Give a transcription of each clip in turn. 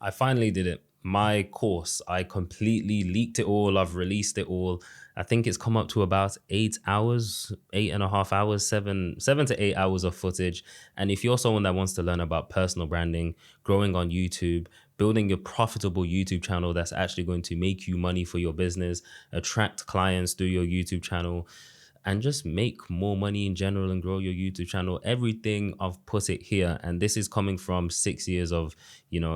I finally did it. My course, I completely leaked it all. I've released it all. I think it's come up to about 8 hours, 8.5 hours, seven to 8 hours of footage. And if you're someone that wants to learn about personal branding, growing on YouTube, building a profitable YouTube channel that's actually going to make you money for your business, attract clients through your YouTube channel, and just make more money in general and grow your YouTube channel. Everything I've put it here. And this is coming from 6 years of,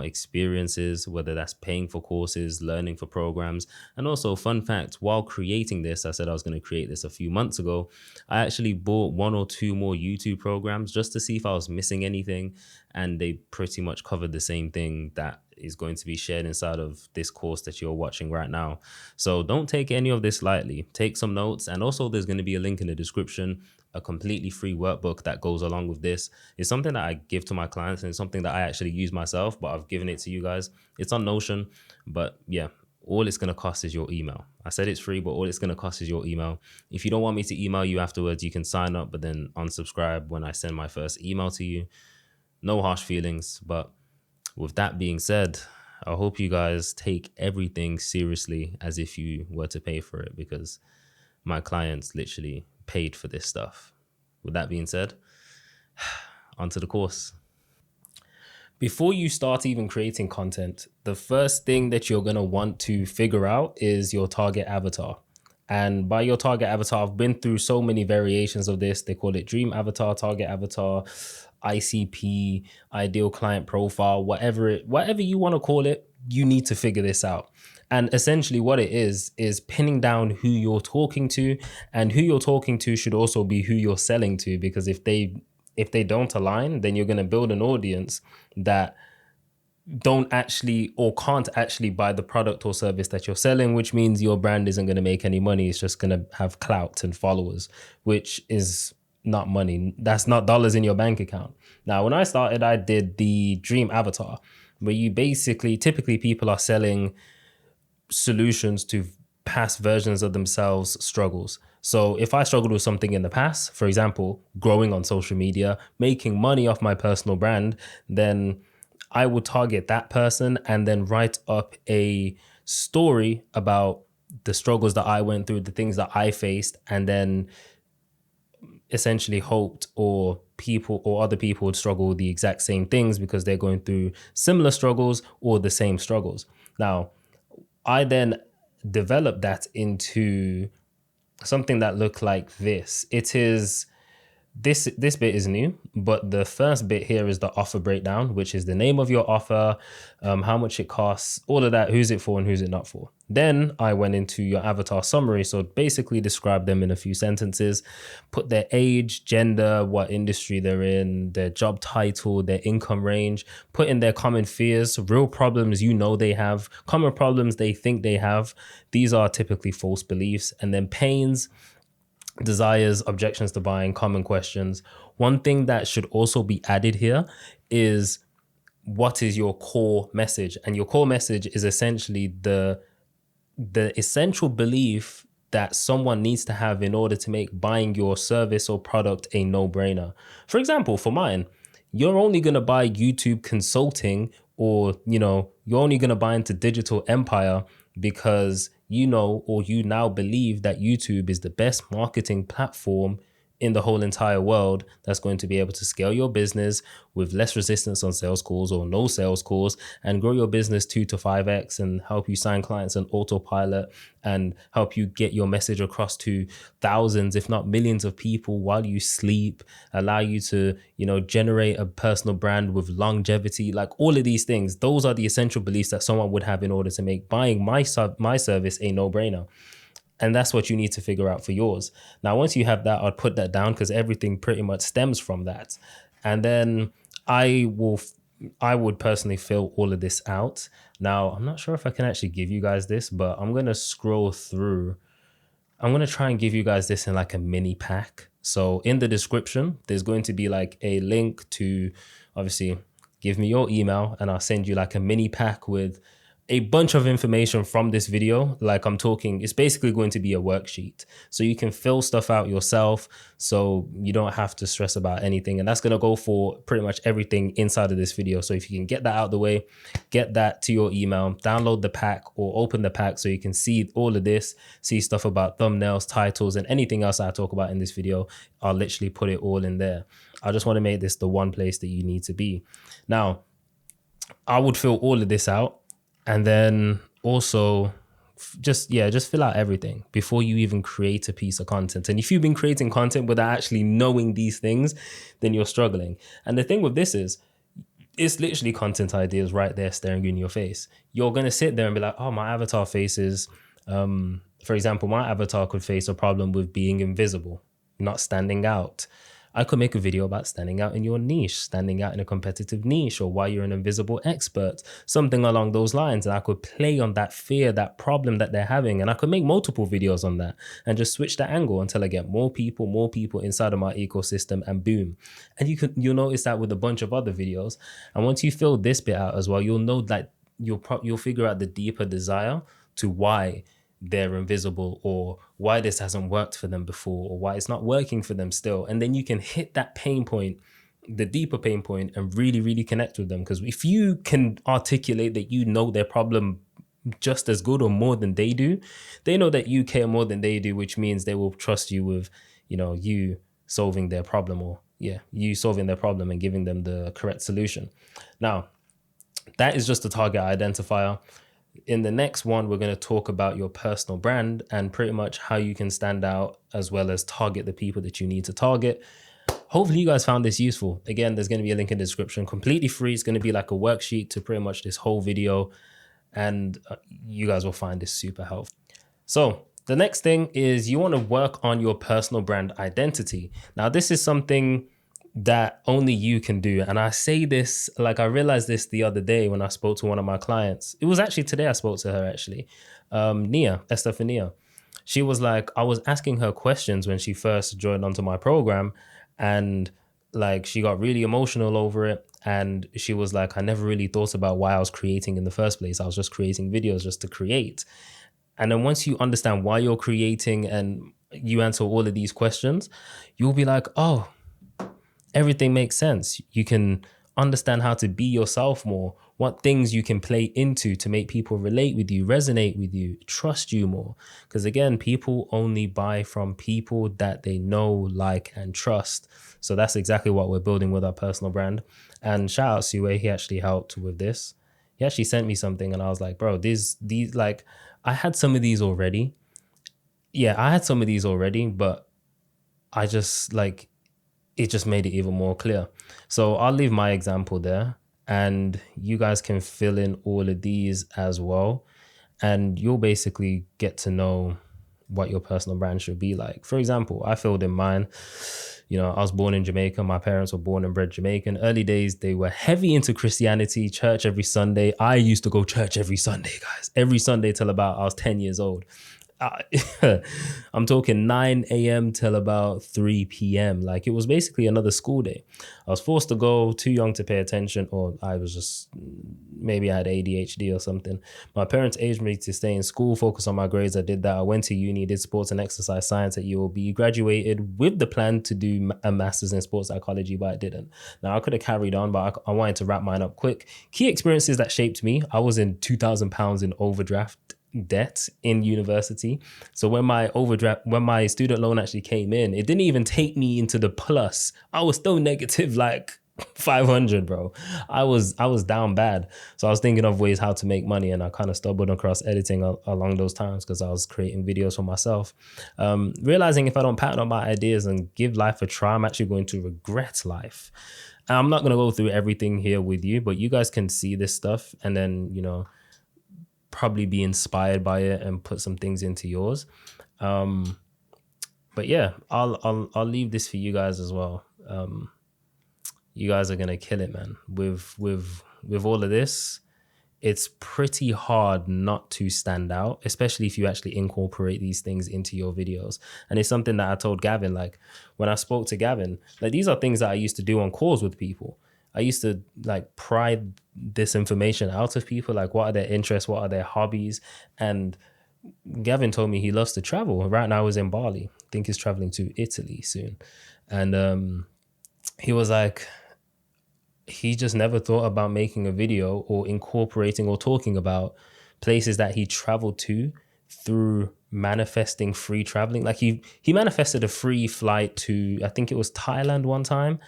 experiences, whether that's paying for courses, learning for programs. And also, fun fact, while creating this, I said I was going to create this a few months ago. I actually bought one or two more YouTube programs just to see if I was missing anything. And they pretty much covered the same thing that is going to be shared inside of this course that you're watching right now. So don't take any of this lightly. Take some notes. And also, there's going to be a link in the description, a completely free workbook that goes along with this. It's something that I give to my clients and it's something that I actually use myself, but I've given it to you guys. It's on Notion, but yeah, all it's going to cost is your email. I said it's free, but all it's going to cost is your email. If you don't want me to email you afterwards, you can sign up, but then unsubscribe when I send my first email to you. No harsh feelings, but with that being said, I hope you guys take everything seriously as if you were to pay for it, because my clients literally paid for this stuff. With that being said, onto the course. Before you start even creating content, the first thing that you're going to want to figure out is your target avatar. And by your target avatar, I've been through so many variations of this. They call it dream avatar, target avatar, ICP, ideal client profile, whatever you want to call it, you need to figure this out. And essentially what it is pinning down who you're talking to, and who you're talking to should also be who you're selling to, because if they don't align, then you're going to build an audience that don't actually or can't actually buy the product or service that you're selling, which means your brand isn't going to make any money. It's just going to have clout and followers, which is not money. That's not dollars in your bank account. Now, when I started, I did the dream avatar, where you typically people are selling solutions to past versions of themselves struggles. So if I struggled with something in the past, for example, growing on social media, making money off my personal brand, then I would target that person and then write up a story about the struggles that I went through, the things that I faced, and then essentially hoped or other people would struggle with the exact same things because they're going through similar struggles or the same struggles. Now, I then developed that into something that looked like this. It is this bit is new, but the first bit here is the offer breakdown, which is the name of your offer, how much it costs, all of that, who's it for and who's it not for. Then I went into your avatar summary. So basically describe them in a few sentences, put their age, gender, what industry they're in, their job title, their income range, put in their common fears, real problems they have, common problems they think they have. These are typically false beliefs. And then pains, desires, objections to buying, common questions. One thing that should also be added here is, what is your core message? And your core message is essentially the essential belief that someone needs to have in order to make buying your service or product a no-brainer. For example, for mine, you're only going to buy YouTube consulting, or you're only going to buy into digital empire because you now believe that YouTube is the best marketing platform in the whole entire world that's going to be able to scale your business with less resistance on sales calls or no sales calls, and grow your business 2 to 5x and help you sign clients on autopilot and help you get your message across to thousands, if not millions of people while you sleep, allow you to, generate a personal brand with longevity. Like all of these things, those are the essential beliefs that someone would have in order to make buying my service a no-brainer. And that's what you need to figure out for yours. Now, once you have that, I'd put that down because everything pretty much stems from that. And then I would personally fill all of this out. Now, I'm not sure if I can actually give you guys this, but I'm going to scroll through. I'm going to try and give you guys this in like a mini pack. So in the description, there's going to be like a link to, obviously, give me your email and I'll send you like a mini pack with a bunch of information from this video. Like I'm talking, it's basically going to be a worksheet. So you can fill stuff out yourself, so you don't have to stress about anything. And that's going to go for pretty much everything inside of this video. So if you can get that out of the way, get that to your email, download the pack or open the pack so you can see all of this, see stuff about thumbnails, titles, and anything else I talk about in this video. I'll literally put it all in there. I just want to make this the one place that you need to be. Now, I would fill all of this out. And then also just fill out everything before you even create a piece of content. And if you've been creating content without actually knowing these things, then you're struggling. And the thing with this is, it's literally content ideas right there staring you in your face. You're going to sit there and be like, oh, my avatar faces, for example, my avatar could face a problem with being invisible, not standing out. I could make a video about standing out in your niche, standing out in a competitive niche, or why you're an invisible expert, something along those lines. And I could play on that fear, that problem that they're having. And I could make multiple videos on that and just switch the angle until I get more people inside of my ecosystem, and boom. And you'll notice that with a bunch of other videos. And once you fill this bit out as well, you'll know that you'll figure out the deeper desire to why they're invisible, or why this hasn't worked for them before, or why it's not working for them still. And then you can hit that pain point, the deeper pain point, and really, really connect with them. Because if you can articulate that you know their problem just as good or more than they do, they know that you care more than they do, which means they will trust you with, you solving their problem, or you solving their problem and giving them the correct solution. Now, that is just a target identifier. In the next one, we're going to talk about your personal brand and pretty much how you can stand out, as well as target the people that you need to target. Hopefully you guys found this useful. Again, there's going to be a link in the description, completely free. It's going to be like a worksheet to pretty much this whole video, and you guys will find this super helpful. So the next thing is you want to work on your personal brand identity. Now, this is something that only you can do. And I say this, like I realized this the other day when I spoke to one of my clients. It was actually today I spoke to her, actually. Estefania. She was like, I was asking her questions when she first joined onto my program, and like she got really emotional over it. And she was like, I never really thought about why I was creating in the first place. I was just creating videos just to create. And then once you understand why you're creating and you answer all of these questions, you'll be like, oh, everything makes sense. You can understand how to be yourself more, what things you can play into to make people relate with you, resonate with you, trust you more. Because again, people only buy from people that they know, like, and trust. So that's exactly what we're building with our personal brand. And shout out Sue, he actually helped with this. He actually sent me something and I was like, bro, these like, I had some of these already. Yeah, I had some of these already, but I just like, it just made it even more clear. So I'll leave my example there and you guys can fill in all of these as well. And you'll basically get to know what your personal brand should be like. For example, I filled in mine. I was born in Jamaica. My parents were born and bred Jamaican. Early days, they were heavy into Christianity, church every Sunday. I used to go church every Sunday, guys. Every Sunday till about I was 10 years old. I'm talking 9 a.m. till about 3 p.m. Like it was basically another school day. I was forced to go, too young to pay attention, or I was just, maybe I had ADHD or something. My parents aged me to stay in school, focus on my grades. I did that. I went to uni, did sports and exercise science at UOB, graduated with the plan to do a master's in sports psychology, but I didn't. Now I could have carried on, but I wanted to wrap mine up quick. Key experiences that shaped me. I was in £2,000 in overdraft debt in university. So when my student loan actually came in, it didn't even take me into the plus. I was still negative like 500, bro. I was down bad. So I was thinking of ways how to make money, and I kind of stumbled across editing along those times because I was creating videos for myself. Realizing if I don't pattern on my ideas and give life a try, I'm actually going to regret life. And I'm not going to go through everything here with you, but you guys can see this stuff and then, probably be inspired by it and put some things into yours. But yeah, I'll leave this for you guys as well. You guys are gonna kill it, man. With all of this, it's pretty hard not to stand out, especially if you actually incorporate these things into your videos. And it's something that I told Gavin, like when I spoke to Gavin, like these are things that I used to do on calls with people. I used to like pry this information out of people, like what are their interests, what are their hobbies. And Gavin told me he loves to travel. Right now he's in Bali. I think he's traveling to Italy soon. And he was like, he just never thought about making a video or incorporating or talking about places that he traveled to through manifesting free traveling. Like he manifested a free flight to, I think it was Thailand one time,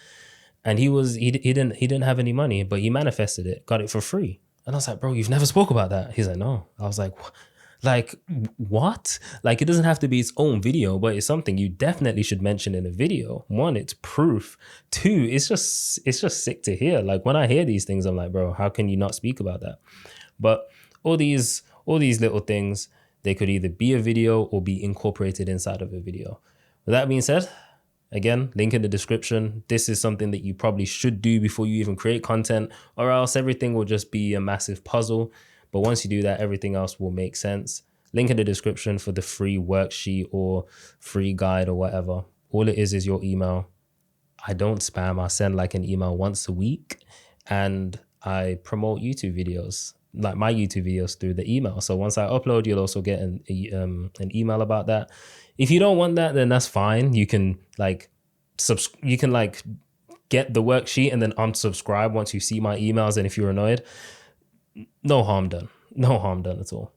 and he didn't have any money, but he manifested it, got it for free. And I was like, bro, you've never spoke about that. He's like, no. I was like, like what? Like, it doesn't have to be its own video, but it's something you definitely should mention in a video. One, it's proof. Two, it's just sick to hear. Like, when I hear these things, I'm like, bro, how can you not speak about that? But all these little things, they could either be a video or be incorporated inside of a video. With that being said, again, link in the description. This is something that you probably should do before you even create content, or else everything will just be a massive puzzle. But once you do that, everything else will make sense. Link in the description for the free worksheet or free guide or whatever. All it is your email. I don't spam. I send like an email once a week, and I promote YouTube videos, like my YouTube videos, through the email. So once I upload, you'll also get an email about that. If you don't want that, then that's fine. You can get the worksheet and then unsubscribe once you see my emails. And if you're annoyed, no harm done. No harm done at all.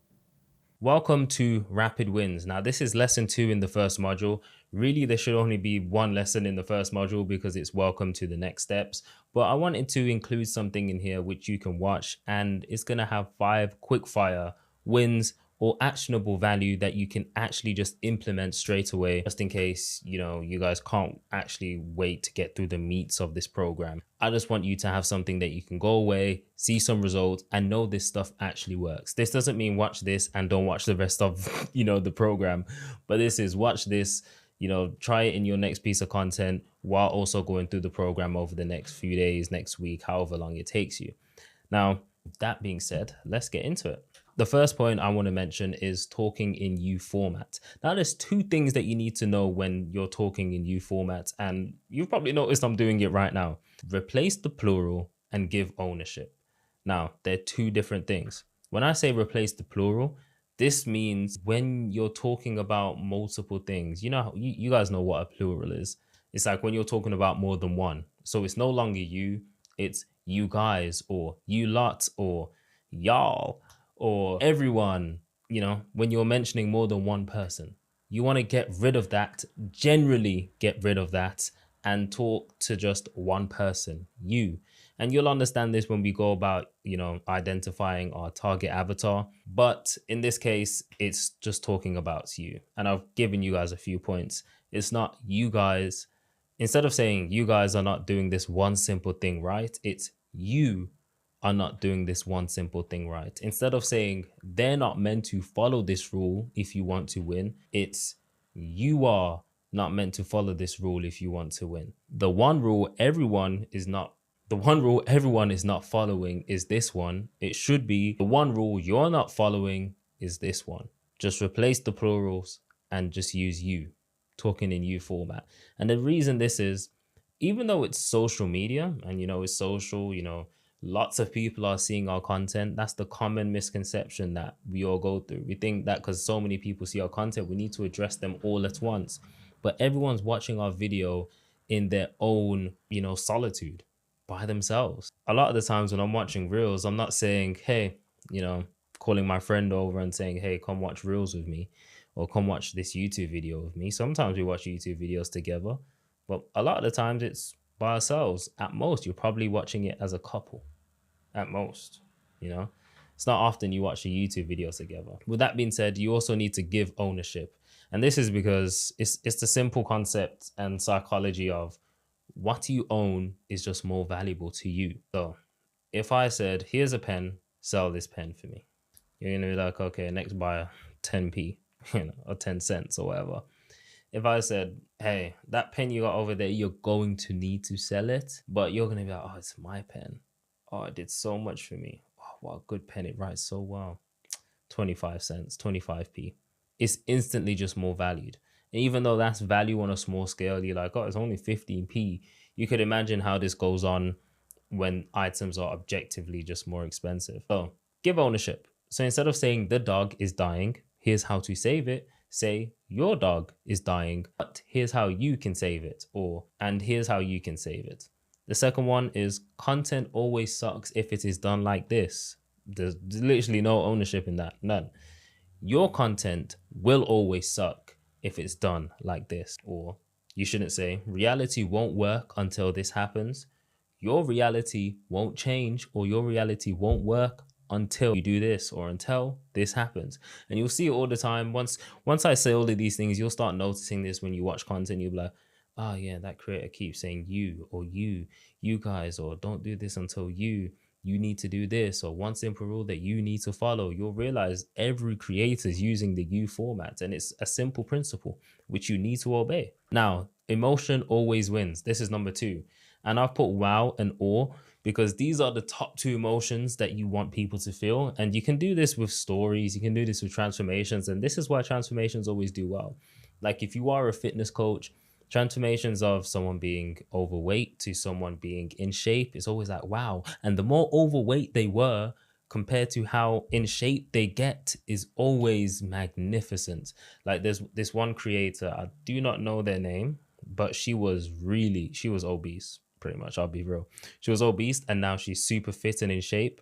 Welcome to Rapid Wins. Now, this is lesson 2 in the first module. Really, there should only be one lesson in the first module because it's welcome to the next steps. But I wanted to include something in here which you can watch, and it's going to have 5 quick fire wins or actionable value that you can actually just implement straight away, just in case, you guys can't actually wait to get through the meats of this program. I just want you to have something that you can go away, see some results, and know this stuff actually works. This doesn't mean watch this and don't watch the rest of, the program, but this is watch this, try it in your next piece of content while also going through the program over the next few days, next week, however long it takes you. Now, that being said, let's get into it. The first point I want to mention is talking in U format. Now, there's 2 things that you need to know when you're talking in U format, and you've probably noticed I'm doing it right now. Replace the plural and give ownership. Now, they're 2 different things. When I say replace the plural, this means when you're talking about multiple things, you guys know what a plural is. It's like when you're talking about more than one. So it's no longer you, it's you guys, or you lot, or y'all, or everyone. When you're mentioning more than one person, you want to get rid of that, generally get rid of that, and talk to just one person, you. And you'll understand this when we go about, identifying our target avatar. But in this case, it's just talking about you. And I've given you guys a few points. It's not you guys. Instead of saying you guys are not doing this one simple thing right, it's you are not doing this one simple thing right. Instead of saying they're not meant to follow this rule if you want to win, it's you are not meant to follow this rule if you want to win. The one rule everyone is not following is this one. It should be the one rule you're not following is this one. Just replace the plurals and just use you, talking in you format. And the reason this is, even though it's social media and it's social, lots of people are seeing our content. That's the common misconception that we all go through. We think that because so many people see our content, we need to address them all at once. But everyone's watching our video in their own, solitude, by themselves. A lot of the times when I'm watching reels, I'm not saying, hey, calling my friend over and saying, hey, come watch reels with me, or come watch this YouTube video with me. Sometimes we watch YouTube videos together, but a lot of the times it's by ourselves. At most, you're probably watching it as a couple. At most, it's not often you watch a YouTube video together. With that being said, you also need to give ownership. And this is because it's the simple concept and psychology of what you own is just more valuable to you. So if I said, here's a pen, sell this pen for me, you're going to be like, okay, next buyer, 10p, or 10 cents or whatever. If I said, hey, that pen you got over there, you're going to need to sell it, but you're going to be like, oh, it's my pen. Oh, it did so much for me. Oh, what a good pen. It writes so well. 25 cents, 25p. It's instantly just more valued. And even though that's value on a small scale, you're like, oh, it's only 15p. You could imagine how this goes on when items are objectively just more expensive. So give ownership. So instead of saying the dog is dying, here's how to save it, say your dog is dying, but here's how you can save it, or and here's how you can save it. The second one is content always sucks if it is done like this. There's literally no ownership in that, none. Your content will always suck if it's done like this. Or you shouldn't say reality won't work until this happens. Your reality won't change, or your reality won't work until you do this, or until this happens. And you'll see it all the time. Once I say all of these things, you'll start noticing this when you watch content. You'll be like, oh yeah, that creator keeps saying you, or you guys, or don't do this until you need to do this, or one simple rule that you need to follow. You'll realize every creator is using the you format, and it's a simple principle which you need to obey. Now, emotion always wins. This is number 2. And I've put wow and awe because these are the top 2 emotions that you want people to feel. And you can do this with stories, you can do this with transformations, and this is why transformations always do well. Like if you are a fitness coach, transformations of someone being overweight to someone being in shape is always like, wow. And the more overweight they were compared to how in shape they get is always magnificent. Like there's this one creator, I do not know their name, but she was obese, pretty much. I'll be real. She was obese and now she's super fit and in shape.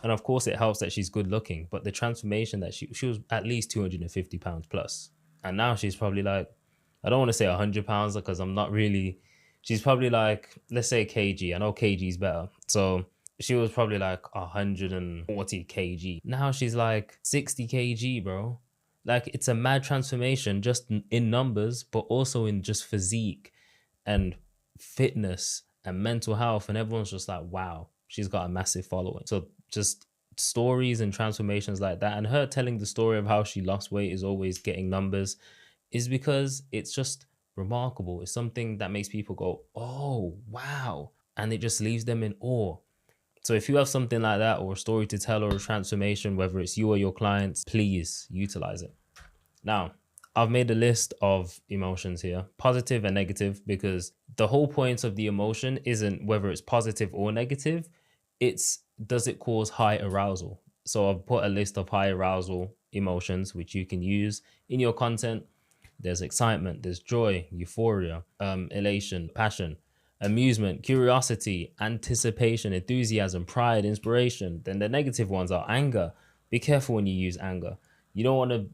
And of course it helps that she's good looking, but the transformation that she was at least 250 pounds plus. And now she's probably like, I don't want to say 100 pounds because I'm not really, she's probably like, let's say kg. I know kg is better. So she was probably like 140 kg. Now she's like 60 kg, bro. Like it's a mad transformation just in numbers, but also in just physique and fitness and mental health. And everyone's just like, wow, she's got a massive following. So just stories and transformations like that. And her telling the story of how she lost weight is always getting numbers, is because it's just remarkable. It's something that makes people go, oh, wow. And it just leaves them in awe. So if you have something like that, or a story to tell, or a transformation, whether it's you or your clients, please utilize it. Now, I've made a list of emotions here, positive and negative, because the whole point of the emotion isn't whether it's positive or negative. It's, does it cause high arousal? So I've put a list of high arousal emotions, which you can use in your content. There's excitement, there's joy, euphoria, elation, passion, amusement, curiosity, anticipation, enthusiasm, pride, inspiration. Then the negative ones are anger. Be careful when you use anger. You don't want to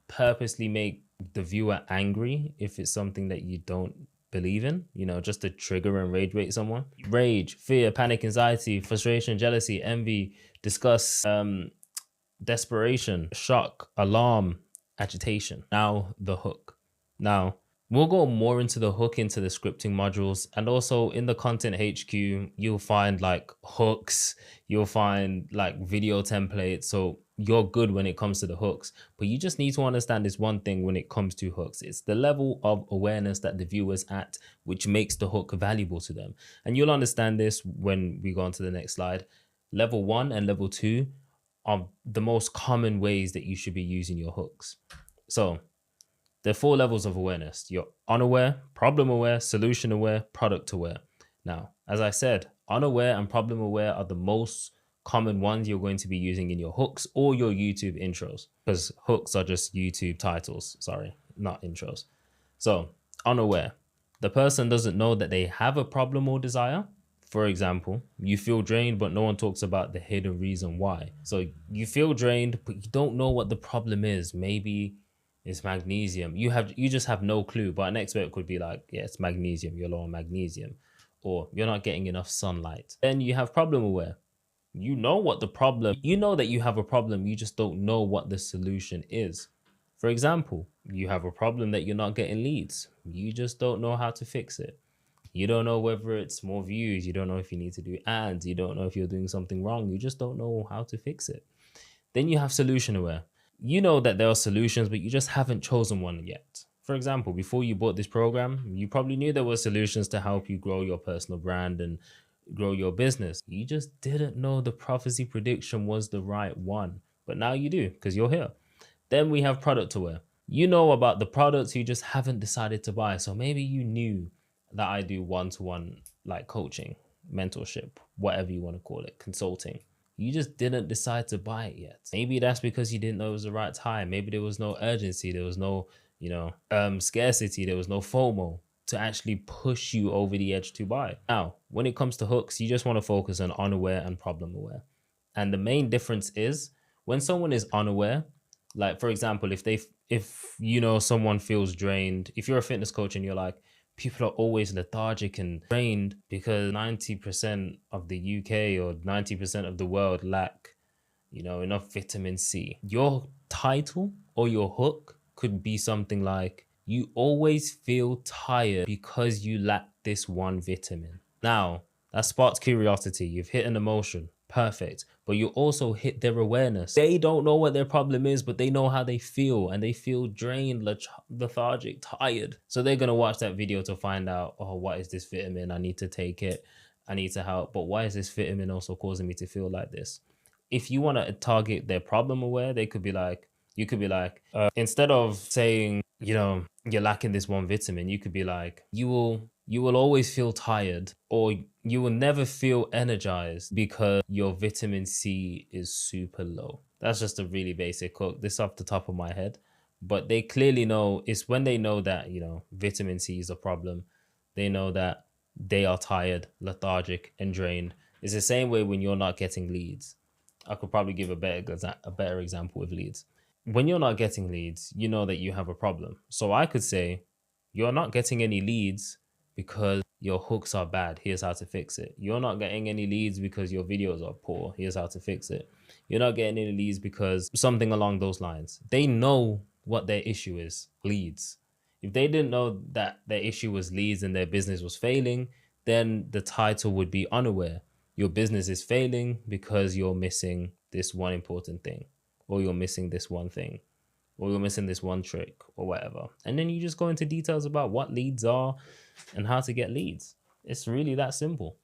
purposely make the viewer angry if it's something that you don't believe in, just to trigger and rage bait someone. Rage, fear, panic, anxiety, frustration, jealousy, envy, disgust, desperation, shock, alarm, agitation. Now the hook. Now we'll go more into the hook into the scripting modules, and also in the content HQ you'll find like hooks, you'll find like video templates. So you're good when it comes to the hooks, but you just need to understand this one thing when it comes to hooks. It's the level of awareness that the viewer's at, which makes the hook valuable to them. And you'll understand this when we go on to the next slide. Level 1 and level 2 are the most common ways that you should be using your hooks. So there are 4 levels of awareness. You're unaware, problem aware, solution aware, product aware. Now, as I said, unaware and problem aware are the most common ones you're going to be using in your hooks or your YouTube intros, because hooks are just YouTube titles. Sorry, not intros. So unaware, the person doesn't know that they have a problem or desire. For example, you feel drained, but no one talks about the hidden reason why. So you feel drained, but you don't know what the problem is. Maybe it's magnesium. You just have no clue, but an expert could be like, yeah, it's magnesium. You're low on magnesium, or you're not getting enough sunlight. Then you have problem aware. You know what the problem, you know that you have a problem, you just don't know what the solution is. For example, you have a problem that you're not getting leads. You just don't know how to fix it. You don't know whether it's more views. You don't know if you need to do ads. You don't know if you're doing something wrong. You just don't know how to fix it. Then you have solution aware. You know that there are solutions, but you just haven't chosen one yet. For example, before you bought this program, you probably knew there were solutions to help you grow your personal brand and grow your business. You just didn't know the prophecy prediction was the right one, but now you do because you're here. Then we have product aware. You know about the products, you just haven't decided to buy. So maybe you knew that I do one-to-one like coaching. mentorship, whatever you want to call it, consulting. You just didn't decide to buy it yet. Maybe that's because you didn't know it was the right time. Maybe there was no urgency. There was no, scarcity. There was no FOMO to actually push you over the edge to buy. Now, when it comes to hooks, you just want to focus on unaware and problem aware. And the main difference is when someone is unaware, like for example, if someone feels drained, if you're a fitness coach and you're like, people are always lethargic and drained because 90% of the UK or 90% of the world lack, enough vitamin C. Your title or your hook could be something like, you always feel tired because you lack this one vitamin. Now, that sparks curiosity. You've hit an emotion. Perfect. But you also hit their awareness. They don't know what their problem is, but they know how they feel, and they feel drained, lethargic, tired. So they're going to watch that video to find out, oh, what is this vitamin? I need to take it. I need to help. But why is this vitamin also causing me to feel like this? If you want to target their problem aware, you could be like, instead of saying, you're lacking this one vitamin, you could be like, you will always feel tired, or you will never feel energized because your vitamin C is super low. That's just a really basic hook. This off the top of my head, but they clearly know it's when they know that, vitamin C is a problem. They know that they are tired, lethargic, and drained. It's the same way when you're not getting leads. I could probably give a better example with leads. When you're not getting leads, you know that you have a problem. So I could say, you're not getting any leads because your hooks are bad. Here's how to fix it. You're not getting any leads because your videos are poor. Here's how to fix it. You're not getting any leads because something along those lines. They know what their issue is, leads. If they didn't know that their issue was leads and their business was failing, then the title would be unaware. Your business is failing because you're missing this one important thing, or you're missing this one thing, or you're missing this one trick, or whatever. And then you just go into details about what leads are and how to get leads. It's really that simple.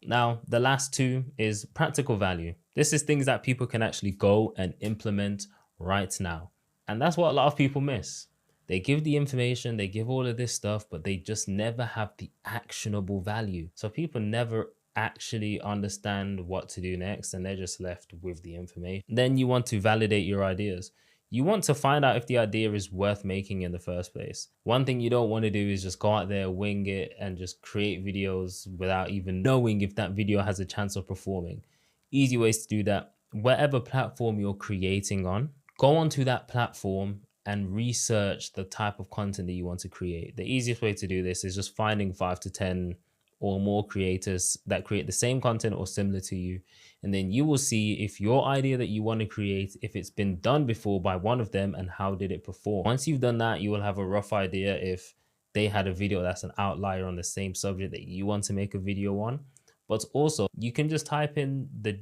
Now, the last two is practical value. This is things that people can actually go and implement right now. And that's what a lot of people miss. They give the information, they give all of this stuff, but they just never have the actionable value. So people never actually understand what to do next, and they're just left with the information. Then you want to validate your ideas. You want to find out if the idea is worth making in the first place. One thing you don't want to do is just go out there, wing it, and just create videos without even knowing if that video has a chance of performing. Easy ways to do that. Whatever platform you're creating on, go onto that platform and research the type of content that you want to create. The easiest way to do this is just finding 5 to 10 or more creators that create the same content or similar to you. And then you will see if your idea that you want to create, if it's been done before by one of them and how did it perform. Once you've done that, you will have a rough idea if they had a video that's an outlier on the same subject that you want to make a video on. But also you can just type in the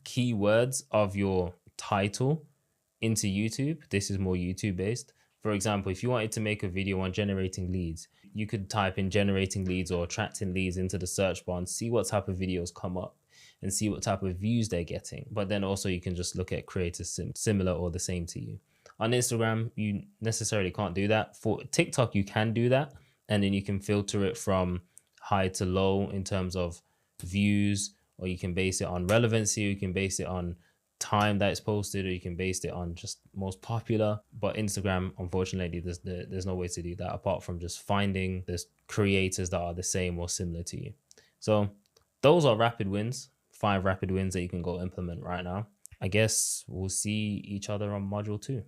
keywords of your title into YouTube. This is more YouTube based. For example, if you wanted to make a video on generating leads, you could type in generating leads or attracting leads into the search bar and see what type of videos come up and see what type of views they're getting. But then also you can just look at creators similar or the same to you. On Instagram, you necessarily can't do that. For TikTok, you can do that. And then you can filter it from high to low in terms of views, or you can base it on relevancy, or you can base it on time that it's posted, or you can base it on just most popular. But Instagram, unfortunately, there's no way to do that apart from just finding the creators that are the same or similar to you. So those are rapid wins, 5 rapid wins that you can go implement right now. I guess we'll see each other on module 2.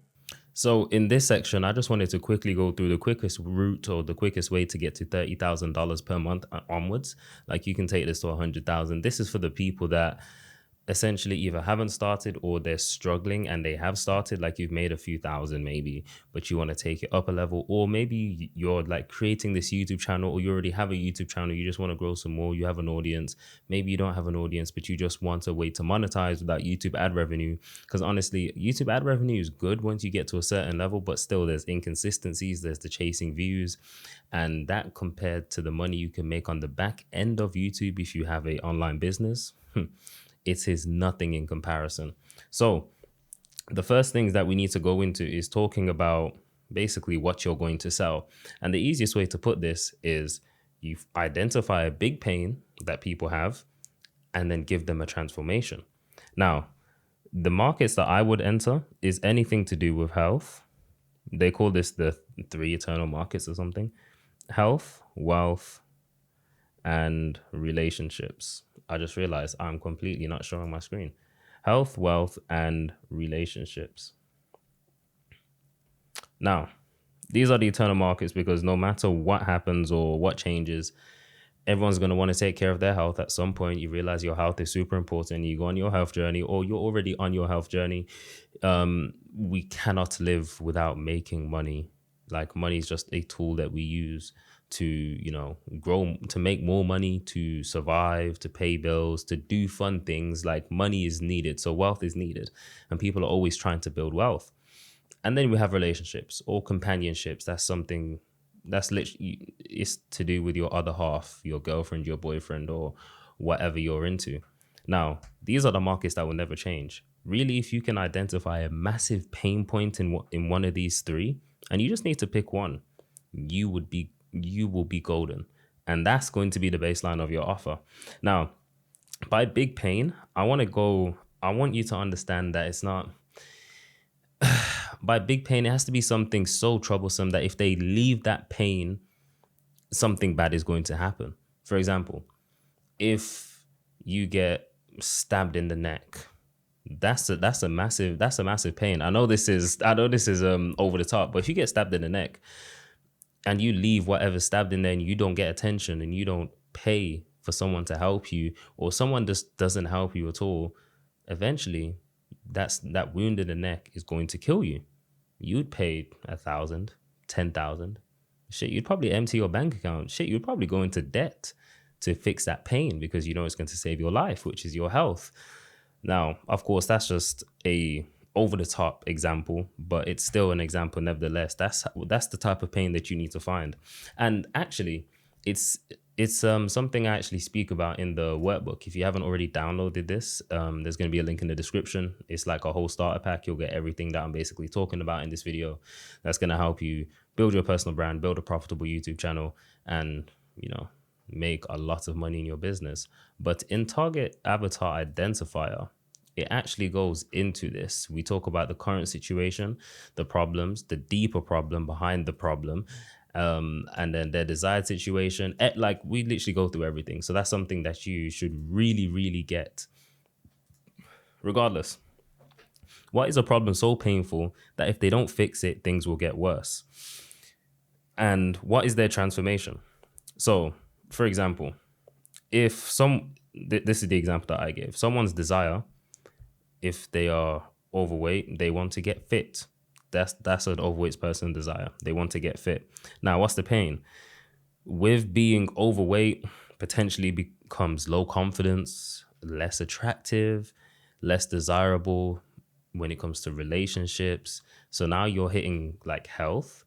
So in this section, I just wanted to quickly go through the quickest route or the quickest way to get to $30,000 per month onwards. Like you can take this to 100,000. This is for the people that essentially either haven't started or they're struggling and they have started, like you've made a few thousand maybe, but you want to take it up a level, or maybe you're like creating this YouTube channel, or you already have a YouTube channel, you just want to grow some more, you have an audience, maybe you don't have an audience, but you just want a way to monetize without YouTube ad revenue. Because honestly, YouTube ad revenue is good once you get to a certain level, but still there's inconsistencies, there's the chasing views, and that compared to the money you can make on the back end of YouTube if you have a online business, it is nothing in comparison. So the first things that we need to go into is talking about basically what you're going to sell. And the easiest way to put this is you identify a big pain that people have and then give them a transformation. Now, the markets that I would enter is anything to do with health. They call this the three eternal markets or something: health, wealth, and relationships. I just realized I'm completely not showing my screen. Health, wealth, and relationships. Now, these are the eternal markets because no matter what happens or what changes, everyone's going to want to take care of their health. At some point, you realize your health is super important. You go on your health journey, or you're already on your health journey. We cannot live without making money. Like, money is just a tool that we use to, grow, to make more money, to survive, to pay bills, to do fun things. Like, money is needed. So wealth is needed. And people are always trying to build wealth. And then we have relationships or companionships. That's something that's literally, it's to do with your other half, your girlfriend, your boyfriend, or whatever you're into. Now, these are the markets that will never change. Really, if you can identify a massive pain point in one of these three, and you just need to pick one, you will be golden. And that's going to be the baseline of your offer. Now, by big pain, I want you to understand that it's not, by big pain, it has to be something so troublesome that if they leave that pain, something bad is going to happen. For example, if you get stabbed in the neck, that's a massive pain. I know this is over the top, but if you get stabbed in the neck and you leave whatever stabbed in there and you don't get attention and you don't pay for someone to help you, or someone just doesn't help you at all, eventually that wound in the neck is going to kill you. You'd pay 1,000, 10,000. Shit, you'd probably empty your bank account. Shit, you'd probably go into debt to fix that pain because you know it's going to save your life, which is your health. Now, of course, that's just a over the top example, but it's still an example nevertheless. That's the type of pain that you need to find. And actually, it's something I actually speak about in the workbook. If you haven't already downloaded this, there's going to be a link in the description. It's like a whole starter pack. You'll get everything that I'm basically talking about in this video. That's going to help you build your personal brand, build a profitable YouTube channel, and make a lot of money in your business. But in Target Avatar Identifier, it actually goes into this. We talk about the current situation, the problems, the deeper problem behind the problem, and then their desired situation. Like, we literally go through everything. So that's something that you should really, really get. Regardless, what is a problem so painful that if they don't fix it, things will get worse? And what is their transformation? So, for example, if this is the example that I gave. Someone's desire, if they are overweight, they want to get fit. That's an overweight person's desire. They want to get fit. Now, what's the pain? With being overweight, potentially becomes low confidence, less attractive, less desirable when it comes to relationships. So now you're hitting like health.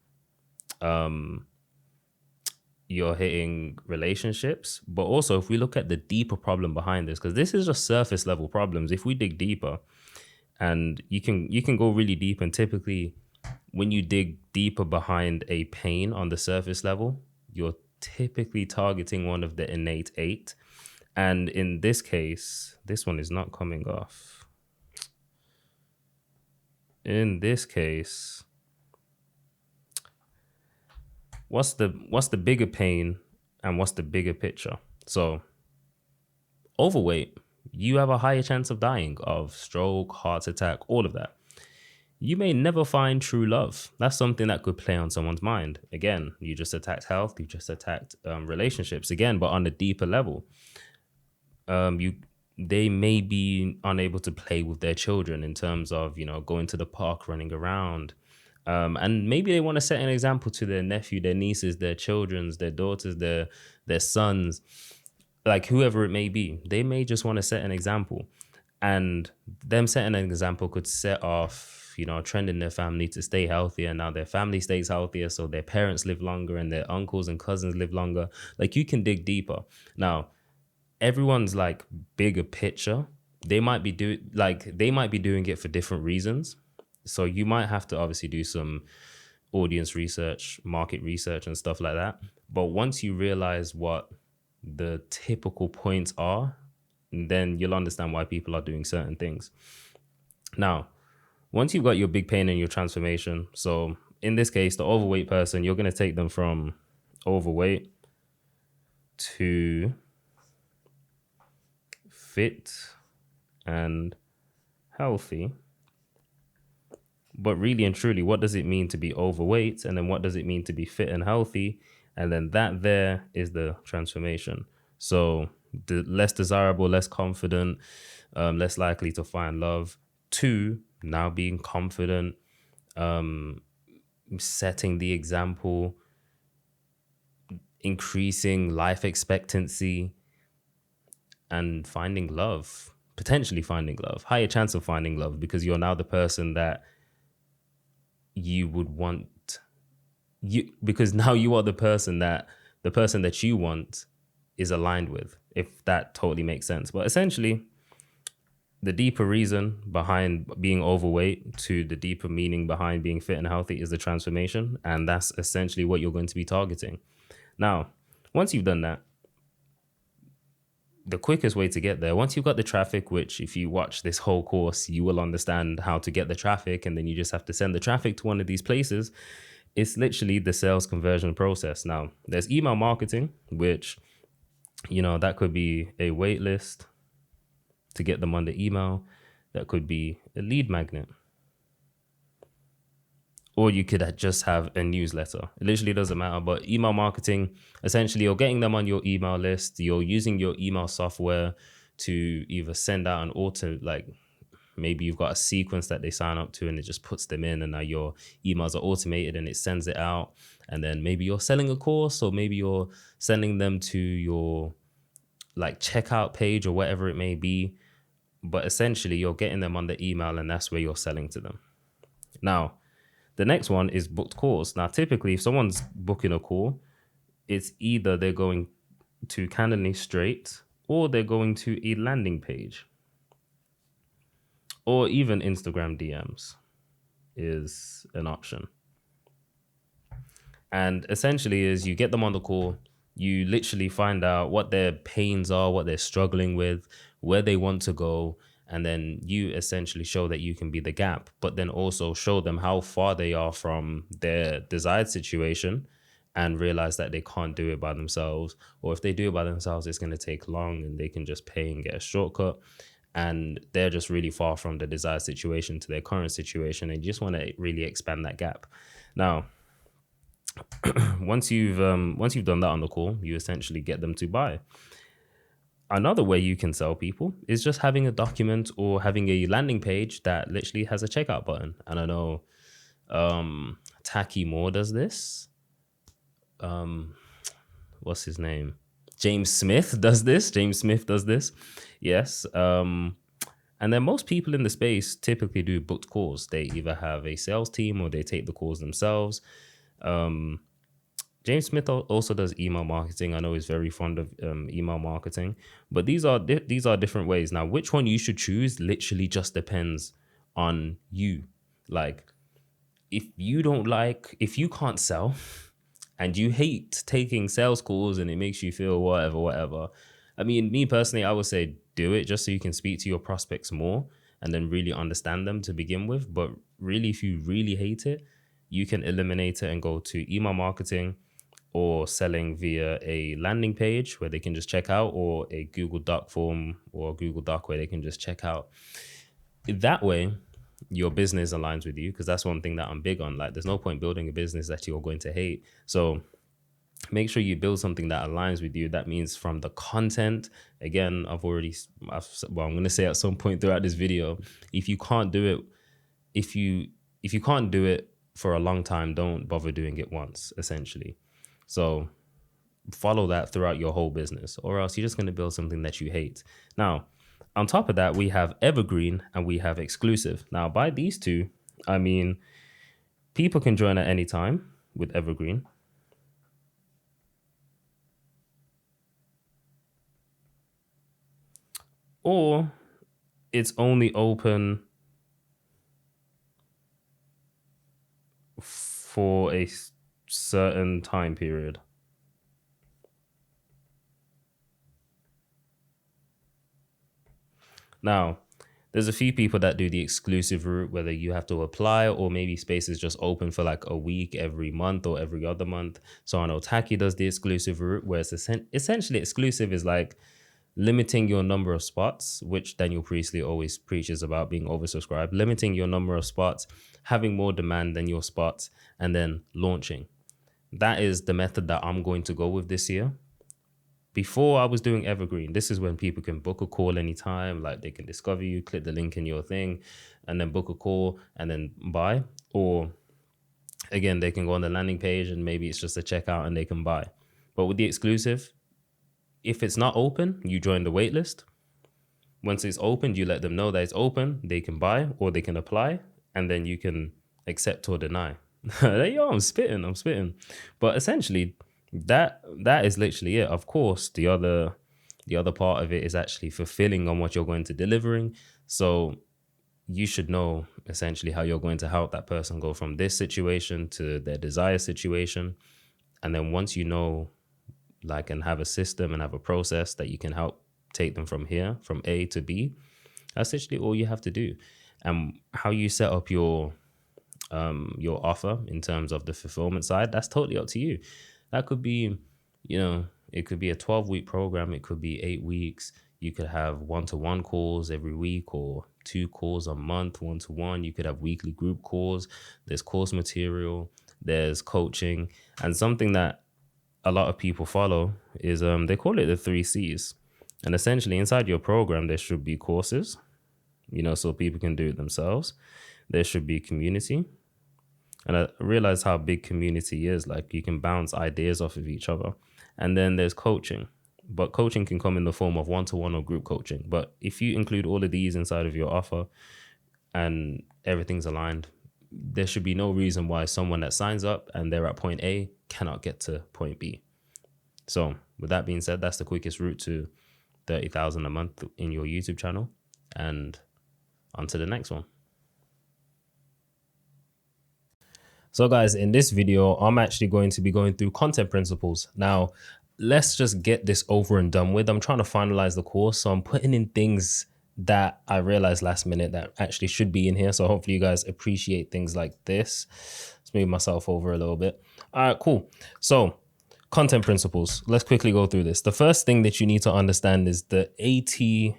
You're hitting relationships. But also, if we look at the deeper problem behind this, because this is just surface level problems. If we dig deeper, and you can go really deep, and typically when you dig deeper behind a pain on the surface level, you're typically targeting one of the innate 8. And in this case, this one is not coming off. In this case, what's the bigger pain and what's the bigger picture? So, overweight, you have a higher chance of dying of stroke, heart attack, all of that. You may never find true love. That's something that could play on someone's mind. Again, you just attacked health, you just attacked relationships again, but on a deeper level. They may be unable to play with their children in terms of, going to the park, running around. And maybe they want to set an example to their nephew, their nieces, their children, their daughters, their sons, like whoever it may be. They may just want to set an example. And them setting an example could set off, a trend in their family to stay healthier. Now their family stays healthier, so their parents live longer and their uncles and cousins live longer. Like, you can dig deeper. Now, everyone's like bigger picture. They might be doing it for different reasons. So you might have to obviously do some audience research, market research, and stuff like that. But once you realize what the typical points are, then you'll understand why people are doing certain things. Now, once you've got your big pain and your transformation, so in this case, the overweight person, you're going to take them from overweight to fit and healthy. But really and truly, what does it mean to be overweight? And then what does it mean to be fit and healthy? And then that there is the transformation. So the less desirable, less confident, less likely to find love, to now being confident, setting the example, increasing life expectancy, and finding love, potentially finding love, higher chance of finding love, because you're now the person that you would want, because now you are the person that you want is aligned with, if that totally makes sense. But essentially, the deeper reason behind being overweight to the deeper meaning behind being fit and healthy is the transformation, and that's essentially what you're going to be targeting. Now, once you've done that, the quickest way to get there, once you've got the traffic, which if you watch this whole course, you will understand how to get the traffic, and then you just have to send the traffic to one of these places. It's literally the sales conversion process. Now, there's email marketing, which, that could be a wait list to get them on the email. That could be a lead magnet. Or you could just have a newsletter. It literally doesn't matter. But email marketing, essentially, you're getting them on your email list. You're using your email software to either send out an auto, like maybe you've got a sequence that they sign up to and it just puts them in, and now your emails are automated and it sends it out. And then maybe you're selling a course, or maybe you're sending them to your like checkout page or whatever it may be. But essentially, you're getting them on the email, and that's where you're selling to them. Now, the next one is booked calls. Now, typically, if someone's booking a call, it's either they're going to Calendly straight, or they're going to a landing page, or even Instagram DMs is an option. And essentially, is you get them on the call, you literally find out what their pains are, what they're struggling with, where they want to go, and then you essentially show that you can be the gap, but then also show them how far they are from their desired situation, and realize that they can't do it by themselves. Or if they do it by themselves, it's going to take long, and they can just pay and get a shortcut. And they're just really far from the desired situation to their current situation, and you just want to really expand that gap. Now, once you've done that on the call, you essentially get them to buy. Another way you can sell people is just having a document or having a landing page that literally has a checkout button. And I know Taki Moore does this. What's his name? James Smith does this. Yes. And then most people in the space typically do booked calls. They either have a sales team or they take the calls themselves. James Smith also does email marketing. I know he's very fond of email marketing, but these are different ways. Now, which one you should choose literally just depends on you. Like, if you can't sell and you hate taking sales calls and it makes you feel whatever. I mean, me personally, I would say do it just so you can speak to your prospects more and then really understand them to begin with. But really, if you really hate it, you can eliminate it and go to email marketing, or selling via a landing page where they can just check out, or a Google Doc form or a Google Doc where they can just check out. That way, your business aligns with you, because that's one thing that I'm big on. Like, there's no point building a business that you're going to hate. So make sure you build something that aligns with you. That means from the content. Again, I'm going to say at some point throughout this video, if you can't do it, if you can't do it for a long time, don't bother doing it once, essentially. So follow that throughout your whole business, or else you're just going to build something that you hate. Now, on top of that, we have evergreen and we have exclusive. Now, by these two, I mean, people can join at any time with evergreen. Or it's only open for a certain time period. Now, there's a few people that do the exclusive route, whether you have to apply or maybe space is just open for like a week every month or every other month. So I know Taki does the exclusive route, where it's essentially exclusive is like limiting your number of spots, which Daniel Priestley always preaches about being oversubscribed, limiting your number of spots, having more demand than your spots, and then launching. That is the method that I'm going to go with this year. Before I was doing Evergreen, this is when people can book a call anytime, like they can discover you, click the link in your thing, and then book a call and then buy. Or again, they can go on the landing page and maybe it's just a checkout and they can buy. But with the exclusive, if it's not open, you join the wait list. Once it's opened, you let them know that it's open, they can buy or they can apply, and then you can accept or deny. Yo, I'm spitting. But essentially, that is literally it. Of course, the other part of it is actually fulfilling on what you're going to delivering. So you should know essentially how you're going to help that person go from this situation to their desired situation. And then once you know, like, and have a system and have a process that you can help take them from here, from A to B, that's literally all you have to do. And how you set up your offer in terms of the fulfillment side, that's totally up to you. That could be, it could be a 12-week program. It could be 8 weeks. You could have one-to-one calls every week or 2 calls a month, one-to-one. You could have weekly group calls. There's course material. There's coaching. And something that a lot of people follow is they call it the 3 C's. And essentially inside your program, there should be courses, so people can do it themselves. There should be community. And I realize how big community is. Like, you can bounce ideas off of each other. And then there's coaching. But coaching can come in the form of one-to-one or group coaching. But if you include all of these inside of your offer and everything's aligned, there should be no reason why someone that signs up and they're at point A cannot get to point B. So with that being said, that's the quickest route to 30,000 a month in your YouTube channel. And on to the next one. So guys, in this video, I'm actually going to be going through content principles. Now, let's just get this over and done with. I'm trying to finalize the course, so I'm putting in things that I realized last minute that actually should be in here. So hopefully you guys appreciate things like this. Let's move myself over a little bit. All right, cool. So content principles. Let's quickly go through this. The first thing that you need to understand is the 80-20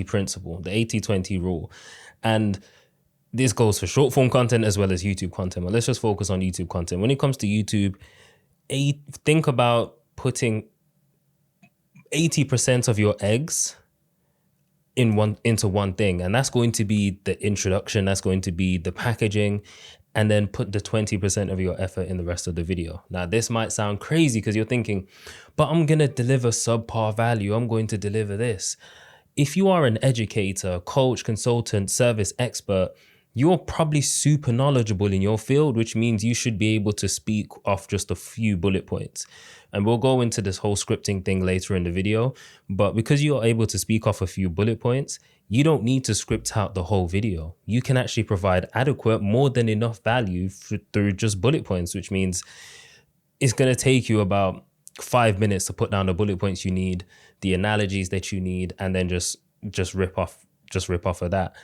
principle, the 80-20 rule. And this goes for short form content as well as YouTube content. But let's just focus on YouTube content. When it comes to YouTube, think about putting 80% of your eggs into one thing. And that's going to be the introduction. That's going to be the packaging. And then put the 20% of your effort in the rest of the video. Now, this might sound crazy because you're thinking, but I'm going to deliver subpar value. I'm going to deliver this. If you are an educator, coach, consultant, service expert, you're probably super knowledgeable in your field, which means you should be able to speak off just a few bullet points. And we'll go into this whole scripting thing later in the video. But because you're able to speak off a few bullet points, you don't need to script out the whole video. You can actually provide adequate, more than enough value through just bullet points, which means it's going to take you about 5 minutes to put down the bullet points you need, the analogies that you need, and then just rip off of that.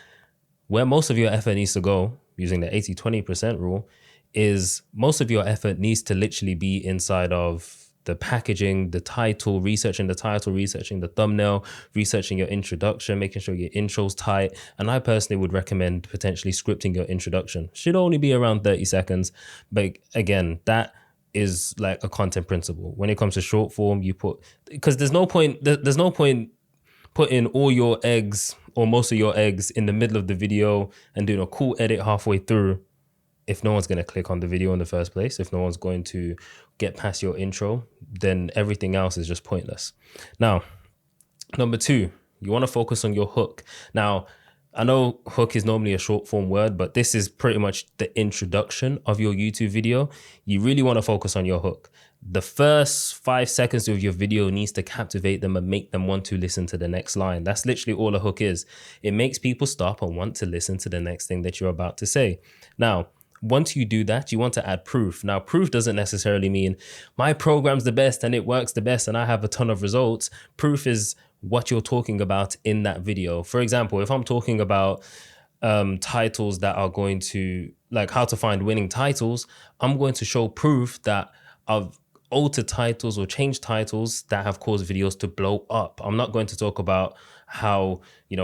Where most of your effort needs to go, using the 80-20% rule, is most of your effort needs to literally be inside of the packaging, the title, researching the thumbnail, researching your introduction, making sure your intro's tight. And I personally would recommend potentially scripting your introduction. Should only be around 30 seconds. But again, that is like a content principle. When it comes to short form, because there's no point putting all your eggs or most of your eggs in the middle of the video and doing a cool edit halfway through if no one's going to click on the video in the first place. If no one's going to get past your intro, then everything else is just pointless. Now, number 2, you want to focus on your hook. Now, I know hook is normally a short form word, but this is pretty much the introduction of your YouTube video. You really want to focus on your hook. The first 5 seconds of your video needs to captivate them and make them want to listen to the next line. That's literally all a hook is. It makes people stop and want to listen to the next thing that you're about to say. Now, once you do that, you want to add proof. Now, proof doesn't necessarily mean my program's the best and it works the best and I have a ton of results. Proof is what you're talking about in that video. For example, if I'm talking about titles that are going to, like, how to find winning titles, I'm going to show proof that I've altered titles or changed titles that have caused videos to blow up. I'm not going to talk about how,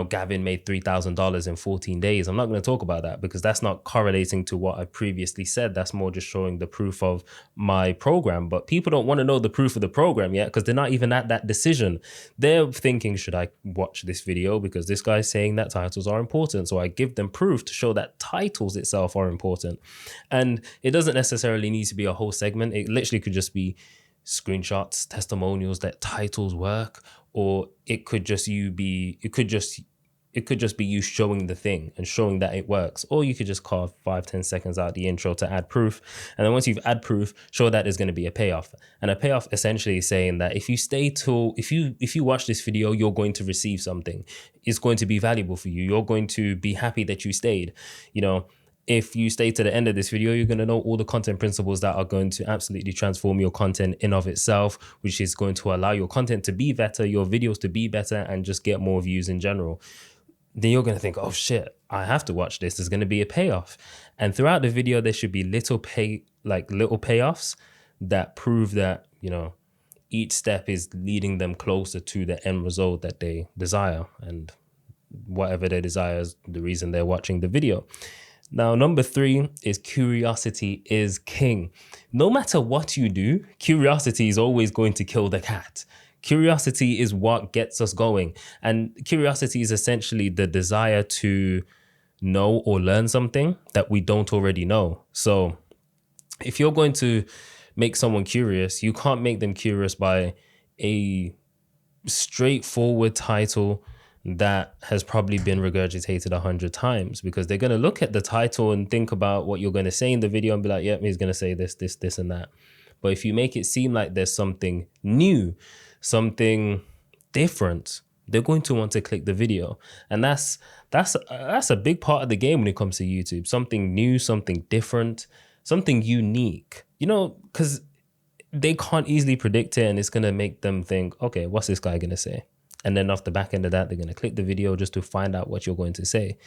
Gavin made $3,000 in 14 days. I'm not going to talk about that because that's not correlating to what I previously said. That's more just showing the proof of my program. But people don't want to know the proof of the program yet because they're not even at that decision. They're thinking, should I watch this video because this guy's saying that titles are important? So I give them proof to show that titles itself are important. And it doesn't necessarily need to be a whole segment. It literally could just be screenshots, testimonials that titles work, or it could just be you showing the thing and showing that it works. Or you could just carve 5-10 seconds out of the intro to add proof. And then once you've add proof, show that there's going to be a payoff. And a payoff essentially is saying that if you watch this video, you're going to receive something. It's going to be valuable for you. You're going to be happy that you stayed. If you stay to the end of this video, you're going to know all the content principles that are going to absolutely transform your content in of itself, which is going to allow your content to be better, your videos to be better, and just get more views in general. Then you're going to think, oh shit, I have to watch this. There's going to be a payoff. And throughout the video, there should be little payoffs that prove that, each step is leading them closer to the end result that they desire. And whatever they desire is the reason they're watching the video. Now, number 3 is curiosity is king. No matter what you do, curiosity is always going to kill the cat. Curiosity is what gets us going. And curiosity is essentially the desire to know or learn something that we don't already know. So if you're going to make someone curious, you can't make them curious by a straightforward title that has probably been regurgitated 100 times, because they're going to look at the title and think about what you're going to say in the video and be like, yep, he's going to say this, and that. But if you make it seem like there's something new, something different, they're going to want to click the video. And that's a big part of the game when it comes to YouTube. Something new, something different, something unique, because they can't easily predict it, and it's going to make them think, okay, what's this guy going to say? And then off the back end of that, they're going to click the video just to find out what you're going to say.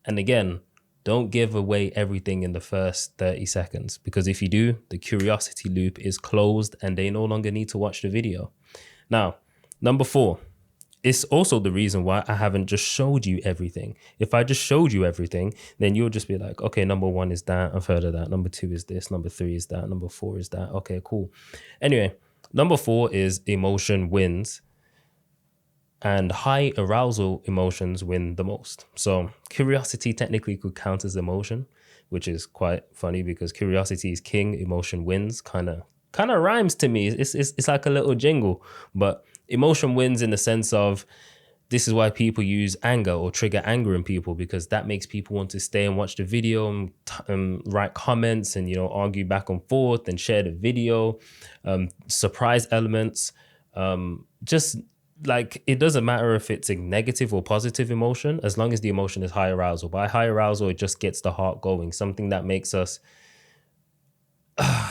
And again, don't give away everything in the first 30 seconds, because if you do, the curiosity loop is closed and they no longer need to watch the video. Now, number 4, it's also the reason why I haven't just showed you everything. If I just showed you everything, then you'll just be like, okay, number 1 is that, I've heard of that. Number 2 is this, number 3 is that, number 4 is that. Okay, cool. Anyway, number 4 is emotion wins. And high arousal emotions win the most. So curiosity technically could count as emotion, which is quite funny because curiosity is king, emotion wins. Kind of rhymes to me. It's like a little jingle, but emotion wins in the sense of, this is why people use anger or trigger anger in people, because that makes people want to stay and watch the video and write comments and, argue back and forth and share the video. Surprise elements, just like, it doesn't matter if it's a negative or positive emotion, as long as the emotion is high arousal. By high arousal, it just gets the heart going, something that makes us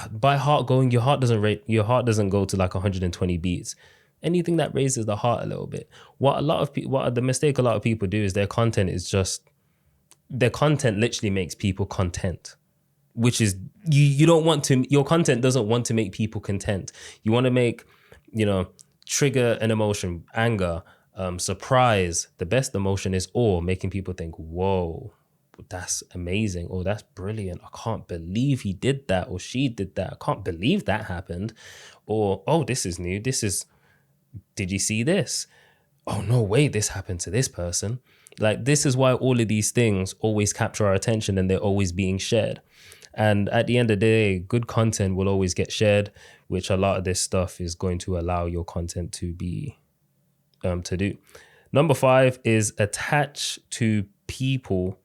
by heart going, your heart doesn't go to like 120 beats. Anything that raises the heart a little bit. The mistake a lot of people do is their content literally makes people content, which is, you don't want to, your content doesn't want to make people content. You want to make, trigger an emotion, anger, surprise. The best emotion is awe, making people think, whoa, that's amazing, or that's brilliant. I can't believe he did that, or she did that. I can't believe that happened. Or, oh, this is new. Did you see this? Oh, no way, this happened to this person. Like, this is why all of these things always capture our attention and they're always being shared. And at the end of the day, good content will always get shared, which a lot of this stuff is going to allow your content to be, to do. Number 5 is attach to people's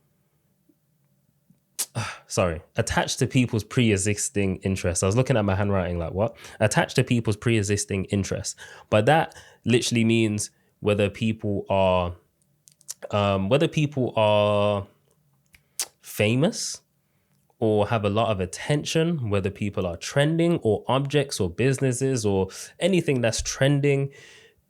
pre-existing interests. I was looking at my handwriting like, what? Attach to people's pre-existing interests. But that literally means whether people are famous or have a lot of attention, whether people are trending or objects or businesses or anything that's trending.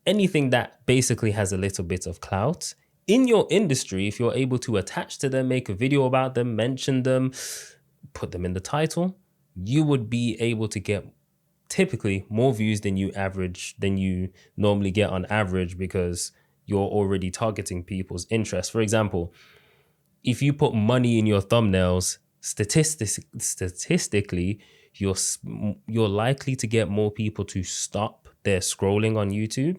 anything that basically has a little bit of clout in your industry, if you're able to attach to them, make a video about them, mention them, put them in the title, you would be able to get typically more views than you normally get on average, because you're already targeting people's interests. For example, if you put money in your thumbnails, statistically, you're likely to get more people to stop their scrolling on YouTube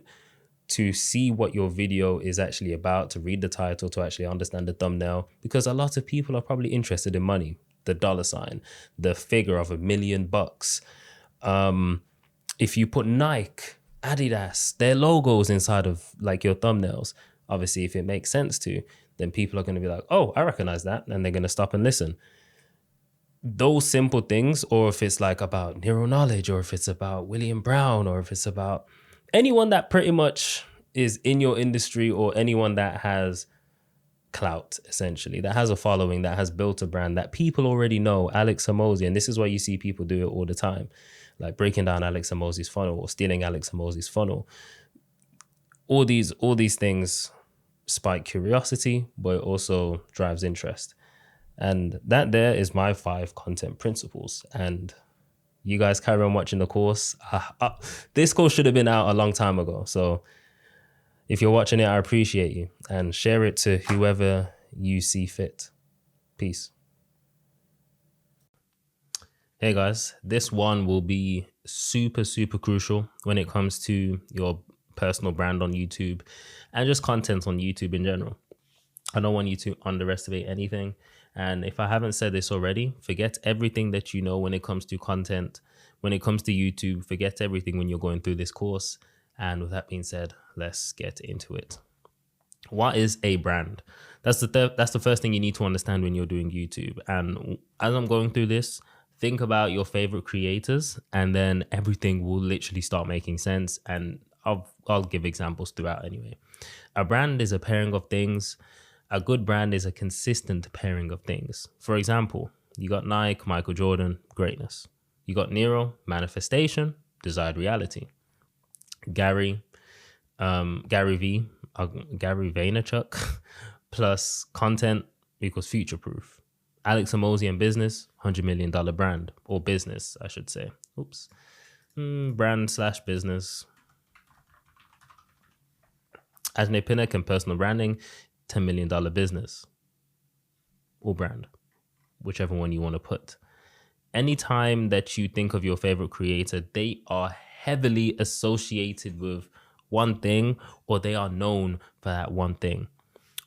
to see what your video is actually about, to read the title, to actually understand the thumbnail, because a lot of people are probably interested in money, the dollar sign, the figure of $1 million. If you put Nike, Adidas, their logos inside of like your thumbnails, obviously if it makes sense to, then people are going to be like, oh, I recognize that, and they're going to stop and listen. Those simple things, or if it's like about Nero knowledge, or if it's about William Brown, or if it's about anyone that pretty much is in your industry, or anyone that has clout, essentially, that has a following, that has built a brand that people already know, Alex Hormozi, and this is why you see people do it all the time, like breaking down Alex Hormozi's funnel or stealing Alex Hormozi's funnel. All these things spike curiosity, but it also drives interest. And that there is my 5 content principles. And you guys carry on watching the course. This course should have been out a long time ago. So if you're watching it, I appreciate you, and share it to whoever you see fit. Peace. Hey guys, this one will be super, super crucial when it comes to your personal brand on YouTube and just content on YouTube in general. I don't want you to underestimate anything. And if I haven't said this already, forget everything that you know when it comes to content, when it comes to YouTube, forget everything when you're going through this course. And with that being said, let's get into it. What is a brand? That's the first thing you need to understand when you're doing YouTube. And as I'm going through this, think about your favorite creators, and then everything will literally start making sense. And I'll give examples throughout anyway. A brand is a pairing of things. A good brand is a consistent pairing of things. For example, you got Nike, Michael Jordan, greatness. You got Nero, manifestation, desired reality. Gary Vaynerchuk plus content equals future proof. Alex Hormozi and business, $100 million brand, or business, I should say. Oops. Brand/business. Ajay Pinnock and personal branding, $10 million business or brand, whichever one you want to put. Anytime that you think of your favorite creator, they are heavily associated with one thing, or they are known for that one thing.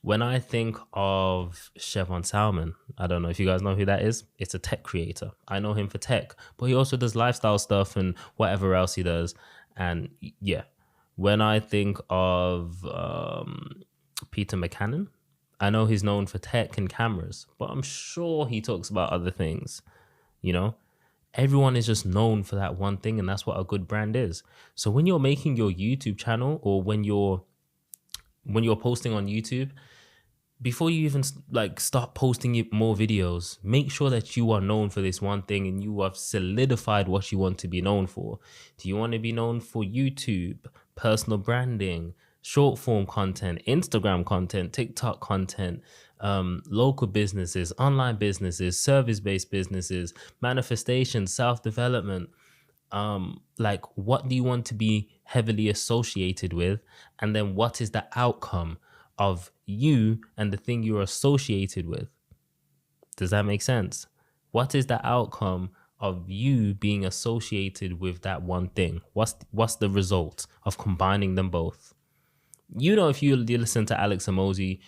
When I think of Chevron Salmon, I don't know if you guys know who that is. It's a tech creator. I know him for tech, but he also does lifestyle stuff and whatever else he does. And yeah, when I think of Peter McCannon, I know he's known for tech and cameras, but I'm sure he talks about other things. You know, everyone is just known for that one thing, and that's what a good brand is. So when you're making your YouTube channel, or when you're posting on YouTube, before you even start posting more videos, make sure that you are known for this one thing and you have solidified what you want to be known for. Do you want to be known for YouTube, personal branding, short form content, Instagram content, TikTok content, local businesses, online businesses, service-based businesses, manifestation, self-development? What do you want to be heavily associated with? And then what is the outcome of you and the thing you're associated with? Does that make sense? What is the outcome of you being associated with that one thing? What's the result of combining them both? You know, if you listen to Alex Hormozi,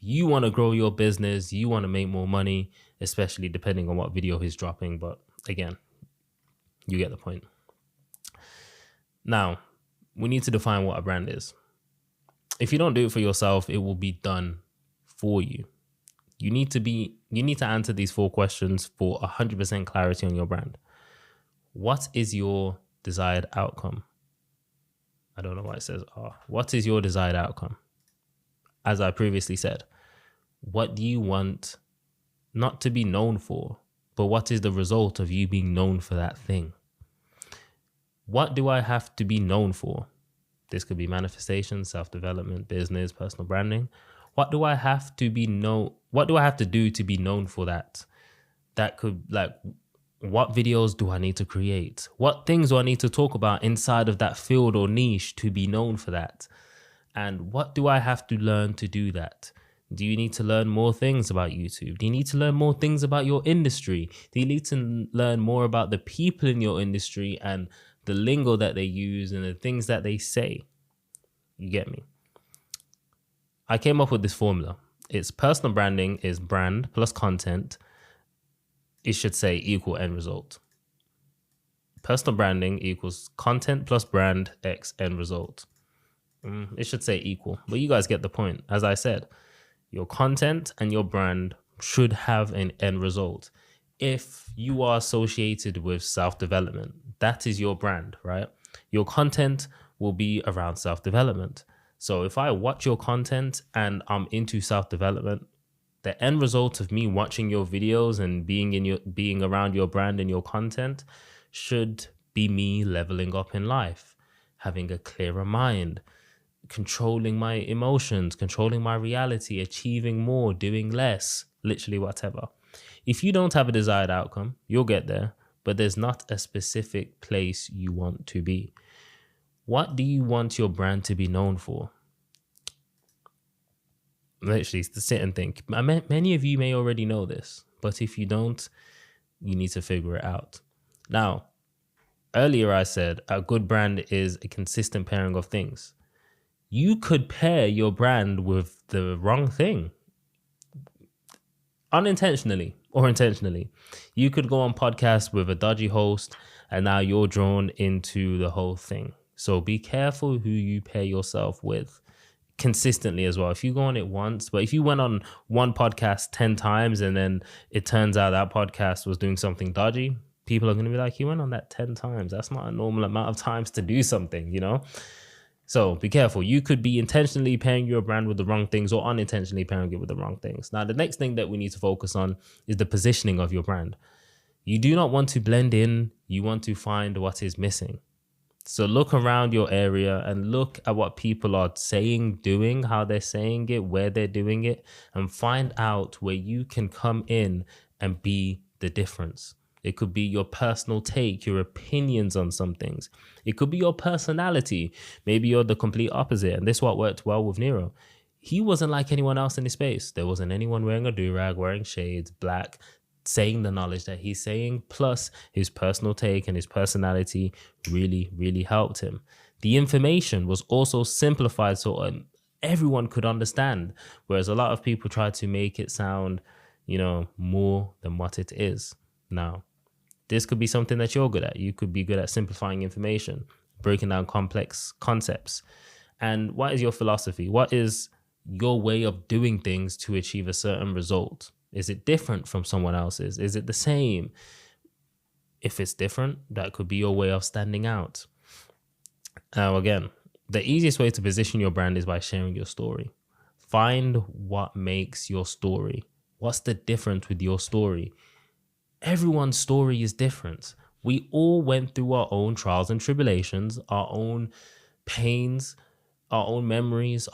you want to grow your business, you want to make more money, especially depending on what video he's dropping. But again, you get the point. Now, we need to define what a brand is. If you don't do it for yourself, it will be done for you. You need to answer these 4 questions for 100% clarity on your brand. What is your desired outcome? I don't know why it says What is your desired outcome? As I previously said, what do you want not to be known for, but what is the result of you being known for that thing? What do I have to be known for? This could be manifestation, self-development, business, personal branding. What do I have to be known? What do I have to do to be known for that? That could, like, what videos do I need to create? What things do I need to talk about inside of that field or niche to be known for that? And what do I have to learn to do that? Do you need to learn more things about YouTube? Do you need to learn more things about your industry? Do you need to learn more about the people in your industry and the lingo that they use and the things that they say? You get me? I came up with this formula. It's personal branding is brand plus content. It should say equal end result. Personal branding equals content plus brand X end result. It should say equal, but you guys get the point. As I said, your content and your brand should have an end result. If you are associated with self-development, that is your brand, right? Your content will be around self-development. So if I watch your content and I'm into self-development, the end result of me watching your videos and being around your brand and your content should be me leveling up in life, having a clearer mind, controlling my emotions, controlling my reality, achieving more, doing less, literally whatever. If you don't have a desired outcome, you'll get there, but there's not a specific place you want to be. What do you want your brand to be known for? Literally, to sit and think. Many of you may already know this, but if you don't, you need to figure it out. Now, earlier I said a good brand is a consistent pairing of things. You could pair your brand with the wrong thing, unintentionally or intentionally. You could go on podcasts with a dodgy host and now you're drawn into the whole thing. So be careful who you pair yourself with consistently as well. If you go on it once, but if you went on one podcast 10 times and then it turns out that podcast was doing something dodgy, people are going to be like, you went on that 10 times. That's not a normal amount of times to do something, you know? So be careful. You could be intentionally pairing your brand with the wrong things or unintentionally pairing it with the wrong things. Now, the next thing that we need to focus on is the positioning of your brand. You do not want to blend in. You want to find what is missing. So look around your area and look at what people are saying, doing, how they're saying it, where they're doing it, and find out where you can come in and be the difference. It could be your personal take, your opinions on some things. It could be your personality. Maybe you're the complete opposite. And this is what worked well with Nero. He wasn't like anyone else in his space. There wasn't anyone wearing a do-rag, wearing shades, black, saying the knowledge that he's saying. Plus, his personal take and his personality really, really helped him. The information was also simplified so everyone could understand. Whereas a lot of people try to make it sound, more than what it is. Now, this could be something that you're good at. You could be good at simplifying information, breaking down complex concepts. And what is your philosophy? What is your way of doing things to achieve a certain result? Is it different from someone else's? Is it the same? If it's different, that could be your way of standing out. Now, again, the easiest way to position your brand is by sharing your story. Find what makes your story. What's the difference with your story? Everyone's story is different. We all went through our own trials and tribulations, our own pains, our own memories,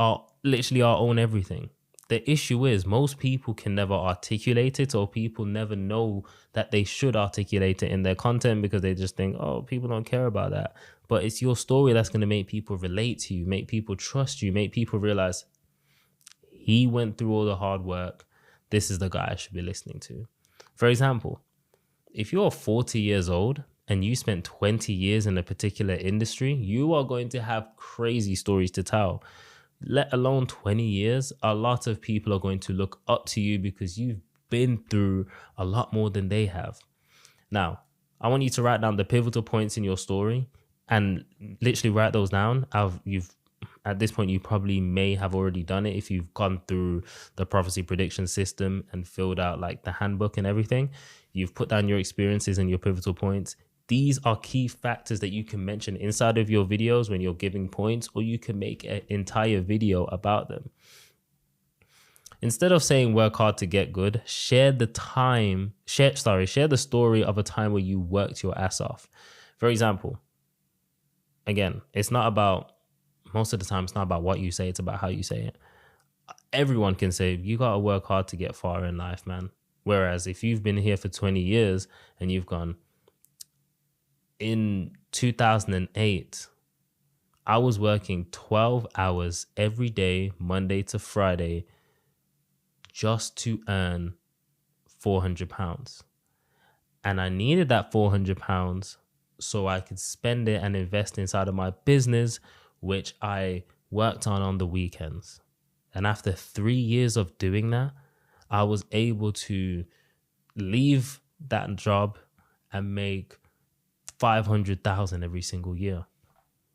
literally our own everything. The issue is most people can never articulate it, or people never know that they should articulate it in their content because they just think, oh, people don't care about that. But it's your story that's going to make people relate to you, make people trust you, make people realize he went through all the hard work. This is the guy I should be listening to. For example, if you're 40 years old and you spent 20 years in a particular industry, you are going to have crazy stories to tell. Let alone 20 years, a lot of people are going to look up to you because you've been through a lot more than they have. Now, I want you to write down the pivotal points in your story and literally write those down. At this point, you probably may have already done it if you've gone through the prophecy prediction system and filled out like the handbook and everything. You've put down your experiences and your pivotal points. These are key factors that you can mention inside of your videos when you're giving points, or you can make an entire video about them. Instead of saying work hard to get good, share the story of a time where you worked your ass off. For example, again, it's not about most of the time it's not about what you say, it's about how you say it. Everyone can say you got to work hard to get far in life, man. Whereas if you've been here for 20 years and you've gone, in 2008, I was working 12 hours every day, Monday to Friday, just to earn £400. And I needed that £400 so I could spend it and invest inside of my business, which I worked on the weekends. And after 3 years of doing that, I was able to leave that job and make 500,000 every single year.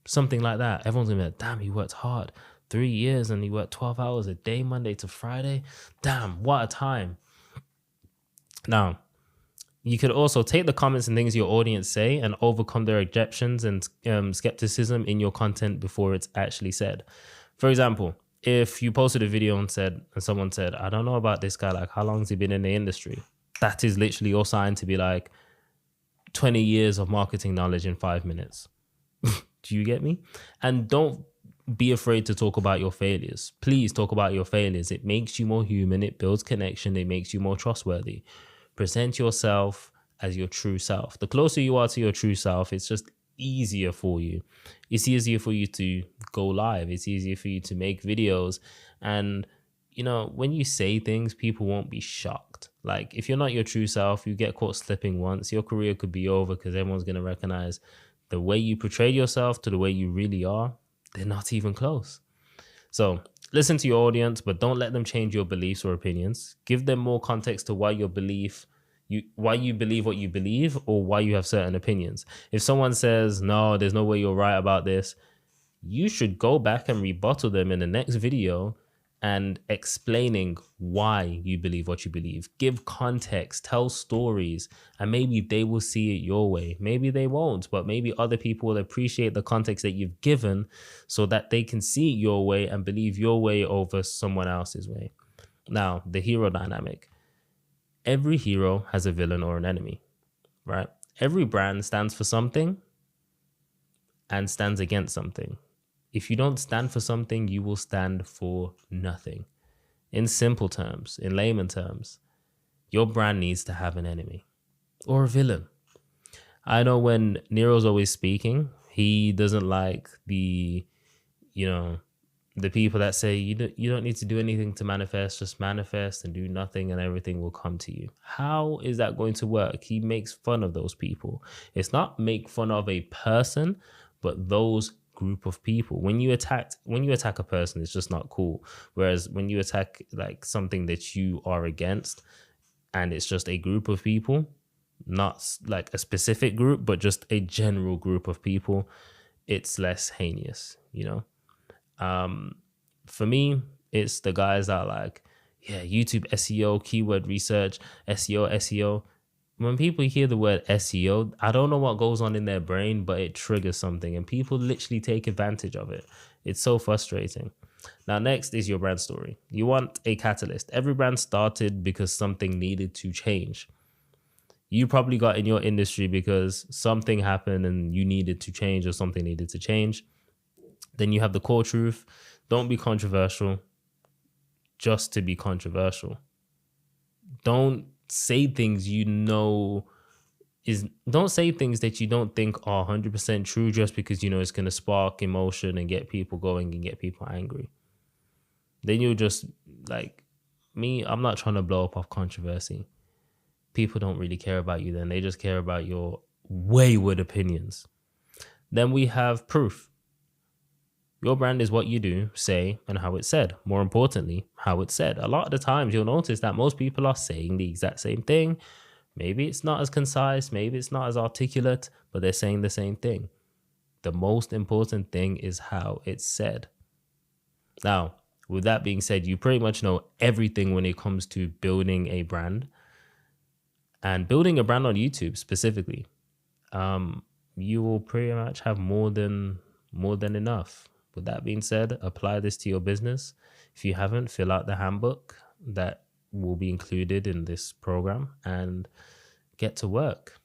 Something like that. Everyone's gonna be like, damn, he worked hard. 3 years and he worked 12 hours a day, Monday to Friday. Damn, what a time. Now, you could also take the comments and things your audience say and overcome their objections and skepticism in your content before it's actually said. For example, if you posted a video and someone said, I don't know about this guy, like how long has he been in the industry? That is literally your sign to be like 20 years of marketing knowledge in 5 minutes. Do you get me? And don't be afraid to talk about your failures. Please talk about your failures. It makes you more human. It builds connection. It makes you more trustworthy. Present yourself as your true self. The closer you are to your true self, it's just easier for you. It's easier for you to go live. It's easier for you to make videos. And, you know, when you say things, people won't be shocked. Like, if you're not your true self, you get caught slipping once, your career could be over because everyone's going to recognize the way you portray yourself to the way you really are. They're not even close. So listen to your audience, but don't let them change your beliefs or opinions. Give them more context to why you believe what you believe, or why you have certain opinions. If someone says, no, there's no way you're right about this, you should go back and rebuttal them in the next video and explaining why you believe what you believe. Give context, tell stories, and maybe they will see it your way. Maybe they won't, but maybe other people will appreciate the context that you've given so that they can see it your way and believe your way over someone else's way. Now, the hero dynamic. Every hero has a villain or an enemy, right? Every brand stands for something and stands against something. If you don't stand for something, you will stand for nothing. In simple terms, in layman terms, your brand needs to have an enemy or a villain. I know when Nero's always speaking, he doesn't like the people that say you don't need to do anything to manifest, just manifest and do nothing and everything will come to you. How is that going to work? He makes fun of those people. It's not make fun of a person, but those group of people. When you attack a person, it's just not cool. Whereas when you attack like something that you are against and it's just a group of people, not like a specific group, but just a general group of people, it's less heinous, you know? For me, it's the guys that are like, yeah, YouTube SEO, keyword research, SEO. When people hear the word SEO, I don't know what goes on in their brain, but it triggers something and people literally take advantage of it. It's so frustrating. Now, next is your brand story. You want a catalyst. Every brand started because something needed to change. You probably got in your industry because something happened and you needed to change or something needed to change. Then you have the core truth. Don't be controversial just to be controversial. Don't say things don't say things that you don't think are 100% true just because it's going to spark emotion and get people going and get people angry. Then you'll just, like me, I'm not trying to blow up off controversy. People don't really care about you then. They just care about your wayward opinions. Then we have proof. Your brand is what you do, say, and how it's said. More importantly, how it's said. A lot of the times you'll notice that most people are saying the exact same thing. Maybe it's not as concise, maybe it's not as articulate, but they're saying the same thing. The most important thing is how it's said. Now, with that being said, you pretty much know everything when it comes to building a brand. And building a brand on YouTube specifically, you will pretty much have more than enough. With that being said, apply this to your business. If you haven't, fill out the handbook that will be included in this program and get to work.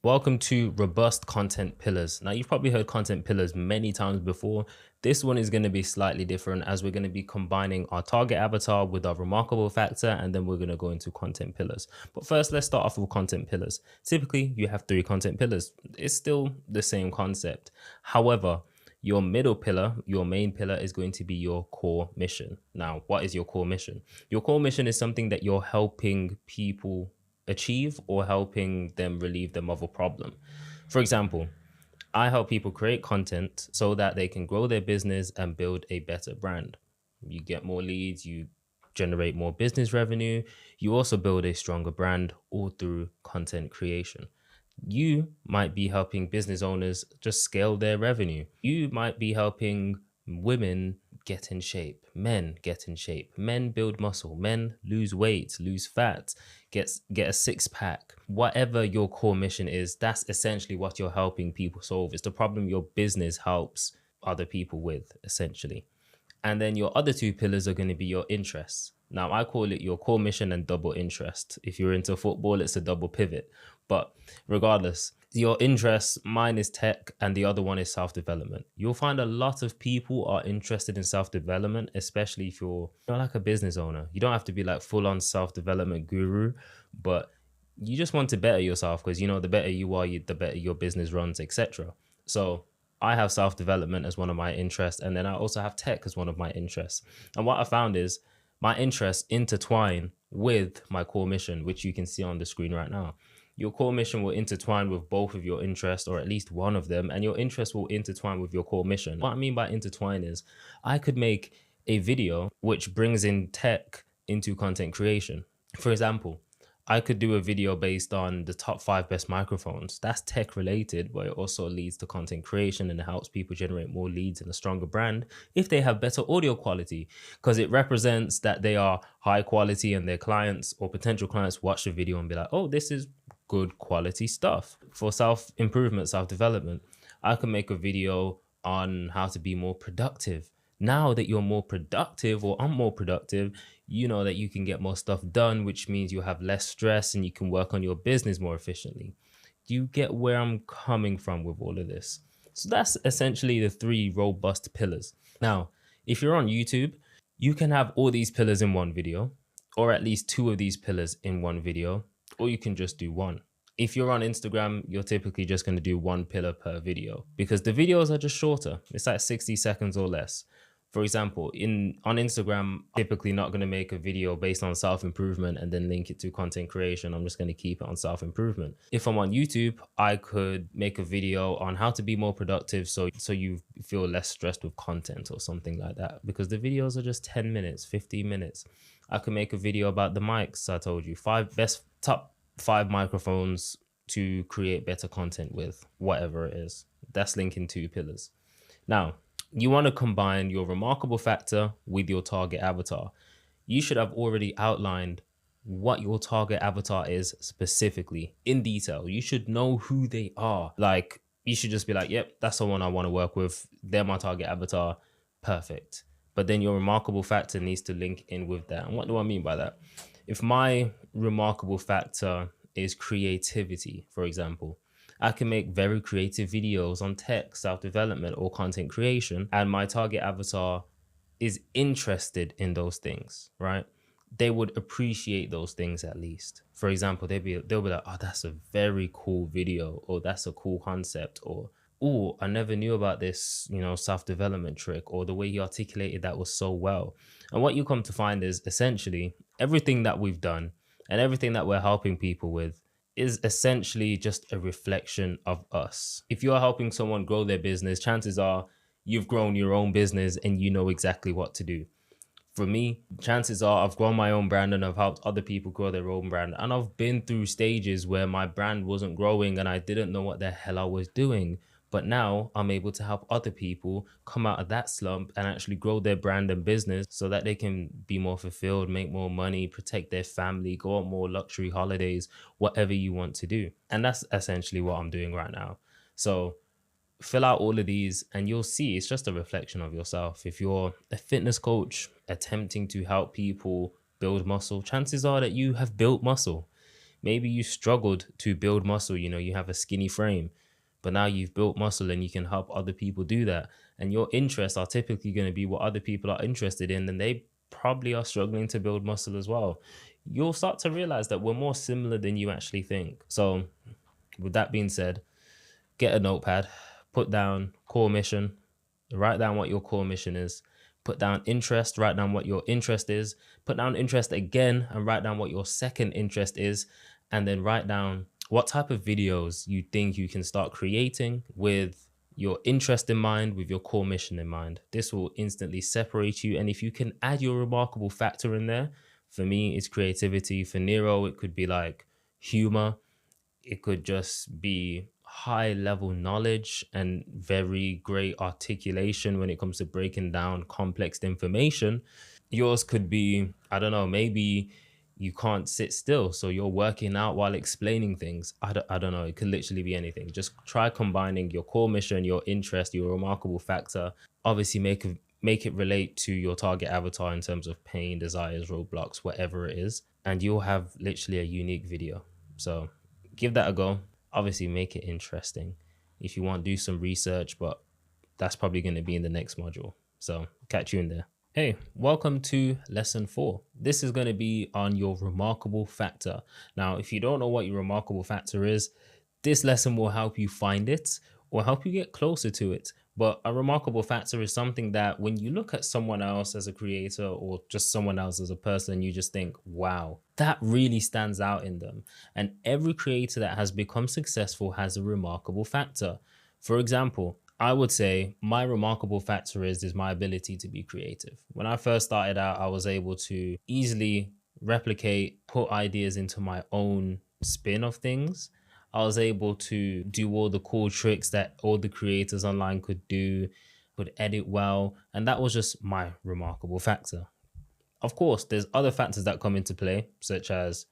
Welcome to Robust Content Pillars. Now, you've probably heard content pillars many times before. This one is going to be slightly different as we're going to be combining our target avatar with our remarkable factor, and then we're going to go into content pillars. But first, let's start off with content pillars. Typically, you have 3 content pillars. It's still the same concept. However, your middle pillar, your main pillar, is going to be your core mission. Now, what is your core mission? Your core mission is something that you're helping people achieve or helping them relieve them of a problem. For example, I help people create content so that they can grow their business and build a better brand. You get more leads, you generate more business revenue, you also build a stronger brand, all through content creation. You might be helping business owners just scale their revenue. You might be helping women get in shape, men get in shape, men build muscle, men lose weight, lose fat, get a 6-pack. Whatever your core mission is, that's essentially what you're helping people solve. It's the problem your business helps other people with, essentially. And then your other 2 pillars are going to be your interests. Now, I call it your core mission and double interest. If you're into football, it's a double pivot. But regardless, your interests, mine is tech and the other one is self-development. You'll find a lot of people are interested in self-development, especially if you're like a business owner. You don't have to be like full-on self-development guru, but you just want to better yourself because, the better you are, the better your business runs, etc. So I have self-development as one of my interests, and then I also have tech as one of my interests. And what I found is my interests intertwine with my core mission, which you can see on the screen right now. Your core mission will intertwine with both of your interests, or at least one of them, and your interest will intertwine with your core mission. What I mean by intertwine is I could make a video which brings in tech into content creation. For example, I could do a video based on the top 5 best microphones. That's tech related, but it also leads to content creation and it helps people generate more leads and a stronger brand if they have better audio quality, because it represents that they are high quality and their clients or potential clients watch the video and be like, oh, this is good quality stuff. For self-improvement, self-development, I can make a video on how to be more productive. Now that you're more productive, or I'm more productive, you know that you can get more stuff done, which means you have less stress and you can work on your business more efficiently. Do you get where I'm coming from with all of this? So that's essentially the 3 robust pillars. Now, if you're on YouTube, you can have all these pillars in one video, or at least 2 of these pillars in one video, or you can just do one. If you're on Instagram, you're typically just going to do 1 pillar per video because the videos are just shorter. It's like 60 seconds or less. For example, on Instagram, I'm typically not going to make a video based on self-improvement and then link it to content creation. I'm just going to keep it on self-improvement. If I'm on YouTube, I could make a video on how to be more productive so you feel less stressed with content or something like that, because the videos are just 10 minutes, 15 minutes. I could make a video about the mics. I told you, top 5 microphones to create better content with, whatever it is. That's linking 2 pillars. Now, you want to combine your remarkable factor with your target avatar. You should have already outlined what your target avatar is specifically in detail. You should know who they are. Like, you should just be like, yep, that's the one I want to work with. They're my target avatar. Perfect. But then your remarkable factor needs to link in with that. And what do I mean by that? If my remarkable factor is creativity, for example, I can make very creative videos on tech, self-development, or content creation, and my target avatar is interested in those things, right? They would appreciate those things at least. For example, they'll be like, oh, that's a very cool video, or that's a cool concept, or, oh, I never knew about this, self-development trick, or the way he articulated that was so well. And what you come to find is essentially everything that we've done and everything that we're helping people with is essentially just a reflection of us. If you're helping someone grow their business, chances are you've grown your own business and you know exactly what to do. For me, chances are I've grown my own brand and I've helped other people grow their own brand. And I've been through stages where my brand wasn't growing and I didn't know what the hell I was doing. But now I'm able to help other people come out of that slump and actually grow their brand and business so that they can be more fulfilled, make more money, protect their family, go on more luxury holidays, whatever you want to do. And that's essentially what I'm doing right now. So fill out all of these and you'll see it's just a reflection of yourself. If you're a fitness coach attempting to help people build muscle, chances are that you have built muscle. Maybe you struggled to build muscle, you have a skinny frame, but now you've built muscle and you can help other people do that. And your interests are typically going to be what other people are interested in, and they probably are struggling to build muscle as well. You'll start to realize that we're more similar than you actually think. So, with that being said, get a notepad, put down core mission, write down what your core mission is, put down interest, write down what your interest is, put down interest again and write down what your second interest is, and then write down what type of videos you think you can start creating with your interest in mind, with your core mission in mind. This will instantly separate you. And if you can add your remarkable factor in there, for me, it's creativity. For Nero, it could be like humor. It could just be high level knowledge and very great articulation when it comes to breaking down complex information. Yours could be, I don't know, maybe you can't sit still, so you're working out while explaining things. I don't know. It could literally be anything. Just try combining your core mission, your interest, your remarkable factor. Obviously, make it relate to your target avatar in terms of pain, desires, roadblocks, whatever it is, and you'll have literally a unique video. So give that a go. Obviously, make it interesting. If you want, do some research, but that's probably going to be in the next module. So catch you in there. Hey, welcome to lesson 4. This is going to be on your remarkable factor. Now, if you don't know what your remarkable factor is, this lesson will help you find it or help you get closer to it. But a remarkable factor is something that when you look at someone else as a creator or just someone else as a person, you just think, wow, that really stands out in them. And every creator that has become successful has a remarkable factor. For example, I would say my remarkable factor is my ability to be creative. When I first started out, I was able to easily replicate, put ideas into my own spin of things. I was able to do all the cool tricks that all the creators online could do, could edit well, and that was just my remarkable factor. Of course, there's other factors that come into play, such as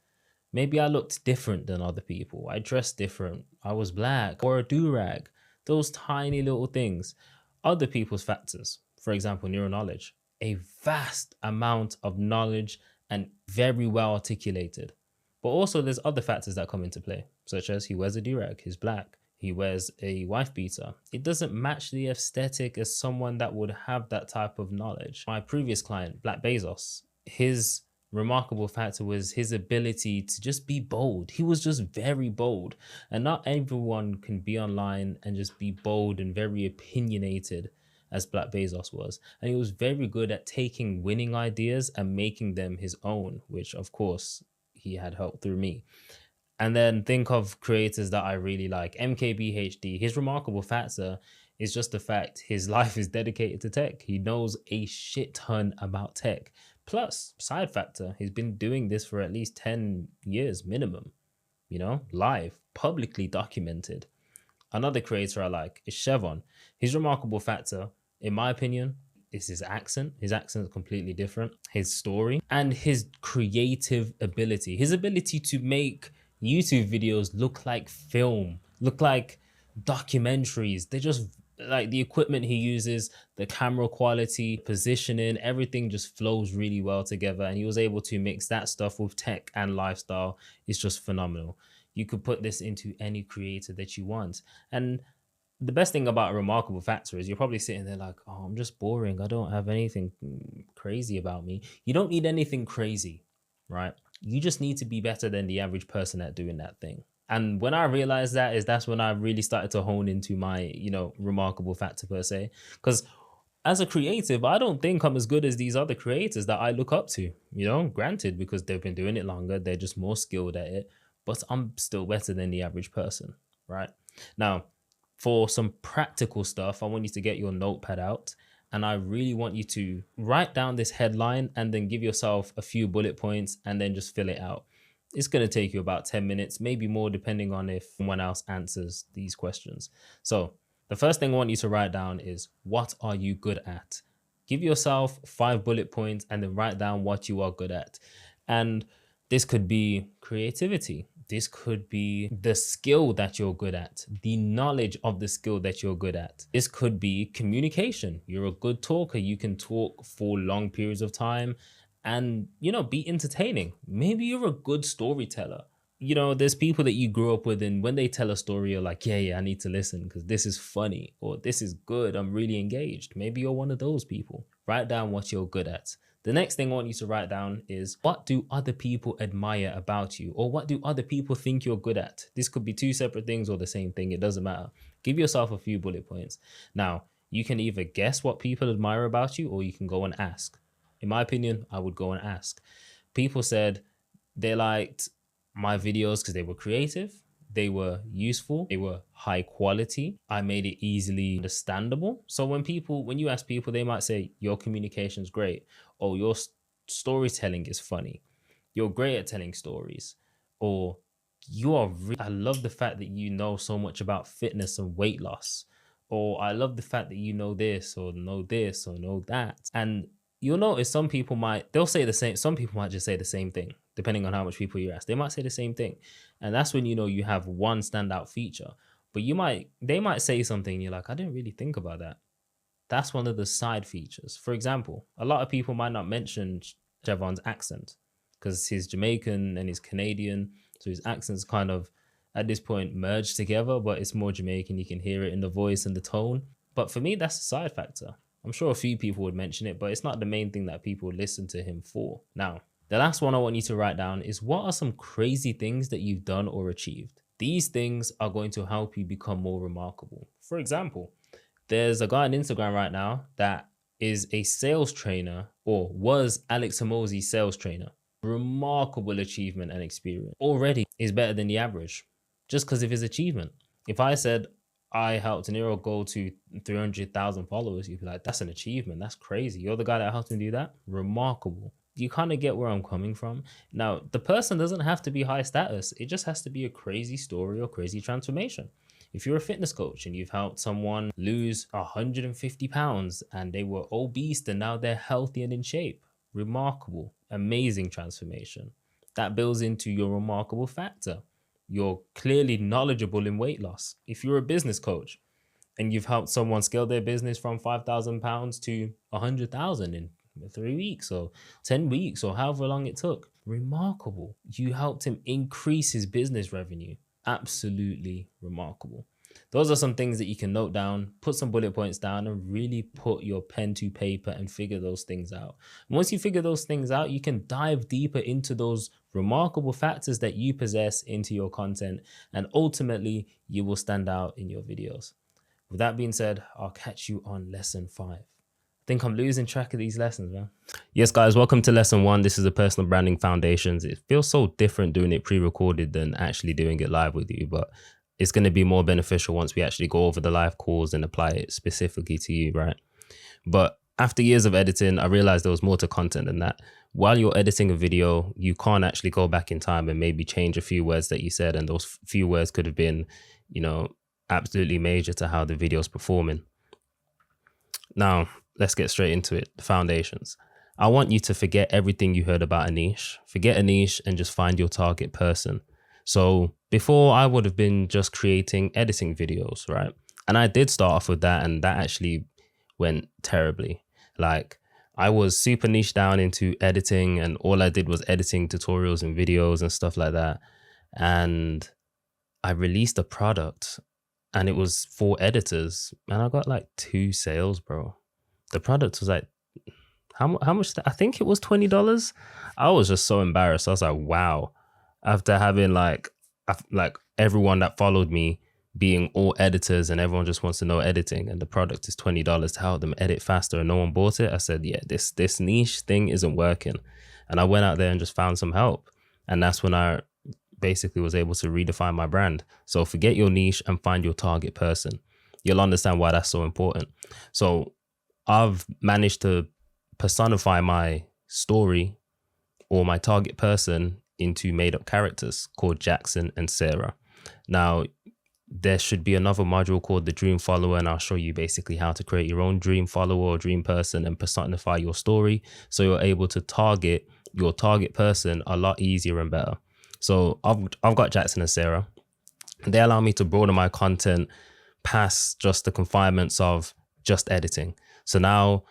maybe I looked different than other people. I dressed different. I was black or a do-rag. Those tiny little things. Other people's factors, for example, neural knowledge, a vast amount of knowledge and very well articulated. But also there's other factors that come into play, such as he wears a do-rag, he's black, he wears a wife beater. It doesn't match the aesthetic as someone that would have that type of knowledge. My previous client, Black Bezos, his remarkable factor was his ability to just be bold. He was just very bold, and not everyone can be online and just be bold and very opinionated as Black Bezos was. And he was very good at taking winning ideas and making them his own, which of course he had helped through me. And then think of creators that I really like. MKBHD, his remarkable factor is just the fact his life is dedicated to tech. He knows a shit ton about tech. Plus, side factor, he's been doing this for at least 10 years minimum, live, publicly documented. Another creator I like is Chevron. His remarkable factor, in my opinion, is his accent. His accent is completely different. His story and his creative ability. His ability to make YouTube videos look like film, look like documentaries. They're just like the equipment he uses, the camera quality, positioning, everything just flows really well together. And he was able to mix that stuff with tech and lifestyle. It's just phenomenal. You could put this into any creator that you want. And the best thing about a remarkable factor is you're probably sitting there like, oh, I'm just boring. I don't have anything crazy about me. You don't need anything crazy, right? You just need to be better than the average person at doing that thing. And when I realized that's when I really started to hone into my, remarkable factor per se. Because as a creative, I don't think I'm as good as these other creators that I look up to, granted, because they've been doing it longer. They're just more skilled at it, but I'm still better than the average person, right? Now, for some practical stuff, I want you to get your notepad out. And I really want you to write down this headline and then give yourself a few bullet points and then just fill it out. It's going to take you about 10 minutes, maybe more, depending on if someone else answers these questions. So the first thing I want you to write down is, what are you good at? Give yourself 5 bullet points and then write down what you are good at. And this could be creativity. This could be the skill that you're good at, the knowledge of the skill that you're good at. This could be communication. You're a good talker. You can talk for long periods of time and, be entertaining. Maybe you're a good storyteller. there's people that you grew up with, and when they tell a story, you're like, yeah, I need to listen because this is funny or this is good. I'm really engaged. Maybe you're one of those people. Write down what you're good at. The next thing I want you to write down is, what do other people admire about you? Or what do other people think you're good at? This could be two separate things or the same thing. It doesn't matter. Give yourself a few bullet points. Now, you can either guess what people admire about you or you can go and ask. In my opinion, I would go and ask. People said they liked my videos because they were creative, they were useful, they were high quality. I made it easily understandable. So when you ask people, they might say your communication's great, or your storytelling is funny, you're great at telling stories, or I love the fact that you know so much about fitness and weight loss, or I love the fact that you know this or know that. And you'll notice some people they'll say the same. Some people might just say the same thing, depending on how much people you ask. They might say the same thing. And that's when you have one standout feature. But they might say something and you're like, I didn't really think about that. That's one of the side features. For example, a lot of people might not mention Javon's accent because he's Jamaican and he's Canadian. So his accent's kind of, at this point, merged together, but it's more Jamaican. You can hear it in the voice and the tone. But for me, that's a side factor. I'm sure a few people would mention it, but it's not the main thing that people listen to him for. Now, the last one I want you to write down is, what are some crazy things that you've done or achieved? These things are going to help you become more remarkable. For example, there's a guy on Instagram right now that is a sales trainer, or was Alex Hormozi's sales trainer. Remarkable achievement and experience. Already is better than the average just because of his achievement. If I said I helped Nero go to 300,000 followers, you'd be like, that's an achievement. That's crazy. You're the guy that helped him do that? Remarkable. You kind of get where I'm coming from. Now, the person doesn't have to be high status. It just has to be a crazy story or crazy transformation. If you're a fitness coach and you've helped someone lose 150 pounds and they were obese and now they're healthy and in shape, remarkable, amazing transformation. That builds into your remarkable factor. You're clearly knowledgeable in weight loss. If you're a business coach and you've helped someone scale their business from 5,000 pounds to 100,000 in 3 weeks or 10 weeks or however long it took, remarkable. You helped him increase his business revenue. Absolutely remarkable. Those are some things that you can note down, put some bullet points down, and really put your pen to paper and figure those things out. And once you figure those things out, you can dive deeper into those remarkable factors that you possess into your content, and ultimately you will stand out in your videos. With that being said, I'll catch you on lesson 5. I think I'm losing track of these lessons, man. Yes, guys, welcome to lesson 1. This is the personal branding foundations. It feels so different doing it pre-recorded than actually doing it live with you, but it's going to be more beneficial once we actually go over the live calls and apply it specifically to you, right? But after years of editing, I realized there was more to content than that. While you're editing a video, you can't actually go back in time and maybe change a few words that you said, and those few words could have been, absolutely major to how the video's performing. Now, let's get straight into it. The foundations. I want you to forget everything you heard about a niche. Forget a niche and just find your target person. So before, I would have been just creating editing videos, right? And I did start off with that, and that actually went terribly. Like, I was super niche down into editing, and all I did was editing tutorials and videos and stuff like that. And I released a product, and it was for editors, and I got like 2 sales, bro. The product was like, how much? I think it was $20. I was just so embarrassed. I was like, wow. After having like everyone that followed me being all editors and everyone just wants to know editing, and the product is $20 to help them edit faster, and no one bought it, I said, yeah, this niche thing isn't working. And I went out there and just found some help. And that's when I basically was able to redefine my brand. So forget your niche and find your target person. You'll understand why that's so important. So I've managed to personify my story or my target person into made-up characters called Jackson and Sarah. Now, there should be another module called the Dream Follower, and I'll show you basically how to create your own dream follower or dream person and personify your story so you're able to target your target person a lot easier and better. So I've got Jackson and Sarah. They allow me to broaden my content past just the confinements of just editing. So now,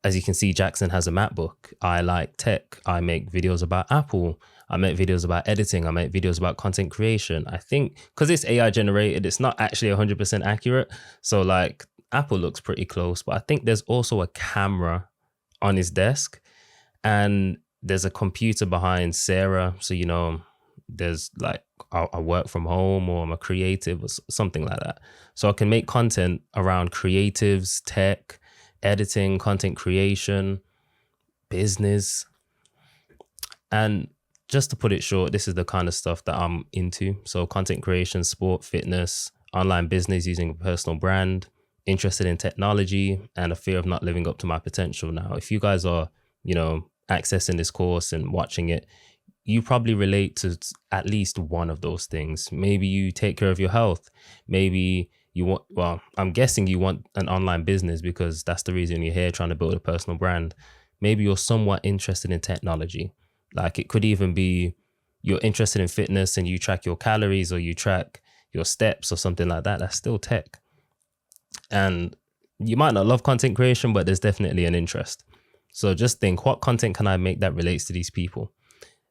as you can see, Jackson has a MacBook. I like tech. I make videos about Apple. I make videos about editing. I make videos about content creation. I think because it's AI generated, it's not actually 100% accurate. So like Apple looks pretty close, but I think there's also a camera on his desk and there's a computer behind Sarah. So, you know, there's like, I work from home or I'm a creative or something like that. So I can make content around creatives, tech, editing, content creation, business. And just to put it short, this is the kind of stuff that I'm into. So content creation, sport, fitness, online business using a personal brand, interested in technology, and a fear of not living up to my potential. Now, if you guys are, you know, accessing this course and watching it, you probably relate to at least one of those things. Maybe you take care of your health. Maybe you want, well, I'm guessing you want an online business because that's the reason you're here, trying to build a personal brand. Maybe you're somewhat interested in technology. Like it could even be you're interested in fitness and you track your calories or you track your steps or something like that. That's still tech. And you might not love content creation, but there's definitely an interest. So just think, what content can I make that relates to these people?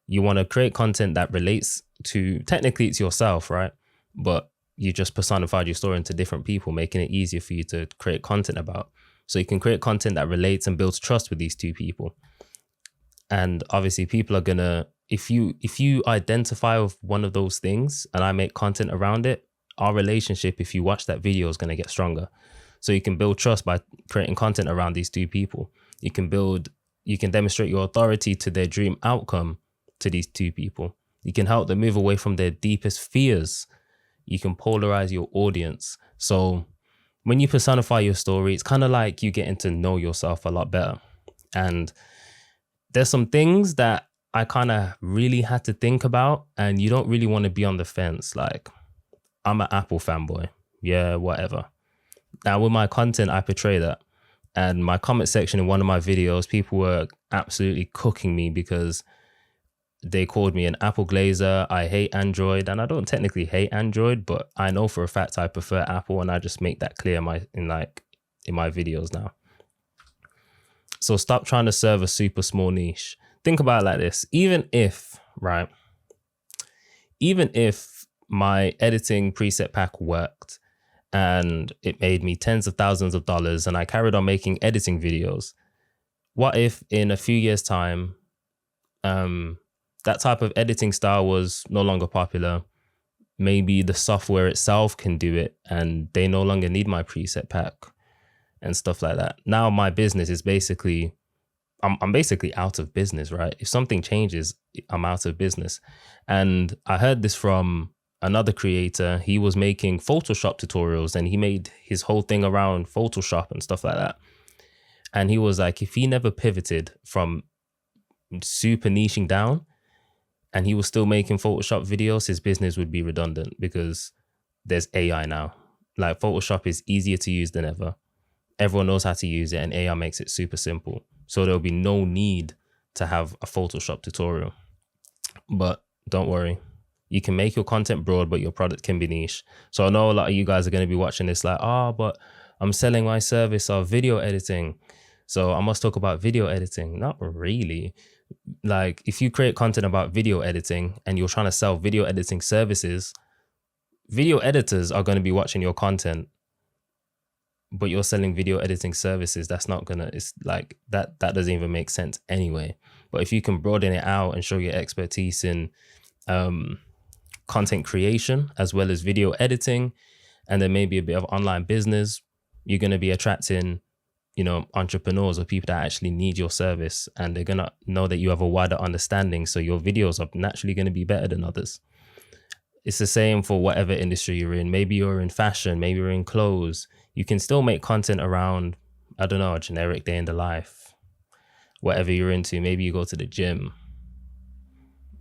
You want to create content that relates to, technically it's yourself, right? But you just personified your story into different people, making it easier for you to create content about. So you can create content that relates and builds trust with these two people. And obviously people are gonna, if you identify with one of those things and I make content around it, our relationship, if you watch that video, is gonna get stronger. So you can build trust by creating content around these two people. You can demonstrate your authority to their dream outcome to these two people. You can help them move away from their deepest fears. You can polarize your audience. So when you personify your story, it's kind of like you getting to know yourself a lot better. And there's some things that I kind of really had to think about, and you don't really want to be on the fence. Like, I'm an Apple fanboy. Yeah, whatever. Now with my content, I portray that. And my comment section in one of my videos, people were absolutely cooking me because they called me an Apple glazer. I hate Android, and I don't technically hate Android, but I know for a fact I prefer Apple, and I just make that clear in my videos now. So stop trying to serve a super small niche. Think about it like this. Even if my editing preset pack worked and it made me tens of thousands of dollars and I carried on making editing videos, what if in a few years' time, that type of editing style was no longer popular? Maybe the software itself can do it and they no longer need my preset pack and stuff like that. Now my business is basically, I'm basically out of business, right? If something changes, I'm out of business. And I heard this from another creator. He was making Photoshop tutorials and he made his whole thing around Photoshop and stuff like that. And he was like, if he never pivoted from super niching down and he was still making Photoshop videos, his business would be redundant because there's AI now. Like Photoshop is easier to use than ever. Everyone knows how to use it and AI makes it super simple. So there'll be no need to have a Photoshop tutorial. But don't worry, you can make your content broad, but your product can be niche. So I know a lot of you guys are going to be watching this like, but I'm selling my service of video editing, so I must talk about video editing. Not really. Like if you create content about video editing and you're trying to sell video editing services, video editors are going to be watching your content, but you're selling video editing services. That's not gonna, it's like that doesn't even make sense anyway. But if you can broaden it out and show your expertise in content creation as well as video editing, and then maybe a bit of online business, you're going to be attracting, you know, entrepreneurs or people that actually need your service, and they're going to know that you have a wider understanding. So your videos are naturally going to be better than others. It's the same for whatever industry you're in. Maybe you're in fashion, maybe you're in clothes. You can still make content around, I don't know, a generic day in the life, whatever you're into. Maybe you go to the gym,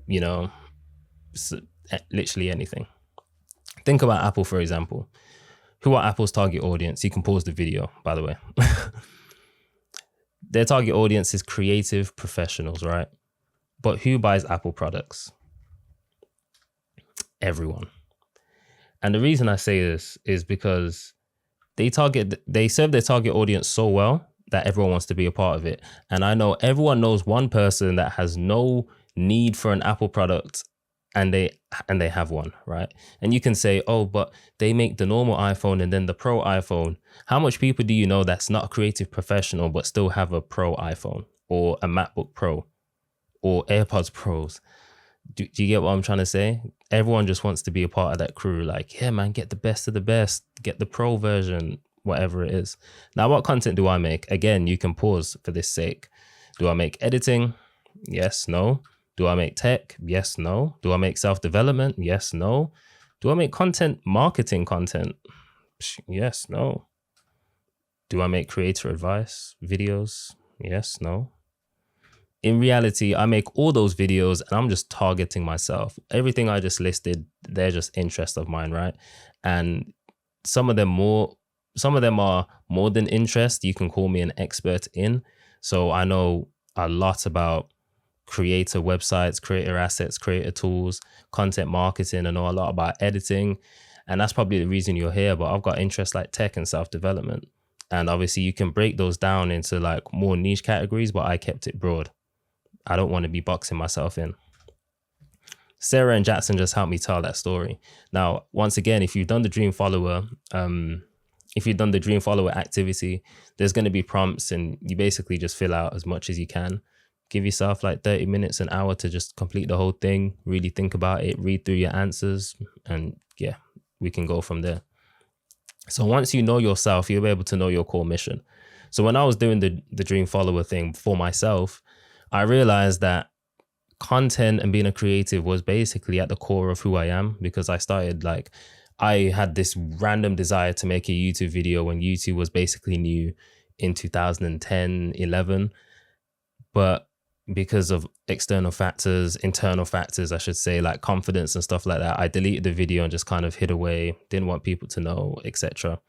you know, literally anything. Think about Apple, for example. Who are Apple's target audience? You can pause the video, by the way. Their target audience is creative professionals, right? But who buys Apple products? Everyone. And the reason I say this is because they serve their target audience so well that everyone wants to be a part of it. And I know everyone knows one person that has no need for an Apple product and they have one, right? And you can say, oh, but they make the normal iPhone and then the Pro iPhone. How much people do you know that's not a creative professional but still have a Pro iPhone or a MacBook Pro or AirPods Pros? Do you get what I'm trying to say? Everyone just wants to be a part of that crew. Like, yeah, man, get the best of the best, get the Pro version, whatever it is. Now, what content do I make? Again, you can pause for this sake. Do I make editing? Yes, no. Do I make tech? Yes, no. Do I make self-development? Yes, no. Do I make content, marketing content? Yes, no. Do I make creator advice videos? Yes, no. In reality, I make all those videos and I'm just targeting myself. Everything I just listed, they're just interests of mine, right? And some of them are more than interest. You can call me an expert in. So I know a lot about creator websites, creator assets, creator tools, content marketing, and know a lot about editing. And that's probably the reason you're here. But I've got interests like tech and self-development. And obviously you can break those down into like more niche categories, but I kept it broad. I don't want to be boxing myself in. Sarah and Jackson just helped me tell that story. Now, once again, if you've done the Dream Follower, activity, there's going to be prompts and you basically just fill out as much as you can. Give yourself like 30 minutes, an hour to just complete the whole thing, really think about it, read through your answers, and yeah, we can go from there. So once you know yourself, you'll be able to know your core mission. So when I was doing the Dream Follower thing for myself, I realized that content and being a creative was basically at the core of who I am, because I had this random desire to make a YouTube video when YouTube was basically new in 2010, 11. But because of external factors, internal factors, I should say, like confidence and stuff like that, I deleted the video and just kind of hid away, didn't want people to know, etc.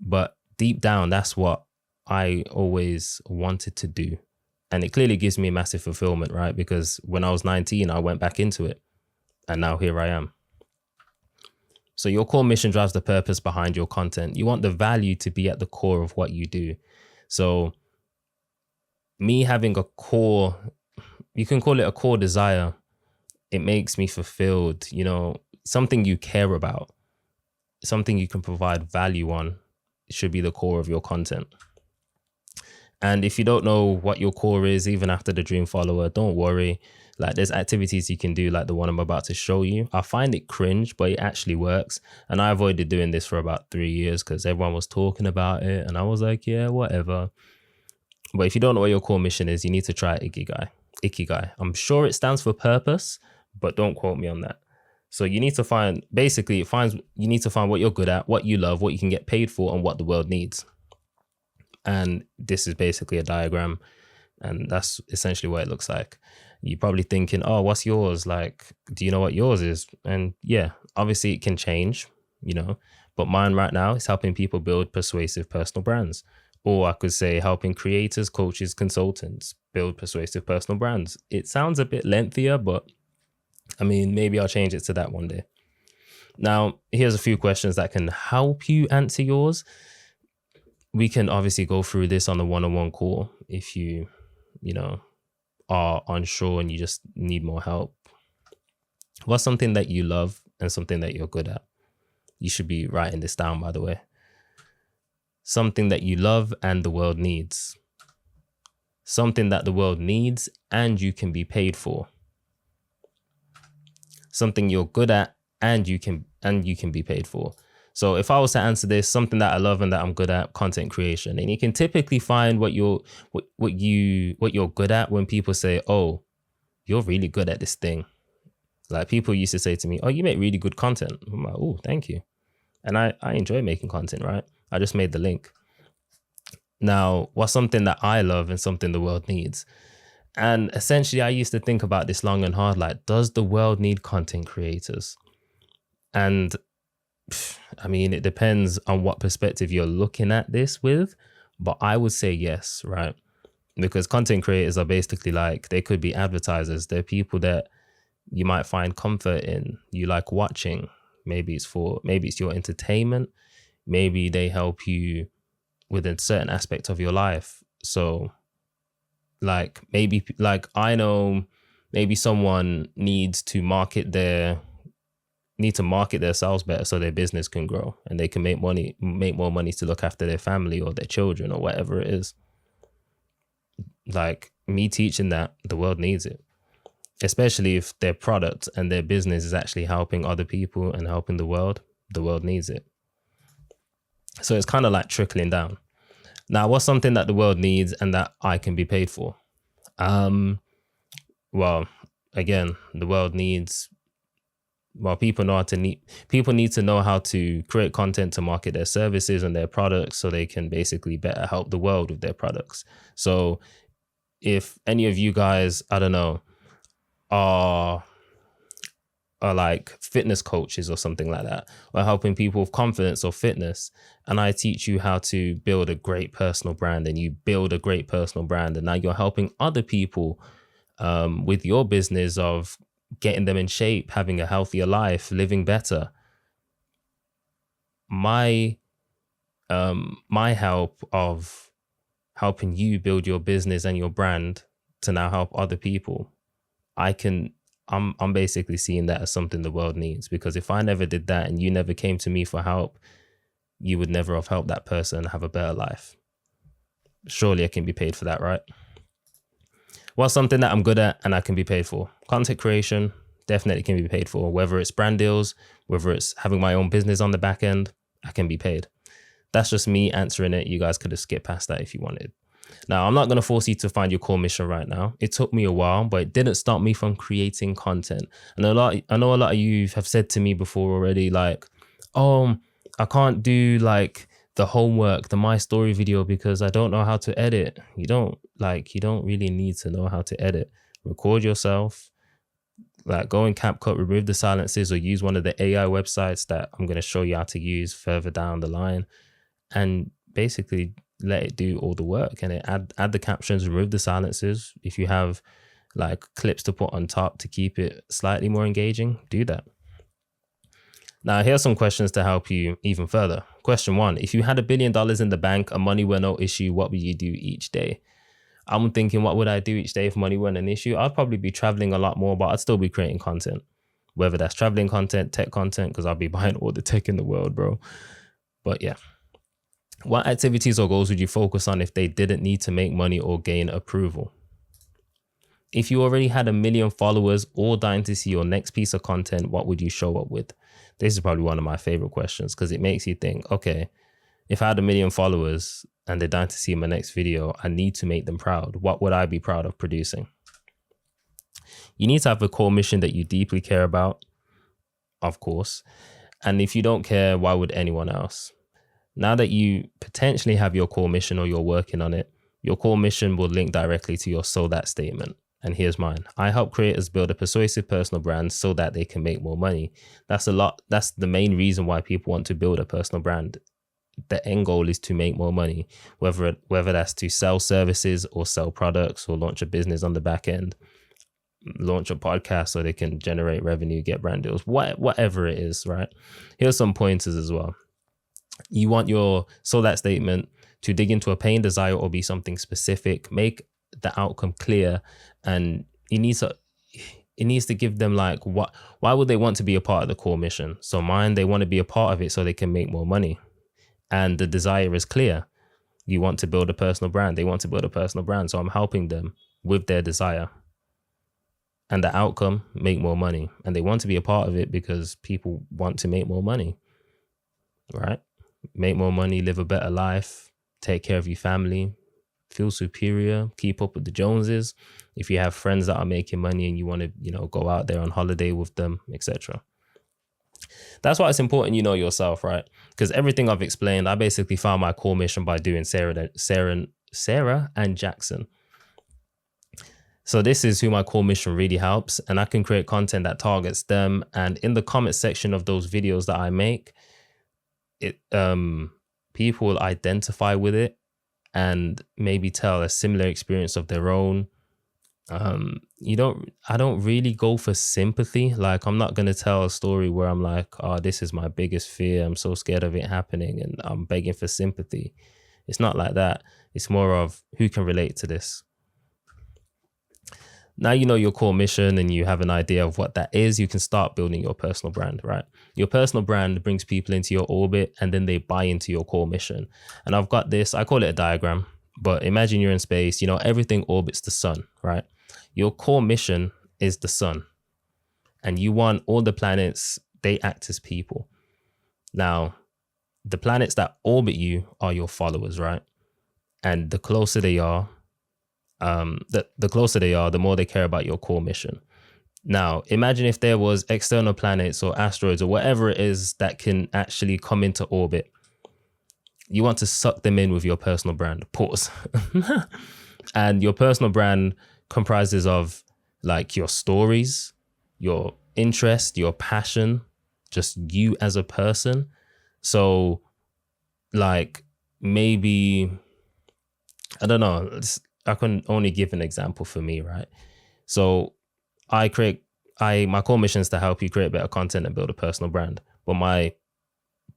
But deep down, that's what I always wanted to do. And it clearly gives me massive fulfillment, right? Because when I was 19, I went back into it. And now here I am. So your core mission drives the purpose behind your content. You want the value to be at the core of what you do. So me having a core, you can call it a core desire. It makes me fulfilled, something you care about, something you can provide value on. It should be the core of your content. And if you don't know what your core is, even after the Dream Follower, don't worry. Like there's activities you can do like the one I'm about to show you. I find it cringe, but it actually works. And I avoided doing this for about 3 years because everyone was talking about it. And I was like, yeah, whatever. But if you don't know what your core mission is, you need to try Ikigai. Ikigai. I'm sure it stands for purpose, but don't quote me on that. So you need to find what you're good at, what you love, what you can get paid for, and what the world needs. And this is basically a diagram, and that's essentially what it looks like. You're probably thinking, oh, what's yours? Like, do you know what yours is? And yeah, obviously it can change, but mine right now is helping people build persuasive personal brands. Or I could say helping creators, coaches, consultants build persuasive personal brands. It sounds a bit lengthier, but I mean, maybe I'll change it to that one day. Now, here's a few questions that can help you answer yours. We can obviously go through this on the one-on-one call if you are unsure and you just need more help. What's something that you love and something that you're good at? You should be writing this down, by the way. Something that you love and the world needs. Something that the world needs and you can be paid for. Something you're good at and you can be paid for. So if I was to answer this, something that I love and that I'm good at, content creation. And you can typically find what you're good at when people say, oh, you're really good at this thing. Like people used to say to me, oh, you make really good content. I'm like, oh, thank you. And I enjoy making content, right? I just made the link. Now, what's something that I love and something the world needs? And essentially, I used to think about this long and hard, like, does the world need content creators? And I mean, it depends on what perspective you're looking at this with, but I would say yes, right? Because content creators are basically like, they could be advertisers. They're people that you might find comfort in, you like watching. Maybe it's your entertainment. Maybe they help you with a certain aspect of your life. So like maybe like I know maybe someone needs to market themselves better so their business can grow and they can make more money to look after their family or their children or whatever it is. Like, me teaching that, the world needs it, especially if their product and their business is actually helping other people and helping the world needs it. So it's kind of like trickling down. Now, what's something that the world needs and that I can be paid for? Well, again, the world needs, people need to know how to create content to market their services and their products so they can basically better help the world with their products. So if any of you guys, I don't know, are like fitness coaches or something like that, or helping people with confidence or fitness, and I teach you how to build a great personal brand, and you build a great personal brand, and now you're helping other people with your business of getting them in shape, having a healthier life, living better. My help of helping you build your business and your brand to now help other people, I'm basically seeing that as something the world needs, because if I never did that and you never came to me for help, you would never have helped that person have a better life. Surely I can be paid for that, right? What's something that I'm good at and I can be paid for? Content creation, definitely can be paid for. Whether it's brand deals, whether it's having my own business on the back end, I can be paid. That's just me answering it. You guys could have skipped past that if you wanted. Now, I'm not going to force you to find your core mission right now. It took me a while, but it didn't stop me from creating content. And I know a lot of you have said to me before already, like, oh, I can't do like the homework, the My Story video because I don't know how to edit. You don't really need to know how to edit. Record yourself, like go in CapCut, remove the silences, or use one of the AI websites that I'm going to show you how to use further down the line, and basically let it do all the work. And it add the captions, remove the silences. If you have like clips to put on top to keep it slightly more engaging, do that. Now, here's some questions to help you even further. Question 1, if you had $1 billion in the bank and money were no issue, what would you do each day? I'm thinking, what would I do each day if money weren't an issue? I'd probably be traveling a lot more, but I'd still be creating content. Whether that's traveling content, tech content, because I'll be buying all the tech in the world, bro. But yeah. What activities or goals would you focus on if they didn't need to make money or gain approval? If you already had 1 million followers or dying to see your next piece of content, what would you show up with? This is probably one of my favorite questions because it makes you think, okay, if I had 1 million followers and they're dying to see my next video, I need to make them proud. What would I be proud of producing? You need to have a core mission that you deeply care about, of course. And if you don't care, why would anyone else? Now that you potentially have your core mission or you're working on it, your core mission will link directly to your so that statement. And here's mine. I help creators build a persuasive personal brand so that they can make more money. That's the main reason why people want to build a personal brand. The end goal is to make more money, whether that's to sell services or sell products or launch a business on the back end, launch a podcast so they can generate revenue, get brand deals, whatever it is, right? Here's some pointers as well. You want your so that statement to dig into a pain, desire, or be something specific. Make the outcome clear, and it needs to give them like why would they want to be a part of the core mission? So mine, they want to be a part of it so they can make more money. And the desire is clear. You want to build a personal brand. They want to build a personal brand. So I'm helping them with their desire. And the outcome, make more money. And they want to be a part of it because people want to make more money, right? Make more money, live a better life, take care of your family, feel superior, keep up with the Joneses. If you have friends that are making money and you want to, go out there on holiday with them, etc. That's why it's important you know yourself, right? Because everything I've explained, I basically found my core mission by doing Sarah and Jackson. So this is who my core mission really helps, and I can create content that targets them. And in the comment section of those videos that I make, people will identify with it and maybe tell a similar experience of their own. I don't really go for sympathy. Like, I'm not going to tell a story where I'm like, oh, this is my biggest fear, I'm so scared of it happening, and I'm begging for sympathy. It's not like that. It's more of who can relate to this. Now you know your core mission and you have an idea of what that is, you can start building your personal brand, right? Your personal brand brings people into your orbit and then they buy into your core mission. And I've got this, I call it a diagram, but imagine you're in space, you know, everything orbits the sun, right? Your core mission is the sun. And you want all the planets, they act as people. Now, the planets that orbit you are your followers, right? And the closer they are, the closer they are, the more they care about your core mission. Now, imagine if there was external planets or asteroids or whatever it is that can actually come into orbit. You want to suck them in with your personal brand. Pause. And your personal brand comprises of like your stories, your interest, your passion, just you as a person. So like maybe, I don't know, I can only give an example for me, right? So my core mission is to help you create better content and build a personal brand. But my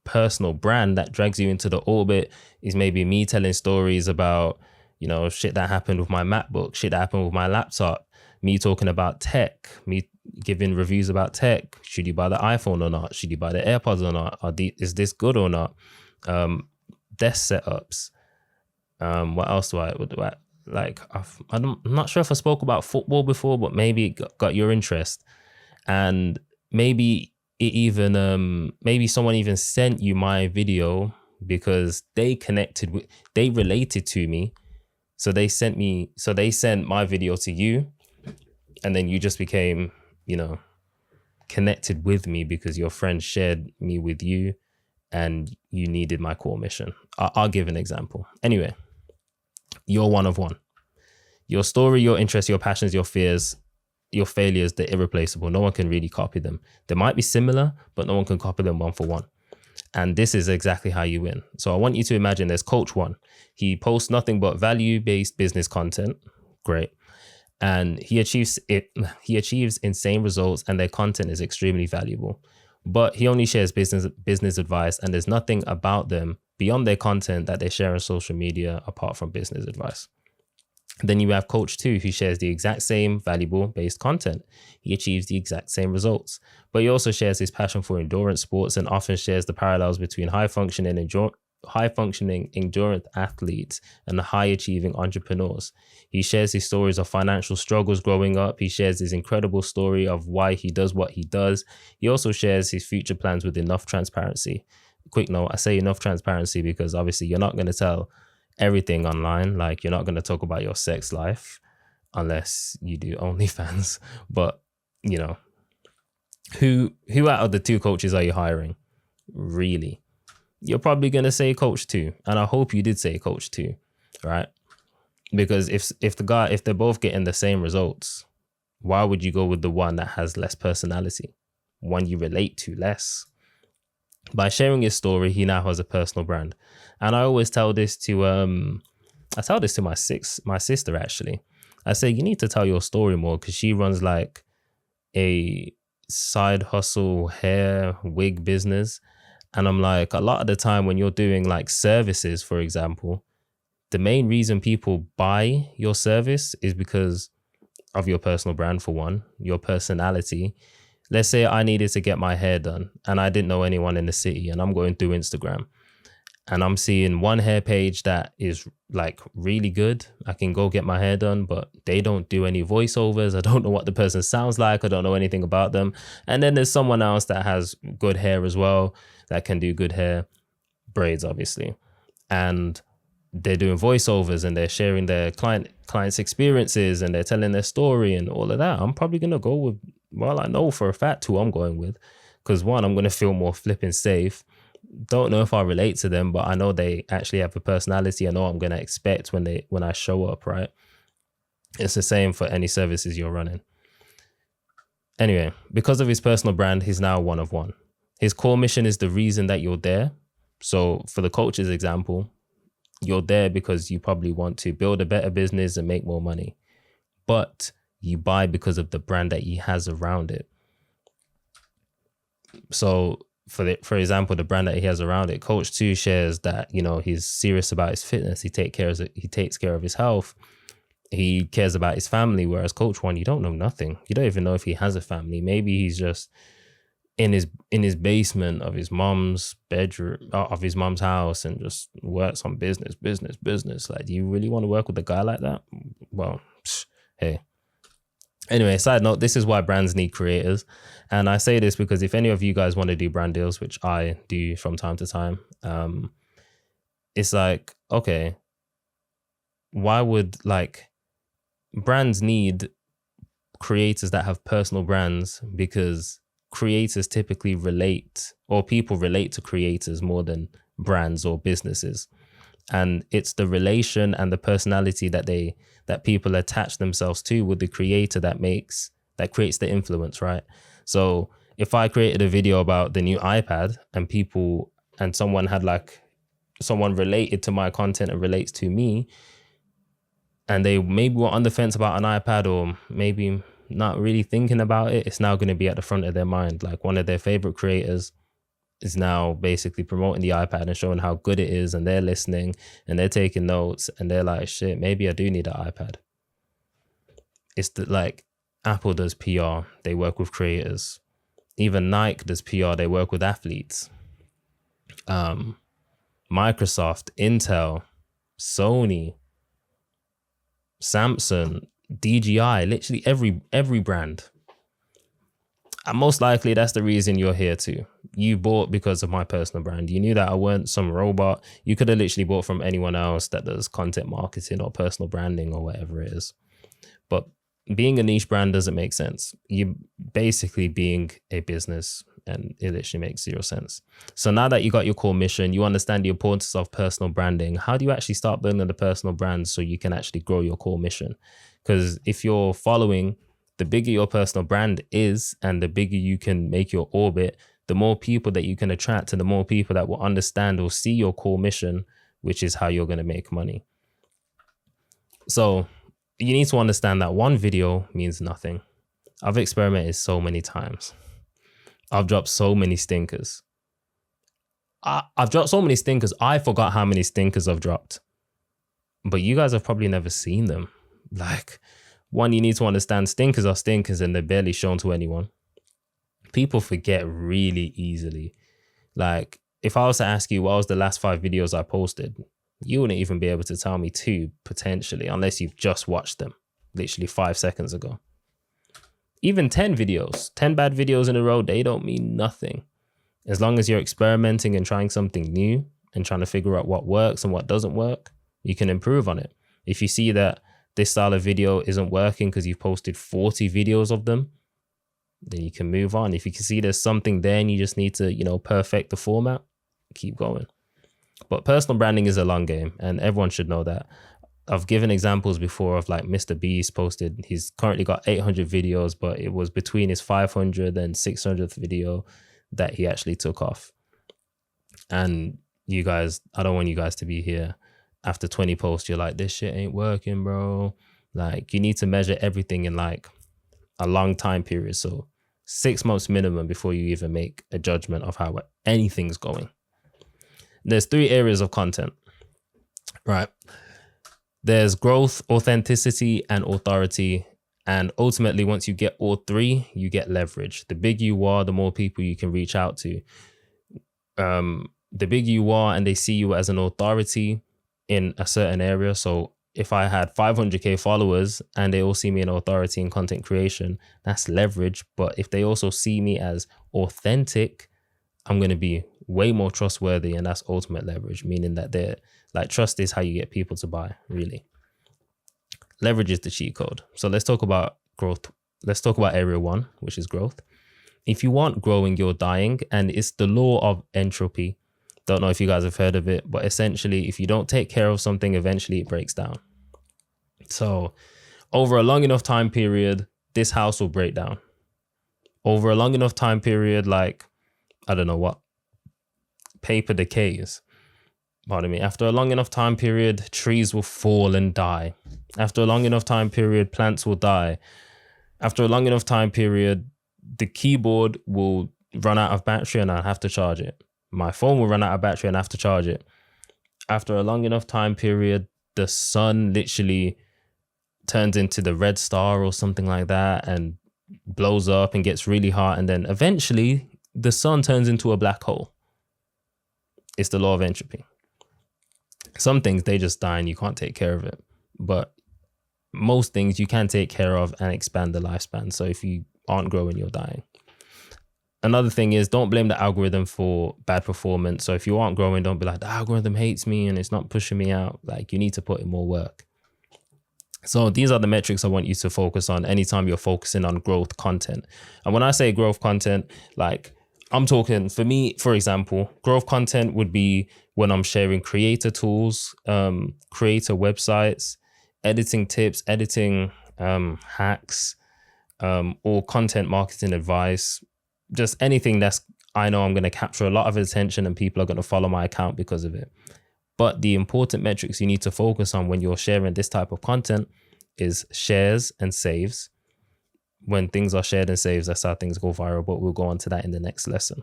personal brand that drags you into the orbit is maybe me telling stories about, you know, shit that happened with my MacBook, shit that happened with my laptop, me talking about tech, me giving reviews about tech. Should you buy the iPhone or not? Should you buy the AirPods or not? Is this good or not? Desk setups. What else do I like? I'm not sure if I spoke about football before, but maybe it got your interest, and maybe it even maybe someone even sent you my video because they related to me, so they sent my video to you, and then you just became, you know, connected with me because your friend shared me with you and you needed my core mission. I'll give an example. Anyway, you're one of one. Your story, your interests, your passions, your fears, your failures, they're irreplaceable. No one can really copy them. They might be similar, but no one can copy them one for one. And this is exactly how you win. So I want you to imagine there's Coach One. He posts nothing but value-based business content. Great. And he achieves insane results, and their content is extremely valuable. But he only shares business advice, and there's nothing about them beyond their content that they share on social media apart from business advice. Then you have Coach 2, who shares the exact same valuable based content. He achieves the exact same results, but he also shares his passion for endurance sports and often shares the parallels between high functioning endurance athletes and the high achieving entrepreneurs. He shares his stories of financial struggles growing up. He shares his incredible story of why he does what he does. He also shares his future plans with enough transparency. Quick note, I say enough transparency because obviously you're not going to tell everything online. Like, you're not going to talk about your sex life unless you do OnlyFans. But, you know, who out of the two coaches are you hiring? Really? You're probably going to say Coach 2. And I hope you did say Coach 2, right? Because if they're both getting the same results, why would you go with the one that has less personality? One you relate to less? By sharing his story, he now has a personal brand. And I always tell this to my sister, actually. I say, you need to tell your story more, because she runs like a side hustle hair wig business. And I'm like, a lot of the time when you're doing like services, for example, the main reason people buy your service is because of your personal brand, for one, your personality. Let's say I needed to get my hair done and I didn't know anyone in the city, and I'm going through Instagram and I'm seeing one hair page that is like really good. I can go get my hair done, but they don't do any voiceovers. I don't know what the person sounds like. I don't know anything about them. And then there's someone else that has good hair as well, that can do good hair, braids obviously. And they're doing voiceovers and they're sharing their clients' experiences and they're telling their story and all of that. I'm probably going to go with, well, I know for a fact who I'm going with, because one, I'm going to feel more flipping safe. Don't know if I relate to them, but I know they actually have a personality. I know what I'm going to expect when I show up, right? It's the same for any services you're running. Anyway, because of his personal brand, he's now one of one. His core mission is the reason that you're there. So for the coach's example, you're there because you probably want to build a better business and make more money, but you buy because of the brand that he has around it. So for example, the brand that he has around it, Coach 2 shares that, you know, he's serious about his fitness. He takes care of his health. He cares about his family, whereas Coach One, you don't know nothing. You don't even know if he has a family. Maybe he's just in his basement of his mom's bedroom, of his mom's house, and just works on business. Like, do you really want to work with a guy like that? Well, hey. Anyway, side note, this is why brands need creators. And I say this because if any of you guys want to do brand deals, which I do from time to time, it's like, okay, why would, like, brands need creators that have personal brands, because creators typically relate, or people relate to creators more than brands or businesses. And it's the relation and the personality that people attach themselves to with the creator that creates the influence, right? So if I created a video about the new iPad and someone related to my content and relates to me, and they maybe were on the fence about an iPad, or maybe not really thinking about it, it's now going to be at the front of their mind. Like, one of their favorite creators is now basically promoting the iPad and showing how good it is, and they're listening and they're taking notes, and they're like, shit, maybe I do need an iPad. It's like Apple does PR, they work with creators. Even Nike does PR, they work with athletes. Microsoft, Intel, Sony, Samsung, DJI, literally every brand. And most likely that's the reason you're here too. You bought because of my personal brand. You knew that I weren't some robot. You could have literally bought from anyone else that does content marketing or personal branding or whatever it is. But being a niche brand doesn't make sense. You're basically being a business, and it literally makes zero sense. So now that you got your core mission, you understand the importance of personal branding. How do you actually start building the personal brand so you can actually grow your core mission? Because if you're following, the bigger your personal brand is and the bigger you can make your orbit, the more people that you can attract and the more people that will understand or see your core mission, which is how you're going to make money. So you need to understand that one video means nothing. I've experimented so many times. I've dropped so many stinkers. I've dropped so many stinkers. I forgot how many stinkers I've dropped. But you guys have probably never seen them. Like, one, you need to understand stinkers are stinkers and they're barely shown to anyone. People forget really easily. Like, if I was to ask you what was the last 5 videos I posted, you wouldn't even be able to tell me 2 potentially, unless you've just watched them literally 5 seconds ago. Even 10 videos, 10 bad videos in a row, they don't mean nothing. As long as you're experimenting and trying something new and trying to figure out what works and what doesn't work, you can improve on it. If you see that this style of video isn't working because you've posted 40 videos of them, then you can move on. If you can see there's something there and you just need to, perfect the format, keep going. But personal branding is a long game, and everyone should know that. I've given examples before of like Mr. Beast posted, he's currently got 800 videos, but it was between his 500 and 600th video that he actually took off. And you guys, I don't want you guys to be here after 20 posts, you're like, this shit ain't working, bro. Like, you need to measure everything in like a long time period. So 6 months minimum before you even make a judgment of how anything's going. There's 3 areas of content, right? There's growth, authenticity, and authority. And ultimately, once you get all 3, you get leverage. The bigger you are, the more people you can reach out to. The bigger you are and they see you as an authority in a certain area. So if I had 500k followers and they all see me an authority in content creation, that's leverage. But if they also see me as authentic, I'm going to be way more trustworthy, and that's ultimate leverage, meaning that they're like, trust is how you get people to buy, really. Leverage is the cheat code. So let's talk about growth. Let's talk about area 1, which is growth. If you want growing, you're dying, and it's the law of entropy. Don't know if you guys have heard of it, but essentially, if you don't take care of something, eventually it breaks down. So over a long enough time period, this house will break down. Over a long enough time period, like, I don't know what, paper decays. Pardon me. After a long enough time period, trees will fall and die. After a long enough time period, plants will die. After a long enough time period, the keyboard will run out of battery and I'll have to charge it. My phone will run out of battery and I have to charge it. After a long enough time period, the sun literally turns into the red star or something like that and blows up and gets really hot, and then eventually the sun turns into a black hole. It's the law of entropy. Some things, they just die and you can't take care of it, but most things you can take care of and expand the lifespan. So if you aren't growing, you're dying. Another thing is, don't blame the algorithm for bad performance. So if you aren't growing, don't be like, the algorithm hates me and it's not pushing me out. Like, you need to put in more work. So these are the metrics I want you to focus on anytime you're focusing on growth content. And when I say growth content, like, I'm talking, for me, for example, growth content would be when I'm sharing creator tools, creator websites, editing tips, editing hacks, or content marketing advice, just anything that's, I know I'm going to capture a lot of attention and people are going to follow my account because of it. But the important metrics you need to focus on when you're sharing this type of content is shares and saves. When things are shared and saves, that's how things go viral, but we'll go on to that in the next lesson.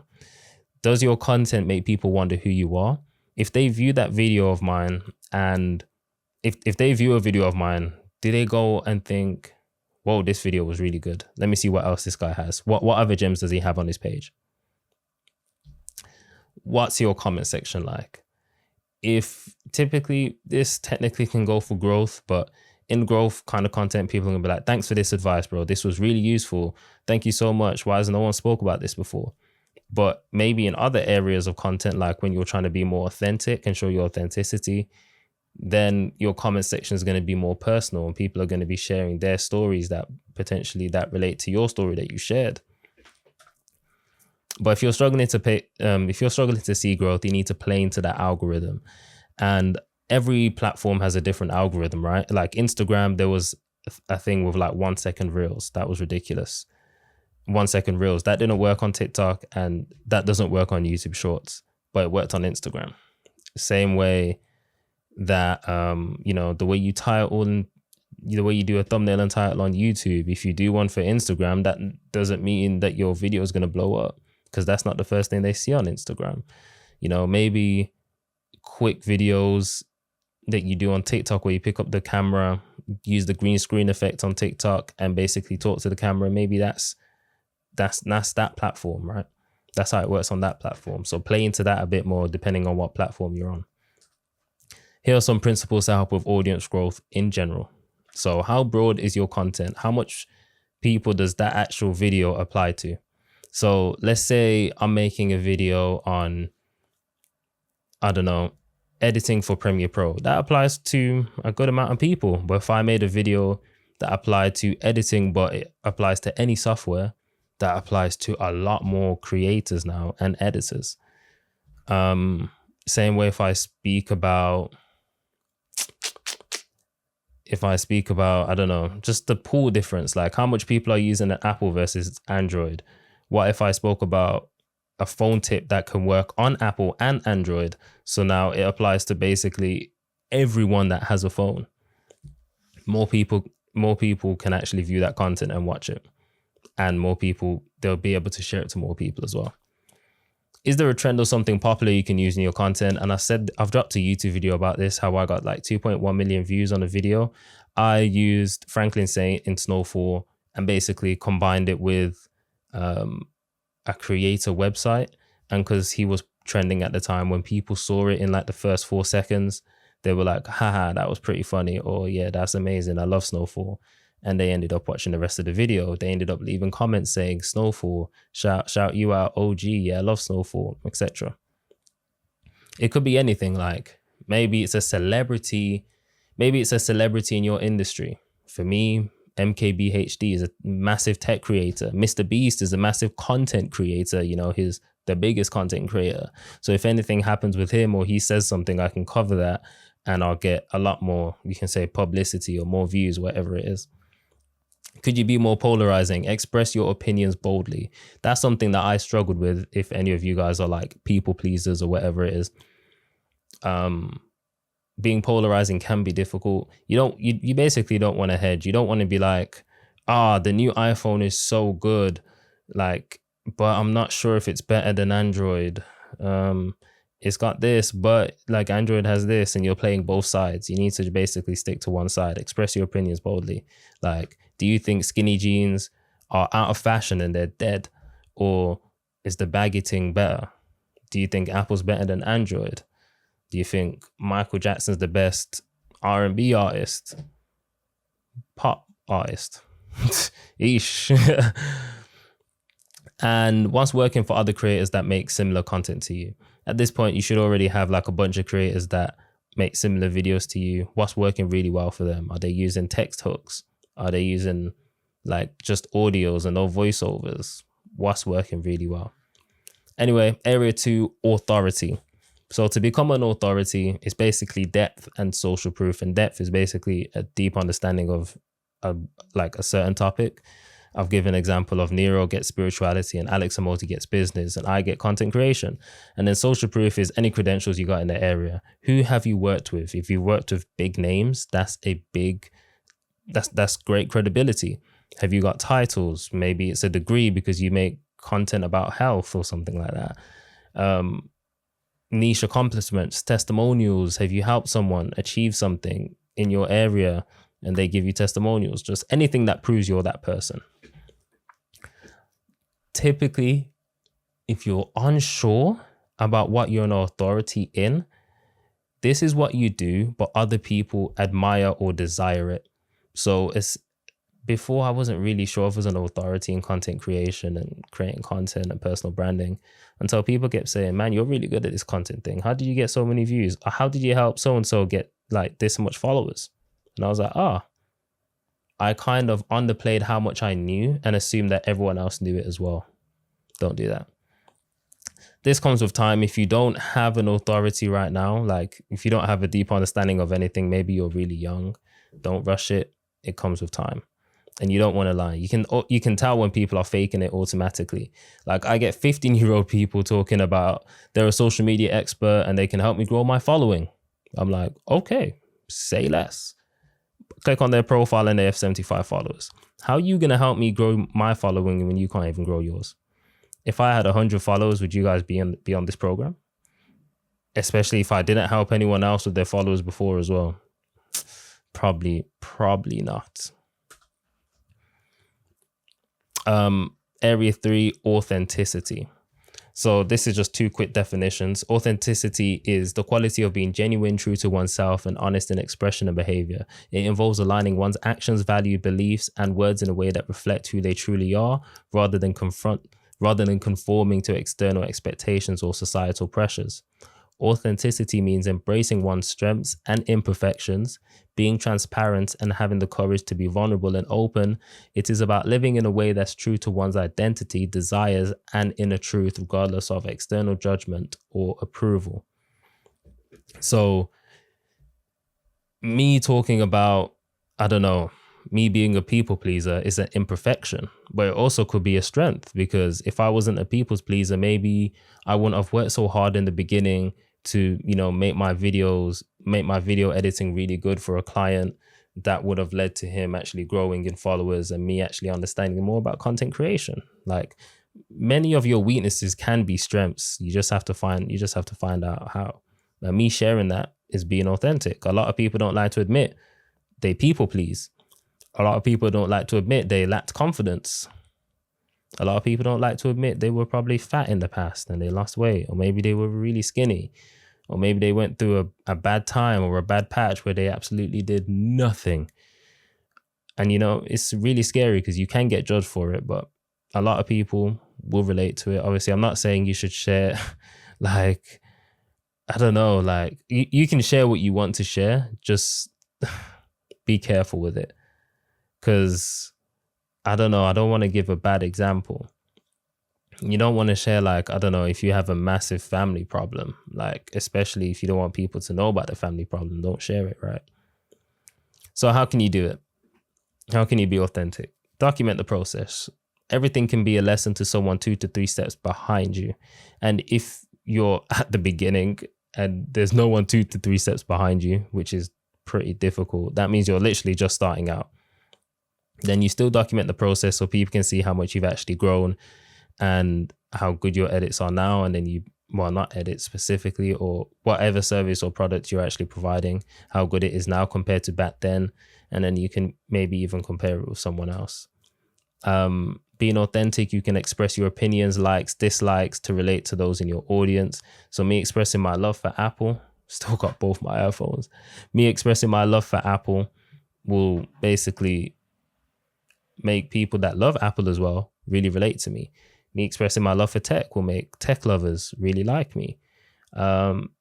Does your content make people wonder who you are? If they view that video of mine, and if they view a video of mine, do they go and think, whoa, this video was really good. Let me see what else this guy has. What other gems does he have on his page? What's your comment section like? If typically, this technically can go for growth, but in growth kind of content, people are gonna be like, thanks for this advice, bro. This was really useful. Thank you so much. Why has no one spoke about this before? But maybe in other areas of content, like when you're trying to be more authentic and show your authenticity, then your comment section is going to be more personal and people are going to be sharing their stories that potentially that relate to your story that you shared. But if you're struggling to see growth, you need to play into that algorithm. And every platform has a different algorithm, right? Like Instagram, there was a thing with like 1 second reels. That was ridiculous. 1 second reels. That didn't work on TikTok and that doesn't work on YouTube Shorts, but it worked on Instagram. Same way that, the way you title and the way you do a thumbnail and title on YouTube, if you do one for Instagram, that doesn't mean that your video is going to blow up, because that's not the first thing they see on Instagram. Maybe quick videos that you do on TikTok where you pick up the camera, use the green screen effect on TikTok and basically talk to the camera. Maybe that's that platform, right? That's how it works on that platform. So play into that a bit more depending on what platform you're on. Here are some principles to help with audience growth in general. So how broad is your content? How much people does that actual video apply to? So let's say I'm making a video on, I don't know, editing for Premiere Pro. That applies to a good amount of people. But if I made a video that applied to editing, but it applies to any software, that applies to a lot more creators now and editors. Same way if I speak about, I don't know, just the pool difference, like how much people are using an Apple versus Android. What if I spoke about a phone tip that can work on Apple and Android? So now it applies to basically everyone that has a phone. More people can actually view that content and watch it. And more people, they'll be able to share it to more people as well. Is there a trend or something popular you can use in your content? And I've dropped a YouTube video about this, how I got like 2.1 million views on a video. I used Franklin Saint in Snowfall and basically combined it with a creator website. And because he was trending at the time, when people saw it in like the first 4 seconds, they were like, haha, that was pretty funny. Or yeah, that's amazing. I love Snowfall. And they ended up watching the rest of the video. They ended up leaving comments saying, Snowfall, shout you out, OG, yeah, I love Snowfall, etc. It could be anything, like maybe it's a celebrity in your industry. For me, MKBHD is a massive tech creator. Mr. Beast is a massive content creator. He's the biggest content creator. So if anything happens with him or he says something, I can cover that and I'll get a lot more, you can say, publicity or more views, whatever it is. Could you be more polarizing? Express your opinions boldly. That's something that I struggled with. If any of you guys are like people pleasers or whatever it is, being polarizing can be difficult. You basically don't want to hedge. You don't want to be like, the new iPhone is so good, like, but I'm not sure if it's better than Android. it's got this, but like Android has this, and you're playing both sides. You need to basically stick to one side. Express your opinions boldly. Like, do you think skinny jeans are out of fashion and they're dead? Or is the baggy thing better? Do you think Apple's better than Android? Do you think Michael Jackson's the best R&B artist? Pop artist? Eesh. And what's working for other creators that make similar content to you? At this point, you should already have like a bunch of creators that make similar videos to you. What's working really well for them? Are they using text hooks? Are they using like just audios and no voiceovers? What's working really well? Anyway, area 2, authority. So to become an authority is basically depth and social proof. And depth is basically a deep understanding of like a certain topic. I've given an example of Nero gets spirituality and Alex Amoti gets business and I get content creation. And then social proof is any credentials you got in the area. Who have you worked with? If you worked with big names, that's great credibility. Have you got titles? Maybe it's a degree because you make content about health or something like that. Niche accomplishments, testimonials. Have you helped someone achieve something in your area and they give you testimonials? Just anything that proves you're that person. Typically, if you're unsure about what you're an authority in, this is what you do, but other people admire or desire it. So it's before I wasn't really sure if I was an authority in content creation and creating content and personal branding until people kept saying, man, you're really good at this content thing. How did you get so many views? Or how did you help so-and-so get like this much followers? And I was like, I kind of underplayed how much I knew and assumed that everyone else knew it as well. Don't do that. This comes with time. If you don't have an authority right now, like if you don't have a deep understanding of anything, maybe you're really young, don't rush it. It comes with time. And you don't want to lie. You can tell when people are faking it automatically. Like I get 15-year-old people talking about they're a social media expert and they can help me grow my following. I'm like, okay, say less. Click on their profile and they have 75 followers. How are you going to help me grow my following when you can't even grow yours? If I had 100 followers, would you guys be on this program? Especially if I didn't help anyone else with their followers before as well. Probably not. Area 3, authenticity. So this is just 2 quick definitions. Authenticity is the quality of being genuine, true to oneself, and honest in expression and behavior. It involves aligning one's actions, value, beliefs, and words in a way that reflect who they truly are, rather than conforming to external expectations or societal pressures. Authenticity means embracing one's strengths and imperfections, being transparent and having the courage to be vulnerable and open. It is about living in a way that's true to one's identity, desires, and inner truth, regardless of external judgment or approval. So me talking about, me being a people pleaser is an imperfection, but it also could be a strength, because if I wasn't a people's pleaser, maybe I wouldn't have worked so hard in the beginning to, make my video editing really good for a client. That would have led to him actually growing in followers and me actually understanding more about content creation. Like, many of your weaknesses can be strengths. You just have to find out how. Now, me sharing that is being authentic. A lot of people don't like to admit they people please. A lot of people don't like to admit they lacked confidence. A lot of people don't like to admit they were probably fat in the past and they lost weight, or maybe they were really skinny, or maybe they went through a bad time or a bad patch where they absolutely did nothing. And, it's really scary because you can get judged for it, but a lot of people will relate to it. Obviously, I'm not saying you should share, you can share what you want to share. Just be careful with it. Because, I don't want to give a bad example. You don't want to share, if you have a massive family problem, especially if you don't want people to know about the family problem, don't share it, right? So how can you do it? How can you be authentic? Document the process. Everything can be a lesson to someone 2 to 3 steps behind you. And if you're at the beginning and there's no one 2 to 3 steps behind you, which is pretty difficult, that means you're literally just starting out. Then you still document the process so people can see how much you've actually grown and how good your edits are now. And then you well, not edit specifically, or whatever service or product you're actually providing, how good it is now compared to back then. And then you can maybe even compare it with someone else. Being authentic, you can express your opinions, likes, dislikes to relate to those in your audience. So me expressing my love for Apple, still got both my iPhones. Me expressing my love for Apple will basically make people that love Apple as well really relate to me. Me expressing my love for tech will make tech lovers really like me.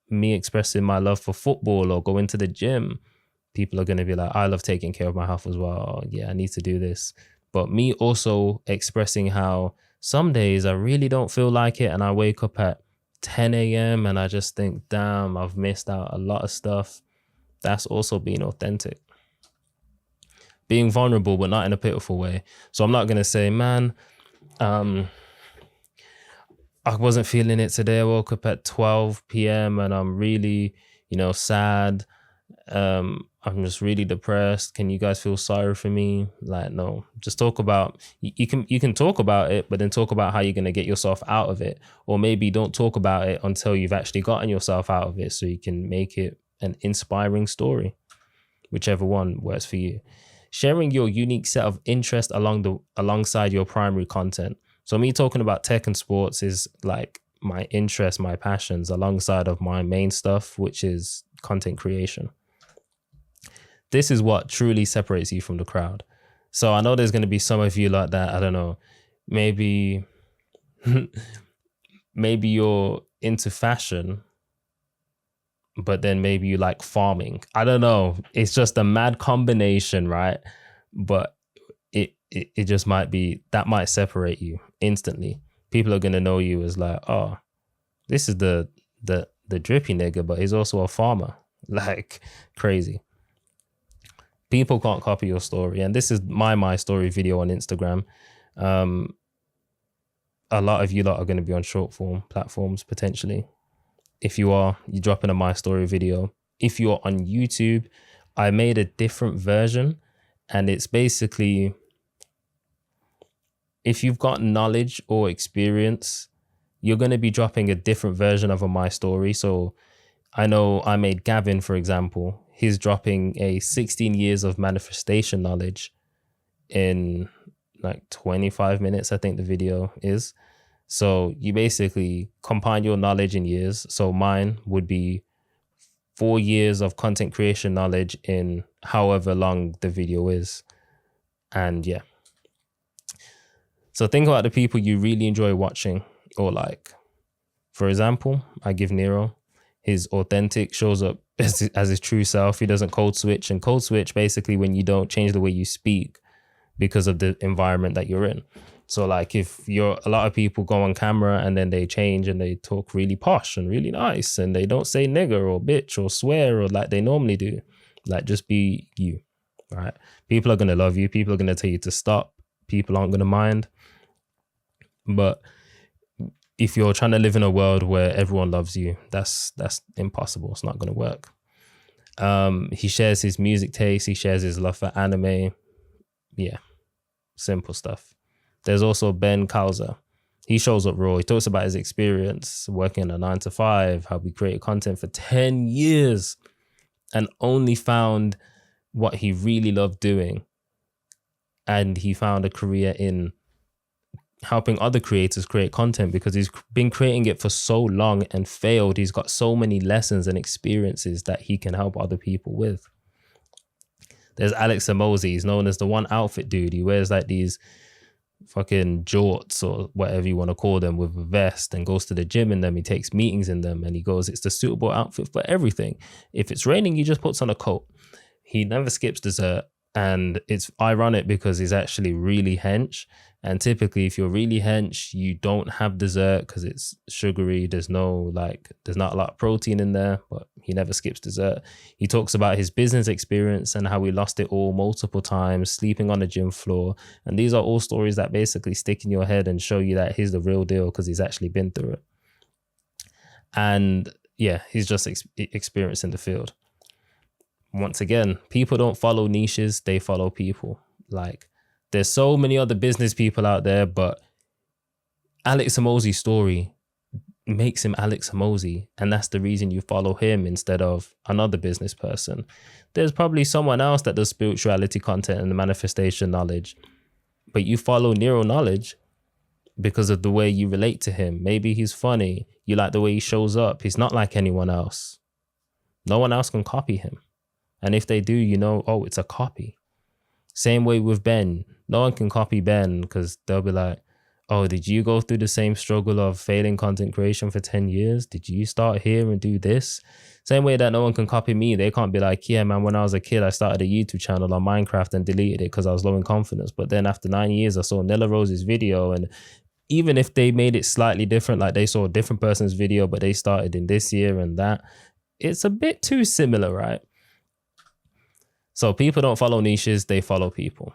Me expressing my love for football or going to the gym, people are going to be like, I love taking care of my health as well. Yeah, I need to do this. But me also expressing how some days I really don't feel like it, and I wake up at 10 a.m. and I just think, damn, I've missed out a lot of stuff. That's also being authentic. Being vulnerable, but not in a pitiful way. So I'm not going to say, man, I wasn't feeling it today. I woke up at 12 p.m. and I'm really, sad. I'm just really depressed. Can you guys feel sorry for me? Like, no, just talk about, you can talk about it, but then talk about how you're going to get yourself out of it. Or maybe don't talk about it until you've actually gotten yourself out of it, so you can make it an inspiring story, whichever one works for you. Sharing your unique set of interest alongside your primary content. So me talking about tech and sports is like my interest, my passions, alongside of my main stuff, which is content creation. This is what truly separates you from the crowd. So I know there's going to be some of you like that. I don't know. Maybe you're into fashion, but then maybe you like farming. I don't know. It's just a mad combination, right? But it just might be, that might separate you instantly. People are going to know you as like, oh, this is the drippy nigga, but he's also a farmer. Like, crazy. People can't copy your story. And this is my story video on Instagram. A lot of you lot are going to be on short form platforms potentially. If you are, you're dropping a my story video. If you're on YouTube, I made a different version, and it's basically, if you've got knowledge or experience, you're going to be dropping a different version of a my story. So I know I made Gavin, for example, he's dropping a 16 years of manifestation knowledge in like 25 minutes, I think the video is. So you basically combine your knowledge in years. So mine would be 4 years of content creation knowledge in however long the video is. And yeah. So think about the people you really enjoy watching or like. For example, I give Nero. His authentic shows up as his true self. He doesn't code switch. And code switch basically when you don't change the way you speak because of the environment that you're in. So like if a lot of people go on camera and then they change and they talk really posh and really nice and they don't say nigger or bitch or swear or like they normally do. Like just be you, right? People are going to love you. People are going to tell you to stop. People aren't going to mind. But if you're trying to live in a world where everyone loves you, that's impossible. It's not going to work. He shares his music taste. He shares his love for anime. Yeah, simple stuff. There's also Ben Kauser. He shows up raw. He talks about his experience working a 9-to-5, how he created content for 10 years and only found what he really loved doing. And he found a career in helping other creators create content because he's been creating it for so long and failed. He's got so many lessons and experiences that he can help other people with. There's Alex Amosi. He's known as the one outfit dude. He wears like these fucking jorts or whatever you want to call them with a vest and goes to the gym in them. He takes meetings in them and he goes, it's the suitable outfit for everything. If it's raining, he just puts on a coat. He never skips dessert. And it's ironic because he's actually really hench. And typically if you're really hench, you don't have dessert because it's sugary. There's not a lot of protein in there, but he never skips dessert. He talks about his business experience and how he lost it all multiple times, sleeping on the gym floor. And these are all stories that basically stick in your head and show you that he's the real deal because he's actually been through it. And yeah, he's just experienced in the field. Once again, people don't follow niches, they follow people. Like, there's so many other business people out there, but Alex Amosi's story makes him Alex Hormozi, and that's the reason you follow him instead of another business person. There's probably someone else that does spirituality content and the manifestation knowledge, but you follow Nero knowledge because of the way you relate to him. Maybe he's funny. You like the way he shows up. He's not like anyone else. No one else can copy him. And if they do, you know, oh, it's a copy. Same way with Ben. No one can copy Ben because they'll be like, oh, did you go through the same struggle of failing content creation for 10 years? Did you start here and do this? Same way that no one can copy me. They can't be like, yeah, man, when I was a kid, I started a YouTube channel on Minecraft and deleted it because I was low in confidence. But then after 9 years, I saw Nella Rose's video. And even if they made it slightly different, like they saw a different person's video, but they started in this year and that, it's a bit too similar, right? So people don't follow niches, they follow people.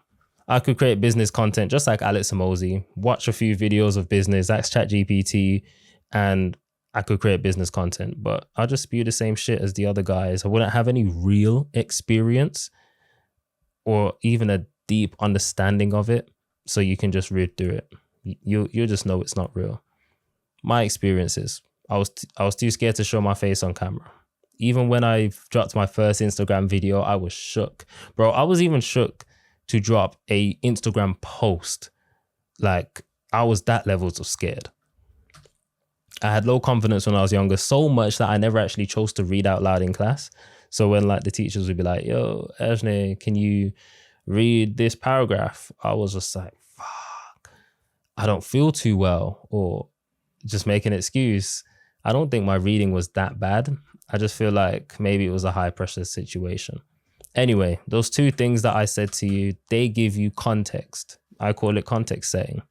I could create business content just like Alex Hormozi, watch a few videos of business, ask ChatGPT, and I could create business content, but I'll just spew the same shit as the other guys. I wouldn't have any real experience or even a deep understanding of it, so you can just read through it. You'll just know it's not real. My experiences, I was too scared to show my face on camera. Even when I dropped my first Instagram video, I was shook. Bro, I was even shook to drop a Instagram post. Like, I was that levels of scared. I had low confidence when I was younger, so much that I never actually chose to read out loud in class. So when like the teachers would be like, yo, Ajne, can you read this paragraph? I was just like, fuck, I don't feel too well, or just make an excuse. I don't think my reading was that bad. I just feel like maybe it was a high pressure situation. Anyway, those two things that I said to you, they give you context. I call it context setting.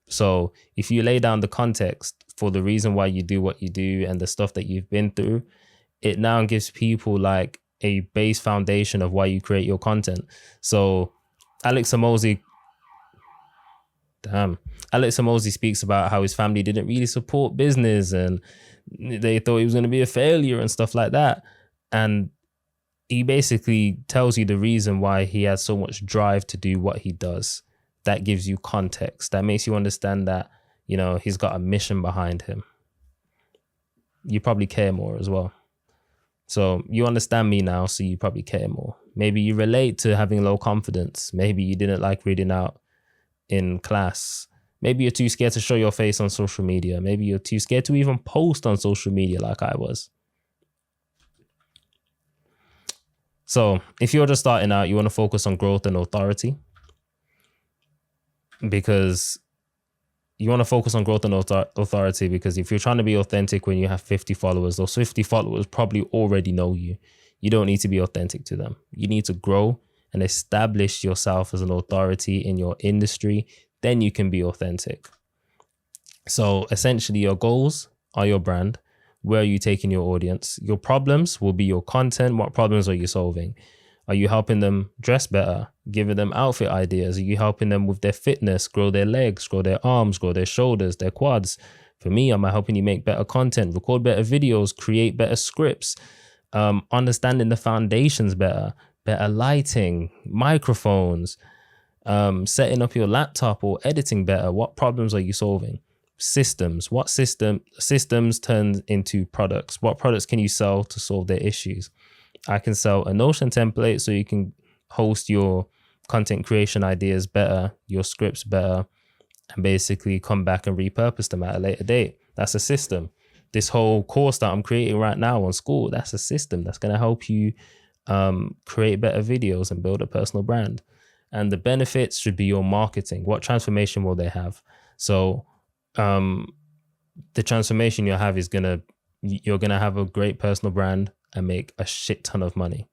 So if you lay down the context for the reason why you do what you do and the stuff that you've been through, it now gives people like a base foundation of why you create your content. So Alex Hormozi speaks about how his family didn't really support business and they thought he was going to be a failure and stuff like that. And he basically tells you the reason why he has so much drive to do what he does. That gives you context. That makes you understand that, you know, he's got a mission behind him. You probably care more as well. So you understand me now, so you probably care more. Maybe you relate to having low confidence. Maybe you didn't like reading out in class. Maybe you're too scared to show your face on social media. Maybe you're too scared to even post on social media like I was. So if you're just starting out, you want to focus on growth and authority, because you want to focus on growth and authority because if you're trying to be authentic when you have 50 followers, those 50 followers probably already know you. You don't need to be authentic to them. You need to grow and establish yourself as an authority in your industry. Then you can be authentic. So essentially your goals are your brand. Where are you taking your audience? Your problems will be your content. What problems are you solving? Are you helping them dress better? Giving them outfit ideas? Are you helping them with their fitness, grow their legs, grow their arms, grow their shoulders, their quads? For me, am I helping you make better content, record better videos, create better scripts, understanding the foundations better lighting, microphones, setting up your laptop or editing better? What problems are you solving? Systems. What systems turn into products? What products can you sell to solve their issues? I can sell a Notion template so you can host your content creation ideas better, your scripts better, and basically come back and repurpose them at a later date. That's a system. This whole course that I'm creating right now on school, that's a system that's going to help you create better videos and build a personal brand. And the benefits should be your marketing. What transformation will they have? So the transformation you'll have is you're gonna have a great personal brand and make a shit ton of money.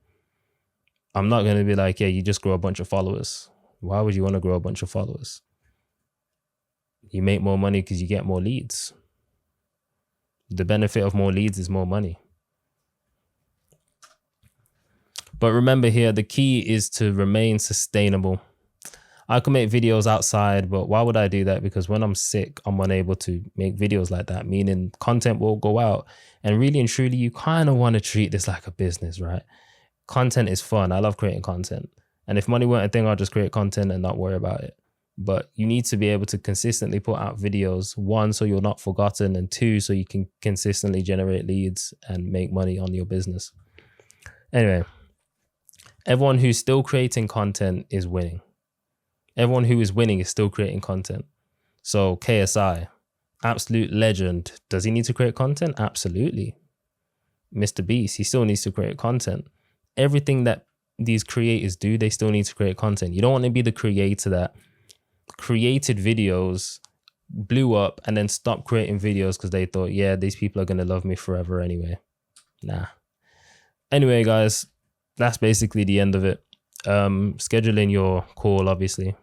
I'm not gonna be like, yeah, you just grow a bunch of followers. Why would you want to grow a bunch of followers? You make more money because you get more leads. The benefit of more leads is more money. But remember here, the key is to remain sustainable. I can make videos outside, but why would I do that? Because when I'm sick, I'm unable to make videos like that, meaning content will go out. And really and truly, you kind of want to treat this like a business, right? Content is fun. I love creating content. And if money weren't a thing, I'd just create content and not worry about it. but you need to be able to consistently put out videos, one, so you're not forgotten, and two, so you can consistently generate leads and make money on your business. Anyway, everyone who's still creating content is winning. Everyone who is winning is still creating content. So KSI, absolute legend. Does he need to create content? Absolutely. Mr. Beast, he still needs to create content. Everything that these creators do, they still need to create content. You don't want to be the creator that created videos, blew up, and then stopped creating videos because they thought, yeah, these people are going to love me forever anyway. Nah. Anyway, guys, that's basically the end of it. Scheduling your call, obviously.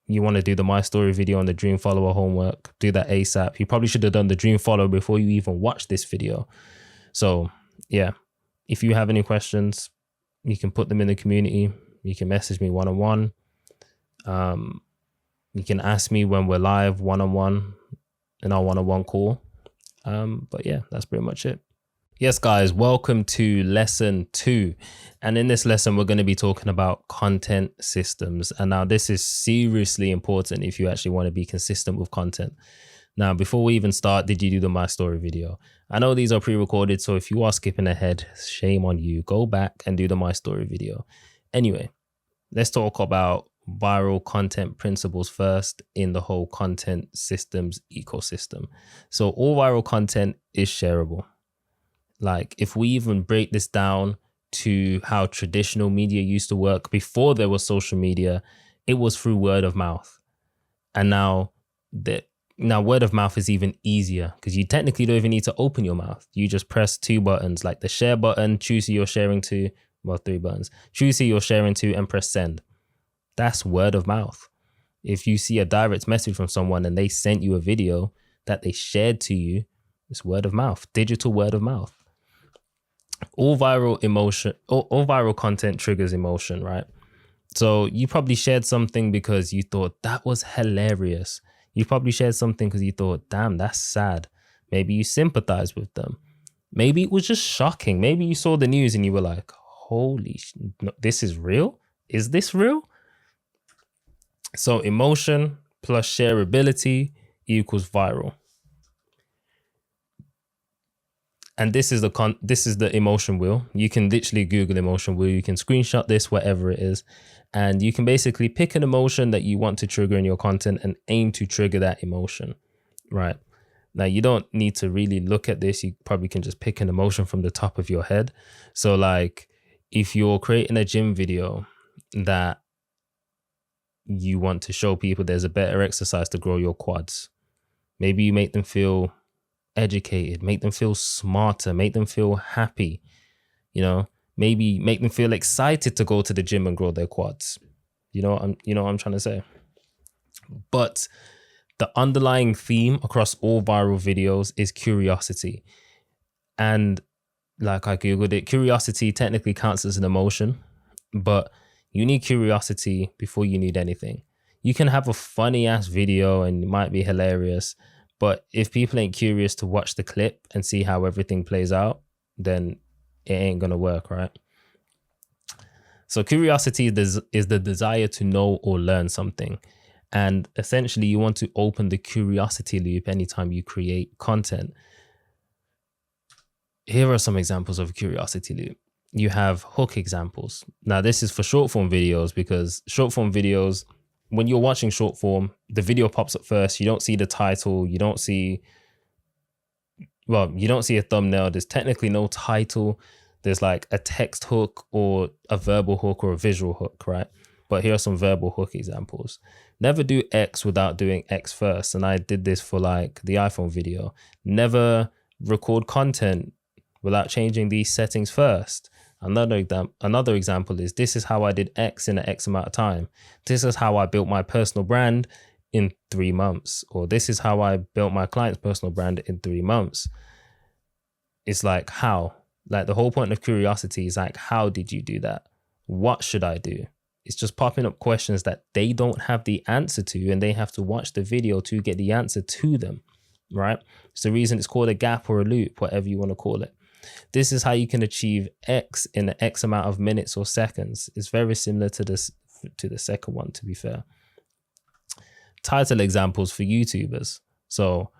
You want to do the My Story video on the Dream Follower homework, do that ASAP. You probably should have done the Dream Follow before you even watch this video. So yeah, if you have any questions, you can put them in the community. You can message me one-on-one. You can ask me when we're live one-on-one in our one-on-one call. But yeah, that's pretty much it. Yes, guys, welcome to lesson 2. And in this lesson, we're going to be talking about content systems. And now this is seriously important if you actually want to be consistent with content. Now, before we even start, did you do the My Story video? I know these are pre-recorded, so if you are skipping ahead, shame on you. Go back and do the My Story video. Anyway, let's talk about viral content principles first in the whole content systems ecosystem. So all viral content is shareable. Like if we even break this down to how traditional media used to work before there was social media, it was through word of mouth. And now word of mouth is even easier because you technically don't even need to open your mouth. You just press 2 buttons, like the share button, choose who you're sharing to, well, 3 buttons, choose who you're sharing to and press send. That's word of mouth. If you see a direct message from someone and they sent you a video that they shared to you, it's word of mouth, digital word of mouth. All viral content triggers emotion, right? So you probably shared something because you thought that was hilarious. You probably shared something because you thought, damn, that's sad. Maybe you sympathize with them. Maybe it was just shocking. Maybe you saw the news and you were like, holy, this is real? Is this real? So emotion plus shareability equals viral. And this is the emotion wheel. You can literally Google emotion wheel. You can screenshot this, whatever it is. And you can basically pick an emotion that you want to trigger in your content and aim to trigger that emotion, right? Now, you don't need to really look at this. You probably can just pick an emotion from the top of your head. So like if you're creating a gym video that you want to show people there's a better exercise to grow your quads, maybe you make them feel educated, make them feel smarter, make them feel happy, maybe make them feel excited to go to the gym and grow their quads. You know what I'm trying to say? But the underlying theme across all viral videos is curiosity. And like I Googled it, curiosity technically counts as an emotion, but you need curiosity before you need anything. You can have a funny ass video and it might be hilarious, but if people ain't curious to watch the clip and see how everything plays out, then it ain't going to work, right? So curiosity is the desire to know or learn something. And essentially, you want to open the curiosity loop anytime you create content. Here are some examples of curiosity loop. You have hook examples. Now, this is for short form videos because short form videos, when you're watching short form, the video pops up first. You don't see the title. You don't see a thumbnail. There's technically no title. There's like a text hook or a verbal hook or a visual hook, right? But here are some verbal hook examples. Never do X without doing X first. And I did this for like the iPhone video. Never record content without changing these settings first. Another example is, this is how I did X in an X amount of time. This is how I built my personal brand in 3 months. Or this is how I built my client's personal brand in 3 months. It's like, how? Like the whole point of curiosity is like, how did you do that? What should I do? It's just popping up questions that they don't have the answer to, and they have to watch the video to get the answer to them, right? It's the reason it's called a gap or a loop, whatever you want to call it. This is how you can achieve X in X amount of minutes or seconds. It's very similar to the second one, to be fair. title examples for YouTubers. So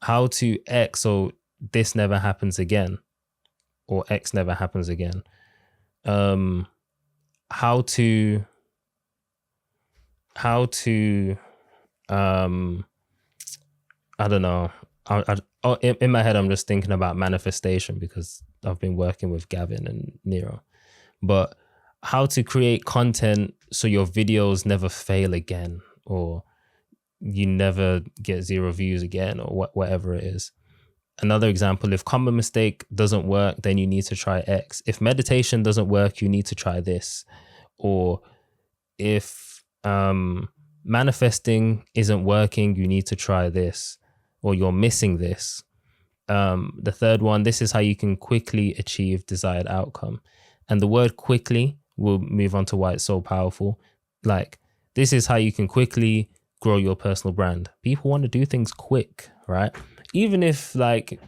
how to X so this never happens again, or X never happens again. How to I don't know. In my head, I'm just thinking about manifestation because I've been working with Gavin and Nero. But how to create content so your videos never fail again, or you never get 0 views again, or whatever it is. Another example, if common mistake doesn't work, then you need to try X. If meditation doesn't work, you need to try this. Or if manifesting isn't working, you need to try this, or you're missing this. The third one, this is how you can quickly achieve desired outcome. And the word quickly, we'll move on to why it's so powerful. Like, this is how you can quickly grow your personal brand. People want to do things quick, right? Even if like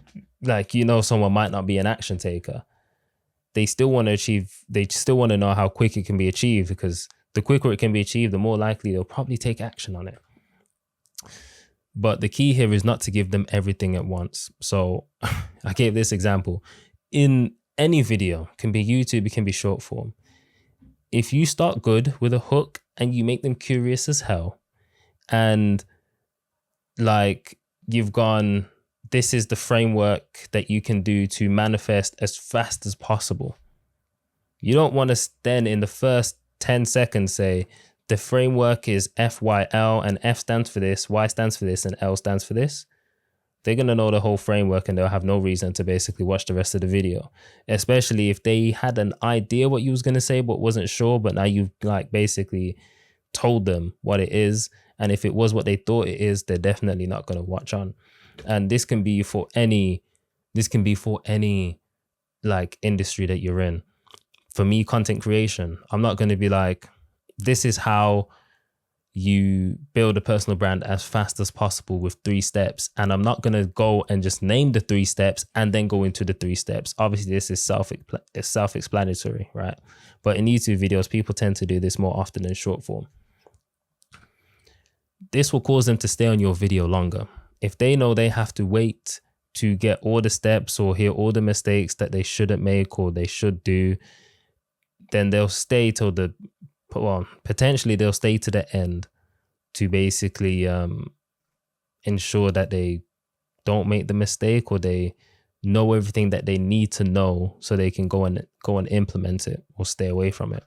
someone might not be an action taker, they still want to know how quick it can be achieved, because the quicker it can be achieved, the more likely they'll probably take action on it. But the key here is not to give them everything at once. So I gave this example. In any video, it can be YouTube, it can be short form. If you start good with a hook and you make them curious as hell, and like you've gone, this is the framework that you can do to manifest as fast as possible. You don't want to then in the first 10 seconds say, the framework is FYL, and F stands for this, Y stands for this, and L stands for this. They're going to know the whole framework and they'll have no reason to basically watch the rest of the video. Especially if they had an idea what you was going to say but wasn't sure, but now you've like basically told them what it is. And if it was what they thought it is, they're definitely not going to watch on. And this can be for any like industry that you're in. For me, content creation, I'm not going to be like, this is how you build a personal brand as fast as possible with 3 steps. And I'm not going to go and just name the 3 steps and then go into the 3 steps. Obviously, this is self-explanatory, right? But in YouTube videos, people tend to do this more often in short form. This will cause them to stay on your video longer. If they know they have to wait to get all the steps or hear all the mistakes that they shouldn't make or they should do, then they'll stay till potentially they'll stay to the end to basically ensure that they don't make the mistake, or they know everything that they need to know so they can go and implement it or stay away from it.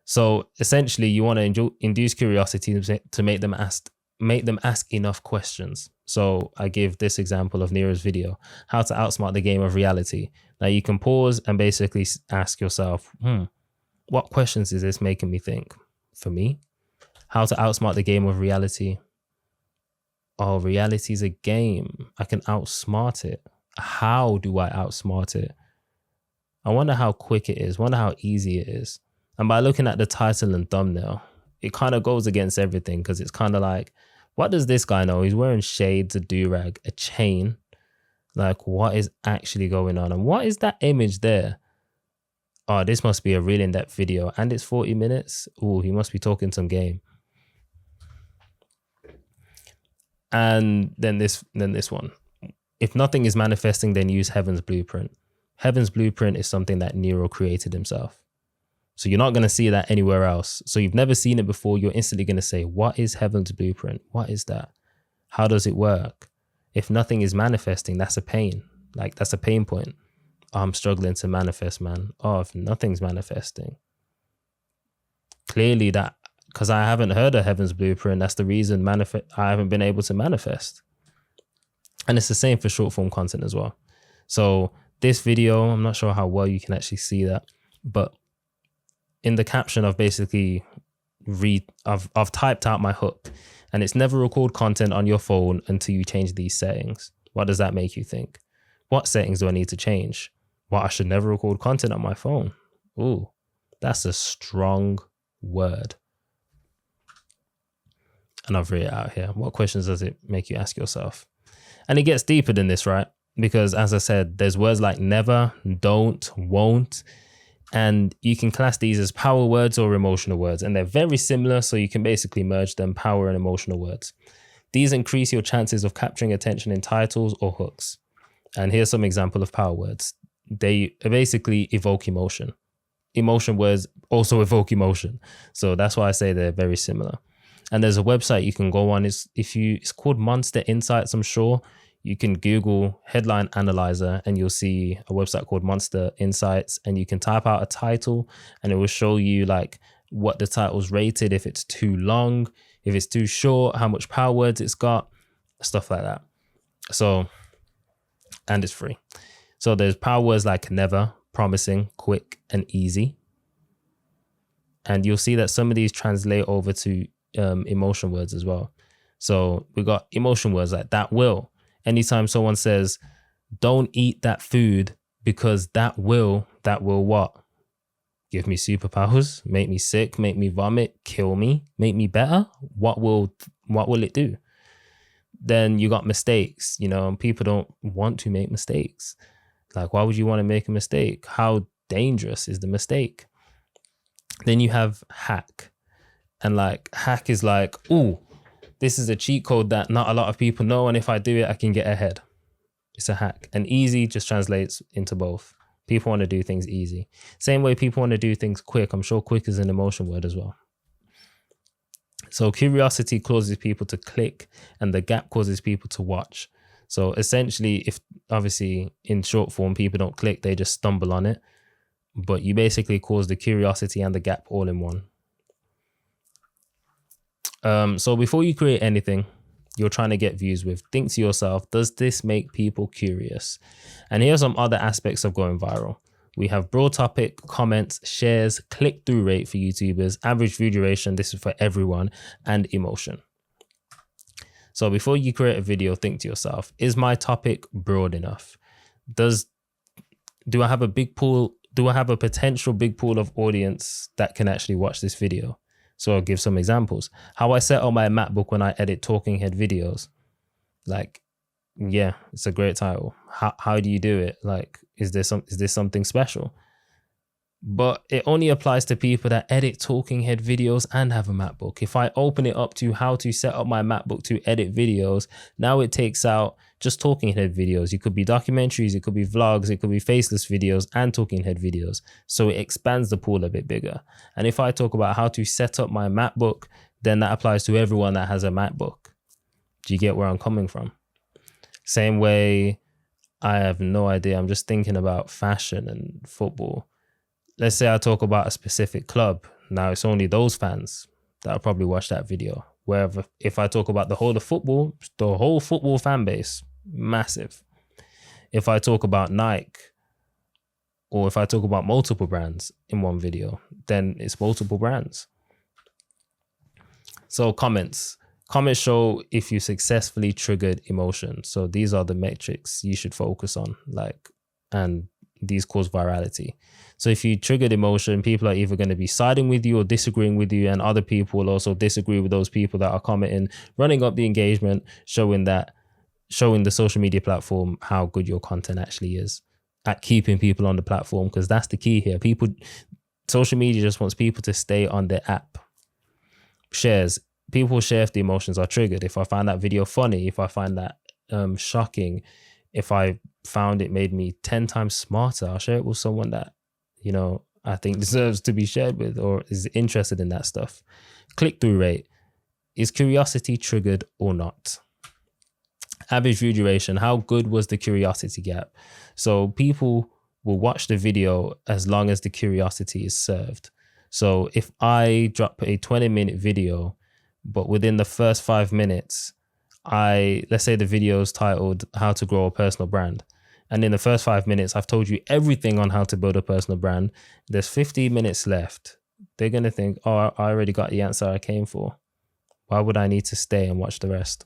So essentially, you want to induce curiosity to make them ask enough questions. So I give this example of Nero's video, how to outsmart the game of reality. Now you can pause and basically ask yourself, what questions is this making me think? For me, how to outsmart the game of reality. Oh, reality is a game. I can outsmart it. How do I outsmart it? I wonder how quick it is. Wonder how easy it is. And by looking at the title and thumbnail, it kind of goes against everything, because it's kind of like, what does this guy know? He's wearing shades, a do-rag, a chain. Like, what is actually going on? And what is that image there? Oh, this must be a real in-depth video, and it's 40 minutes. Oh, he must be talking some game. And then this one. If nothing is manifesting, then use Heaven's Blueprint. Heaven's Blueprint is something that Nero created himself. So you're not going to see that anywhere else. So you've never seen it before. You're instantly going to say, what is Heaven's Blueprint? What is that? How does it work? If nothing is manifesting, that's a pain. Like, that's a pain point. Oh, I'm struggling to manifest, man. Oh, if nothing's manifesting. Clearly that, because I haven't heard of Heaven's Blueprint, that's the reason I haven't been able to manifest. And it's the same for short form content as well. So this video, I'm not sure how well you can actually see that, but in the caption, I've basically I've typed out my hook, and it's never record content on your phone until you change these settings. What does that make you think? What settings do I need to change? Well, I should never record content on my phone. Ooh, that's a strong word. And I've written it out here. What questions does it make you ask yourself? And it gets deeper than this, right? Because as I said, there's words like never, don't, won't. And you can class these as power words or emotional words, and they're very similar, so you can basically merge them, power and emotional words. These increase your chances of capturing attention in titles or hooks. And here's some example of power words. They basically evoke emotion. Emotion words also evoke emotion. So that's why I say they're very similar. And there's a website you can go on. It's called Monster Insights, I'm sure. You can Google Headline Analyzer and you'll see a website called Monster Insights, and you can type out a title and it will show you like what the title's rated, if it's too long, if it's too short, how much power words it's got, stuff like that. So, and it's free. So there's power words like never, promising, quick, and easy. And you'll see that some of these translate over to emotion words as well. So we got emotion words like that will. Anytime someone says, don't eat that food because that will what? Give me superpowers, make me sick, make me vomit, kill me, make me better. What will it do? Then you got mistakes, and people don't want to make mistakes. Like, why would you want to make a mistake? How dangerous is the mistake? Then you have hack. And like hack is like, ooh, this is a cheat code that not a lot of people know, and if I do it, I can get ahead. It's a hack. And easy just translates into both. People want to do things easy. Same way people want to do things quick. I'm sure quick is an emotion word as well. So curiosity causes people to click, and the gap causes people to watch. So essentially, if obviously in short form, people don't click, they just stumble on it. But you basically cause the curiosity and the gap all in one. So before you create anything you're trying to get views with, think to yourself, does this make people curious? And here's some other aspects of going viral. We have broad topic, comments, shares, click-through rate for YouTubers, average view duration, this is for everyone, and emotion. So before you create a video, think to yourself, is my topic broad enough? Do I have a big pool? Do I have a potential big pool of audience that can actually watch this video? So I'll give some examples. How I set up my MacBook when I edit talking head videos. Like, yeah, it's a great title. How do you do it? Like, is this something special? But it only applies to people that edit talking head videos and have a MacBook. If I open it up to how to set up my MacBook to edit videos, now it takes out just talking head videos. It could be documentaries, it could be vlogs, it could be faceless videos and talking head videos. So it expands the pool a bit bigger. And if I talk about how to set up my MacBook, then that applies to everyone that has a MacBook. Do you get where I'm coming from? Same way, I have no idea. I'm just thinking about fashion and football. Let's say I talk about a specific club. Now it's only those fans that'll probably watch that video. Wherever, if I talk about the whole football fan base, massive. If I talk about Nike, or if I talk about multiple brands in one video, then it's multiple brands. So comments show if you successfully triggered emotion. So these are the metrics you should focus on, and these cause virality. So if you triggered emotion, people are either going to be siding with you or disagreeing with you, and other people will also disagree with those people that are commenting, running up the engagement, showing the social media platform how good your content actually is at keeping people on the platform, because that's the key here. Social media just wants people to stay on their app. Shares. People share if the emotions are triggered. If I find that video funny, if I find that shocking, if I found it made me 10 times smarter, I'll share it with someone that, I think deserves to be shared with or is interested in that stuff. Click-through rate. Is curiosity triggered or not? Average view duration. How good was the curiosity gap? So people will watch the video as long as the curiosity is served. So if I drop a 20-minute video, but within the first 5 minutes, let's say the video is titled How to Grow a Personal Brand. And in the first 5 minutes, I've told you everything on how to build a personal brand. There's 15 minutes left. They're going to think, oh, I already got the answer I came for. Why would I need to stay and watch the rest?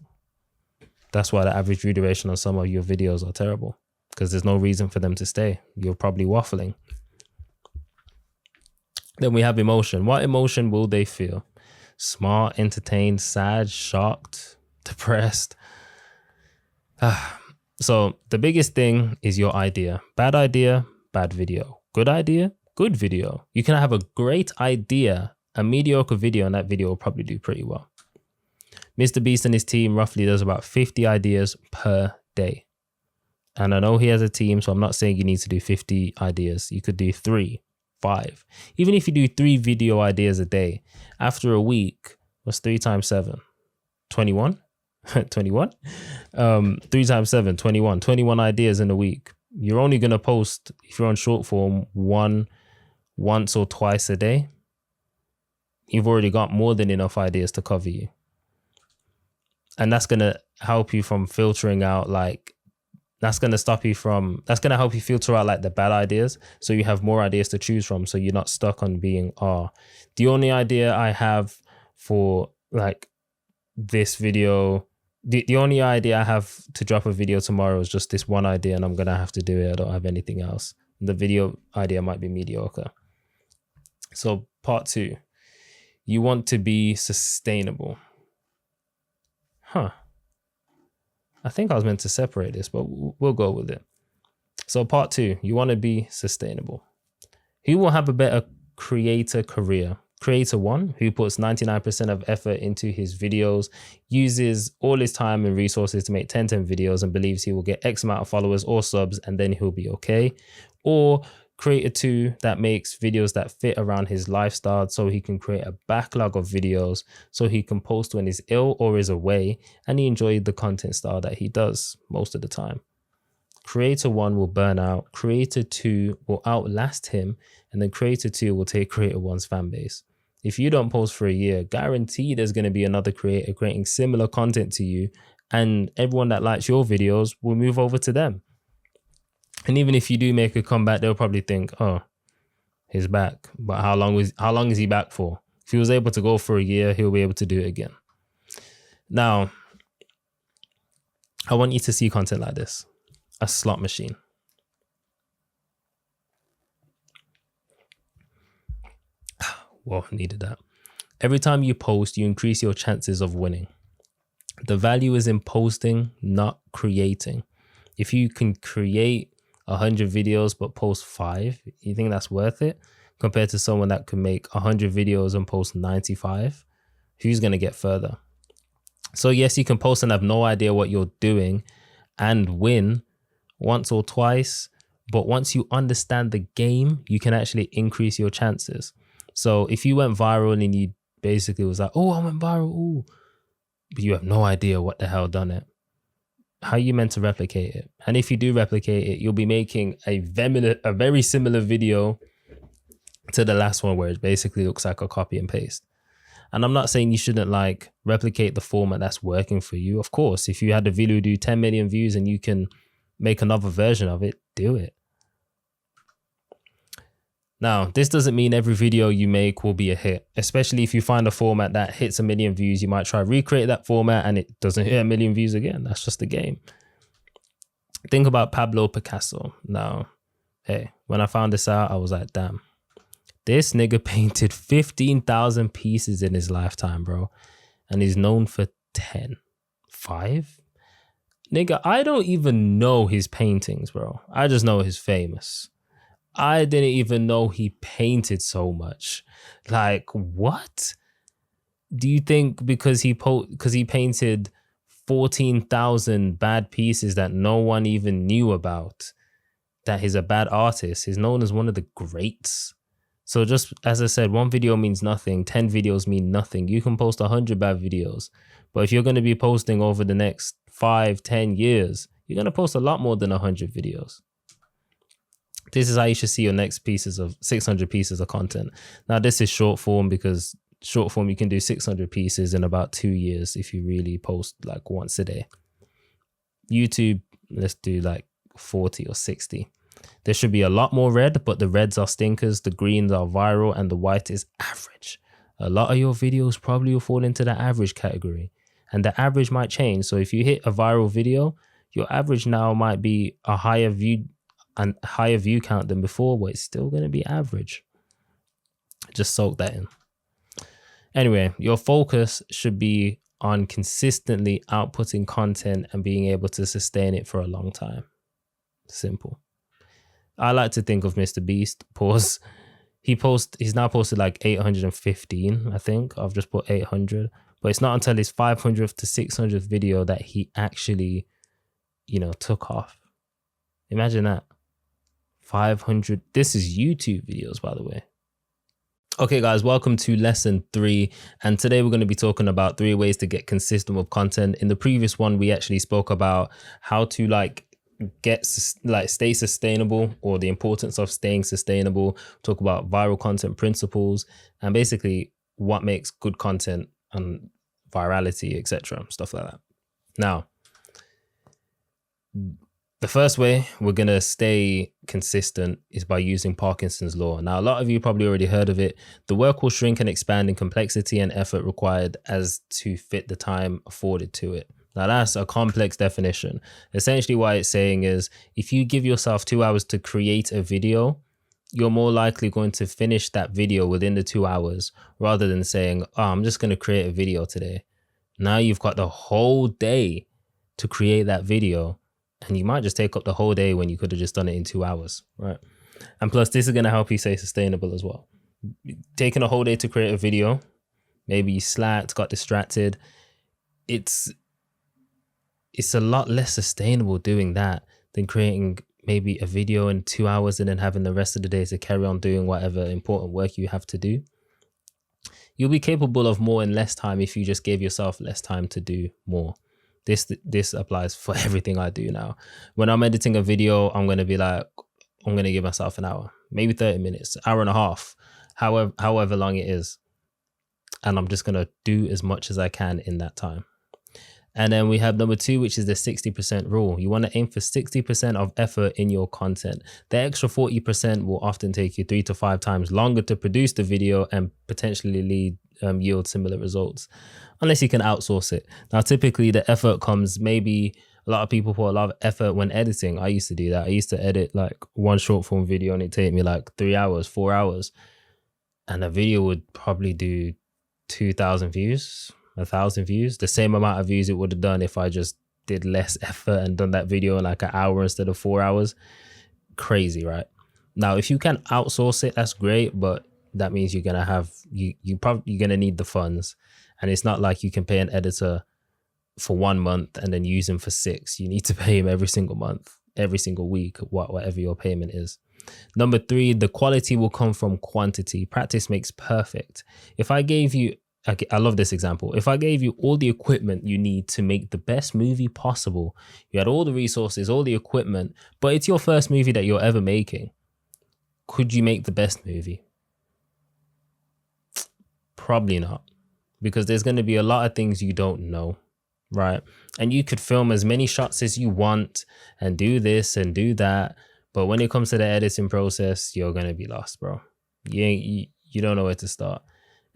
That's why the average view duration on some of your videos are terrible, because there's no reason for them to stay. You're probably waffling. Then we have emotion. What emotion will they feel? Smart, entertained, sad, shocked, depressed. So the biggest thing is your idea. Bad video. Good idea, good video. You can have a great idea, a mediocre video, and that video will probably do pretty well. Mr. Beast and his team roughly does about 50 ideas per day. And I know he has a team, so I'm not saying you need to do 50 ideas. You could do 3, 5. Even if you do 3 video ideas a day, after a week, what's 3 times 7? 21? 21? 3 times 7, 21. 21 ideas in a week. You're only going to post, if you're on short form, once or twice a day. You've already got more than enough ideas to cover you. And that's going to help you from filtering out, like, that's going to help you filter out like the bad ideas. So you have more ideas to choose from. So you're not stuck on being, the only idea I have for like this video, the only idea I have to drop a video tomorrow is just this one idea and I'm going to have to do it. I don't have anything else. The video idea might be mediocre. So part 2, you want to be sustainable. I think I was meant to separate this, but we'll go with it. So part 2, you want to be sustainable. Who will have a better creator career? Creator 1, who puts 99% of effort into his videos, uses all his time and resources to make 10 videos and believes he will get X amount of followers or subs and then he'll be okay. Or Creator 2, that makes videos that fit around his lifestyle so he can create a backlog of videos so he can post when he's ill or is away and he enjoys the content style that he does most of the time. Creator 1 will burn out, Creator 2 will outlast him, and then Creator 2 will take Creator 1's fan base. If you don't post for a year, guarantee there's going to be another creator creating similar content to you, and everyone that likes your videos will move over to them. And even if you do make a comeback, they'll probably think, oh, he's back. But how long is he back for? If he was able to go for a year, he'll be able to do it again. Now, I want you to see content like this. A slot machine. Well, needed that. Every time you post, you increase your chances of winning. The value is in posting, not creating. If you can create 100 videos but post 5, you think that's worth it? Compared to someone that can make 100 videos and post 95, who's going to get further? So yes, you can post and have no idea what you're doing and win once or twice, but once you understand the game, you can actually increase your chances. So if you went viral and you basically was like, oh, I went viral, ooh, but you have no idea what the hell done it, how are you meant to replicate it? And if you do replicate it, you'll be making a very similar video to the last one where it basically looks like a copy and paste. And I'm not saying you shouldn't like replicate the format that's working for you. Of course, if you had a video do 10 million views and you can make another version of it, do it. Now, this doesn't mean every video you make will be a hit, especially if you find a format that hits 1 million views. You might try recreate that format and it doesn't hit 1 million views again. That's just the game. Think about Pablo Picasso. Now, hey, when I found this out, I was like, damn, this nigga painted 15,000 pieces in his lifetime, bro. And he's known for 10. 5? Nigga, I don't even know his paintings, bro. I just know he's famous. I didn't even know he painted so much. Like, what? Do you think because he painted 14,000 bad pieces that no one even knew about, that he's a bad artist? He's known as one of the greats. So just as I said, 1 video means nothing. 10 videos mean nothing. You can post 100 bad videos. But if you're going to be posting over the next 5, 10 years, you're going to post a lot more than 100 videos. This is how you should see your next 600 pieces of content. Now, this is short form because short form, you can do 600 pieces in about 2 years if you really post like once a day. YouTube, let's do like 40 or 60. There should be a lot more red, but the reds are stinkers, the greens are viral, and the white is average. A lot of your videos probably will fall into the average category, and the average might change. So if you hit a viral video, your average now might be a higher view count than before, but it's still going to be average. Just soak that in. Anyway, your focus should be on consistently outputting content and being able to sustain it for a long time. Simple. I like to think of Mr. Beast, pause, He's now posted like 815, I think. I've just put 800. But it's not until his 500th to 600th video that he actually, took off. Imagine that. 500. This is YouTube videos, by the way. Okay, guys, welcome to lesson 3. And today we're going to be talking about 3 ways to get consistent with content. In the previous one, we actually spoke about how to stay sustainable, or the importance of staying sustainable, talk about viral content principles, and basically what makes good content and virality, etc., stuff like that. Now, the first way we're going to stay consistent is by using Parkinson's law. Now, a lot of you probably already heard of it. The work will shrink and expand in complexity and effort required as to fit the time afforded to it. Now, that's a complex definition. Essentially, what it's saying is if you give yourself 2 hours to create a video, you're more likely going to finish that video within the 2 hours, rather than saying, oh, I'm just going to create a video today. Now you've got the whole day to create that video, and you might just take up the whole day when you could have just done it in 2 hours, right? And plus, this is going to help you stay sustainable as well. Taking a whole day to create a video, maybe you slacked, got distracted. It's a lot less sustainable doing that than creating maybe a video in 2 hours and then having the rest of the day to carry on doing whatever important work you have to do. You'll be capable of more in less time if you just gave yourself less time to do more. This applies for everything I do now. When I'm editing a video, I'm going to give myself an hour, maybe 30 minutes, hour and a half, however long it is. And I'm just going to do as much as I can in that time. And then we have number 2, which is the 60% rule. You want to aim for 60% of effort in your content. The extra 40% will often take you 3 to 5 times longer to produce the video and potentially yield similar results, unless you can outsource it. Now, typically the effort comes, maybe a lot of people put a lot of effort when editing. I used to do that. I used to edit like one short form video and it'd take me like 3 hours, 4 hours. And a video would probably do 2,000 views. 1,000 views, the same amount of views it would have done if I just did less effort and done that video in like an hour instead of 4 hours. Crazy, right? Now, if you can outsource it, that's great, but that means you're gonna have you're gonna need the funds, and it's not like you can pay an editor for 1 month and then use him for 6. You need to pay him every single month, every single week, whatever your payment is. Number 3, the quality will come from quantity. Practice makes perfect. If I gave you I love this example. If I gave you all the equipment you need to make the best movie possible, you had all the resources, all the equipment, but it's your first movie that you're ever making, could you make the best movie? Probably not, because there's going to be a lot of things you don't know, right? And you could film as many shots as you want and do this and do that, but when it comes to the editing process, you're going to be lost, bro. You don't know where to start.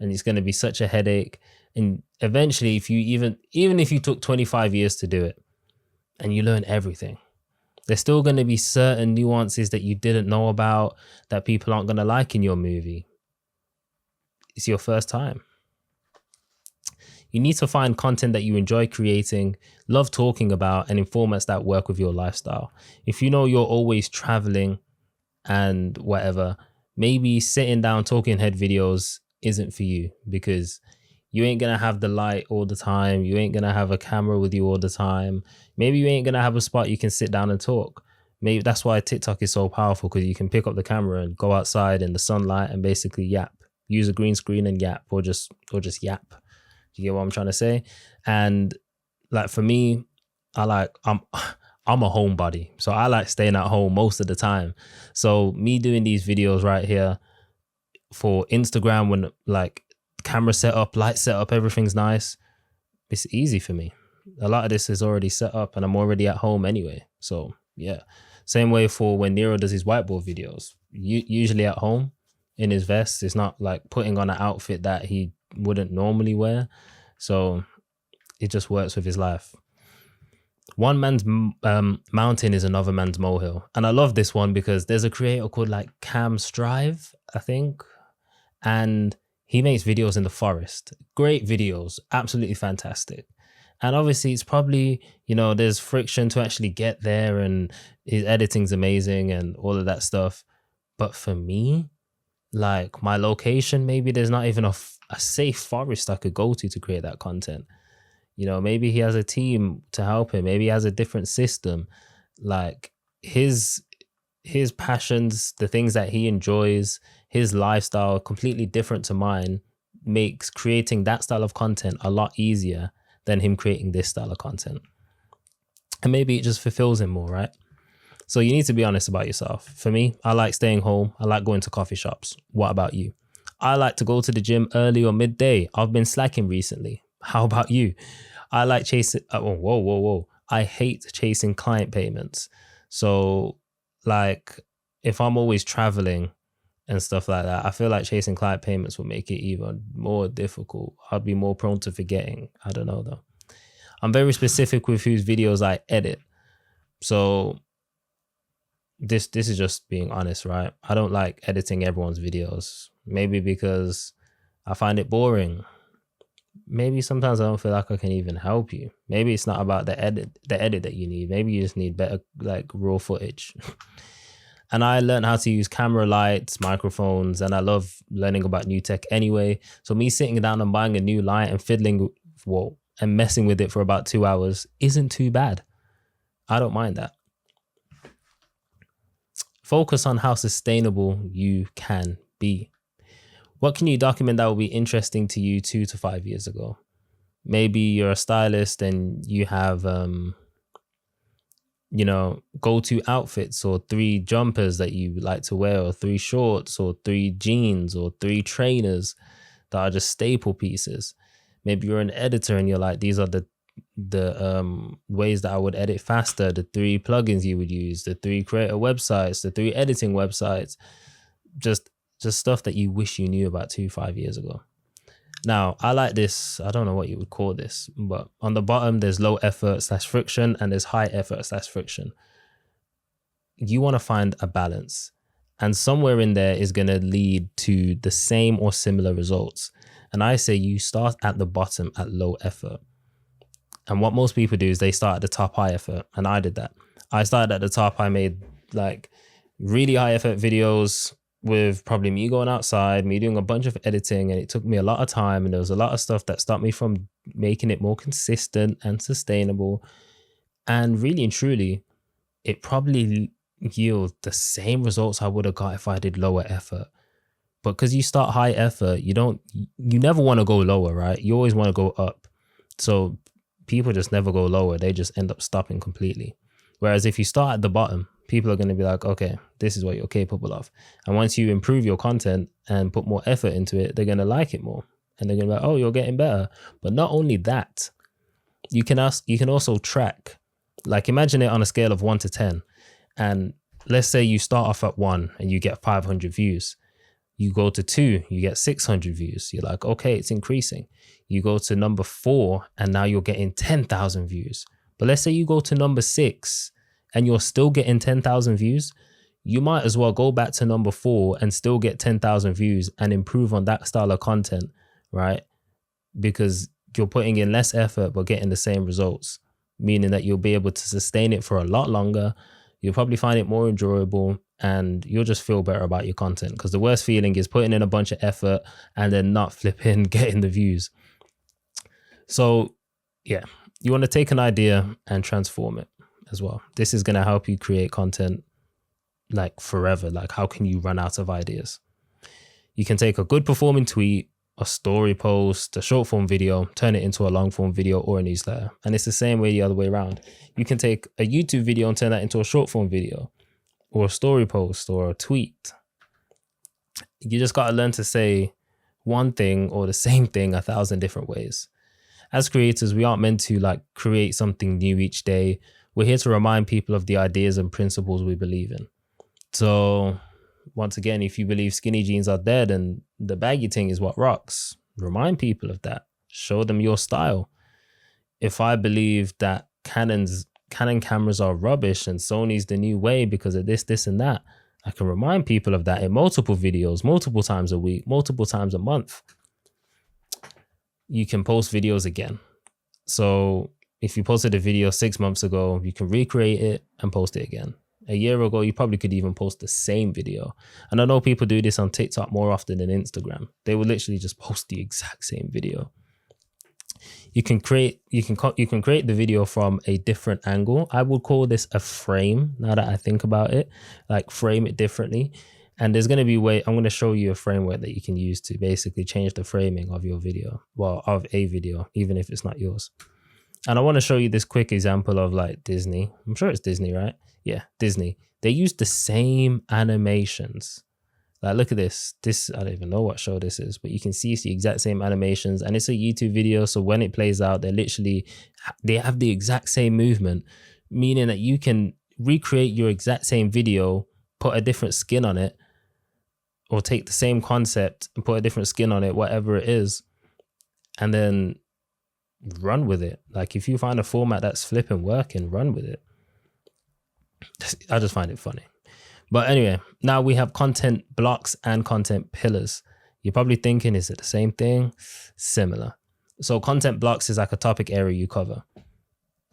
And it's going to be such a headache. And eventually, if you even if you took 25 years to do it and you learn everything, there's still going to be certain nuances that you didn't know about that people aren't going to like in your movie. It's your first time. You need to find content that you enjoy creating, love talking about, and in formats that work with your lifestyle. If you know you're always traveling and whatever, maybe sitting down talking head videos isn't for you, because you ain't gonna have the light all the time. You ain't gonna have a camera with you all the time. Maybe you ain't gonna have a spot you can sit down and talk. Maybe that's why TikTok is so powerful, because you can pick up the camera and go outside in the sunlight and basically yap. Use a green screen and yap, or just yap. Do you get what I'm trying to say? And like for me, I'm a homebody, so I like staying at home most of the time. So me doing these videos right here for Instagram, when like camera setup, light setup, everything's nice, it's easy for me. A lot of this is already set up and I'm already at home anyway. So yeah, same way for when Nero does his whiteboard videos, usually at home in his vest. It's not like putting on an outfit that he wouldn't normally wear. So it just works with his life. One man's mountain is another man's molehill. And I love this one because there's a creator called like Cam Strive, I think. And he makes videos in the forest. Great videos, absolutely fantastic. And obviously it's probably, there's friction to actually get there, and his editing's amazing and all of that stuff. But for me, Like my location, maybe there's not even a safe forest I could go to create that content. You know, maybe he has a team to help him. Maybe he has a different system. Like his passions, the things that he enjoys, his lifestyle completely different to mine, makes creating that style of content a lot easier than him creating this style of content. And maybe it just fulfills him more, right? So you need to be honest about yourself. For me, I like staying home. I like going to coffee shops. What about you? I like to go to the gym early or midday. I've been slacking recently. How about you? I like chasing. Whoa. I hate chasing client payments. So, like, if I'm always traveling and stuff like that, I feel like chasing client payments will make it even more difficult. I'd be more prone to forgetting. I don't know though. I'm very specific with whose videos I edit. So this is just being honest, right? I don't like editing everyone's videos. Maybe because I find it boring. Maybe sometimes I don't feel like I can even help you. Maybe it's not about the edit that you need. Maybe you just need better like raw footage. And I learned how to use camera lights, microphones, and I love learning about new tech anyway. So me sitting down and buying a new light and fiddling and messing with it for about 2 hours isn't too bad. I don't mind that. Focus on how sustainable you can be. What can you document that will be interesting to you 2 to 5 years ago? Maybe you're a stylist and you have, go-to outfits or 3 jumpers that you like to wear, or 3 shorts, or 3 jeans, or 3 trainers that are just staple pieces. Maybe you're an editor and you're like, these are the ways that I would edit faster, the 3 plugins you would use, the 3 creator websites, the 3 editing websites, just stuff that you wish you knew about 2-5 years ago. Now, I like this. I don't know what you would call this, but on the bottom, there's low effort / friction and there's high effort / friction. You want to find a balance, and somewhere in there is going to lead to the same or similar results. And I say you start at the bottom at low effort. And what most people do is they start at the top, high effort. And I did that. I started at the top. I made like really high effort videos with probably me going outside, me doing a bunch of editing, and it took me a lot of time. And there was a lot of stuff that stopped me from making it more consistent and sustainable. And really and truly, it probably yield the same results I would have got if I did lower effort. But because you start high effort, you never want to go lower, right? You always want to go up. So people just never go lower. They just end up stopping completely. Whereas if you start at the bottom, people are going to be like, okay, this is what you're capable of. And once you improve your content and put more effort into it, they're going to like it more. And they're going to be like, oh, you're getting better. But not only that, you can also track. Like imagine it on a scale of 1 to 10. And let's say you start off at 1 and you get 500 views. You go to 2, you get 600 views. You're like, okay, it's increasing. You go to number 4 and now you're getting 10,000 views. But let's say you go to number 6 and you're still getting 10,000 views. You might as well go back to number 4 and still get 10,000 views and improve on that style of content, right? Because you're putting in less effort but getting the same results, meaning that you'll be able to sustain it for a lot longer. You'll probably find it more enjoyable and you'll just feel better about your content, because the worst feeling is putting in a bunch of effort and then not flipping getting the views. So yeah, you want to take an idea and transform it as well. This is going to help you create content like forever. Like how can you run out of ideas? You can take a good performing tweet, a story post, a short form video, turn it into a long form video or a newsletter. And it's the same way the other way around. You can take a YouTube video and turn that into a short form video or a story post or a tweet. You just got to learn to say one thing or the same thing 1,000 different ways. As creators, we aren't meant to like create something new each day. We're here to remind people of the ideas and principles we believe in. So once again, if you believe skinny jeans are dead and the baggy thing is what rocks, remind people of that. Show them your style. If I believe that Canon cameras are rubbish and Sony's the new way because of this, and that, I can remind people of that in multiple videos, multiple times a week, multiple times a month. You can post videos again. So if you posted a video 6 months ago, you can recreate it and post it again. A year ago, you probably could even post the same video. And I know people do this on TikTok more often than Instagram. They will literally just post the exact same video. You can create the video from a different angle. I would call this a frame now that I think about it, like frame it differently. And there's going to be I'm going to show you a framework that you can use to basically change the framing of your video, well, of a video, even if it's not yours. And I want to show you this quick example of like Disney. I'm sure it's Disney, right? Yeah, Disney. They use the same animations. Like, look at this. I don't even know what show this is, but you can see it's the exact same animations, and it's a YouTube video. So when it plays out, they have the exact same movement, meaning that you can recreate your exact same video, put a different skin on it, or take the same concept and put a different skin on it, whatever it is, and then run with it. Like, if you find a format that's flipping working, run with it. I just find it funny. But anyway, now we have content blocks and content pillars. You're probably thinking, is it the same thing? Similar. So content blocks is like a topic area you cover.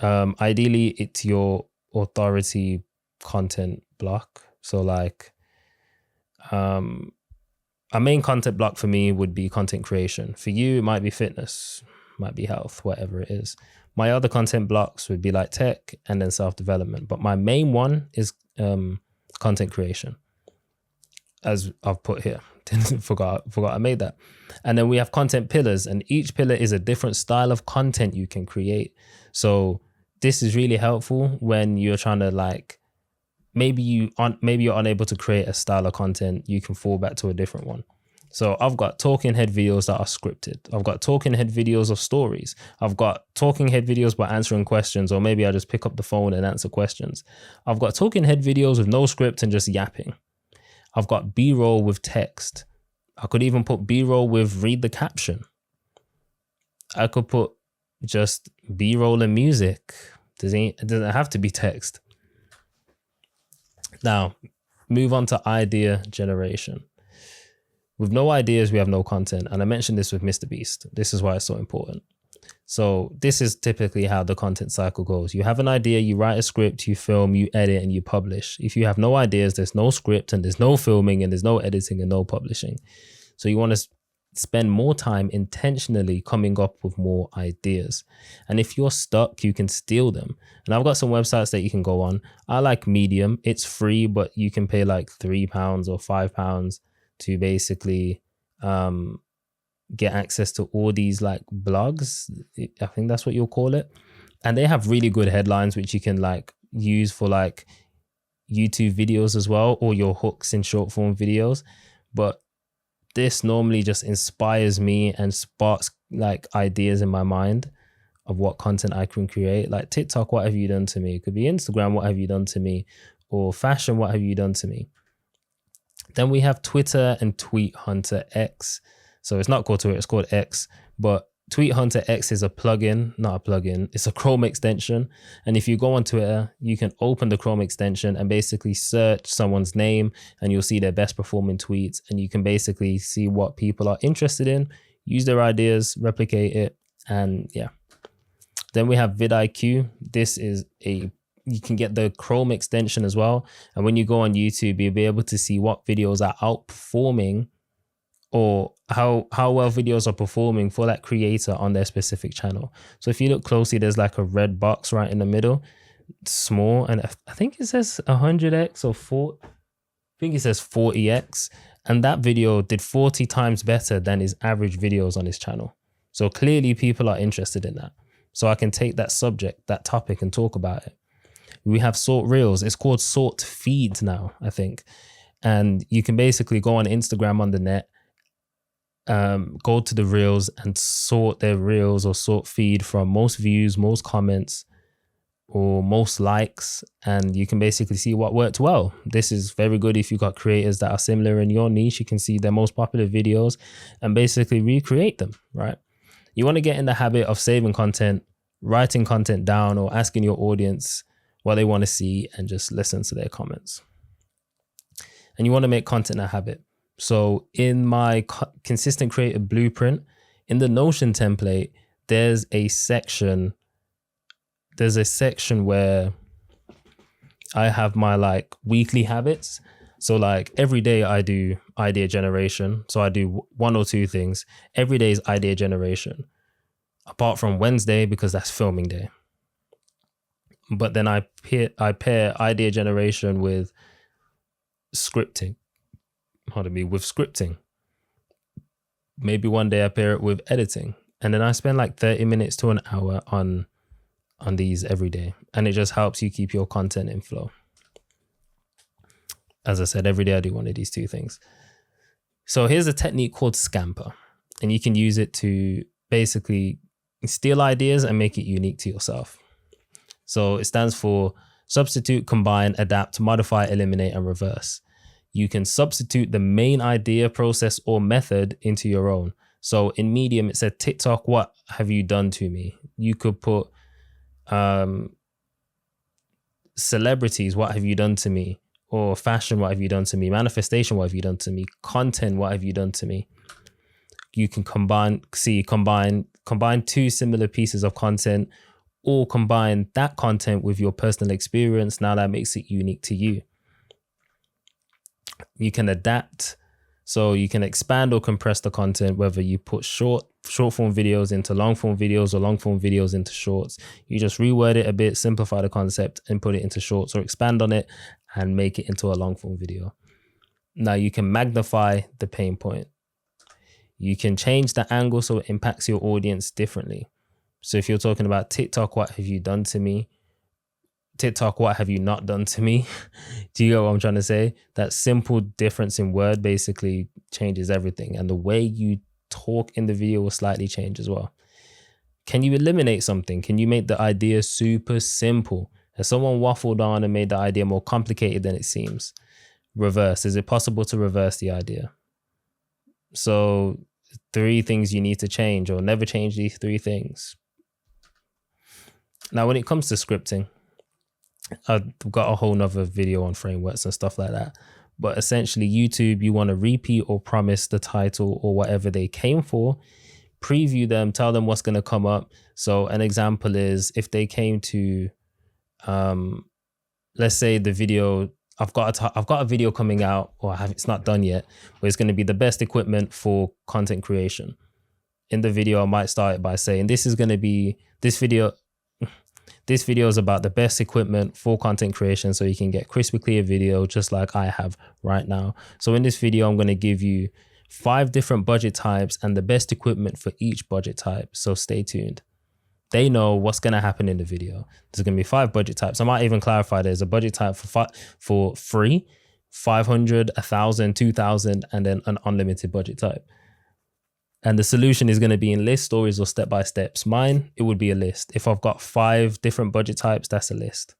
Ideally, it's your authority content block. So like, a main content block for me would be content creation. For you, it might be fitness, might be health, whatever it is. My other content blocks would be like tech and then self-development. But my main one is content creation, as I've put here. forgot I made that. And then we have content pillars, and each pillar is a different style of content you can create. So this is really helpful when you're trying to like, maybe you're unable to create a style of content, you can fall back to a different one. So I've got talking head videos that are scripted. I've got talking head videos of stories. I've got talking head videos by answering questions, or maybe I just pick up the phone and answer questions. I've got talking head videos with no script and just yapping. I've got B-roll with text. I could even put B-roll with read the caption. I could put just B-roll and music. It doesn't have to be text. Now, move on to idea generation. With no ideas, we have no content. And I mentioned this with Mr. Beast. This is why it's so important. So this is typically how the content cycle goes. You have an idea, you write a script, you film, you edit, and you publish. If you have no ideas, there's no script, and there's no filming, and there's no editing, and no publishing. So you want to spend more time intentionally coming up with more ideas. And if you're stuck, you can steal them. And I've got some websites that you can go on. I like Medium. It's free, but you can pay like £3 or £5 to basically get access to all these like blogs. I think that's what you'll call it. And they have really good headlines, which you can like use for like YouTube videos as well, or your hooks in short form videos. But this normally just inspires me and sparks like ideas in my mind of what content I can create. Like TikTok, what have you done to me? It could be Instagram, what have you done to me? Or fashion, what have you done to me? Then we have Twitter and Tweet Hunter X. So it's not called Twitter, it's called X. But Tweet Hunter X is a plugin, not a plugin. It's a Chrome extension. And if you go on Twitter, you can open the Chrome extension and basically search someone's name, and you'll see their best performing tweets. And you can basically see what people are interested in, use their ideas, replicate it. And yeah. Then we have vidIQ. This is you can get the Chrome extension as well. And when you go on YouTube, you'll be able to see what videos are outperforming, or how well videos are performing for that creator on their specific channel. So if you look closely, there's like a red box right in the middle, small, and I think it says 100x or 4. I think it says 40x, and that video did 40 times better than his average videos on his channel. So clearly people are interested in that. So I can take that subject, that topic, and talk about it. We have sort reels. It's called sort feeds now, I think. And you can basically go on Instagram on the net, go to the reels and sort their reels or sort feed from most views, most comments, or most likes. And you can basically see what worked well. This is very good if you've got creators that are similar in your niche. You can see their most popular videos and basically recreate them, right? You want to get in the habit of saving content, writing content down, or asking your audience what they want to see and just listen to their comments. And you want to make content a habit. So in my consistent creative blueprint, in the Notion template, there's a section where I have my like weekly habits. So like every day I do idea generation. So I do one or two things. Every day is idea generation. Apart from Wednesday, because that's filming day. But then I pair idea generation with scripting. With scripting. Maybe one day I pair it with editing. And then I spend like 30 minutes to an hour on these every day. And it just helps you keep your content in flow. As I said, every day I do one of these two things. So here's a technique called Scamper. And you can use it to basically steal ideas and make it unique to yourself. So it stands for substitute, combine, adapt, modify, eliminate, and reverse. You can substitute the main idea, process, or method into your own. So in Medium, it said, TikTok, what have you done to me? You could put celebrities, what have you done to me? Or fashion, what have you done to me? Manifestation, what have you done to me? Content, what have you done to me? You can combine two similar pieces of content, or combine that content with your personal experience. Now that makes it unique to you. You can adapt. So you can expand or compress the content, whether you put short form videos into long form videos or long form videos into shorts. You just reword it a bit, simplify the concept and put it into shorts, or expand on it and make it into a long form video. Now you can magnify the pain point. You can change the angle so it impacts your audience differently. So if you're talking about TikTok, what have you done to me? TikTok, what have you not done to me? Do you get what I'm trying to say? That simple difference in word basically changes everything. And the way you talk in the video will slightly change as well. Can you eliminate something? Can you make the idea super simple? Has someone waffled on and made the idea more complicated than it seems? Reverse. Is it possible to reverse the idea? So 3 things you need to change, or never change these 3 things. Now, when it comes to scripting, I've got a whole nother video on frameworks and stuff like that. But essentially, YouTube, you want to repeat or promise the title or whatever they came for, preview them, tell them what's going to come up. So an example is if they came to, let's say the video, I've got a video coming out, or it's not done yet, but it's going to be the best equipment for content creation. In the video, I might start it by saying, this video is about the best equipment for content creation so you can get crispy clear video just like I have right now. So in this video, I'm going to give you 5 different budget types and the best equipment for each budget type. So stay tuned. They know what's going to happen in the video. There's going to be 5 budget types. I might even clarify there's a budget type for free, 500, 1,000, 2,000, and then an unlimited budget type. And the solution is going to be in list, stories, or step-by-steps. Mine, it would be a list. If I've got 5 different budget types, that's a list.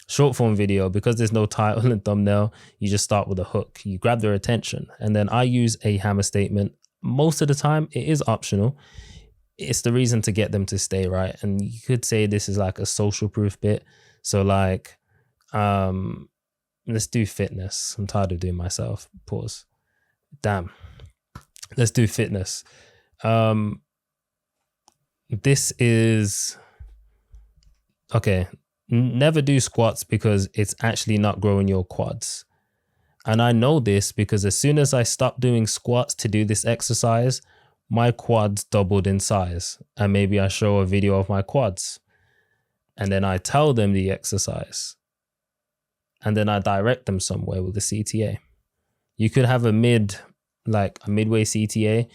Short form video, because there's no title and thumbnail, you just start with a hook. You grab their attention. And then I use a hammer statement. Most of the time, it is optional. It's the reason to get them to stay, right? And you could say this is like a social proof bit. So like, let's do fitness. I'm tired of doing myself. Pause. Damn. Let's do fitness. This is okay. Never do squats because it's actually not growing your quads. And I know this because as soon as I stopped doing squats to do this exercise, my quads doubled in size. And maybe I show a video of my quads and then I tell them the exercise and then I direct them somewhere with the CTA. You could have a midway CTA,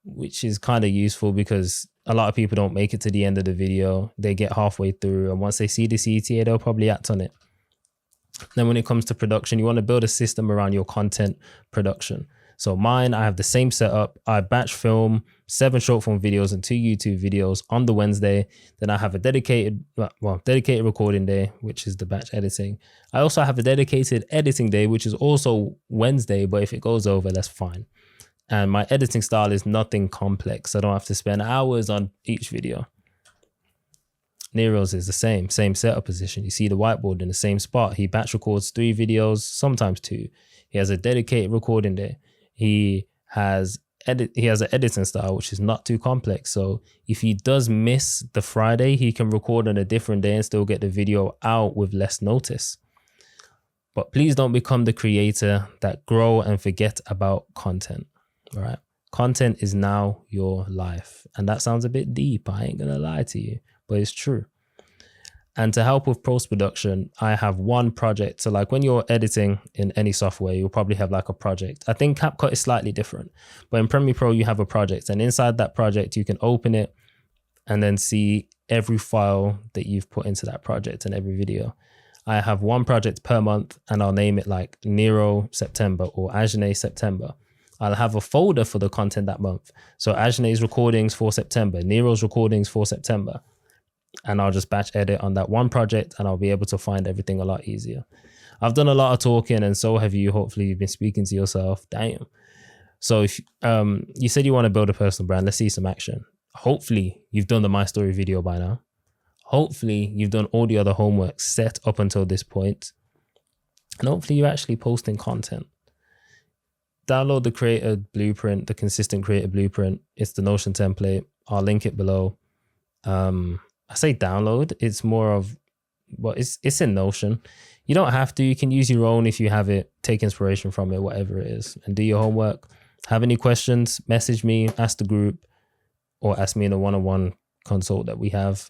which is kind of useful because a lot of people don't make it to the end of the video. They get halfway through, and once they see the CTA, they'll probably act on it. Then when it comes to production, you want to build a system around your content production. So mine, I have the same setup. I batch film 7 short form videos and 2 YouTube videos on the Wednesday. Then I have a dedicated recording day, which is the batch editing. I also have a dedicated editing day, which is also Wednesday, but if it goes over, that's fine. And my editing style is nothing complex. I don't have to spend hours on each video. Nero's is the same setup position. You see the whiteboard in the same spot. He batch records 3 videos, sometimes 2. He has a dedicated recording day. He has he has an editing style which is not too complex. So if he does miss the Friday, he can record on a different day and still get the video out with less notice. But please don't become the creator that grow and forget about content, right? Content is now your life. And that sounds a bit deep. I ain't gonna lie to you, but it's true. And to help with post-production, I have one project. So like when you're editing in any software, you'll probably have like a project. I think CapCut is slightly different, but in Premiere Pro, you have a project. And inside that project, you can open it and then see every file that you've put into that project and every video. I have one project per month and I'll name it like Nero September or Ajane September. I'll have a folder for the content that month. So Ajane's recordings for September, Nero's recordings for September. And I'll just batch edit on that one project and I'll be able to find everything a lot easier. I've done a lot of talking and so have you. Hopefully you've been speaking to yourself. Damn. So if you said you want to build a personal brand, let's see some action. Hopefully you've done the My Story video by now. Hopefully you've done all the other homework set up until this point. And hopefully you're actually posting content. Download the creator blueprint, the consistent creator blueprint. It's the Notion template. I'll link it below. I say download. It's more of, well, it's in Notion. You don't have to. You can use your own if you have it. Take inspiration from it, whatever it is, and do your homework. Have any questions, message me, ask the group, or ask me in a one-on-one consult that we have.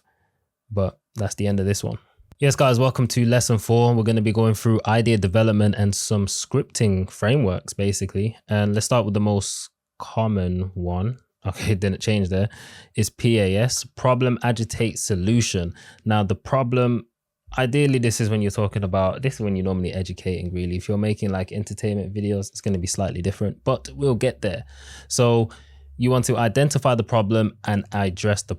But that's the end of this one. Yes, guys, welcome to lesson 4. We're going to be going through idea development and some scripting frameworks, basically. And let's start with the most common one. Okay, it didn't change there. Is PAS, problem, agitate, solution. Now, the problem, ideally, this is when you're talking about, this is when you're normally educating, really. If you're making like entertainment videos, it's going to be slightly different, but we'll get there. So you want to identify the problem and address the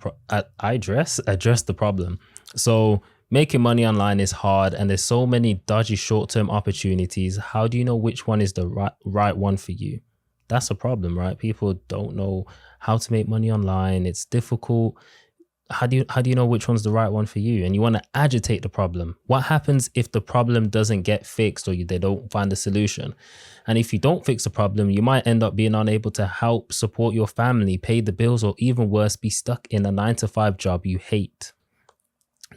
problem. So making money online is hard and there's so many dodgy short-term opportunities. How do you know which one is the right one for you? That's a problem, right? People don't know how to make money online. It's difficult. How do you know which one's the right one for you? And you want to agitate the problem. What happens if the problem doesn't get fixed or they don't find a solution? And if you don't fix the problem, you might end up being unable to help support your family, pay the bills, or even worse, be stuck in a 9-to-5 job you hate.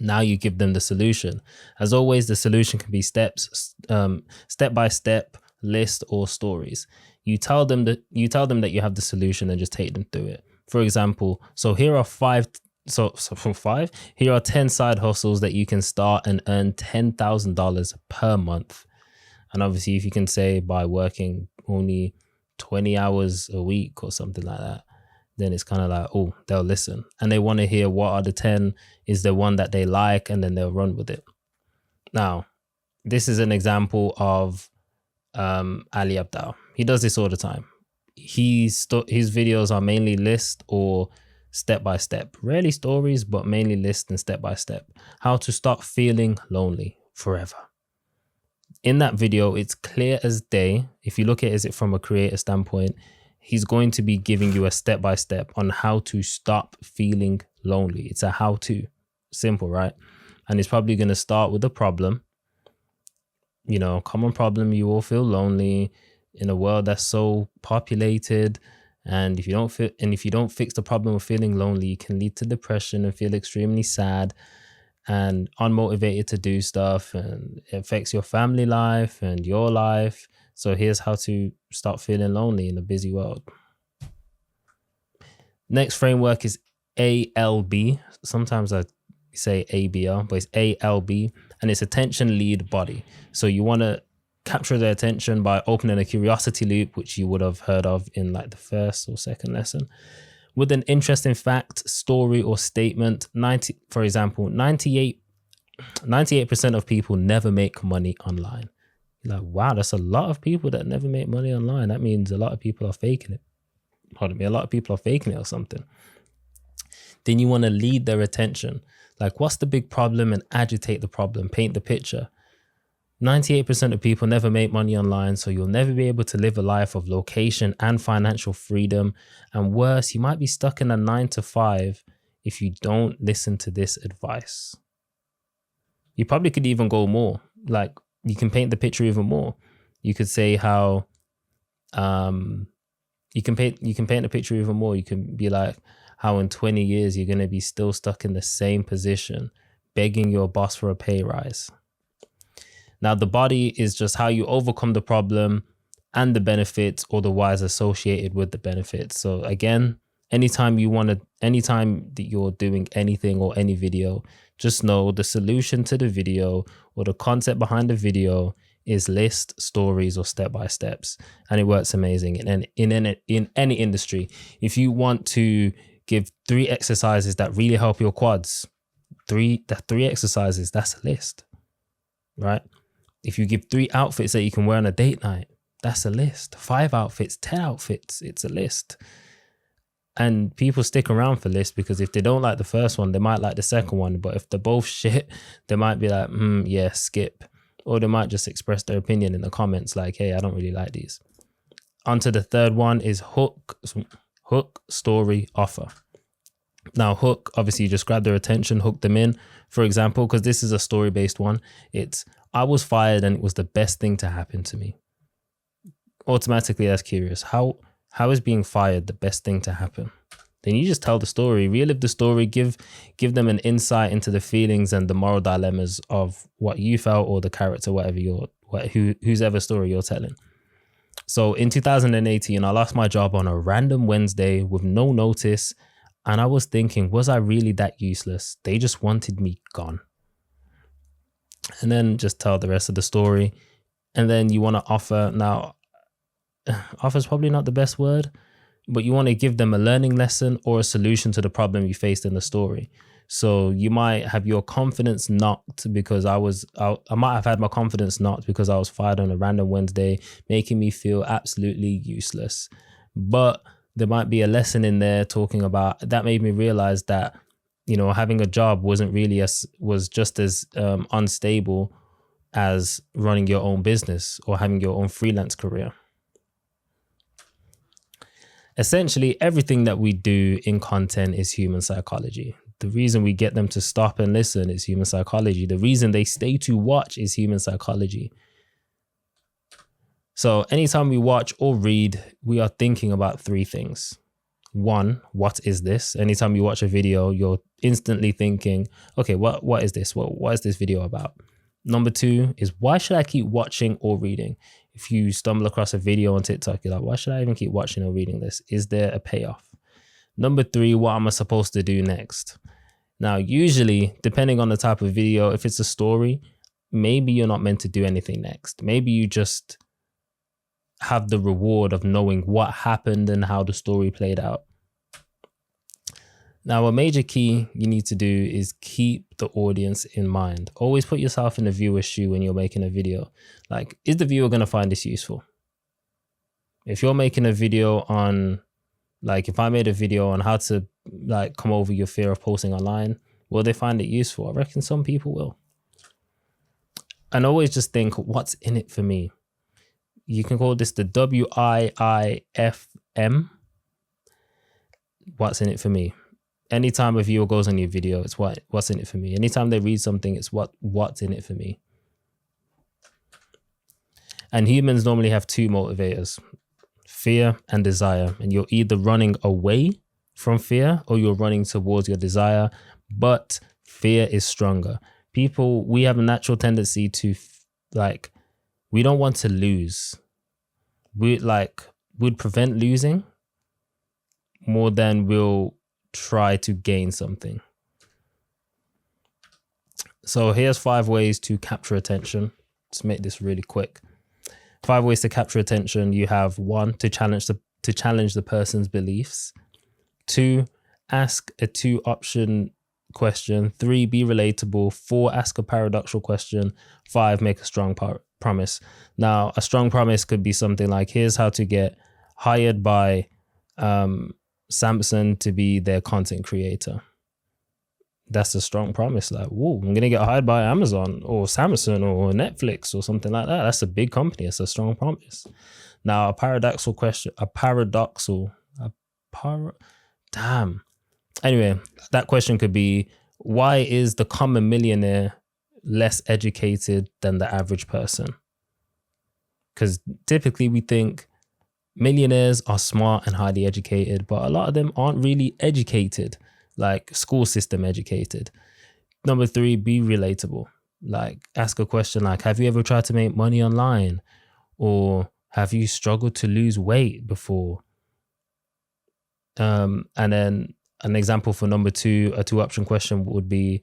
Now you give them the solution. As always, the solution can be steps, step-by-step list or stories. You tell them that you have the solution and just take them through it. For example, here are 10 side hustles that you can start and earn $10,000 per month. And obviously, if you can say by working only 20 hours a week or something like that, then it's kind of like, oh, they'll listen. And they want to hear what are the 10, is the one that they like, and then they'll run with it. Now, this is an example of Ali Abdaal. He does this all the time. His videos are mainly list or step-by-step. Rarely stories, but mainly list and step-by-step. How to stop feeling lonely forever. In that video, it's clear as day. If you look at it from a creator standpoint, he's going to be giving you a step-by-step on how to stop feeling lonely. It's a how-to. Simple, right? And it's probably going to start with a problem. You know, common problem, you all feel lonely in a world that's so populated. And if you don't fix the problem of feeling lonely, it can lead to depression and feel extremely sad and unmotivated to do stuff, and it affects your family life and your life. So here's how to stop feeling lonely in a busy world. Next framework is ALB. Sometimes I say ABR, but it's ALB, and it's attention, lead, body. So you want to capture their attention by opening a curiosity loop, which you would have heard of in like the first or second lesson, with an interesting fact, story, or statement. 98% of people never make money online. You're like, wow, that's a lot of people that never make money online. That means a lot of people are faking it. Pardon me, a lot of people are faking it or something. Then you want to lead their attention. Like, what's the big problem, and agitate the problem, paint the picture. 98% of people never make money online, so you'll never be able to live a life of location and financial freedom. And worse, you might be stuck in a 9-to-5 if you don't listen to this advice. You probably could even go more. Like, you can paint the picture even more. You could say how You can paint a picture even more. You can be like, how in 20 years you're going to be still stuck in the same position, begging your boss for a pay rise. Now, the body is just how you overcome the problem and the benefits, or the whys associated with the benefits. So again, anytime that you're doing anything or any video, just know the solution to the video or the concept behind the video is list, stories, or step-by-steps. And it works amazing in any industry. If you want to give 3 exercises that really help your quads, three exercises, that's a list, right? If you give 3 outfits that you can wear on a date night, that's a list. 5 outfits, 10 outfits, it's a list. And people stick around for lists because if they don't like the first one, they might like the second one. But if they're both shit, they might be like, yeah, skip. Or they might just express their opinion in the comments like, hey, I don't really like these. On to the third one is hook, story, offer. Now, hook, obviously you just grab their attention, hook them in. For example, because this is a story-based one, it's, I was fired and it was the best thing to happen to me. Automatically, that's curious. How is being fired the best thing to happen? Then you just tell the story, relive the story, give them an insight into the feelings and the moral dilemmas of what you felt or the character, whose ever story you're telling. So in 2018, I lost my job on a random Wednesday with no notice. And I was thinking, was I really that useless? They just wanted me gone. And then just tell the rest of the story. And then you want to offer. Now, offer is probably not the best word, but you want to give them a learning lesson or a solution to the problem you faced in the story. So you might have your confidence knocked because I might have had my confidence knocked because I was fired on a random Wednesday, making me feel absolutely useless. But there might be a lesson in there talking about that made me realize that, you know, having a job was just as unstable as running your own business or having your own freelance career. Essentially, everything that we do in content is human psychology. The reason we get them to stop and listen is human psychology. The reason they stay to watch is human psychology. So anytime we watch or read, we are thinking about 3 things. 1, what is this? Anytime you watch a video, you're instantly thinking, okay, what is this? What is this video about? Number 2 is, why should I keep watching or reading? If you stumble across a video on TikTok, you're like, why should I even keep watching or reading this? Is there a payoff? Number 3, what am I supposed to do next? Now, usually, depending on the type of video, if it's a story, maybe you're not meant to do anything next. Maybe you just have the reward of knowing what happened and how the story played out. Now, a major key you need to do is keep the audience in mind. Always put yourself in the viewer's shoe when you're making a video. Like, is the viewer going to find this useful? If you're making a video on, like, if I made a video on how to, like, come over your fear of posting online, will they find it useful? I reckon some people will. And always just think, what's in it for me? You can call this the WIIFM. What's in it for me? Anytime a viewer goes on your video, it's what's in it for me. Anytime they read something, it's what's in it for me. And humans normally have 2 motivators, fear and desire. And you're either running away from fear or you're running towards your desire, but fear is stronger. We have a natural tendency to we don't want to lose. We'd prevent losing more than we'll try to gain something. So here's 5 ways to capture attention. Let's make this really quick. 5 ways to capture attention. You have 1, to challenge the person's beliefs. 2, ask a 2-option question. 3, be relatable. 4, ask a paradoxical question. 5, make a strong promise. Now, a strong promise could be something like, here's how to get hired by Samsung to be their content creator. That's a strong promise. Like, whoa, I'm going to get hired by Amazon or Samsung or Netflix or something like that. That's a big company. It's a strong promise. Now, Anyway, that question could be, why is the common millionaire less educated than the average person? Because typically we think Millionaires are smart and highly educated, but a lot of them aren't really educated, like school system educated. Number 3, be relatable. Like, ask a question like, have you ever tried to make money online? Or have you struggled to lose weight before? And then an example for number 2, a 2-option question would be,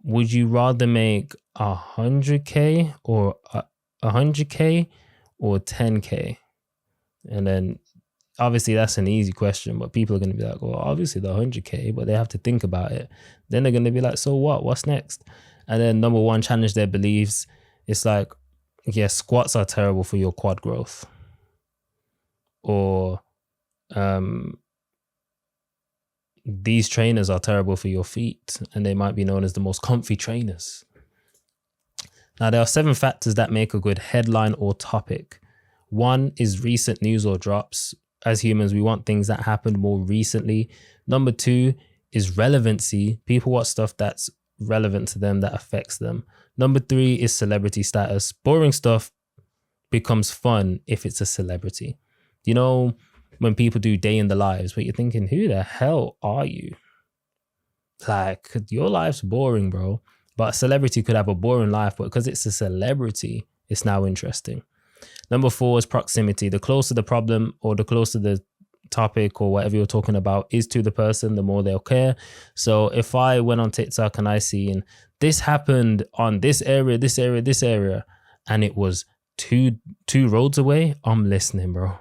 would you rather make 100K or 100K or 10K? And then obviously that's an easy question, but people are going to be like, well, obviously the 100K, but they have to think about it. Then they're going to be like, so what? What's next? And then number 1, challenge their beliefs. It's like, yeah, squats are terrible for your quad growth. Or these trainers are terrible for your feet, and they might be known as the most comfy trainers. Now, there are 7 factors that make a good headline or topic. 1 is recent news or drops. As humans, we want things that happened more recently. Number 2 is relevancy. People want stuff that's relevant to them, that affects them. Number 3 is celebrity status. Boring stuff becomes fun if it's a celebrity. You know, when people do day in the lives, but you're thinking, who the hell are you? Like, your life's boring, bro. But a celebrity could have a boring life, but because it's a celebrity, it's now interesting. Number 4 is proximity. The closer the problem or the closer the topic or whatever you're talking about is to the person, the more they'll care. So if I went on TikTok and I seen this happened on this area, and it was two roads away, I'm listening, bro.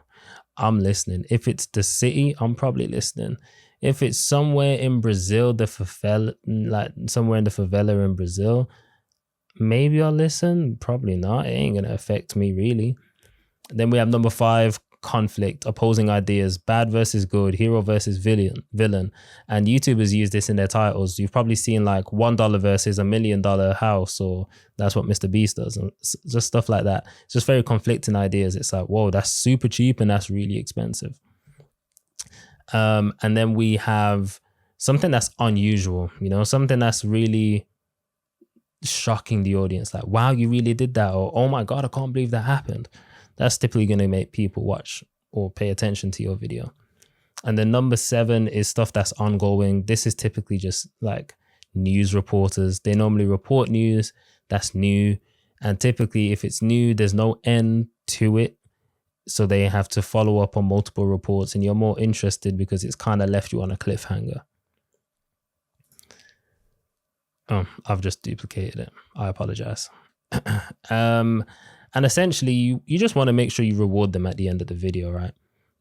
I'm listening. If it's the city, I'm probably listening. If it's somewhere in Brazil, like somewhere in the favela in Brazil, maybe I'll listen. Probably not. It ain't gonna affect me really. Then we have number 5, conflict, opposing ideas, bad versus good, hero versus villain. And YouTubers use this in their titles. You've probably seen like $1 versus $1 million house, or that's what Mr. Beast does, and just stuff like that. It's just very conflicting ideas. It's like, whoa, that's super cheap and that's really expensive. And then we have something that's unusual, you know, something that's really shocking the audience. Like, wow, you really did that, or oh my God, I can't believe that happened. That's typically going to make people watch or pay attention to your video. And then number 7 is stuff that's ongoing. This is typically just like news reporters. They normally report news that's new. And typically if it's new, there's no end to it. So they have to follow up on multiple reports, and you're more interested because it's kind of left you on a cliffhanger. Oh, I've just duplicated it. I apologize. And essentially, you just want to make sure you reward them at the end of the video, right?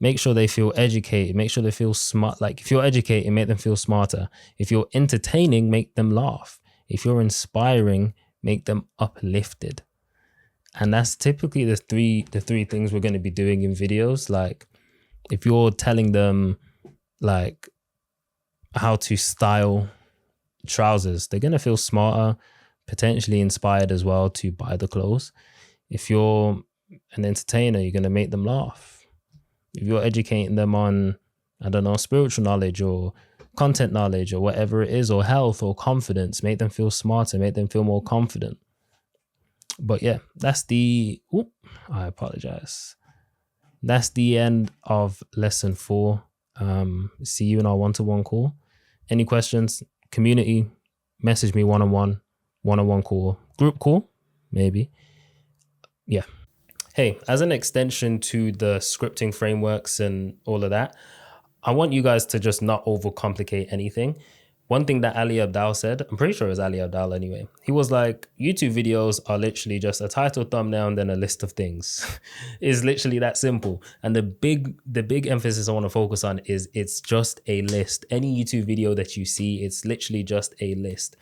Make sure they feel educated. Make sure they feel smart. Like, if you're educated, make them feel smarter. If you're entertaining, make them laugh. If you're inspiring, make them uplifted. And that's typically the three things we're going to be doing in videos. Like, if you're telling them like how to style trousers, they're going to feel smarter, potentially inspired as well to buy the clothes. If you're an entertainer, you're going to make them laugh. If you're educating them on, I don't know, spiritual knowledge or content knowledge or whatever it is, or health or confidence, make them feel smarter, make them feel more confident. But yeah, that's I apologize. That's the end of lesson 4. See you in our one-to-one call. Any questions? Community, message me one-on-one call, group call, maybe. Yeah. Hey, as an extension to the scripting frameworks and all of that, I want you guys to just not overcomplicate anything. One thing that Ali Abdaal said, I'm pretty sure it was Ali Abdaal anyway, he was like, YouTube videos are literally just a title, thumbnail, and then a list of things. It's literally that simple. And the big emphasis I want to focus on is it's just a list. Any YouTube video that you see, it's literally just a list.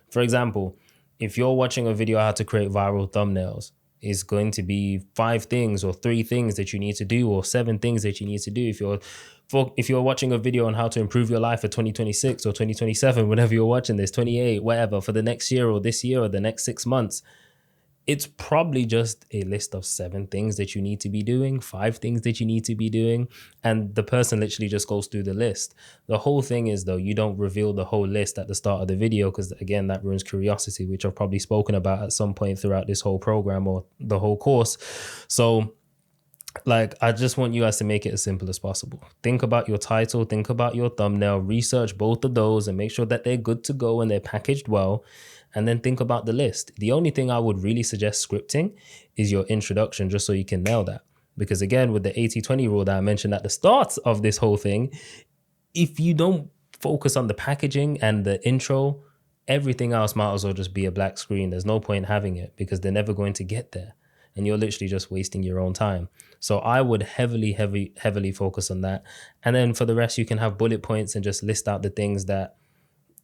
For example, if you're watching a video on how to create viral thumbnails, is going to be 5 things or 3 things that you need to do, or 7 things that you need to do. If you're watching a video on how to improve your life for 2026 or 2027, whenever you're watching this, 28, whatever, for the next year or this year or the next 6 months, it's probably just a list of 7 things that you need to be doing, 5 things that you need to be doing. And the person literally just goes through the list. The whole thing is, though, you don't reveal the whole list at the start of the video, because again, that ruins curiosity, which I've probably spoken about at some point throughout this whole program or the whole course. So Like, I just want you guys to make it as simple as possible. Think about your title, think about your thumbnail, research both of those and make sure that they're good to go and they're packaged well. And then think about the list. The only thing I would really suggest scripting is your introduction, just so you can nail that. Because again, with the 80-20 rule that I mentioned at the start of this whole thing, if you don't focus on the packaging and the intro, everything else might as well just be a black screen. There's no point having it because they're never going to get there. And you're literally just wasting your own time. So I would heavily focus on that. And then for the rest, you can have bullet points and just list out the things that,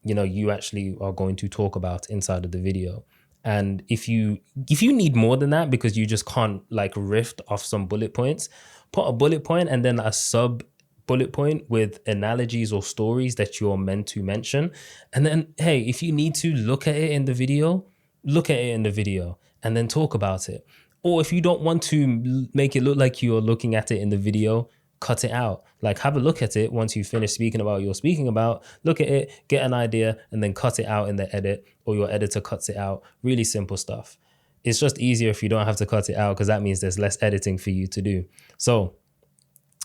you know, you actually are going to talk about inside of the video. And if you need more than that because you just can't like riff off some bullet points, put a bullet point and then a sub bullet point with analogies or stories that you're meant to mention. And then, hey, if you need to look at it in the video, look at it in the video and then talk about it. Or if you don't want to make it look like you're looking at it in the video, cut it out. Like, have a look at it once you finish speaking about what you're speaking about, look at it, get an idea, and then cut it out in the edit, or your editor cuts it out. Really simple stuff. It's just easier if you don't have to cut it out because that means there's less editing for you to do. So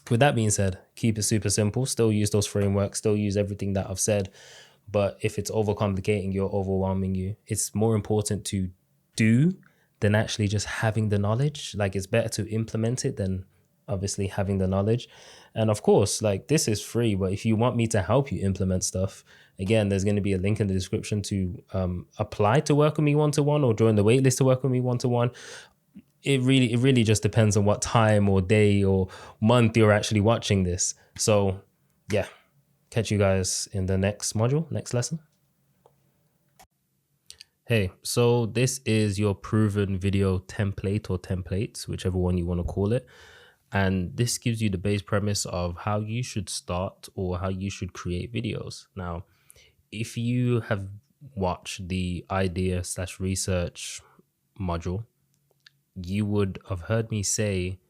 with that being said, keep it super simple. Still use those frameworks, still use everything that I've said. But if it's overcomplicating you or overwhelming you, it's more important to do than actually just having the knowledge. Like, it's better to implement it than obviously having the knowledge. And of course, like, this is free, but if you want me to help you implement stuff, again, there's going to be a link in the description to apply to work with me one-to-one or join the waitlist to work with me one-to-one. It really just depends on what time or day or month you're actually watching this. So yeah, catch you guys in the next module, next lesson. Hey, so this is your proven video template or templates, whichever one you want to call it. And this gives you the base premise of how you should start or how you should create videos. Now, if you have watched the idea/research module, you would have heard me say,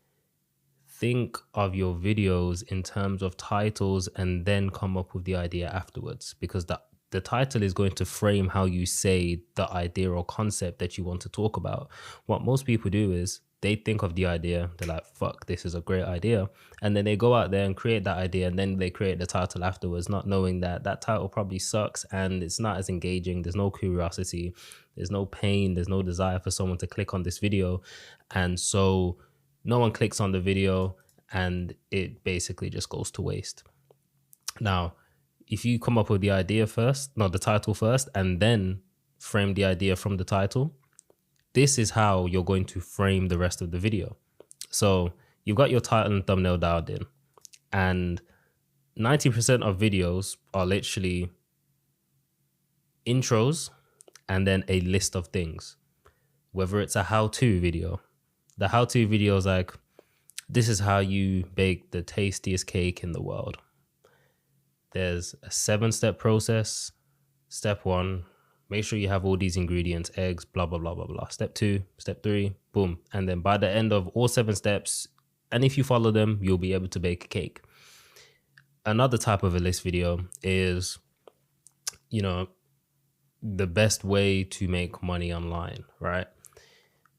think of your videos in terms of titles and then come up with the idea afterwards, because the title is going to frame how you say the idea or concept that you want to talk about. What most people do is they think of the idea, they're like, fuck, this is a great idea. And then they go out there and create that idea, and then they create the title afterwards, not knowing that that title probably sucks and it's not as engaging. There's no curiosity, there's no pain, there's no desire for someone to click on this video. And so no one clicks on the video and it basically just goes to waste. Now, if you come up with the idea first, not the title first, and then frame the idea from the title, this is how you're going to frame the rest of the video. So you've got your title and thumbnail dialed in, and 90% of videos are literally intros and then a list of things. Whether it's a how-to video, the how-to video is like, this is how you bake the tastiest cake in the world. There's a 7-step process. Step 1, make sure you have all these ingredients, eggs, blah, blah, blah, blah, blah. Step 2, step 3, boom. And then by the end of all 7 steps, and if you follow them, you'll be able to bake a cake. Another type of a list video is, you know, the best way to make money online, right?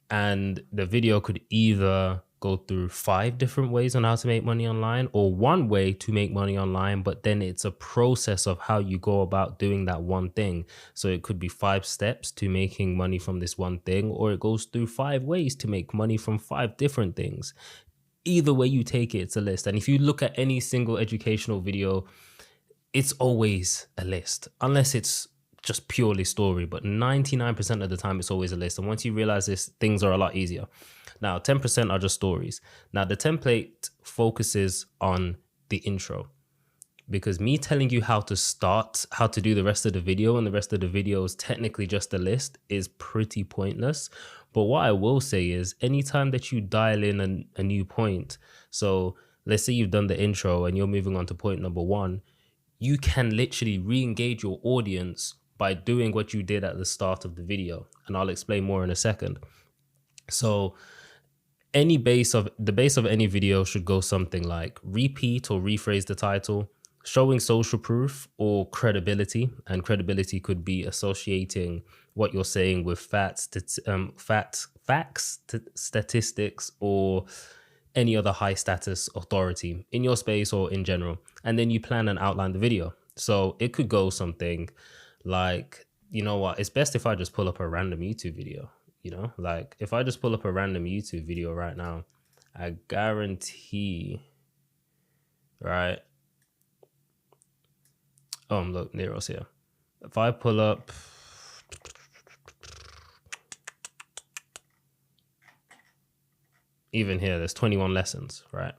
And the video could either go through 5 different ways on how to make money online, or one way to make money online, but then it's a process of how you go about doing that one thing. So it could be 5 steps to making money from this one thing, or it goes through 5 ways to make money from 5 different things. Either way you take it, it's a list. And if you look at any single educational video, it's always a list, unless it's just purely story, but 99% of the time it's always a list. And once you realize this, things are a lot easier. Now, 10% are just stories. Now, the template focuses on the intro, because me telling you how to start, how to do the rest of the video, and the rest of the video is technically just a list, is pretty pointless. But what I will say is, anytime that you dial in a new point, so let's say you've done the intro and you're moving on to point number 1, you can literally re-engage your audience by doing what you did at the start of the video. And I'll explain more in a second. So the base of any video should go something like repeat or rephrase the title, showing social proof or credibility. And credibility could be associating what you're saying with facts, statistics, or any other high status authority in your space or in general. And then you plan and outline the video. So it could go something like, you know what, it's best if I just pull up a random YouTube video, you know, like if I just pull up a random YouTube video right now, I guarantee, right? Look, Nero's here. If I pull up, even here, there's 21 lessons, right?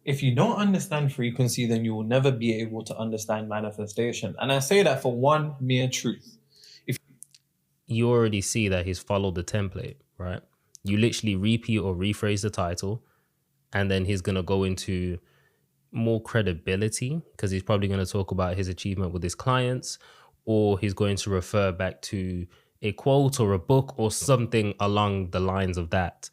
If you don't understand frequency, then you will never be able to understand manifestation. And I say that for one mere truth. If you already see that he's followed the template, right? You literally repeat or rephrase the title, and then he's going to go into more credibility because he's probably going to talk about his achievement with his clients, or he's going to refer back to a quote or a book or something along the lines of that.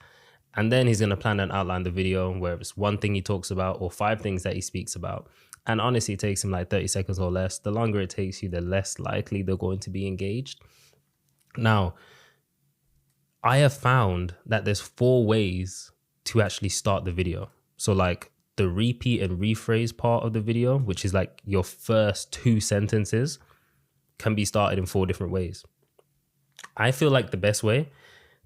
And then he's going to plan and outline the video where it's one thing he talks about or 5 things that he speaks about. And honestly, it takes him like 30 seconds or less. The longer it takes you, the less likely they're going to be engaged. Now, I have found that there's 4 ways to actually start the video. So like the repeat and rephrase part of the video, which is like your first 2 sentences, can be started in 4 different ways. I feel like the best way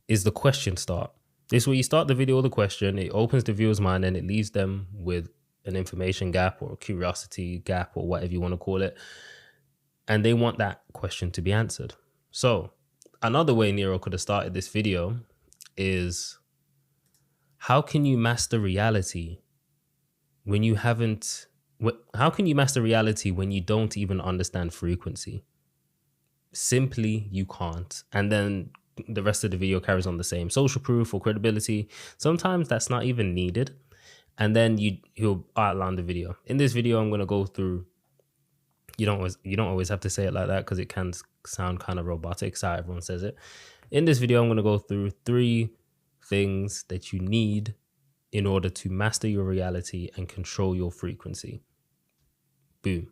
is the question start. This way you start the video with a question, it opens the viewer's mind and it leaves them with an information gap or a curiosity gap or whatever you want to call it. And they want that question to be answered. So another way Nero could have started this video is, how can you master reality when you haven't, how can you master reality when you don't even understand frequency? Simply, you can't. And then the rest of the video carries on the same. Social proof or credibility, sometimes that's not even needed. And then he'll outline the video. In this video, I'm going to go through, you don't always have to say it like that because it can sound kind of robotic, so everyone says it. In this video, I'm going to go through 3 things that you need in order to master your reality and control your frequency. Boom.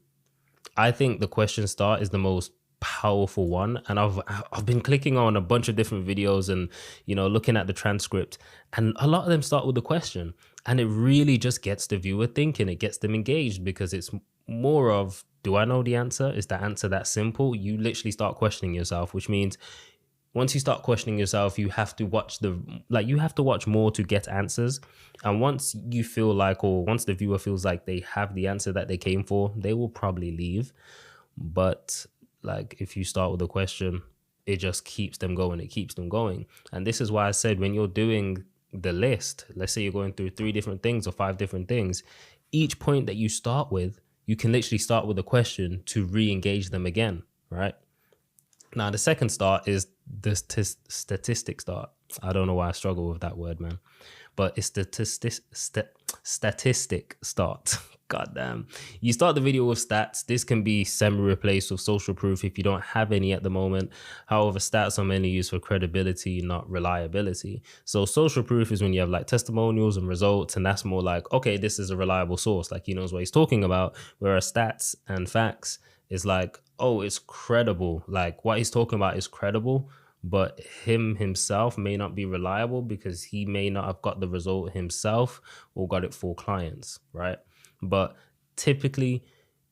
I think the question start is the most powerful one, and I've been clicking on a bunch of different videos and, you know, looking at the transcript, and a lot of them start with the question, and it really just gets the viewer thinking. It gets them engaged because it's more of, do I know the answer? Is the answer that simple? You literally start questioning yourself, which means once you start questioning yourself, you have to watch more to get answers. And once you feel like, or once the viewer feels like they have the answer that they came for, they will probably leave. But like if you start with a question, it just keeps them going. It keeps them going. And this is why I said, when you're doing the list, let's say you're going through 3 different things or 5 different things, each point that you start with, you can literally start with a question to re-engage them again, right? Now, the second start is the statistic start. I don't know why I struggle with that word, man. But it's the statistic start. God damn. You start the video with stats. This can be semi-replaced with social proof if you don't have any at the moment. However, stats are mainly used for credibility, not reliability. So social proof is when you have like testimonials and results, and that's more like, okay, this is a reliable source, like he knows what he's talking about. Whereas stats and facts is like, oh, it's credible. Like what he's talking about is credible, but himself may not be reliable because he may not have got the result himself or got it for clients, right? But typically,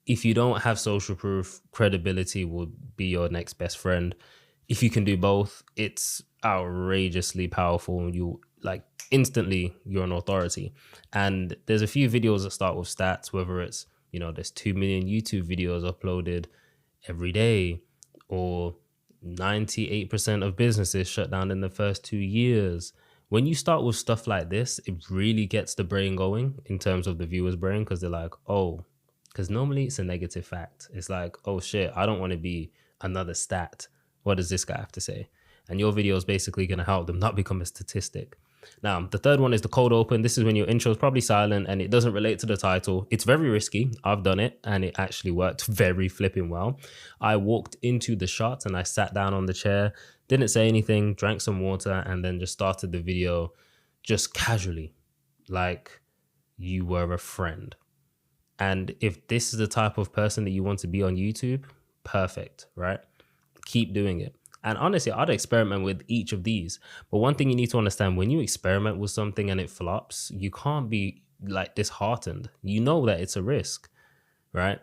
if you don't have social proof, credibility will be your next best friend. If you can do both, it's outrageously powerful. You like instantly, you're an authority. And there's a few videos that start with stats, whether it's, you know, there's 2 million YouTube videos uploaded every day, or 98% of businesses shut down in the first 2 years. When you start with stuff like this, it really gets the brain going in terms of the viewer's brain, because they're like, oh, because normally it's a negative fact. It's like, oh shit, I don't want to be another stat. What does this guy have to say? And your video is basically going to help them not become a statistic. Now, the third one is the cold open. This is when your intro is probably silent and it doesn't relate to the title. It's very risky. I've done it and it actually worked very flipping well. I walked into the shot and I sat down on the chair, didn't say anything, drank some water, and then just started the video just casually, like you were a friend. And if this is the type of person that you want to be on YouTube, perfect, right? Keep doing it. And honestly, I'd experiment with each of these. But one thing you need to understand, when you experiment with something and it flops, you can't be like disheartened. You know that it's a risk, right?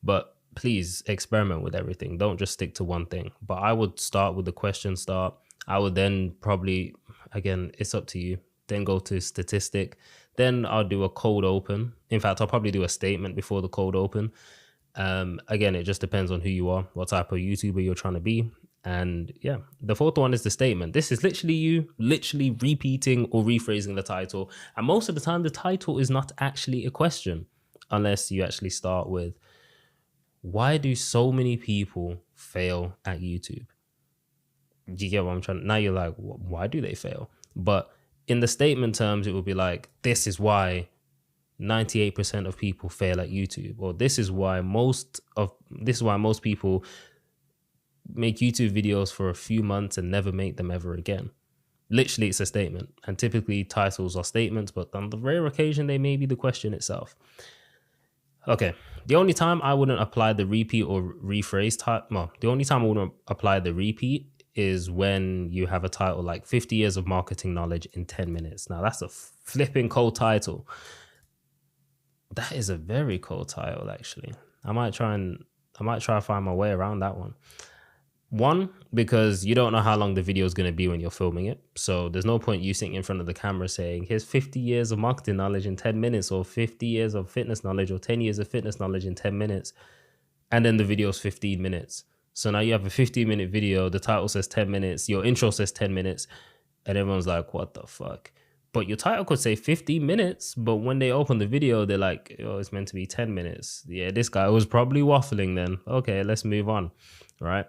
But please experiment with everything. Don't just stick to one thing. But I would start with the question start. I would then probably, again, it's up to you. Then go to statistic. Then I'll do a cold open. In fact, I'll probably do a statement before the cold open. Again, it just depends on who you are, what type of YouTuber you're trying to be. And yeah, the fourth one is the statement. This is literally you literally repeating or rephrasing the title. And most of the time, the title is not actually a question, unless you actually start with, why do so many people fail at YouTube? Do you get what I'm trying? Now you're like, why do they fail? But in the statement terms, it would be like, this is why 98% of people fail at YouTube, or this is why most people make YouTube videos for a few months and never make them ever again. Literally, it's a statement. And typically titles are statements, but on the rare occasion, they may be the question itself. Okay. The only time I wouldn't apply the repeat or rephrase type, well, the only time I wouldn't apply the repeat is when you have a title like 50 years of marketing knowledge in 10 minutes. Now, that's a flipping cold title. That is a very cold title, actually. I might try to find my way around that one. One, because you don't know how long the video is going to be when you're filming it. So there's no point you sitting in front of the camera saying, here's 50 years of marketing knowledge in 10 minutes, or 50 years of fitness knowledge, or 10 years of fitness knowledge in 10 minutes. And then the video is 15 minutes. So now you have a 15-minute video. The title says 10 minutes. Your intro says 10 minutes. And everyone's like, what the fuck? But your title could say 15 minutes, but when they open the video, they're like, oh, it's meant to be 10 minutes. Yeah, this guy was probably waffling then. Okay, let's move on, right?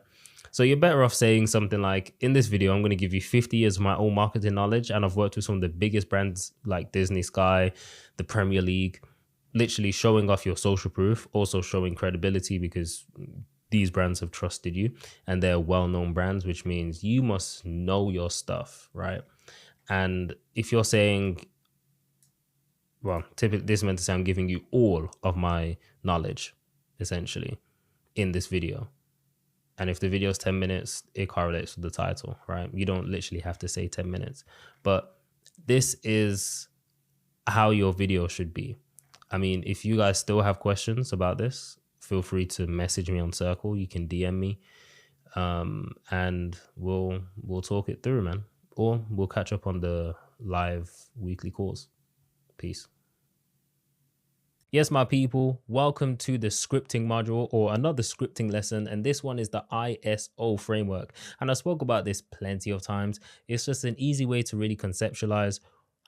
So you're better off saying something like, in this video, I'm going to give you 50 years of my own marketing knowledge, and I've worked with some of the biggest brands like Disney, Sky, the Premier League, literally showing off your social proof, also showing credibility because these brands have trusted you and they're well-known brands, which means you must know your stuff, right? And if you're saying, well, typically this is meant to say I'm giving you all of my knowledge, essentially, in this video. And if the video is 10 minutes, it correlates with the title, right? You don't literally have to say 10 minutes. But this is how your video should be. I mean, if you guys still have questions about this, feel free to message me on Circle. You can DM me, and we'll talk it through, man. Or we'll catch up on the live weekly calls. Peace. Yes, my people, welcome to the scripting module, or another scripting lesson. And this one is the ISO framework. And I spoke about this plenty of times. It's just an easy way to really conceptualize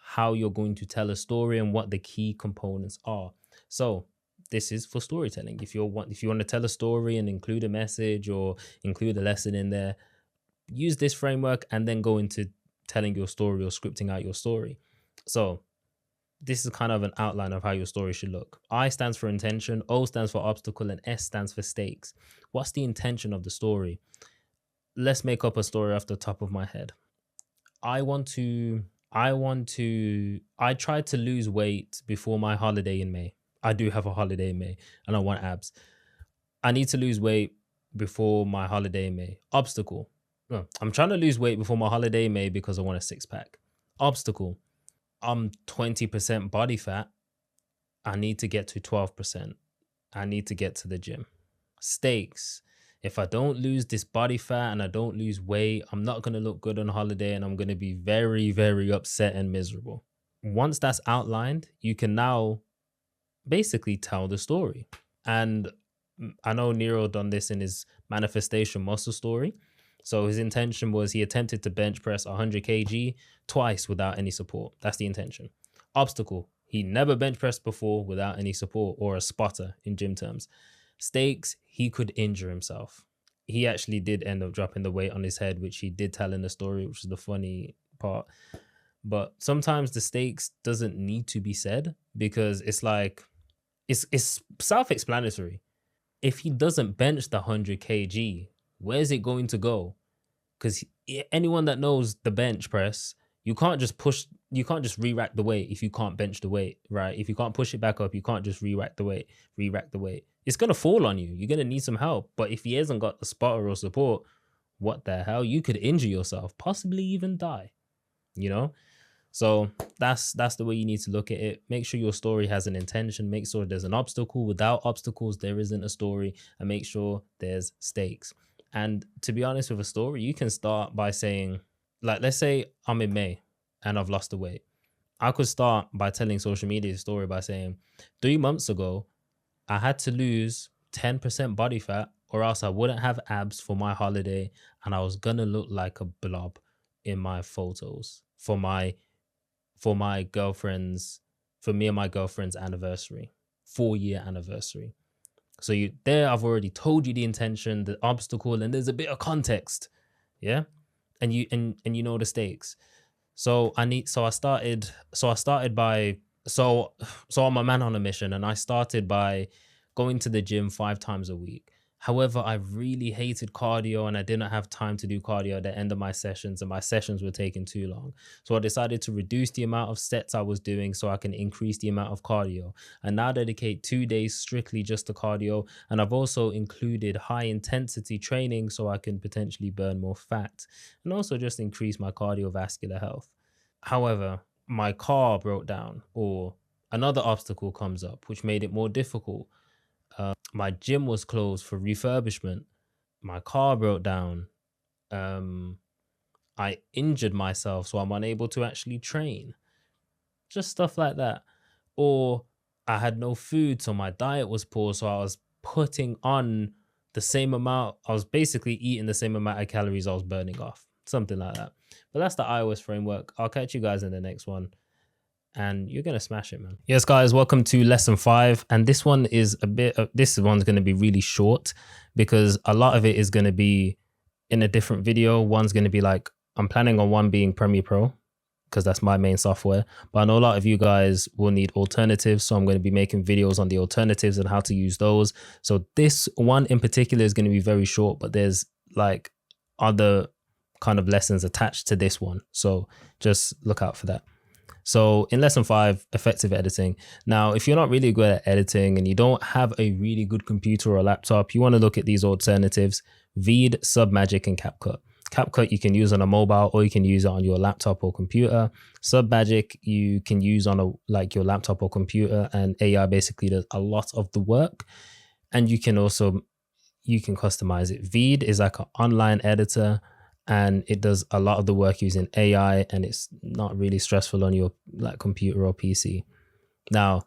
how you're going to tell a story and what the key components are. So this is for storytelling. If you want to tell a story and include a message or include a lesson in there, use this framework and then go into telling your story or scripting out your story. So this is kind of an outline of how your story should look. I stands for intention, O stands for obstacle, and S stands for stakes. What's the intention of the story? Let's make up a story off the top of my head. I tried to lose weight before my holiday in May. I do have a holiday in May and I want abs. I need to lose weight before my holiday in May. Obstacle. No, I'm trying to lose weight before my holiday in May because I want a six-pack. Obstacle. I'm 20% body fat. I need to get to 12%. I need to get to the gym. Stakes. If I don't lose this body fat and I don't lose weight, I'm not going to look good on holiday and I'm going to be very, very upset and miserable. Once that's outlined, you can now basically tell the story. And I know Nero done this in his manifestation muscle story. So his intention was he attempted to bench press 100 kg twice without any support. That's the intention. Obstacle. He never bench pressed before without any support, or a spotter in gym terms. Stakes. He could injure himself. He actually did end up dropping the weight on his head, which he did tell in the story, which is the funny part. But sometimes the stakes doesn't need to be said because it's like, it's self-explanatory. If he doesn't bench the 100 kg, where's it going to go? Because anyone that knows the bench press, you can't just re-rack the weight if you can't bench the weight, right? If you can't push it back up, you can't just re-rack the weight. It's going to fall on you. You're going to need some help. But if he hasn't got the spotter or support, what the hell? You could injure yourself, possibly even die, you know? So that's the way you need to look at it. Make sure your story has an intention. Make sure there's an obstacle. Without obstacles, there isn't a story. And make sure there's stakes. And to be honest with a story, you can start by saying, like, let's say I'm in May and I've lost the weight. I could start by telling social media a story by saying, 3 months ago, I had to lose 10% body fat or else I wouldn't have abs for my holiday and I was gonna look like a blob in my photos for my girlfriend's, for me and my girlfriend's anniversary, 4-year anniversary. So I've already told you the intention, the obstacle, and there's a bit of context. Yeah. And you know the stakes. So I started by, so I'm a man on a mission, and I started by going to the gym 5 times a week. However, I really hated cardio and I didn't have time to do cardio at the end of my sessions, and my sessions were taking too long. So I decided to reduce the amount of sets I was doing so I can increase the amount of cardio. I now dedicate 2 days strictly just to cardio, and I've also included high intensity training so I can potentially burn more fat and also just increase my cardiovascular health. However, my car broke down or another obstacle comes up, which made it more difficult. My gym was closed for refurbishment. My car broke down. I injured myself, so I'm unable to actually train. Just stuff like that. Or I had no food, so my diet was poor, so I was putting on the same amount. I was basically eating the same amount of calories I was burning off. Something like that. But that's the iOS framework. I'll catch you guys in the next one. And you're going to smash it, man. Yes, guys, welcome to lesson 5. And this one is this one's going to be really short because a lot of it is going to be in a different video. One's going to be like, I'm planning on one being Premiere Pro because that's my main software. But I know a lot of you guys will need alternatives. So I'm going to be making videos on the alternatives and how to use those. So this one in particular is going to be very short, but there's like other kind of lessons attached to this one. So just look out for that. So in lesson 5, effective editing. Now, if you're not really good at editing and you don't have a really good computer or laptop, you want to look at these alternatives: Veed, Submagic, and CapCut. CapCut you can use on a mobile or you can use it on your laptop or computer. Submagic you can use on your laptop or computer, and AI basically does a lot of the work. And you can customize it. Veed is like an online editor, and it does a lot of the work using AI, and it's not really stressful on your like computer or PC. Now,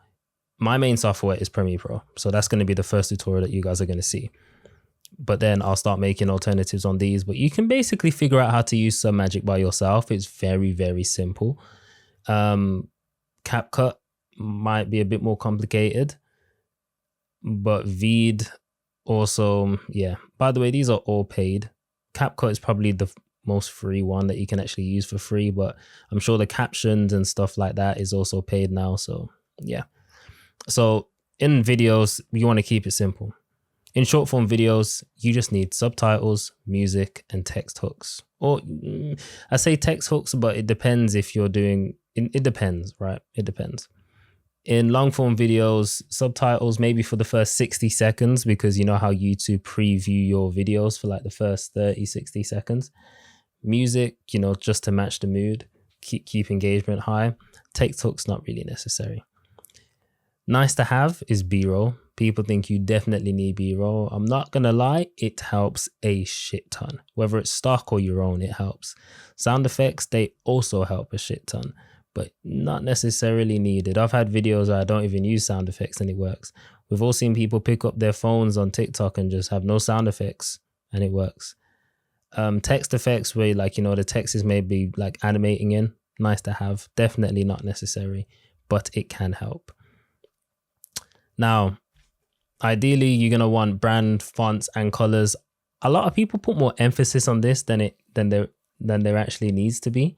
my main software is Premiere Pro, so that's going to be the first tutorial that you guys are going to see. But then I'll start making alternatives on these. But you can basically figure out how to use Submagic by yourself. It's very, very simple. CapCut might be a bit more complicated, but Veed also, yeah. By the way, these are all paid. CapCut is probably the most free one that you can actually use for free, but I'm sure the captions and stuff like that is also paid now. So yeah. So in videos, you want to keep it simple. In short form videos, you just need subtitles, music, and text hooks. Or I say text hooks, but it depends if you're doing, it depends, right? It depends. In long form videos, subtitles maybe for the first 60 seconds, because you know how YouTube preview your videos for like the first 30, 60 seconds. Music, just to match the mood, keep engagement high. Text hooks, not really necessary. Nice to have is B-roll. People think you definitely need B-roll. I'm not going to lie, it helps a shit ton. Whether it's stock or your own, it helps. Sound effects, they also help a shit ton, but not necessarily needed. I've had videos where I don't even use sound effects and it works. We've all seen people pick up their phones on TikTok and just have no sound effects and it works. Text effects where the text is maybe like animating in, nice to have, definitely not necessary, but it can help. Now, ideally, you're going to want brand, fonts, and colors. A lot of people put more emphasis on this than there actually needs to be.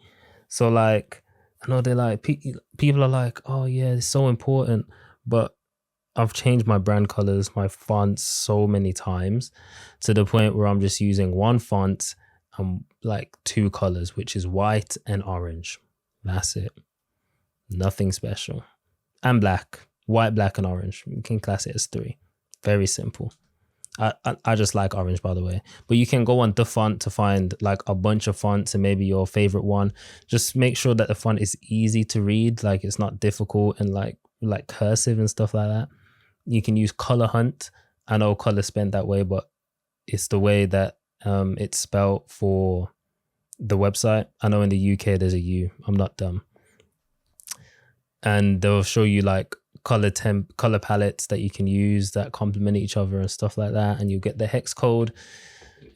So like, I know they're like, people are like, oh yeah, it's so important. But I've changed my brand colors, my fonts so many times to the point where I'm just using one font and like 2 colors, which is white and orange. That's it. Nothing special. And black. White, black, and orange. You can class it as 3. Very simple. I just like orange, by the way. But you can go on the font to find like a bunch of fonts and maybe your favorite one. Just make sure that the font is easy to read, like it's not difficult and like cursive and stuff like that. You can use Color Hunt. I know Color spent that way, but it's the way that it's spelled for the website. I know in the UK there's a U. I'm not dumb. And they'll show you like color palettes that you can use that complement each other and stuff like that, and you get the hex code,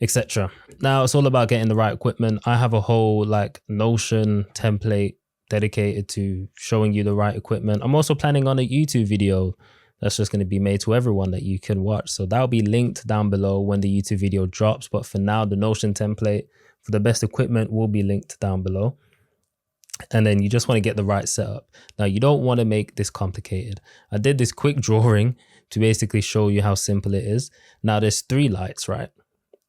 etc. Now it's all about getting the right equipment. I have a whole like Notion template dedicated to showing you the right equipment. I'm also planning on a YouTube video that's just going to be made to everyone that you can watch, so that'll be linked down below when the YouTube video drops. But for now, the Notion template for the best equipment will be linked down below. And then you just want to get the right setup. Now, you don't want to make this complicated. I did this quick drawing to basically show you how simple it is. Now, there's 3 lights, right?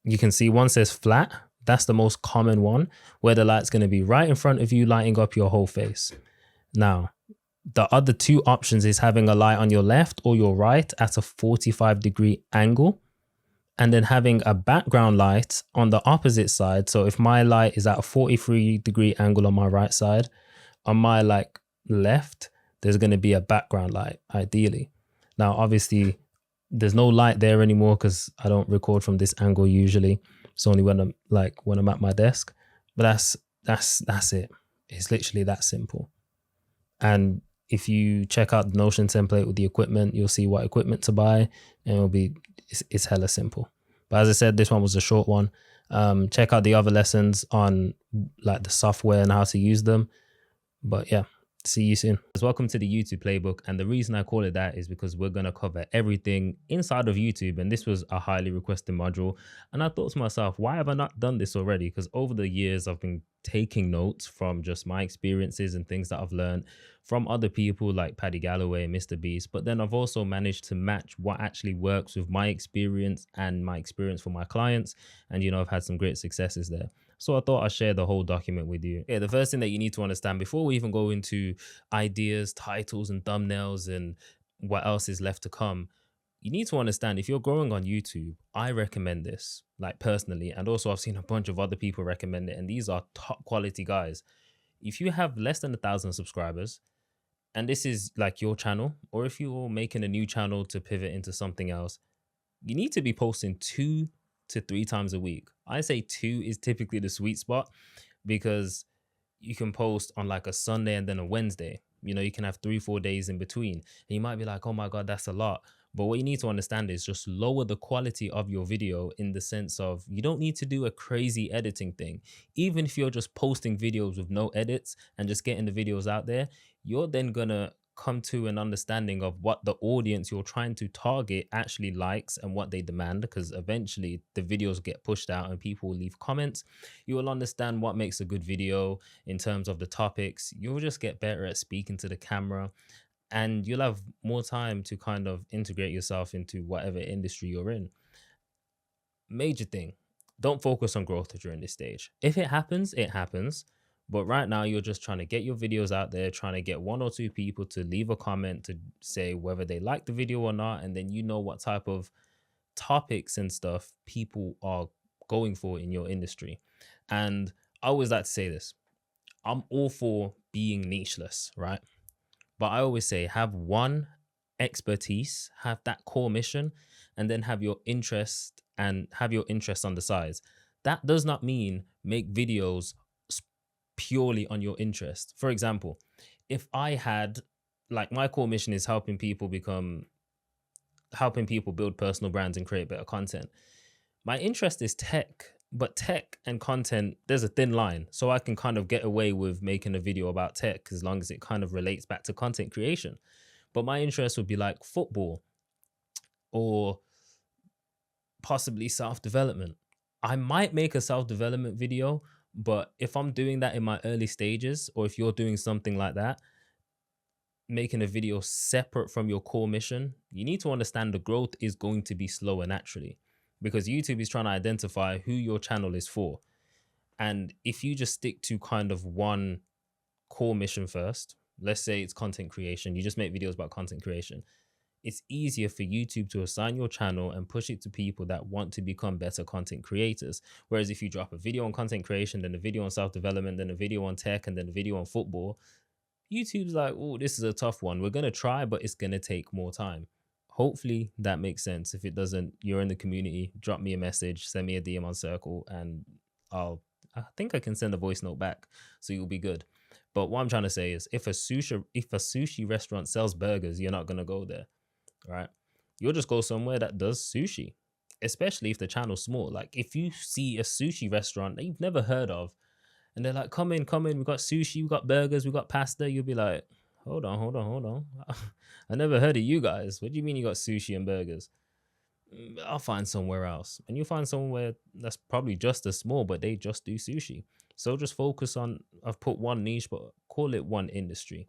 You can see one says flat. That's the most common one, where the light's going to be right in front of you, lighting up your whole face. Now, the other 2 options is having a light on your left or your right at a 45-degree angle, and then having a background light on the opposite side. So if my light is at a 43-degree angle on my right side, on my like left, there's going to be a background light, ideally. Now, obviously, there's no light there anymore because I don't record from this angle usually. It's only when I'm at my desk. But that's it. It's literally that simple. And if you check out the Notion template with the equipment, you'll see what equipment to buy, and it's hella simple. But as I said, this one was a short one. Check out the other lessons on like the software and how to use them. But yeah, see you soon. Welcome to the YouTube Playbook. And the reason I call it that is because we're going to cover everything inside of YouTube. And this was a highly requested module. And I thought to myself, why have I not done this already? Because over the years, I've been taking notes from just my experiences and things that I've learned from other people like Paddy Galloway and Mr. Beast. But then I've also managed to match what actually works with my experience and my experience for my clients. And, you know, I've had some great successes there. So I thought I'd share the whole document with you. Yeah, the first thing that you need to understand before we even go into ideas, titles, and thumbnails and what else is left to come, you need to understand if you're growing on YouTube, I recommend this, like personally. And also I've seen a bunch of other people recommend it. And these are top quality guys. If you have less than 1,000 subscribers, and this is like your channel, or if you're making a new channel to pivot into something else, you need to be posting 2 to 3 times a week. I say 2 is typically the sweet spot because you can post on like a Sunday and then a Wednesday. You know, you can have 3-4 days in between. And you might be like, oh my God, that's a lot. But what you need to understand is just lower the quality of your video in the sense of you don't need to do a crazy editing thing. Even if you're just posting videos with no edits and just getting the videos out there, you're then going to come to an understanding of what the audience you're trying to target actually likes and what they demand, because eventually the videos get pushed out and people will leave comments. You will understand what makes a good video in terms of the topics. You'll just get better at speaking to the camera, and you'll have more time to kind of integrate yourself into whatever industry you're in. Major thing, don't focus on growth during this stage. If it happens, it happens. But right now, you're just trying to get your videos out there, trying to get 1 or 2 people to leave a comment to say whether they like the video or not. And then you know what type of topics and stuff people are going for in your industry. And I always like to say this. I'm all for being nicheless, right? But I always say have one expertise, have that core mission, and then have your interest on the sides. That does not mean make videos purely on your interest. For example, if I had like my core mission is helping people build personal brands and create better content. My interest is tech, but tech and content, there's a thin line. So I can kind of get away with making a video about tech as long as it kind of relates back to content creation. But my interest would be like football or possibly self-development. I might make a self-development video, but if I'm doing that in my early stages, or if you're doing something like that, making a video separate from your core mission, you need to understand the growth is going to be slower naturally because YouTube is trying to identify who your channel is for. And if you just stick to kind of one core mission first, let's say it's content creation, you just make videos about content creation. it's easier for YouTube to assign your channel and push it to people that want to become better content creators. Whereas if you drop a video on content creation, then a video on self-development, then a video on tech, and then a video on football, YouTube's like, oh, this is a tough one. We're going to try, but it's going to take more time. Hopefully that makes sense. If it doesn't, you're in the community, drop me a message, send me a DM on Circle, and I think I can send a voice note back, so you'll be good. But what I'm trying to say is, if a sushi restaurant sells burgers, you're not gonna go there, right? You'll just go somewhere that does sushi, especially if the channel's small. Like if you see a sushi restaurant that you've never heard of, and they're like, come in, we got sushi, we got burgers, we got pasta, you'll be like, hold on. I never heard of you guys. What do you mean you got sushi and burgers? I'll find somewhere else. And you'll find somewhere that's probably just as small, but they just do sushi. So just focus on, I've put one niche, but call it one industry.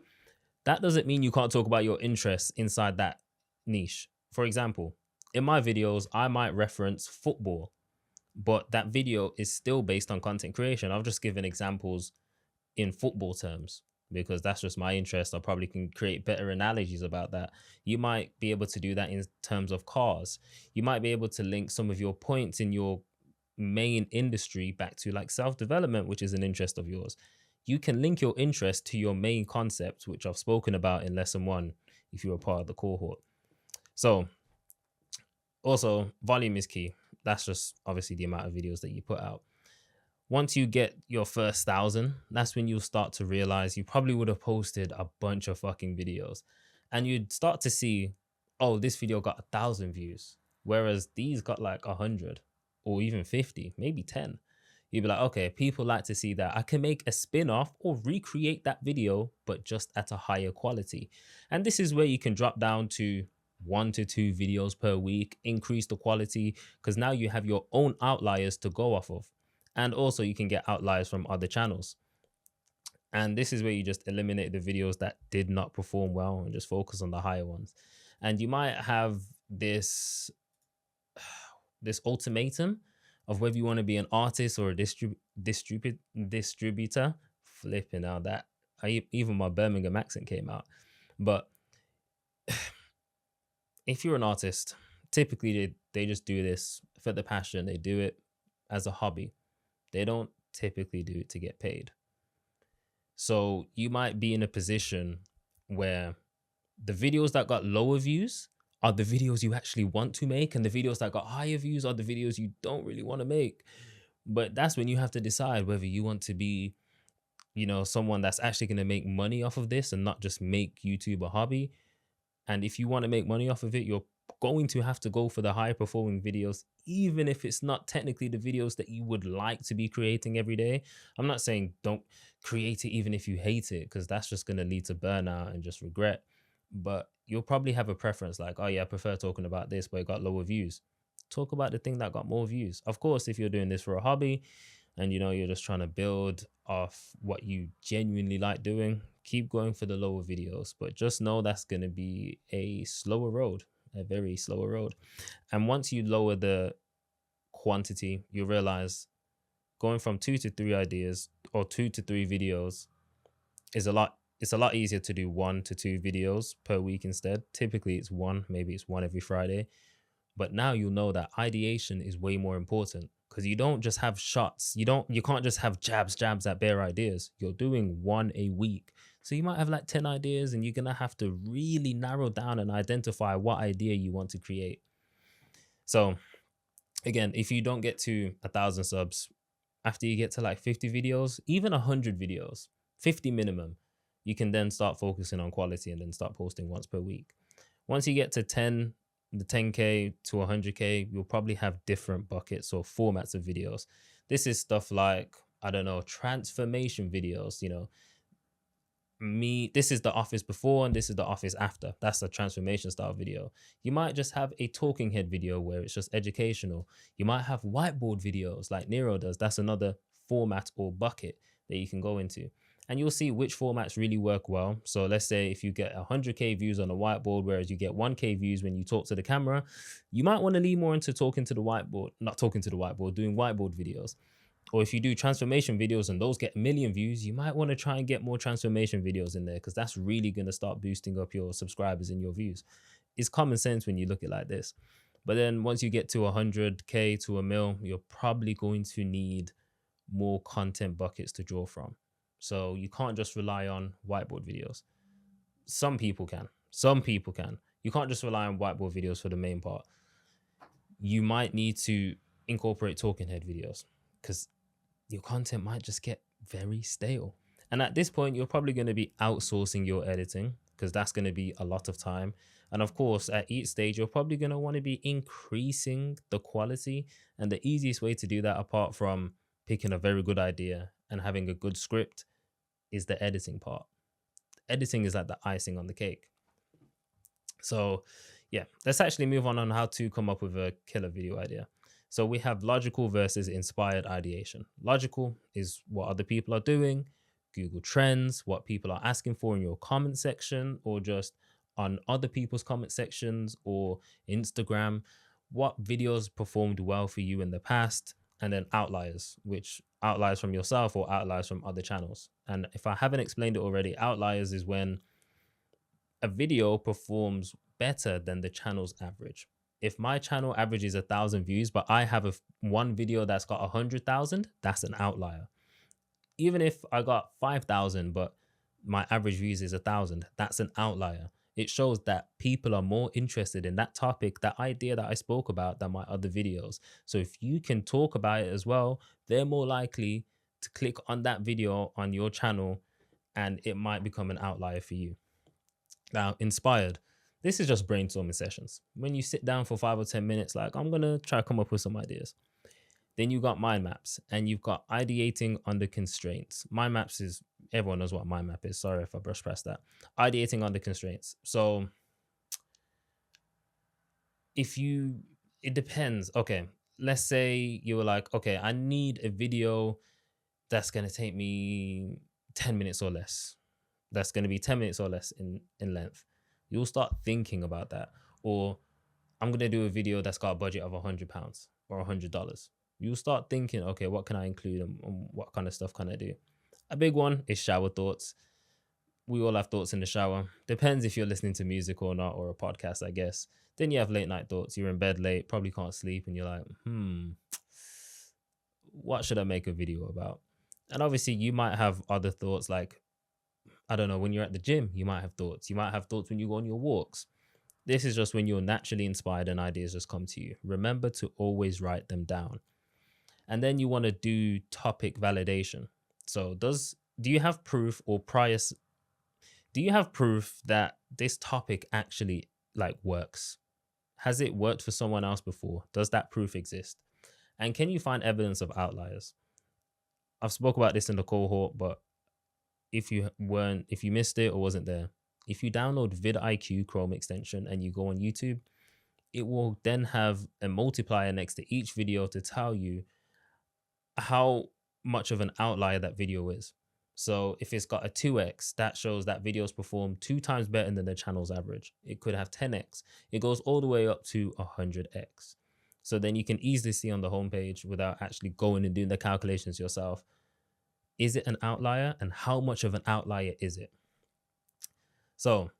That doesn't mean you can't talk about your interests inside that niche. For example, in my videos, I might reference football, but that video is still based on content creation. I've just given examples in football terms because that's just my interest. I probably can create better analogies about that. You might be able to do that in terms of cars. You might be able to link some of your points in your main industry back to like self-development, which is an interest of yours. You can link your interest to your main concept, which I've spoken about in lesson 1 if you were part of the cohort. So also, volume is key. That's just obviously the amount of videos that you put out. Once you get your first 1,000, that's when you'll start to realize you probably would have posted a bunch of fucking videos. And you'd start to see, oh, this video got 1,000 views, whereas these got like 100 or even 50, maybe 10. You'd be like, okay, people like to see that. I can make a spin-off or recreate that video, but just at a higher quality. And this is where you can drop down to 1 to 2 videos per week, increase the quality, because now you have your own outliers to go off of. And also you can get outliers from other channels. And this is where you just eliminate the videos that did not perform well and just focus on the higher ones. And you might have this ultimatum of whether you want to be an artist or a distributor. Flipping out that even my Birmingham accent came out. But if you're an artist, typically they just do this for the passion. They do it as a hobby. They don't typically do it to get paid. So you might be in a position where the videos that got lower views are the videos you actually want to make, and the videos that got higher views are the videos you don't really want to make. But that's when you have to decide whether you want to be, someone that's actually going to make money off of this and not just make YouTube a hobby. And if you want to make money off of it, you're going to have to go for the high performing videos, even if it's not technically the videos that you would like to be creating every day. I'm not saying don't create it even if you hate it, because that's just going to lead to burnout and just regret. But you'll probably have a preference like, oh yeah, I prefer talking about this, but it got lower views. Talk about the thing that got more views. Of course, if you're doing this for a hobby and you're just trying to build off what you genuinely like doing, keep going for the lower videos. But just know that's going to be a slower road, a very slower road. And once you lower the quantity, you realize going from 2 to 3 ideas or 2 to 3 videos is it's a lot easier to do 1 to 2 videos per week instead. Typically it's 1, maybe it's 1 every Friday. But now you'll know that ideation is way more important, because you don't just have shots. You can't just have jabs at bare ideas. You're doing 1 a week. So you might have like 10 ideas, and you're going to have to really narrow down and identify what idea you want to create. So again, if you don't get to 1,000 subs, after you get to like 50 videos, even 100 videos, 50 minimum, you can then start focusing on quality and then start posting once per week. Once you get to the 10K to 100K, you'll probably have different buckets or formats of videos. This is stuff like, I don't know, transformation videos. This is the office before and this is the office after. That's a transformation style video. You might just have a talking head video where it's just educational. You might have whiteboard videos like Nero does. That's another format or bucket that you can go into. And you'll see which formats really work well. So let's say if you get 100K views on a whiteboard, whereas you get 1K views when you talk to the camera, you might want to lean more into doing whiteboard videos. Or if you do transformation videos and those get 1 million views, you might want to try and get more transformation videos in there, because that's really going to start boosting up your subscribers and your views. It's common sense when you look at it like this. But then once you get to 100K to a mil, you're probably going to need more content buckets to draw from. So you can't just rely on whiteboard videos. Some people can. Some people can. You can't just rely on whiteboard videos for the main part. You might need to incorporate talking head videos because your content might just get very stale. And at this point, you're probably going to be outsourcing your editing because that's going to be a lot of time. And of course, at each stage, you're probably going to want to be increasing the quality. And the easiest way to do that, apart from picking a very good idea and having a good script, is the editing part. Editing is like the icing on the cake. So, yeah, let's actually move on how to come up with a killer video idea. So we have logical versus inspired ideation. Logical is what other people are doing, Google Trends, what people are asking for in your comment section, or just on other people's comment sections, or Instagram, what videos performed well for you in the past, and then outliers, which outliers from yourself or outliers from other channels. And if I haven't explained it already, outliers is when a video performs better than the channel's average. If my channel averages 1,000 views, but I have one video that's got 100,000, that's an outlier. Even if I got 5,000, but my average views is 1,000, that's an outlier. It shows that people are more interested in that topic, that idea that I spoke about, than my other videos. So if you can talk about it as well, they're more likely to click on that video on your channel, and it might become an outlier for you. Now, inspired. This is just brainstorming sessions. When you sit down for 5 or 10 minutes, like, I'm going to try to come up with some ideas. Then you got mind maps, and you've got ideating under constraints. Mind maps is, everyone knows what mind map is. Sorry if I brush past that. Ideating under constraints. So it depends. Okay, let's say you were like, okay, I need a video that's going to take me 10 minutes or less. That's going to be 10 minutes or less in length. You'll start thinking about that. Or I'm going to do a video that's got a budget of £100 or $100. You'll start thinking, okay, what can I include and what kind of stuff can I do? A big one is shower thoughts. We all have thoughts in the shower. Depends if you're listening to music or not, or a podcast, I guess. Then you have late night thoughts. You're in bed late, probably can't sleep, and you're like, what should I make a video about? And obviously you might have other thoughts, like, I don't know, when you're at the gym, you might have thoughts. You might have thoughts when you go on your walks. This is just when you're naturally inspired and ideas just come to you. Remember to always write them down. And then you want to do topic validation. So do you have proof or do you have proof that this topic actually like works? Has it worked for someone else before? Does that proof exist? And can you find evidence of outliers? I've spoke about this in the cohort, but if you missed it or wasn't there, if you download vidIQ Chrome extension and you go on YouTube, it will then have a multiplier next to each video to tell you how much of an outlier that video is. So if it's got a 2x, that shows that videos perform 2 times better than the channel's average. It could have 10x. It goes all the way up to 100x. So then you can easily see on the homepage, without actually going and doing the calculations yourself, is it an outlier and how much of an outlier is it? So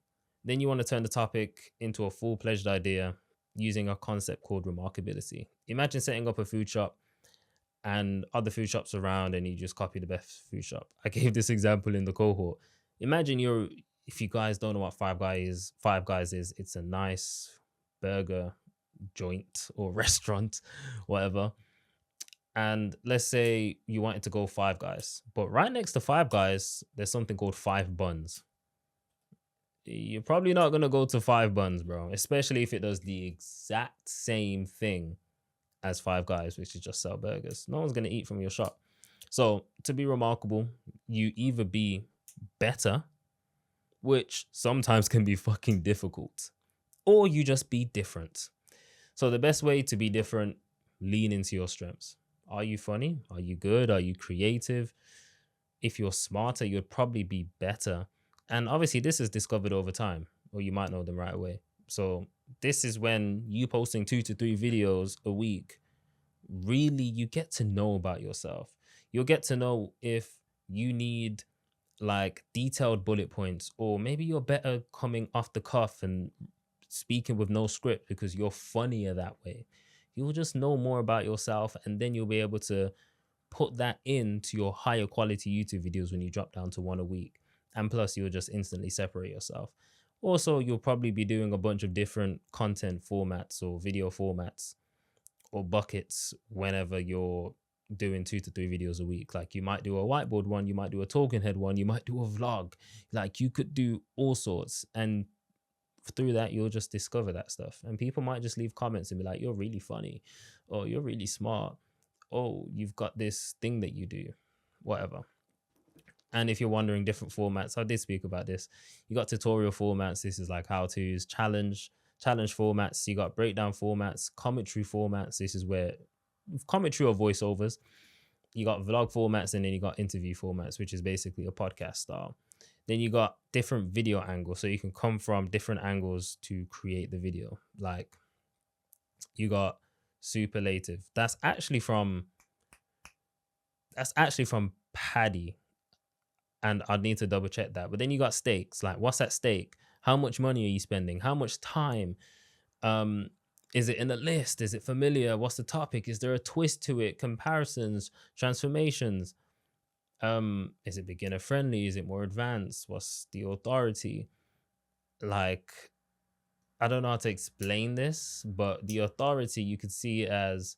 then you want to turn the topic into a full-fledged idea using a concept called remarkability. Imagine setting up a food shop and other food shops around, and you just copy the best food shop. I gave this example in the cohort. Imagine if you guys don't know what Five Guys is, it's a nice burger joint or restaurant, whatever. And let's say you wanted to go Five Guys, but right next to Five Guys, there's something called Five Buns. You're probably not going to go to Five Buns, bro, especially if it does the exact same thing as Five Guys, which is just sell burgers. No one's going to eat from your shop. So to be remarkable, you either be better, which sometimes can be fucking difficult, or you just be different. So the best way to be different, lean into your strengths. Are you funny? Are you good? Are you creative? If you're smarter, you'd probably be better. And obviously this is discovered over time, or you might know them right away. So this is when you posting 2 to 3 videos a week, really you get to know about yourself. You'll get to know if you need like detailed bullet points, or maybe you're better coming off the cuff and speaking with no script because you're funnier that way. You'll just know more about yourself, and then you'll be able to put that into your higher quality YouTube videos when you drop down to one a week. And plus, you'll just instantly separate yourself. Also, you'll probably be doing a bunch of different content formats or video formats or buckets whenever you're doing 2 to 3 videos a week. Like you might do a whiteboard one, you might do a talking head one, you might do a vlog. Like you could do all sorts. And through that, you'll just discover that stuff. And people might just leave comments and be like, you're really funny, or you're really smart, oh, you've got this thing that you do, whatever. And if you're wondering different formats, I did speak about this. You got tutorial formats. This is like how to's, challenge formats. You got breakdown formats, commentary formats. This is where commentary or voiceovers. You got vlog formats, and then you got interview formats, which is basically a podcast style. Then you got different video angles. So you can come from different angles to create the video. Like you got superlative. That's actually from Paddy. And I'd need to double check that. But then you got stakes. Like, what's at stake? How much money are you spending? How much time? Is it in a list? Is it familiar? What's the topic? Is there a twist to it? Comparisons, transformations. Is it beginner friendly? Is it more advanced? What's the authority? Like, I don't know how to explain this, but the authority you could see as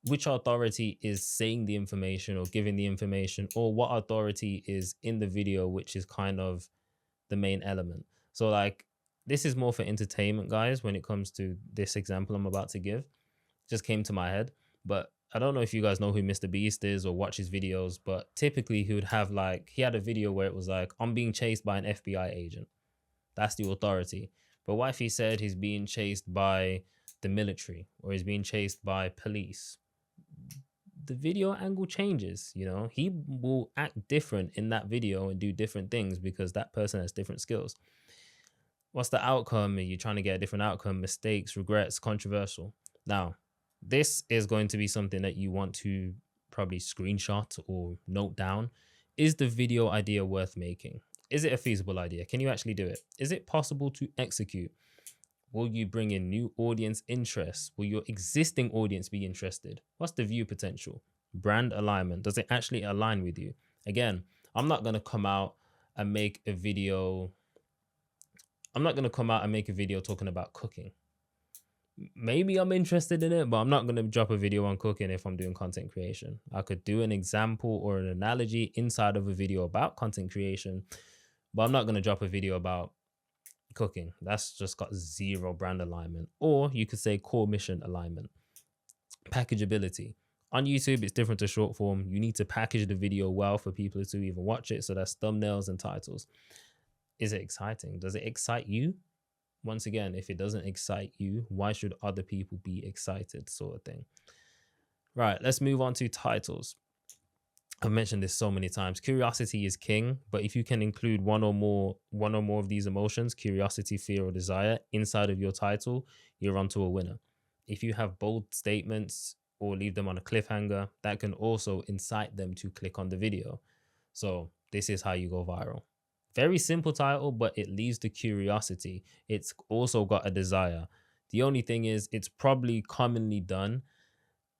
which authority is saying the information or giving the information, or what authority is in the video, which is kind of the main element. So like this is more for entertainment, guys, when it comes to this example I'm about to give. Just came to my head. But I don't know if you guys know who Mr. Beast is or watch his videos, but typically he would have like, he had a video where it was like, I'm being chased by an FBI agent. That's the authority. But what if he said he's being chased by the military or he's being chased by police? The video angle changes, you know, he will act different in that video and do different things because that person has different skills. What's the outcome? Are you trying to get a different outcome? Mistakes, regrets, controversial. Now, this is going to be something that you want to probably screenshot or note down. Is the video idea worth making? Is it a feasible idea? Can you actually do it? Is it possible to execute? Will you bring in new audience interest? Will your existing audience be interested? What's the view potential? Brand alignment. Does it actually align with you? Again, I'm not going to come out and make a video. I'm not going to come out and make a video talking about cooking. Maybe I'm interested in it, but I'm not going to drop a video on cooking if I'm doing content creation. I could do an example or an analogy inside of a video about content creation, but I'm not going to drop a video about cooking. That's just got zero brand alignment. Or you could say core mission alignment. Packageability. On YouTube, it's different to short form. You need to package the video well for people to even watch it. So that's thumbnails and titles. Is it exciting? Does it excite you? Once again, if it doesn't excite you, why should other people be excited, sort of thing? Right, let's move on to titles. I've mentioned this so many times. Curiosity is king, but if you can include one or more of these emotions, curiosity, fear, or desire, inside of your title, you're onto a winner. If you have bold statements or leave them on a cliffhanger, that can also incite them to click on the video. So this is how you go viral. Very simple title, but it leaves the curiosity. It's also got a desire. The only thing is it's probably commonly done.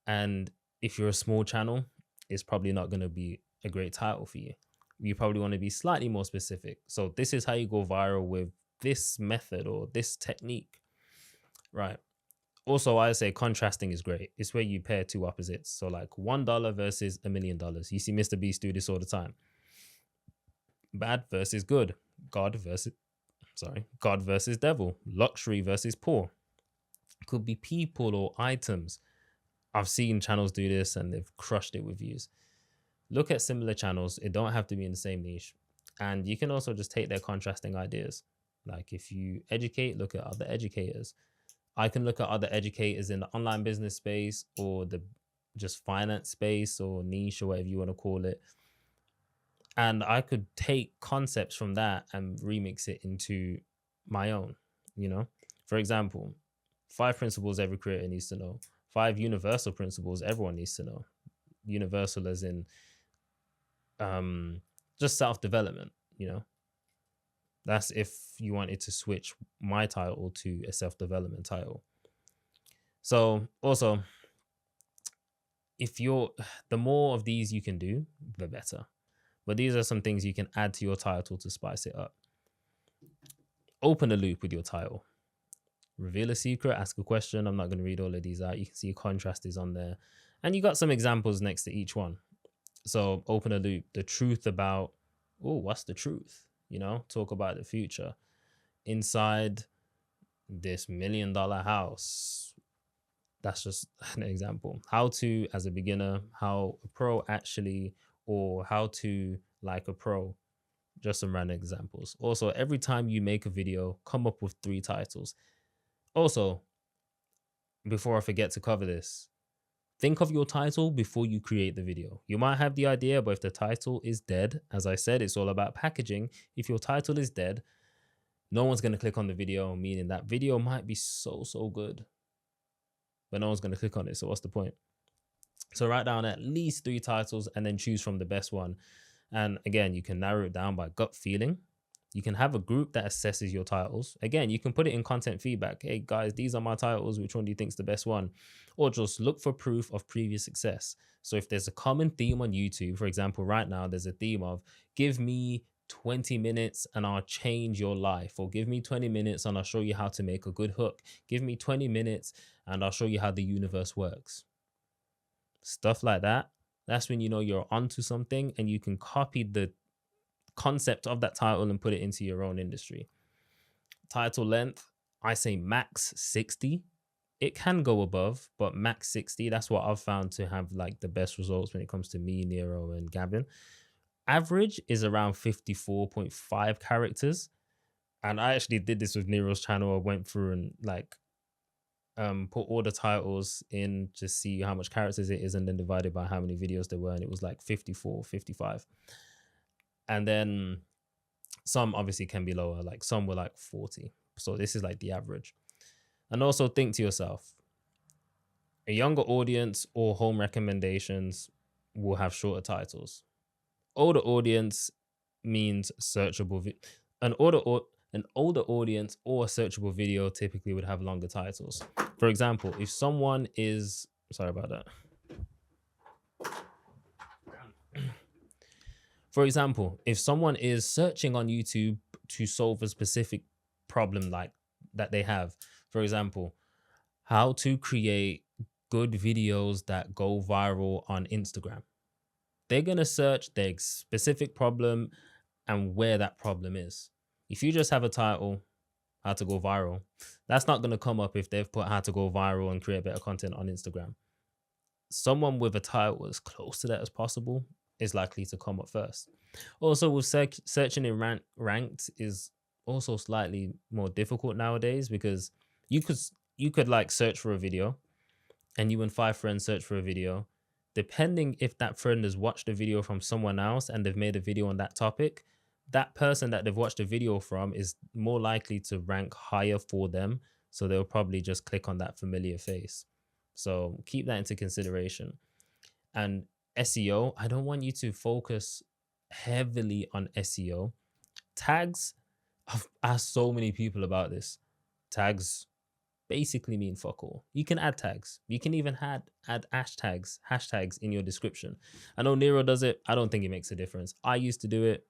And if you're a small channel, it's probably not going to be a great title for you. You probably want to be slightly more specific. So this is how you go viral with this method or this technique, right? Also, I say contrasting is great. It's where you pair two opposites. So like $1 versus $1 million. You see Mr. Beast do this all the time. Bad versus good. God versus devil. Luxury versus poor. Could be people or items. I've seen channels do this and they've crushed it with views. Look at similar channels. It don't have to be in the same niche. And you can also just take their contrasting ideas. Like if you educate, look at other educators. I can look at other educators in the online business space or the just finance space or niche or whatever you want to call it. And I could take concepts from that and remix it into my own, you know? For example, 5 principles every creator needs to know. 5 universal principles everyone needs to know. Universal as in just self-development, you know? That's if you wanted to switch my title to a self-development title. So also, if you're the more of these you can do, the better. But these are some things you can add to your title to spice it up. Open a loop with your title. Reveal a secret, ask a question. I'm not going to read all of these out. You can see contrast is on there. And you got some examples next to each one. So open a loop. The truth about, oh, what's the truth? Talk about the future. Inside this $1 million house. That's just an example. How to, as a beginner, how a pro actually, or how to like a pro. Just some random examples. Also, every time you make a video, come up with 3 titles. Also, before I forget to cover this, think of your title before you create the video. You might have the idea, but if the title is dead, as I said, it's all about packaging. If your title is dead, no one's going to click on the video, meaning that video might be so good, but no one's going to click on it. So what's the point? So write down at least 3 titles and then choose from the best one. And again, you can narrow it down by gut feeling. You can have a group that assesses your titles. Again, you can put it in content feedback. Hey guys, these are my titles. Which one do you think is the best one? Or just look for proof of previous success. So if there's a common theme on YouTube, for example, right now, there's a theme of give me 20 minutes and I'll change your life. Or give me 20 minutes and I'll show you how to make a good hook. Give me 20 minutes and I'll show you how the universe works. Stuff like that. That's when you know you're onto something and you can copy the concept of that title and put it into your own industry. Title length, I say max 60. It can go above, but max 60. That's what I've found to have like the best results when it comes to me, Nero, and Gavin. Average is around 54.5 characters. And I actually did this with Nero's channel. I went through and like put all the titles in to see how much characters it is and then divided by how many videos there were. And it was like 54, 55. And then some obviously can be lower, like some were like 40. So this is like the average. And also think to yourself, a younger audience or home recommendations will have shorter titles. Older audience means searchable. An older audience or a searchable video typically would have longer titles. For example, if someone is, sorry about that. For example, if someone is searching on YouTube to solve a specific problem like that they have, for example, how to create good videos that go viral on Instagram, they're going to search their specific problem and where that problem is. If you just have a title, how to go viral, that's not going to come up if they've put how to go viral and create better content on Instagram. Someone with a title as close to that as possible is likely to come up first. Also, with searching in ranked is also slightly more difficult nowadays because you could like search for a video and you and 5 friends search for a video. Depending if that friend has watched a video from someone else and they've made a video on that topic, that person that they've watched a video from is more likely to rank higher for them. So they'll probably just click on that familiar face. So keep that into consideration. And SEO, I don't want you to focus heavily on SEO. Tags, I've asked so many people about this. Tags basically mean fuck all. You can add tags. You can even add hashtags in your description. I know Nero does it. I don't think it makes a difference. I used to do it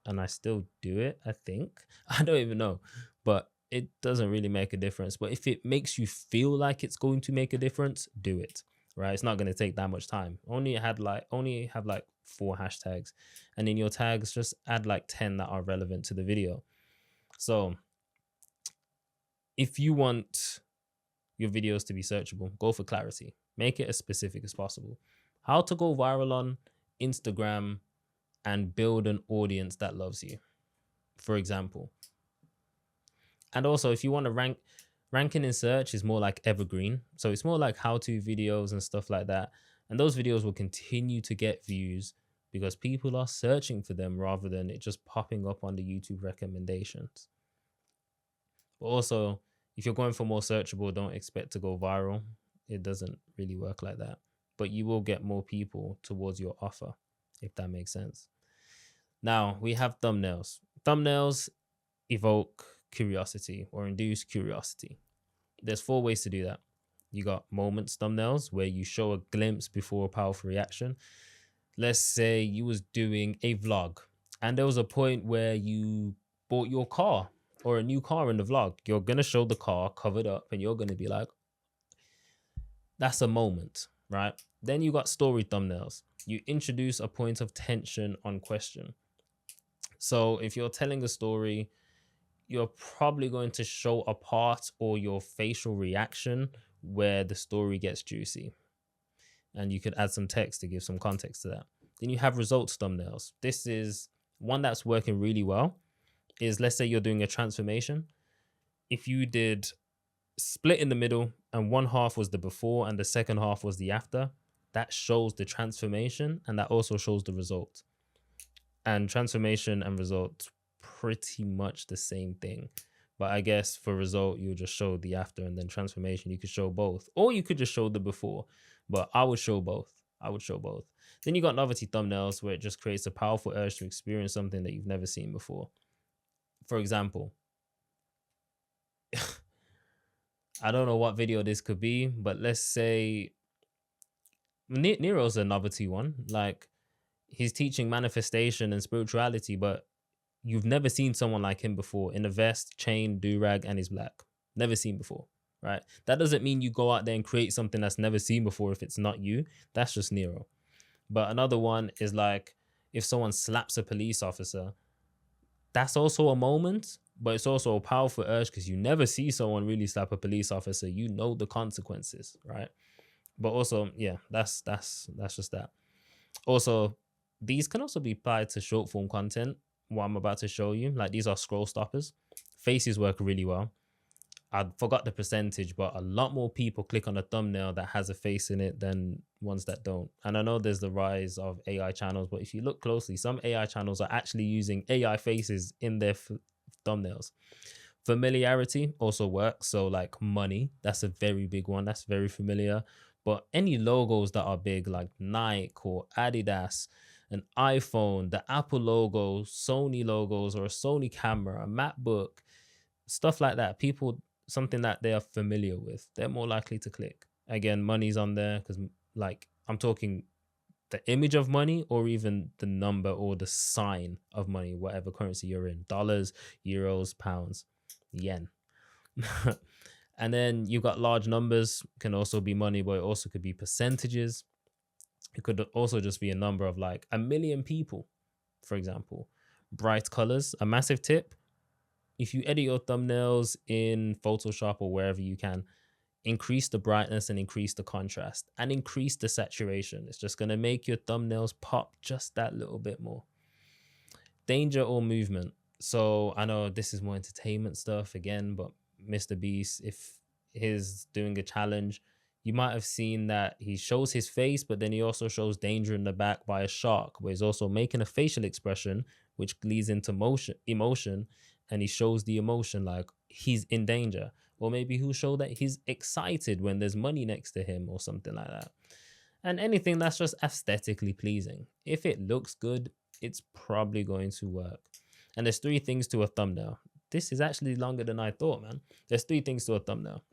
and I still do it, I think. I don't even know. But it doesn't really make a difference. But if it makes you feel like it's going to make a difference, do it. Right? It's not going to take that much time. Only have like 4 hashtags. And in your tags, just add like 10 that are relevant to the video. So if you want your videos to be searchable, go for clarity. Make it as specific as possible. How to go viral on Instagram and build an audience that loves you, for example. And also, if you want to ranking in search is more like evergreen. So it's more like how-to videos and stuff like that. And those videos will continue to get views because people are searching for them rather than it just popping up on the YouTube recommendations. But also, if you're going for more searchable, don't expect to go viral. It doesn't really work like that. But you will get more people towards your offer, if that makes sense. Now, we have thumbnails. Thumbnails, evoke curiosity or induce curiosity. There's 4 ways to do that. You got moments thumbnails where you show a glimpse before a powerful reaction. Let's say you was doing a vlog and there was a point where you bought your car or a new car in the vlog. You're going to show the car covered up and you're going to be like, that's a moment, right? Then you got story thumbnails. You introduce a point of tension on question. So if you're telling a story, you're probably going to show a part or your facial reaction where the story gets juicy. And you could add some text to give some context to that. Then you have results thumbnails. This is one that's working really well. Is, let's say you're doing a transformation. If you did split in the middle and one half was the before and the second half was the after, that shows the transformation and that also shows the result. And transformation and result, pretty much the same thing. But I guess for result, you'll just show the after, and then transformation, you could show both. Or you could just show the before. But I would show both. Then you got novelty thumbnails where it just creates a powerful urge to experience something that you've never seen before. For example, I don't know what video this could be, but let's say Nero's a novelty one. Like, he's teaching manifestation and spirituality, but you've never seen someone like him before in a vest, chain, do-rag, and he's black. Never seen before, right? That doesn't mean you go out there and create something that's never seen before if it's not you. That's just Nero. But another one is like, if someone slaps a police officer, that's also a moment, but it's also a powerful urge because you never see someone really slap a police officer. You know the consequences, right? But also, yeah, that's just that. Also, these can also be applied to short form content. What I'm about to show you, like, these are scroll stoppers. Faces work really well. I forgot the percentage, but a lot more people click on a thumbnail that has a face in it than ones that don't. And I know there's the rise of AI channels, but if you look closely, some AI channels are actually using AI faces in their thumbnails. Familiarity also works. So like money, that's a very big one. That's very familiar. But any logos that are big, like Nike or Adidas, an iPhone, the Apple logo, Sony logos, or a Sony camera, a MacBook, stuff like that, people, something that they are familiar with, they're more likely to click. Again, money's on there because, like, I'm talking the image of money or even the number or the sign of money, whatever currency you're in, dollars, euros, pounds, yen. And then you've got large numbers, can also be money, but it also could be percentages. It could also just be a number of like 1 million people, for example. Bright colors, a massive tip. If you edit your thumbnails in Photoshop or wherever you can, increase the brightness and increase the contrast and increase the saturation. It's just going to make your thumbnails pop just that little bit more. Danger or movement. So I know this is more entertainment stuff again, but Mr. Beast, if he's doing a challenge, you might have seen that he shows his face, but then he also shows danger in the back by a shark, where he's also making a facial expression, which leads into emotion, and he shows the emotion like he's in danger. Or maybe he'll show that he's excited when there's money next to him or something like that. And anything that's just aesthetically pleasing. If it looks good, it's probably going to work. And there's 3 things to a thumbnail. This is actually longer than I thought, man. There's 3 things to a thumbnail.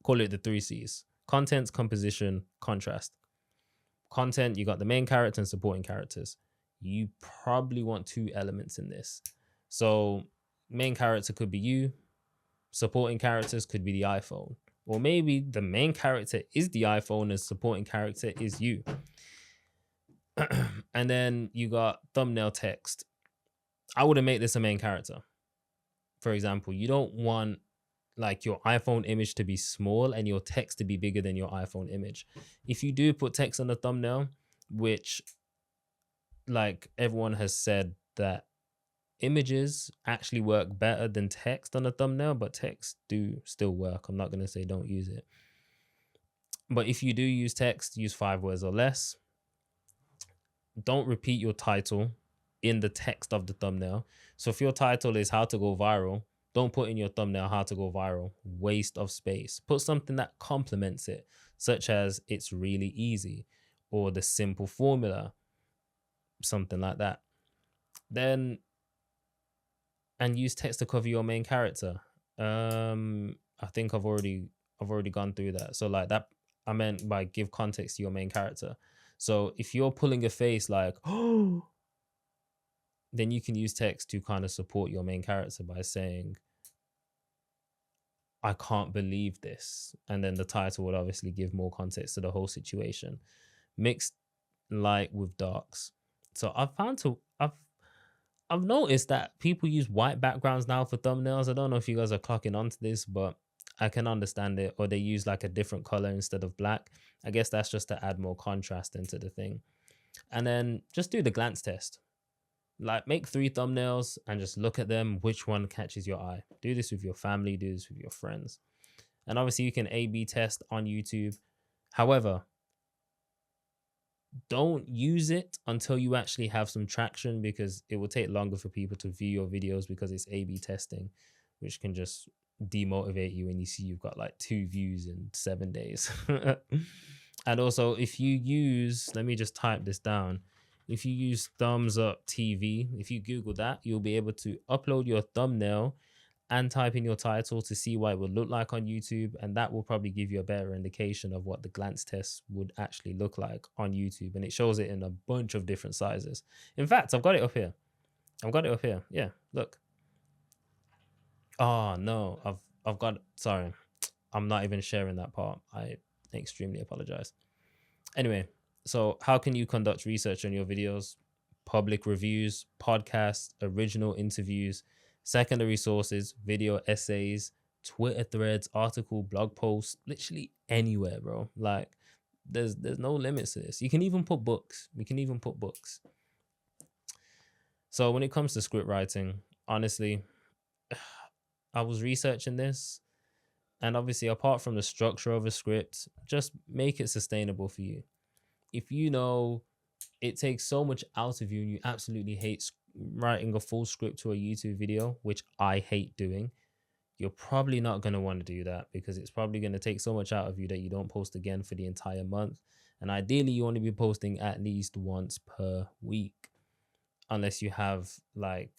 Call it the 3 C's. Content, composition, contrast. Content, you got the main character and supporting characters. You probably want 2 elements in this. So main character could be you. Supporting characters could be the iPhone. Or maybe the main character is the iPhone and supporting character is you. And then you got thumbnail text. I wouldn't make this a main character. For example, you don't want like your iPhone image to be small and your text to be bigger than your iPhone image. If you do put text on the thumbnail, which like everyone has said that images actually work better than text on a thumbnail, but text do still work. I'm not going to say don't use it. But if you do use text, use 5 words or less. Don't repeat your title in the text of the thumbnail. So if your title is how to go viral, don't put in your thumbnail how to go viral. Waste of space. Put something that complements it, such as it's really easy or the simple formula, something like that. Then and use text to cover your main character. I think I've already gone through that. So like that, I meant by give context to your main character. So if you're pulling a face like, oh, then you can use text to kind of support your main character by saying, I can't believe this. And then the title would obviously give more context to the whole situation. Mixed light with darks. So I've noticed that people use white backgrounds now for thumbnails. I don't know if you guys are clocking onto this, but I can understand it. Or they use like a different color instead of black. I guess that's just to add more contrast into the thing. And then just do the glance test. Like make 3 thumbnails and just look at them, which one catches your eye. Do this with your family, do this with your friends. And obviously you can A/B test on YouTube. However, don't use it until you actually have some traction, because it will take longer for people to view your videos because it's A/B testing, which can just demotivate you when you see you've got like 2 views in 7 days. And also, if you use, let me just type this down. If you use Thumbs Up TV, if you Google that, you'll be able to upload your thumbnail and type in your title to see what it would look like on YouTube. And that will probably give you a better indication of what the glance test would actually look like on YouTube. And it shows it in a bunch of different sizes. In fact, I've got it up here. Yeah, look. Oh no, I've got, sorry. I'm not even sharing that part. I extremely apologize. Anyway, so how can you conduct research on your videos? Public reviews, podcasts, original interviews, secondary sources, video essays, Twitter threads, article, blog posts, literally anywhere, bro. Like there's no limits to this. You can even put books. We can even put books. So when it comes to script writing, honestly, I was researching this, and obviously apart from the structure of a script, just make it sustainable for you. If you know it takes so much out of you and you absolutely hate writing a full script to a YouTube video, which I hate doing, you're probably not going to want to do that, because it's probably going to take so much out of you that you don't post again for the entire month. And ideally, you want to be posting at least once per week, unless you have like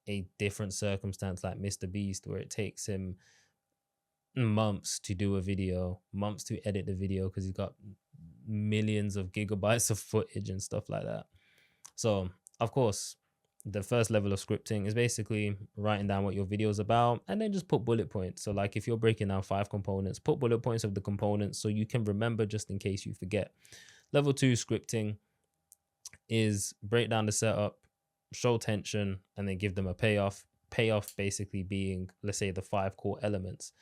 a different circumstance like Mr. Beast, where it takes him months to do a video, months to edit the video, because he's got millions of gigabytes of footage and stuff like that. So, of course, the first level of scripting is basically writing down what your video is about and then just put bullet points. So, like if you're breaking down 5 components, put bullet points of the components so you can remember just in case you forget. Level 2 scripting is break down the setup, show tension, and then give them a payoff. Payoff basically being, let's say, the 5 core elements.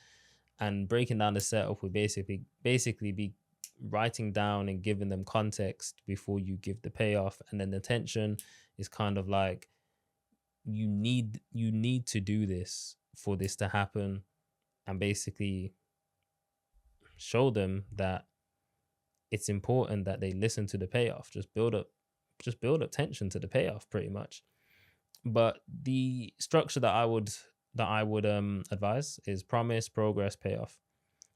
And breaking down the setup would basically be writing down and giving them context before you give the payoff. And then the tension is kind of like you need to do this for this to happen, and basically show them that it's important that they listen to the payoff. Just build up tension to the payoff pretty much. But the structure that I would advise is promise, progress, payoff.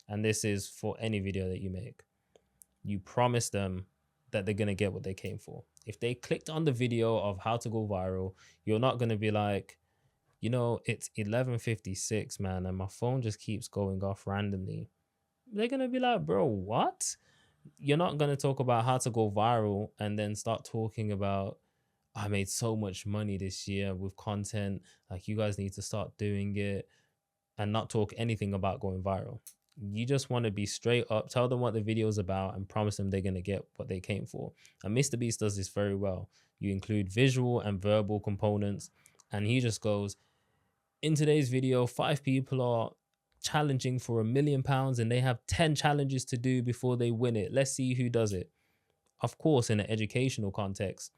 And this is for any video that you make. You promise them that they're going to get what they came for. If they clicked on the video of how to go viral, you're not going to be like, it's 11:56, man, and my phone just keeps going off randomly. They're going to be like, bro, what? You're not going to talk about how to go viral and then start talking about, I made so much money this year with content. Like, you guys need to start doing it, and not talk anything about going viral. You just want to be straight up, tell them what the video is about, and promise them they're going to get what they came for. And Mr. Beast does this very well. You include visual and verbal components, and he just goes, in today's video, 5 people are challenging for £1 million and they have 10 challenges to do before they win it. Let's see who does it. Of course, in an educational context,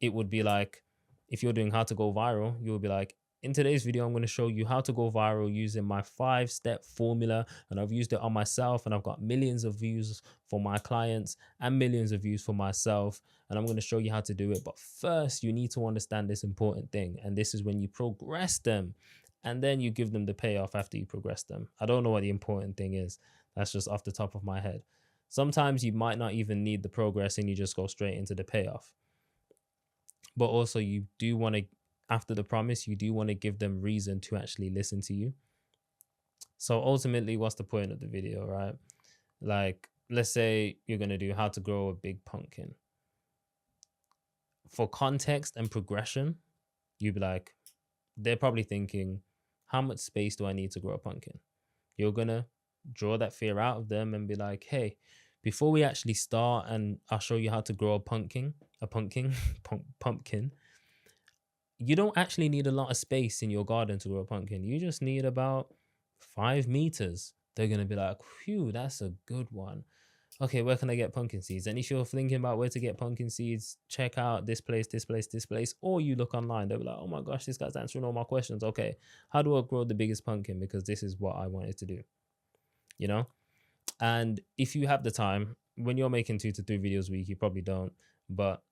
it would be like, if you're doing how to go viral, you would be like, in today's video, I'm going to show you how to go viral using my 5-step formula. And I've used it on myself, and I've got millions of views for my clients and millions of views for myself. And I'm going to show you how to do it. But first, you need to understand this important thing. And this is when you progress them. And then you give them the payoff after you progress them. I don't know what the important thing is. That's just off the top of my head. Sometimes you might not even need the progress and you just go straight into the payoff. But also, you do want to after the promise, you do want to give them reason to actually listen to you. So ultimately, what's the point of the video, right? Like, let's say you're going to do how to grow a big pumpkin. For context and progression, you'd be like, they're probably thinking, how much space do I need to grow a pumpkin? You're going to draw that fear out of them and be like, hey, before we actually start and I'll show you how to grow a pumpkin, pumpkin, you don't actually need a lot of space in your garden to grow a pumpkin. You just need about 5 meters. They're going to be like, phew, that's a good one. Okay, where can I get pumpkin seeds? And if you're thinking about where to get pumpkin seeds, check out this place, this place, this place, or you look online. They'll be like, oh my gosh, this guy's answering all my questions. Okay, how do I grow the biggest pumpkin? Because this is what I wanted to do, you know? And if you have the time, when you're making 2 to 3 videos a week, you probably don't, but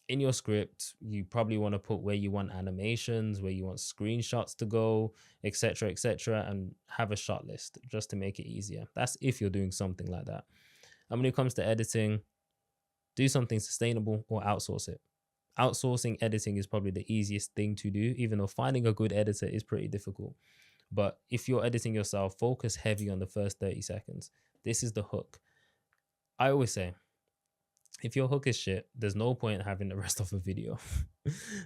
in your script, you probably want to put where you want animations, where you want screenshots to go, etc., etc., and have a shot list just to make it easier. That's if you're doing something like that. And when it comes to editing, do something sustainable or outsource it. Outsourcing editing is probably the easiest thing to do, even though finding a good editor is pretty difficult. But if you're editing yourself, focus heavy on the first 30 seconds. This is the hook. I always say, if your hook is shit, there's no point in having the rest of a video.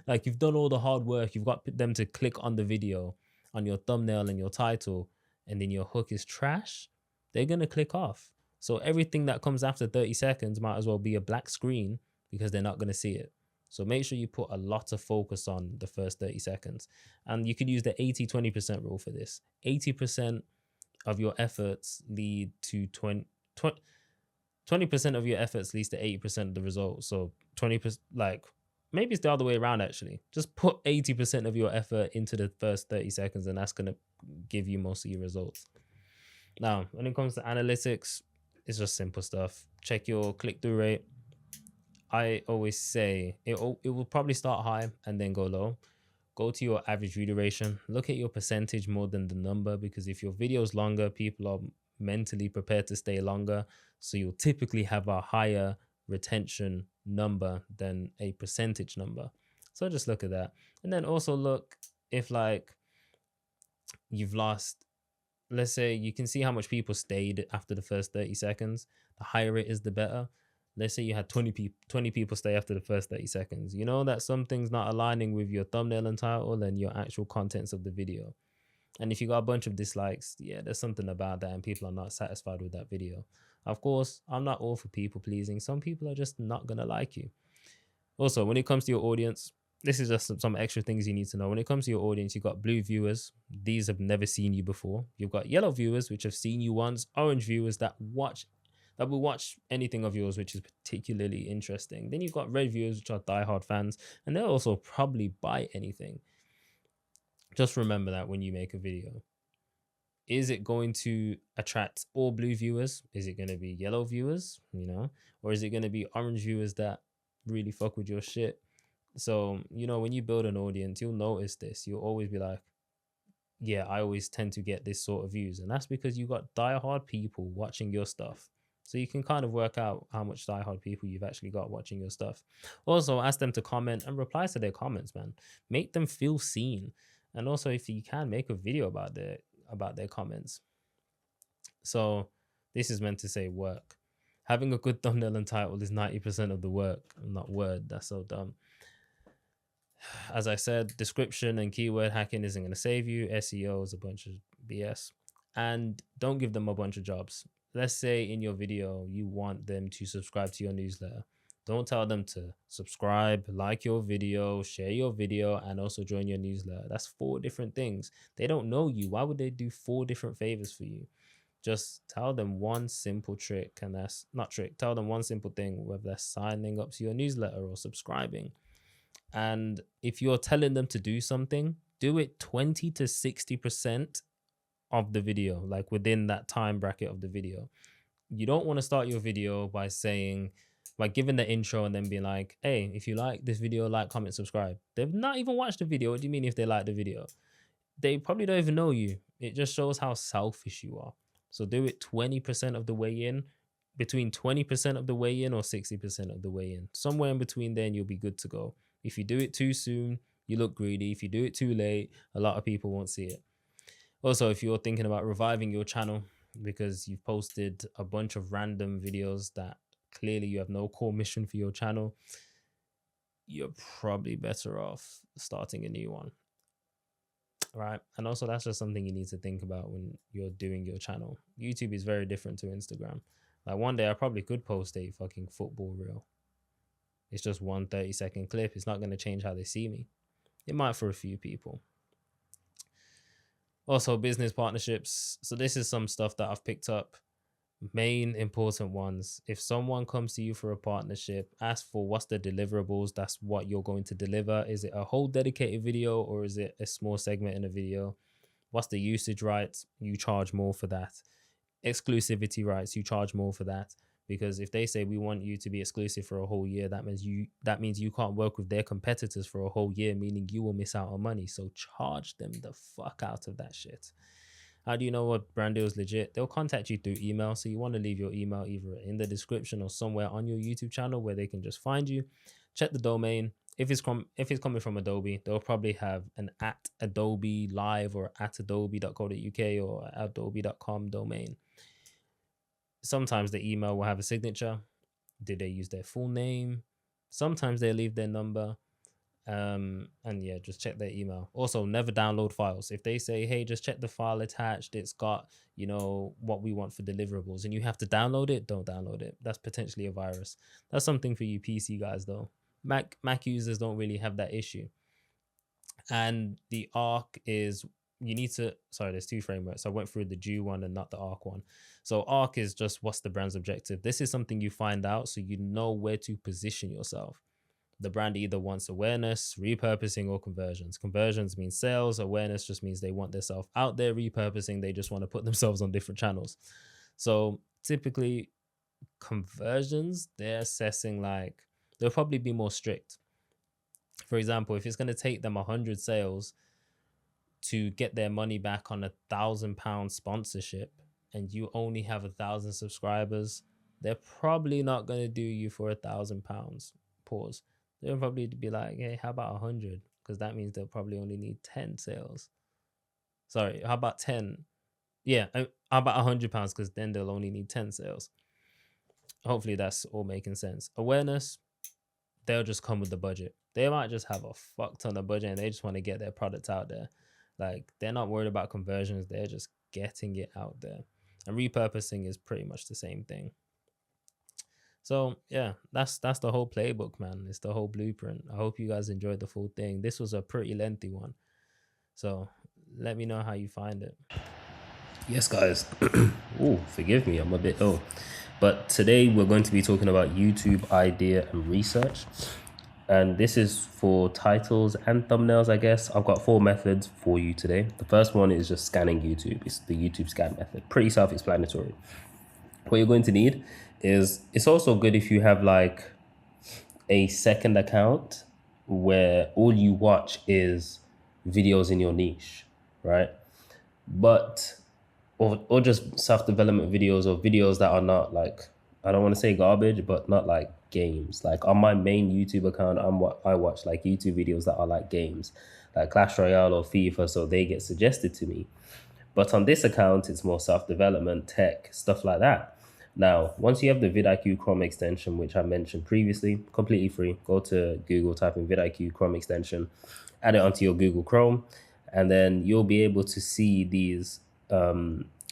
Like, you've done all the hard work, you've got them to click on the video, on your thumbnail and your title, and then your hook is trash, they're going to click off. So everything that comes after 30 seconds might as well be a black screen because they're not going to see it. So make sure you put a lot of focus on the first 30 seconds. And you could use the 80-20% rule for this. 80% of your efforts lead to 20% of your efforts leads to 80% of the results. So 20%, like, maybe it's the other way around actually. Just put 80% of your effort into the first 30 seconds and that's going to give you most of your results. Now, when it comes to analytics, it's just simple stuff. Check your click-through rate. I always say it will probably start high and then go low. Go to your average view duration. Look at your percentage more than the number, because if your video is longer, people are mentally prepared to stay longer. So you'll typically have a higher retention number than a percentage number. So just look at that. And then also look if, like, you've lost, let's say you can see how much people stayed after the first 30 seconds. The higher it is, the better. Let's say you had 20 people stay after the first 30 seconds. You know that something's not aligning with your thumbnail and title and your actual contents of the video. And if you got a bunch of dislikes, yeah, there's something about that and people are not satisfied with that video. Of course, I'm not all for people pleasing. Some people are just not going to like you. Also, when it comes to your audience, this is just some extra things you need to know. When it comes to your audience, you've got blue viewers. These have never seen you before. You've got yellow viewers, which have seen you once. Orange viewers that will watch anything of yours, which is particularly interesting. Then you've got red viewers, which are diehard fans, and they'll also probably buy anything. Just remember that when you make a video. Is it going to attract all blue viewers? Is it going to be yellow viewers, or is it going to be orange viewers that really fuck with your shit? So, when you build an audience, you'll notice this. You'll always be like, yeah, I always tend to get this sort of views. And that's because you got diehard people watching your stuff. So you can kind of work out how much diehard people you've actually got watching your stuff. Also, ask them to comment and reply to their comments, man. Make them feel seen. And also, if you can, make a video about their comments. So this is meant to say work. Having a good thumbnail and title is 90% of the work. Not word. That's so dumb. As I said, description and keyword hacking isn't going to save you. SEO is a bunch of BS. And don't give them a bunch of jobs. Let's say in your video, you want them to subscribe to your newsletter. Don't tell them to subscribe, like your video, share your video, and also join your newsletter. That's 4 different things. They don't know you. Why would they do 4 different favors for you? Just tell them one simple trick, and that's not trick. Tell them one simple thing, whether that's signing up to your newsletter or subscribing. And if you're telling them to do something, do it 20 to 60% of the video, like within that time bracket of the video. You don't want to start your video by giving the intro and then being like, hey, if you like this video, like, comment, subscribe. They've not even watched the video. What do you mean if they like the video? They probably don't even know you. It just shows how selfish you are. So do it 20% of the way in, between 20% of the way in or 60% of the way in. Somewhere in between there, and you'll be good to go. If you do it too soon, you look greedy. If you do it too late, a lot of people won't see it. Also, if you're thinking about reviving your channel because you've posted a bunch of random videos that clearly you have no core mission for your channel, you're probably better off starting a new one. Right. And also, that's just something you need to think about when you're doing your channel. YouTube is very different to Instagram. Like one day I probably could post a fucking football reel. It's just one 30-second clip. It's not going to change how they see me. It might for a few people. Also, business partnerships. So this is some stuff that I've picked up. Main important ones. If someone comes to you for a partnership, ask for what's the deliverables. That's what you're going to deliver. Is it a whole dedicated video or is it a small segment in a video? What's the usage rights? You charge more for that. Exclusivity rights, you charge more for that. Because if they say we want you to be exclusive for a whole year, that means you can't work with their competitors for a whole year, meaning you will miss out on money. So charge them the fuck out of that shit. How do you know what brand deal is legit? They'll contact you through email. So you want to leave your email either in the description or somewhere on your YouTube channel where they can just find you. Check the domain. If it's coming from Adobe, they'll probably have an at Adobe Live or at adobe.co.uk or adobe.com domain. Sometimes the email will have a signature. Did they use their full name? Sometimes they leave their number. And yeah, just check their email. Also, never download files. If they say, hey, just check the file attached, it's got, you know, what we want for deliverables, and you have to download it, don't download it. That's potentially a virus. That's something for you PC guys though. Mac users don't really have that issue. And the ARC is, you need to, sorry, there's two frameworks. I went through the due one and not the ARC one. So ARC is just what's the brand's objective. This is something you find out so you know where to position yourself. The brand either wants awareness, repurposing, or conversions. Conversions means sales. Awareness just means they want themselves out there. Repurposing, they just want to put themselves on different channels. So typically conversions, they're assessing like, they'll probably be more strict. For example, if it's going to take them 100 sales to get their money back on £1,000 sponsorship and you only have 1,000 subscribers, they're probably not going to do you for £1,000. Pause. They'll probably be like, hey, how about 100? Because that means they'll probably only need 10 sales. Sorry, how about 10? Yeah, how about £100? Because then they'll only need 10 sales. Hopefully that's all making sense. Awareness, they'll just come with the budget. They might just have a fuck ton of budget and they just want to get their product out there. Like, they're not worried about conversions. They're just getting it out there. And repurposing is pretty much the same thing. So yeah, that's the whole playbook, man. It's the whole blueprint. I hope you guys enjoyed the full thing. This was a pretty lengthy one. So let me know how you find it. Yes, guys. Oh, forgive me. I'm a bit ill. But today we're going to be talking about YouTube idea and research. And this is for titles and thumbnails, I guess. I've got 4 methods for you today. The first one is just scanning YouTube. It's the YouTube scan method. Pretty self-explanatory. What you're going to need is, it's also good if you have like a second account where all you watch is videos in your niche, right? But or just self-development videos or videos that are not like, I don't want to say garbage, but not like games. Like on my main YouTube account, I watch like YouTube videos that are like games, like Clash Royale or FIFA, so they get suggested to me. But on this account, it's more self-development, tech, stuff like that. Now, once you have the vidIQ Chrome extension, which I mentioned previously, completely free, go to Google, type in vidIQ Chrome extension, add it onto your Google Chrome, and then you'll be able to see these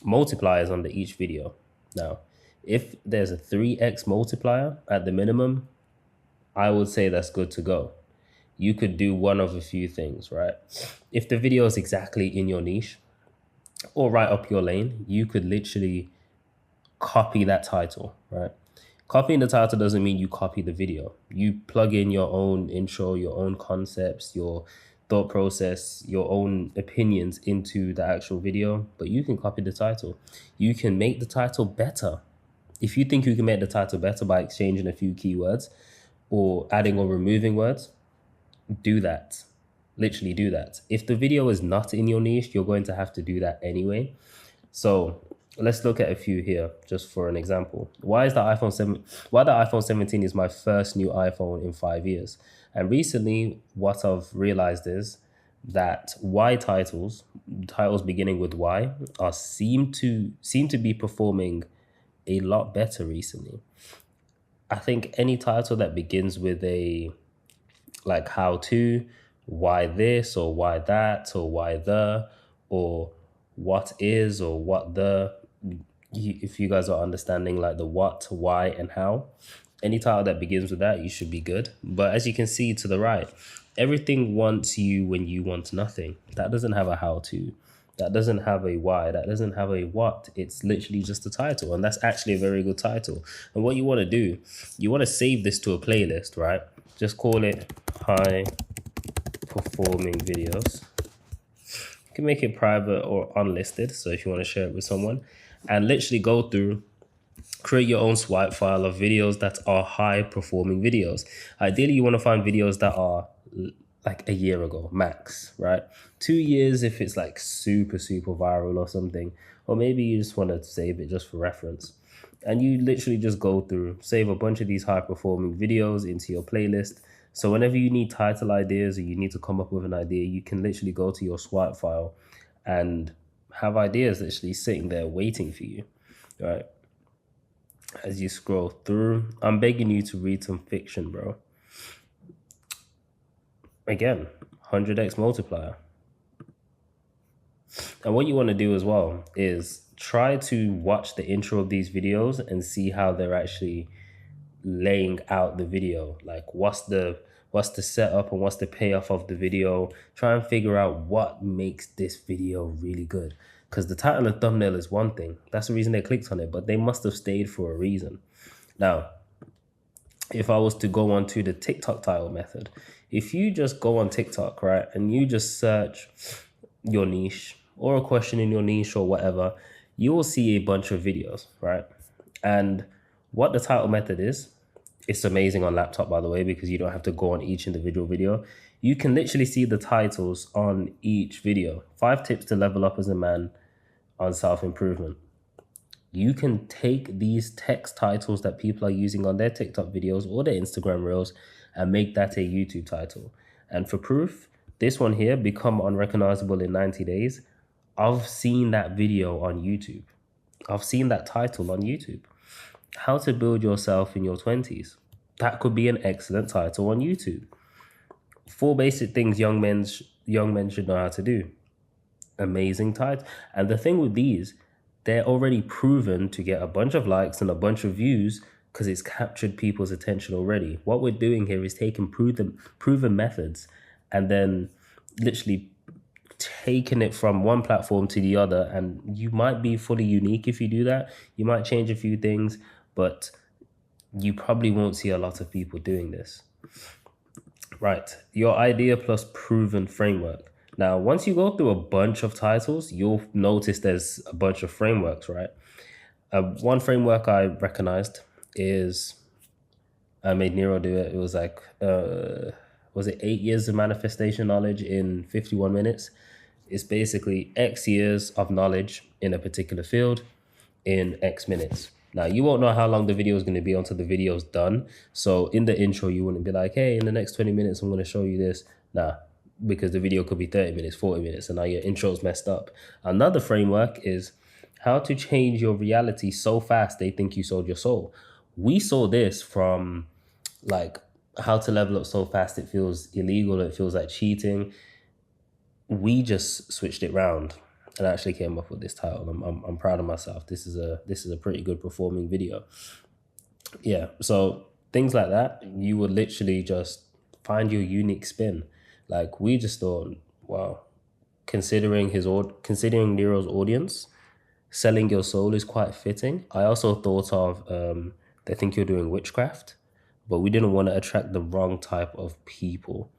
multipliers under each video. Now, if there's a 3x multiplier at the minimum, I would say that's good to go. You could do one of a few things, right? If the video is exactly in your niche or right up your lane, you could literally copy that title, right? Copying the title doesn't mean you copy the video. You plug in your own intro, your own concepts, your thought process, your own opinions into the actual video, but you can copy the title. You can make the title better. If you think you can make the title better by exchanging a few keywords or adding or removing words, do that. Literally do that. If the video is not in your niche, you're going to have to do that anyway. So let's look at a few here just for an example. Why the iPhone 17 is my first new iPhone in 5 years? And recently, what I've realized is that Y titles, titles beginning with Y, are seem to be performing a lot better recently. I think any title that begins with a like how to, why this or why that or why the or what is or what the, if you guys are understanding like the what, why, and how, any title that begins with that, you should be good. But as you can see to the right, everything wants you when you want nothing. That doesn't have a how to. That doesn't have a why. That doesn't have a what. It's literally just a title. And that's actually a very good title. And what you want to do, you want to save this to a playlist, right? Just call it high performing videos. You can make it private or unlisted. So if you want to share it with someone, and literally go through, create your own swipe file of videos that are high performing videos. Ideally, you want to find videos that are like a year ago max, right? 2 years if it's like super, super viral or something. Or maybe you just want to save it just for reference. And you literally just go through, save a bunch of these high performing videos into your playlist. So whenever you need title ideas or you need to come up with an idea, you can literally go to your swipe file and have ideas literally sitting there waiting for you, right? As you scroll through, I'm begging you to read some fiction, bro. Again, 100x multiplier. And what you want to do as well is try to watch the intro of these videos and see how they're actually laying out the video. Like what's the setup and what's the payoff of the video. Try and figure out what makes this video really good. Because the title and thumbnail is one thing. That's the reason they clicked on it, but they must have stayed for a reason. Now, if I was to go on to the TikTok title method, if you just go on TikTok, right, and you just search your niche or a question in your niche or whatever, you will see a bunch of videos, right? And what the title method is, it's amazing on laptop, by the way, because you don't have to go on each individual video. You can literally see the titles on each video. 5 tips to level up as a man on self-improvement. You can take these text titles that people are using on their TikTok videos or their Instagram reels and make that a YouTube title. And for proof, this one here, become unrecognizable in 90 days. I've seen that video on YouTube. I've seen that title on YouTube. How to build yourself in your 20s. That could be an excellent title on YouTube. 4 basic things young men should know how to do. Amazing title. And the thing with these, they're already proven to get a bunch of likes and a bunch of views because it's captured people's attention already. What we're doing here is taking proven methods and then literally taking it from one platform to the other. And you might be fully unique if you do that. You might change a few things, but you probably won't see a lot of people doing this. Right, your idea plus proven framework. Now, once you go through a bunch of titles, you'll notice there's a bunch of frameworks, right? One framework I recognized is, I made Nero do it. It was like, was it 8 years of manifestation knowledge in 51 minutes? It's basically X years of knowledge in a particular field in X minutes. Now, you won't know how long the video is going to be until the video is done. So in the intro, you wouldn't be like, hey, in the next 20 minutes, I'm going to show you this. Nah, because the video could be 30 minutes, 40 minutes, and now your intro's messed up. Another framework is how to change your reality so fast they think you sold your soul. We saw this from like how to level up so fast it feels illegal, it feels like cheating. We just switched it round and actually came up with this title. I'm proud of myself. This is a pretty good performing video. Yeah, so things like that, you would literally just find your unique spin. Like we just thought, wow, considering Nero's audience, selling your soul is quite fitting. I also thought of they think you're doing witchcraft, but we didn't want to attract the wrong type of people.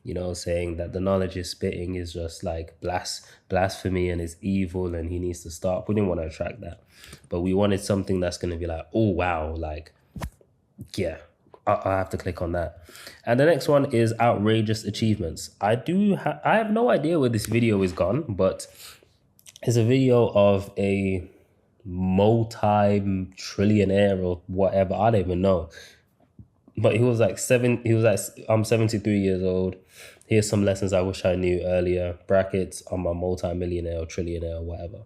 You know, saying that the knowledge he's spitting is just like blasphemy and is evil and he needs to stop. We didn't want to attract that. But we wanted something that's going to be like, oh, wow, like, yeah, I have to click on that. And the next one is outrageous achievements. I have no idea where this video is gone, but it's a video of a multi-trillionaire or whatever. I don't even know. But he was like I'm 73 years old. Here's some lessons I wish I knew earlier. Brackets, I'm a multi-millionaire or trillionaire or whatever.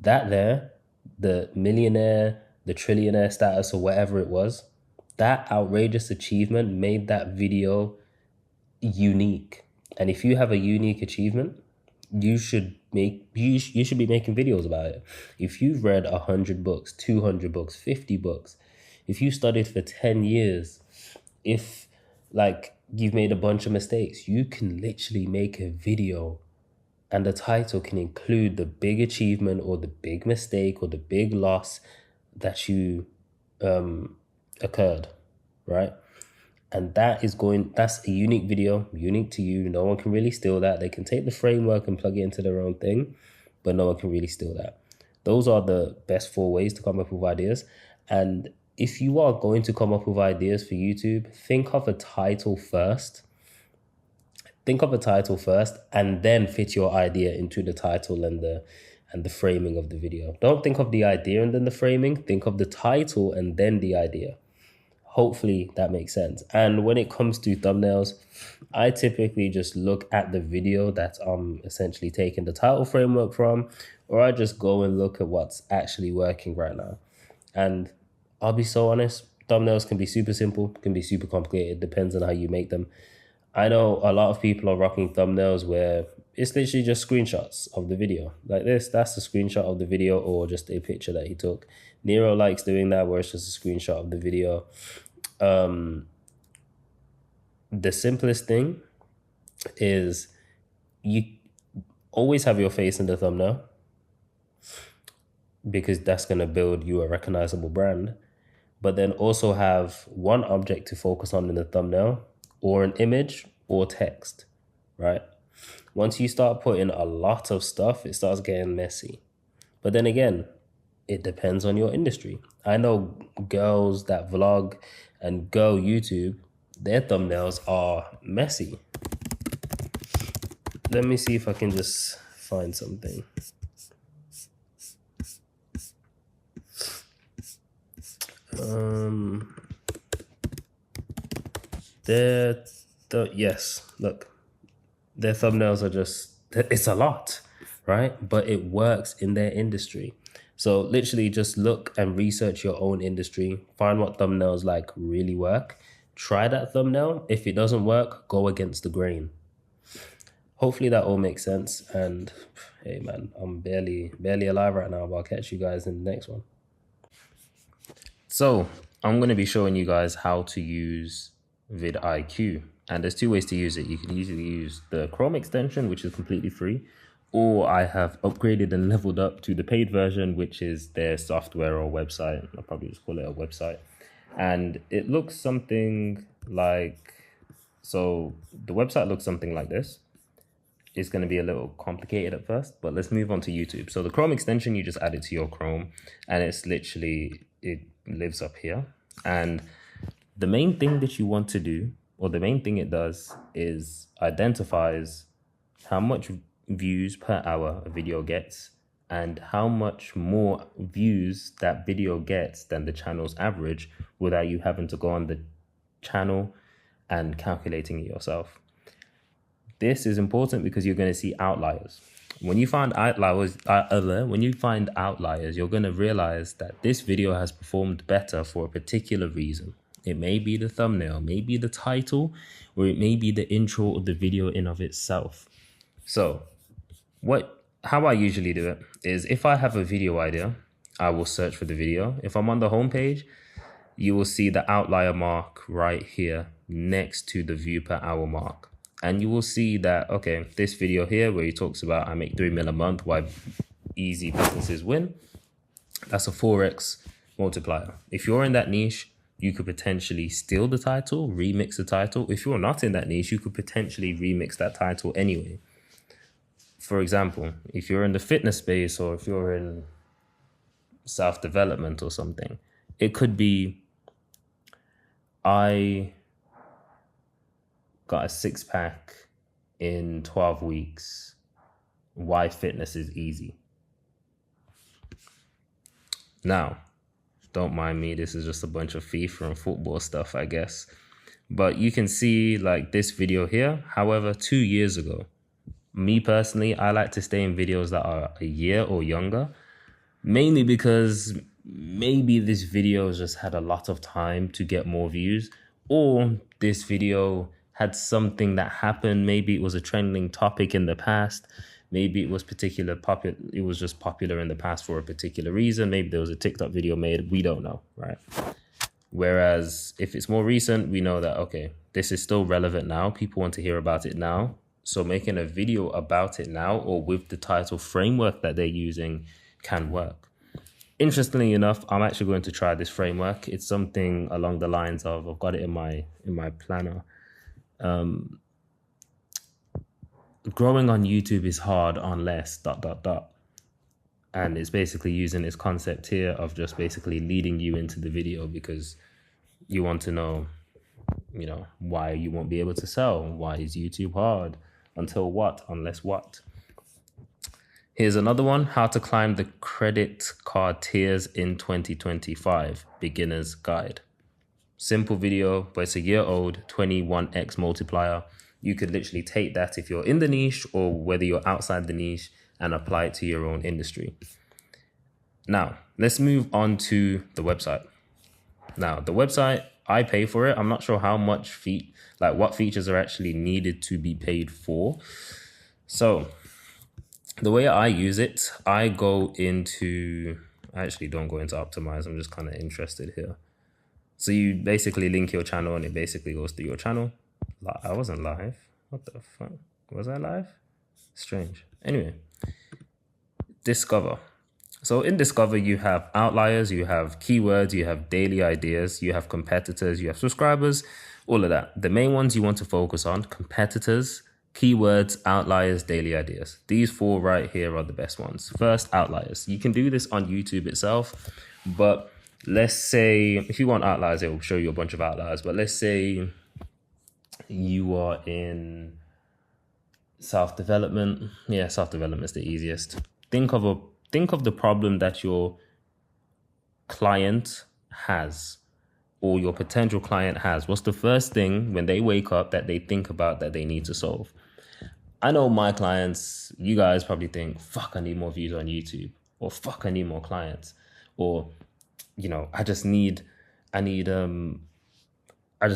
That there, the millionaire, the trillionaire status or whatever it was, that outrageous achievement made that video unique. And if you have a unique achievement, you should you should be making videos about it. If you've read 100 books, 200 books, 50 books, if you studied for 10 years, if like you've made a bunch of mistakes, you can literally make a video and the title can include the big achievement or the big mistake or the big loss that you occurred, right? And that's a unique video, unique to you. No one can really steal that. They can take the framework and plug it into their own thing, but no one can really steal that. Those are the best 4 ways to come up with ideas. And if you are going to come up with ideas for YouTube, think of a title first. Think of a title first and then fit your idea into the title and the framing of the video. Don't think of the idea and then the framing. Think of the title and then the idea. Hopefully that makes sense. And when it comes to thumbnails, I typically just look at the video that I'm essentially taking the title framework from, or I just go and look at what's actually working right now. And I'll be so honest, thumbnails can be super simple, can be super complicated, depends on how you make them. I know a lot of people are rocking thumbnails where it's literally just screenshots of the video. Like this, that's a screenshot of the video or just a picture that he took. Nero likes doing that where it's just a screenshot of the video. The simplest thing is you always have your face in the thumbnail because that's going to build you a recognizable brand. But then also have one object to focus on in the thumbnail or an image or text, right? Once you start putting a lot of stuff, it starts getting messy. But then again, it depends on your industry. I know girls that vlog and go YouTube, their thumbnails are messy. Let me see if I can just find something. Yes, look, their thumbnails are just, it's a lot, right? But it works in their industry. So literally just look and research your own industry, find what thumbnails like really work, try that thumbnail. If it doesn't work, go against the grain. Hopefully that all makes sense. And hey man, I'm barely alive right now, but I'll catch you guys in the next one. So I'm going to be showing you guys how to use vidIQ. And there's 2 ways to use it. You can easily use the Chrome extension, which is completely free, or I have upgraded and leveled up to the paid version, which is their software or website. I'll probably just call it a website. And it looks something like, so the website looks something like this. It's going to be a little complicated at first, but let's move on to YouTube. So the Chrome extension, you just add it to your Chrome and it's literally, it lives up here. And the main thing that you want to do, or the main thing it does, is identifies how much views per hour a video gets and how much more views that video gets than the channel's average without you having to go on the channel and calculating it yourself. This is important because you're going to see outliers. When you find outliers, you're going to realize that this video has performed better for a particular reason. It may be the thumbnail, maybe the title, or it may be the intro of the video in of itself. So how I usually do it is if I have a video idea, I will search for the video. If I'm on the homepage, you will see the outlier mark right here next to the view per hour mark. And you will see that, okay, this video here where he talks about I make 3 mil a month, why easy businesses win. That's a 4x multiplier. If you're in that niche, you could potentially steal the title, remix the title. If you're not in that niche, you could potentially remix that title anyway. For example, if you're in the fitness space or if you're in self-development or something, it could be, I got a 6-pack in 12 weeks. Why fitness is easy. Now, Don't mind me. This is just a bunch of FIFA and football stuff, I guess. But you can see like this video here. However, 2 years ago, me personally, I like to stay in videos that are a year or younger, mainly because maybe this video has just had a lot of time to get more views, or this video had something that happened. Maybe it was a trending topic in the past. Maybe it was it was just popular in the past for a particular reason. Maybe there was a TikTok video made. We don't know, right? Whereas if it's more recent, we know that, okay, this is still relevant now. People want to hear about it now. So making a video about it now, or with the title framework that they're using, can work. Interestingly enough, I'm actually going to try this framework. It's something along the lines of, I've got it in my planner. Growing on YouTube is hard unless ... And it's basically using this concept here of just basically leading you into the video because you want to know, why you won't be able to sell. Why is YouTube hard? Until what? Unless what? Here's another one. How to climb the credit card tiers in 2025. Beginner's guide. Simple video, but it's a year old, 21x multiplier. You could literally take that if you're in the niche or whether you're outside the niche and apply it to your own industry. Now, let's move on to the website. Now, the website, I pay for it. I'm not sure how much what features are actually needed to be paid for. So the way I use it, I actually don't go into optimize. I'm just kind of interested here. So you basically link your channel and it basically goes to your channel. I wasn't live. What the fuck? Was I live? Strange. Anyway, discover. So in discover, you have outliers, you have keywords, you have daily ideas, you have competitors, you have subscribers, all of that. The main ones you want to focus on: competitors, keywords, outliers, daily ideas. These 4 right here are the best ones. First, outliers. You can do this on YouTube itself, but let's say if you want outliers, it will show you a bunch of outliers. But let's say you are in self-development. Yeah, self-development is the easiest. Think of the problem that your client has or your potential client has. What's the first thing when they wake up that they think about that they need to solve? I know my clients, you guys probably think, fuck, I need more views on YouTube, or fuck, I need more clients, or, I just need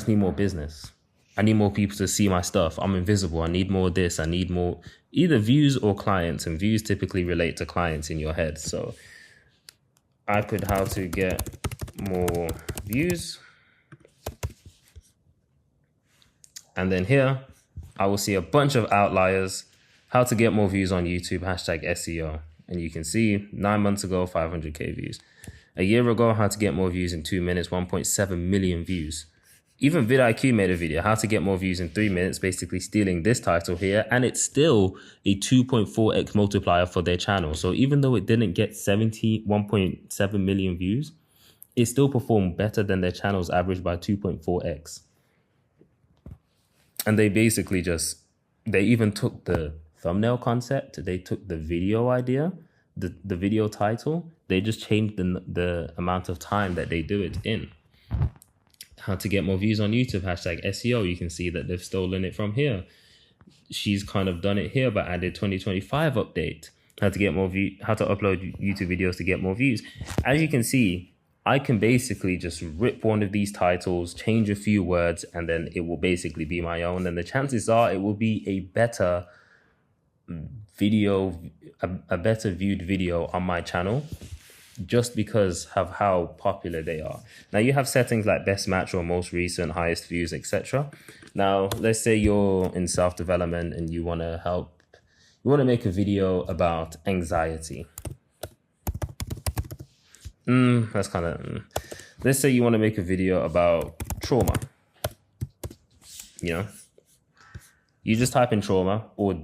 more business. I need more people to see my stuff. I'm invisible. I need more of this. I need more either views or clients, and views typically relate to clients in your head. So I put how to get more views. And then here, I will see a bunch of outliers. How to get more views on YouTube, #SEO. And you can see 9 months ago, 500K views. A year ago, how to get more views in 2 minutes, 1.7 million views. Even vidIQ made a video, how to get more views in 3 minutes, basically stealing this title here. And it's still a 2.4x multiplier for their channel. So even though it didn't get 1.7 million views, it still performed better than their channel's average by 2.4x. And they basically they even took the thumbnail concept. They took the video idea, the video title. They just changed the amount of time that they do it in. How to get more views on YouTube, #SEO. You can see that they've stolen it from here. She's kind of done it here, but added 2025 update. How to upload YouTube videos to get more views. As you can see, I can basically just rip one of these titles, change a few words, and then it will basically be my own. And the chances are it will be a better video, a better viewed video on my channel, just because of how popular they are. Now you have settings like best match or most recent, highest views, etc. Now, let's say you're in self-development and you want to make a video about anxiety. Let's say you want to make a video about trauma. You just type in trauma or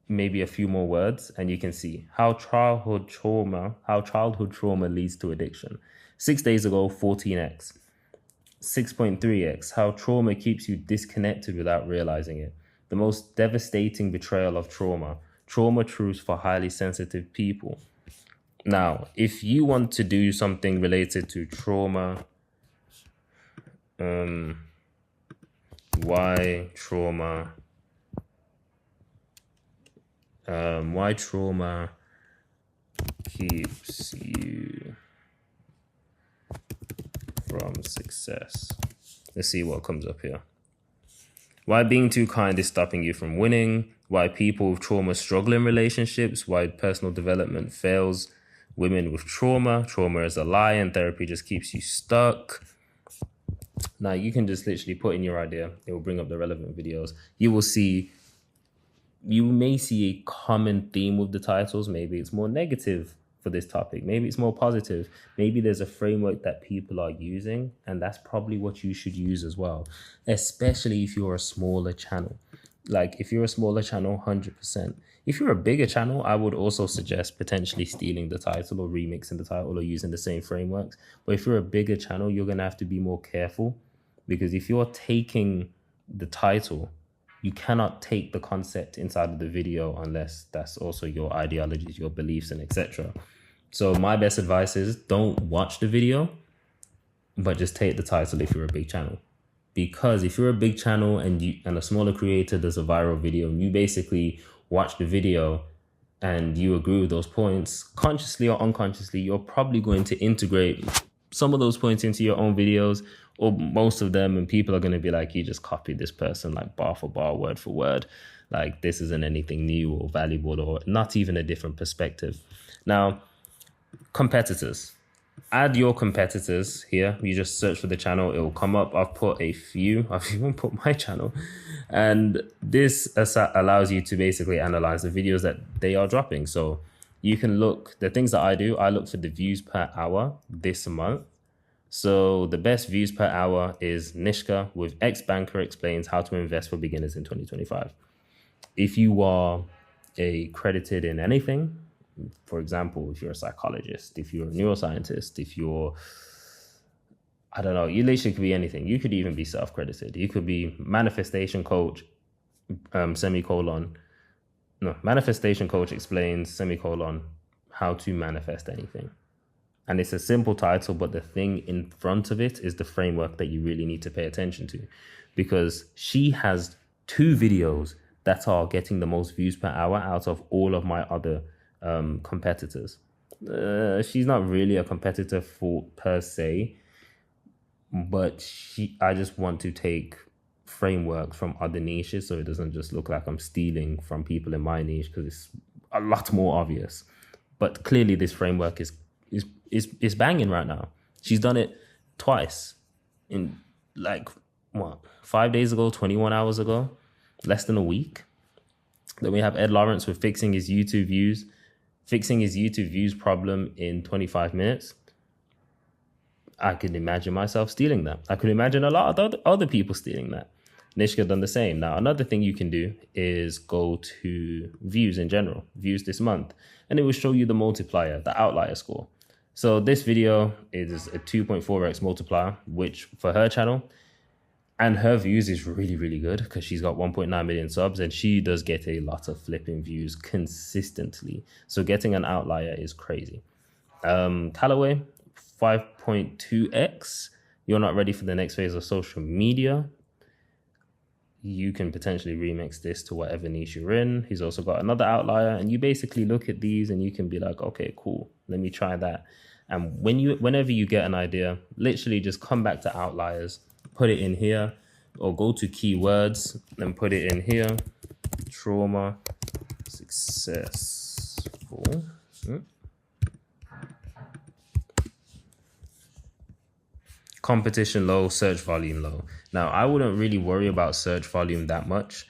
maybe a few more words, and you can see how childhood trauma leads to addiction. 6 days ago, 14x. 6.3x, how trauma keeps you disconnected without realizing it. The most devastating betrayal of trauma. Trauma truths for highly sensitive people. Now, if you want to do something related to trauma, why trauma keeps you from success. Let's see what comes up here. Why being too kind is stopping you from winning. Why people with trauma struggle in relationships. Why personal development fails women with trauma. Trauma is a lie and therapy just keeps you stuck. Now, you can just literally put in your idea. It will bring up the relevant videos. You may see a common theme with the titles. Maybe it's more negative for this topic. Maybe it's more positive. Maybe there's a framework that people are using, and that's probably what you should use as well, especially if you're a smaller channel. Like if you're a smaller channel, 100%. If you're a bigger channel, I would also suggest potentially stealing the title or remixing the title or using the same frameworks. But if you're a bigger channel, you're going to have to be more careful, because if you're taking the title, you cannot take the concept inside of the video unless that's also your ideologies, your beliefs, and etc. So my best advice is don't watch the video, but just take the title if you're a big channel. Because if you're a big channel and a smaller creator does a viral video and you basically watch the video and you agree with those points, consciously or unconsciously, you're probably going to integrate some of those points into your own videos, or most of them, and people are going to be like, you just copied this person like bar for bar, word for word. Like this isn't anything new or valuable or not even a different perspective. Now, competitors. Add your competitors here. You just search for the channel. It will come up. I've put a few. I've even put my channel. And this allows you to basically analyze the videos that they are dropping. So you can look, the things that I do, I look for the views per hour this month. So the best views per hour is Nishka with Ex-Banker Explains How to Invest for Beginners in 2025. If you are accredited in anything, for example, if you're a psychologist, if you're a neuroscientist, if you're, I don't know, you literally could be anything. You could even be self-credited. You could be manifestation coach, manifestation coach explains, how to manifest anything. And it's a simple title, but the thing in front of it is the framework that you really need to pay attention to, because she has 2 videos that are getting the most views per hour out of all of my other competitors. She's not really a competitor per se, but I just want to take framework from other niches so it doesn't just look like I'm stealing from people in my niche, because it's a lot more obvious. But clearly this framework is banging right now. She's done it twice in 5 days ago, 21 hours ago, less than a week. Then we have Ed Lawrence with fixing his YouTube views problem in 25 minutes. I could imagine myself stealing that. I could imagine a lot of other people stealing that. Nishka done the same. Now, another thing you can do is go to views in general, views this month, and it will show you the multiplier, the outlier score. So this video is a 2.4x multiplier, which for her channel and her views is really, really good, because she's got 1.9 million subs and she does get a lot of flipping views consistently. So getting an outlier is crazy. Callaway, 5.2x. You're not ready for the next phase of social media. You can potentially remix this to whatever niche you're in. He's also got another outlier, and you basically look at these and you can be like, okay, cool, let me try that. And whenever you get an idea, literally just come back to outliers, put it in here, or go to keywords and put it in here. Trauma successful. Competition low, search volume low. Now, I wouldn't really worry about search volume that much,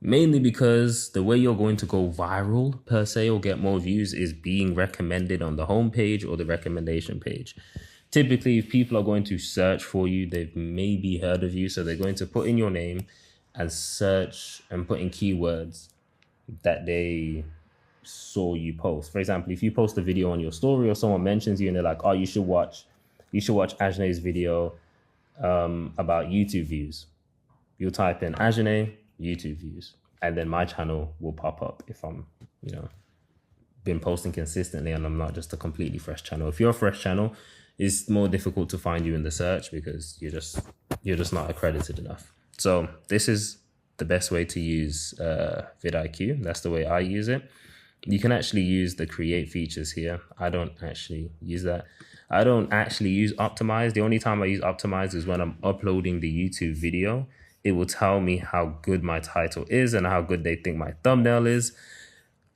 mainly because the way you're going to go viral per se or get more views is being recommended on the homepage or the recommendation page. Typically, if people are going to search for you, they've maybe heard of you, so they're going to put in your name and search and put in keywords that they saw you post. For example, if you post a video on your story or someone mentions you and they're like, oh, you should watch Ajne's video about YouTube views. You'll type in Ajne YouTube views, and then my channel will pop up if I'm, been posting consistently and I'm not just a completely fresh channel. If you're a fresh channel, it's more difficult to find you in the search because you're just not accredited enough. So this is the best way to use vidIQ. That's the way I use it. You can actually use the create features here. I don't actually use that. I don't actually use optimize. The only time I use optimize is when I'm uploading the YouTube video. It will tell me how good my title is and how good they think my thumbnail is.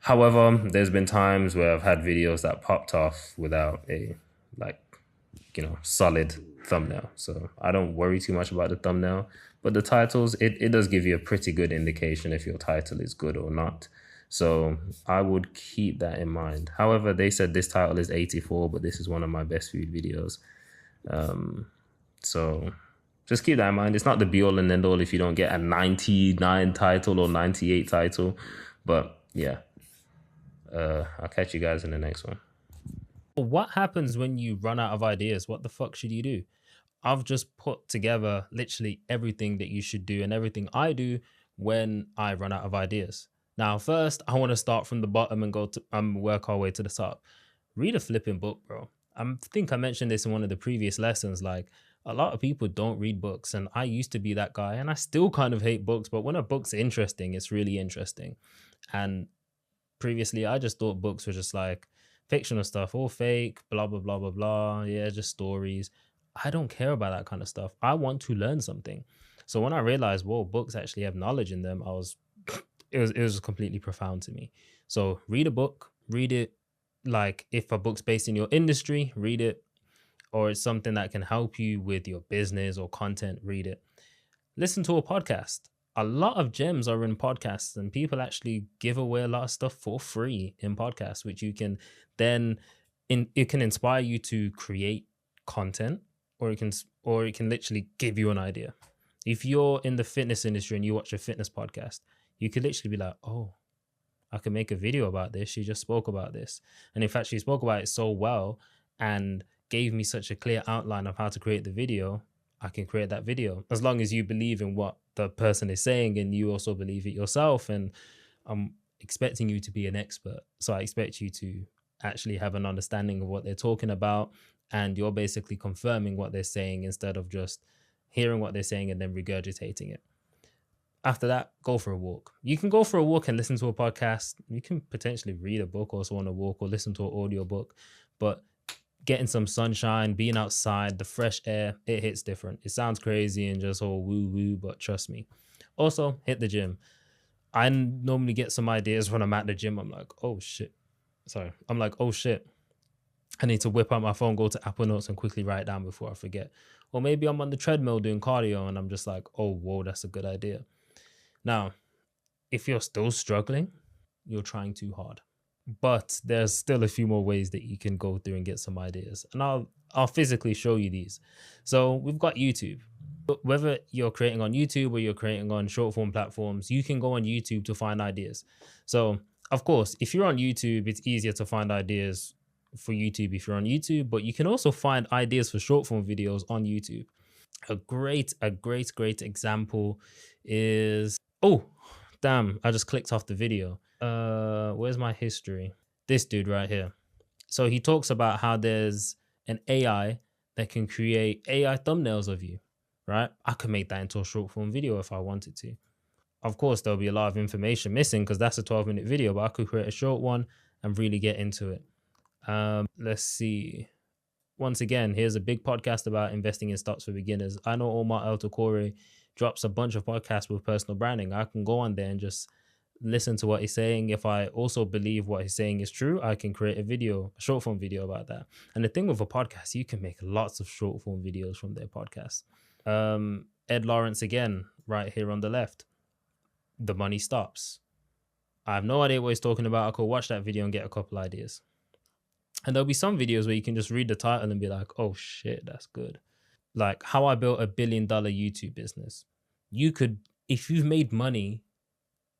However, there's been times where I've had videos that popped off without a solid thumbnail. So I don't worry too much about the thumbnail, but the titles, it does give you a pretty good indication if your title is good or not. So I would keep that in mind. However, they said this title is 84, but this is one of my best viewed videos. So just keep that in mind. It's not the be all and end all if you don't get a 99 title or 98 title. But yeah, I'll catch you guys in the next one. What happens when you run out of ideas? What the fuck should you do? I've just put together literally everything that you should do and everything I do when I run out of ideas. Now, first, I want to start from the bottom and go to work our way to the top. Read a flipping book, bro. I think I mentioned this in one of the previous lessons. Like, a lot of people don't read books, and I used to be that guy, and I still kind of hate books. But when a book's interesting, it's really interesting. And previously, I just thought books were just like fictional stuff, all fake, blah blah blah blah blah. Yeah, just stories. I don't care about that kind of stuff. I want to learn something. So when I realized, whoa, books actually have knowledge in them, it was completely profound to me. So read a book, read it. Like if a book's based in your industry, read it, or it's something that can help you with your business or content, read it. Listen to a podcast. A lot of gems are in podcasts, and people actually give away a lot of stuff for free in podcasts, which you can then it can inspire you to create content, or it can literally give you an idea. If you're in the fitness industry and you watch a fitness podcast, you could literally be like, oh, I can make a video about this. She just spoke about this. And in fact, she spoke about it so well and gave me such a clear outline of how to create the video. I can create that video as long as you believe in what the person is saying and you also believe it yourself. And I'm expecting you to be an expert. So I expect you to actually have an understanding of what they're talking about. And you're basically confirming what they're saying instead of just hearing what they're saying and then regurgitating it. After that, go for a walk. You can go for a walk and listen to a podcast. You can potentially read a book also on a walk or listen to an audio book. But getting some sunshine, being outside, the fresh air, it hits different. It sounds crazy and just all woo-woo, but trust me. Also, hit the gym. I normally get some ideas when I'm at the gym. I'm like, oh shit. I need to whip out my phone, go to Apple Notes and quickly write it down before I forget. Or maybe I'm on the treadmill doing cardio and I'm just like, oh, whoa, that's a good idea. Now, if you're still struggling, you're trying too hard. But there's still a few more ways that you can go through and get some ideas. And I'll physically show you these. So we've got YouTube. Whether you're creating on YouTube or you're creating on short form platforms, you can go on YouTube to find ideas. So, of course, if you're on YouTube, it's easier to find ideas for YouTube if you're on YouTube, but you can also find ideas for short form videos on YouTube. A great example is, oh, damn, I just clicked off the video. Where's my history? This dude right here. So he talks about how there's an AI that can create AI thumbnails of you, right? I could make that into a short form video if I wanted to. Of course, there'll be a lot of information missing because that's a 12-minute video, but I could create a short one and really get into it. Let's see. Once again, here's a big podcast about investing in stocks for beginners. I know Omar El Tokore drops a bunch of podcasts with personal branding. I can go on there and just listen to what he's saying. If I also believe what he's saying is true, I can create a short form video about that. And the thing with a podcast, you can make lots of short form videos from their podcast. Ed Lawrence again, right here on the left. The Money Stops. I have no idea what he's talking about. I could watch that video and get a couple ideas. And there'll be some videos where you can just read the title and be like, oh shit, that's good. Like how I built $1 billion YouTube business. You could, if you've made money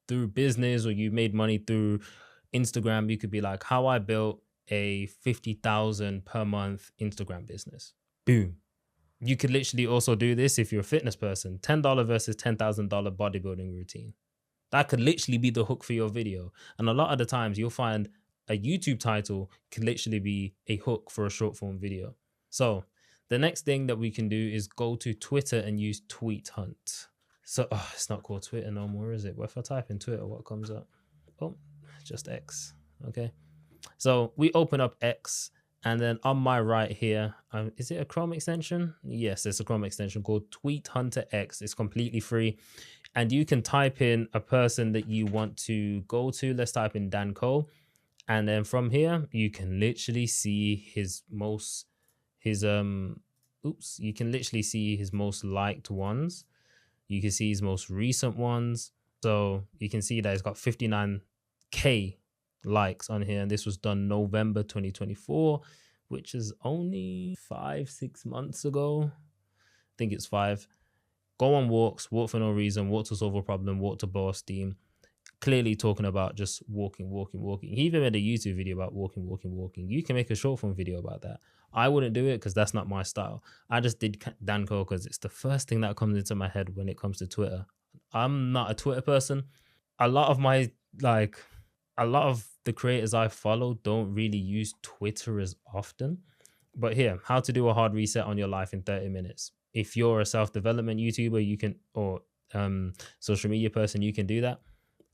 through business or you made money through Instagram, you could be like, how I built a 50,000 per month Instagram business. Boom. You could literally also do this if you're a fitness person. $10 versus $10,000 bodybuilding routine. That could literally be the hook for your video. And a lot of the times you'll find a YouTube title can literally be a hook for a short form video. So the next thing that we can do is go to Twitter and use Tweet Hunt. So it's not called Twitter no more, is it? Well, if I type in Twitter, what comes up? Oh, just X. Okay. So we open up X, and then on my right here, is it a Chrome extension? Yes, it's a Chrome extension called Tweet Hunter X. It's completely free. And you can type in a person that you want to go to. Let's type in Dan Cole. And then from here, you can literally see you can literally see his most liked ones. You can see his most recent ones. So you can see that it's got 59K likes on here. And this was done November 2024, which is only 5-6 months ago. I think it's 5. Go on walks, walk for no reason, walk to solve a problem, walk to blow off steam. Clearly talking about just walking. He even made a YouTube video about walking. You can make a short form video about that. I wouldn't do it because that's not my style. I just did Dan Cole because it's the first thing that comes into my head when it comes to Twitter. I'm not a Twitter person. A lot of the creators I follow don't really use Twitter as often. But here, how to do a hard reset on your life in 30 minutes. If you're a self-development YouTuber, you can, or social media person, you can do that.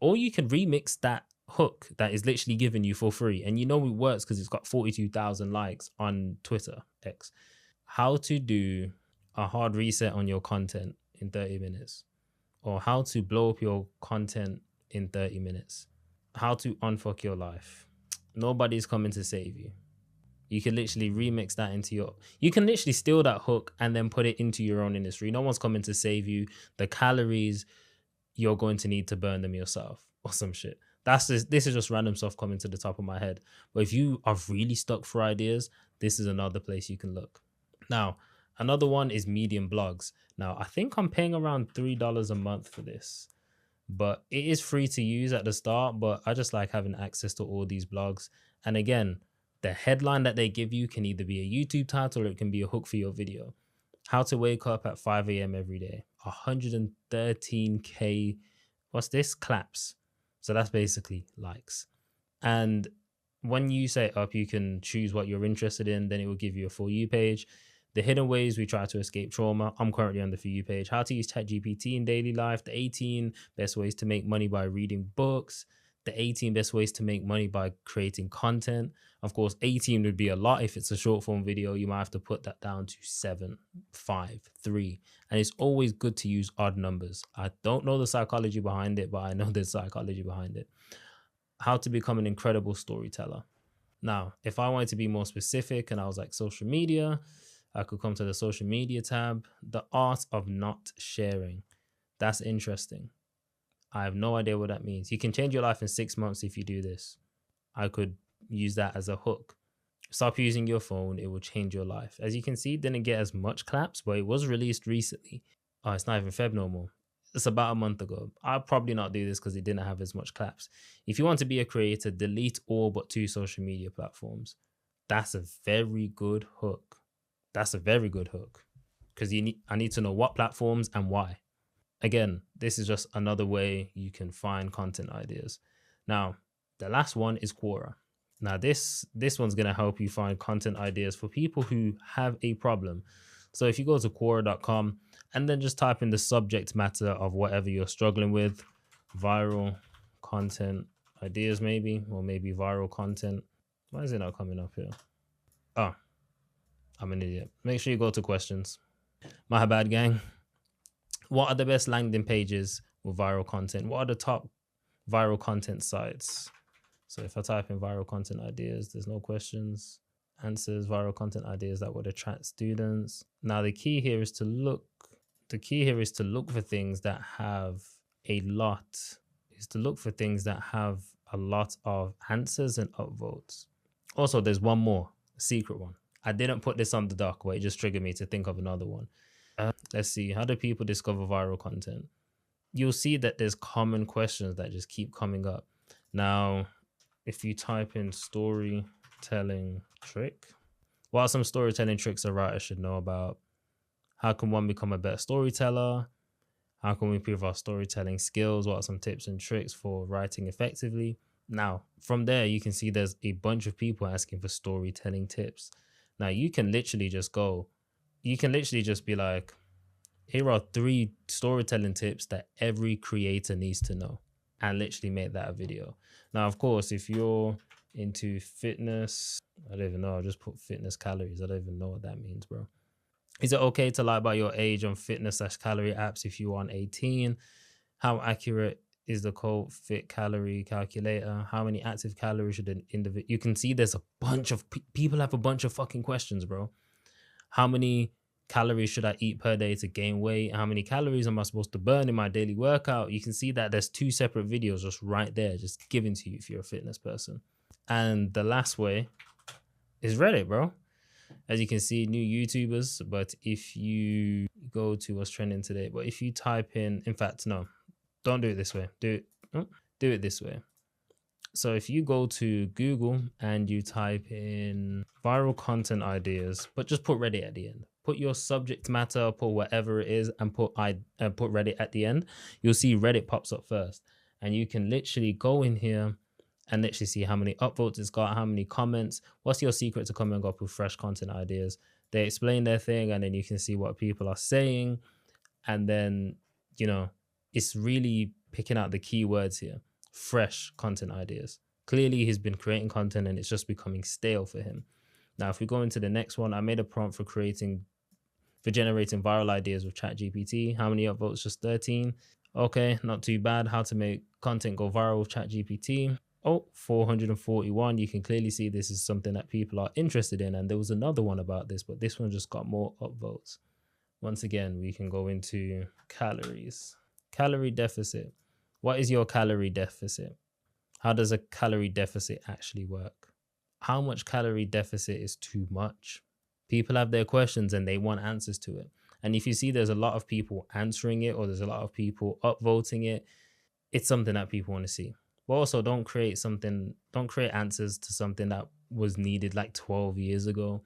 Or you can remix that hook that is literally given you for free. And you know it works because it's got 42,000 likes on Twitter X. How to do a hard reset on your content in 30 minutes. Or how to blow up your content in 30 minutes. How to unfuck your life. Nobody's coming to save you. You can literally remix that you can literally steal that hook and then put it into your own industry. No one's coming to save you. The calories, you're going to need to burn them yourself or some shit. This is just random stuff coming to the top of my head. But if you are really stuck for ideas, this is another place you can look. Now, another one is Medium blogs. Now, I think I'm paying around $3 a month for this, but it is free to use at the start, but I just like having access to all these blogs. And again, the headline that they give you can either be a YouTube title or it can be a hook for your video. How to wake up at 5 a.m. every day. 113K. What's this? Claps. So that's basically likes. And when you set it up, you can choose what you're interested in. Then it will give you a For You page. The hidden ways we try to escape trauma. I'm currently on the For You page. How to use ChatGPT in daily life. The 18 best ways to make money by reading books. The 18 best ways to make money by creating content. Of course, 18 would be a lot. If it's a short form video, you might have to put that down to 7, 5, 3. And it's always good to use odd numbers. I don't know the psychology behind it, but I know there's psychology behind it. How to become an incredible storyteller. Now, if I wanted to be more specific and I was like social media, I could come to the social media tab. The art of not sharing. That's interesting. I have no idea what that means. You can change your life in 6 months if you do this. I could use that as a hook. Stop using your phone. It will change your life. As you can see, it didn't get as much claps, but it was released recently. Oh, it's not even Feb no more. It's about a month ago. I'll probably not do this because it didn't have as much claps. If you want to be a creator, delete all but 2 social media platforms. That's a very good hook. Because I need to know what platforms and why. Again, this is just another way you can find content ideas. Now, the last one is Quora. Now, this one's going to help you find content ideas for people who have a problem. So if you go to Quora.com and then just type in the subject matter of whatever you're struggling with, viral content ideas maybe, or maybe viral content. Why is it not coming up here? Oh, I'm an idiot. Make sure you go to questions. My bad, gang. What are the best landing pages with viral content? What are the top viral content sites? So if I type in viral content ideas, there's no questions. Answers, viral content ideas that would attract students. Now the key here is to look for things that have a lot of answers and upvotes. Also, there's one more, a secret one. I didn't put this on the doc, but it just triggered me to think of another one. Let's see. How do people discover viral content? You'll see that there's common questions that just keep coming up. Now, if you type in storytelling trick, what are some storytelling tricks a writer should know about? How can one become a better storyteller? How can we improve our storytelling skills? What are some tips and tricks for writing effectively? Now, from there, you can see there's a bunch of people asking for storytelling tips. Now, you can literally just be like, here are 3 storytelling tips that every creator needs to know, and literally make that a video. Now, of course, if you're into fitness, I don't even know, I'll just put fitness calories. I don't even know what that means, bro. Is it okay to lie about your age on fitness/calorie apps if you aren't 18? How accurate is the cold fit calorie calculator? How many active calories should an individual? You can see there's a bunch of people have a bunch of fucking questions, bro. How many calories should I eat per day to gain weight? How many calories am I supposed to burn in my daily workout? You can see that there's 2 separate videos just right there, just given to you if you're a fitness person. And the last way is Reddit, bro. As you can see, new YouTubers. But if you go to what's trending today, but if you type in fact, no, don't do it this way. Do it this way. So if you go to Google and you type in viral content ideas, but just put Reddit at the end. Put your subject matter, put whatever it is, and put Reddit at the end. You'll see Reddit pops up first. And you can literally go in here and literally see how many upvotes it's got, how many comments. What's your secret to coming up with fresh content ideas? They explain their thing, and then you can see what people are saying. And then, it's really picking out the keywords here. Fresh content ideas. Clearly, he's been creating content and it's just becoming stale for him. Now, if we go into the next one, I made a prompt for generating viral ideas with ChatGPT. How many upvotes? Just 13. Okay, not too bad. How to make content go viral with ChatGPT. 441. You can clearly see this is something that people are interested in. And there was another one about this, but this one just got more upvotes. Once again, we can go into calories. Calorie deficit. What is your calorie deficit? How does a calorie deficit actually work? How much calorie deficit is too much? People have their questions and they want answers to it. And if you see there's a lot of people answering it, or there's a lot of people upvoting it, it's something that people want to see. But also don't create answers to something that was needed like 12 years ago.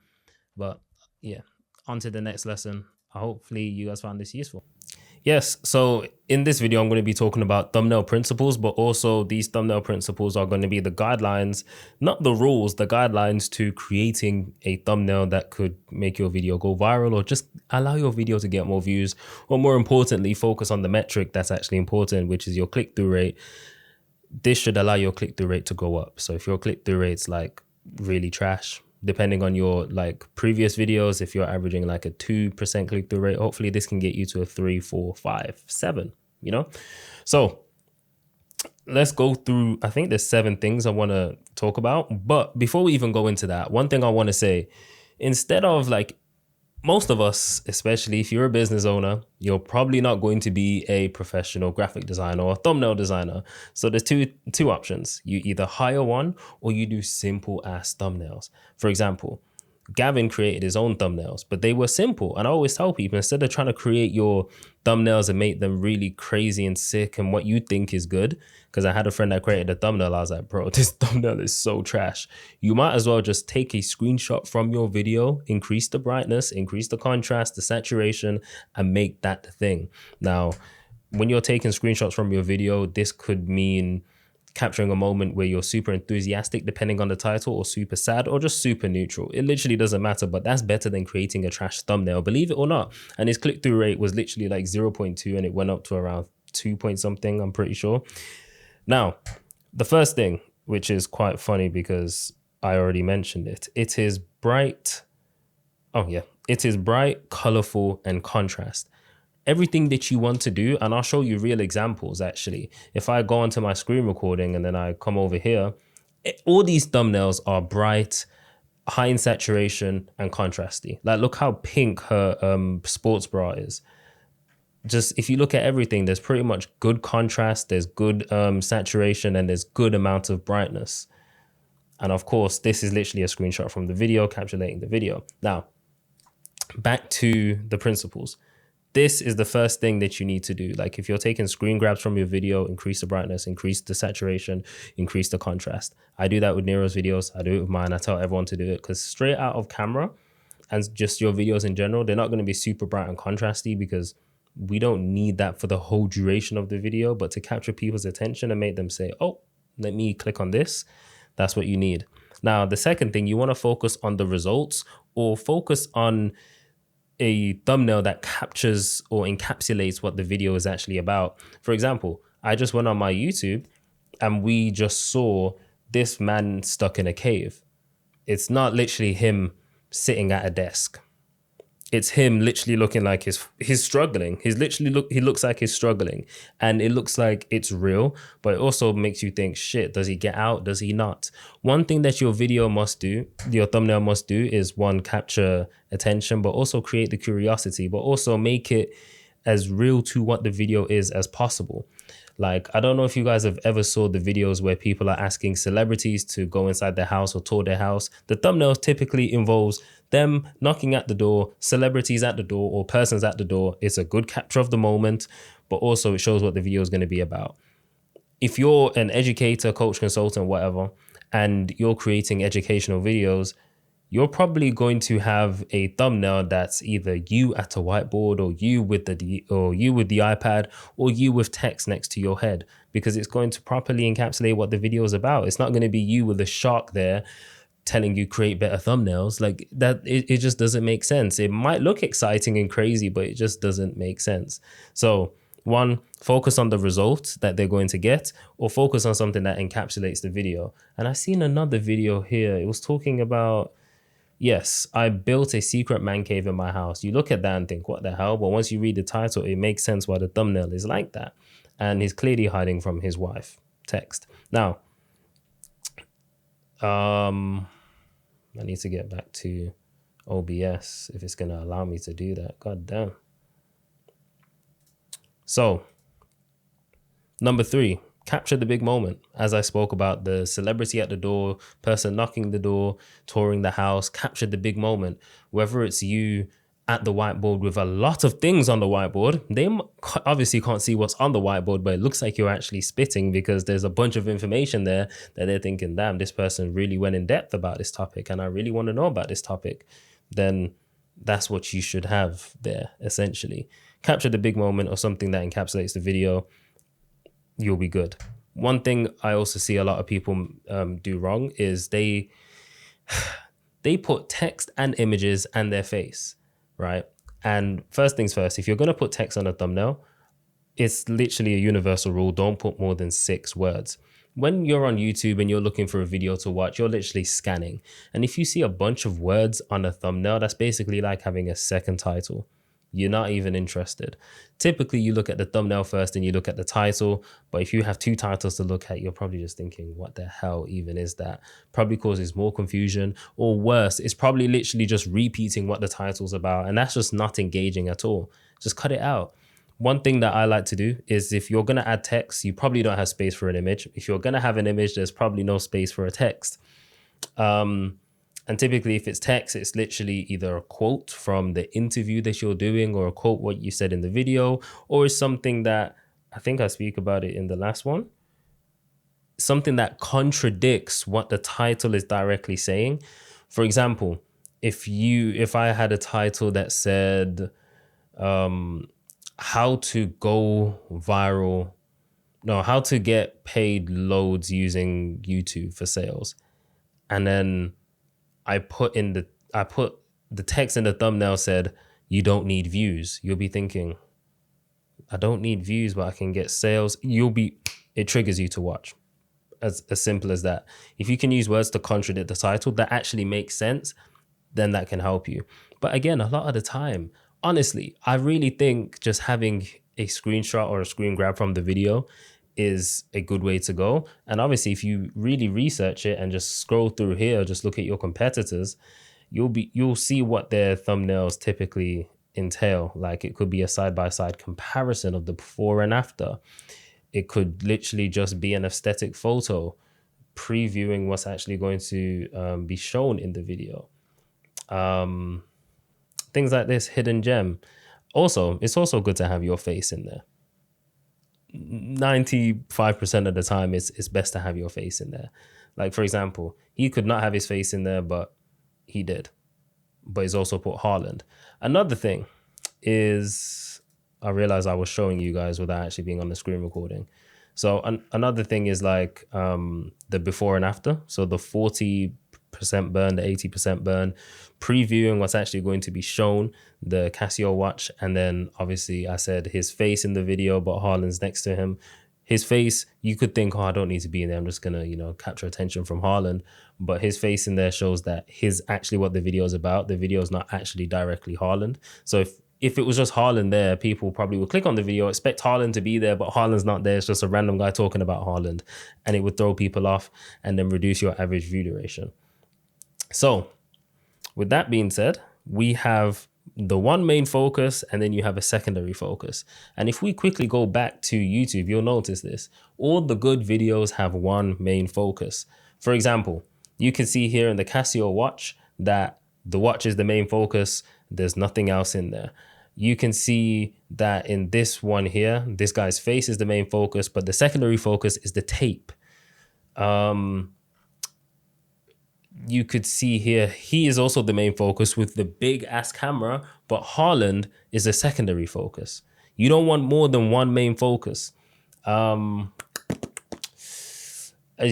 But yeah, on to the next lesson. Hopefully you guys found this useful. Yes, so in this video, I'm going to be talking about thumbnail principles, but also these thumbnail principles are going to be the guidelines, not the rules, the guidelines to creating a thumbnail that could make your video go viral or just allow your video to get more views, or more importantly, focus on the metric that's actually important, which is your click-through rate. This should allow your click-through rate to go up. So if your click-through rate's like really trash, depending on your like previous videos, if you're averaging like a 2% click-through rate, hopefully this can get you to a 3, 4, 5, 7, So let's go through, I think there's 7 things I want to talk about. But before we even go into that, one thing I want to say, instead of like, most of us, especially if you're a business owner, you're probably not going to be a professional graphic designer or thumbnail designer. So there's two options. You either hire one or you do simple ass thumbnails. For example, Gavin created his own thumbnails, but they were simple. And I always tell people, instead of trying to create your thumbnails and make them really crazy and sick and what you think is good, because I had a friend that created a thumbnail, I was like, bro, this thumbnail is so trash. You might as well just take a screenshot from your video, increase the brightness, increase the contrast, the saturation, and make that the thing. Now, when you're taking screenshots from your video, this could mean capturing a moment where you're super enthusiastic, depending on the title, or super sad, or just super neutral. It literally doesn't matter, but that's better than creating a trash thumbnail, believe it or not. And his click-through rate was literally like 0.2 and it went up to around 2 point something, I'm pretty sure. Now, the first thing, which is quite funny because I already mentioned it, it is bright, colorful, and contrast. Everything that you want to do, and I'll show you real examples actually. If I go onto my screen recording and then I come over here, all these thumbnails are bright, high in saturation, and contrasty. Like, look how pink her sports bra is. Just if you look at everything, there's pretty much good contrast, there's good saturation, and there's good amount of brightness. And of course, this is literally a screenshot from the video, capsulating the video. Now, back to the principles. This is the first thing that you need to do. Like, if you're taking screen grabs from your video, increase the brightness, increase the saturation, increase the contrast. I do that with Nero's videos. I do it with mine. I tell everyone to do it because straight out of camera and just your videos in general, they're not going to be super bright and contrasty because we don't need that for the whole duration of the video. But to capture people's attention and make them say, oh, let me click on this. That's what you need. Now, the second thing, you want to focus on the results, or focus on a thumbnail that captures or encapsulates what the video is actually about. For example, I just went on my YouTube and we just saw this man stuck in a cave. It's not literally him sitting at a desk. It's him literally looking like he's struggling. He looks like he's struggling, and it looks like it's real, but it also makes you think, shit, does he get out? Does he not? One thing that your thumbnail must do is, one, capture attention, but also create the curiosity, but also make it as real to what the video is as possible. Like, I don't know if you guys have ever saw the videos where people are asking celebrities to go inside their house or tour their house. The thumbnail typically involves them knocking at the door, celebrities at the door, or persons at the door. It's a good capture of the moment, but also it shows what the video is going to be about. If you're an educator, coach, consultant, whatever, and you're creating educational videos, you're probably going to have a thumbnail that's either you at a whiteboard, or you with the iPad, or you with text next to your head, because it's going to properly encapsulate what the video is about. It's not going to be you with a shark there telling you create better thumbnails. Like that, it just doesn't make sense. It might look exciting and crazy, but it just doesn't make sense. So, one, focus on the results that they're going to get, or focus on something that encapsulates the video. And I've seen another video here. It was talking about, yes, I built a secret man cave in my house. You look at that and think, what the hell? But once you read the title, it makes sense why the thumbnail is like that. And he's clearly hiding from his wife. Text. Now, I need to get back to OBS if it's going to allow me to do that. God damn. So, number 3, capture the big moment. As I spoke about, the celebrity at the door, person knocking the door, touring the house, capture the big moment. Whether it's you at the whiteboard with a lot of things on the whiteboard, they obviously can't see what's on the whiteboard, but it looks like you're actually spitting because there's a bunch of information there that they're thinking, damn, this person really went in depth about this topic and I really want to know about this topic. Then that's what you should have there, essentially. Capture the big moment or something that encapsulates the video. You'll be good. One thing I also see a lot of people do wrong is they put text and images and their face, right? And first things first, if you're going to put text on a thumbnail, it's literally a universal rule. Don't put more than 6 words. When you're on YouTube and you're looking for a video to watch, you're literally scanning. And if you see a bunch of words on a thumbnail, that's basically like having a second title. You're not even interested. Typically, you look at the thumbnail first and you look at the title. But if you have 2 titles to look at, you're probably just thinking, what the hell even is that? Probably causes more confusion, or worse, it's probably literally just repeating what the title's about. And that's just not engaging at all. Just cut it out. One thing that I like to do is, if you're going to add text, you probably don't have space for an image. If you're going to have an image, there's probably no space for a text. And typically, if it's text, it's literally either a quote from the interview that you're doing, or a quote what you said in the video, or it's something that, I think I speak about it in the last one, something that contradicts what the title is directly saying. For example, if I had a title that said, how to go viral, no, how to get paid loads using YouTube for sales, and then I put the text in the thumbnail said, you don't need views. You'll be thinking, I don't need views, but I can get sales. It triggers you to watch. As simple as that. If you can use words to contradict the title that actually makes sense, then that can help you. But again, a lot of the time, honestly, I really think just having a screenshot or a screen grab from the video is a good way to go. And obviously, if you really research it and just scroll through here, just look at your competitors, you'll see what their thumbnails typically entail. Like, it could be a side-by-side comparison of the before and after. It could literally just be an aesthetic photo previewing what's actually going to be shown in the video. Things like this, hidden gem. Also, it's also good to have your face in there. 95% of the time, it's best to have your face in there. Like, for example, he could not have his face in there, but he did. But he's also put Haaland. Another thing is, I realized I was showing you guys without actually being on the screen recording. So another thing is like the before and after. So the 40% burn, the 80% burn, previewing what's actually going to be shown, the Casio watch. And then obviously I said his face in the video, but Haaland's next to him. His face, you could think, oh, I don't need to be in there. I'm just going to, capture attention from Haaland. But his face in there shows that his actually what the video is about. The video is not actually directly Haaland. So if it was just Haaland there, people probably would click on the video, expect Haaland to be there, but Haaland's not there. It's just a random guy talking about Haaland, and it would throw people off and then reduce your average view duration. So with that being said, we have the one main focus and then you have a secondary focus. And if we quickly go back to YouTube, you'll notice this. All the good videos have one main focus. For example, you can see here in the Casio watch that the watch is the main focus. There's nothing else in there. You can see that in this one here, this guy's face is the main focus, but the secondary focus is the tape. You could see here, he is also the main focus with the big ass camera, but Haaland is a secondary focus. You don't want more than one main focus. As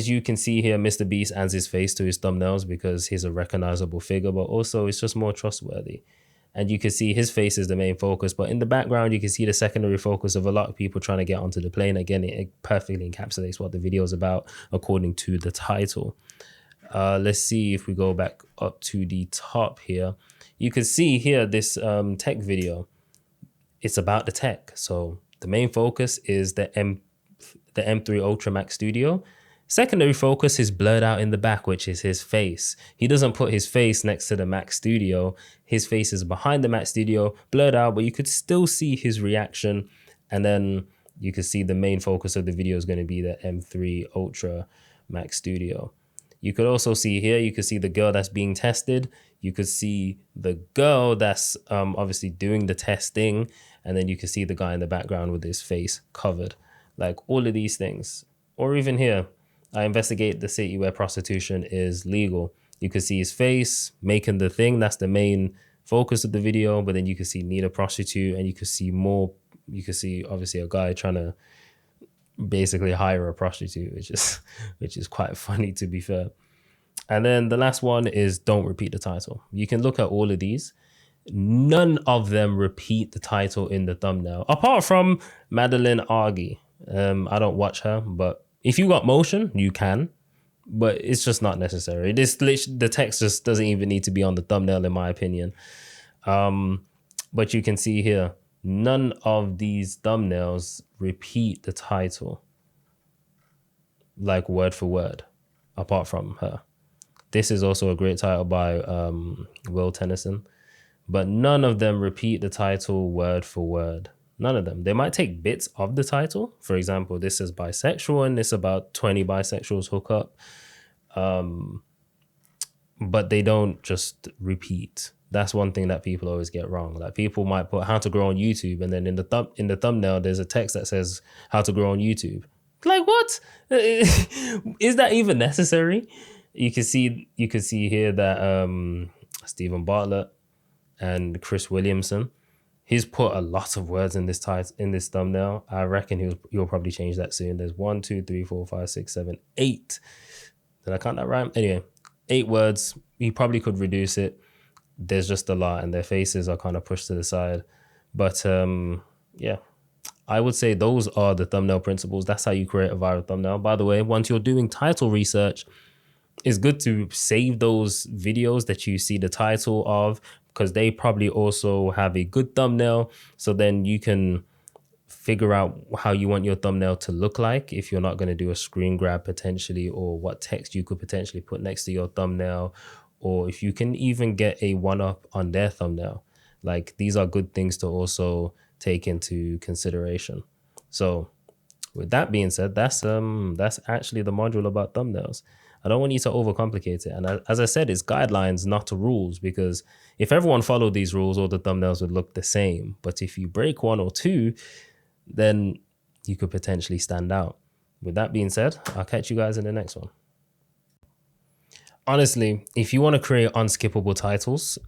you can see here, Mr. Beast adds his face to his thumbnails because he's a recognizable figure, but also it's just more trustworthy. And you can see his face is the main focus, but in the background, you can see the secondary focus of a lot of people trying to get onto the plane. Again, it perfectly encapsulates what the video is about according to the title. Let's see if we go back up to the top here. You can see here this tech video. It's about the tech. So the main focus is the M3 Ultra Max Studio. Secondary focus is blurred out in the back, which is his face. He doesn't put his face next to the Mac Studio. His face is behind the Mac Studio, blurred out, but you could still see his reaction. And then you can see the main focus of the video is going to be the M3 Ultra Mac Studio. You could also see here, you could see the girl that's being tested. You could see the girl that's obviously doing the testing. And then you can see the guy in the background with his face covered. Like all of these things. Or even here, I investigate the city where prostitution is legal. You can see his face making the thing. That's the main focus of the video. But then you can see need a prostitute, and you can see more. You can see obviously a guy trying to basically hire a prostitute, which is quite funny, to be fair. And then the last one is don't repeat the title. You can look at all of these. None of them repeat the title in the thumbnail, apart from Madeline Argy. I don't watch her, but if you got motion, you can, but it's just not necessary. The text just doesn't even need to be on the thumbnail, in my opinion. But you can see here, none of these thumbnails repeat the title, like word for word, apart from her. This is also a great title by Will Tennyson, but none of them repeat the title word for word. None of them. They might take bits of the title. For example, this is bisexual and it's about 20 bisexuals hook up. But they don't just repeat. That's one thing that people always get wrong. Like people might put how to grow on YouTube, and then in the thumbnail, there's a text that says how to grow on YouTube. Like what? Is that even necessary? You can see here that Stephen Bartlett and Chris Williamson, he's put a lot of words in this thumbnail. I reckon he'll probably change that soon. There's 1, 2, 3, 4, 5, 6, 7, 8. Did I count that right? Anyway, 8 words. He probably could reduce it. There's just a lot, and their faces are kind of pushed to the side. But yeah, I would say those are the thumbnail principles. That's how you create a viral thumbnail. By the way, once you're doing title research, it's good to save those videos that you see the title of, because they probably also have a good thumbnail. So then you can figure out how you want your thumbnail to look like if you're not going to do a screen grab potentially, or what text you could potentially put next to your thumbnail, or if you can even get a one-up on their thumbnail. Like these are good things to also take into consideration. So with that being said, that's actually the module about thumbnails. I don't want you to overcomplicate it. And as I said, it's guidelines, not rules, because if everyone followed these rules, all the thumbnails would look the same. But if you break one or two, then you could potentially stand out. With that being said, I'll catch you guys in the next one. Honestly, if you want to create unskippable titles,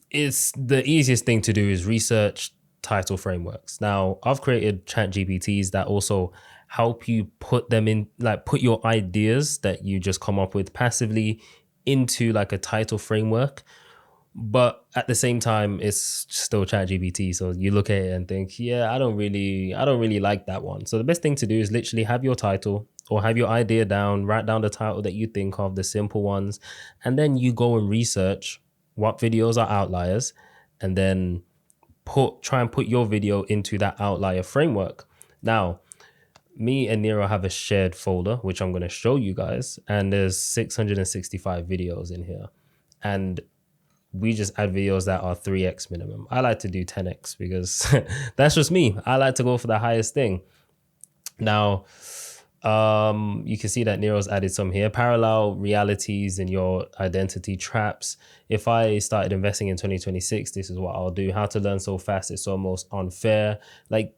it's the easiest thing to do is research title frameworks. Now, I've created chat GPTs that also help you put them in, like put your ideas that you just come up with passively into like a title framework. But at the same time, it's still chat GPT. So you look at it and think, yeah, I don't really like that one. So the best thing to do is literally have your title or have your idea down, write down the title that you think of, the simple ones, and then you go and research what videos are outliers, and then try and put your video into that outlier framework. Now, me and Nero have a shared folder, which I'm going to show you guys, and there's 665 videos in here. And we just add videos that are 3x minimum. I like to do 10x because that's just me. I like to go for the highest thing. Now, you can see that Nero's added some here. Parallel realities in your identity traps. If I started investing in 2026, this is what I'll do. How to learn so fast, it's almost unfair. Like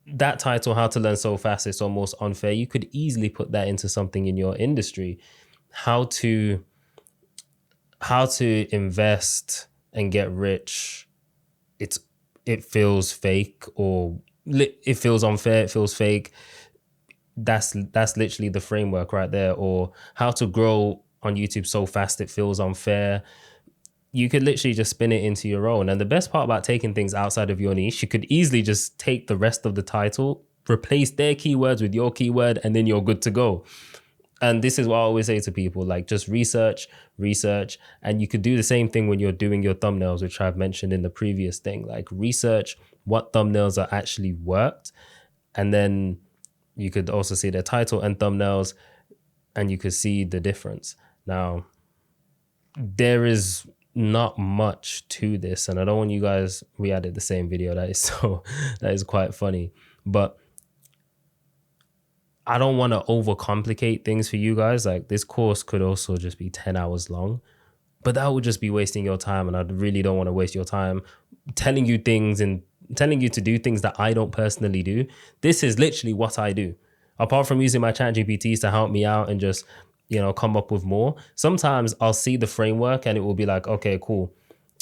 that title, How to Learn So Fast, it's almost unfair. You could easily put that into something in your industry. How to invest and get rich. It feels fake, or it feels unfair, it feels fake. That's literally the framework right there. Or how to grow on YouTube so fast it feels unfair. You could literally just spin it into your own. And the best part about taking things outside of your niche, you could easily just take the rest of the title, replace their keywords with your keyword, and then you're good to go. And this is what I always say to people, like just research. And you could do the same thing when you're doing your thumbnails, which I've mentioned in the previous thing. Like research what thumbnails are actually worked. And then you could also see their title and thumbnails, and you could see the difference. Now, there is not much to this, and I don't want you guys, we added the same video, that is quite funny. But I don't want to overcomplicate things for you guys. Like this course could also just be 10 hours long, but that would just be wasting your time. And I really don't want to waste your time telling you things and telling you to do things that I don't personally do. This is literally what I do. Apart from using my chat GPTs to help me out and just, come up with more. Sometimes I'll see the framework and it will be like, okay, cool.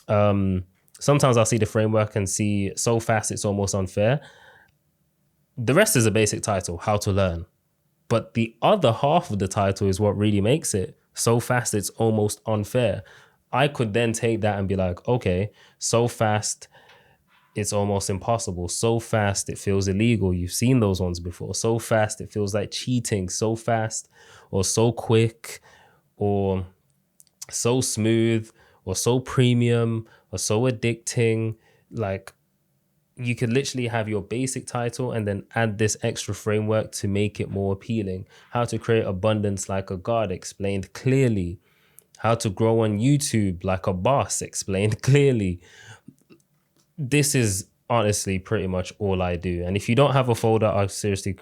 Sometimes I'll see the framework and see so fast it's almost unfair. The rest is a basic title, How to Learn. But the other half of the title is what really makes it so fast it's almost unfair. I could then take that and be like, okay, so fast it's almost impossible. So fast it feels illegal. You've seen those ones before. So fast it feels like cheating. So fast, or so quick, or so smooth, or so premium, or so addicting. Like, you could literally have your basic title and then add this extra framework to make it more appealing. How to create abundance like a god, explained clearly. How to grow on YouTube like a boss, explained clearly. This is honestly pretty much all I do. And if you don't have a folder, I seriously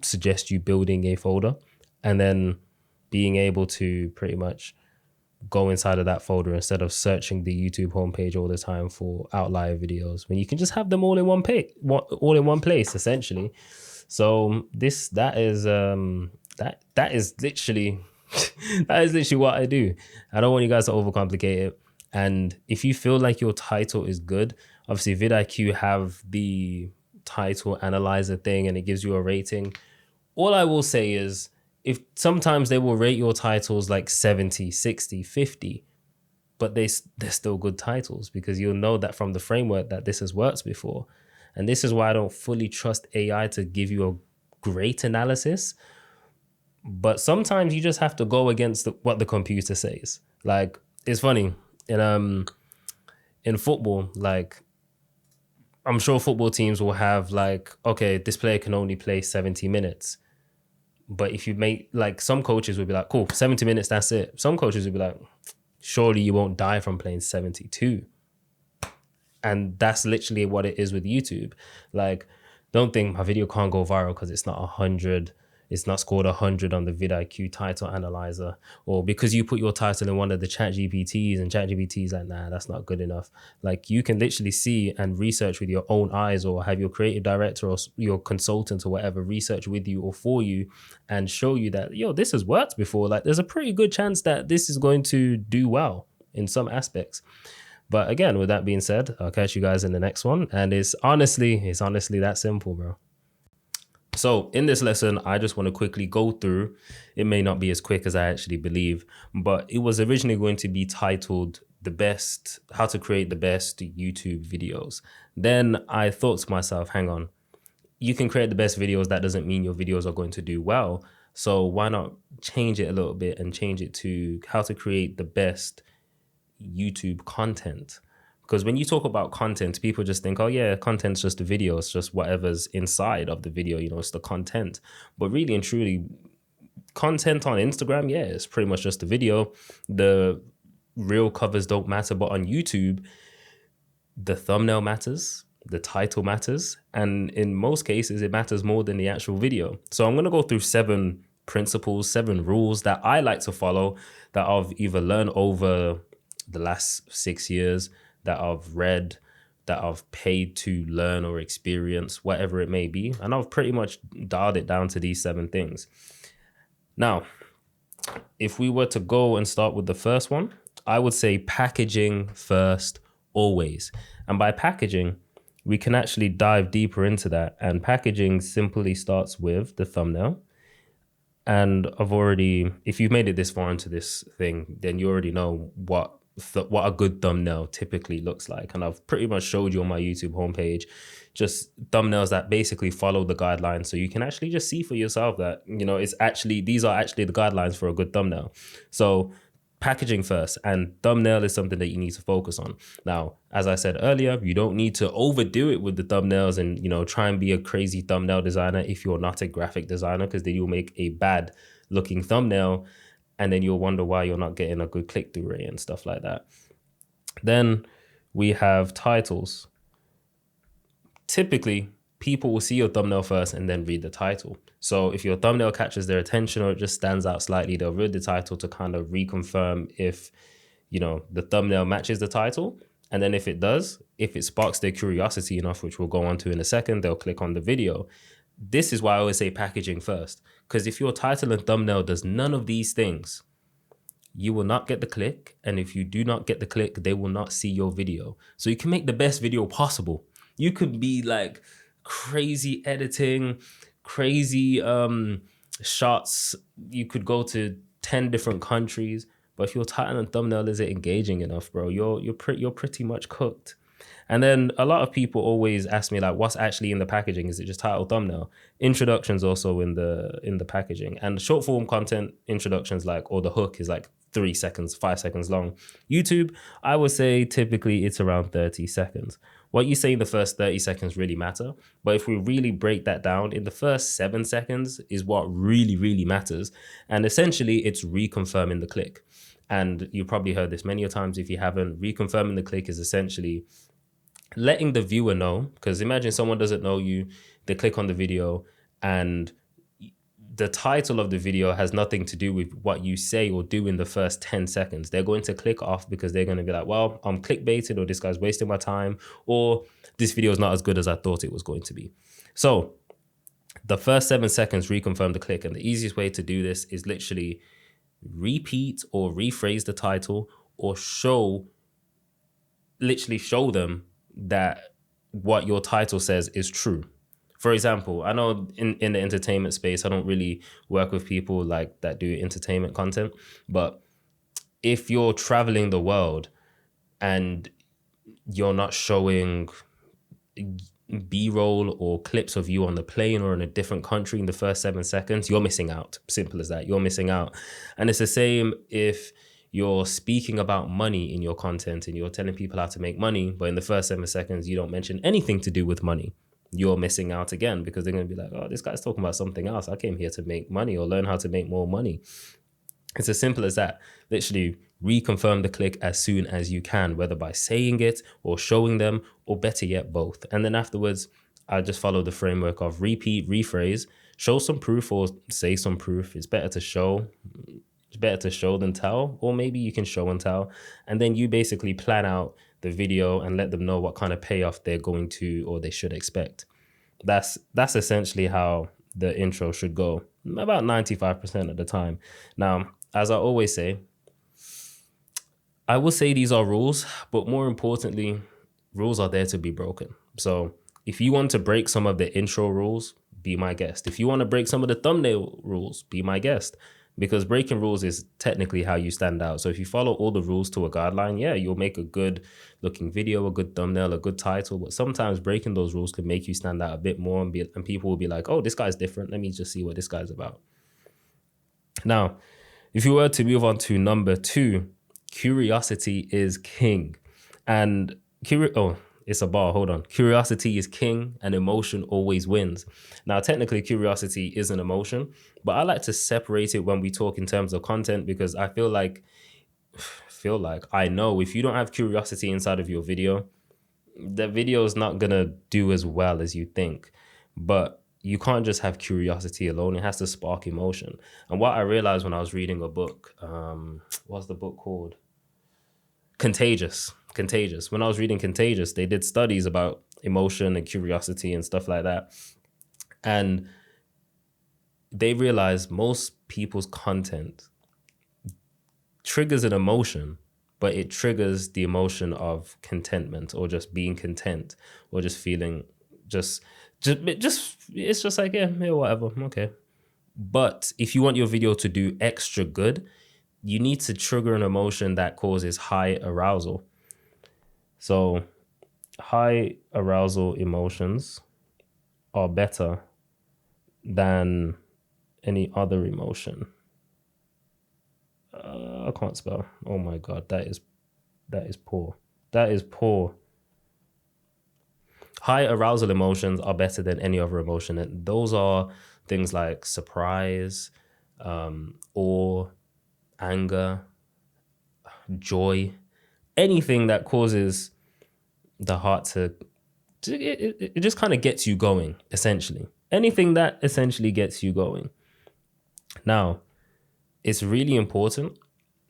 suggest you building a folder and then being able to pretty much go inside of that folder instead of searching the YouTube homepage all the time for outlier videos, when you can just have them all in one place essentially. So that is literally that is literally what I do. I don't want you guys to overcomplicate it. And if you feel like your title is good, obviously vidIQ have the title analyzer thing and it gives you a rating. All I will say is, if sometimes they will rate your titles like 70, 60, 50, but they're still good titles because you'll know that from the framework that this has worked before. And this is why I don't fully trust AI to give you a great analysis. But sometimes you just have to go against what the computer says. Like, it's funny. In football, like, I'm sure football teams will have like, okay, this player can only play 70 minutes. But if you make, like, some coaches would be like, cool, 70 minutes, that's it. Some coaches would be like, surely you won't die from playing 72. And that's literally what it is with YouTube. Like, don't think my video can't go viral because it's not 100. It's not scored 100 on the vidIQ title analyzer, or because you put your title in one of the chat GPTs and chat GPT's like, nah, that's not good enough. Like, you can literally see and research with your own eyes, or have your creative director or your consultant or whatever research with you or for you and show you that, this has worked before. Like, there's a pretty good chance that this is going to do well in some aspects. But again, with that being said, I'll catch you guys in the next one. And it's honestly that simple, bro. So in this lesson, I just want to quickly go through. It may not be as quick as I actually believe, but it was originally going to be titled how to create the best YouTube videos. Then I thought to myself, hang on, you can create the best videos. That doesn't mean your videos are going to do well. So why not change it a little bit and change it to how to create the best YouTube content? Because when you talk about content, people just think, oh yeah, content's just a video. It's just whatever's inside of the video, it's the content. But really and truly, content on Instagram, yeah, it's pretty much just a video. The real covers don't matter. But on YouTube, the thumbnail matters, the title matters, and in most cases, it matters more than the actual video. So I'm going to go through 7 principles, 7 rules that I like to follow, that I've either learned over the last 6 years, that I've read, that I've paid to learn or experience, whatever it may be. And I've pretty much dialed it down to these 7 things. Now, if we were to go and start with the first one, I would say packaging first, always. And by packaging, we can actually dive deeper into that. And packaging simply starts with the thumbnail. And if you've made it this far into this thing, then you already know what a good thumbnail typically looks like. And I've pretty much showed you on my YouTube homepage just thumbnails that basically follow the guidelines. So you can actually just see for yourself that, these are actually the guidelines for a good thumbnail. So packaging first, and thumbnail is something that you need to focus on. Now, as I said earlier, you don't need to overdo it with the thumbnails and, try and be a crazy thumbnail designer if you're not a graphic designer, because then you'll make a bad looking thumbnail and then you'll wonder why you're not getting a good click-through rate and stuff like that. Then we have titles. Typically, people will see your thumbnail first and then read the title. So if your thumbnail catches their attention or it just stands out slightly, they'll read the title to kind of reconfirm if, the thumbnail matches the title. And then if it does, if it sparks their curiosity enough, which we'll go on to in a second, they'll click on the video. This is why I always say packaging first, because if your title and thumbnail does none of these things, you will not get the click. And if you do not get the click, they will not see your video. So you can make the best video possible. You could be like crazy editing, crazy shots. You could go to 10 different countries. But if your title and thumbnail isn't engaging enough, bro, you're pretty much cooked. And then a lot of people always ask me, like, what's actually in the packaging? Is it just title, thumbnail? Introductions also in the packaging. And short form content introductions, or the hook is like 3 seconds, 5 seconds long. YouTube, I would say typically it's around 30 seconds. What you say in the first 30 seconds really matter. But if we really break that down, in the first 7 seconds is what really, really matters. And essentially it's reconfirming the click. And you probably heard this many times if you haven't. Reconfirming the click is essentially letting the viewer know, because imagine someone doesn't know you, they click on the video and the title of the video has nothing to do with what you say or do in the first 10 seconds. They're going to click off because they're going to be like, well, I'm clickbaited, or this guy's wasting my time, or this video is not as good as I thought it was going to be. So the first 7 seconds reconfirm the click. And the easiest way to do this is literally repeat or rephrase the title, or literally show them that what your title says is true. For example, I know in the entertainment space, I don't really work with people like that do entertainment content, but if you're traveling the world and you're not showing B-roll or clips of you on the plane or in a different country in the first 7 seconds, you're missing out. Simple as that. You're missing out. And it's the same if you're speaking about money in your content and you're telling people how to make money, but in the first 7 seconds, you don't mention anything to do with money. You're missing out again, because they're going to be like, oh, this guy's talking about something else. I came here to make money or learn how to make more money. It's as simple as that. Literally reconfirm the click as soon as you can, whether by saying it or showing them, or better yet, both. And then afterwards, I just follow the framework of repeat, rephrase, show some proof or say some proof. It's better to show than tell, or maybe you can show and tell. And then you basically plan out the video and let them know what kind of payoff they're going to or they should expect. That's essentially how the intro should go, about 95% of the time. Now, as I always say, I will say these are rules, but more importantly, rules are there to be broken. So if you want to break some of the intro rules, be my guest. If you want to break some of the thumbnail rules, be my guest. Because breaking rules is technically how you stand out. So if you follow all the rules to a guideline, yeah, you'll make a good looking video, a good thumbnail, a good title. But sometimes breaking those rules can make you stand out a bit more, and people will be like, oh, this guy's different. Let me just see what this guy's about. Now, if you were to move on to number 2, curiosity is king. And it's a bar, hold on. Curiosity is king and emotion always wins. Now, technically, curiosity is an emotion, but I like to separate it when we talk in terms of content, because I feel like I know if you don't have curiosity inside of your video, the video is not going to do as well as you think. But you can't just have curiosity alone. It has to spark emotion. And what I realized when I was reading a book, what's the book called? Contagious. When I was reading Contagious, they did studies about emotion and curiosity and stuff like that. And they realized most people's content triggers an emotion, but it triggers the emotion of contentment, or just being content, or just feeling just it's just like, yeah, whatever, okay. But if you want your video to do extra good, you need to trigger an emotion that causes high arousal. So high arousal emotions are better than any other emotion. I can't spell. Oh my God, that is poor. That is poor. High arousal emotions are better than any other emotion. And those are things like surprise, awe, anger, joy, anything that causes the heart to it just kind of gets you going, essentially. Anything that essentially gets you going. Now, it's really important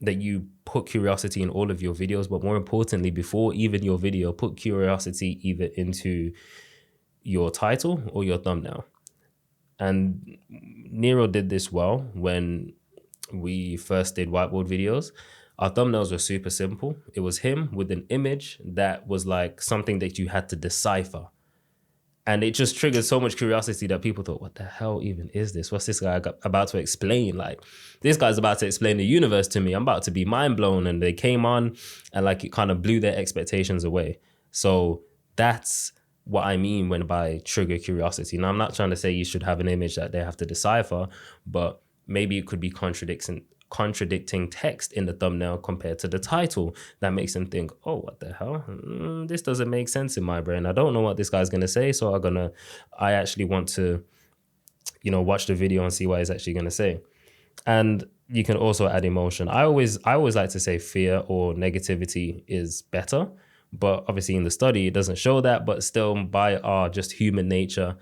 that you put curiosity in all of your videos, but more importantly, before even your video, put curiosity either into your title or your thumbnail. And Nero did this well when we first did whiteboard videos. Our thumbnails were super simple. It was him with an image that was like something that you had to decipher. And it just triggered so much curiosity that people thought, what the hell even is this? What's this guy about to explain? Like, this guy's about to explain the universe to me. I'm about to be mind blown. And they came on and like it kind of blew their expectations away. So that's what I mean when by trigger curiosity. Now, I'm not trying to say you should have an image that they have to decipher, but maybe it could be contradicting text in the thumbnail compared to the title that makes them think, oh, what the hell? This doesn't make sense in my brain. I don't know what this guy's going to say. So I actually want to, watch the video and see what he's actually going to say. And you can also add emotion. I always like to say fear or negativity is better, but obviously in the study, it doesn't show that, but still by our just human nature,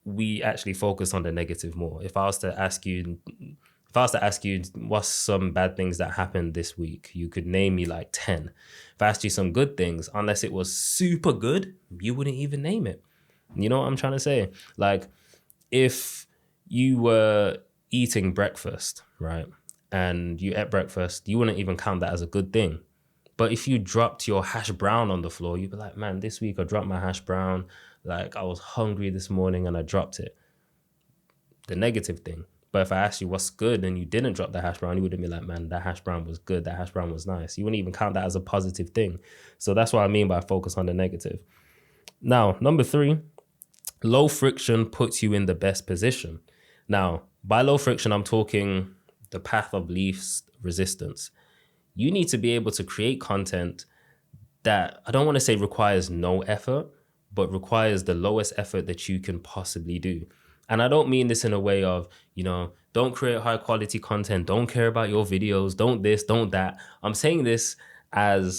we actually focus on the negative more. If I was to ask you what's some bad things that happened this week, you could name me like 10. If I asked you some good things, unless it was super good, you wouldn't even name it. You know what I'm trying to say? Like, if you were eating breakfast, right, and you ate breakfast, you wouldn't even count that as a good thing. But if you dropped your hash brown on the floor, you'd be like, man, this week I dropped my hash brown. Like, I was hungry this morning and I dropped it. The negative thing. But if I asked you what's good and you didn't drop the hash brown, you wouldn't be like, man, that hash brown was good. That hash brown was nice. You wouldn't even count that as a positive thing. So that's what I mean by focus on the negative. Now, number 3, low friction puts you in the best position. Now, by low friction, I'm talking the path of least resistance. You need to be able to create content that, I don't want to say requires no effort, but requires the lowest effort that you can possibly do. And I don't mean this in a way of, don't create high quality content, don't care about your videos, don't this, don't that. I'm saying this in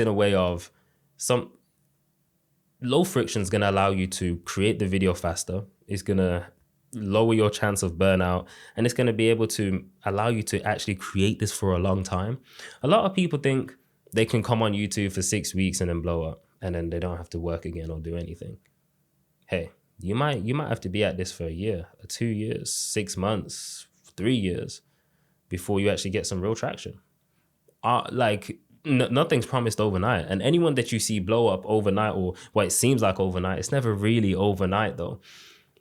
a way of some low friction is going to allow you to create the video faster. It's going to lower your chance of burnout, and it's going to be able to allow you to actually create this for a long time. A lot of people think they can come on YouTube for 6 weeks and then blow up, and then they don't have to work again or do anything. Hey, you might have to be at this for a year, 2 years, 6 months, 3 years before you actually get some real traction. nothing's promised overnight. And anyone that you see blow up overnight, or what it seems like overnight, it's never really overnight though.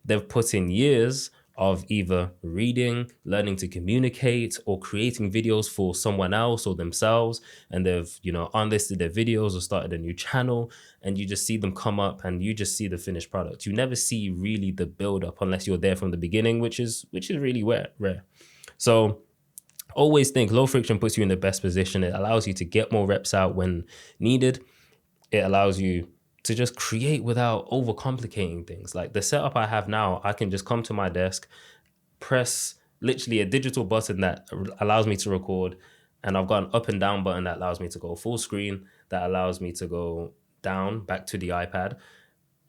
They've put in years of either reading, learning to communicate, or creating videos for someone else or themselves. And they've, unlisted their videos or started a new channel, and you just see them come up and you just see the finished product. You never see really the build up unless you're there from the beginning, which is really rare. So always think low friction puts you in the best position. It allows you to get more reps out when needed. It allows you to just create without overcomplicating things. Like the setup I have now, I can just come to my desk, press literally a digital button that allows me to record, and I've got an up and down button that allows me to go full screen, that allows me to go down back to the iPad.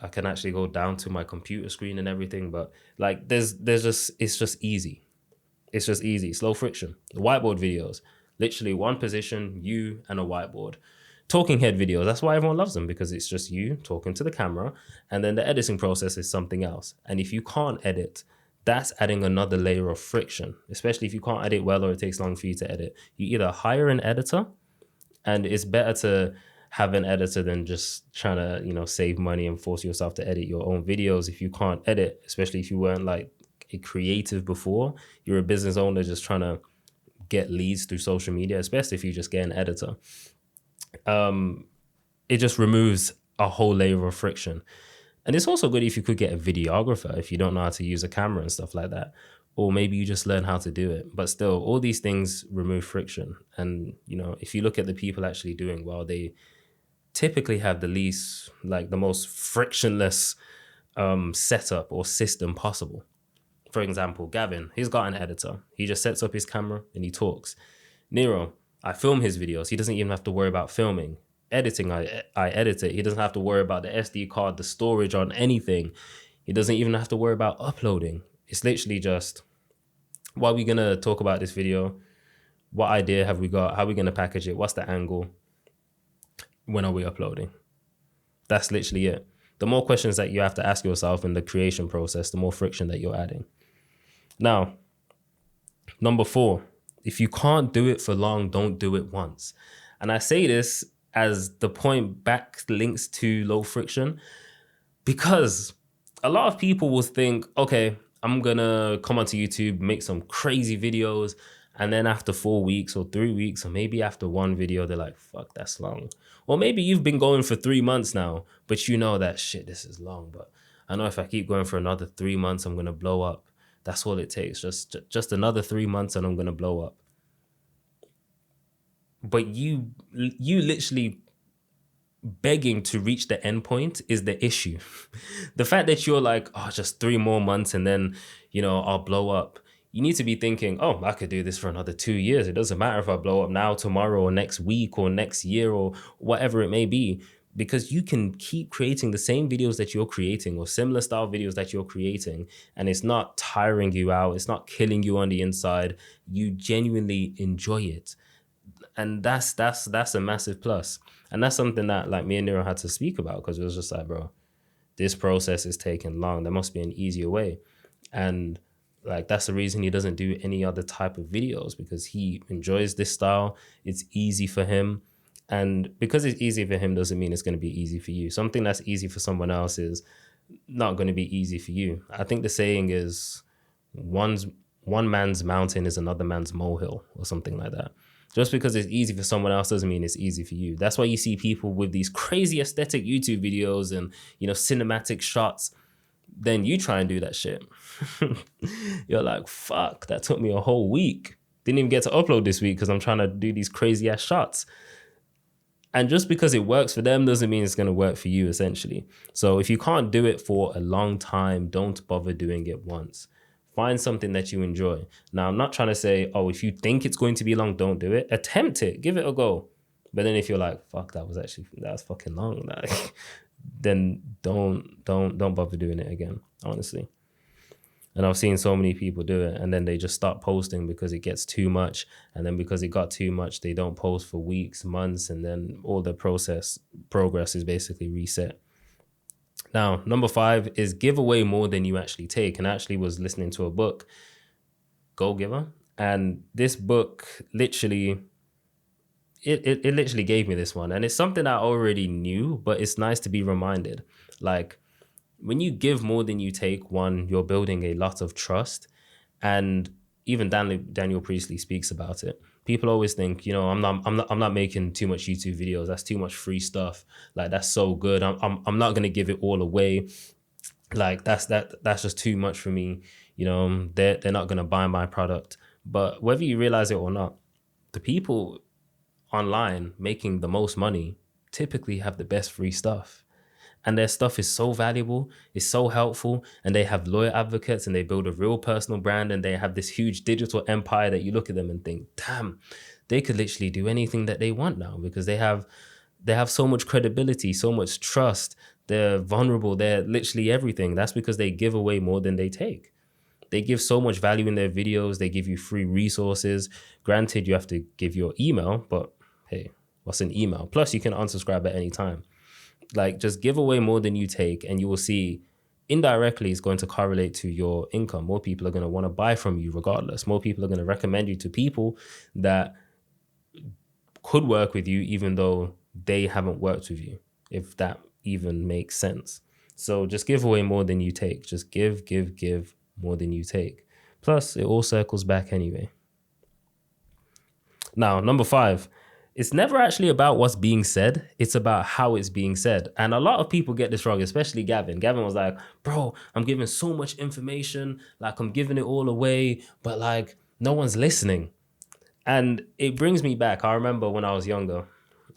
I can actually go down to my computer screen and everything, but like it's just easy. It's just easy. It's low friction. The whiteboard videos, literally one position, you and a whiteboard. Talking head videos, that's why everyone loves them, because it's just you talking to the camera, and then the editing process is something else. And if you can't edit, that's adding another layer of friction, especially if you can't edit well or it takes long for you to edit. You either hire an editor, and it's better to have an editor than just trying to, save money and force yourself to edit your own videos. If you can't edit, especially if you weren't like a creative before, you're a business owner just trying to get leads through social media, especially if you just get an editor. It just removes a whole layer of friction. And it's also good if you could get a videographer if you don't know how to use a camera and stuff like that. Or maybe you just learn how to do it. But still, all these things remove friction. And, if you look at the people actually doing well, they typically have the most frictionless setup or system possible. For example, Gavin, he's got an editor. He just sets up his camera and he talks. Nero, I film his videos. He doesn't even have to worry about filming. Editing, I edit it. He doesn't have to worry about the SD card, the storage on anything. He doesn't even have to worry about uploading. It's literally just, what are we going to talk about this video? What idea have we got? How are we going to package it? What's the angle? When are we uploading? That's literally it. The more questions that you have to ask yourself in the creation process, the more friction that you're adding. Now, number 4, if you can't do it for long, don't do it once. And I say this as the point back links to low friction, because a lot of people will think, okay, I'm going to come onto YouTube, make some crazy videos, and then after 4 weeks or 3 weeks, or maybe after one video, they're like, fuck, that's long. Or maybe you've been going for 3 months now, but you know that shit, this is long, but I know if I keep going for another 3 months, I'm going to blow up. That's all it takes. Just another 3 months and I'm going to blow up. But you literally begging to reach the end point is the issue. The fact that you're like, oh, just 3 more months and then, I'll blow up. You need to be thinking, oh, I could do this for another 2 years. It doesn't matter if I blow up now, tomorrow, or next week, or next year, or whatever it may be, because you can keep creating the same videos that you're creating or similar style videos that you're creating, and it's not tiring you out. It's not killing you on the inside. You genuinely enjoy it. And that's a massive plus. And that's something that like me and Nero had to speak about, because it was just like, bro, this process is taking long. There must be an easier way. And like, that's the reason he doesn't do any other type of videos, because he enjoys this style. It's easy for him. And because it's easy for him doesn't mean it's going to be easy for you. Something that's easy for someone else is not going to be easy for you. I think the saying is one man's mountain is another man's molehill, or something like that. Just because it's easy for someone else doesn't mean it's easy for you. That's why you see people with these crazy aesthetic YouTube videos and, cinematic shots. Then you try and do that shit. You're like, fuck, that took me a whole week. Didn't even get to upload this week because I'm trying to do these crazy ass shots. And just because it works for them doesn't mean it's going to work for you, essentially. So if you can't do it for a long time, don't bother doing it once. Find something that you enjoy. Now, I'm not trying to say, oh, if you think it's going to be long, don't do it. Attempt it. Give it a go. But then if you're like, fuck, that was fucking long, like, then don't bother doing it again, honestly. And I've seen so many people do it, and then they just stop posting because it gets too much. And then because it got too much, they don't post for weeks, months, and then all the progress is basically reset. Now, number 5 is give away more than you actually take. And I actually was listening to a book, Go Giver. And this book literally it literally gave me this one, and it's something I already knew, but it's nice to be reminded. Like, when you give more than you take, one, you're building a lot of trust. And even Daniel Priestley speaks about it. People always think, I'm not making too much YouTube videos. That's too much free stuff. Like, that's so good. I'm not gonna give it all away. Like, that's just too much for me. They're not gonna buy my product. But whether you realize it or not, the people online making the most money typically have the best free stuff. And their stuff is so valuable, it's so helpful, and they have loyal advocates, and they build a real personal brand, and they have this huge digital empire that you look at them and think, damn, they could literally do anything that they want now, because they have so much credibility, so much trust. They're vulnerable, they're literally everything. That's because they give away more than they take. They give so much value in their videos. They give you free resources. Granted, you have to give your email, but hey, what's an email? Plus, you can unsubscribe at any time. Like, just give away more than you take, and you will see indirectly it's going to correlate to your income. More people are going to want to buy from you regardless. More people are going to recommend you to people that could work with you, even though they haven't worked with you, if that even makes sense. So just give away more than you take. Just give more than you take. Plus, it all circles back anyway. Now, number 5, it's never actually about what's being said. It's about how it's being said. And a lot of people get this wrong, especially Gavin. Gavin was like, bro, I'm giving so much information. Like, I'm giving it all away, but like, no one's listening. And it brings me back. I remember when I was younger,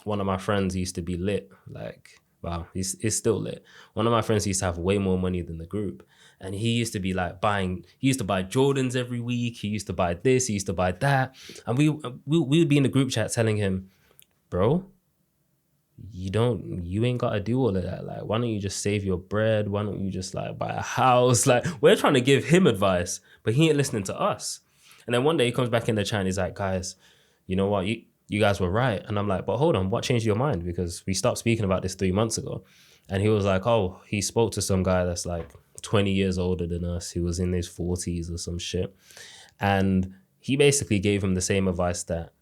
one of my friends used to be lit. Like, wow, he's still lit. One of my friends used to have way more money than the group. And he used to be like he used to buy Jordans every week. He used to buy this, he used to buy that. And we would be in the group chat telling him, bro, you ain't got to do all of that. Like, why don't you just save your bread? Why don't you just like buy a house? Like, we're trying to give him advice, but he ain't listening to us. And then one day he comes back in the chat and he's like, guys, you know what? You guys were right. And I'm like, but hold on, what changed your mind? Because we stopped speaking about this 3 months ago. And he was like, oh, he spoke to some guy that's like 20 years older than us. He was in his 40s or some shit. And he basically gave him the same advice that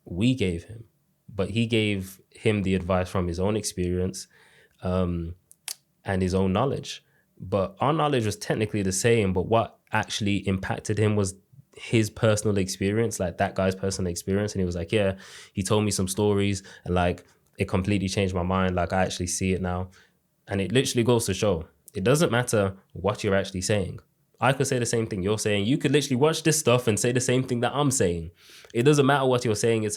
we gave him. But he gave him the advice from his own experience and his own knowledge. But our knowledge was technically the same, but what actually impacted him was his personal experience, like that guy's personal experience. And he was like, yeah, he told me some stories and like it completely changed my mind. Like, I actually see it now. And it literally goes to show, it doesn't matter what you're actually saying. I could say the same thing you're saying. You could literally watch this stuff and say the same thing that I'm saying. It doesn't matter what you're saying. It's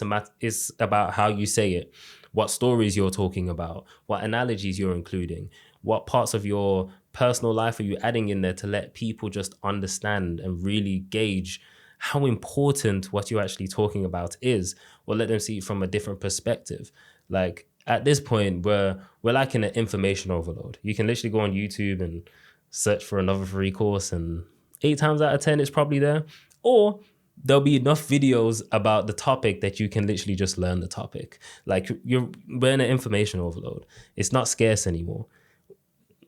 about how you say it, what stories you're talking about, what analogies you're including, what parts of your personal life are you adding in there to let people just understand and really gauge how important what you're actually talking about is, or let them see it from a different perspective. Like, at this point, we're like in an information overload. You can literally go on YouTube and search for another free course, and 8 times out of 10 it's probably there. Or there'll be enough videos about the topic that you can literally just learn the topic. Like, we're in an information overload. It's not scarce anymore.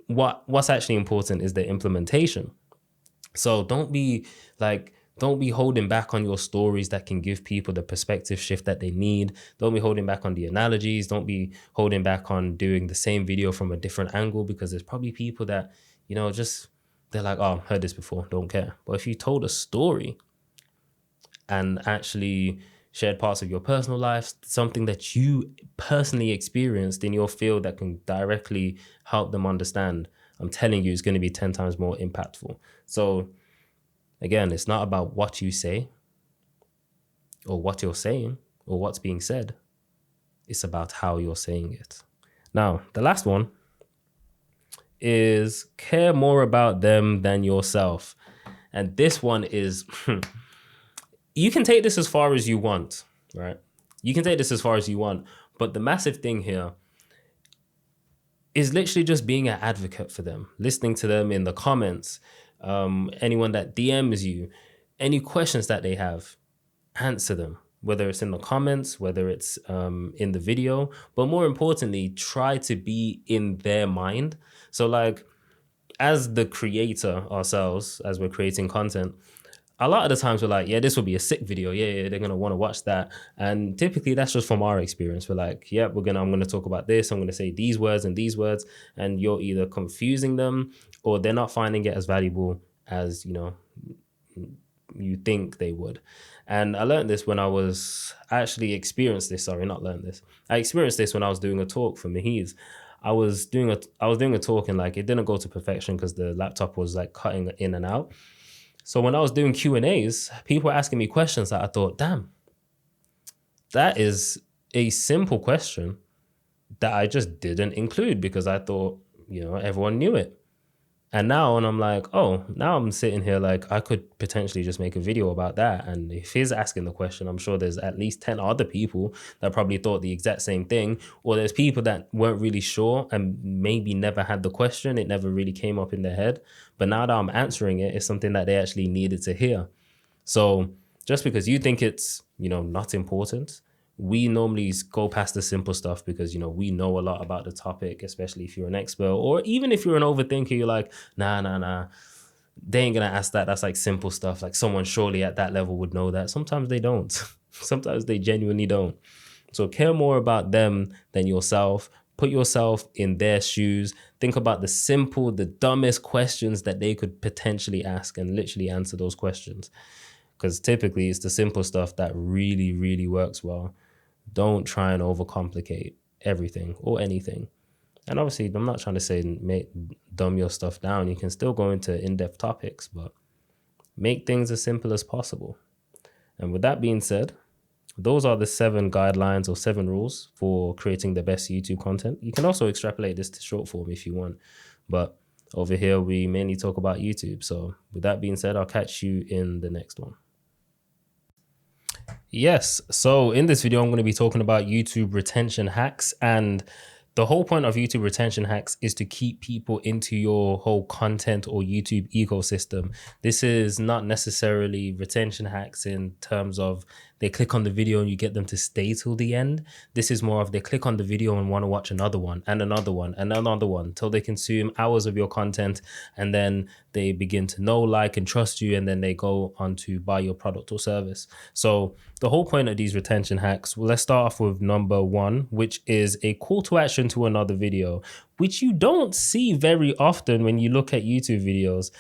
What's actually important is the implementation. So don't be holding back on your stories that can give people the perspective shift that they need. Don't be holding back on the analogies. Don't be holding back on doing the same video from a different angle, because there's probably people that, they're like, oh, I've heard this before, don't care. But if you told a story and actually shared parts of your personal life, something that you personally experienced in your field that can directly help them understand, I'm telling you, it's going to be 10 times more impactful. So again, it's not about what you say or what you're saying or what's being said. It's about how you're saying it. Now, the last one is care more about them than yourself. And this one is, you can take this as far as you want, right? You can take this as far as you want. But the massive thing here is literally just being an advocate for them, listening to them in the comments, anyone that DMs you, any questions that they have, answer them, whether it's in the comments, whether it's in the video, but more importantly, try to be in their mind. So like, as the creator ourselves, as we're creating content, a lot of the times we're like, yeah, this will be a sick video. Yeah, they're gonna want to watch that. And typically that's just from our experience. We're like, yeah, I'm gonna talk about this. I'm gonna say these words and these words, and you're either confusing them or they're not finding it as valuable as you think they would. And I learned this when I actually experienced this. Sorry, not learned this. I experienced this when I was doing a talk for Muheez. I was doing a talk and like it didn't go to perfection because the laptop was like cutting in and out. So when I was doing Q&As, people were asking me questions that I thought, damn, that is a simple question that I just didn't include because I thought, everyone knew it. And I'm like, oh, now I'm sitting here like I could potentially just make a video about that. And if he's asking the question, I'm sure there's at least 10 other people that probably thought the exact same thing. Or there's people that weren't really sure and maybe never had the question. It never really came up in their head. But now that I'm answering it, it's something that they actually needed to hear. So just because you think it's, not important, we normally go past the simple stuff because, we know a lot about the topic, especially if you're an expert or even if you're an overthinker, you're like, nah. They ain't going to ask that. That's like simple stuff. Like someone surely at that level would know that. Sometimes they don't. Sometimes they genuinely don't. So care more about them than yourself. Put yourself in their shoes. Think about the dumbest questions that they could potentially ask and literally answer those questions. Because typically it's the simple stuff that really, really works well. Don't try and overcomplicate everything or anything. And obviously, I'm not trying to say dumb your stuff down. You can still go into in-depth topics, but make things as simple as possible. And with that being said, those are the 7 guidelines or 7 rules for creating the best YouTube content. You can also extrapolate this to short form if you want. But over here, we mainly talk about YouTube. So with that being said, I'll catch you in the next one. Yes. So in this video, I'm going to be talking about YouTube retention hacks. And the whole point of YouTube retention hacks is to keep people into your whole content or YouTube ecosystem. This is not necessarily retention hacks in terms of they click on the video and you get them to stay till the end. This is more of they click on the video and want to watch another one and another one and another one till they consume hours of your content, and then they begin to know, like, and trust you, and then they go on to buy your product or service. So the whole point of these retention hacks, well, let's start off with number 1, which is a call to action to another video, which you don't see very often when you look at YouTube videos.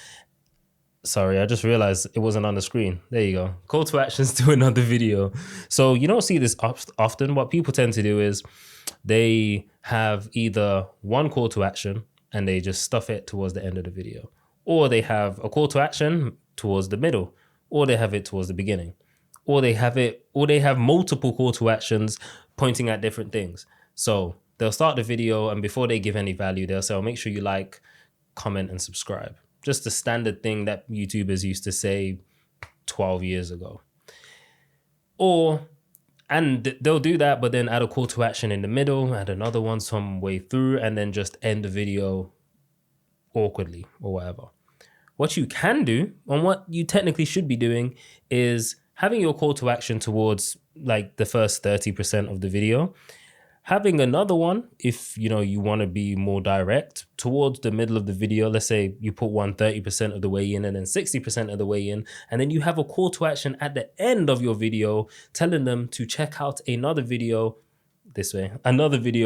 Sorry, I just realized it wasn't on the screen. There you go. Call to actions to another video. So you don't see this often. What people tend to do is they have either one call to action and they just stuff it towards the end of the video, or they have a call to action towards the middle, or they have it towards the beginning, or they have multiple call to actions pointing at different things. So they'll start the video and before they give any value, they'll say, oh, make sure you like, comment, and subscribe. Just the standard thing that YouTubers used to say 12 years ago. And they'll do that, but then add a call to action in the middle, add another one some way through, and then just end the video awkwardly or whatever. What you can do, and what you technically should be doing, is having your call to action towards like the first 30% of the video. Having another one, if you want to be more direct, towards the middle of the video. Let's say you put one 30% of the way in and then 60% of the way in, and then you have a call to action at the end of your video telling them to check out another video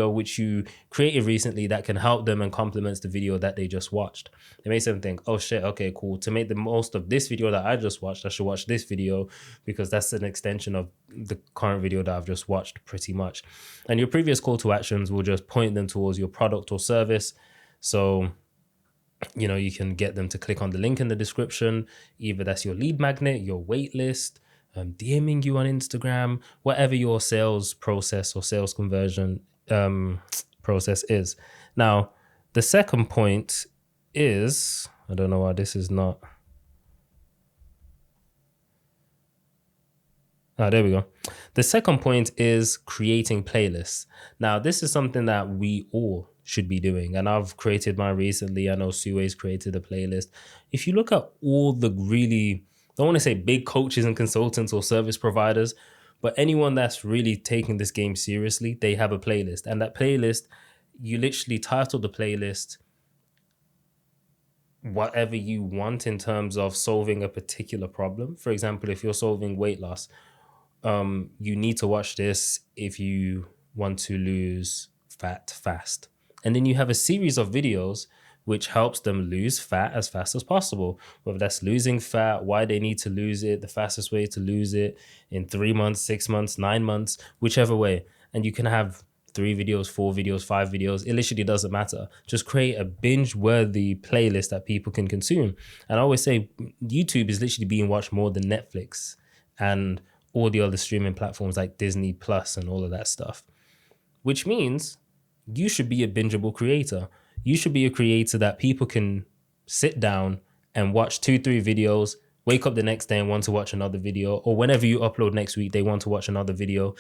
which you created recently that can help them and complements the video that they just watched. It makes them think, oh shit, okay, cool. To make the most of this video that I just watched, I should watch this video because that's an extension of the current video that I've just watched pretty much. And your previous call to actions will just point them towards your product or service. So, you can get them to click on the link in the description. Either that's your lead magnet, your wait list, DMing you on Instagram, whatever your sales process or sales conversion process is. Now, the second point is, I don't know why this is not. There we go. The second point is creating playlists. Now, this is something that we all should be doing, and I've created mine recently. I know Sue's created a playlist. If you look at all the really, I don't want to say big coaches and consultants or service providers, but anyone that's really taking this game seriously, they have a playlist. And that playlist, you literally title the playlist whatever you want in terms of solving a particular problem. For example, if you're solving weight loss, you need to watch this if you want to lose fat fast. And then you have a series of videos which helps them lose fat as fast as possible. Whether that's losing fat, why they need to lose it, the fastest way to lose it in 3 months, 6 months, 9 months, whichever way. And you can have 3 videos, 4 videos, 5 videos. It literally doesn't matter. Just create a binge-worthy playlist that people can consume. And I always say YouTube is literally being watched more than Netflix and all the other streaming platforms like Disney Plus and all of that stuff, which means you should be a bingeable creator. You should be a creator that people can sit down and watch 2, 3 videos, wake up the next day and want to watch another video, or whenever you upload next week, they want to watch another video.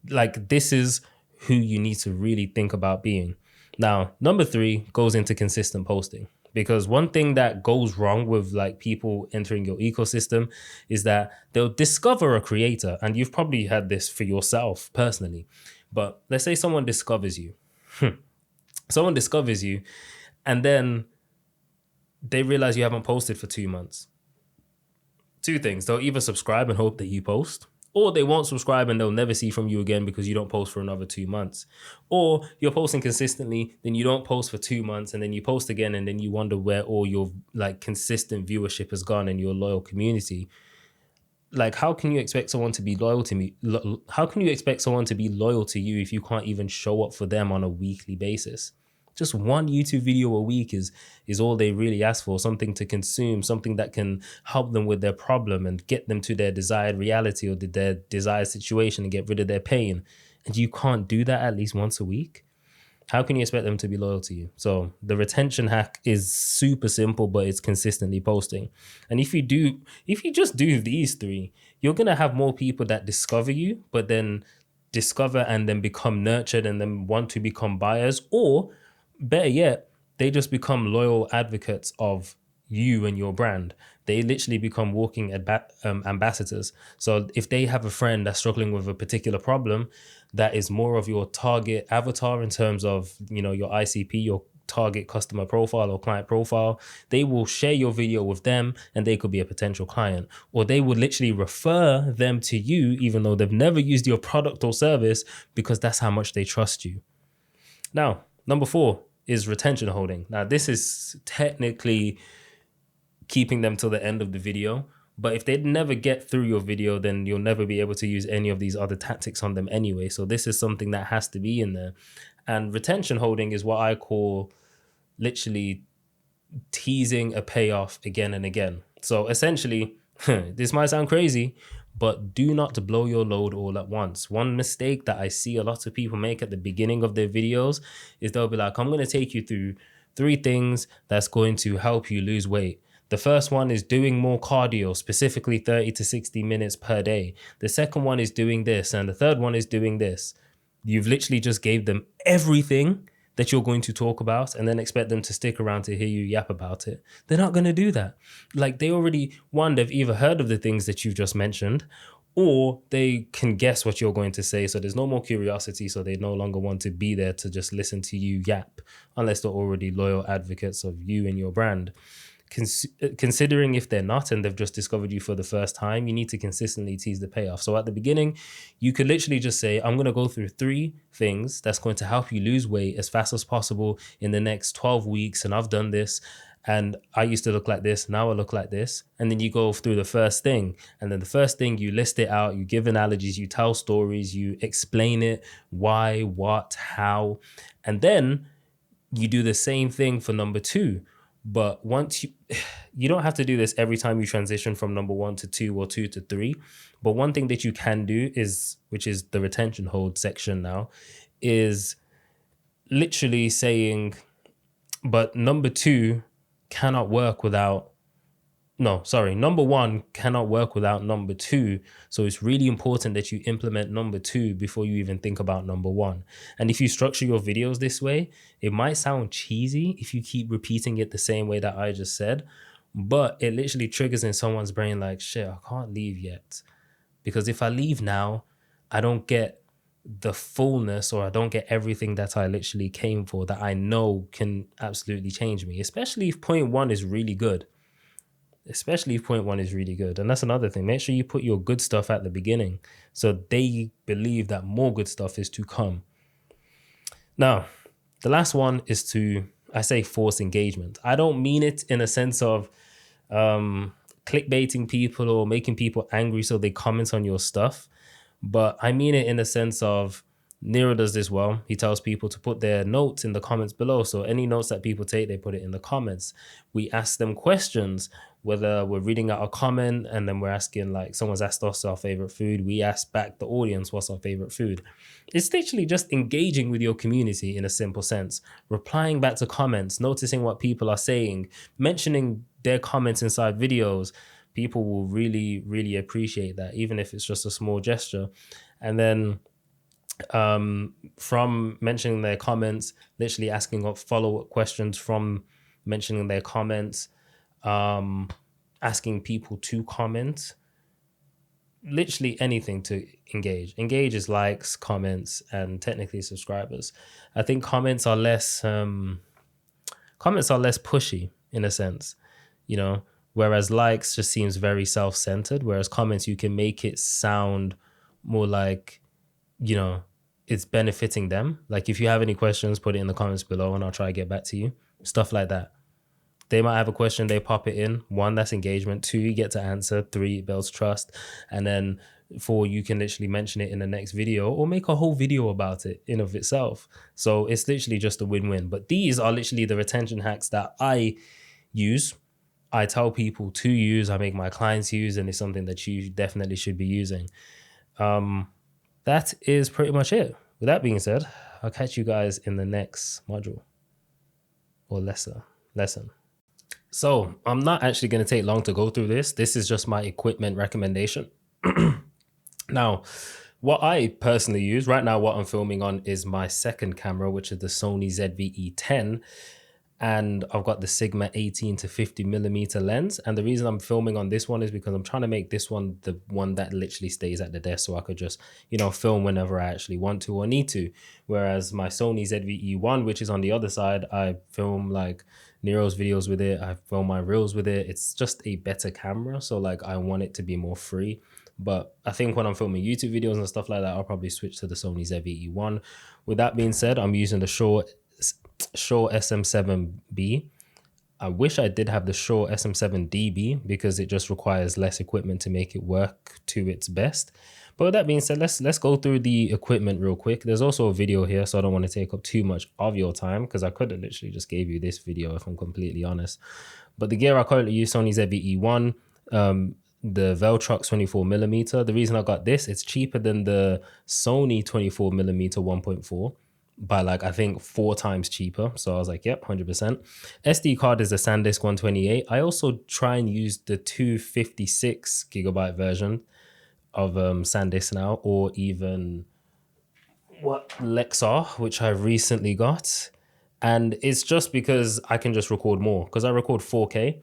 Like, this is who you need to really think about being. Now, number 3 goes into consistent posting. Because one thing that goes wrong with like people entering your ecosystem is that they'll discover a creator, and you've probably had this for yourself personally. But let's say someone discovers you. Someone discovers you, and then they realize you haven't posted for 2 months. 2 things. They'll either subscribe and hope that you post, or they won't subscribe and they'll never see from you again because you don't post for another 2 months. Or you're posting consistently, then you don't post for 2 months, and then you post again, and then you wonder where all your like consistent viewership has gone and your loyal community. Like, how can you expect someone to be loyal to me? How can you expect someone to be loyal to you if you can't even show up for them on a weekly basis? Just one YouTube video a week is all they really ask for, something to consume, something that can help them with their problem and get them to their desired reality or their desired situation and get rid of their pain. And you can't do that at least once a week. How can you expect them to be loyal to you? So the retention hack is super simple, but it's consistently posting. And if you just do these 3, you're going to have more people that discover you, but then discover and then become nurtured and then want to become buyers, or better yet, they just become loyal advocates of you and your brand. They literally become walking ambassadors. So if they have a friend that's struggling with a particular problem that is more of your target avatar in terms of, your ICP, your target customer profile or client profile, they will share your video with them and they could be a potential client. Or they would literally refer them to you even though they've never used your product or service, because that's how much they trust you. Now, number 4 is retention holding. Now, this is technically keeping them till the end of the video, but if they never get through your video, then you'll never be able to use any of these other tactics on them anyway. So this is something that has to be in there. And retention holding is what I call literally teasing a payoff again and again. So essentially, this might sound crazy, but do not blow your load all at once. One mistake that I see a lot of people make at the beginning of their videos is they'll be like, I'm going to take you through 3 things that's going to help you lose weight. The first one is doing more cardio, specifically 30 to 60 minutes per day. The second one is doing this, and the third one is doing this. You've literally just gave them everything that you're going to talk about and then expect them to stick around to hear you yap about it. They're not going to do that. Like, they already, they've either heard of the things that you've just mentioned, or they can guess what you're going to say. So there's no more curiosity. So they no longer want to be there to just listen to you yap, unless they're already loyal advocates of you and your brand. Considering if they're not and they've just discovered you for the first time, you need to consistently tease the payoff. So at the beginning, you could literally just say, I'm going to go through 3 things that's going to help you lose weight as fast as possible in the next 12 weeks. And I've done this. And I used to look like this. Now I look like this. And then you go through the first thing. And then the first thing, you list it out. You give analogies. You tell stories. You explain it. Why, what, how. And then you do the same thing for number 2. But once you don't have to do this every time you transition from number 1 to 2 or 2 to 3. But one thing that you can do is, which is the retention hold section now, is literally saying, but number 2 cannot work without, number 1 cannot work without number 2. So it's really important that you implement number 2 before you even think about number 1. And if you structure your videos this way, it might sound cheesy if you keep repeating it the same way that I just said, but it literally triggers in someone's brain like, shit, I can't leave yet. Because if I leave now, I don't get the fullness, or I don't get everything that I literally came for, that I know can absolutely change me, especially if point one is really good. And that's another thing. Make sure you put your good stuff at the beginning so they believe that more good stuff is to come. Now, the last one is to, I say, force engagement. I don't mean it in a sense of clickbaiting people or making people angry so they comment on your stuff, but I mean it in the sense of, Nero does this well. He tells people to put their notes in the comments below. So any notes that people take, they put it in the comments. We ask them questions, whether we're reading out a comment and then we're asking, like, someone's asked us our favorite food. We ask back the audience, what's our favorite food? It's literally just engaging with your community in a simple sense, replying back to comments, noticing what people are saying, mentioning their comments inside videos. People will really, really appreciate that, even if it's just a small gesture. And then from mentioning their comments, literally asking up follow-up questions from mentioning their comments, asking people to comment, literally anything to engage. Engage is likes, comments, and technically subscribers. I think comments are less pushy in a sense, you know, whereas likes just seems very self-centered, whereas comments, you can make it sound more like, you know, it's benefiting them. Like, if you have any questions, put it in the comments below and I'll try to get back to you. Stuff like that. They might have a question, they pop it in. 1, that's engagement. 2, you get to answer. 3, it builds trust. And then 4, you can literally mention it in the next video or make a whole video about it in of itself. So it's literally just a win-win. But these are literally the retention hacks that I use. I tell people to use, I make my clients use, and it's something that you definitely should be using. That is pretty much it. With that being said, I'll catch you guys in the next module or lesson. So I'm not actually going to take long to go through this. This is just my equipment recommendation. Now, what I personally use right now, what I'm filming on is my second camera, which is the Sony ZV-E10. And I've got the Sigma 18 to 50 millimeter lens. And the reason I'm filming on this one is because I'm trying to make this one the one that literally stays at the desk, so I could just, you know, film whenever I actually want to or need to. Whereas my Sony ZV-E1, which is on the other side, I film like Nero's videos with it. I film my reels with it. It's just a better camera. So like, I want it to be more free. But I think when I'm filming YouTube videos and stuff like that, I'll probably switch to the Sony ZV-E1. With that being said, I'm using the Shure SM7B. I wish I did have the Shure SM7DB because it just requires less equipment to make it work to its best. But with that being said, let's go through the equipment real quick. There's also a video here, so I don't want to take up too much of your time because I could have literally just gave you this video if I'm completely honest. But the gear I currently use, Sony ZV-E1, the Veltrox 24mm. The reason I got this, it's cheaper than the Sony 24mm 1.4. by like, I think 4 times cheaper. So I was like, yep, 100%. SD card is the SanDisk 128. I also try and use the 256 gigabyte version of SanDisk now, or even Lexar, which I recently got. And it's just because I can just record more, because I record 4K.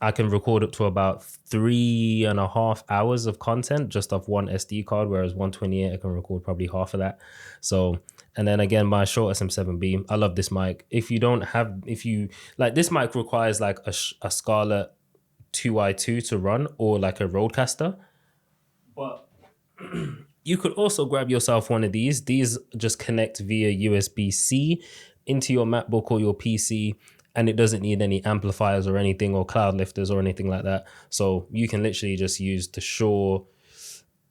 I can record up to about 3.5 hours of content just off one SD card, whereas 128, I can record probably half of that. So, and then again, my Shure SM7B, I love this mic. If you like, this mic requires like a Scarlett 2i2 to run, or like a Rodecaster. But you could also grab yourself one of these. These just connect via USB-C into your MacBook or your PC, and it doesn't need any amplifiers or anything, or cloud lifters or anything like that. So you can literally just use the Shure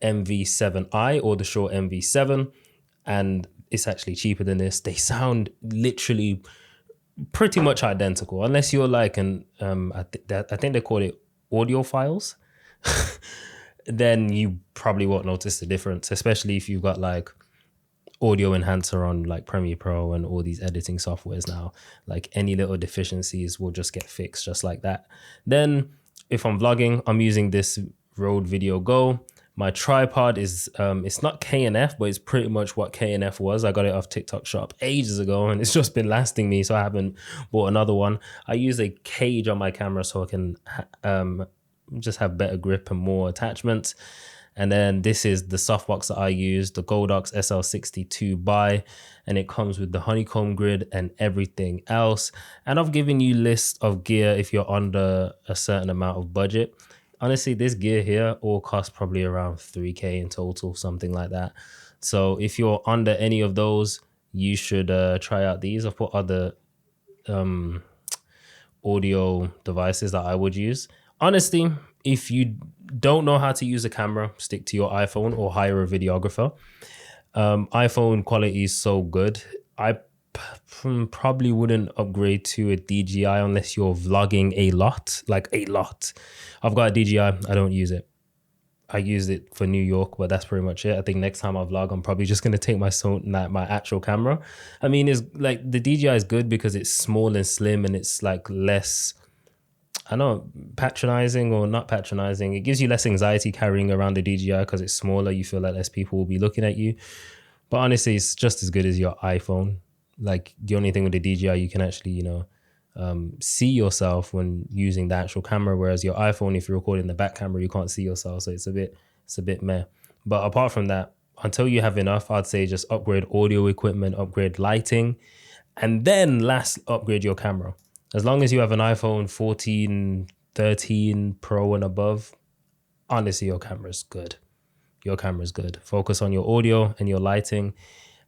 MV7i or the Shure MV7, and it's actually cheaper than this. They sound literally pretty much identical, unless you're like I think they call it audiophiles. Then you probably won't notice the difference, especially if you've got like audio enhancer on like Premiere Pro and all these editing softwares now. Like, any little deficiencies will just get fixed just like that. Then if I'm vlogging, I'm using this Rode Video Go. My tripod is, it's not K&F, but it's pretty much what K&F was. I got it off TikTok Shop ages ago, and it's just been lasting me, so I haven't bought another one. I use a cage on my camera so I can just have better grip and more attachments. And then this is the softbox that I use, the Goldox SL62 buy, and it comes with the honeycomb grid and everything else. And I've given you lists of gear if you're under a certain amount of budget. Honestly, this gear here all costs probably around 3K in total, something like that. So if you're under any of those, you should try out these. I've put other audio devices that I would use. Honestly, if you don't know how to use a camera, stick to your iPhone or hire a videographer. iPhone quality is so good. I probably wouldn't upgrade to a DJI unless you're vlogging a lot, like a lot. I've got a DJI, I don't use it. I used it for New York, but that's pretty much it. I think next time I vlog, I'm probably just gonna take my actual camera. I mean, it's like the DJI is good because it's small and slim, and it's like less, I know, patronizing or not patronizing. It gives you less anxiety carrying around the DJI because it's smaller. You feel like less people will be looking at you. But honestly, it's just as good as your iPhone. Like the only thing with the DJI, you can actually, see yourself when using the actual camera. Whereas your iPhone, if you're recording the back camera, you can't see yourself. So it's a bit meh. But apart from that, until you have enough, I'd say just upgrade audio equipment, upgrade lighting, and then last upgrade your camera. As long as you have an iPhone 14, 13 Pro and above, honestly, your camera's good. Your camera's good. Focus on your audio and your lighting,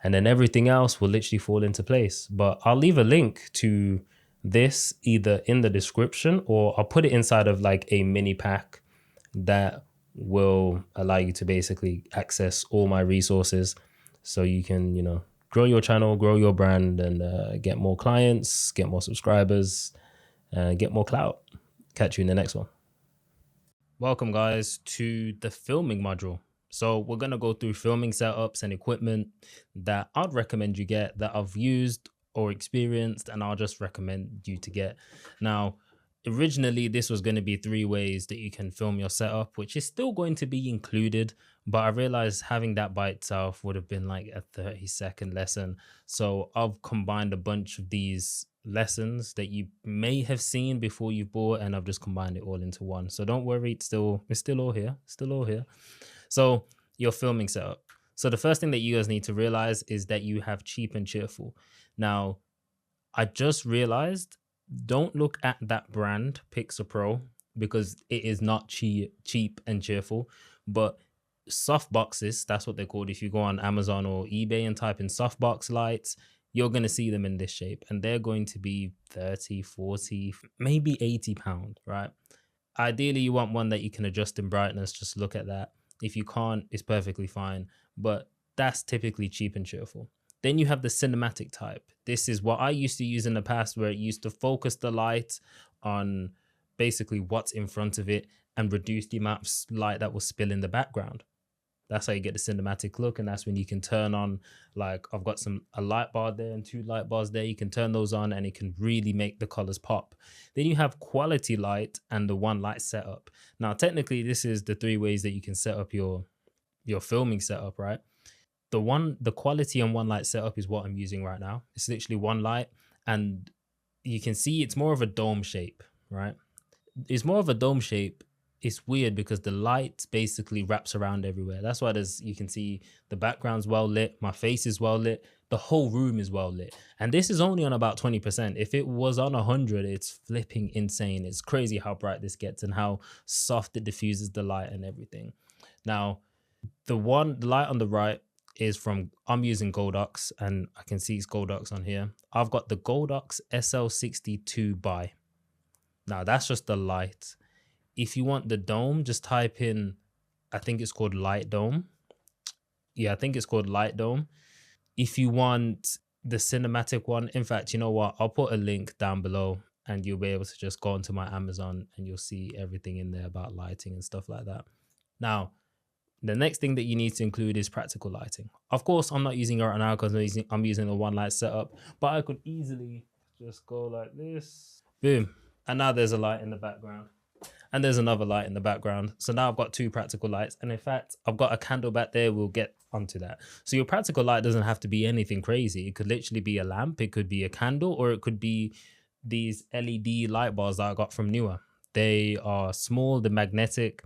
and then everything else will literally fall into place. But I'll leave a link to this either in the description, or I'll put it inside of like a mini pack that will allow you to basically access all my resources so you can, grow your channel, grow your brand, and get more clients, get more subscribers, get more clout. Catch you in the next one. Welcome, guys, to the filming module. So we're going to go through filming setups and equipment that I'd recommend you get, that I've used or experienced, and I'll just recommend you to get. Now, originally, this was going to be 3 ways that you can film your setup, which is still going to be included. But I realized having that by itself would have been like a 30-second lesson. So I've combined a bunch of these lessons that you may have seen before you bought, and I've just combined it all into one. So don't worry, it's still all here. So your filming setup. So the first thing that you guys need to realize is that you have cheap and cheerful. Now, I just realized, don't look at that brand, Pixel Pro, because it is not cheap and cheerful. But softboxes, that's what they're called. If you go on Amazon or eBay and type in softbox lights, you're going to see them in this shape, and they're going to be 30, 40, maybe 80 pounds, right? Ideally, you want one that you can adjust in brightness. Just look at that. If you can't, it's perfectly fine, but that's typically cheap and cheerful. Then you have the cinematic type. This is what I used to use in the past, where it used to focus the light on basically what's in front of it and reduce the amount of light that will spill in the background. That's how you get the cinematic look, and that's when you can turn on, like I've got a light bar there and 2 light bars there. You can turn those on and it can really make the colors pop. Then you have quality light and the one light setup. Now, technically, this is the 3 ways that you can set up your filming setup, right? The quality and one light setup is what I'm using right now. It's literally one light, and you can see it's more of a dome shape, right? It's more of a dome shape. It's weird because the light basically wraps around everywhere. That's why you can see the background's well lit, my face is well lit, the whole room is well lit. And this is only on about 20%. If it was on 100, it's flipping insane. It's crazy how bright this gets and how soft it diffuses the light and everything. Now, the light on the right is I'm using Goldox, and I can see it's Goldox on here. I've got the Goldox SL62 buy. Now, that's just the light. If you want the dome, just type in, I think it's called Light Dome. Yeah, I think it's called Light Dome. If you want the cinematic one, in fact, you know what? I'll put a link down below, and you'll be able to just go onto my Amazon and you'll see everything in there about lighting and stuff like that. Now, the next thing that you need to include is practical lighting. Of course, I'm not using it right now because I'm using a one light setup, but I could easily just go like this. Boom. And now there's a light in the background. And there's another light in the background. So now I've got 2 practical lights. And in fact, I've got a candle back there. We'll get onto that. So your practical light doesn't have to be anything crazy. It could literally be a lamp. It could be a candle, or it could be these LED light bars that I got from Nero. They are small, they're magnetic.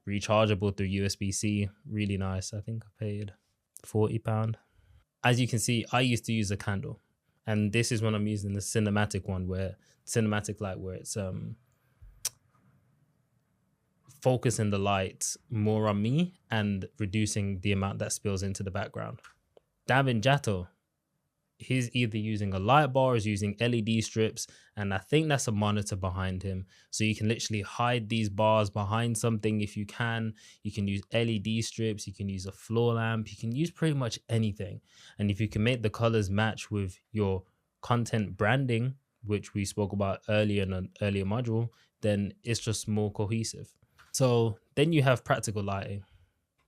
rechargeable through USB-C. Really nice. I think I paid £40. As you can see, I used to use a candle, and this is when I'm using the cinematic one, where cinematic light, where it's focusing the light more on me and reducing the amount that spills into the background. Davin Jato, he's either using a light bar or he's using LED strips, and I think that's a monitor behind him. So you can literally hide these bars behind something if you can. You can use LED strips, you can use a floor lamp, you can use pretty much anything. And if you can make the colors match with your content branding, which we spoke about earlier in an earlier module, then it's just more cohesive. So then you have practical lighting.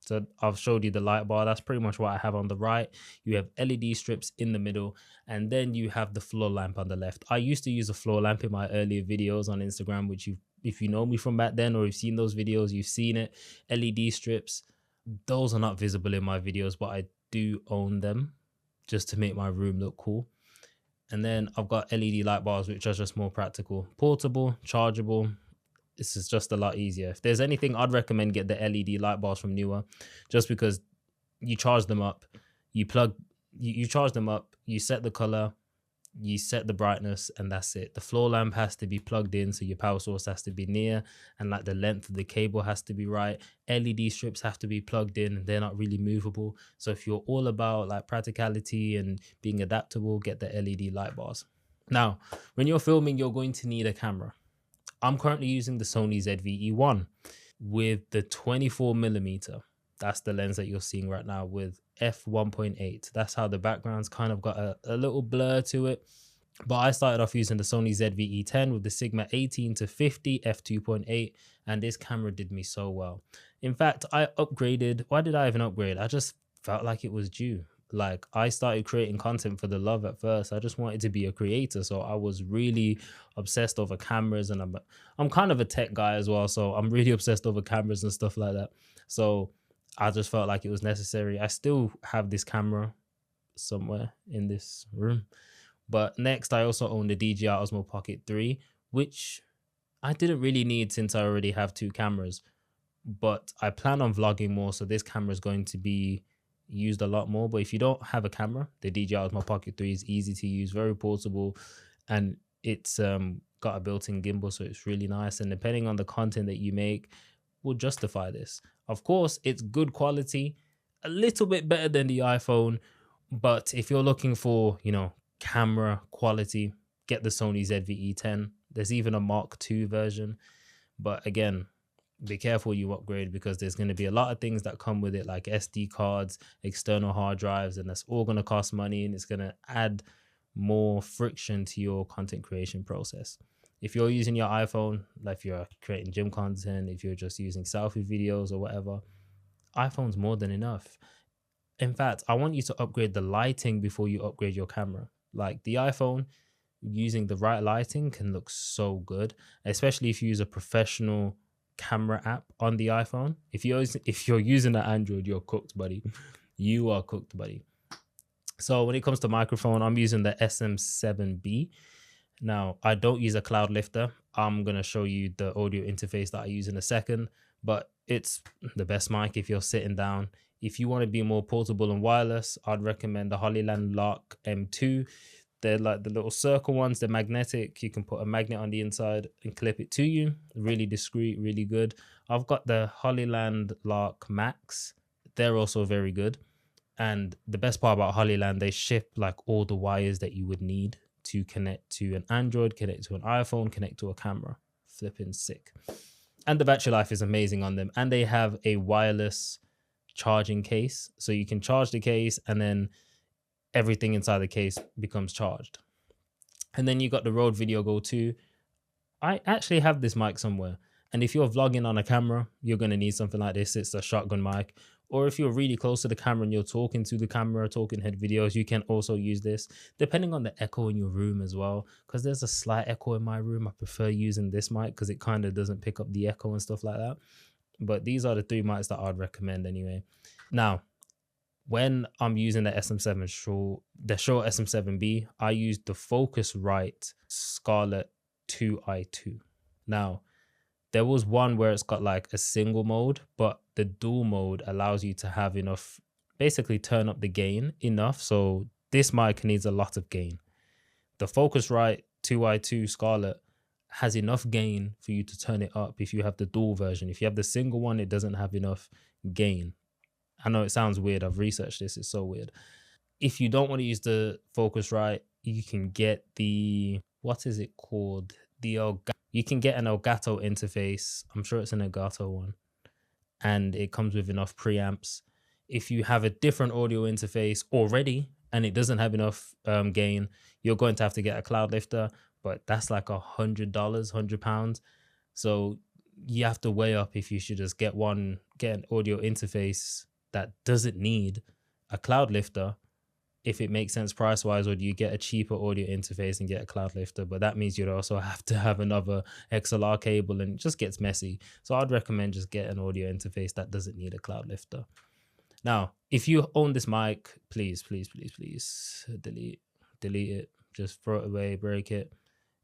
So I've showed you the light bar. That's pretty much what I have on the right. You have LED strips in the middle, and then you have the floor lamp on the left. I used to use a floor lamp in my earlier videos on Instagram, which if you know me from back then, or you've seen those videos, you've seen it. LED strips, those are not visible in my videos, but I do own them just to make my room look cool. And then I've got LED light bars, which are just more practical, portable, chargeable. This is just a lot easier. If there's anything, I'd recommend get the LED light bars from Nero, just because you charge them up, you charge them up, you set the color, you set the brightness, and that's it. The floor lamp has to be plugged in, so your power source has to be near, and like the length of the cable has to be right. LED strips have to be plugged in, and they're not really movable. So if you're all about like practicality and being adaptable, get the LED light bars. Now, when you're filming, you're going to need a camera. I'm currently using the Sony ZV-E1 with the 24mm. That's the lens that you're seeing right now with f1.8. That's how the background's kind of got a little blur to it. But I started off using the Sony ZV-E10 with the Sigma 18 to 50 f2.8, and this camera did me so well. In fact, I upgraded. Why did I even upgrade? I just felt like it was due. Like, I started creating content for the love at first. I just wanted to be a creator, so I was really obsessed over cameras, and I'm kind of a tech guy as well, so I'm really obsessed over cameras and stuff like that. So I just felt like it was necessary. I still have this camera somewhere in this room. But next, I also own the DJI Osmo Pocket 3, which I didn't really need since I already have two cameras. But I plan on vlogging more, so this camera is going to be used a lot more. But if you don't have a camera, the DJI Osmo Pocket 3 is easy to use, very portable, and it's got a built-in gimbal, so it's really nice. And depending on the content that you make, will justify this. Of course, it's good quality, a little bit better than the iPhone. But if you're looking for, camera quality, get the Sony ZV-E10. There's even a Mark II version. But again, be careful you upgrade, because there's going to be a lot of things that come with it, like SD cards, external hard drives, and that's all going to cost money, and it's going to add more friction to your content creation process. If you're using your iPhone, like if you're creating gym content, if you're just using selfie videos or whatever, iPhone's more than enough. In fact, I want you to upgrade the lighting before you upgrade your camera. Like the iPhone, using the right lighting can look so good, especially if you use a professional camera app on the iPhone. If you're using an Android, you're cooked, buddy. You are cooked, buddy. So when it comes to microphone, I'm using the SM7B. Now, I don't use a cloud lifter. I'm going to show you the audio interface that I use in a second, but it's the best mic if you're sitting down. If you want to be more portable and wireless, I'd recommend the Hollyland Lark M2. They're like the little circle ones. They're magnetic. You can put a magnet on the inside and clip it to you. Really discreet, really good. I've got the Hollyland Lark Max. They're also very good. And the best part about Hollyland, they ship like all the wires that you would need to connect to an Android, connect to an iPhone, connect to a camera. Flipping sick. And the battery life is amazing on them. And they have a wireless charging case. So you can charge the case and then everything inside the case becomes charged. And then you got the Rode Video Go 2. I actually have this mic somewhere. And if you're vlogging on a camera, you're going to need something like this. It's a shotgun mic. Or if you're really close to the camera and you're talking to the camera, talking head videos, you can also use this, depending on the echo in your room as well. Because there's a slight echo in my room. I prefer using this mic because it kind of doesn't pick up the echo and stuff like that. But these are the three mics that I'd recommend anyway. Now, when I'm using the SM7 Shure SM7B, I use the Focusrite Scarlett 2i2. Now, There was one where it's got like a single mode, but the dual mode allows you to have enough, basically turn up the gain enough. So this mic needs a lot of gain. The Focusrite 2i2 Scarlett has enough gain for you to turn it up if you have the dual version. If you have the single one, it doesn't have enough gain. I know it sounds weird. I've researched this. It's so weird. If you don't want to use the Focusrite, you can get the, what is it called? You can get an Elgato interface. I'm sure it's an Elgato one. And it comes with enough preamps. If you have a different audio interface already and it doesn't have enough gain, you're going to have to get a cloud lifter, but that's like $100, £100. So you have to weigh up if you should just get an audio interface that doesn't need a cloud lifter, if it makes sense price wise, or do you get a cheaper audio interface and get a cloud lifter? But that means you'd also have to have another XLR cable and it just gets messy. So I'd recommend just get an audio interface that doesn't need a cloud lifter. Now, if you own this mic, please delete it. Just throw it away, break it.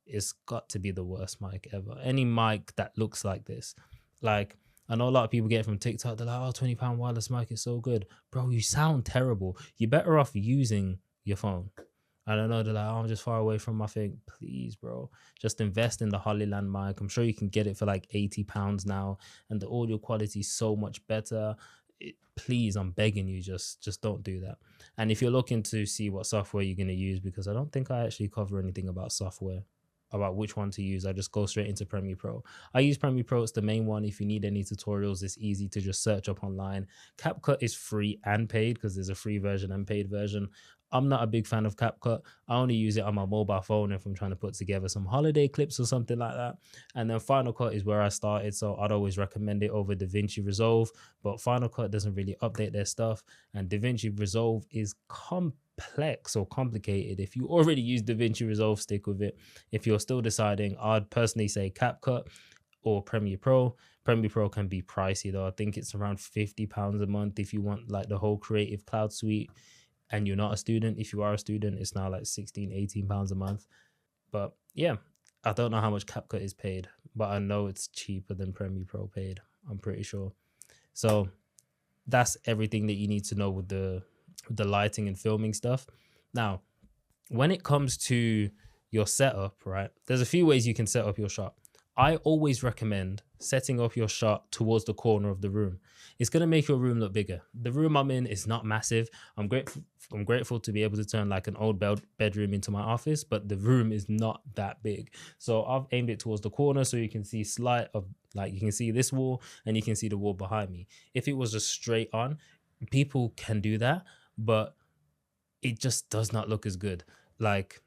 It's got to be the worst mic ever. Any mic that looks like this, like, I know a lot of people get it from TikTok. They're like, oh, £20 wireless mic is so good. Bro, you sound terrible. You're better off using your phone. I don't know. They're like, oh, I'm just far away from my thing. Please, bro, just invest in the Hollyland mic. I'm sure you can get it for like £80 now. And the audio quality is so much better. Please, I'm begging you, just don't do that. And if you're looking to see what software you're going to use, because I don't think I actually cover anything about software, about which one to use, I just go straight into Premiere Pro. I use Premiere Pro. It's the main one. If you need any tutorials, it's easy to just search up online. CapCut is free and paid, because there's a free version and paid version. I'm not a big fan of CapCut. I only use it on my mobile phone if I'm trying to put together some holiday clips or something like that. And then Final Cut is where I started, so I'd always recommend it over DaVinci Resolve. But Final Cut doesn't really update their stuff, and DaVinci Resolve is complex or complicated. If you already use DaVinci Resolve, stick with it. If you're still deciding, I'd personally say CapCut or Premiere Pro. Premiere Pro can be pricey though. I think it's around £50 a month if you want like the whole Creative Cloud suite and you're not a student. If you are a student, it's now like £16-18 a month. But yeah, I don't know how much CapCut is paid, but I know it's cheaper than Premiere Pro paid, I'm pretty sure. So that's everything that you need to know with the lighting and filming stuff. Now, when it comes to your setup, right, there's a few ways you can set up your shot. I always recommend setting up your shot towards the corner of the room. It's going to make your room look bigger. The room I'm in is not massive. I'm grateful to be able to turn like an old bedroom into my office, but the room is not that big. So I've aimed it towards the corner so you can see you can see this wall and you can see the wall behind me. If it was just straight on, people can do that, but it just does not look as good. Like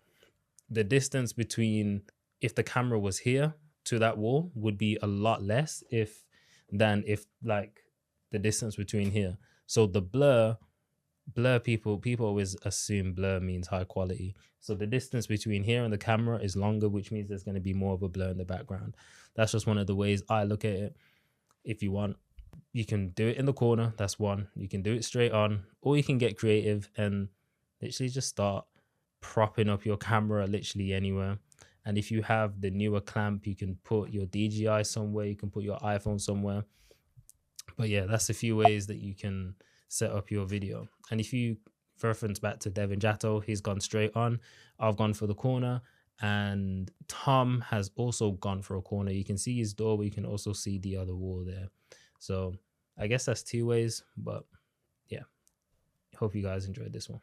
the distance between, if the camera was here to that wall, would be a lot less than if like the distance between here. So the blur people always assume blur means high quality. So the distance between here and the camera is longer, which means there's going to be more of a blur in the background. That's just one of the ways I look at it. If you want, you can do it in the corner. That's one. You can do it straight on, or you can get creative and literally just start propping up your camera literally anywhere. And if you have the newer clamp, you can put your DJI somewhere, you can put your iPhone somewhere. But yeah, that's a few ways that you can set up your video. And if you reference back to Devin Jatto, he's gone straight on. I've gone for the corner, and Tom has also gone for a corner. You can see his door, but you can also see the other wall there. So I guess that's two ways, but yeah, hope you guys enjoyed this one.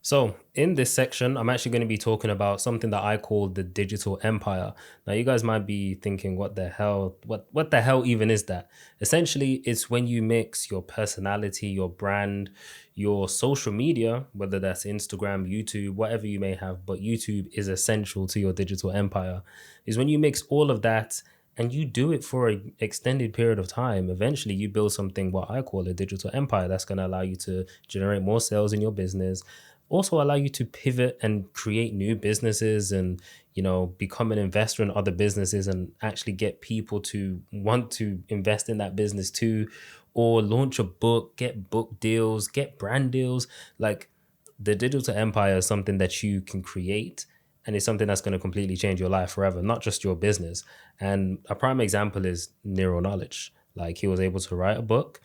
So in this section, I'm actually going to be talking about something that I call the digital empire. Now, you guys might be thinking, what the hell even is that? Essentially, it's when you mix your personality, your brand, your social media, whether that's Instagram, YouTube, whatever you may have, but YouTube is essential to your digital empire, is when you mix all of that and you do it for an extended period of time. Eventually, you build something, what I call a digital empire, that's going to allow you to generate more sales in your business, also allow you to pivot and create new businesses and, become an investor in other businesses and actually get people to want to invest in that business too, or launch a book, get book deals, get brand deals. Like, the digital empire is something that you can create and it's something that's going to completely change your life forever, not just your business. And a prime example is Nero knowledge. Like, he was able to write a book,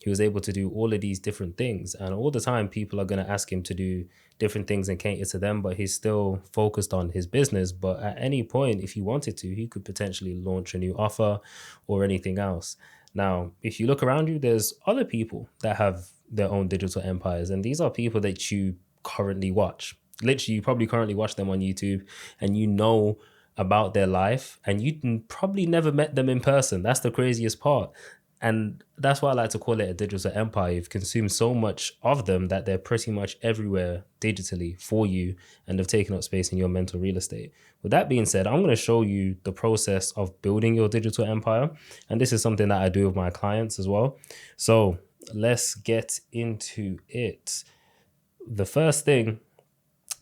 he was able to do all of these different things, and all the time people are going to ask him to do different things and cater to them, but he's still focused on his business. But at any point, if he wanted to, he could potentially launch a new offer or anything else. Now, if you look around you, there's other people that have their own digital empires, and these are people that you currently watch. Literally, you probably currently watch them on YouTube, and you know about their life, and you probably never met them in person. That's the craziest part. And that's why I like to call it a digital empire. You've consumed so much of them that they're pretty much everywhere digitally for you, and they've taken up space in your mental real estate. With that being said, I'm going to show you the process of building your digital empire. And this is something that I do with my clients as well. So let's get into it. The first thing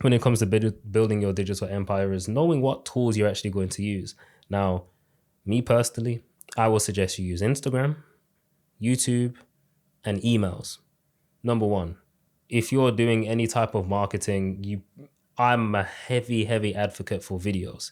when it comes to building your digital empire is knowing what tools you're actually going to use. Now, me personally, I will suggest you use Instagram, YouTube, and emails. Number one, if you're doing any type of marketing, I'm a heavy advocate for videos,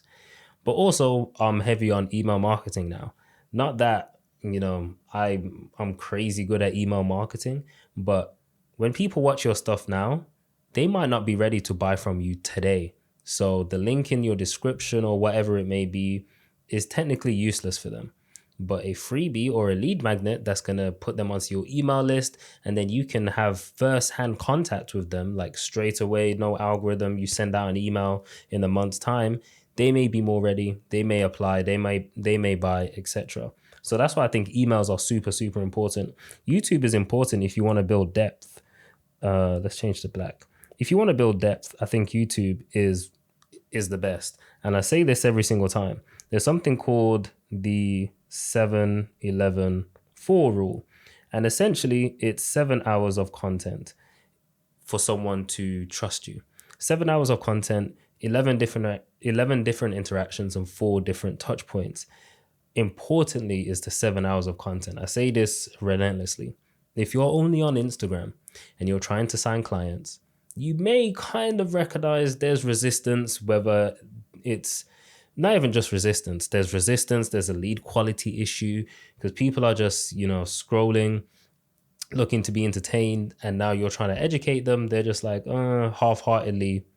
but also I'm heavy on email marketing now. Not that, I'm crazy good at email marketing, but when people watch your stuff now, they might not be ready to buy from you today. So the link in your description or whatever it may be is technically useless for them. But a freebie or a lead magnet that's going to put them onto your email list, and then you can have first-hand contact with them, like straight away, no algorithm. You send out an email in a month's time, they may be more ready, they may apply, they may buy, etc. So that's why I think emails are super important. YouTube is important if you want to build depth. Let's change to black. If you want to build depth, I think YouTube is the best. And I say this every single time. There's something called the 7-11-4 rule. And essentially, it's 7 hours of content for someone to trust you. 7 hours of content, 11 different interactions, and 4 different touch points. Importantly is the 7 hours of content. I say this relentlessly. If you're only on Instagram and you're trying to sign clients, you may kind of recognize there's resistance, whether it's not even just resistance. There's a lead quality issue, because people are just, scrolling, looking to be entertained, and now you're trying to educate them. They're just like half-heartedly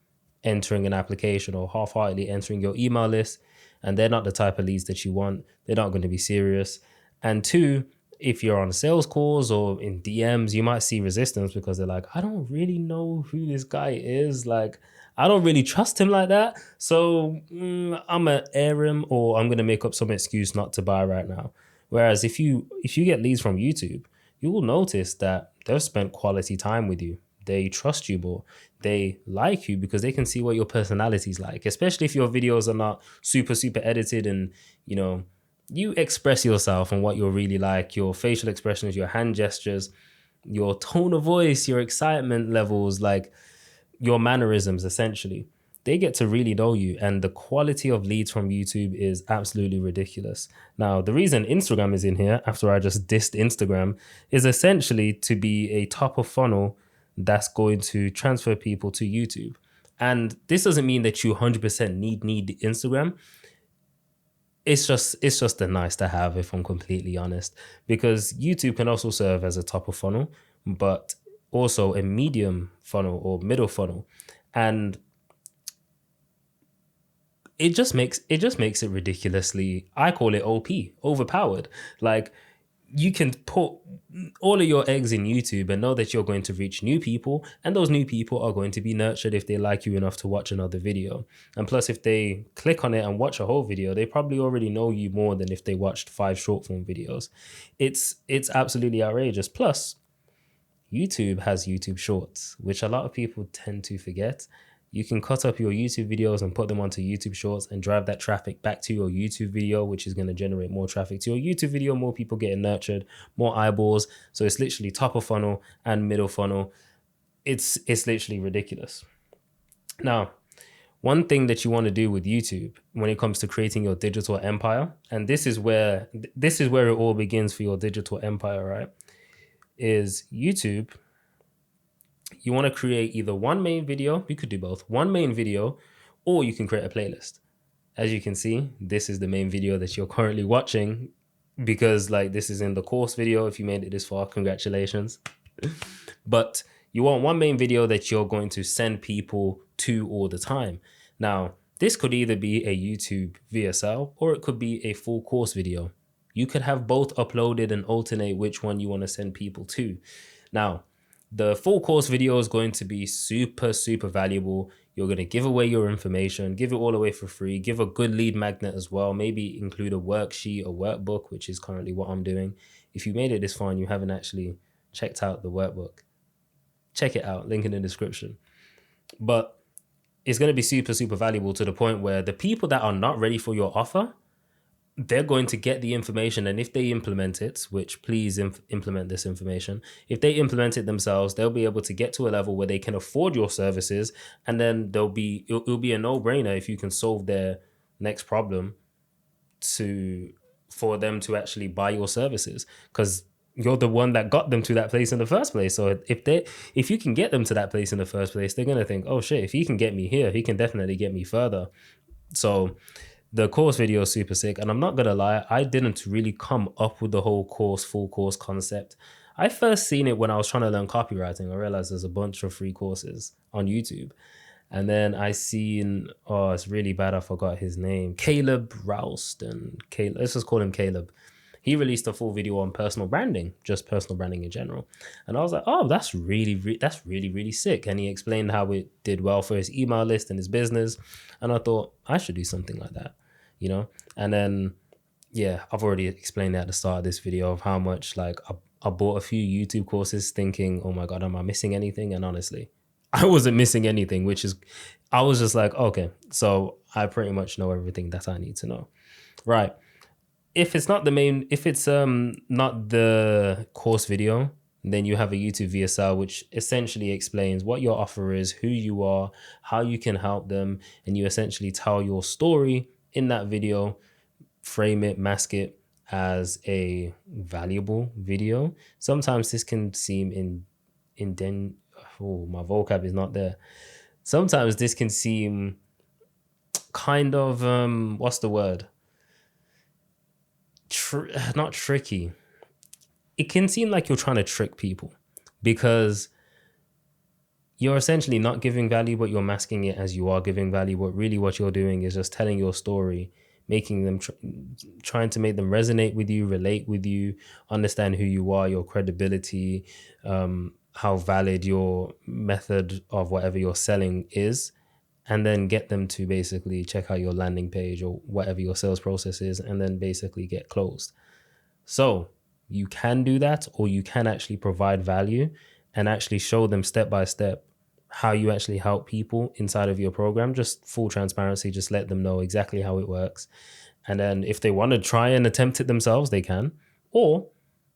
entering an application or half-heartedly entering your email list, and they're not the type of leads that you want. They're not going to be serious. And two, if you're on sales calls or in DMs, you might see resistance because they're like, I don't really know who this guy is. Like, I don't really trust him like that. So I'm going to air him, or I'm going to make up some excuse not to buy right now. Whereas if you get leads from YouTube, you will notice that they've spent quality time with you. They trust you more. They like you because they can see what your personality is like, especially if your videos are not super edited, and, you express yourself and what you're really like, your facial expressions, your hand gestures, your tone of voice, your excitement levels, like your mannerisms, essentially. They get to really know you, and the quality of leads from YouTube is absolutely ridiculous. Now, the reason Instagram is in here, after I just dissed Instagram, is essentially to be a top of funnel that's going to transfer people to YouTube. And this doesn't mean that you 100% need Instagram. It's just a nice to have, if I'm completely honest, because YouTube can also serve as a top of funnel, but also a medium funnel or middle funnel. And it just makes it ridiculously, I call it OP, overpowered. Like, you can put all of your eggs in YouTube and know that you're going to reach new people, and those new people are going to be nurtured if they like you enough to watch another video. And plus, if they click on it and watch a whole video, they probably already know you more than if they watched 5 short form videos. It's absolutely outrageous. Plus, YouTube has YouTube Shorts, which a lot of people tend to forget. You can cut up your YouTube videos and put them onto YouTube Shorts and drive that traffic back to your YouTube video, which is going to generate more traffic to your YouTube video, more people getting nurtured, more eyeballs. So it's literally top of funnel and middle funnel. It's literally ridiculous. Now, one thing that you want to do with YouTube when it comes to creating your digital empire, and this is where it all begins for your digital empire, right? Is YouTube, you want to create either one main video, you could do both, one main video or you can create a playlist. As you can see, this is the main video that you're currently watching, because like this is in the course video. If you made it this far, congratulations. But you want one main video that you're going to send people to all the time. Now, this could either be a YouTube VSL or it could be a full course video. You could have both uploaded and alternate which one you want to send people to. Now, the full course video is going to be super, super valuable. You're going to give away your information, give it all away for free, give a good lead magnet as well, maybe include a worksheet, a workbook, which is currently what I'm doing. If you made it this far and you haven't actually checked out the workbook, check it out, link in the description. But it's going to be super, super valuable to the point where the people that are not ready for your offer, they're going to get the information, and if they implement it, which please implement this information, if they implement it themselves, they'll be able to get to a level where they can afford your services, and then it'll be a no-brainer if you can solve their next problem for them to actually buy your services, because you're the one that got them to that place in the first place. So if you can get them to that place in the first place, they're going to think, oh shit, if he can get me here, he can definitely get me further. So the course video is super sick. And I'm not going to lie, I didn't really come up with the whole full course concept. I first seen it when I was trying to learn copywriting. I realized there's a bunch of free courses on YouTube. And then I seen, oh, it's really bad, I forgot his name, Caleb Ralston. Let's just call him Caleb. He released a full video on personal branding, just personal branding in general. And I was like, oh, that's really, really sick. And he explained how it did well for his email list and his business. And I thought, I should do something like that, you know? And then, yeah, I've already explained at the start of this video of how much like I bought a few YouTube courses thinking, oh my God, am I missing anything? And honestly, I wasn't missing anything, I was just like, okay, so I pretty much know everything that I need to know. Right. If it's not not the course video, then you have a YouTube VSL, which essentially explains what your offer is, who you are, how you can help them, and you essentially tell your story in that video, frame it, mask it as a valuable video. Sometimes this can seem my vocab is not there. Sometimes this can seem kind of what's the word? Not tricky. It can seem like you're trying to trick people because you're essentially not giving value, but you're masking it as you are giving value. But really what you're doing is just telling your story, making them trying to make them resonate with you, relate with you, understand who you are, your credibility, how valid your method of whatever you're selling is, and then get them to basically check out your landing page or whatever your sales process is, and then basically get closed. So you can do that, or you can actually provide value and actually show them step by step how you actually help people inside of your program. Just full transparency, just let them know exactly how it works. And then if they want to try and attempt it themselves, they can, or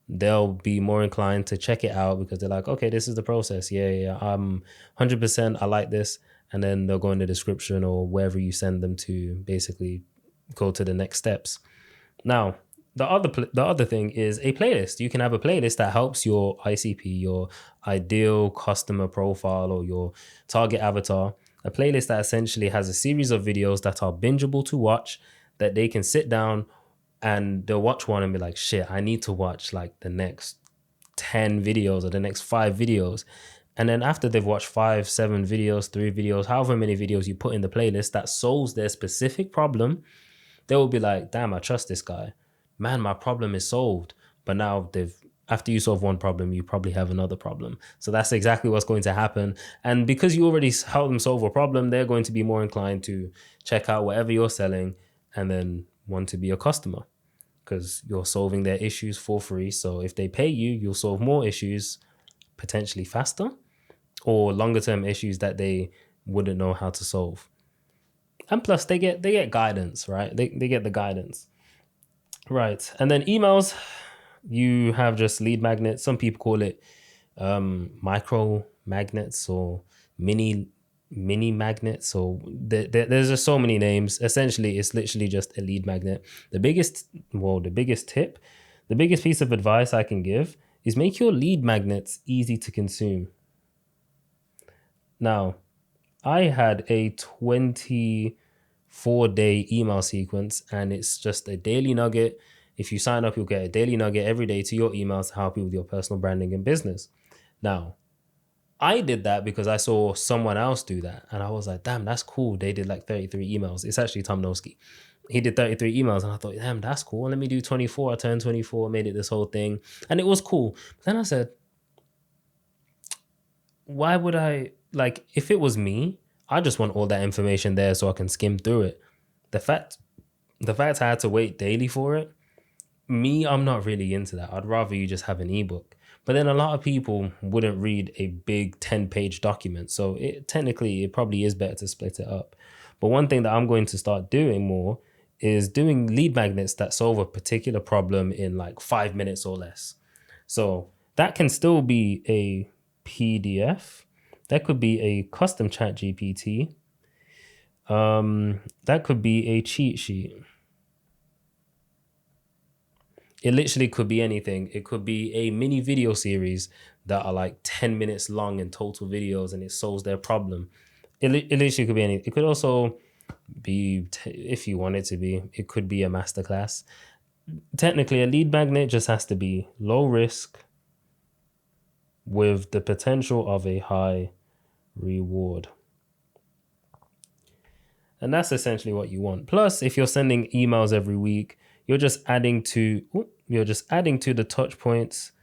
they'll be more inclined to check it out because they're like, okay, this is the process. Yeah, I'm 100%, I like this. And then they'll go in the description or wherever you send them to basically go to the next steps. Now, the other thing is a playlist. You can have a playlist that helps your ICP, your ideal customer profile or your target avatar. A playlist that essentially has a series of videos that are bingeable to watch, that they can sit down and they'll watch one and be like, shit, I need to watch like the next 10 videos or the next 5 videos. And then after they've watched 5, 7 videos, 3 videos, however many videos you put in the playlist that solves their specific problem, they will be like, damn, I trust this guy. Man, my problem is solved. But now after you solve one problem, you probably have another problem. So that's exactly what's going to happen. And because you already helped them solve a problem, they're going to be more inclined to check out whatever you're selling and then want to be a customer because you're solving their issues for free. So if they pay you, you'll solve more issues potentially faster, or longer term issues that they wouldn't know how to solve. And plus they get guidance, right? They get the guidance. Right. And then emails, you have just lead magnets. Some people call it micro magnets or mini magnets. So there's just so many names. Essentially, it's literally just a lead magnet. The biggest piece of advice I can give is make your lead magnets easy to consume. Now, I had a 24-day email sequence, and it's just a daily nugget. If you sign up, you'll get a daily nugget every day to your emails to help you with your personal branding and business. Now, I did that because I saw someone else do that, and I was like, damn, that's cool. They did like 33 emails. It's actually Tom Noski. He did 33 emails, and I thought, damn, that's cool. Let me do 24. I turned 24, made it this whole thing, and it was cool. But then I said, why would I, like, if it was me, I just want all that information there so I can skim through it. The fact I had to wait daily for it, me, I'm not really into that. I'd rather you just have an ebook. But then a lot of people wouldn't read a big 10-page document. So technically, it probably is better to split it up. But one thing that I'm going to start doing more is doing lead magnets that solve a particular problem in like 5 minutes or less. So that can still be a PDF. That could be a custom chat GPT. That could be a cheat sheet. It literally could be anything. It could be a mini video series that are like 10 minutes long in total videos, and it solves their problem. It literally could be anything. It could also be, if you want it to be, it could be a masterclass. Technically, a lead magnet just has to be low risk with the potential of a high reward. And that's essentially what you want. Plus, if you're sending emails every week, you're just adding to the touch points,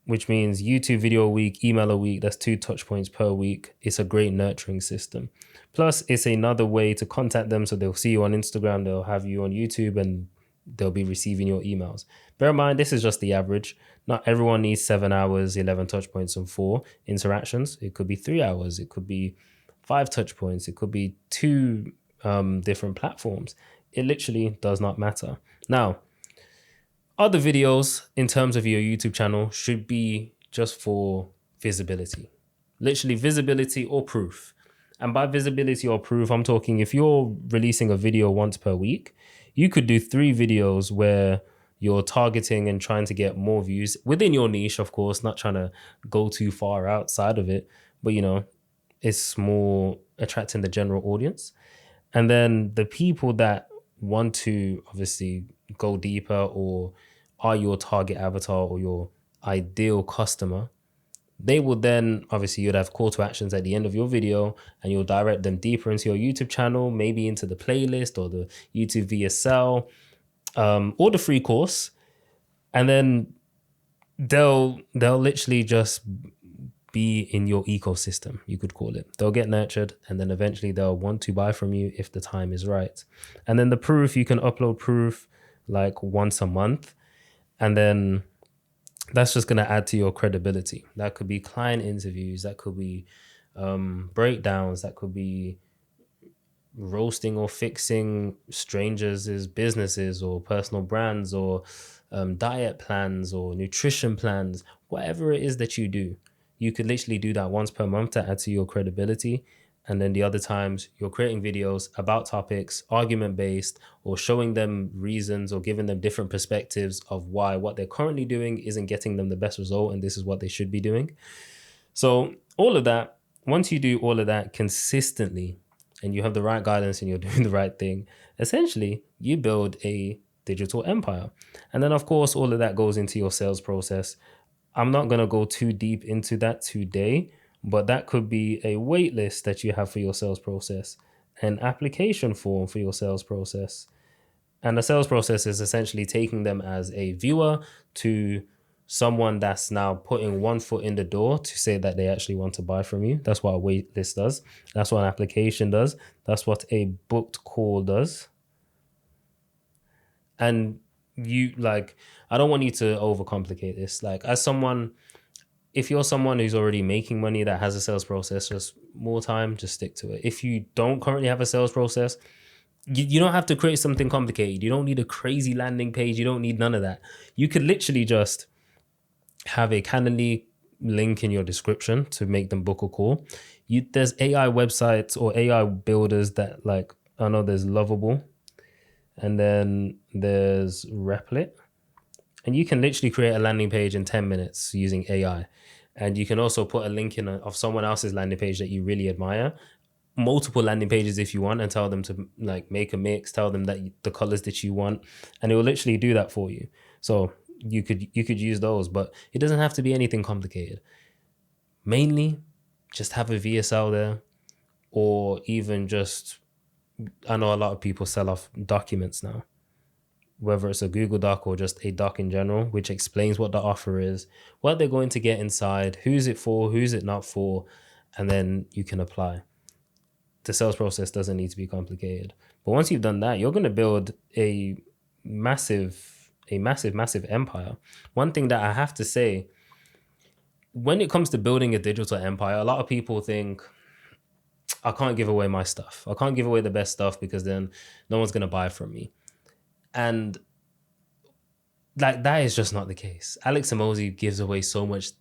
which means YouTube video a week, email a week. That's 2 touch points per week. It's a great nurturing system. Plus, it's another way to contact them. So they'll see you on Instagram, they'll have you on YouTube, and they'll be receiving your emails. Bear in mind, this is just the average. Not everyone needs 7 hours, 11 touch points, and 4 interactions. It could be 3 hours. It could be 5 touch points. It could be 2 different platforms. It literally does not matter. Now, other videos in terms of your YouTube channel should be just for visibility. Literally visibility or proof. And by visibility or proof, I'm talking if you're releasing a video once per week, you could do 3 videos where you're targeting and trying to get more views within your niche, of course, not trying to go too far outside of it. But, it's more attracting the general audience. And then the people that want to obviously go deeper or are your target avatar or your ideal customer, they will then, obviously you'd have call to actions at the end of your video, and you'll direct them deeper into your YouTube channel, maybe into the playlist or the YouTube VSL, or the free course. And then they'll literally just be in your ecosystem, you could call it. They'll get nurtured, and then eventually they'll want to buy from you if the time is right. And then the proof, you can upload proof like once a month, and then that's just going to add to your credibility. That could be client interviews, that could be breakdowns, that could be roasting or fixing strangers' businesses or personal brands, or diet plans or nutrition plans, whatever it is that you do. You could literally do that once per month to add to your credibility. And then the other times you're creating videos about topics, argument-based, or showing them reasons or giving them different perspectives of why what they're currently doing isn't getting them the best result, and this is what they should be doing. So all of that, once you do all of that consistently and you have the right guidance and you're doing the right thing, essentially you build a digital empire. And then of course, all of that goes into your sales process. I'm not going to go too deep into that today, but that could be a wait list that you have for your sales process, an application form for your sales process. And the sales process is essentially taking them as a viewer to someone that's now putting one foot in the door to say that they actually want to buy from you. That's what a wait list does. That's what an application does. That's what a booked call does. And I don't want you to overcomplicate this. Like, as someone, if you're someone who's already making money that has a sales process, just more time, just stick to it. If you don't currently have a sales process, you don't have to create something complicated. You don't need a crazy landing page. You don't need none of that. You could literally just have a Calendly link in your description to make them book a call. There's AI websites or AI builders that, I know there's Lovable, and then there's Replit. And you can literally create a landing page in 10 minutes using AI. And you can also put a link in of someone else's landing page that you really admire, multiple landing pages if you want, and tell them to like make a mix, tell them that the colors that you want, and it will literally do that for you. So you could use those, but it doesn't have to be anything complicated. Mainly just have a VSL there, or even just, I know a lot of people sell off documents now, whether it's a Google Doc or just a doc in general, which explains what the offer is, what they're going to get inside, who's it for, who's it not for, and then you can apply. The sales process doesn't need to be complicated. But once you've done that, you're going to build a massive empire. One thing that I have to say, when it comes to building a digital empire, a lot of people think, I can't give away my stuff. I can't give away the best stuff because then no one's going to buy from me. And like, that is just not the case. Alex Hormozi gives away so much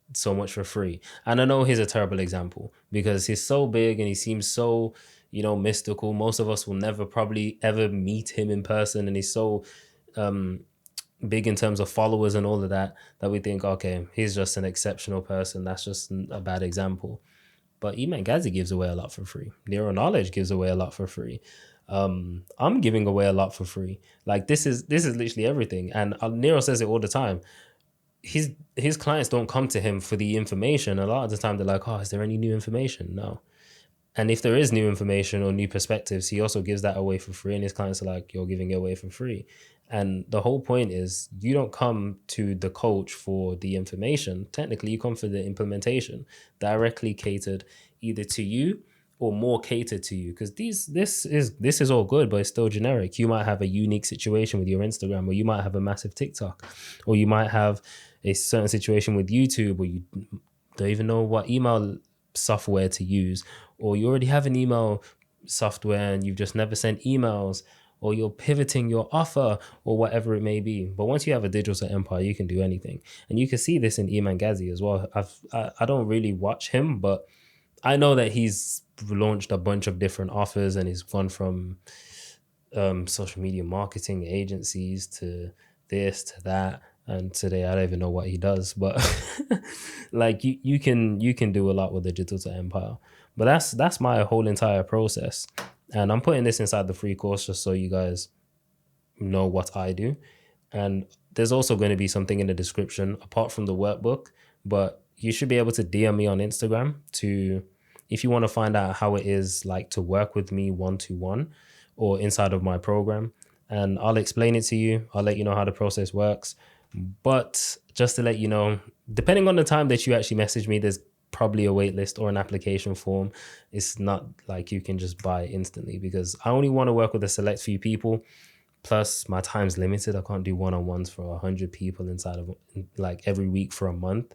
for free. And I know he's a terrible example because he's so big and he seems so, mystical. Most of us will never probably ever meet him in person. And he's so big in terms of followers and all of that, that we think, okay, he's just an exceptional person. That's just a bad example. But Iman Ghazi gives away a lot for free. Nero Knowledge gives away a lot for free. I'm giving away a lot for free. Like, this is literally everything. And Nero says it all the time. His clients don't come to him for the information. A lot of the time they're like, oh, is there any new information? No. And if there is new information or new perspectives, he also gives that away for free. And his clients are like, you're giving it away for free. And the whole point is, you don't come to the coach for the information. Technically, you come for the implementation, directly catered either to you or more catered to you. Because this is all good, but it's still generic. You might have a unique situation with your Instagram, or you might have a massive TikTok, or you might have a certain situation with YouTube, or you don't even know what email software to use, or you already have an email software and you've just never sent emails, or you're pivoting your offer, or whatever it may be. But once you have a digital empire, you can do anything. And you can see this in Iman Ghazi as well. I don't really watch him, but I know that he's launched a bunch of different offers, and he's gone from social media marketing agencies to this, to that. And today I don't even know what he does, but like, you can do a lot with the digital empire. But that's my whole entire process. And I'm putting this inside the free course just so you guys know what I do. And there's also going to be something in the description apart from the workbook, but you should be able to DM me on Instagram if you want to find out how it is like to work with me one-to-one or inside of my program. And I'll explain it to you. I'll let you know how the process works. But just to let you know, depending on the time that you actually message me, there's probably a wait list or an application form. It's not like you can just buy instantly, because I only want to work with a select few people. Plus, my time's limited. I can't do one-on-ones for 100 people inside of like every week for a month.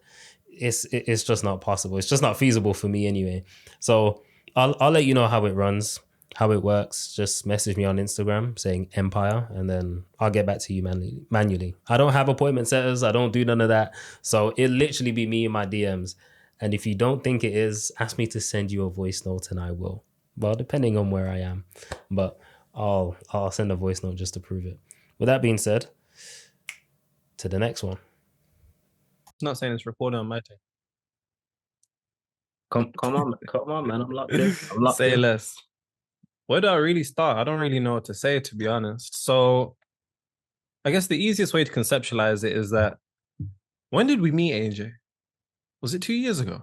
It's just not possible. It's just not feasible for me anyway. So I'll let you know how it runs, how it works. Just message me on Instagram saying Empire, and then I'll get back to you manually. I don't have appointment setters. I don't do none of that. So it'll literally be me in my DMs. And if you don't think it is, ask me to send you a voice note and I will. Well, depending on where I am. But I'll send a voice note just to prove it. With that being said, to the next one. Not saying it's recording on my thing. Come on, man. I'm locked in. Say less. Where do I really start? I don't really know what to say, to be honest. So I guess the easiest way to conceptualize it is that, when did we meet, AJ? Was it 2 years ago?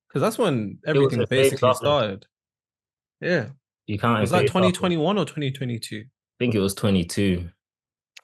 Because that's when everything basically started. Yeah. You can't. Was that 2021 or 2022? I think it was 22.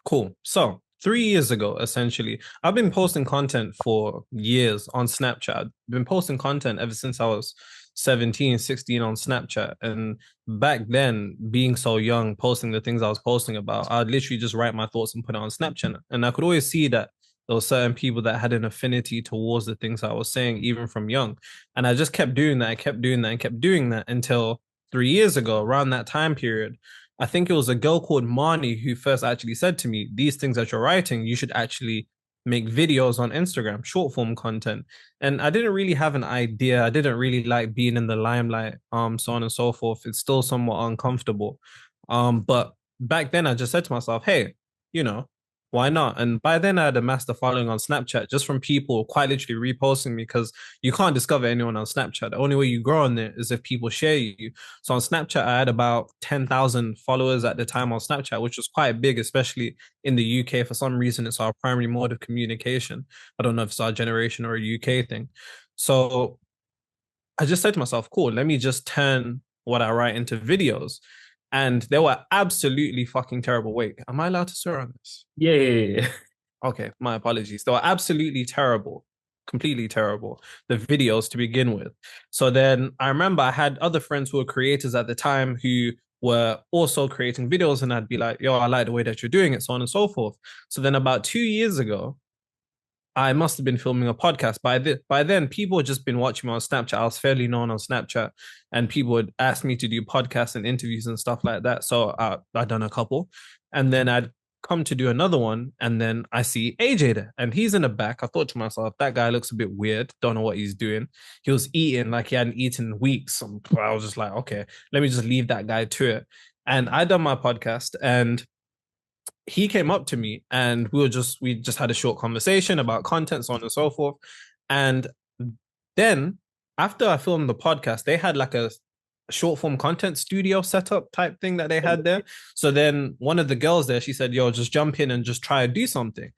Cool. So 3 years ago, essentially, I've been posting content for years on Snapchat. I've been posting content ever since I was 17, 16 on Snapchat. And back then, being so young, posting the things I was posting about, I'd literally just write my thoughts and put it on Snapchat. And I could always see that there were certain people that had an affinity towards the things I was saying, even from young. And I just kept doing that. I kept doing that and kept doing that until 3 years ago, around that time period. I think it was a girl called Marnie who first actually said to me, these things that you're writing, you should actually make videos on Instagram, short form content. And I didn't really have an idea. I didn't really like being in the limelight, so on and so forth. It's still somewhat uncomfortable. But back then I just said to myself, hey, Why not? And by then, I had a master following on Snapchat just from people quite literally reposting me because you can't discover anyone on Snapchat. The only way you grow on it is if people share you. So on Snapchat, I had about 10,000 followers at the time on Snapchat, which was quite big, especially in the UK. For some reason, it's our primary mode of communication. I don't know if it's our generation or a UK thing. So I just said to myself, cool, let me just turn what I write into videos. And they were absolutely fucking terrible. Wait, am I allowed to swear on this? Yeah, yeah, yeah. Okay, my apologies. They were absolutely terrible, completely terrible, the videos to begin with. So then I remember I had other friends who were creators at the time who were also creating videos, and I'd be like, yo, I like the way that you're doing it, so on and so forth. So then about 2 years ago, I must have been filming a podcast. By then, people had just been watching me on Snapchat. I was fairly known on Snapchat, and people would ask me to do podcasts and interviews and stuff like that. So I'd done a couple, and then I'd come to do another one, and then I see AJ there, and he's in the back. I thought to myself, that guy looks a bit weird. Don't know what he's doing. He was eating like he hadn't eaten in weeks. So I was just like, okay, let me just leave that guy to it. And I done my podcast, and he came up to me and we just had a short conversation about content, so on and so forth. And then after I filmed the podcast, they had like a short form content studio setup type thing that they had there. So then one of the girls there, she said, yo, just jump in and just try to do something.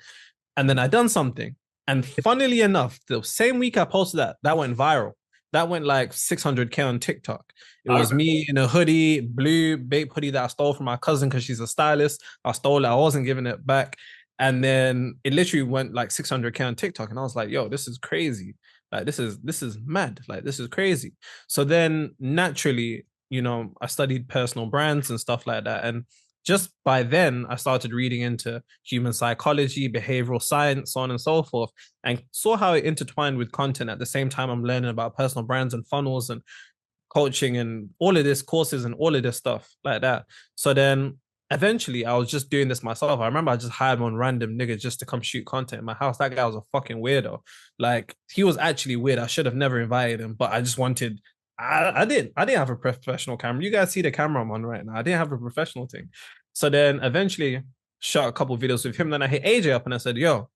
And then I done something. And funnily enough, the same week I posted that went viral. That went like 600K on TikTok. It was me in a hoodie, blue babe hoodie that I stole from my cousin because she's a stylist. I stole it. I wasn't giving it back. And then it literally went like 600K on TikTok. And I was like, yo, this is crazy. Like, this is mad. Like, this is crazy. So then naturally, I studied personal brands and stuff like that. And just by then, I started reading into human psychology, behavioral science, so on and so forth, and saw how it intertwined with content. At the same time, I'm learning about personal brands and funnels and coaching and all of this courses and all of this stuff like that. So then eventually I was just doing this myself. I remember I just hired one random nigga just to come shoot content in my house. That guy was a fucking weirdo. Like, he was actually weird. I should have never invited him, but I just wanted I didn't have a professional camera. You guys see the camera I'm on right now. I didn't have a professional thing. So then eventually shot a couple of videos with him. Then I hit AJ up and I said, yo,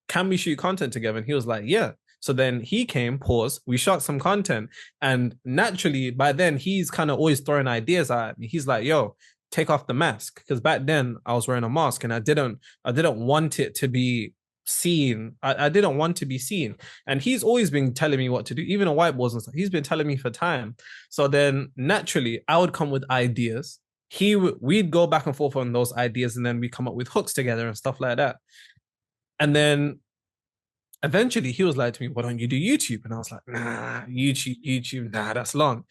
can we shoot content together? And he was like, yeah. So then he came, pause, we shot some content. And naturally, by then, he's kind of always throwing ideas at me. He's like, yo, take off the mask. Because back then I was wearing a mask and I didn't want it to be seen. I didn't want to be seen. And he's always been telling me what to do, even on whiteboards and stuff. He's been telling me for time. So then naturally, I would come with ideas. We'd go back and forth on those ideas, and then we come up with hooks together and stuff like that. And then eventually he was like to me, why don't you do YouTube? And I was like, nah, YouTube, nah, that's long.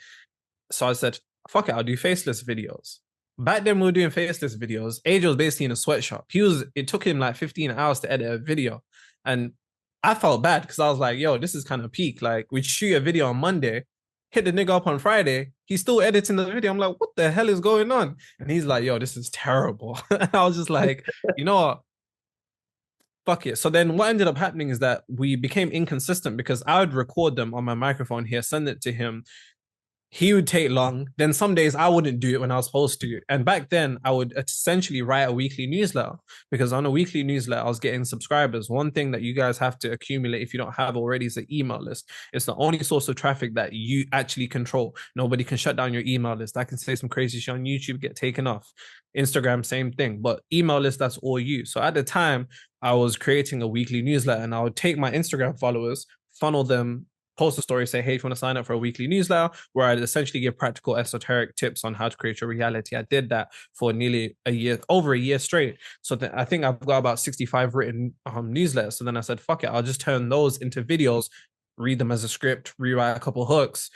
So I said, fuck it, I'll do faceless videos. Back then we were doing faceless videos. AJ was basically in a sweatshop. It took him like 15 hours to edit a video. And I felt bad because I was like, yo, this is kind of peak. Like, we'd shoot a video on Monday, hit the nigga up on Friday. He's still editing the video. I'm like, what the hell is going on? And he's like, yo, this is terrible. And I was just like, you know what? Fuck it. So then what ended up happening is that we became inconsistent because I would record them on my microphone here, send it to him. He would take long. Then some days I wouldn't do it when I was supposed to. And back then, I would essentially write a weekly newsletter because on a weekly newsletter, I was getting subscribers. One thing that you guys have to accumulate if you don't have already is an email list. It's the only source of traffic that you actually control. Nobody can shut down your email list. I can say some crazy shit on YouTube, get taken off. Instagram, same thing. But email list, that's all you. So at the time, I was creating a weekly newsletter and I would take my Instagram followers, funnel them, post a story, say, hey, if you want to sign up for a weekly newsletter, where I'd essentially give practical esoteric tips on how to create your reality. I did that for nearly a year, over a year straight. So I think I've got about 65 written newsletters. So then I said, fuck it, I'll just turn those into videos, read them as a script, rewrite a couple hooks,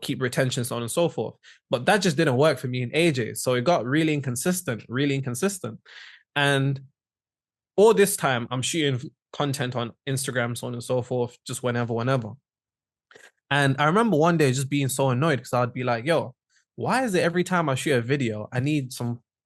keep retention, so on and so forth. But that just didn't work for me and AJ. So it got really inconsistent, really inconsistent. And all this time, I'm shooting content on Instagram, so on and so forth, just whenever. And I remember one day just being so annoyed because I'd be like, yo, why is it every time I shoot a video, I need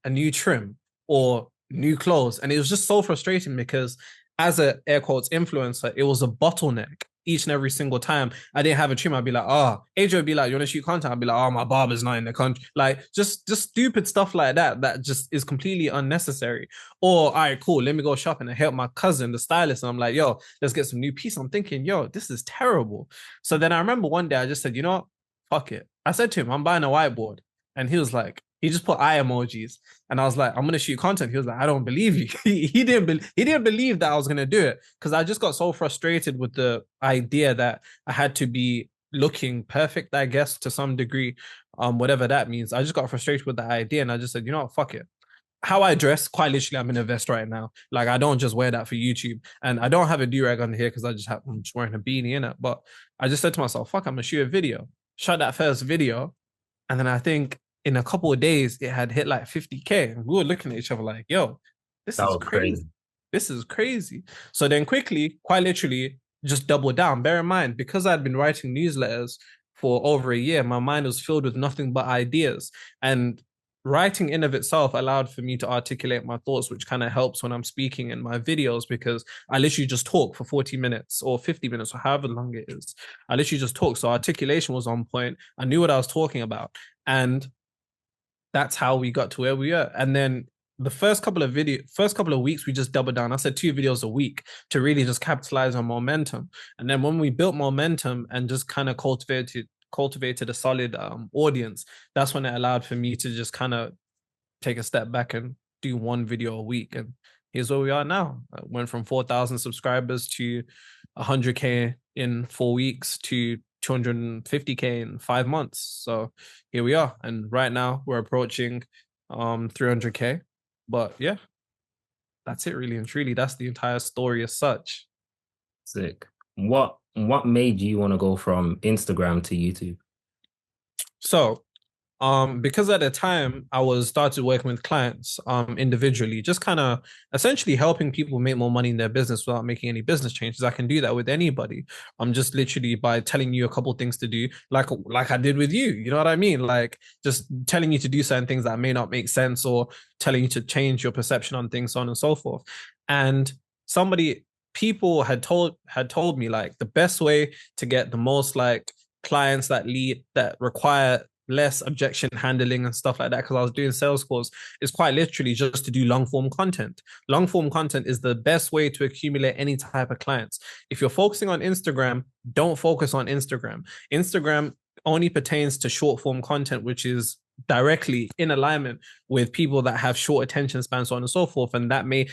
a new trim or new clothes? And it was just so frustrating because as a air quotes influencer, it was a bottleneck each and every single time I didn't have a trim, I'd be like, oh, AJ would be like, you want to shoot content? I'd be like, oh, my barber's not in the country. Like just stupid stuff like that that just is completely unnecessary. Or, all right, cool, let me go shopping and help my cousin, the stylist. And I'm like, yo, let's get some new piece. I'm thinking, yo, this is terrible. So then I remember one day I just said, you know what? Fuck it. I said to him, I'm buying a whiteboard. And he was like, he just put eye emojis. And I was like, I'm gonna shoot content. He was like, I don't believe you. He didn't believe that I was gonna do it. Because I just got so frustrated with the idea that I had to be looking perfect, I guess, to some degree. Whatever that means. I just got frustrated with the idea and I just said, you know what, fuck it. How I dress, quite literally, I'm in a vest right now. Like I don't just wear that for YouTube, and I don't have a do rag on here because I'm just wearing a beanie in it. But I just said to myself, "Fuck, I'm gonna shoot a video." Shot that first video, and then I think in a couple of days it had hit like 50K. And we were looking at each other like, "Yo, this That is was crazy. crazy. This is crazy." So then quickly, quite literally, just double down. Bear in mind, because I'd been writing newsletters for over a year, my mind was filled with nothing but ideas. And writing in of itself allowed for me to articulate my thoughts, which kind of helps when I'm speaking in my videos because I literally just talk for 40 minutes or 50 minutes or however long it is. I literally just talk. So articulation was on point. I knew what I was talking about. And that's how we got to where we are. And then the first couple of weeks, we just doubled down. I said 2 videos a week to really just capitalize on momentum. And then when we built momentum and just kind of cultivated a solid audience, that's when it allowed for me to just kind of take a step back and do 1 video a week. And here's where we are now. I went from 4,000 subscribers to 100K in 4 weeks to 250K in 5 months. So here we are. And right now we're approaching 300K. But yeah, that's it really and truly. That's the entire story as such. Sick. What made you want to go from Instagram to YouTube? So because at the time I was started working with clients individually, just kind of essentially helping people make more money in their business without making any business changes. I can do that with anybody. I'm just literally by telling you a couple things to do, like I did with you. You know what I mean? Like just telling you to do certain things that may not make sense or telling you to change your perception on things, so on and so forth. And somebody people had told me like the best way to get the most like clients that require less objection handling and stuff like that, because I was doing sales calls, is quite literally just to do long form content. Long form content is the best way to accumulate any type of clients. If you're focusing on Instagram, don't focus on Instagram. Instagram only pertains to short form content, which is directly in alignment with people that have short attention spans, so on and so forth. And that may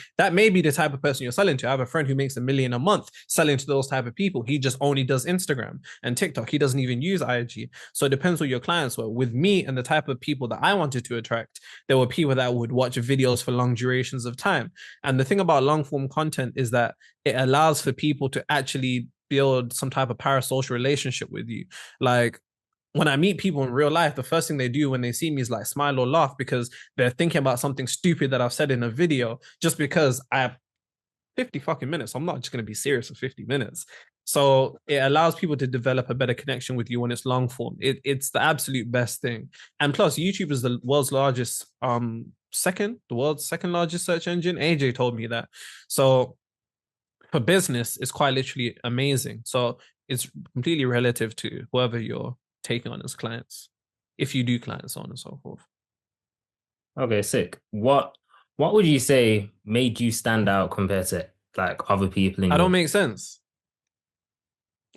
be the type of person you're selling to. I have a friend who makes $1 million a month selling to those type of people. He just only does Instagram and TikTok. He doesn't even use IG. So it depends who your clients were. With me and the type of people that I wanted to attract, there were people that would watch videos for long durations of time. And the thing about long form content is that it allows for people to actually build some type of parasocial relationship with you. Like when I meet people in real life, the first thing they do when they see me is like smile or laugh because they're thinking about something stupid that I've said in a video just because I have 50 fucking minutes. I'm not just going to be serious for 50 minutes. So it allows people to develop a better connection with you when it's long form. It's the absolute best thing. And plus, YouTube is the world's second largest search engine. AJ told me that. So for business, it's quite literally amazing. So it's completely relative to whoever you're taking on as clients, if you do clients, so on and so forth. Okay, sick. What would you say made you stand out compared to like other people in I your don't make sense.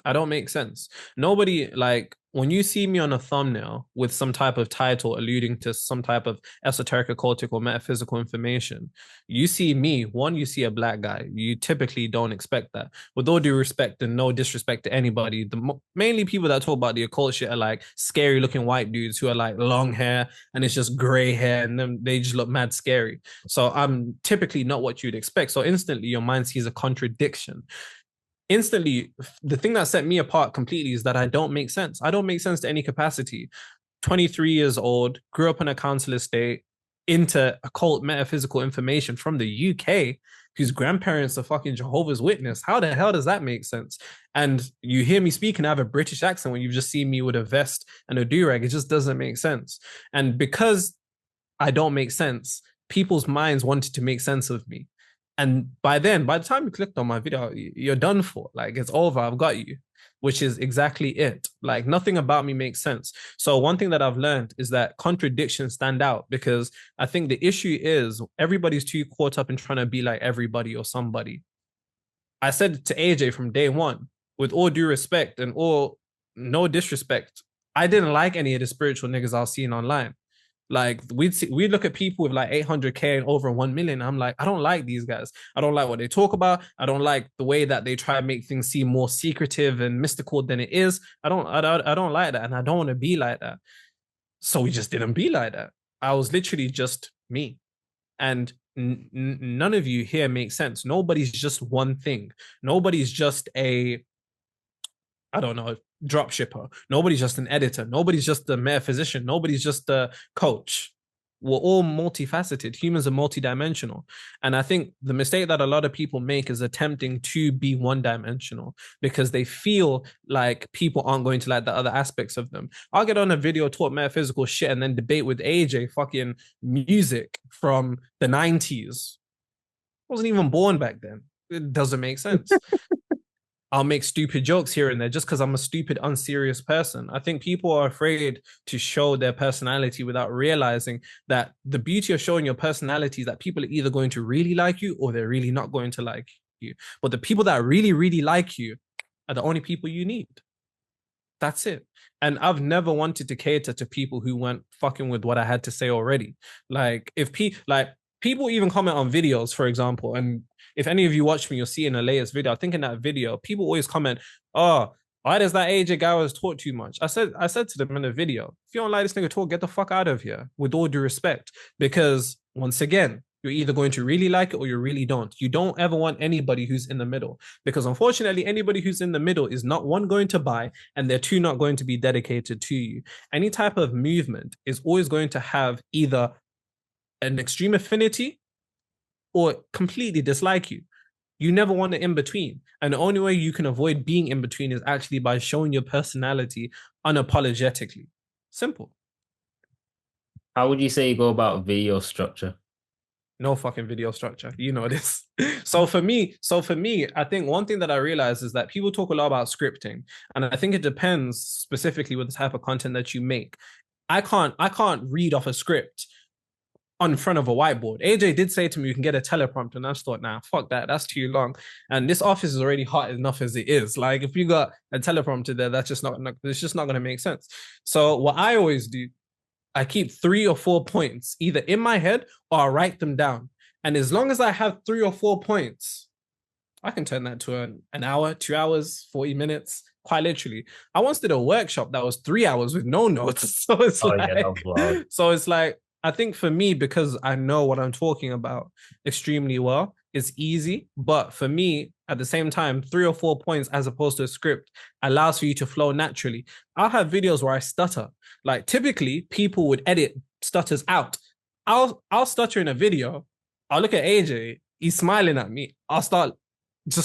I don't make sense. Nobody, like when you see me on a thumbnail with some type of title alluding to some type of esoteric, occultic, or metaphysical information, you see me. One, you see a black guy. You typically don't expect that. With all due respect and no disrespect to anybody, mainly people that talk about the occult shit are like scary looking white dudes who are like long hair and it's just gray hair and then they just look mad scary. So I'm typically not what you'd expect. So instantly your mind sees a contradiction. Instantly, the thing that set me apart completely is that I don't make sense. I don't make sense to any capacity. 23 years old, grew up in a council estate, into occult metaphysical information from the UK, whose grandparents are fucking Jehovah's Witness. How the hell does that make sense? And you hear me speak and I have a British accent when you've just seen me with a vest and a do-rag. It just doesn't make sense. And because I don't make sense, people's minds wanted to make sense of me. And by the time you clicked on my video, you're done for. Like it's over. I've got you. which is exactly it. Like nothing about me makes sense. So one thing that I've learned is that contradictions stand out, because I think the issue is everybody's too caught up in trying to be like everybody or somebody. I said to AJ from day one, with all due respect and all no disrespect, I didn't like any of the spiritual niggas I was seeing online. Like we'd look at people with like 800K and over 1 million. I'm like, I don't like these guys. I don't like what they talk about. I don't like the way that they try to make things seem more secretive and mystical than it is. I don't like that, and I don't want to be like that. So we just didn't be like that. I was literally just me, and none of you here make sense. Nobody's just one thing. Nobody's just a, I don't know, drop shipper. Nobody's just an editor. Nobody's just a metaphysician. Nobody's just a coach. We're all multifaceted. Humans are multidimensional. And I think the mistake that a lot of people make is attempting to be one dimensional, because they feel like people aren't going to like the other aspects of them. I'll get on a video, talk metaphysical shit, and then debate with AJ fucking music from the 90s. I wasn't even born back then. It doesn't make sense. I'll make stupid jokes here and there just because I'm a stupid, unserious person. I think people are afraid to show their personality without realizing that the beauty of showing your personality is that people are either going to really like you or they're really not going to like you. But the people that really, really like you are the only people you need. That's it. And I've never wanted to cater to people who weren't fucking with what I had to say already. Like if people even comment on videos, for example, and if any of you watch me, you'll see in the latest video, I think in that video, people always comment, oh, why does that AJ guy always talk too much? I said to them in the video, if you don't like this nigga talk, get the fuck out of here, with all due respect. Because once again, you're either going to really like it or you really don't. You don't ever want anybody who's in the middle, because unfortunately, anybody who's in the middle is not, one, going to buy, and they're two, not going to be dedicated to you. Any type of movement is always going to have either an extreme affinity or completely dislike you. You never want an in between. And the only way you can avoid being in between is actually by showing your personality unapologetically. Simple. How would you say you go about video structure? No fucking video structure. You know this. So for me, I think one thing that I realize is that people talk a lot about scripting. And I think it depends specifically with the type of content that you make. I can't read off a script on front of a whiteboard. AJ did say to me, you can get a teleprompter. And I just thought, nah, fuck that. That's too long. And this office is already hot enough as it is. Like if you got a teleprompter there, it's just not going to make sense. So what I always do, I keep 3 or 4 points either in my head or I write them down. And as long as I have 3 or 4 points, I can turn that to an hour, 2 hours, 40 minutes, quite literally. I once did a workshop that was 3 hours with no notes. So it's like, I think for me, because I know what I'm talking about extremely well, it's easy. But for me, at the same time, 3 or 4 points as opposed to a script allows for you to flow naturally. I'll have videos where I stutter. Like typically, people would edit stutters out. I'll stutter in a video. I'll look at AJ. He's smiling at me. I'll start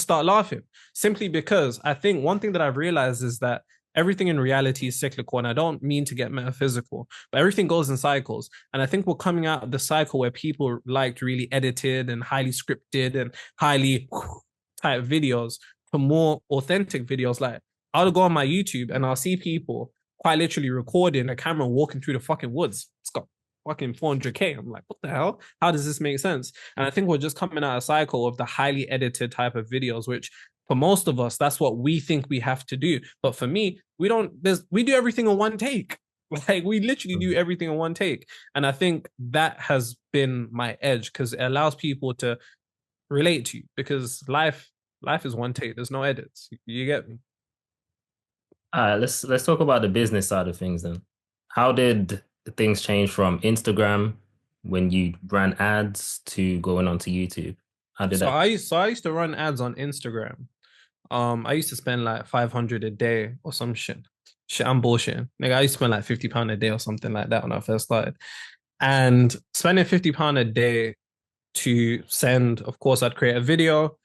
laughing, simply because I think one thing that I've realized is that everything in reality is cyclical. And I don't mean to get metaphysical, but everything goes in cycles. And I think we're coming out of the cycle where people liked really edited and highly scripted and highly type videos for more authentic videos. Like I'll go on my YouTube and I'll see people quite literally recording a camera walking through the fucking woods. It's got fucking 400K. I'm like, what the hell? How does this make sense? And I think we're just coming out of a cycle of the highly edited type of videos, which for most of us, that's what we think we have to do. But for me, we don't, we do everything in one take. Like we literally do everything in one take. And I think that has been my edge, because it allows people to relate to you, because life is one take. There's no edits. You get me? All right, let's talk about the business side of things then. How did things change from Instagram when you ran ads to going onto YouTube? How did So that? I used to run ads on Instagram. I used to spend like 500 a day or some shit. Shit, I'm bullshitting. Nigga, I used to spend like £50 a day or something like that when I first started. And spending £50 a day to send, of course, I'd create a video,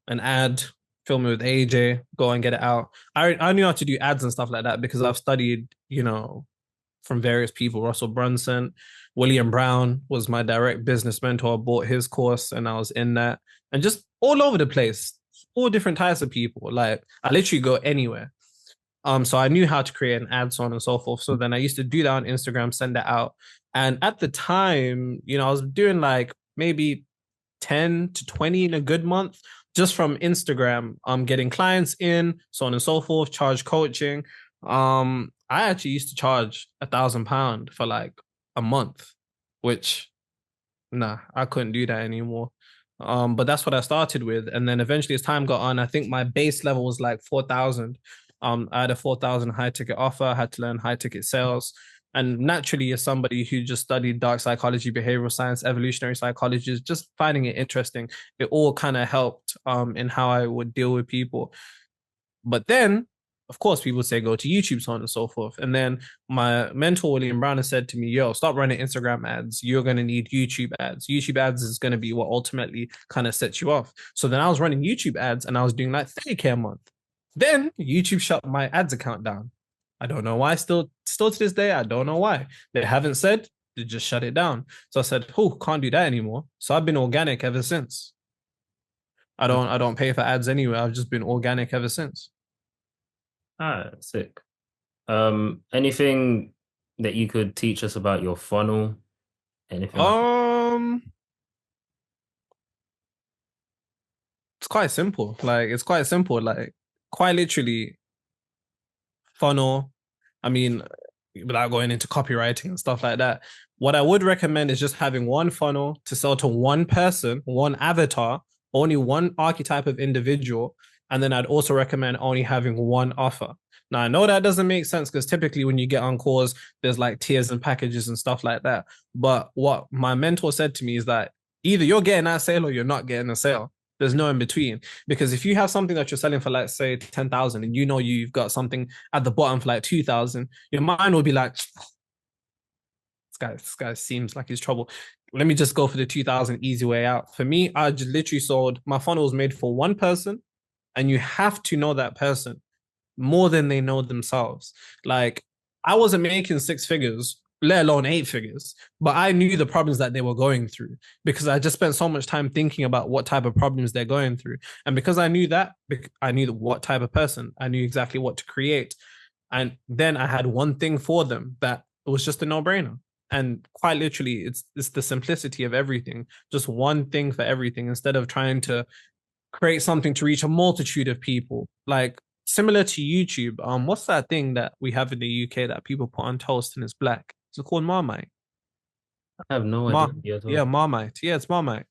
an ad, film it with AJ, go and get it out. I knew how to do ads and stuff like that because I've studied, from various people. Russell Brunson, William Brown was my direct business mentor. I bought his course and I was in that. And just all over the place, all different types of people. Like I literally go anywhere. So I knew how to create an ad, so on and so forth. So then I used to do that on Instagram, send that out. And at the time, I was doing like maybe 10 to 20 in a good month just from Instagram. Getting clients in, so on and so forth, charge coaching. I actually used to charge £1,000 for like a month, which nah, I couldn't do that anymore. But that's what I started with. And then eventually as time got on, I think my base level was like 4,000. I had a 4,000 high ticket offer. I had to learn high ticket sales. And naturally, as somebody who just studied dark psychology, behavioral science, evolutionary psychology, just finding it interesting, it all kind of helped in how I would deal with people. But then, of course, people say go to YouTube, so on and so forth. And then my mentor, William Brown, has said to me, yo, stop running Instagram ads. You're going to need YouTube ads. YouTube ads is going to be what ultimately kind of sets you off. So then I was running YouTube ads and I was doing like 30K a month. Then YouTube shut my ads account down. I don't know why. Still to this day, I don't know why. They haven't said, they just shut it down. So I said, oh, can't do that anymore. So I've been organic ever since. I don't pay for ads anyway. I've just been organic ever since. Ah, sick. Anything that you could teach us about your funnel? Anything like Um, it's quite simple. It's quite simple. Like quite literally, funnel. I mean, without going into copywriting and stuff like that, what I would recommend is just having one funnel to sell to one person, one avatar, only one archetype of individual. And then I'd also recommend only having one offer. Now, I know that doesn't make sense because typically when you get on calls, there's like tiers and packages and stuff like that. But what my mentor said to me is that either you're getting that sale or you're not getting a sale. There's no in between. Because if you have something that you're selling for, like, say, 10,000 and you've got something at the bottom for like 2,000, your mind will be like, this guy seems like he's trouble. Let me just go for the 2,000 easy way out. For me, I just literally sold, my funnel was made for one person, and you have to know that person more than they know themselves. Like, I wasn't making six figures, let alone eight figures, but I knew the problems that they were going through because I just spent so much time thinking about what type of problems they're going through. And because I knew that, I knew what type of person, I knew exactly what to create. And then I had one thing for them that was just a no brainer. And quite literally, it's the simplicity of everything, just one thing for everything instead of trying to create something to reach a multitude of people. Like similar to YouTube, what's that thing that we have in the UK that people put on toast and it's black? Is it called Marmite? I have no idea at Yeah, all. Marmite. Yeah, it's Marmite.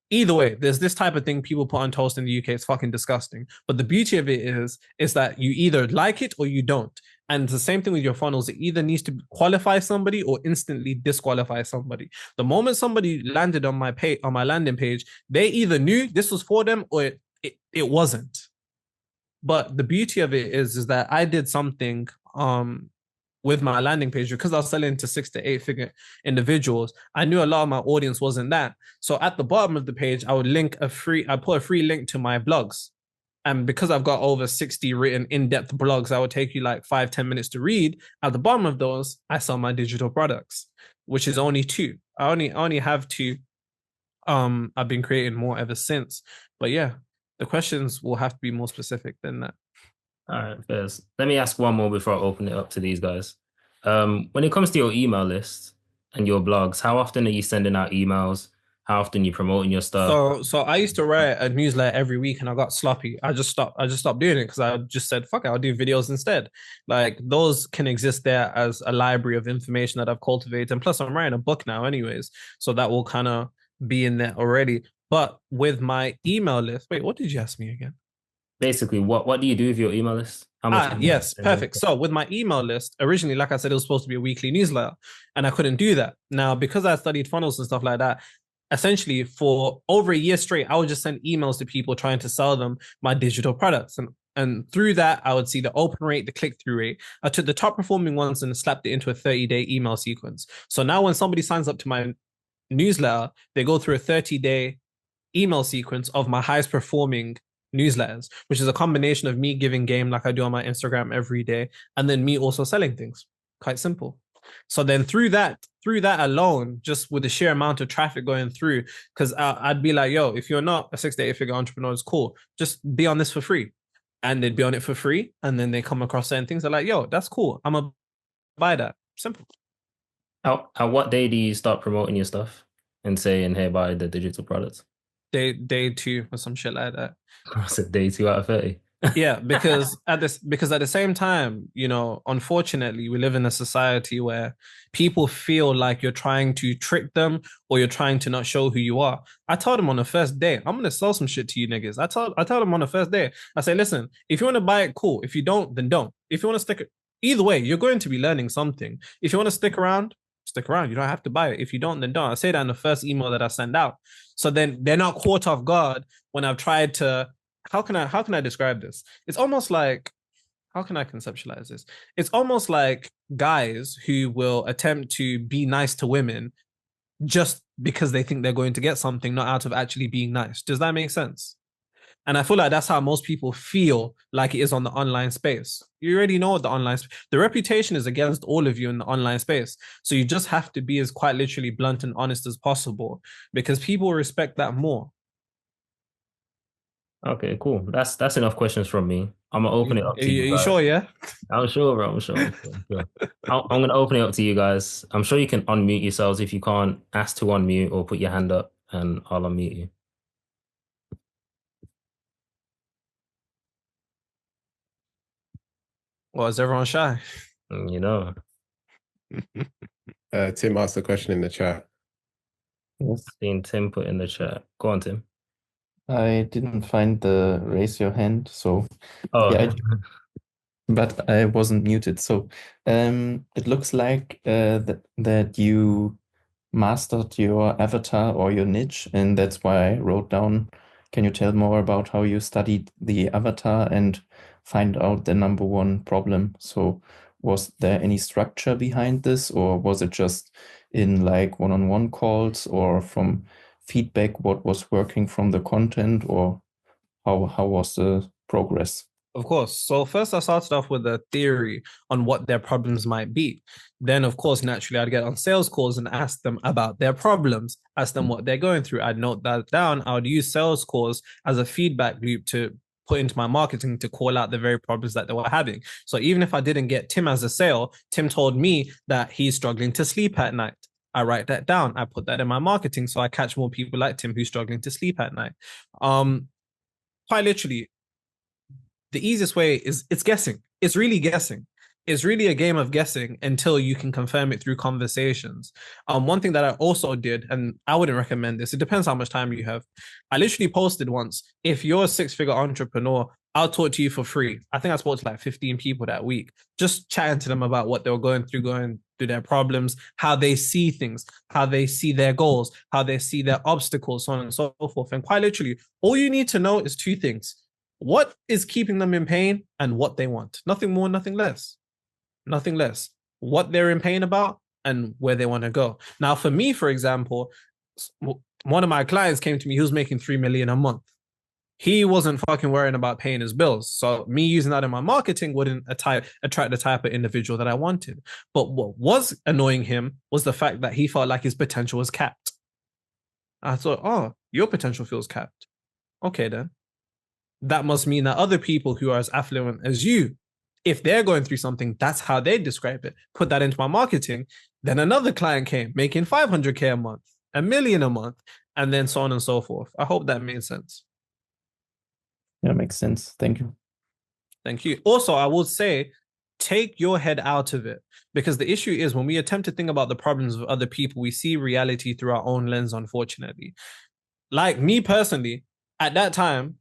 Either way, there's this type of thing people put on toast in the UK. It's fucking disgusting. But the beauty of it is that you either like it or you don't. And it's the same thing with your funnels. It either needs to qualify somebody or instantly disqualify somebody. The moment somebody landed on my page, on my landing page, they either knew this was for them or it wasn't. But the beauty of it is that I did something with my landing page because I was selling to 6 to 8 figure individuals. I knew a lot of my audience wasn't that. So at the bottom of the page, I put a free link to my blogs. And because I've got over 60 written in-depth blogs that would take you like 5-10 minutes to read, at the bottom of those, I sell my digital products, which is only two. I only have two. I've been creating more ever since. But yeah, the questions will have to be more specific than that. All right, first, let me ask one more before I open it up to these guys. When it comes to your email list and your blogs, how often are you sending out emails? How often are you promoting your stuff? So I used to write a newsletter every week and I got sloppy. I just stopped doing it because I just said, fuck it, I'll do videos instead. Like those can exist there as a library of information that I've cultivated. And plus I'm writing a book now anyways. So that will kind of be in there already. But with my email list, wait, what did you ask me again? Basically, what do you do with your email list? How much email are you Yes, sending? perfect. So with my email list, originally, like I said, it was supposed to be a weekly newsletter, and I couldn't do that. Now, because I studied funnels and stuff like that, essentially for over a year straight, I would just send emails to people trying to sell them my digital products. And through that, I would see the open rate, the click-through rate. I took the top performing ones and slapped it into a 30-day email sequence. So now when somebody signs up to my newsletter, they go through a 30-day email sequence of my highest performing newsletters, which is a combination of me giving game like I do on my Instagram every day, and then me also selling things. Quite simple. So then through that alone, just with the sheer amount of traffic going through, because I'd be like, yo, if you're not a 6 to 8 figure entrepreneur, it's cool. Just be on this for free. and they'd be on it for free, and then they come across certain things. They're like, "Yo, that's cool. I'm gonna buy that." Simple. How what day do you start promoting your stuff and saying, "Hey, buy the digital products"? Day two or some shit like that. I said day 2 out of 30. Yeah, because at the same time, unfortunately, we live in a society where people feel like you're trying to trick them or you're trying to not show who you are. I told them on the first day, I'm gonna sell some shit to you niggas. I told them on the first day, I say, listen, if you want to buy it, cool. If you don't, then don't. If you want to stick it, either way, you're going to be learning something. If you want to stick around, stick around. You don't have to buy it. If you don't, then don't. I say that in the first email that I send out. So then they're not caught off guard when I've tried to how can I describe this? It's almost like, how can I conceptualize this? It's almost like guys who will attempt to be nice to women just because they think they're going to get something, not out of actually being nice. Does that make sense? And I feel like that's how most people feel like it is on the online space. You already know what the reputation is against all of you in the online space. So you just have to be as quite literally blunt and honest as possible because people respect that more. Okay, cool. That's enough questions from me. I'm gonna open it up Are to you, you are you guys. sure? Yeah. I'm sure, bro. I'm sure. I'm sure. I'm gonna open it up to you guys. I'm sure you can unmute yourselves if you can't. Ask to unmute or put your hand up, and I'll unmute you. Well, is everyone shy? You know. Tim asked a question in the chat. Yes, Seen Tim put in the chat. Go on, Tim. I didn't find the raise your hand, so Oh, yeah, but I wasn't muted. So it looks like that you mastered your avatar or your niche, and that's why I wrote down. Can you tell more about how you studied the avatar and find out the number one problem? So was there any structure behind this, or was it just in like one-on-one calls or from feedback, what was working from the content, or how was the progress? Of course. So first I started off with a theory on what their problems might be. Then, of course, naturally I'd get on sales calls and ask them about their problems, ask them what they're going through. I'd note that down. I would use sales calls as a feedback loop to put into my marketing to call out the very problems that they were having. So even if I didn't get Tim as a sale, Tim told me that he's struggling to sleep at night. I write that down. I put that in my marketing so I catch more people like Tim who's struggling to sleep at night. Quite literally, the easiest way is it's guessing. It's really guessing. It's really a game of guessing until you can confirm it through conversations. One thing that I also did, and I wouldn't recommend this, it depends how much time you have. I literally posted once, if you're a six-figure entrepreneur, I'll talk to you for free. I think I spoke to like 15 people that week, just chatting to them about what they were going through their problems, how they see things, how they see their goals, how they see their obstacles, so on and so forth. And quite literally, all you need to know is two things: what is keeping them in pain and what they want. Nothing more, nothing less. Nothing less. What they're in pain about and where they want to go. Now, for me, for example, one of my clients came to me, he was making 3 million a month. He wasn't fucking worrying about paying his bills. So me using that in my marketing wouldn't attract the type of individual that I wanted. But what was annoying him was the fact that he felt like his potential was capped. I thought, oh, your potential feels capped. Okay, then. That must mean that other people who are as affluent as you, if they're going through something, that's how they describe it. Put that into my marketing. Then another client came making 500K a month, 1 million a month, and then so on and so forth. I hope that made sense. Yeah, makes sense. Thank you. Thank you. Also, I will say, take your head out of it, because the issue is when we attempt to think about the problems of other people, we see reality through our own lens, unfortunately. Like me personally, at that time,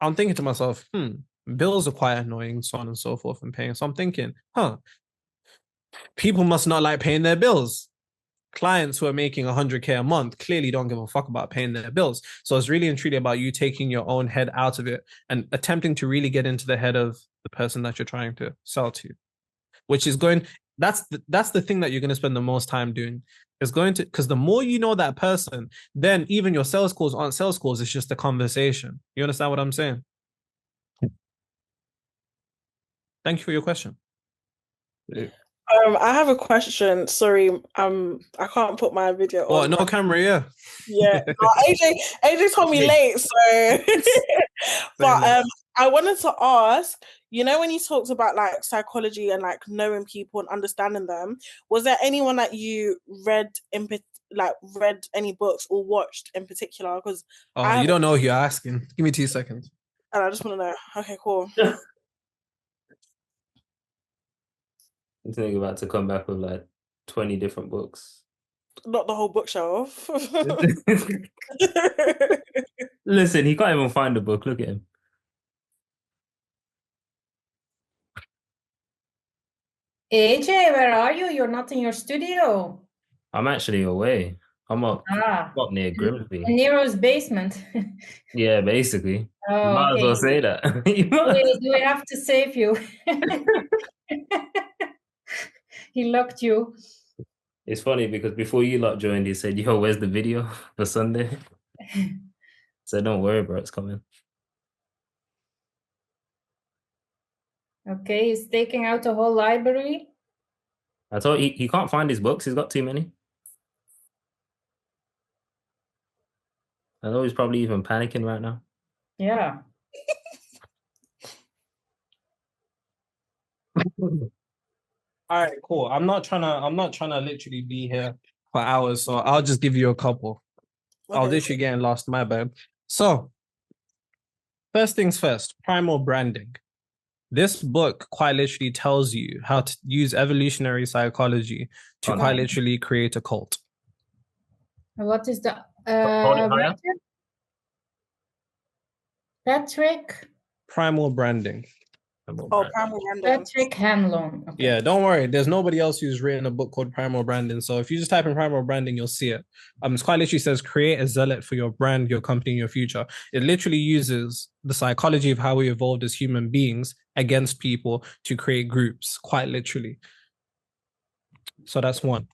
I'm thinking to myself, bills are quite annoying, so on and so forth, and paying. So I'm thinking, people must not like paying their bills. Clients who are making 100K a month clearly don't give a fuck about paying their bills. So it's really and truly about you taking your own head out of it and attempting to really get into the head of the person that you're trying to sell to, which is that's the thing that you're going to spend the most time doing, is going to, because the more you know that person, then even your sales calls aren't sales calls, it's just a conversation. You understand what I'm saying? Thank you for your question. I have a question. Sorry, I can't put my video on. No camera, yeah. Yeah, no, AJ told me late, so. But I wanted to ask, when you talked about like psychology and like knowing people and understanding them, was there anyone that you read read any books or watched in particular? Because Oh, you don't know who you're asking. Give me 2 seconds. and I just want to know. Okay, cool. I'm thinking about to come back with like 20 different books. Not the whole bookshelf. Listen, he can't even find a book. Look at him. AJ, where are you? You're not in your studio. I'm actually away. I'm up near In Grimsby. Nero's basement. Yeah, basically. Oh, You might as okay. well say that. Do we have to save you? He locked you. It's funny because before you lot joined, he said, "Yo, where's the video for Sunday?" So don't worry, bro, it's coming. Okay, he's taking out the whole library. I told you, he can't find his books. He's got too many. I know he's probably even panicking right now. Yeah. All right, cool. I'm not trying to literally be here for hours, so I'll just give you a couple. I'll Okay. literally getting lost, my bad. So, first things first, primal branding. This book quite literally tells you how to use evolutionary psychology to Oh, quite no. literally create a cult. What is the Hold it higher. writer? Patrick? Primal branding. Oh, Primal Random. Patrick Hanlon. Okay. Yeah, don't worry. There's nobody else who's written a book called Primal Branding. So if you just type in Primal Branding, you'll see it. It's quite literally says create a zealot for your brand, your company, and your future. It literally uses the psychology of how we evolved as human beings against people to create groups, quite literally. So that's one.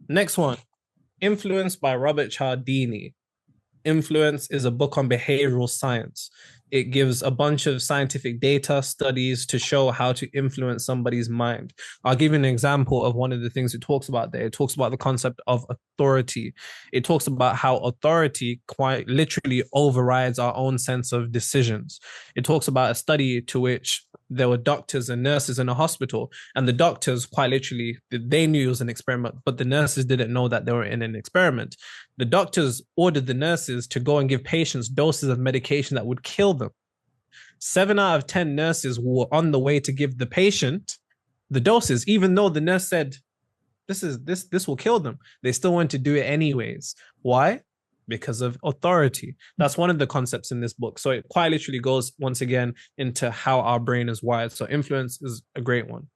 Next one, Influence by Robert Cialdini. Influence is a book on behavioral science. It gives a bunch of scientific data studies to show how to influence somebody's mind. I'll give you an example of one of the things it talks about there. It talks about the concept of authority. It talks about how authority quite literally overrides our own sense of decisions. It talks about a study to which there were doctors and nurses in a hospital, and the doctors quite literally, they knew it was an experiment, but the nurses didn't know that they were in an experiment. The doctors ordered the nurses to go and give patients doses of medication that would kill them. 7 out of 10 nurses were on the way to give the patient the doses, even though the nurse said, this will kill them. They still went to do it anyways. Why? Because of authority. That's one of the concepts in this book. So it quite literally goes once again into how our brain is wired. So influence is a great one.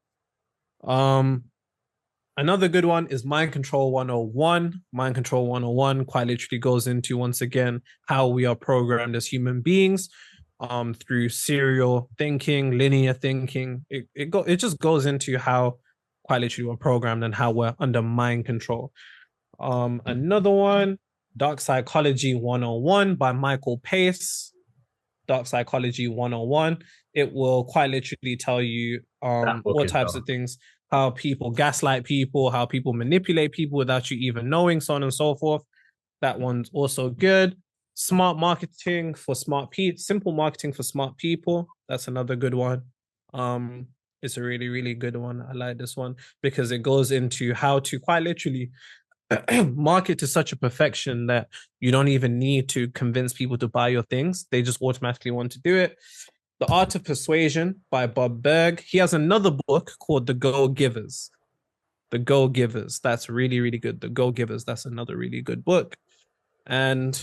Another good one is Mind Control 101. Mind Control 101 quite literally goes into, once again, how we are programmed as human beings through serial thinking, linear thinking. It just goes into how quite literally we're programmed and how we're under mind control. Another one, Dark Psychology 101 by Michael Pace. Dark Psychology 101. It will quite literally tell you what types of things, how people gaslight people, how people manipulate people without you even knowing, so on and so forth. That one's also good. Smart marketing for smart people, simple marketing for smart people. That's another good one. It's a really, really good one. I like this one because it goes into how to quite literally market to such a perfection that you don't even need to convince people to buy your things. They just automatically want to do it. The Art of Persuasion by Bob Berg. He has another book called The Go-Givers. The Go-Givers. That's really, really good. The Go-Givers. That's another really good book. And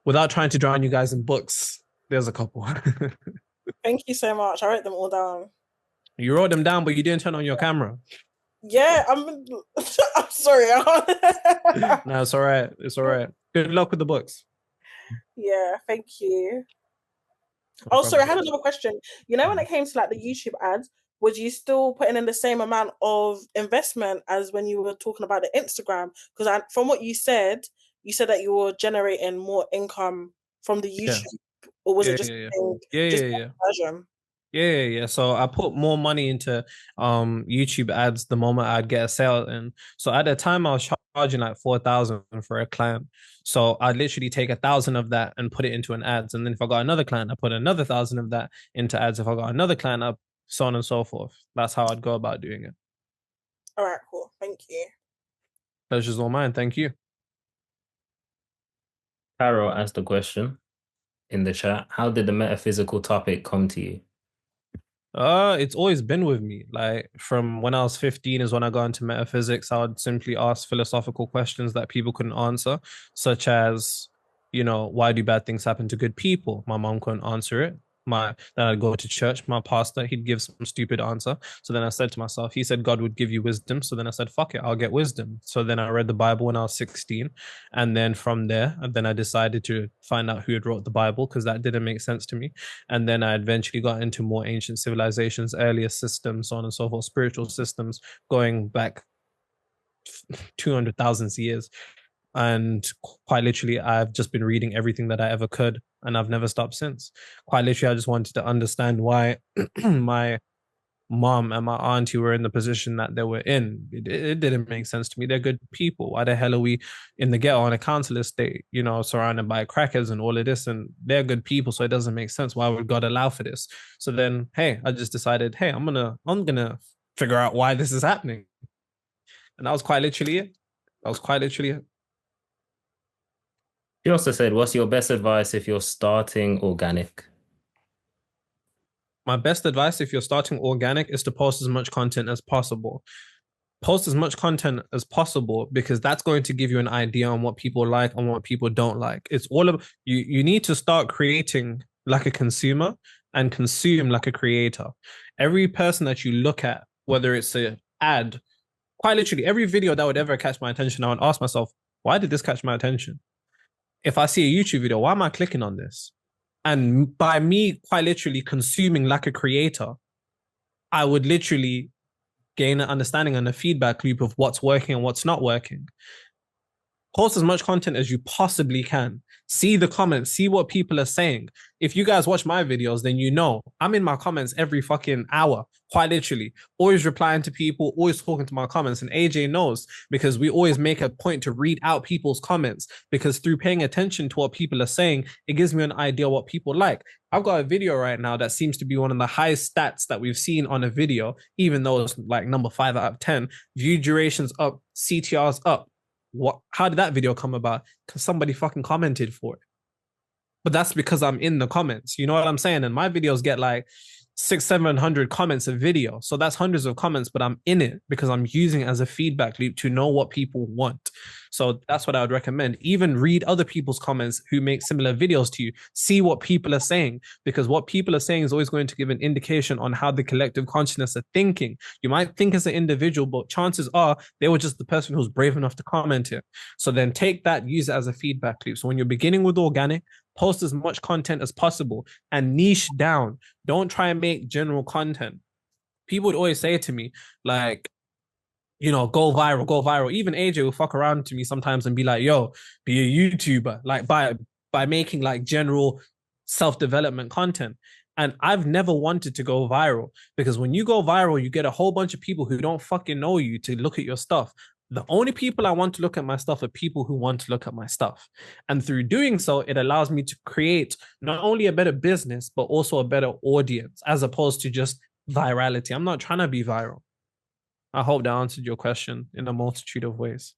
without trying to drown you guys in books, there's a couple. Thank you so much. I wrote them all down. You wrote them down, but you didn't turn on your camera. Yeah, I'm sorry. No, it's all right. It's all right. Good luck with the books. Yeah, thank you. No Oh, sorry, I problem. had another question. When it came to like the YouTube ads, was you still putting in the same amount of investment as when you were talking about the Instagram? Because from what you said that you were generating more income from the YouTube, or was Yeah, it just yeah. a Yeah, just yeah, yeah. version? Yeah. So I put more money into YouTube ads the moment I'd get a sale, and so at the time I was charging like 4,000 for a client. So I'd literally take 1,000 of that and put it into an ads, and then if I got another client, I put another 1,000 of that into ads. If I got another client, up so on and so forth. That's how I'd go about doing it. All right, cool. Thank you. Pleasure's all mine. Thank you. Carol asked the question in the chat. How did the metaphysical topic come to you? It's always been with me. Like from when I was 15 is when I got into metaphysics. I would simply ask philosophical questions that people couldn't answer, such as, why do bad things happen to good people? My mom couldn't answer it. Then I'd go to church. My pastor, he'd give some stupid answer. So then I said to myself, he said God would give you wisdom. So then I said, fuck it, I'll get wisdom. So then I read the Bible when I was 16. And then from there, I decided to find out who had wrote the Bible because that didn't make sense to me. And then I eventually got into more ancient civilizations, earlier systems, so on and so forth, spiritual systems going back 200,000 years. And quite literally, I've just been reading everything that I ever could, and I've never stopped since. Quite literally, I just wanted to understand why my mom and my auntie were in the position that they were in. It didn't make sense to me. They're good people. Why the hell are we in the ghetto on a council estate, surrounded by crackers and all of this? And they're good people, so it doesn't make sense. Why would God allow for this? So then, hey, I just decided, hey, I'm gonna figure out why this is happening. And that was quite literally it. She also said, what's your best advice if you're starting organic? My best advice if you're starting organic is to post as much content as possible. Post as much content as possible because that's going to give you an idea on what people like and what people don't like. It's all of you need to start creating like a consumer and consume like a creator. Every person that you look at, whether it's an ad, quite literally every video that would ever catch my attention, I would ask myself, why did this catch my attention? If I see a YouTube video, why am I clicking on this? And by me quite literally consuming like a creator, I would literally gain an understanding and a feedback loop of what's working and what's not working. Post as much content as you possibly can. See the comments, see what people are saying. If you guys watch my videos, then I'm in my comments every fucking hour, quite literally. Always replying to people, always talking to my comments. And AJ knows because we always make a point to read out people's comments because through paying attention to what people are saying, it gives me an idea what people like. I've got a video right now that seems to be one of the highest stats that we've seen on a video, even though it's like number 5 out of 10. View durations up, CTRs up. How did that video come about? Because somebody fucking commented for it. But that's because I'm in the comments. You know what I'm saying? And my videos get like 600-700 comments a video. So that's hundreds of comments, but I'm in it because I'm using it as a feedback loop to know what people want. So that's what I would recommend. Even read other people's comments who make similar videos to you. See what people are saying, because what people are saying is always going to give an indication on how the collective consciousness are thinking. You might think as an individual, but chances are they were just the person who's brave enough to comment it. So then take that, use it as a feedback loop. So when you're beginning with organic, post as much content as possible and niche down. Don't try and make general content. People would always say to me, like, go viral, go viral. Even AJ will fuck around to me sometimes and be like, yo, be a YouTuber, like by making like general self-development content. And I've never wanted to go viral because when you go viral, you get a whole bunch of people who don't fucking know you to look at your stuff. The only people I want to look at my stuff are people who want to look at my stuff. And through doing so, it allows me to create not only a better business, but also a better audience, as opposed to just virality. I'm not trying to be viral. I hope that answered your question in a multitude of ways.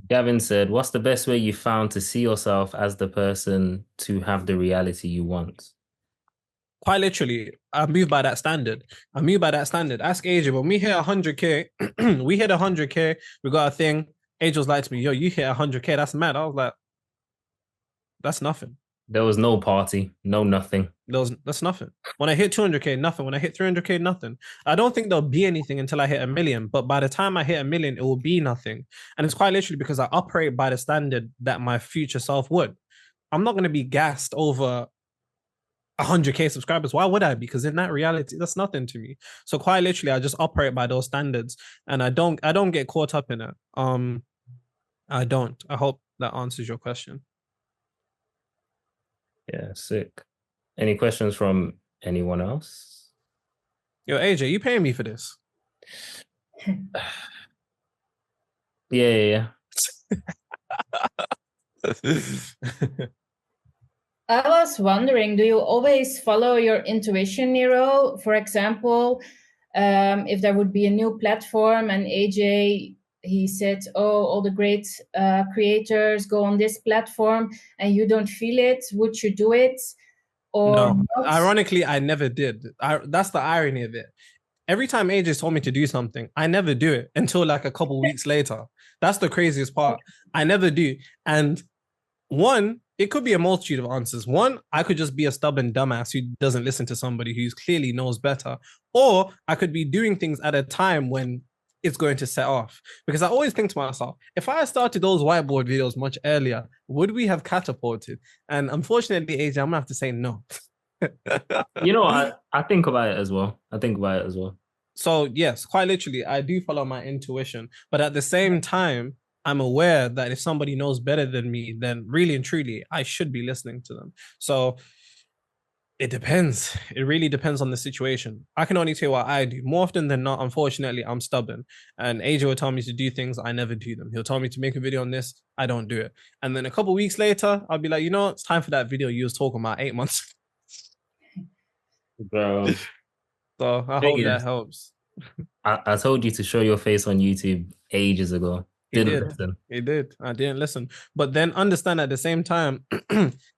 Gavin said, what's the best way you found to see yourself as the person to have the reality you want? Quite literally, I move by that standard. Ask AJ, when we hit 100K, we hit 100K, we got a thing. AJ was like to me, yo, you hit 100K, that's mad. I was like, that's nothing. There was no party, no nothing. That's nothing. When I hit 200K, nothing. When I hit 300K, nothing. I don't think there'll be anything until I hit 1 million. But by the time I hit 1 million, it will be nothing. And it's quite literally because I operate by the standard that my future self would. I'm not going to be gassed over 100K subscribers. Why would I? Because in that reality, that's nothing to me. So quite literally, I just operate by those standards, and I don't get caught up in it. I don't. I hope that answers your question. Yeah, sick. Any questions from anyone else? Yo, AJ, you paying me for this? Yeah. I was wondering, do you always follow your intuition, Nero? For example, if there would be a new platform and AJ, he said, oh, all the great creators go on this platform and you don't feel it, would you do it? Or No, not? ironically, I never did. That's the irony of it. Every time AJ told me to do something, I never do it until like a couple weeks later. That's the craziest part. I never do. And one, it could be a multitude of answers. One, I could just be a stubborn dumbass who doesn't listen to somebody who clearly knows better. Or I could be doing things at a time when it's going to set off. Because I always think to myself, if I had started those whiteboard videos much earlier, would we have catapulted? And unfortunately, AJ, I'm gonna have to say no. You know, I think about it as well. So yes, quite literally, I do follow my intuition. But at the same time, I'm aware that if somebody knows better than me, then really and truly, I should be listening to them. So it depends. It really depends on the situation. I can only tell you what I do. More often than not, unfortunately, I'm stubborn. And AJ will tell me to do things, I never do them. He'll tell me to make a video on this, I don't do it. And then a couple weeks later, I'll be like, you know, it's time for that video you was talking about 8 months. Bro. So I hope that helps. I told you to show your face on YouTube ages ago. Didn't listen. He did. I didn't listen. But then understand at the same time,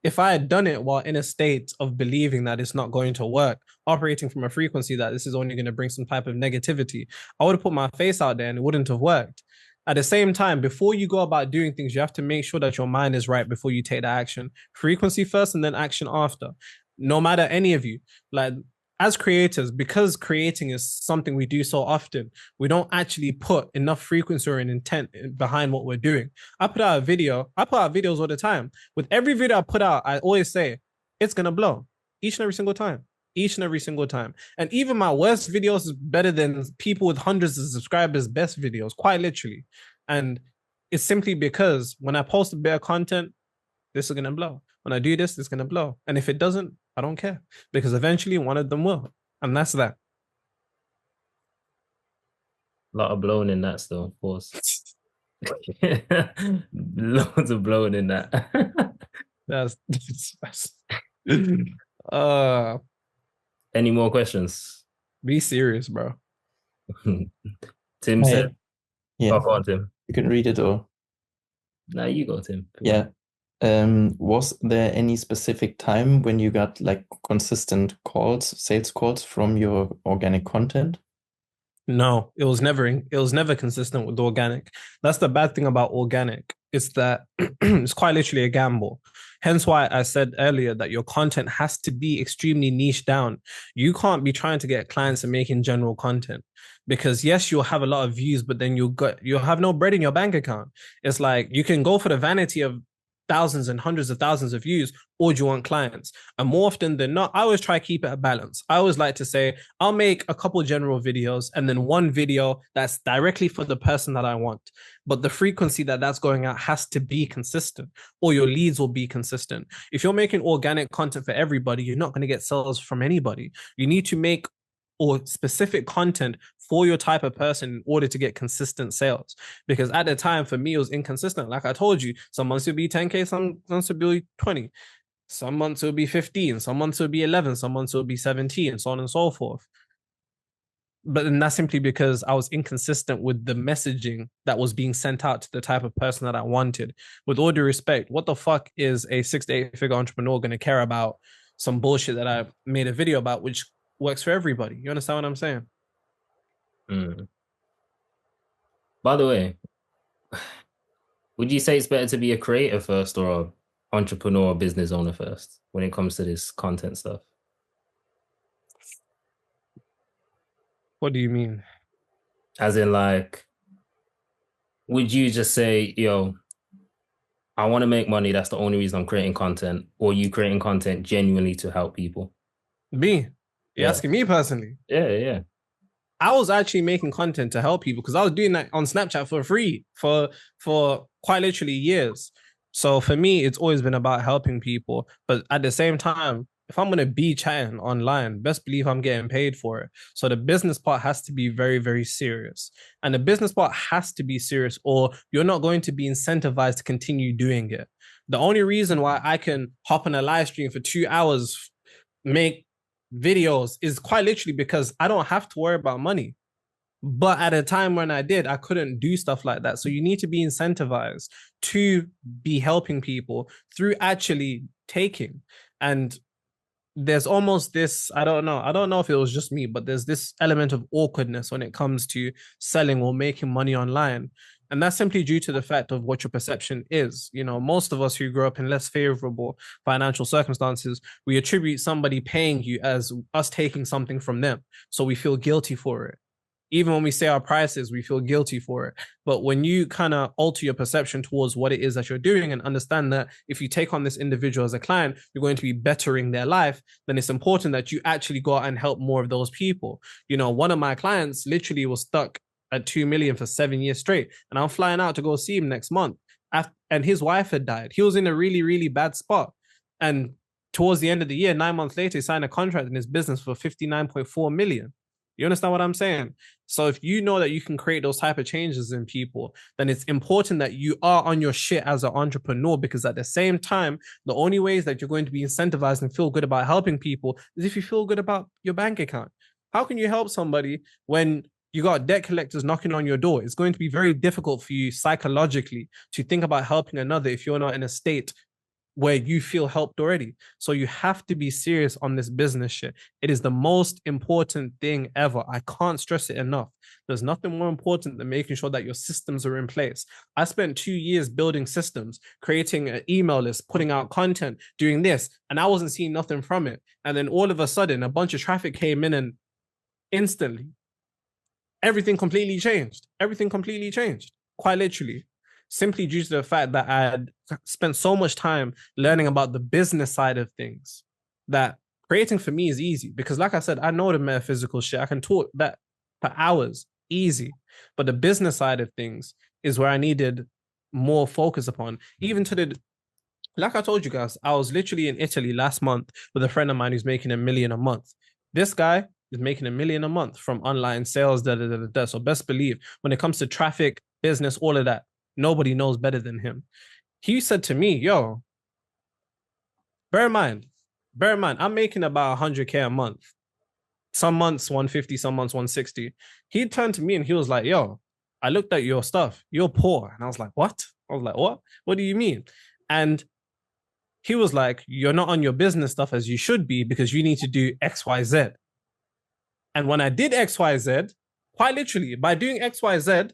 if I had done it while in a state of believing that it's not going to work, operating from a frequency that this is only going to bring some type of negativity, I would have put my face out there and it wouldn't have worked. At the same time, before you go about doing things, you have to make sure that your mind is right before you take the action. Frequency first and then action after. No matter any of you. Like, as creators, because creating is something we do so often, we don't actually put enough frequency or an intent behind what we're doing. I put out videos all the time. With every video I put out, I always say, it's going to blow each and every single time. And even my worst videos is better than people with hundreds of subscribers' best videos, quite literally. And it's simply because when I post a bit of content, this is going to blow. When I do this, it's going to blow. And if it doesn't, I don't care. Because eventually one of them will. And that's that. A lot of blowing in that still, of course. Loads of blowing in that. That's Any more questions? Be serious, bro. Tim said, yeah. Oh, go on, Tim. You can read it or... No, you go, Tim. Yeah. Was there any specific time when you got like consistent sales calls from your organic content? No, it was never consistent with organic. That's the bad thing about organic. It's that it's quite literally a gamble. Hence why I said earlier that your content has to be extremely niche down. You can't be trying to get clients and making general content, because yes, you'll have a lot of views, but then you'll have no bread in your bank account. It's like you can go for the vanity of thousands and hundreds of thousands of views, or do you want clients? And more often than not, I always try to keep it a balance. I always like to say, I'll make a couple general videos and then one video that's directly for the person that I want. But the frequency that's going out has to be consistent, or your leads will be consistent. If you're making organic content for everybody, you're not going to get sales from anybody. You need to make or specific content for your type of person in order to get consistent sales. Because at the time, for me, it was inconsistent. Like I told you, some months it'll be 10K, some months it'll be 20. Some months it'll be 15, some months it'll be 11, some months it'll be 17, and so on and so forth. But then that's simply because I was inconsistent with the messaging that was being sent out to the type of person that I wanted. With all due respect, what the fuck is a 6 to 8 figure entrepreneur going to care about some bullshit that I made a video about, which works for everybody? You understand what I'm saying? By the way, would you say it's better to be a creator first or an entrepreneur or business owner first when it comes to this content stuff? What do you mean? As in, like, would you just say, yo, I want to make money, that's the only reason I'm creating content, or you creating content genuinely to help people? Me? You're asking me personally? Yeah. I was actually making content to help people because I was doing that on Snapchat for free for quite literally years. So for me, it's always been about helping people. But at the same time, if I'm going to be chatting online, best believe I'm getting paid for it. So the business part has to be very, very serious. And the business part has to be serious, or you're not going to be incentivized to continue doing it. The only reason why I can hop on a live stream for 2 hours, make videos, is quite literally because I don't have to worry about money. But at a time when I did, I couldn't do stuff like that. So you need to be incentivized to be helping people through actually taking. And there's almost this, I don't know if it was just me, but there's this element of awkwardness when it comes to selling or making money online. And that's simply due to the fact of what your perception is. You know, most of us who grew up in less favorable financial circumstances, we attribute somebody paying you as us taking something from them. So we feel guilty for it. Even when we say our prices, we feel guilty for it. But when you kind of alter your perception towards what it is that you're doing and understand that if you take on this individual as a client, you're going to be bettering their life, then it's important that you actually go out and help more of those people. You know, one of my clients literally was stuck at 2 million for 7 years straight. And I'm flying out to go see him next month. And his wife had died. He was in a really, really bad spot. And towards the end of the year, 9 months later, he signed a contract in his business for 59.4 million. You understand what I'm saying? So if you know that you can create those type of changes in people, then it's important that you are on your shit as an entrepreneur, because at the same time, the only ways that you're going to be incentivized and feel good about helping people is if you feel good about your bank account. How can you help somebody when you got debt collectors knocking on your door? It's going to be very difficult for you psychologically to think about helping another if you're not in a state where you feel helped already. So you have to be serious on this business shit. It is the most important thing ever. I can't stress it enough. There's nothing more important than making sure that your systems are in place. I spent 2 years building systems, creating an email list, putting out content, doing this, and I wasn't seeing nothing from it. And then all of a sudden, a bunch of traffic came in, and instantly, everything completely changed. Everything completely changed, quite literally. Simply due to the fact that I had spent so much time learning about the business side of things, that creating for me is easy. Because like I said, I know the metaphysical shit. I can talk that for hours, easy. But the business side of things is where I needed more focus upon. Even to the, like I told you guys, I was literally in Italy last month with a friend of mine who's making $1 million a month. This guy is making $1 million a month from online sales, So best believe when it comes to traffic, business, all of that, nobody knows better than him. He said to me, yo, bear in mind, I'm making about 100K a month. Some months 150, some months 160. He turned to me and he was like, yo, I looked at your stuff. You're poor. And I was like, what? I was like, what? What do you mean? And he was like, you're not on your business stuff as you should be, because you need to do X, Y, Z. And when I did X, Y, Z, quite literally, by doing X, Y, Z,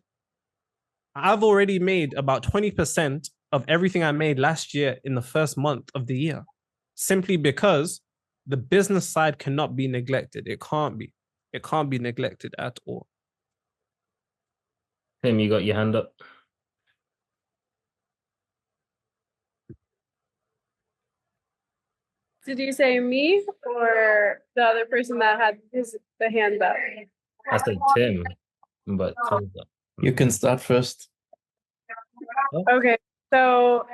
I've already made about 20% of everything I made last year in the first month of the year, simply because the business side cannot be neglected. It can't be. It can't be neglected at all. Tim, you got your hand up. Did you say me or the other person that had the hand up? I said Tim, but Tim's up. You can start first. Okay, so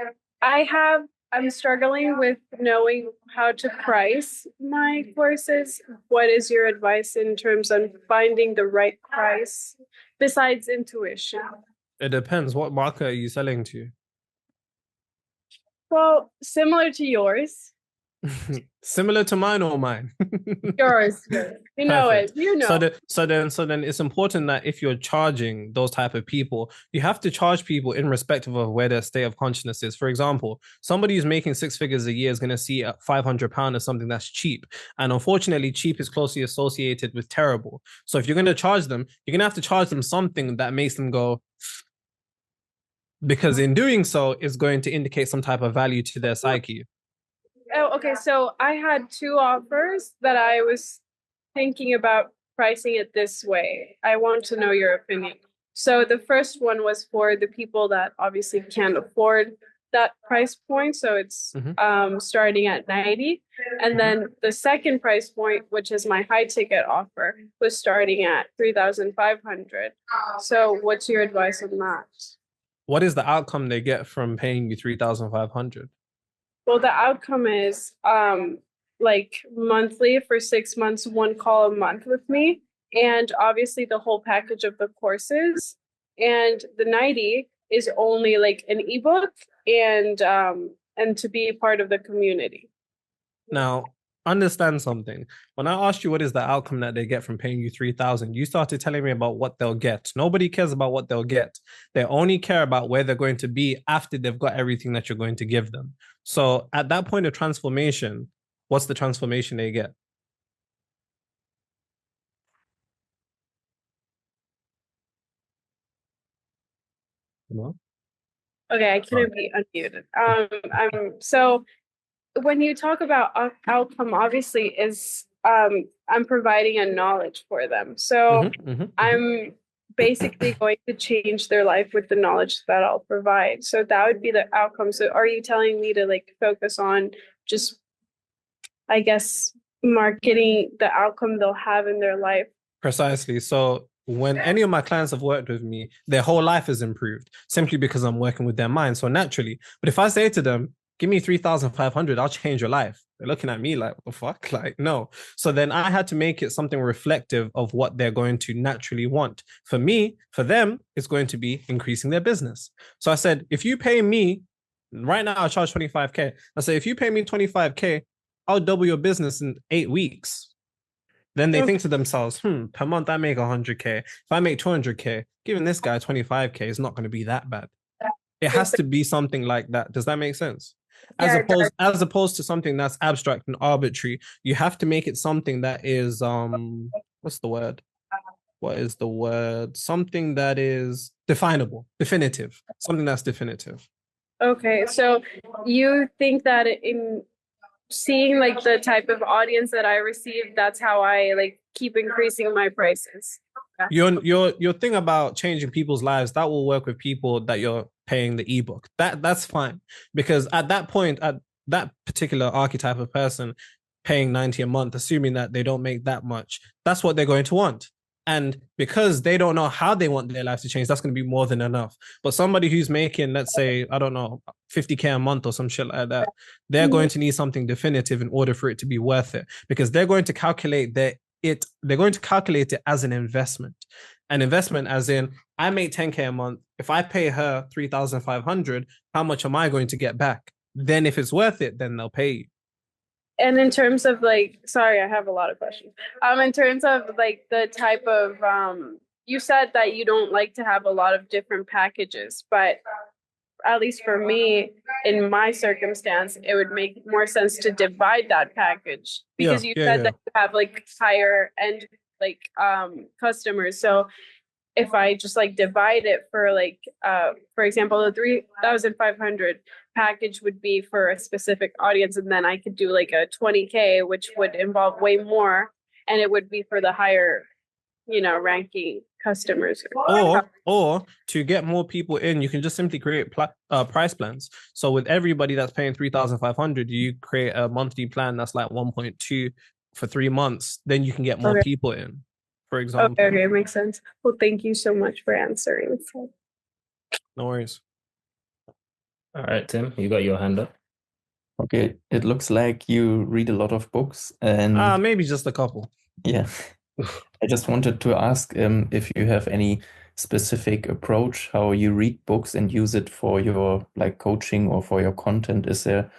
I'm struggling with knowing how to price my courses. What is your advice in terms of finding the right price besides intuition? It depends. What market are you selling to? Well, similar to yours. Similar to mine or mine? Yours. You know it. You know. So then it's important that if you're charging those type of people, you have to charge people in respect of where their state of consciousness is. For example, somebody who's making 6 figures a year is going to see £500 as something that's cheap. And unfortunately, cheap is closely associated with terrible. So if you're going to charge them, you're going to have to charge them something that makes them go, because in doing so, it's going to indicate some type of value to their psyche. Oh, okay. So I had 2 offers that I was thinking about pricing it this way. I want to know your opinion. So the first one was for the people that obviously can't afford that price point. So it's starting at 90. And then the second price point, which is my high ticket offer, was starting at 3,500. So what's your advice on that? What is the outcome they get from paying you 3,500? Well, the outcome is like monthly for 6 months, one call a month with me, and obviously the whole package of the courses. And the 90 is only like an ebook and to be part of the community. Now, understand something. When I asked you what is the outcome that they get from paying you 3,000, you started telling me about what they'll get. Nobody cares about what they'll get. They only care about where they're going to be after they've got everything that you're going to give them. So at that point of transformation, what's the transformation they get? No? Okay, I couldn't be unmuted. So when you talk about outcome, obviously is I'm providing a knowledge for them. So I'm basically going to change their life with the knowledge that I'll provide. So that would be the outcome. So are you telling me to like focus on just, I guess, marketing the outcome they'll have in their life? Precisely. So when any of my clients have worked with me, their whole life is improved simply because I'm working with their mind. So naturally, but if I say to them, give me 3,500, I'll change your life. They're looking at me like, what the fuck? Like, no. So then I had to make it something reflective of what they're going to naturally want. For me, for them, it's going to be increasing their business. So I said, if you pay me, right now I charge 25K. I said, if you pay me 25K, I'll double your business in 8 weeks. Then they think to themselves, per month I make 100K. If I make 200K, giving this guy 25K is not going to be that bad. It has to be something like that. Does that make sense? As opposed to something that's abstract and arbitrary, you have to make it something that is what's the word? What is the word? Something that is definable, definitive. Something that's definitive. Okay, so you think that in seeing like the type of audience that I receive, that's how I like keep increasing my prices. Your thing about changing people's lives, that will work with people that you're paying the ebook. That's fine, because at that point, at that particular archetype of person paying 90 a month, assuming that they don't make that much, that's what they're going to want. And because they don't know how they want their lives to change, that's going to be more than enough. But somebody who's making, let's say, I don't know, 50K a month or some shit like that, they're going to need something definitive in order for it to be worth it, because they're going to calculate they're going to calculate it as an investment. An investment as in, I make 10K a month. If I pay her 3,500, how much am I going to get back? Then if it's worth it, then they'll pay you. And in terms of like, sorry, I have a lot of questions. In terms of like the type of, you said that you don't like to have a lot of different packages, but at least for me, in my circumstance, it would make more sense to divide that package, because you said that you have like higher end like customers. So if I just like divide it for like, for example, the 3,500 package would be for a specific audience, and then I could do like a 20K, which would involve way more, and it would be for the higher, ranking customers. Or to get more people in, you can just simply create price plans. So with everybody that's paying 3,500, you create a monthly plan that's like 1.2 for 3 months. Then you can get more people in, for example. Okay, makes sense. Well, thank you so much for answering. No worries. All right, Tim, you got your hand up. Okay, it looks like you read a lot of books, and maybe just a couple. Yeah. I just wanted to ask if you have any specific approach how you read books and use it for your like coaching or for your content. Is there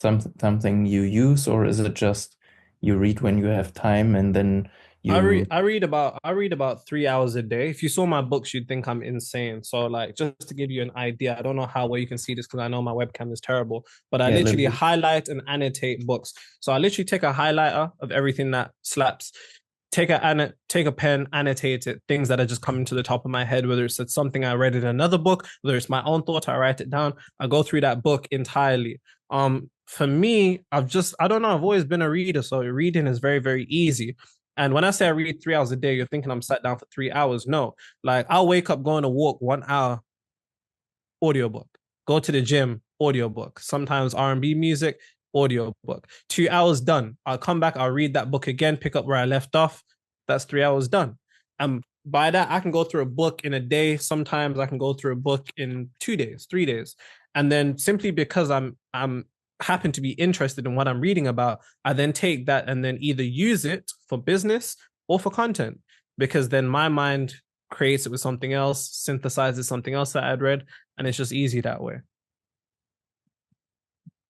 something you use, or is it just you read when you have time and then you I read about 3 hours a day. If you saw my books, you'd think I'm insane. So like, just to give you an idea, I don't know how well you can see this because I know my webcam is terrible, but I literally highlight and annotate books. So I literally take a highlighter of everything that slaps, take a pen, annotate it, things that are just coming to the top of my head, whether it's something I read in another book, whether it's my own thought, I write it down. I go through that book entirely. For me, I don't know, I've always been a reader, so reading is very, very easy. And when I say I read 3 hours a day, you're thinking I'm sat down for 3 hours. No, like I'll wake up, go on a walk, 1 hour, audiobook. Go to the gym, audiobook. Sometimes R&B music, audiobook. 2 hours done. I'll come back, I'll read that book again, pick up where I left off. That's 3 hours done. And by that, I can go through a book in a day. Sometimes I can go through a book in 2 days, 3 days. And then simply because I'm happen to be interested in what I'm reading about, I then take that and then either use it for business or for content, because then my mind creates it with something else, synthesizes something else that I'd read, and it's just easy that way.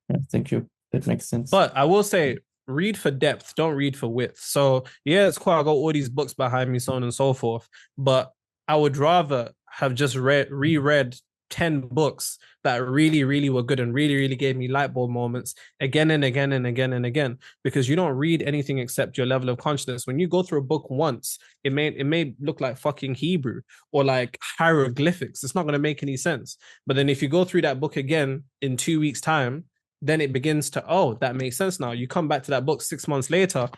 Yeah, thank you. That makes sense. But I will say, read for depth, don't read for width. So yeah, it's cool. I got all these books behind me, so on and so forth. But I would rather have just reread 10 books that really, really were good and really, really gave me light bulb moments again and again and again and again. Because you don't read anything except your level of consciousness. When you go through a book once, it may look like fucking Hebrew or like hieroglyphics. It's not going to make any sense. But then if you go through that book again in 2 weeks' time, then it begins to, oh, that makes sense now. You come back to that book 6 months later,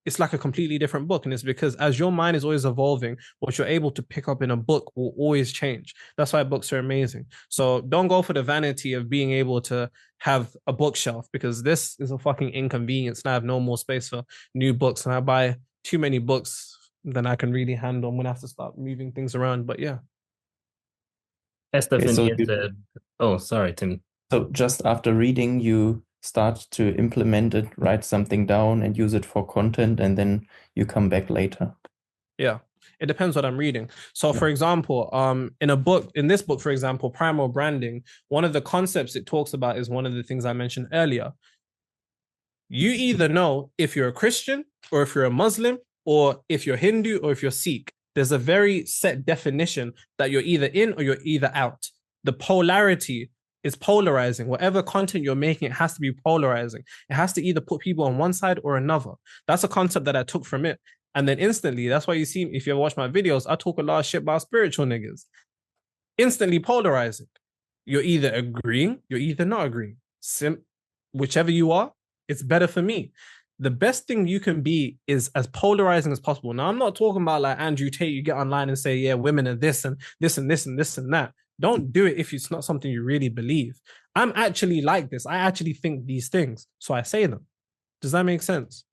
it's like a completely different book. And it's because as your mind is always evolving, what you're able to pick up in a book will always change. That's why books are amazing. So don't go for the vanity of being able to have a bookshelf, because this is a fucking inconvenience. And I have no more space for new books. And I buy too many books than I can really handle. I'm going to have to start moving things around. But yeah. Estefania said, oh, sorry, Tim. So just after reading, you start to implement it, write something down and use it for content, and then you come back later. Yeah, it depends what I'm reading. So for example, in this book, for example, Primal Branding, one of the concepts it talks about is one of the things I mentioned earlier. You either know if you're a Christian or if you're a Muslim or if you're Hindu or if you're Sikh. There's a very set definition that you're either in or you're either out. The polarity is polarizing. Whatever content you're making, it has to be polarizing. It has to either put people on one side or another. That's a concept that I took from it. And then instantly, that's why you see, if you ever watch my videos, I talk a lot of shit about spiritual niggas. Instantly polarizing. You're either agreeing, you're either not agreeing. Whichever you are, it's better for me. The best thing you can be is as polarizing as possible. Now, I'm not talking about like Andrew Tate, you get online and say, yeah, women are this and this and this and this and that. Don't do it if it's not something you really believe. I'm actually like this. I actually think these things, so I say them. Does that make sense?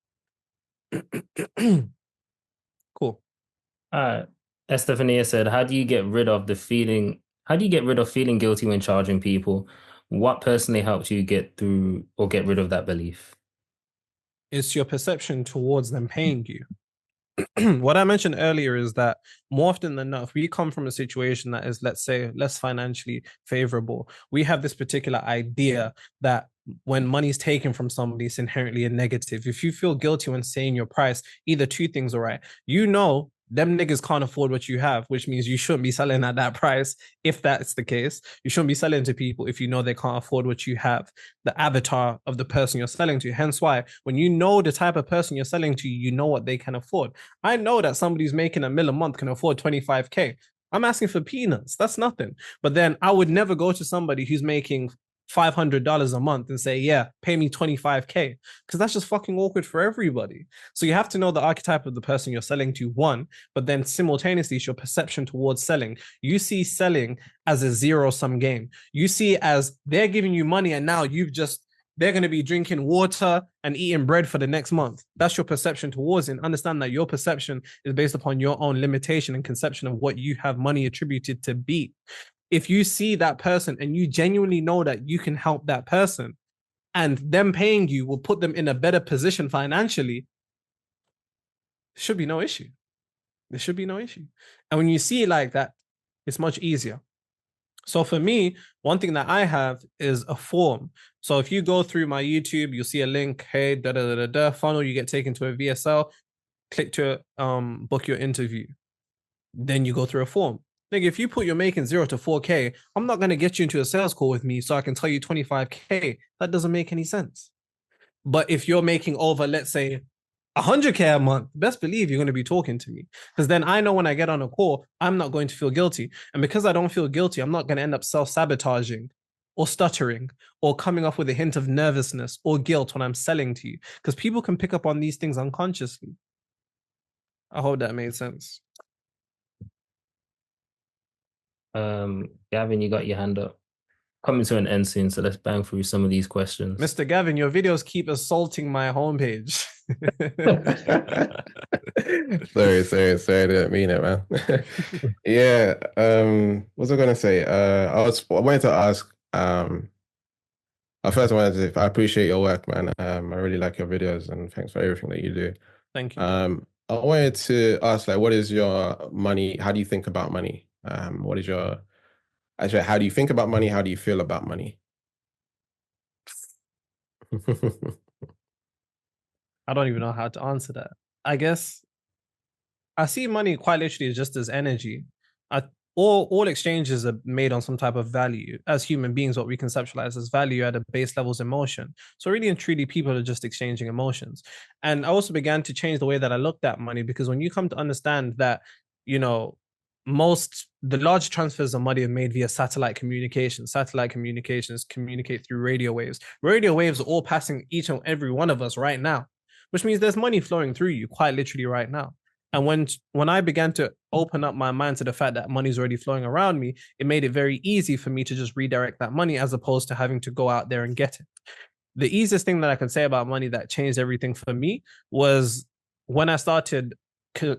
Cool. Estefania said, how do you get rid of feeling guilty when charging people? What personally helps you get through or get rid of that belief? It's your perception towards them paying you. What I mentioned earlier is that more often than not, if we come from a situation that is, let's say, less financially favorable, we have this particular idea that when money's taken from somebody, it's inherently a negative. If you feel guilty when saying your price, either two things are right. You know, them niggas can't afford what you have, which means you shouldn't be selling at that price. If that's the case, you shouldn't be selling to people if you know they can't afford what you have, the avatar of the person you're selling to. Hence why when you know the type of person you're selling to, you know what they can afford. I know that somebody who's making $1 million a month can afford 25K. I'm asking for peanuts. That's nothing. But then I would never go to somebody who's making $500 a month and say, yeah, pay me 25K, because that's just fucking awkward for everybody. So you have to know the archetype of the person you're selling to, one, but then simultaneously it's your perception towards selling. You see selling as a zero-sum game. You see it as they're giving you money and now they're going to be drinking water and eating bread for the next month. That's your perception towards it. And understand that your perception is based upon your own limitation and conception of what you have money attributed to be. If you see that person and you genuinely know that you can help that person and them paying you will put them in a better position financially, there should be no issue. There should be no issue. And when you see it like that, it's much easier. So for me, one thing that I have is a form. So if you go through my YouTube, you'll see a link, hey, funnel, you get taken to a VSL, click to book your interview. Then you go through a form. Nigga, if you put you're making 0 to 4K, I'm not going to get you into a sales call with me so I can tell you 25K. That doesn't make any sense. But if you're making over, let's say, 100K a month, best believe you're going to be talking to me. Because then I know when I get on a call, I'm not going to feel guilty. And because I don't feel guilty, I'm not going to end up self-sabotaging or stuttering or coming off with a hint of nervousness or guilt when I'm selling to you. Because people can pick up on these things unconsciously. I hope that made sense. Gavin, you got your hand up. Coming to an end soon, so let's bang through some of these questions. Mr. Gavin, your videos keep assaulting my homepage. sorry, I didn't mean it, man. Yeah, what was I gonna say? I wanted to ask, I first wanted to say I appreciate your work, man. I really like your videos, and thanks for everything that you do. Thank you. I wanted to ask, like, what is your money? How do you think about money? What is your actually? How do you think about money? How do you feel about money? I don't even know how to answer that. I guess I see money quite literally just as energy. All exchanges are made on some type of value. As human beings, what we conceptualize as value at a base level is emotion. So really and truly, people are just exchanging emotions. And I also began to change the way that I looked at money, because when you come to understand that, you know, the large transfers of money are made via satellite communication. Satellite communications communicate through radio waves. Radio waves are all passing each and every one of us right now, which means there's money flowing through you quite literally right now. And when I began to open up my mind to the fact that money's already flowing around me, it made it very easy for me to just redirect that money as opposed to having to go out there and get it. The easiest thing that I can say about money that changed everything for me was when I started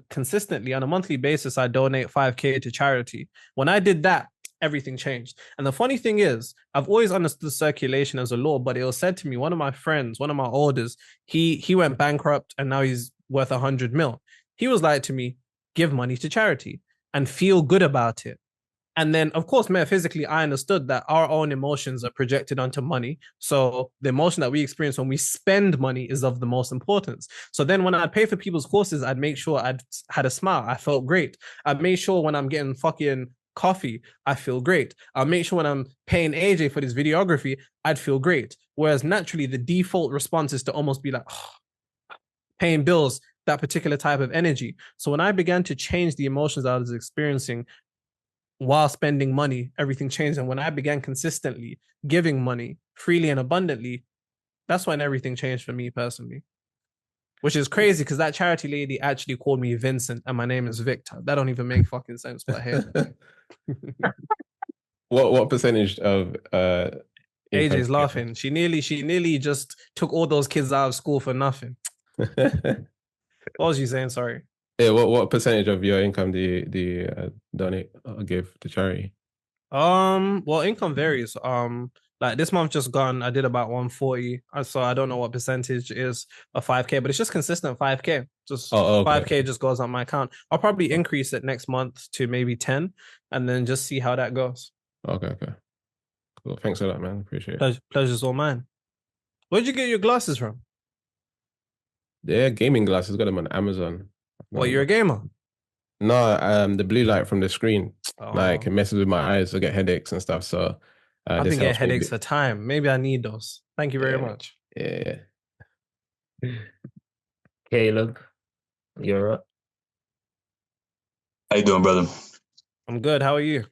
consistently on a monthly basis, I donate 5K to charity. When I did that, everything changed. And the funny thing is, I've always understood circulation as a law, but it was said to me, one of my friends, one of my elders, he went bankrupt and now he's worth 100 mil. He was like to me, give money to charity and feel good about it. And then, of course, metaphysically, I understood that our own emotions are projected onto money. So the emotion that we experience when we spend money is of the most importance. So then when I'd pay for people's courses, I'd make sure I'd had a smile. I felt great. I'd make sure when I'm getting fucking coffee, I feel great. I'll make sure when I'm paying AJ for this videography, I'd feel great. Whereas naturally, the default response is to almost be like, oh, paying bills, that particular type of energy. So when I began to change the emotions I was experiencing while spending money, everything changed. And when I began consistently giving money freely and abundantly, that's when everything changed for me personally. Which is crazy because that charity lady actually called me Vincent and my name is Victor. That don't even make fucking sense, but hey. What percentage of AJ's laughing. She nearly just took all those kids out of school for nothing. What was you saying? Sorry. Yeah, what percentage of your income do you donate or give to charity? Well, income varies. Like this month just gone, I did about 140. So I don't know what percentage is of 5K, but it's just consistent 5K. Just okay. 5K just goes on my account. I'll probably increase it next month to maybe 10 and then just see how that goes. Okay. Cool. Thanks for that, man. Appreciate it. Pleasure's all mine. Where'd you get your glasses from? Yeah, gaming glasses. Got them on Amazon. Well, you're a gamer? No, the blue light from the screen, like it messes with my eyes. I get headaches and stuff. So I've been getting headaches for time. Maybe I need those. Thank you very much. Yeah. Caleb, you're up. How you doing, brother? I'm good. How are you?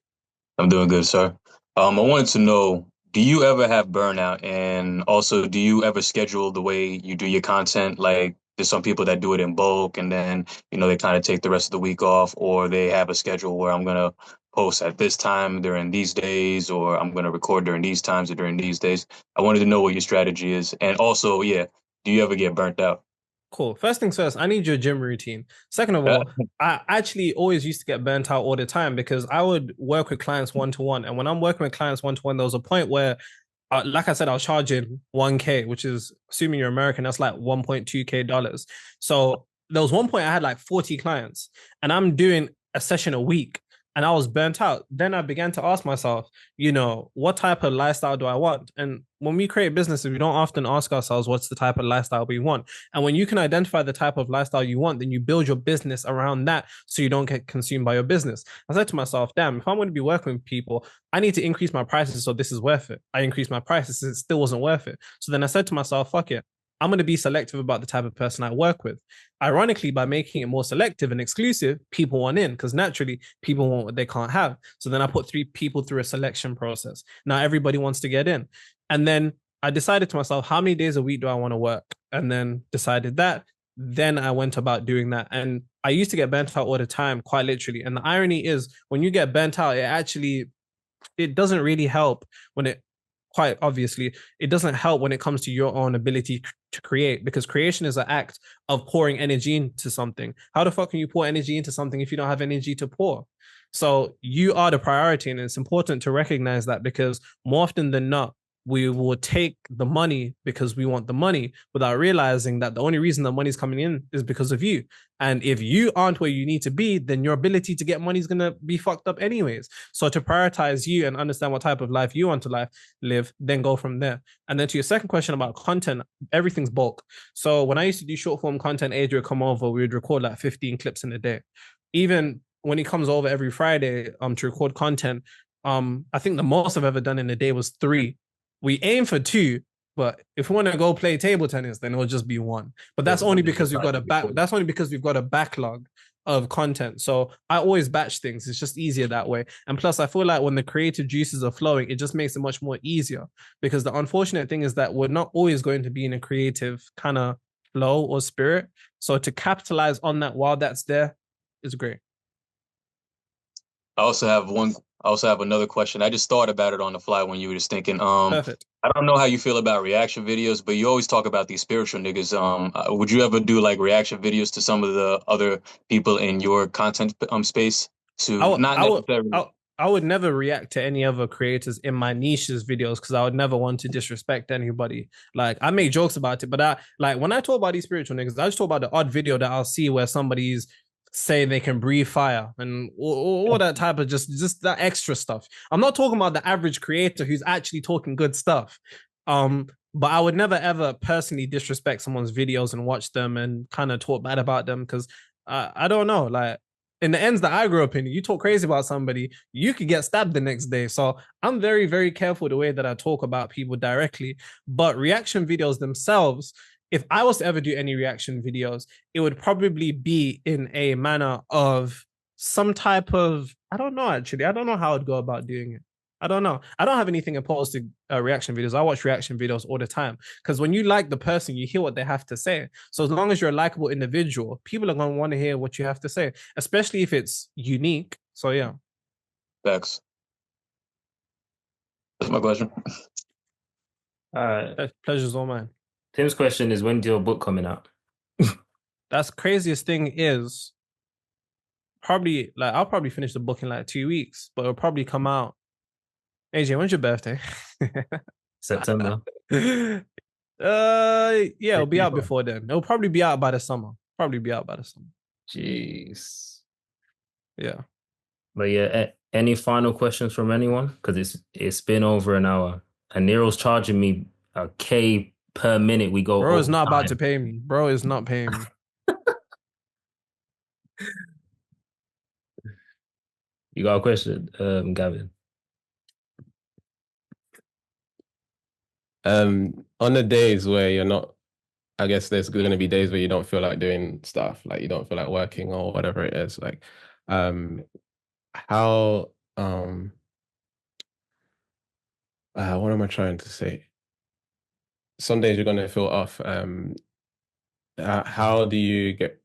I'm doing good, sir. I wanted to know, do you ever have burnout? And also, do you ever schedule the way you do your content? Like, there's some people that do it in bulk and then, they kind of take the rest of the week off, or they have a schedule where I'm going to post at this time during these days, or I'm going to record during these times or during these days. I wanted to know what your strategy is. And also, do you ever get burnt out? Cool. First things first, I need your gym routine. Second of all, I actually always used to get burnt out all the time because I would work with clients one-to-one. And when I'm working with clients one-to-one, there was a point where, like I said, I was charging 1K, which is, assuming you're American, that's like $1.2K dollars. So there was one point I had like 40 clients and I'm doing a session a week and I was burnt out. Then I began to ask myself, what type of lifestyle do I want? And when we create businesses, we don't often ask ourselves, what's the type of lifestyle we want? And when you can identify the type of lifestyle you want, then you build your business around that so you don't get consumed by your business. I said to myself, damn, if I'm going to be working with people, I need to increase my prices so this is worth it. I increased my prices, it still wasn't worth it. So then I said to myself, fuck it. I'm going to be selective about the type of person I work with. Ironically, by making it more selective and exclusive, people want in because naturally people want what they can't have. So then I put 3 people through a selection process. Now everybody wants to get in. And then I decided to myself, how many days a week do I want to work? And then decided that. Then I went about doing that. And I used to get burnt out all the time, quite literally. And the irony is when you get burnt out, it doesn't really help quite obviously, it doesn't help when it comes to your own ability to create, because creation is an act of pouring energy into something. How the fuck can you pour energy into something if you don't have energy to pour? So you are the priority, and it's important to recognize that, because more often than not, we will take the money because we want the money without realizing that the only reason the money's coming in is because of you. And if you aren't where you need to be, then your ability to get money is going to be fucked up anyways. So to prioritize you and understand what type of life you want to live, then go from there. And then to your second question about content, everything's bulk. So when I used to do short form content, Adrian would come over, we would record like 15 clips in a day. Even when he comes over every Friday to record content, I think the most I've ever done in a day was 3. We aim for 2, but if we want to go play table tennis, then it'll just be 1. But that's only because we've got a backlog of content. So I always batch things. It's just easier that way. And plus, I feel like when the creative juices are flowing, it just makes it much more easier. Because the unfortunate thing is that we're not always going to be in a creative kind of flow or spirit. So to capitalize on that while that's there is great. I also have another question. I just thought about it on the fly when you were just thinking. Perfect. I don't know how you feel about reaction videos, but you always talk about these spiritual niggas. Would you ever do like reaction videos to some of the other people in your content space? I would never react to any other creators in my niche's videos because I would never want to disrespect anybody. Like I make jokes about it, but when I talk about these spiritual niggas, I just talk about the odd video that I'll see where somebody's say they can breathe fire and all that type of just that extra stuff. I'm not talking about the average creator who's actually talking good stuff. But I would never ever personally disrespect someone's videos and watch them and kind of talk bad about them because I don't know, like in the ends that I grew up in, you talk crazy about somebody, you could get stabbed the next day. So I'm very, very careful the way that I talk about people directly. But reaction videos themselves, if I was to ever do any reaction videos, it would probably be in a manner of some type of, I don't know, actually. I don't know how I'd go about doing it. I don't know. I don't have anything opposed to reaction videos. I watch reaction videos all the time because when you like the person, you hear what they have to say. So as long as you're a likable individual, people are going to want to hear what you have to say, especially if it's unique. So yeah. Thanks. That's my question. Pleasure's all mine. Tim's question is, when's your book coming out? That's craziest thing is probably like I'll probably finish the book in like 2 weeks, but it'll probably come out. AJ, when's your birthday? September. Yeah, it'll be out before then. It'll probably be out by the summer. Jeez. Yeah. But yeah, any final questions from anyone? Because it's been over an hour, and Nero's charging me $1,000 per minute we go. Bro is not about to pay me. Bro is not paying me. You got a question, Gavin? On the days where you're not, I guess there's going to be days where you don't feel like doing stuff, like you don't feel like working or whatever it is. Like, how, what am I trying to say? Some days you're going to feel off. How do you get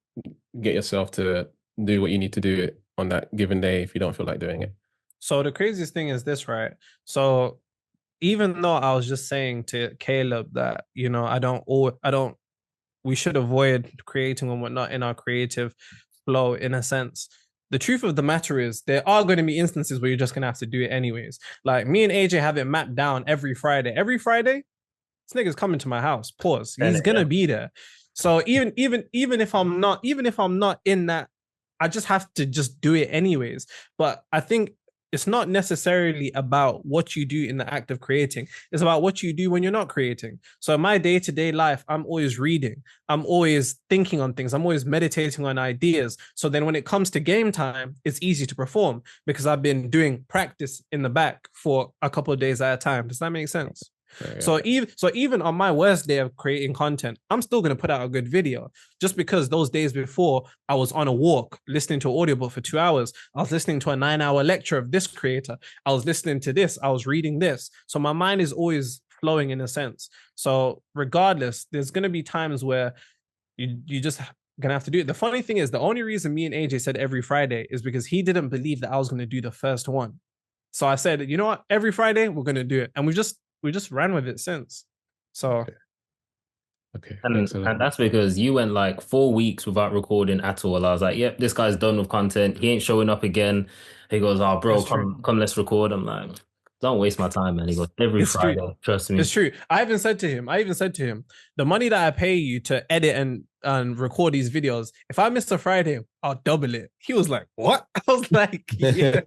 yourself to do what you need to do on that given day if you don't feel like doing it? So the craziest thing is this, right? So even though I was just saying to Caleb that, we should avoid creating when we're not in our creative flow in a sense. The truth of the matter is there are going to be instances where you're just going to have to do it anyways. Like me and AJ have it mapped down every Friday. Every Friday, this nigga's coming to my house. Pause. He's going to be there. So even if I'm not in that, I just have to just do it anyways. But I think it's not necessarily about what you do in the act of creating. It's about what you do when you're not creating. So in my day-to-day life, I'm always reading. I'm always thinking on things. I'm always meditating on ideas. So then when it comes to game time, it's easy to perform because I've been doing practice in the back for a couple of days at a time. Does that make sense? Yeah. So even on my worst day of creating content, I'm still going to put out a good video just because those days before I was on a walk listening to an audiobook for 2 hours. I was listening to a 9-hour lecture of this creator. I was listening to this. I was reading this. So my mind is always flowing in a sense. So regardless, there's going to be times where you just going to have to do it. The funny thing is the only reason me and AJ said every Friday is because he didn't believe that I was going to do the first one. So I said, you know what? Every Friday we're going to do it. And we just ran with it since. So okay. And that's because you went like 4 weeks without recording at all. I was like, yep, this guy's done with content. He ain't showing up again. He goes, oh bro, come let's record. I'm like, Don't waste my time, man. He goes, every It's true. Friday. Trust me. It's true. I even said to him, the money that I pay you to edit and record these videos, if I miss a Friday, I'll double it. He was like, what? I was like, yeah.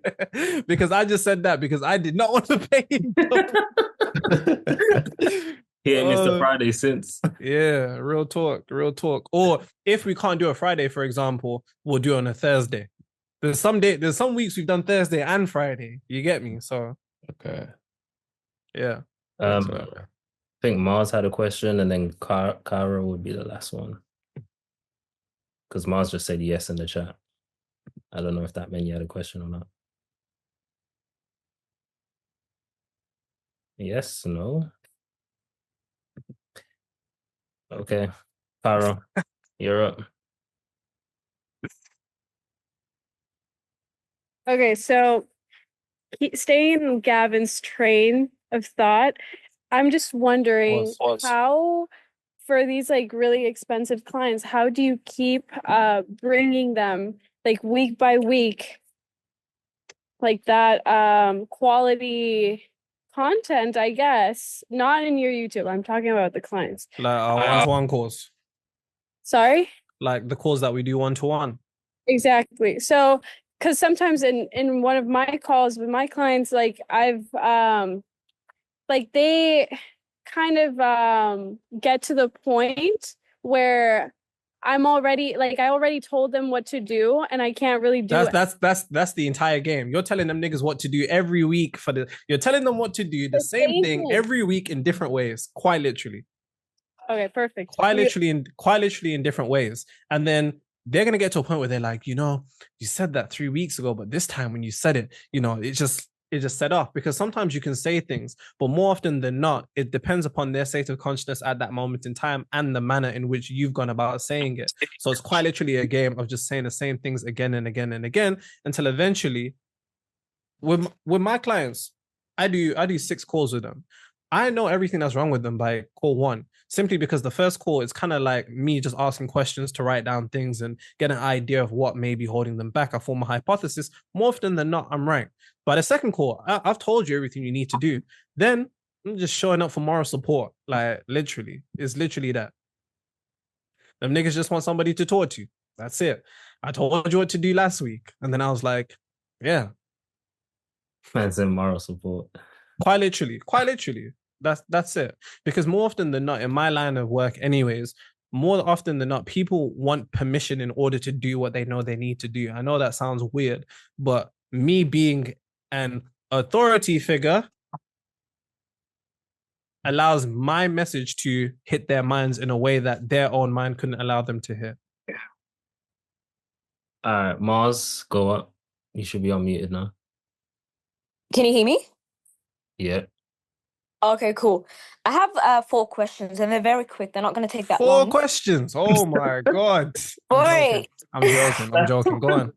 Because I just said that because I did not want to pay him. He ain't missed a Friday since. Yeah, real talk. Or if we can't do a Friday, for example, we'll do it on a Thursday. There's some weeks we've done Thursday and Friday. You get me? So Okay. yeah. I think Mars had a question, and then Kara would be the last one. Because Mars just said yes in the chat. I don't know if that meant you had a question or not. Yes, no. Okay. Kara, you're up. Okay, so staying in Gavin's train of thought, I'm just wondering how, for these like really expensive clients, how do you keep bringing them like week by week, like that quality content, I guess, not in your YouTube. I'm talking about the clients. Like our one-to-one course. Sorry? Like the calls that we do one-to-one. Exactly. So, because sometimes in one of my calls with my clients, like I've like they kind of get to the point where I'm already like I already told them what to do and I can't really do it. That's the entire game. You're telling them niggas what to do every week you're telling them what to do the same thing every week in different ways, quite literally. Okay, perfect. Quite literally in different ways. And then they're gonna get to a point where they're like, you said that 3 weeks ago, but this time when you said it, it just set off. Because sometimes you can say things, but more often than not, it depends upon their state of consciousness at that moment in time and the manner in which you've gone about saying it. So it's quite literally a game of just saying the same things again and again and again until eventually, with my clients, I do 6 calls with them. I know everything that's wrong with them by call 1, simply because the first call is kind of like me just asking questions to write down things and get an idea of what may be holding them back. I form a hypothesis. More often than not, I'm right. By the second call, I've told you everything you need to do. Then I'm just showing up for moral support. Like literally, it's literally that. Them niggas just want somebody to talk to. That's it. I told you what to do last week. And then I was like, yeah. That's in moral support. Quite literally. That's it. Because more often than not, in my line of work anyways, more often than not, people want permission in order to do what they know they need to do. I know that sounds weird, but me being an authority figure allows my message to hit their minds in a way that their own mind couldn't allow them to hit. All right, Mars, go up. You should be unmuted now. Can you hear me? Yeah. Okay, cool. I have 4 questions and they're very quick. They're not going to take that 4 long. questions. Oh my God. Boy. I'm joking. Go on.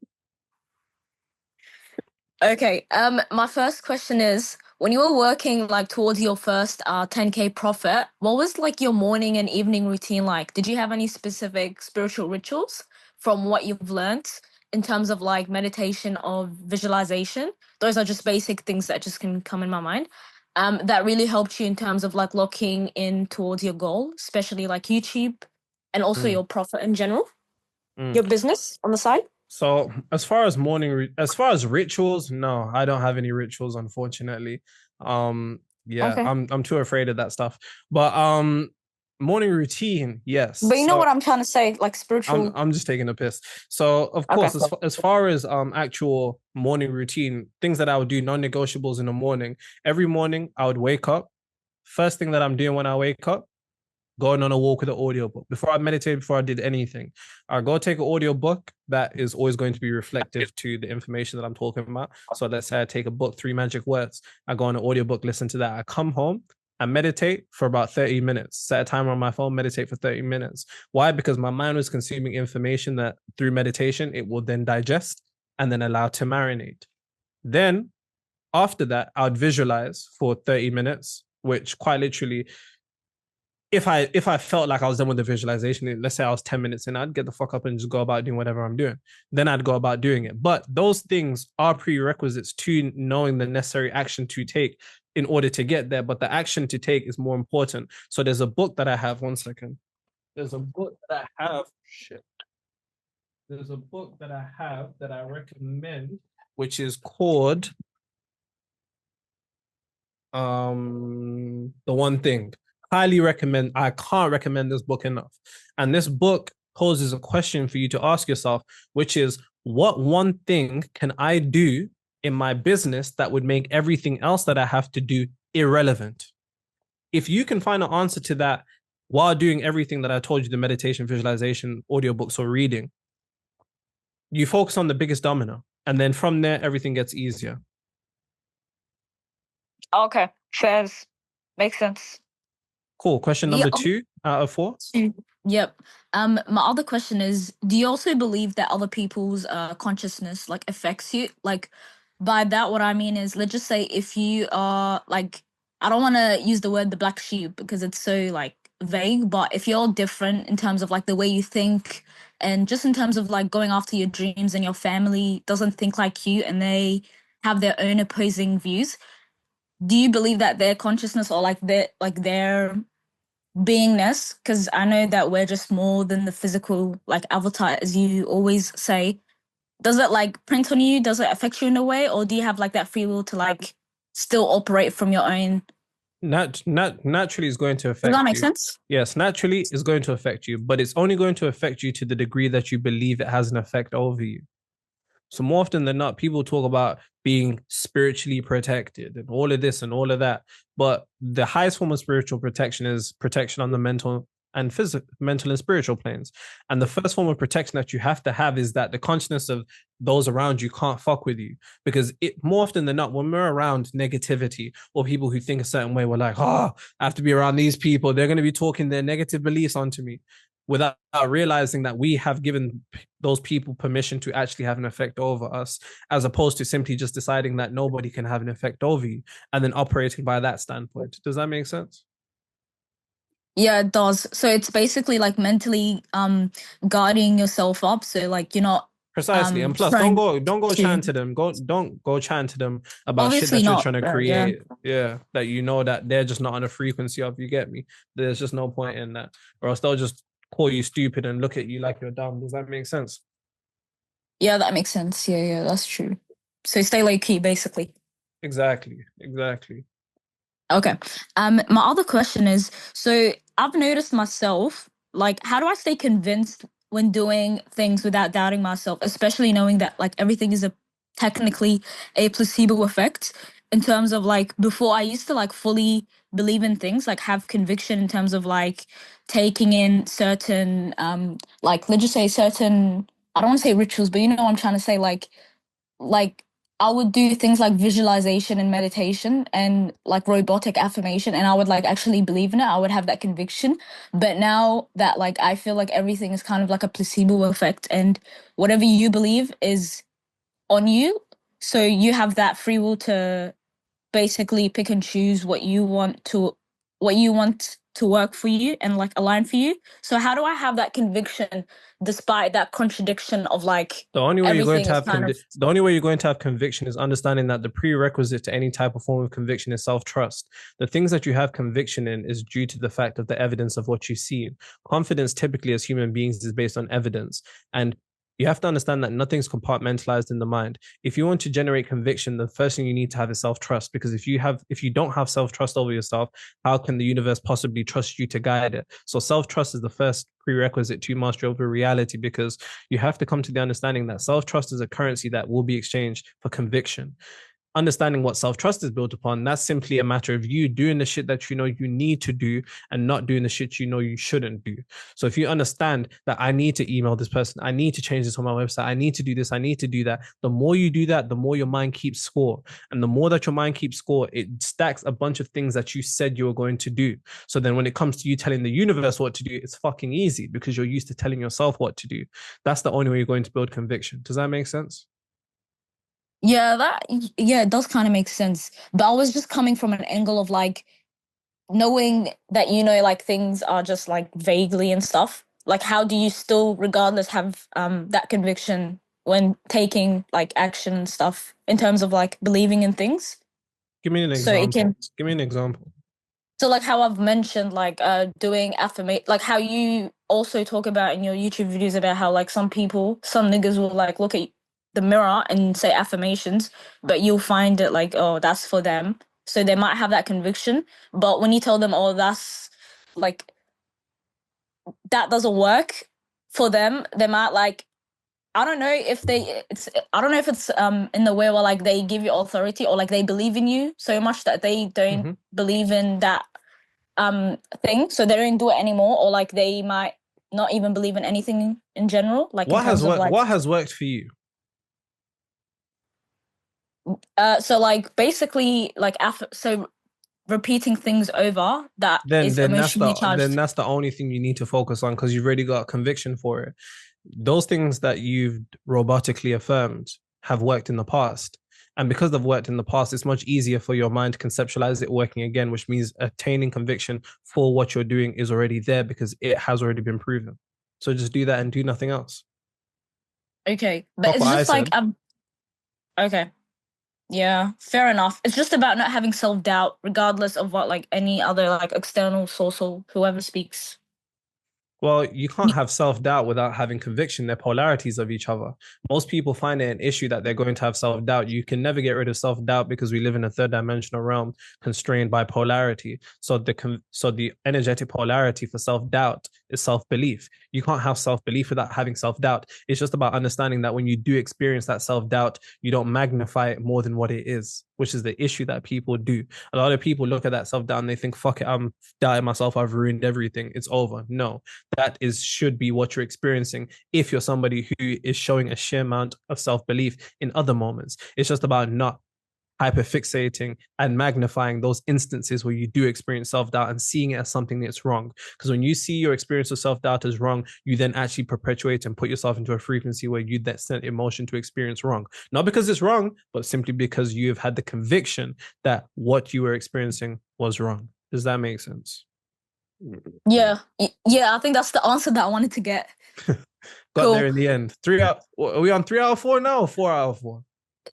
Okay. My first question is, when you were working like towards your first 10K profit, what was like your morning and evening routine like? Did you have any specific spiritual rituals from what you've learned in terms of like meditation or visualization? Those are just basic things that just can come in my mind. That really helped you in terms of like locking in towards your goal, especially like YouTube and also your profit in general, your business on the side? So as far as rituals, no, I don't have any rituals, unfortunately. Okay. I'm too afraid of that stuff. But morning routine, yes. But you know what I'm trying to say, like spiritual. I'm just taking a piss. So of course, as far as actual morning routine, things that I would do, non-negotiables in the morning. Every morning I would wake up. First thing that I'm doing when I wake up, going on a walk with an audiobook. Before I meditated, before I did anything, I go take an audiobook that is always going to be reflective to the information that I'm talking about. So let's say I take a book, 3 Magic Words. I go on an audiobook, listen to that. I come home and meditate for about 30 minutes. Set a timer on my phone, meditate for 30 minutes. Why? Because my mind was consuming information that through meditation, it will then digest and then allow to marinate. Then after that, I would visualize for 30 minutes, which quite literally if I felt like I was done with the visualization, let's say I was 10 minutes in, I'd get the fuck up and just go about doing whatever I'm doing. Then I'd go about doing it. But those things are prerequisites to knowing the necessary action to take in order to get there. But the action to take is more important. So there's a book that I have. One second. There's a book that I have. Shit. There's a book that I have that I recommend, which is called The One Thing. Highly recommend. I can't recommend this book enough. And this book poses a question for you to ask yourself, which is, what one thing can I do in my business that would make everything else that I have to do irrelevant? If you can find an answer to that while doing everything that I told you, the meditation, visualization, audiobooks, or reading, you focus on the biggest domino. And then from there, everything gets easier. Okay, says makes sense. Cool. Question number 2 out of 4. Yep. My other question is, do you also believe that other people's consciousness like affects you? Like, by that, what I mean is, let's just say if you are like, I don't want to use the word the black sheep because it's so like vague, but if you're different in terms of like the way you think and just in terms of like going after your dreams and your family doesn't think like you and they have their own opposing views, do you believe that their consciousness or like their beingness, because I know that we're just more than the physical like avatar, as you always say, does it like print on you? Does it affect you in a way, or do you have like that free will to like still operate from your own? Naturally is going to affect you. Does that make sense? Yes, naturally is going to affect you, but it's only going to affect you to the degree that you believe it has an effect over you. So more often than not, people talk about being spiritually protected and all of this and all of that. But the highest form of spiritual protection is protection on the mental and spiritual planes. And the first form of protection that you have to have is that the consciousness of those around you can't fuck with you. Because it more often than not, when we're around negativity or people who think a certain way, we're like, oh, I have to be around these people. They're going to be talking their negative beliefs onto me, without realizing that we have given those people permission to actually have an effect over us, as opposed to simply just deciding that nobody can have an effect over you and then operating by that standpoint. Does that make sense? Yeah, it does. So it's basically like mentally guarding yourself up. So like you're not precisely. And plus, don't go chan to them. Don't go chan to them about obviously shit that not, you're trying to create. Yeah, that you know that they're just not on a frequency of. You get me? There's just no point in that, or else they'll just call you stupid and look at you like you're dumb. Does that make sense? Yeah, that makes sense. Yeah, that's true. So stay low key, basically. Exactly. Okay. My other question is, so I've noticed myself, like, how do I stay convinced when doing things without doubting myself, especially knowing that like everything is technically a placebo effect, in terms of like before I used to like fully believe in things, like have conviction in terms of like taking in certain like let's just say certain, I don't want to say rituals, but you know what I'm trying to say, like I would do things like visualization and meditation and like robotic affirmation, and I would like actually believe in it. I would have that conviction. But now that like I feel like everything is kind of like a placebo effect, and whatever you believe is on you. So you have that free will to basically pick and choose what you want to work for you and like align for you. So how do I have that conviction despite that contradiction of like the only way you're going to have the only way you're going to have conviction is understanding that the prerequisite to any type of form of conviction is self-trust. The things that you have conviction in is due to the fact of the evidence of what you see. Confidence typically as human beings is based on evidence, and you have to understand that nothing's compartmentalized in the mind. If you want to generate conviction, the first thing you need to have is self-trust, because if you don't have self-trust over yourself, how can the universe possibly trust you to guide it? So self-trust is the first prerequisite to mastery over reality, because you have to come to the understanding that self-trust is a currency that will be exchanged for conviction. Understanding what self-trust is built upon, that's simply a matter of you doing the shit that you know you need to do and not doing the shit you know you shouldn't do. So if you understand that I need to email this person, I need to change this on my website, I need to do this, I need to do that, the more you do that, the more your mind keeps score. And the more that your mind keeps score, it stacks a bunch of things that you said you were going to do. So then when it comes to you telling the universe what to do, it's fucking easy because you're used to telling yourself what to do. That's the only way you're going to build conviction. Does that make sense? Yeah, it does kind of make sense. But I was just coming from an angle of like, knowing that you know like things are just like vaguely and stuff, like how do you still regardless have that conviction when taking like action and stuff in terms of like believing in things? Give me an So it example. can, Give me an example. so like how I've mentioned like doing affirmation, like how you also talk about in your YouTube videos about how like some people, some niggas will like look at the mirror and say affirmations, but you'll find it like, oh, that's for them. So they might have that conviction, but when you tell them, oh, that's like that doesn't work for them, they might like, I don't know if I don't know if it's in the way where like they give you authority or like they believe in you so much that they don't believe in that thing, so they don't do it anymore, or like they might not even believe in anything in general, like in terms of like What has worked for you? so like basically like so repeating things over that is emotionally charged. Then that's the only thing you need to focus on, because you've already got a conviction for it. Those things that you've robotically affirmed have worked in the past. And because they've worked in the past, it's much easier for your mind to conceptualize it working again, which means attaining conviction for what you're doing is already there because it has already been proven. So just do that and do nothing else. Okay, but it's just like okay, yeah, fair enough. It's just about not having self-doubt regardless of what like any other like external source or whoever speaks. Well, you can't have self-doubt without having conviction. They're polarities of each other. Most people find it an issue that they're going to have self-doubt. You can never get rid of self-doubt because we live in a third dimensional realm constrained by polarity. So the energetic polarity for self-doubt is self-belief. You can't have self-belief without having self-doubt. It's just about understanding that when you do experience that self-doubt, you don't magnify it more than what it is, which is the issue that people do. A lot of people look at that self-doubt and they think, fuck it, I'm doubting myself, I've ruined everything, it's over. No, that should be what you're experiencing if you're somebody who is showing a sheer amount of self-belief in other moments. It's just about not hyperfixating and magnifying those instances where you do experience self-doubt and seeing it as something that's wrong. Because when you see your experience of self-doubt as wrong, you then actually perpetuate and put yourself into a frequency where you that send emotion to experience wrong. Not because it's wrong, but simply because you have had the conviction that what you were experiencing was wrong. Does that make sense? Yeah, I think that's the answer that I wanted to get. Got there in the end. 3 out. Are we on 3 out of 4 now or 4 out of 4?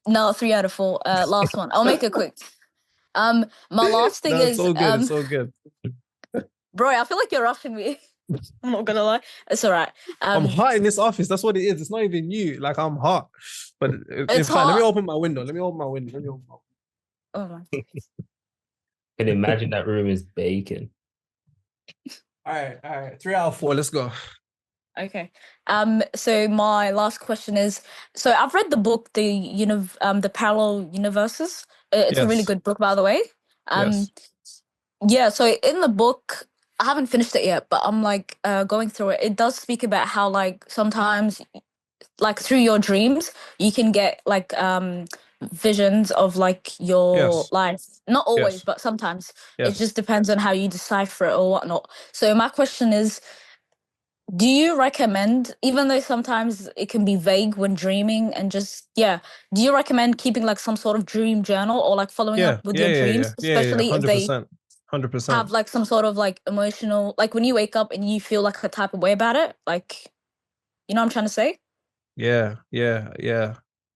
No, 3 out of 4. Last one. I'll make it quick. My last thing is so good. It's so good. Bro, I feel like you're rushing me. I'm not gonna lie. It's all right. I'm hot in this office. That's what it is. It's not even you. Like, I'm hot. But it's fine. Hot. Let me open my window. Oh my. Can imagine that room is bacon. All right. 3 out of 4. Let's go. Okay. So my last question is, so I've read the book, the Parallel Universes. It's a really good book, by the way. Yeah, so in the book, I haven't finished it yet, but I'm like going through it. It does speak about how like sometimes like through your dreams, you can get like visions of like your life. Not always, but sometimes. It just depends on how you decipher it or whatnot. So my question is, do you recommend, even though sometimes it can be vague when dreaming and just, do you recommend keeping like some sort of dream journal or like following up with your dreams, especially if they 100%. have like some sort of like emotional, like when you wake up and you feel like a type of way about it, like, you know what I'm trying to say? Yeah.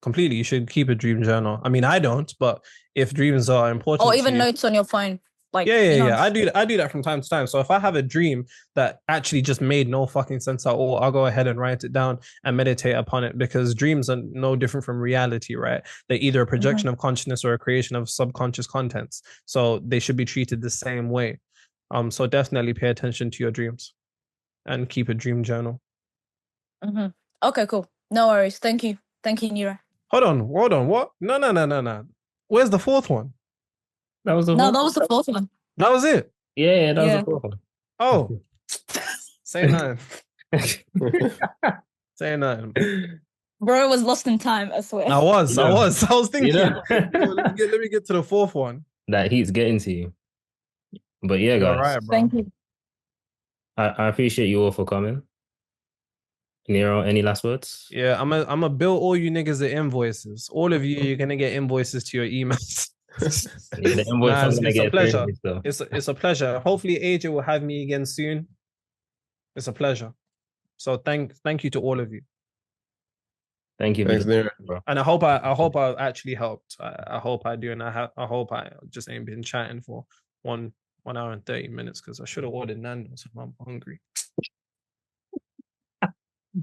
Completely. You should keep a dream journal. I mean, I don't, but if dreams are important or even to you, notes on your phone. Like, I do that from time to time. So if I have a dream that actually just made no fucking sense at all, I'll go ahead and write it down and meditate upon it, because dreams are no different from reality, right? They're either a projection of consciousness or a creation of subconscious contents. So they should be treated the same way. So definitely pay attention to your dreams and keep a dream journal. Okay, cool. No worries. Thank you, Nero. Hold on. What? No. Where's the fourth one? That was the fourth one. That was it? Yeah, that was the fourth one. Oh. Say nothing. Say nothing. Bro was lost in time, I swear. I was thinking. Let me get to the fourth one. That heat's getting to you. But yeah, guys. All right, bro. Thank you. I appreciate you all for coming. Nero, any last words? Yeah, I'm a bill all you niggas the invoices. All of you, you're gonna get invoices to your emails. Yeah, the invoice Nah, I'm gonna it's a get pleasure. through, so. It's a pleasure. Hopefully, AJ will have me again soon. It's a pleasure. So thank you to all of you. Thank you, Thanks, Nero. bro. And I hope I actually helped. I hope I do, and I hope I just ain't been chatting for 1 hour and 30 minutes because I should have ordered Nando's. I'm hungry.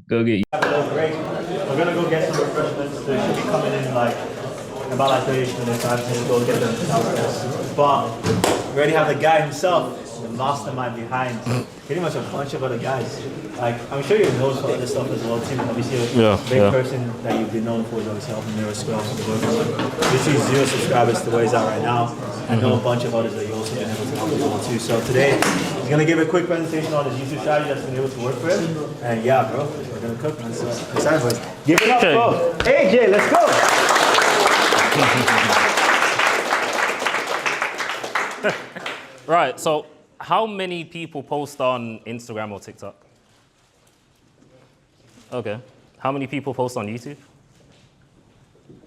Go get you. Have a little break. We're gonna go get some refreshments. They should be coming in like about like 30 minutes. I have to go get them downstairs. But we already have the guy himself, the mastermind behind pretty much a bunch of other guys. Like I'm sure you're known for other stuff as well too. Obviously, a big person that you've been known for is obviously helping Nero scale some work. Literally 0 subscribers to where he's at right now. I know a bunch of others that you also been able to help as well too. So today he's gonna give a quick presentation on his YouTube strategy that's been able to work for him. And yeah, bro, we're gonna cook, man. So excited for it. Give it up, bro. AJ, let's go. Right, so how many people post on Instagram or TikTok? Okay. How many people post on YouTube?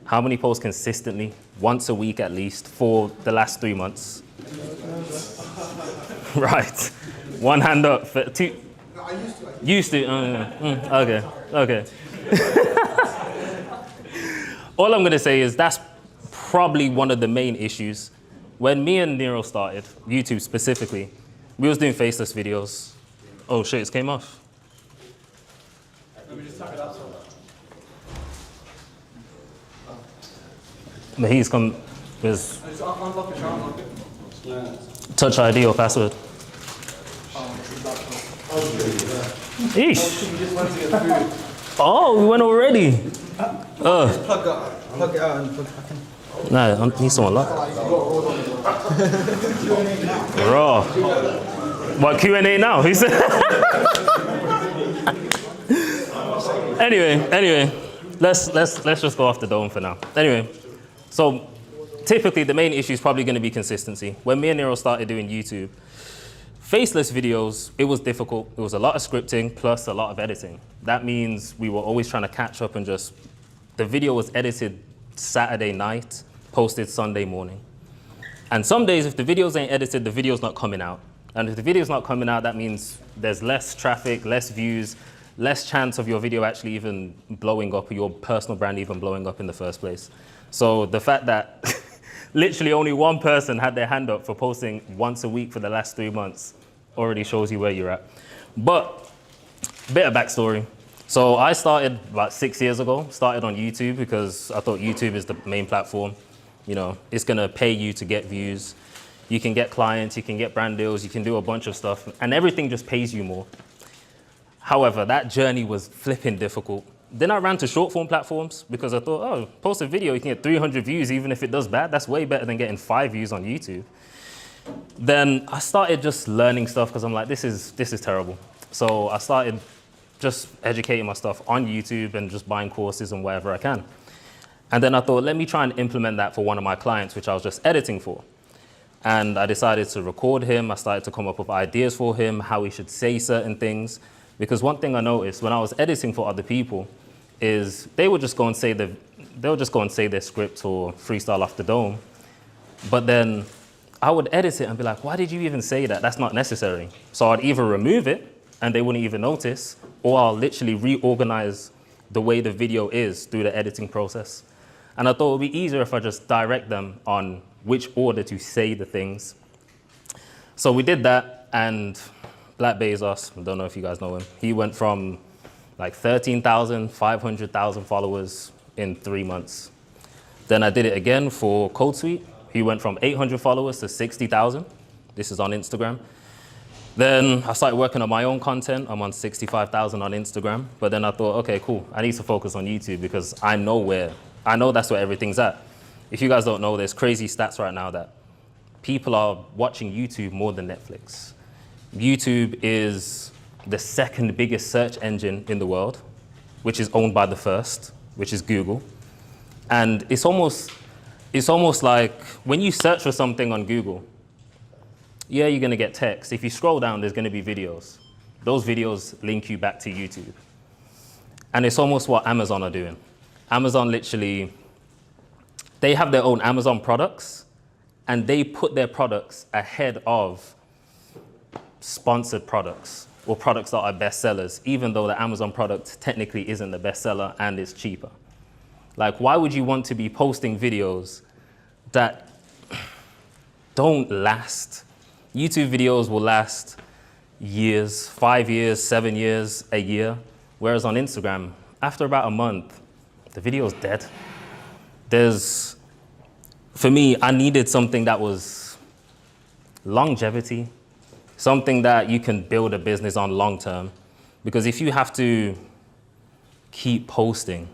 How many post consistently, once a week at least, for the last 3 months? Right. One hand up for 2. No, I used to. Okay. All I'm gonna say is that's probably one of the main issues. When me and Nero started, YouTube specifically, we was doing faceless videos. Oh shit, it came off. Let me just tuck it up. Muheez come with Touch ID or password. Eesh. Oh, we went already. Plug it out and plug it back in. Nah, I need someone like. Raw. What, Q&A now? Who said? Anyway, let's just go off the dome for now. Anyway, so typically the main issue is probably going to be consistency. When me and Nero started doing YouTube, faceless videos, it was difficult. It was a lot of scripting plus a lot of editing. That means we were always trying to catch up and the video was edited Saturday night, posted Sunday morning. And some days, if the videos ain't edited, the video's not coming out. And if the video's not coming out, that means there's less traffic, less views, less chance of your video actually even blowing up or your personal brand even blowing up in the first place. So the fact that literally only one person had their hand up for posting once a week for the last 3 months already shows you where you're at. But a bit of backstory. So I started about 6 years ago, started on YouTube because I thought YouTube is the main platform. You know, it's gonna pay you to get views. You can get clients, you can get brand deals, you can do a bunch of stuff, and everything just pays you more. However, that journey was flipping difficult. Then I ran to short form platforms because I thought, oh, post a video, you can get 300 views even if it does bad. That's way better than getting 5 views on YouTube. Then I started just learning stuff because I'm like, this is terrible. So I started just educating myself on YouTube and just buying courses and whatever I can. And then I thought, let me try and implement that for one of my clients, which I was just editing for. And I decided to record him. I started to come up with ideas for him, how he should say certain things. Because one thing I noticed when I was editing for other people is they would just go and say their script or freestyle off the dome. But then I would edit it and be like, why did you even say that? That's not necessary. So I'd either remove it and they wouldn't even notice, or I'll literally reorganize the way the video is through the editing process. And I thought it would be easier if I just direct them on which order to say the things. So we did that, and Black Bezos, I don't know if you guys know him, he went from like 13,000, 500,000 followers in 3 months. Then I did it again for Code Sweet. He went from 800 followers to 60,000. This is on Instagram. Then I started working on my own content. I'm on 65,000 on Instagram. But then I thought, okay, cool. I need to focus on YouTube because I know that's where everything's at. If you guys don't know, there's crazy stats right now that people are watching YouTube more than Netflix. YouTube is the second biggest search engine in the world, which is owned by the first, which is Google. And it's almost like when you search for something on Google, yeah, you're gonna get text. If you scroll down, there's gonna be videos. Those videos link you back to YouTube. And it's almost what Amazon are doing. Amazon literally, they have their own Amazon products, and they put their products ahead of sponsored products or products that are bestsellers, even though the Amazon product technically isn't the bestseller and it's cheaper. Like, why would you want to be posting videos that don't last? YouTube videos will last years, 5 years, 7 years, a year. Whereas on Instagram, after about a month, the video's dead. For me, I needed something that was longevity, something that you can build a business on long term. Because if you have to keep posting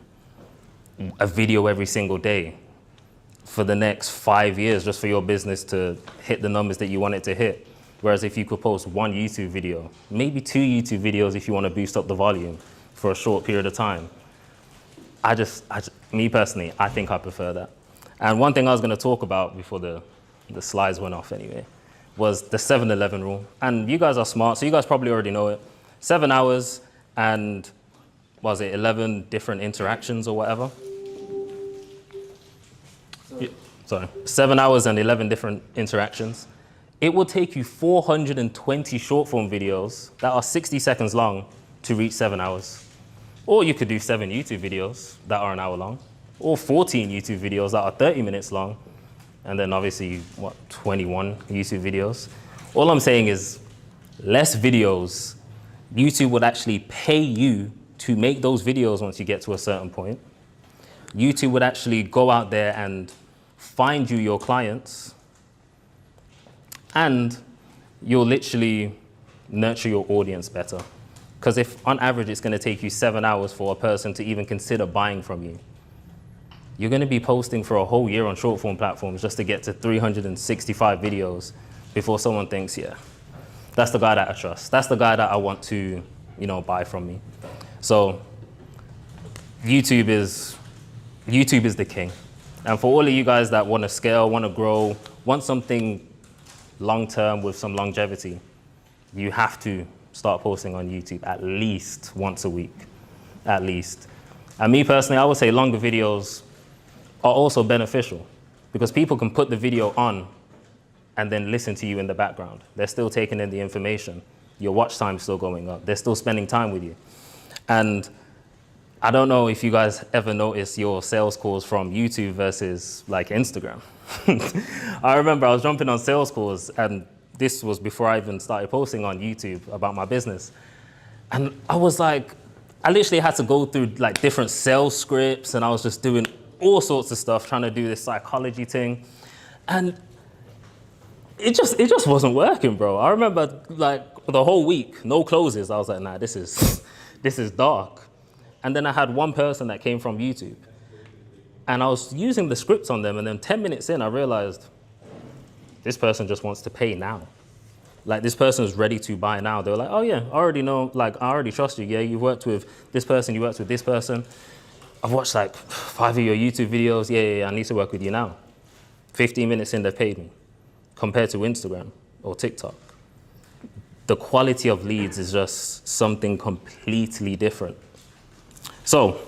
a video every single day for the next 5 years just for your business to hit the numbers that you want it to hit, whereas if you could post one YouTube video, maybe 2 YouTube videos if you want to boost up the volume for a short period of time, me personally, I think I prefer that. And one thing I was going to talk about before the slides went off anyway, was the 7-11 rule. And you guys are smart, so you guys probably already know it. 7 hours and, 11 different interactions or whatever? Sorry, 7 hours and 11 different interactions. It will take you 420 short form videos that are 60 seconds long to reach 7 hours. Or you could do 7 YouTube videos that are an hour long, or 14 YouTube videos that are 30 minutes long, and then obviously, 21 YouTube videos. All I'm saying is less videos. YouTube would actually pay you to make those videos once you get to a certain point. YouTube would actually go out there and find you your clients, and you'll literally nurture your audience better. Because if on average it's going to take you 7 hours for a person to even consider buying from you, you're going to be posting for a whole year on short form platforms just to get to 365 videos before someone thinks, yeah, that's the guy that I trust. That's the guy that I want to, buy from me. So YouTube is the king. And for all of you guys that want to scale, want to grow, want something long-term with some longevity, you have to start posting on YouTube at least once a week, at least. And me personally, I would say longer videos are also beneficial because people can put the video on and then listen to you in the background. They're still taking in the information. Your watch time's still going up. They're still spending time with you. And I don't know if you guys ever notice your sales calls from YouTube versus like Instagram. I remember I was jumping on sales calls, and this was before I even started posting on YouTube about my business. And I was like, I literally had to go through like different sales scripts, and I was just doing all sorts of stuff, trying to do this psychology thing. And it just wasn't working, bro. I remember like the whole week, no closes. I was like, nah, this is dark. And then I had one person that came from YouTube, and I was using the scripts on them, and then 10 minutes in, I realized this person just wants to pay now. Like, this person is ready to buy now. They were like, oh yeah, I already know, like, I already trust you. Yeah, you've worked with this person, you worked with this person. I've watched like 5 of your YouTube videos. Yeah, I need to work with you now. 15 minutes in, they've paid me, compared to Instagram or TikTok. The quality of leads is just something completely different. So,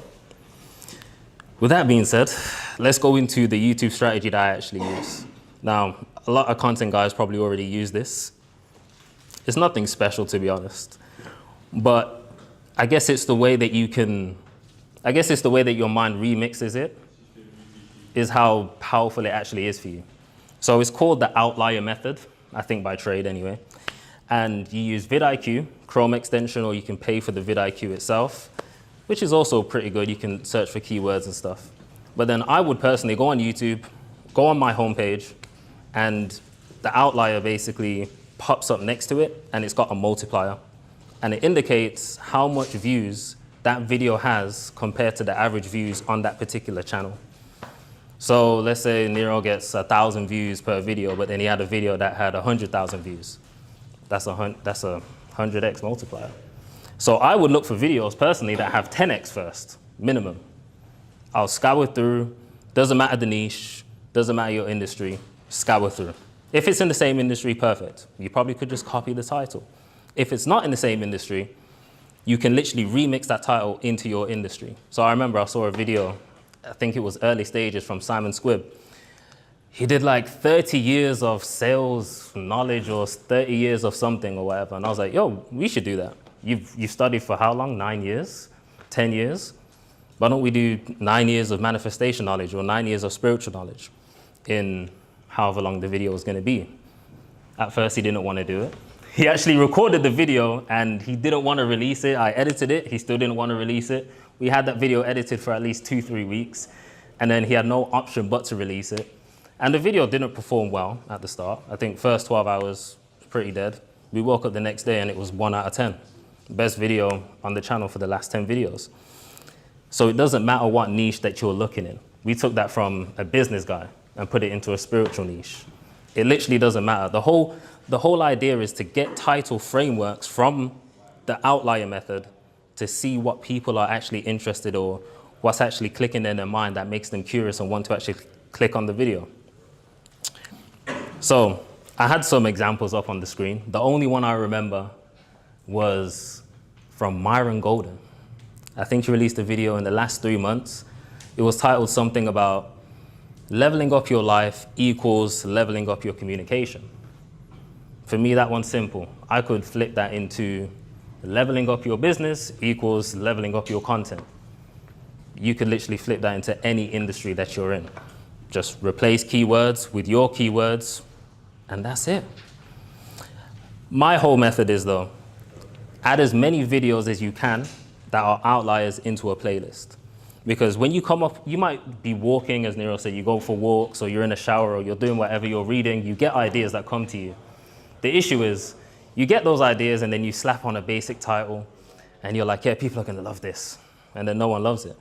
with that being said, let's go into the YouTube strategy that I actually use. Now, a lot of content guys probably already use this. It's nothing special, to be honest. But I guess it's the way that your mind remixes it, is how powerful it actually is for you. So it's called the outlier method, I think by trade anyway. And you use vidIQ, Chrome extension, or you can pay for the vidIQ itself, which is also pretty good. You can search for keywords and stuff. But then I would personally go on YouTube, go on my homepage, and the outlier basically pops up next to it, and it's got a multiplier. And it indicates how much views that video has compared to the average views on that particular channel. So let's say Nero gets 1,000 views per video, but then he had a video that had 100,000 views. That's a 100x multiplier. So I would look for videos personally that have 10x first, minimum. I'll scour through, doesn't matter the niche, doesn't matter your industry, scour through. If it's in the same industry, perfect. You probably could just copy the title. If it's not in the same industry, you can literally remix that title into your industry. So I remember I saw a video, I think it was early stages, from Simon Squibb. he did like 30 years of sales knowledge or 30 years of something or whatever. And I was like, yo, we should do that. You've studied for how long? 9 years? 10 years? Why don't we do 9 years of manifestation knowledge or 9 years of spiritual knowledge in however long the video was going to be? At first, he didn't want to do it. He actually recorded the video and he didn't want to release it. I edited it. He still didn't want to release it. We had that video edited for at least 2-3 weeks. And then he had no option but to release it. And the video didn't perform well at the start. I think first 12 hours, pretty dead. We woke up the next day and it was 1 out of 10. Best video on the channel for the last 10 videos. So it doesn't matter what niche that you're looking in. We took that from a business guy and put it into a spiritual niche. It literally doesn't matter. The whole idea is to get title frameworks from the outlier method to see what people are actually interested or what's actually clicking in their mind that makes them curious and want to actually click on the video. So I had some examples up on the screen. The only one I remember was from Myron Golden. I think he released a video in the last 3 months. It was titled something about leveling up your life equals leveling up your communication. For me, that one's simple. I could flip that into leveling up your business equals leveling up your content. You could literally flip that into any industry that you're in. Just replace keywords with your keywords, and that's it. My whole method is, though, add as many videos as you can that are outliers into a playlist. Because when you come up, you might be walking, as Nero said, you go for walks, or you're in a shower, or you're doing whatever you're reading, you get ideas that come to you. The issue is, you get those ideas and then you slap on a basic title, and you're like, yeah, people are gonna love this, and then no one loves it.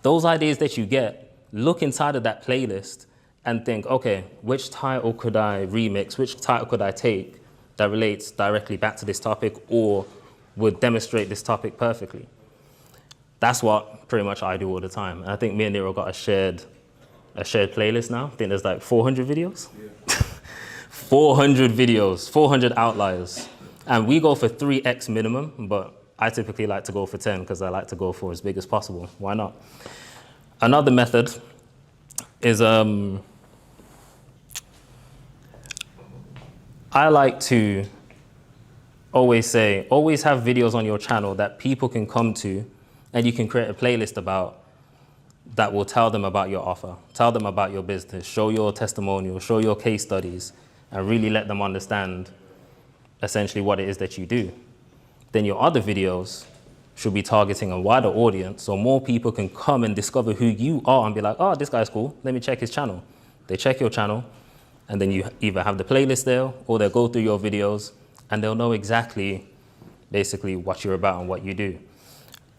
Those ideas that you get, look inside of that playlist and think, okay, which title could I remix, which title could I take that relates directly back to this topic or would demonstrate this topic perfectly. That's what pretty much I do all the time. And I think me and Nero got a shared playlist now. I think there's like 400 videos. Yeah. 400 videos, 400 outliers. And we go for 3x minimum, but I typically like to go for 10 because I like to go for as big as possible. Why not? Another method is I like to always have videos on your channel that people can come to and you can create a playlist about that will tell them about your offer, tell them about your business, show your testimonial, show your case studies, and really let them understand essentially what it is that you do. Then your other videos should be targeting a wider audience so more people can come and discover who you are and be like, oh, this guy's cool, let me check his channel. They check your channel, and then you either have the playlist there or they'll go through your videos and they'll know exactly basically what you're about and what you do.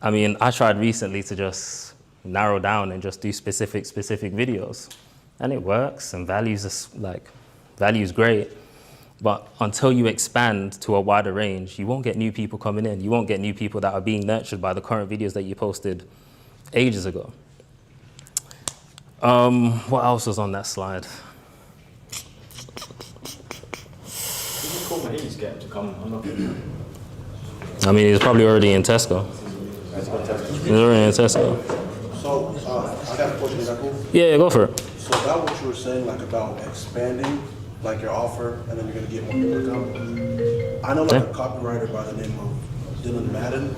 I mean, I tried recently to just narrow down and just do specific videos, and it works, and value's great. But until you expand to a wider range, you won't get new people coming in. You won't get new people that are being nurtured by the current videos that you posted ages ago. What else was on that slide? You can call Muheez, get him to come. I'm not gonna... I mean, he's probably already in Tesco. He's already in Tesco. So, I got a question, is that cool? Yeah, go for it. So about what you were saying, like about expanding, like your offer, and then you're gonna get more people to come. I know like a copywriter by the name of Dylan Madden.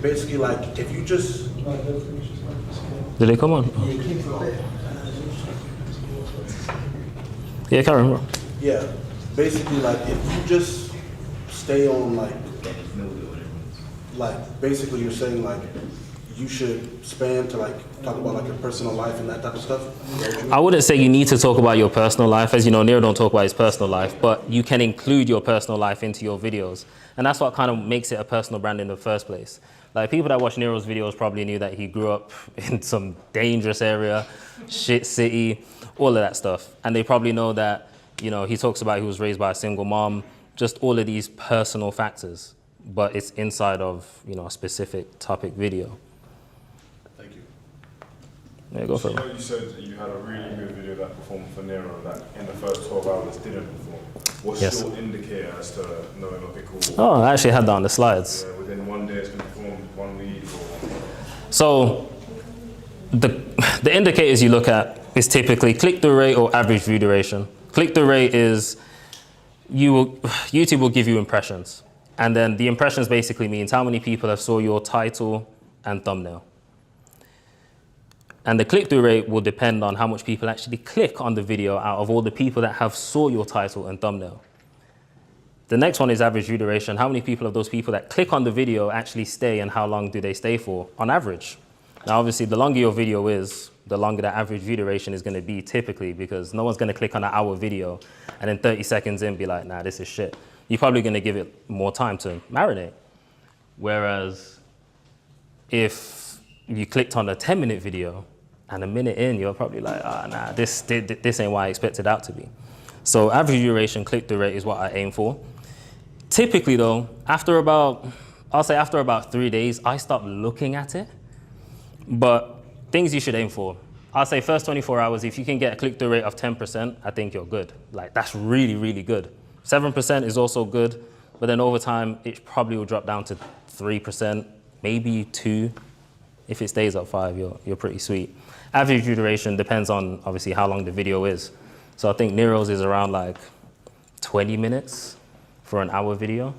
Basically, like if you just... Did they come on? Yeah, Karen, bro. Yeah, basically like if you just stay on like basically you're saying like you should span to like talk about like your personal life and that type of stuff? I wouldn't say you need to talk about your personal life. As you know, Nero don't talk about his personal life, but you can include your personal life into your videos. And that's what kind of makes it a personal brand in the first place. Like people that watch Nero's videos probably knew that he grew up in some dangerous area, shit city, all of that stuff. And they probably know that, you know, he talks about he was raised by a single mom, just all of these personal factors, but it's inside of, you know, a specific topic video. Thank you. Yeah, go for it. You said that you had a really good video that performed for Nero that in the first 12 hours didn't perform. What's your indicator as to knowing, okay, cool? Oh, I actually had that on the slides. Within 1 day it's been performed, 1 week or... So the the indicators you look at is typically click-through rate or average view duration. Click-through rate is YouTube will give you impressions. And then the impressions basically means how many people have saw your title and thumbnail. And the click-through rate will depend on how much people actually click on the video out of all the people that have saw your title and thumbnail. The next one is average view duration. How many people of those people that click on the video actually stay, and how long do they stay for on average? Now, obviously, the longer your video is, the longer the average view duration is going to be typically, because no one's going to click on an hour video and then 30 seconds in be like, nah, this is shit. You're probably going to give it more time to marinate. Whereas if you clicked on a 10-minute video and a minute in, you're probably like, nah, this ain't what I expected out to be. So average duration, click-through rate is what I aim for. Typically though, I'll say after about 3 days, I stop looking at it. But things you should aim for. I'll say first 24 hours, if you can get a click-through rate of 10%, I think you're good. Like, that's really, really good. 7% is also good, but then over time, it probably will drop down to 3%, maybe 2%. If it stays at 5%, you're pretty sweet. Average duration depends on, obviously, how long the video is. So I think Nero's is around like 20 minutes for an hour video.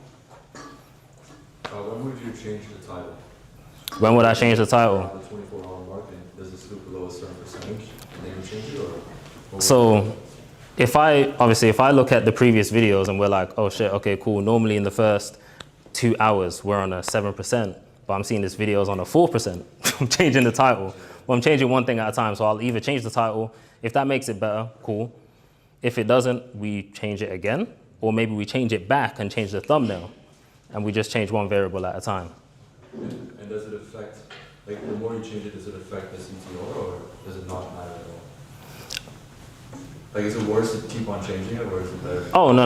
When would you change the title? When would I change the title? The 24-hour market, does it slip below a certain percentage and then you change it, or? So if I look at the previous videos and we're like, oh shit, okay, cool. Normally in the first 2 hours, we're on a 7%, but I'm seeing this video's on a 4%. I'm changing the title. Well, I'm changing one thing at a time. So I'll either change the title. If that makes it better, cool. If it doesn't, we change it again, or maybe we change it back and change the thumbnail, and we just change one variable at a time. And does it affect, like the more you change it, does it affect the CTR, or does it not matter at all? Like, is it worse to keep on changing it, or is it better? Oh, no.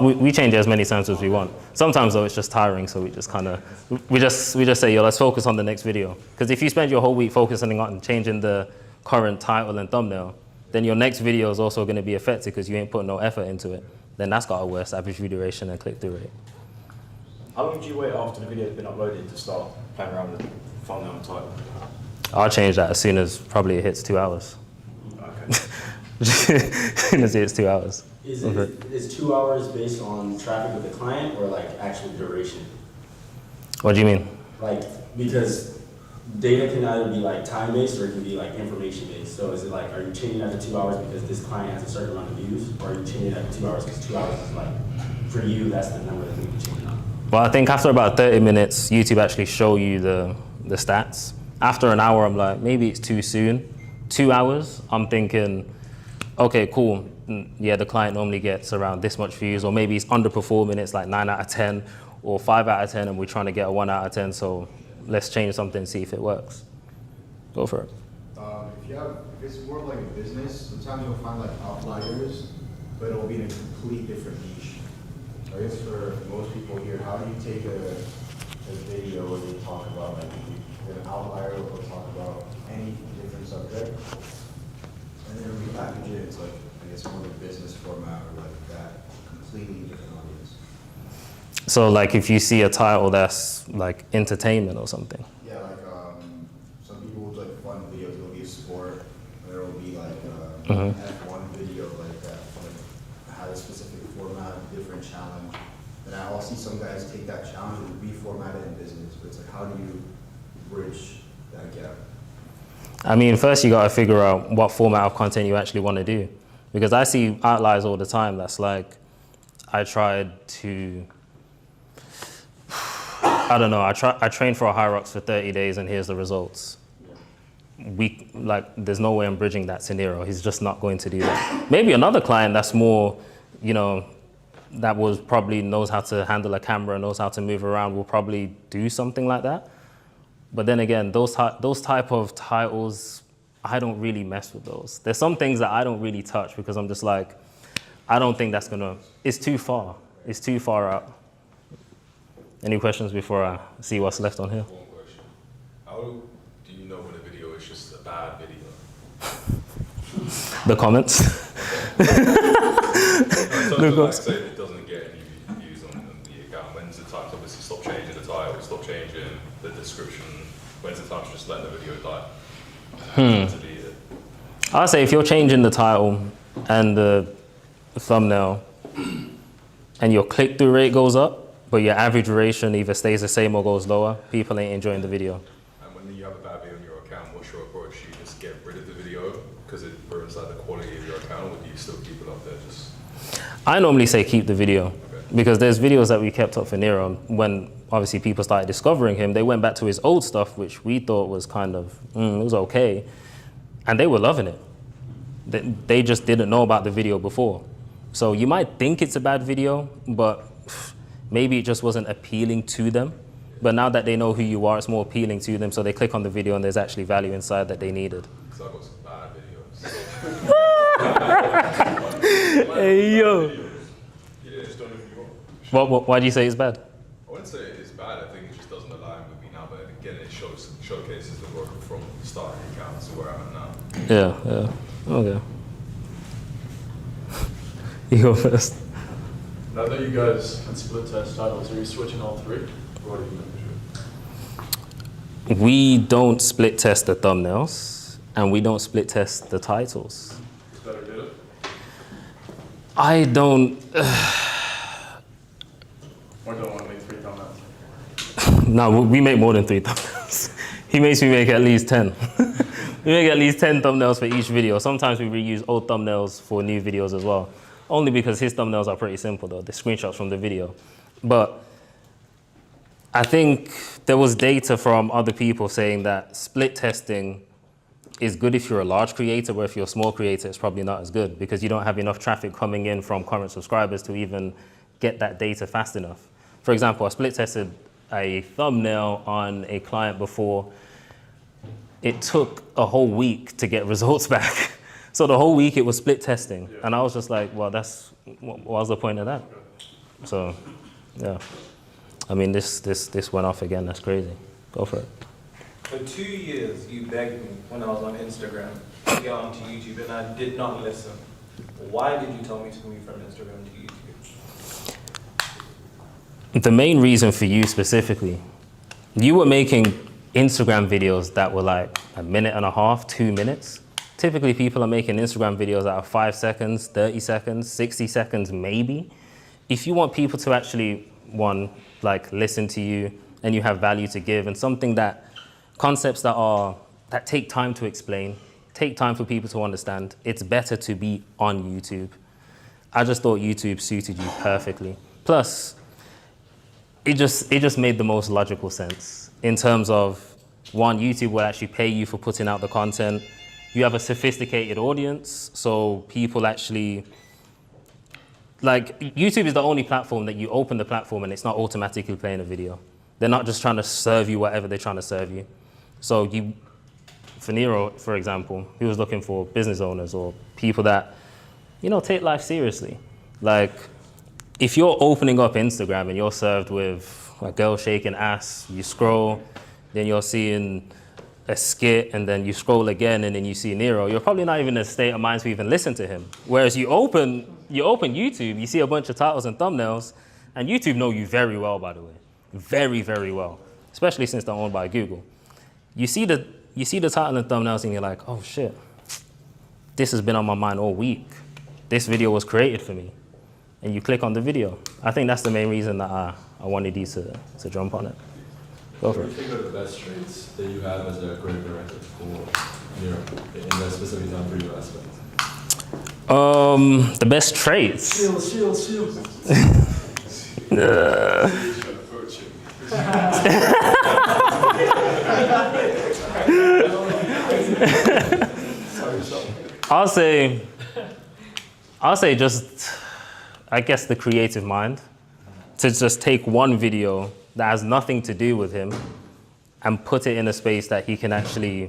We change it as many times as we want. Sometimes though, it's just tiring, so we just kind of, we just say, yo, let's focus on the next video. Because if you spend your whole week focusing on changing the current title and thumbnail, then your next video is also going to be affected because you ain't putting no effort into it. Then that's got a worse average view duration and click-through rate. How long do you wait after the video's been uploaded to start playing around with the thumbnail and title? I'll change that as soon as probably it hits 2 hours. Okay. As soon as it hits 2 hours. Is 2 hours based on traffic with the client or like actual duration? What do you mean? Like, because data can either be like time-based or it can be like information-based. So is it like, are you changing after 2 hours because this client has a certain amount of views, or are you changing after 2 hours because 2 hours is like, for you, that's the number that you can change on? Well, I think after about 30 minutes, YouTube actually show you the stats. After an hour, I'm like, maybe it's too soon. 2 hours, I'm thinking, okay, cool. Yeah, the client normally gets around this much views, or maybe it's underperforming, it's like 9 out of 10 or 5 out of 10, and we're trying to get a 1 out of 10, so let's change something and see if it works. Go for it. If it's more like a business, sometimes you'll find like outliers, but it'll be in a complete different niche. I guess for most people here, how do you take a video where you talk about like an outlier or talk about any different subject, and then repackage it into like, I guess, more of a business format or like that completely different audience? So like if you see a title that's like entertainment or something. Yeah, like some people would like fun videos. It'll be a sport, or there will be like F1 video like that. Like have a specific format, different challenge. And I'll see some guys take that challenge and reformat it in business. But it's like, how do you bridge that gap? I mean, first you got to figure out what format of content you actually want to do. Because I see outliers all the time that's like, I trained for a high rocks for 30 days and here's the results. There's no way I'm bridging that to Nero. He's just not going to do that. Maybe another client that's more, that probably knows how to handle a camera, knows how to move around, will probably do something like that. But then again, those type of titles, I don't really mess with those. There's some things that I don't really touch because I'm just like, I don't think that's it's too far. It's too far out. Any questions before I see what's left on here? One question. How do you know when a video is just a bad video? The comments. Say it doesn't get any views on the account. When's the time to obviously stop changing the title, stop changing the description? When's the time to just let the video die? To delete it? I'll say if you're changing the title and the thumbnail and your click-through rate goes up, but your average duration either stays the same or goes lower, people ain't enjoying the video. And when you have a bad video on your account, what's your approach? Do you just get rid of the video because it burns like the quality of your account, or do you still keep it up there? I normally say keep the video, because there's videos that we kept up for Nero. When obviously people started discovering him, they went back to his old stuff, which we thought was kind of, it was okay. And they were loving it. They just didn't know about the video before. So you might think it's a bad video, but maybe it just wasn't appealing to them. But now that they know who you are, it's more appealing to them. So they click on the video and there's actually value inside that they needed. Because I got some bad videos. Hey, yo. Yeah, just don't know who you are. Why do you say it's bad? I wouldn't say it's bad. I think it just doesn't align with me now. But again, it showcases the work from starting account to where I'm at now. Yeah. Okay. You go first. Now that you guys can split test titles, are you switching all three? Or what are you doing? We don't split test the thumbnails, and we don't split test the titles. Is better did it? I don't. Or don't want to make 3 thumbnails? No, we make more than 3 thumbnails. He makes me make at least 10. We make at least 10 thumbnails for each video. Sometimes we reuse old thumbnails for new videos as well. Only because his thumbnails are pretty simple though, the screenshots from the video. But I think there was data from other people saying that split testing is good if you're a large creator, where if you're a small creator, it's probably not as good because you don't have enough traffic coming in from current subscribers to even get that data fast enough. For example, I split tested a thumbnail on a client before. It took a whole week to get results back. So the whole week it was split testing. Yeah. And I was just like, well, what was the point of that? So, yeah. I mean, this went off again. That's crazy. Go for it. For 2 years, you begged me when I was on Instagram to get onto YouTube, and I did not listen. Why did you tell me to move from Instagram to YouTube? The main reason for you specifically, you were making Instagram videos that were like 1.5 minutes, 2 minutes. Typically, people are making Instagram videos that are 5 seconds, 30 seconds, 60 seconds, maybe. If you want people to actually, listen to you and you have value to give and concepts that take time to explain, take time for people to understand, it's better to be on YouTube. I just thought YouTube suited you perfectly. Plus, it just made the most logical sense in terms of, one, YouTube will actually pay you for putting out the content. You have a sophisticated audience, so people actually, YouTube is the only platform that you open the platform and it's not automatically playing a video. They're not just trying to serve you whatever they're trying to serve you. So for Nero, for example, he was looking for business owners or people that, take life seriously. If you're opening up Instagram and you're served with a girl shaking ass, you scroll, then you're seeing a skit, and then you scroll again, and then you see Nero, you're probably not even in a state of mind to even listen to him. Whereas you open YouTube, you see a bunch of titles and thumbnails, and YouTube know you very well, by the way. Very, very well. Especially since they're owned by Google. You see the title and thumbnails and you're like, oh shit, this has been on my mind all week. This video was created for me. And you click on the video. I think that's the main reason that I wanted you to jump on it. Go for it. What do you think are the best traits that you have as a creative director for Nero in that specific time for your aspect? The best traits. Shield. I'll say just, I guess, the creative mind. To just take one video that has nothing to do with him and put it in a space that he can actually,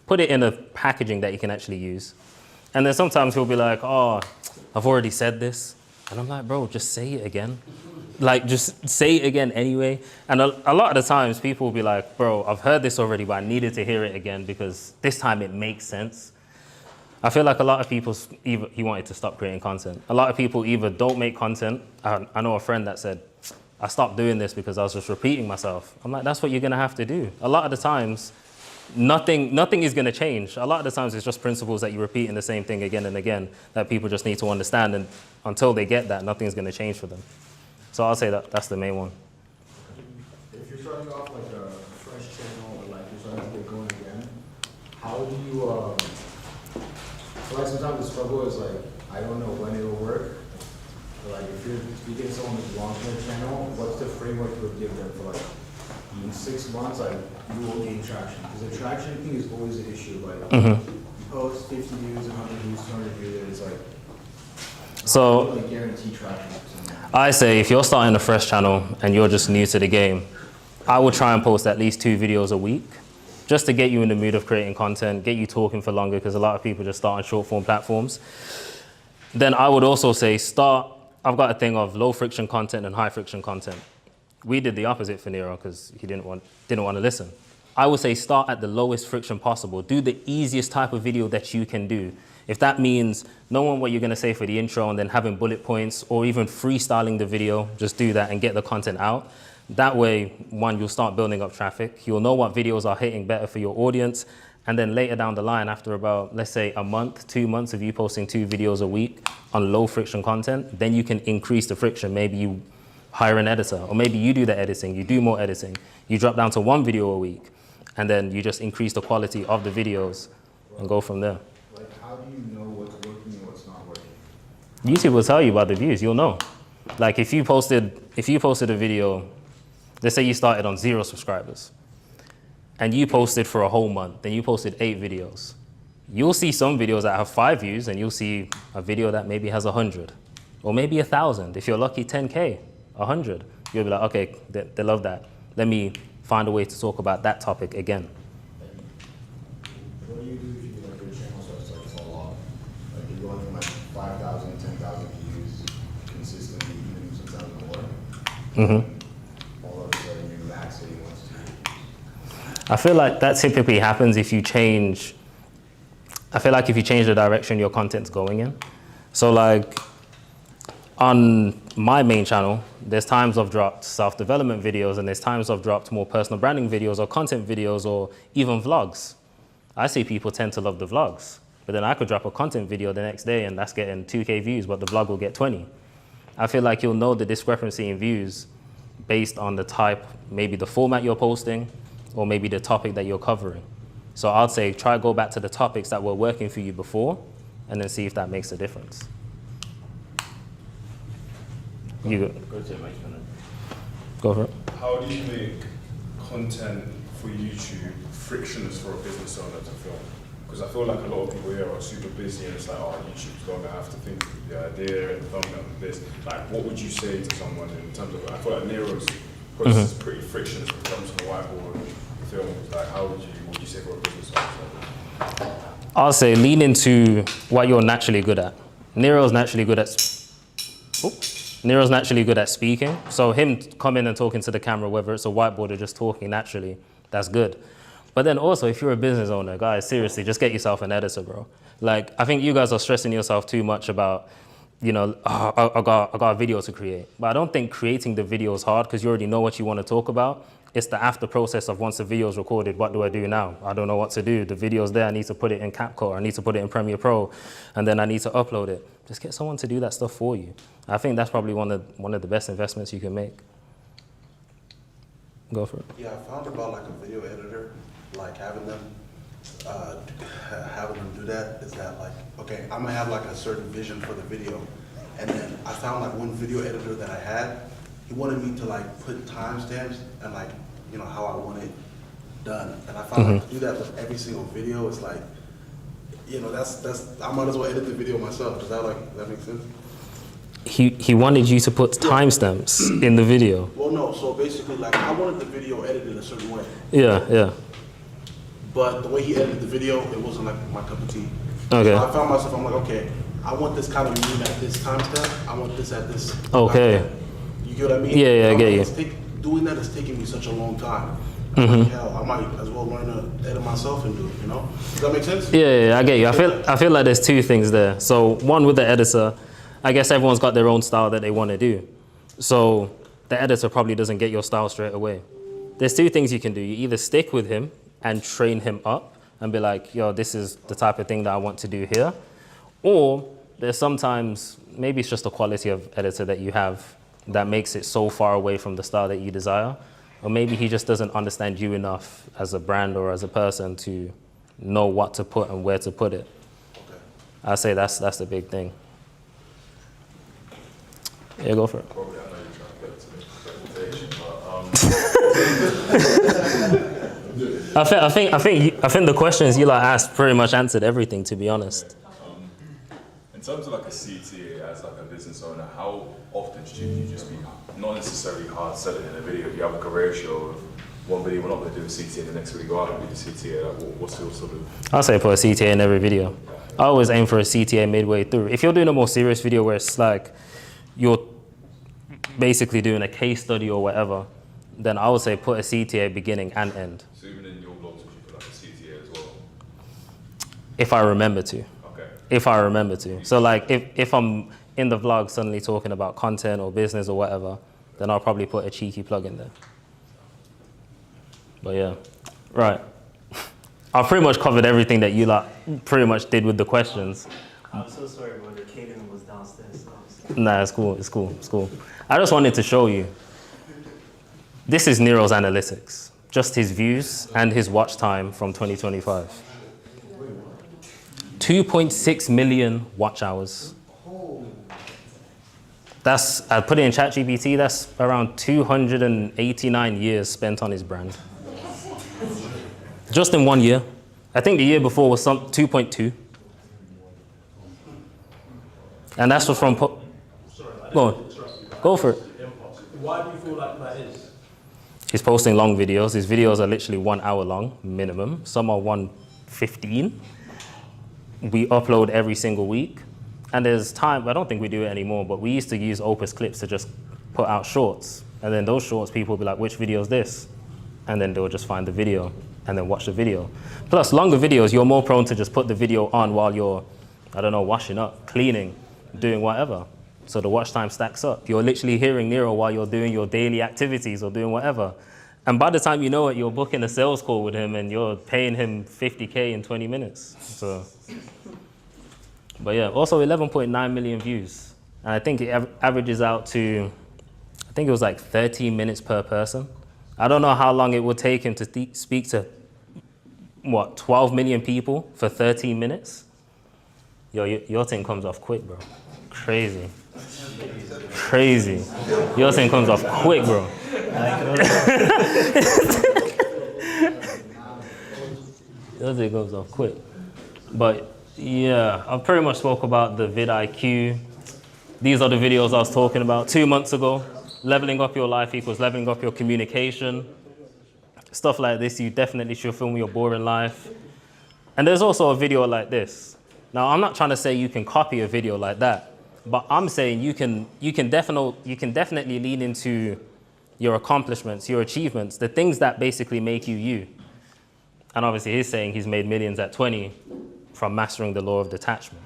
put it in a packaging that he can actually use. And then sometimes he'll be like, oh, I've already said this. And I'm like, bro, just say it again. Just say it again anyway. And a lot of the times people will be like, bro, I've heard this already, but I needed to hear it again because this time it makes sense. I feel like a lot of people, he wanted to stop creating content. A lot of people either don't make content. I know a friend that said, I stopped doing this because I was just repeating myself. I'm like, that's what you're gonna have to do. A lot of the times, nothing is going to change. A lot of the times it's just principles that you repeat in the same thing again and again that people just need to understand. And until they get that, nothing's going to change for them. So I'll say that that's the main one. If you're starting off like a fresh channel or like you're starting to get going again, how do you, so like sometimes the struggle is like, I don't know when it'll work. But like if you're speaking to someone who's launching their channel, what's the framework you would give them for like, in 6 months, like you will gain traction? Because the traction thing is always an issue. Like you post 50 views, 100 views, 200 views, it's like, so like guarantee traction for someone. I say if you're starting a fresh channel and you're just new to the game, I would try and post at least 2 videos a week just to get you in the mood of creating content, get you talking for longer, because a lot of people just start on short form platforms. Then I would also say I've got a thing of low friction content and high friction content. We did the opposite for Nero because he didn't want to listen. I would say start at the lowest friction possible. Do the easiest type of video that you can do. If that means knowing what you're going to say for the intro and then having bullet points or even freestyling the video, just do that and get the content out. That way, one, you'll start building up traffic. You'll know what videos are hitting better for your audience. And then later down the line, after about, let's say a month, 2 months of you posting 2 videos a week on low friction content, then you can increase the friction. Maybe you hire an editor, or maybe you do the editing, you do more editing. You drop down to 1 video a week, and then you just increase the quality of the videos and go from there. Like how do you know what's working and what's not working? YouTube will tell you about the views, you'll know. Like if you posted a video, let's say you started on 0 subscribers, and you posted for a whole month, then you posted 8 videos. You'll see some videos that have 5 views, and you'll see a video that maybe has 100, or maybe 1,000. If you're lucky, 10K, 100. You'll be like, okay, they love that. Let me find a way to talk about that topic again. What do you do if you get like your channel starts to like fall off? Like you're going from like 5,000, 10,000 views consistently, even sometimes more. All of a sudden you max it once to. I feel like that typically happens if you change. I feel like if you change the direction your content's going in. So like on my main channel, there's times I've dropped self-development videos and there's times I've dropped more personal branding videos or content videos or even vlogs. I see people tend to love the vlogs, but then I could drop a content video the next day and that's getting 2K views, but the vlog will get 20. I feel like you'll know the discrepancy in views based on the type, maybe the format you're posting or maybe the topic that you're covering. So I'd say try to go back to the topics that were working for you before and then see if that makes a difference. You go for it. How do you make content for YouTube frictionless for a business owner to film? Because I feel like a lot of people here are super busy and it's like, oh, YouTube's going to have to think of the idea and the thumbnail and this. Like, what would you say to someone in terms of, I feel like Nero's process is pretty frictionless when it comes to the whiteboard films. Like, what would you say for a business owner? I'll say lean into what you're naturally good at. Nero's naturally good at speaking. So him coming and talking to the camera, whether it's a whiteboard or just talking naturally, that's good. But then also, if you're a business owner, guys, seriously, just get yourself an editor, bro. Like, I think you guys are stressing yourself too much about, you know, oh, I got a video to create. But I don't think creating the video is hard because you already know what you want to talk about. It's the after process of once the video is recorded, what do I do now? I don't know what to do. The video's there, I need to put it in CapCut, I need to put it in Premiere Pro, and then I need to upload it. Just get someone to do that stuff for you. I think that's probably one of the best investments you can make. Go for it. Yeah, I found about like a video editor, like having them do that is that like, okay, I'm gonna have like a certain vision for the video. And then I found like one video editor that I had, he wanted me to like put timestamps and like, you know, how I want it done. And I found like to do that with every single video, it's like, you know, that's I might as well edit the video myself. Does that make sense? He wanted you to put timestamps in the video. Well, no, so basically like I wanted the video edited a certain way. Yeah. But the way he edited the video, it wasn't like my cup of tea. Okay. So I found myself, I'm like, okay, I want this kind of meme at this timestamp. I want this at this. Okay. Timestamp. You get what I mean? Yeah, I get you. Doing that is taking me such a long time. Like, hell, I might as well learn to edit myself and do it, you know? Does that make sense? Yeah, I get you. I feel like there's two things there. So one, with the editor, I guess everyone's got their own style that they want to do. So the editor probably doesn't get your style straight away. There's two things you can do. You either stick with him and train him up and be like, yo, this is the type of thing that I want to do here. Or there's sometimes, maybe it's just the quality of editor that you have that makes it so far away from the style that you desire. Or maybe he just doesn't understand you enough as a brand or as a person to know what to put and where to put it. Okay. I say that's the big thing. Yeah, go for it. Probably, I know you're trying to get to the presentation, but I think the questions you like asked pretty much answered everything, to be honest. In terms of like a CTA as like a business owner, how often should you just be not necessarily hard selling in a video? If you have like a ratio of one video, we're not going to do a CTA, the next video go out and do the CTA. Like, what's your sort of? I'll say put a CTA in every video. I always aim for a CTA midway through. If you're doing a more serious video where it's like you're basically doing a case study or whatever, then I would say put a CTA beginning and end. So even in your blogs, would you put like a CTA as well? If I remember to. Okay. If I remember to. So like if I'm in the vlog suddenly talking about content or business or whatever, then I'll probably put a cheeky plug in there. But yeah, right. I've pretty much covered everything that you like pretty much did with the questions. I'm so sorry, but the catering was downstairs. Nah, it's cool, it's cool, it's cool. I just wanted to show you. This is Nero's analytics, just his views and his watch time from 2025. 2.6 million watch hours. That's, I put it in ChatGPT, that's around 289 years spent on his brand. Just in 1 year. I think the year before was 2.2. And that's from, go on, go for it. Why do you feel like that is? He's posting long videos. His videos are literally 1 hour long, minimum. Some are 1:15. We upload every single week. And there's time, I don't think we do it anymore, but we used to use Opus Clips to just put out shorts. And then those shorts, people will be like, which video is this? And then they'll just find the video and then watch the video. Plus, longer videos, you're more prone to just put the video on while you're, I don't know, washing up, cleaning, doing whatever. So the watch time stacks up. You're literally hearing Nero while you're doing your daily activities or doing whatever. And by the time you know it, you're booking a sales call with him and you're paying him 50K in 20 minutes. So, but yeah, also 11.9 million views. And I think it averages out to, I think it was like 13 minutes per person. I don't know how long it would take him to speak to, what, 12 million people for 13 minutes? Yo, your thing comes off quick, bro. Crazy. Crazy. Your thing comes off quick, bro. Your thing comes off quick. But yeah, I've pretty much spoke about the vidIQ. These are the videos I was talking about 2 months ago. Leveling up your life equals leveling up your communication. Stuff like this, you definitely should film your boring life. And there's also a video like this. Now, I'm not trying to say you can copy a video like that, but I'm saying you can definitely lean into your accomplishments, your achievements, the things that basically make you you. And obviously he's saying he's made millions at 20 from mastering the law of detachment.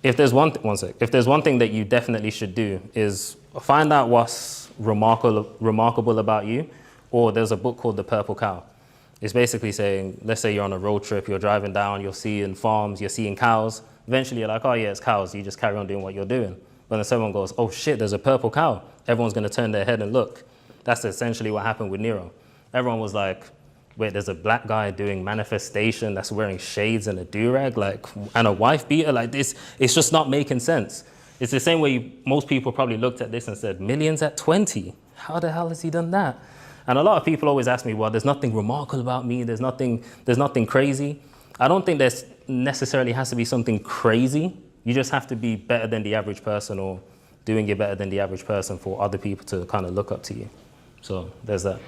If there's one thing that you definitely should do is find out what's remarkable about you, or there's a book called The Purple Cow. It's basically saying, let's say you're on a road trip, you're driving down, you're seeing farms, you're seeing cows. Eventually you're like, oh yeah, it's cows. You just carry on doing what you're doing. But then someone goes, oh shit, there's a purple cow. Everyone's gonna turn their head and look. That's essentially what happened with Nero. Everyone was like, wait, there's a black guy doing manifestation that's wearing shades and a do-rag, like, and a wife beater like this. It's just not making sense. It's the same way most people probably looked at this and said, millions at 20? How the hell has he done that? And a lot of people always ask me, well, there's nothing remarkable about me. There's nothing crazy. I don't think there's necessarily has to be something crazy. You just have to be better than the average person or doing it better than the average person for other people to kind of look up to you. So there's that.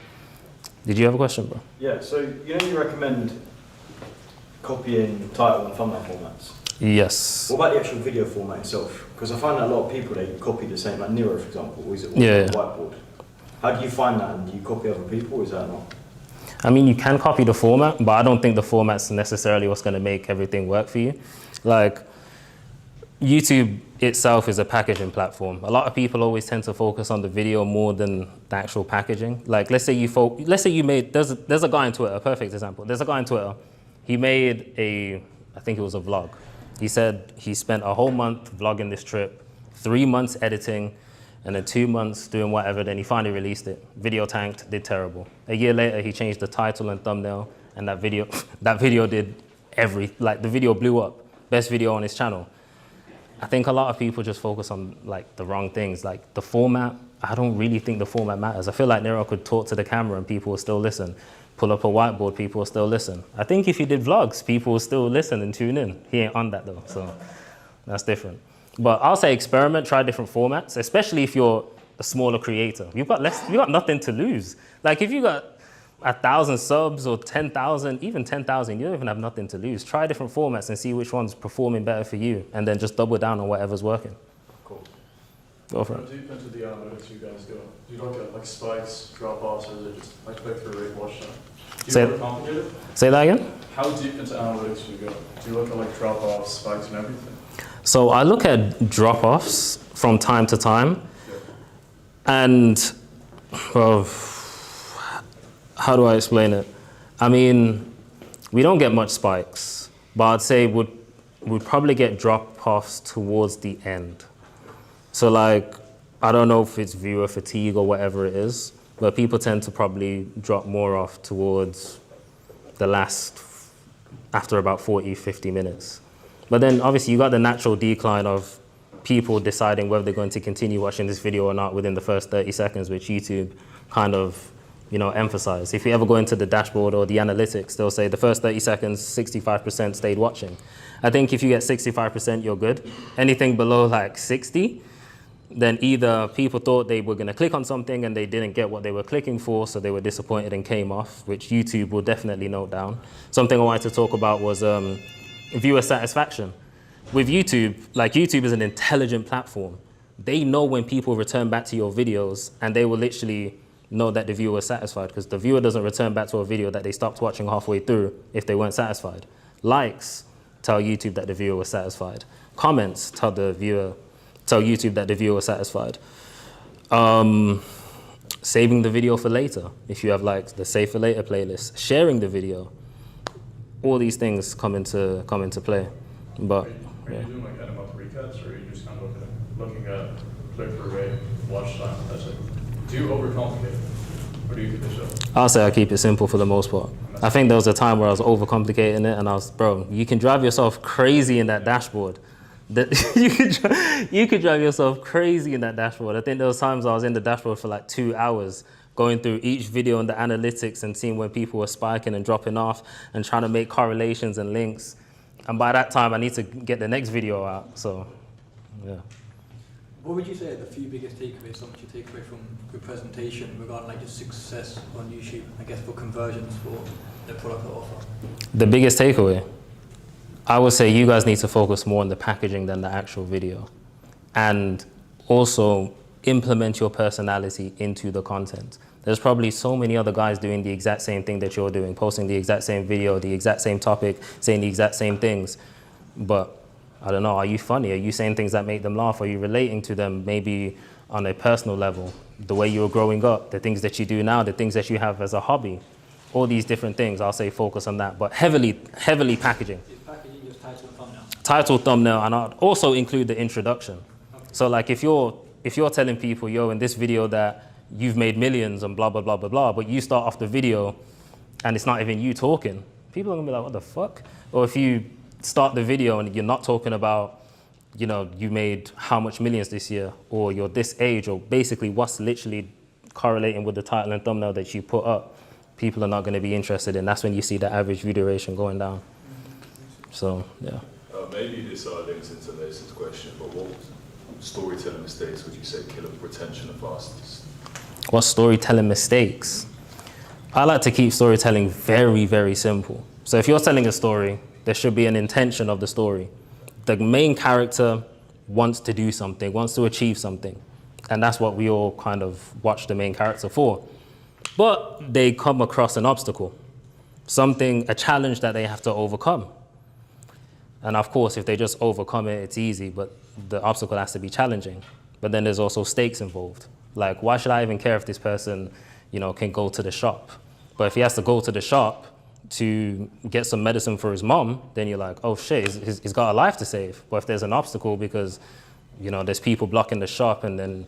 Did you have a question, bro? Yeah, so you recommend copying title and thumbnail formats? Yes. What about the actual video format itself? Because I find that a lot of people, they copy the same, like Nero, for example, always on Yeah. whiteboard. How do you find that, and do you copy other people, or is that not? I mean, you can copy the format, but I don't think the format's necessarily what's going to make everything work for you. Like, YouTube itself is a packaging platform. A lot of people always tend to focus on the video more than the actual packaging. Like, let's say you made, there's a guy on Twitter, a perfect example. There's a guy on Twitter, he made I think it was a vlog. He said he spent a whole month vlogging this trip, 3 months editing, and then 2 months doing whatever, then he finally released it. Video tanked, did terrible. A year later, he changed the title and thumbnail, and that video did the video blew up. Best video on his channel. I think a lot of people just focus on like the wrong things. Like the format, I don't really think the format matters. I feel like Nero could talk to the camera and people will still listen. Pull up a whiteboard, people will still listen. I think if he did vlogs, people will still listen and tune in. He ain't on that though, so that's different. But I'll say experiment, try different formats, especially if you're a smaller creator. You've got nothing to lose. Like if you got 1,000 subs or 10,000, even 10,000, you don't even have nothing to lose. Try different formats and see which one's performing better for you, and then just double down on whatever's working. Cool. Go for it. How deep into the analytics you guys go? Do you look at like spikes, drop-offs, or is it just like click-through rate, watch time? Do you overcomplicate it? Say that again? How deep into analytics do you go? Do you look at like drop-offs, spikes, and everything? So I look at drop-offs from time to time, and well, how do I explain it? I mean, we don't get much spikes, but I'd say we'd probably get drop-offs towards the end. So like, I don't know if it's viewer fatigue or whatever it is, but people tend to probably drop more off towards the last, after about 40, 50 minutes. But then obviously you got the natural decline of people deciding whether they're going to continue watching this video or not within the first 30 seconds, which YouTube kind of, emphasize. If you ever go into the dashboard or the analytics, they'll say the first 30 seconds, 65% stayed watching. I think if you get 65%, you're good. Anything below like 60, then either people thought they were gonna click on something and they didn't get what they were clicking for, so they were disappointed and came off, which YouTube will definitely note down. Something I wanted to talk about was viewer satisfaction. With YouTube, like YouTube is an intelligent platform. They know when people return back to your videos, and they will literally know that the viewer was satisfied, because the viewer doesn't return back to a video that they stopped watching halfway through if they weren't satisfied. Likes tell YouTube that the viewer was satisfied. Comments tell YouTube that the viewer was satisfied. Saving the video for later, if you have like the save for later playlist, sharing the video, all these things come into play. But Are you doing like animal recuts, or are you just kind of looking at click-through rate, watch time, that's it? Do you overcomplicate it, or do you keep it simple? I'll say I keep it simple for the most part. I think there was a time where I was overcomplicating it, and bro, you can drive yourself crazy in that dashboard. You could drive yourself crazy in that dashboard. I think there was times I was in the dashboard for like 2 hours, going through each video in the analytics and seeing when people were spiking and dropping off and trying to make correlations and links. And by that time, I need to get the next video out, so, yeah. What would you say are the few biggest takeaways, so much you take away from your presentation regarding like your success on YouTube, I guess, for conversions for the product or offer? The biggest takeaway? I would say you guys need to focus more on the packaging than the actual video. And also implement your personality into the content. There's probably so many other guys doing the exact same thing that you're doing, posting the exact same video, the exact same topic, saying the exact same things. But I don't know, are you funny? Are you saying things that make them laugh? Are you relating to them maybe on a personal level? The way you were growing up, the things that you do now, the things that you have as a hobby, all these different things, I'll say focus on that, but heavily packaging. Is packaging just title and thumbnail? Title, thumbnail, and I'll also include the introduction. Okay. So like if you're telling people, yo, in this video that you've made millions and blah, blah, blah, blah, blah, but you start off the video and it's not even you talking, people are gonna be like, what the fuck? Or if you start the video and you're not talking about, you made how much millions this year, or you're this age, or basically what's literally correlating with the title and thumbnail that you put up, people are not gonna be interested in. That's when you see the average view duration going down. So, yeah. Maybe this links into Mason's question, but what storytelling mistakes would you say kill retention the fastest? What storytelling mistakes? I like to keep storytelling very, very simple. So if you're telling a story, there should be an intention of the story. The main character wants to do something, wants to achieve something. And that's what we all kind of watch the main character for. But they come across an obstacle, a challenge that they have to overcome. And of course, if they just overcome it, it's easy, but the obstacle has to be challenging. But then there's also stakes involved. Like, why should I even care if this person, you know, can go to the shop? But if he has to go to the shop to get some medicine for his mom, then you're like, oh shit, he's got a life to save. But if there's an obstacle because, you know, there's people blocking the shop, and then,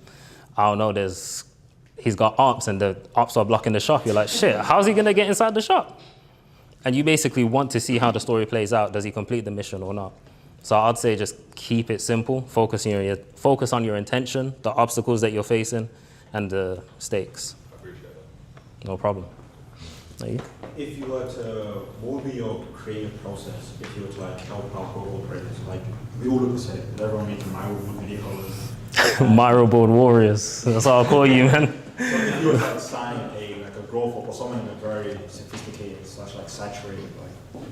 I don't know, he's got ops and the ops are blocking the shop, you're like, shit, how's he gonna get inside the shop? And you basically want to see how the story plays out. Does he complete the mission or not? So I'd say just keep it simple, focus on your intention, the obstacles that you're facing, and the stakes. I appreciate that. No problem. Are you? If you were to, what would be your creative process if you were to like help out global creators? Like, we all look the same, everyone making my videos. Myroboard warriors, that's what I'll call you, man. So if you were to assign a growth up or someone in a very sophisticated / like saturated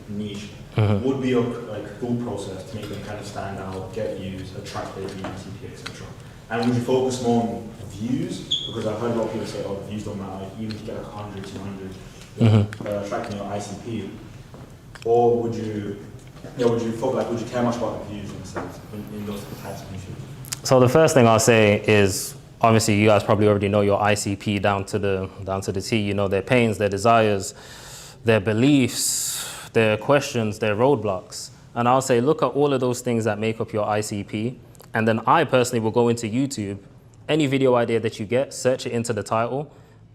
niche, what would be your thought process to make them kind of stand out, get views, attract their CP, etc.? And would you focus more on views? Because I've heard a lot of people say, oh, the views don't matter, even if you get 100, 200, attracting your ICP. Or would you care much about the views in a sense, in those types of issues? So the first thing I'll say is, obviously you guys probably already know your ICP down to the T. You know their pains, their desires, their beliefs, their questions, their roadblocks. And I'll say, look at all of those things that make up your ICP. And then I personally will go into YouTube, any video idea that you get, search it into the title.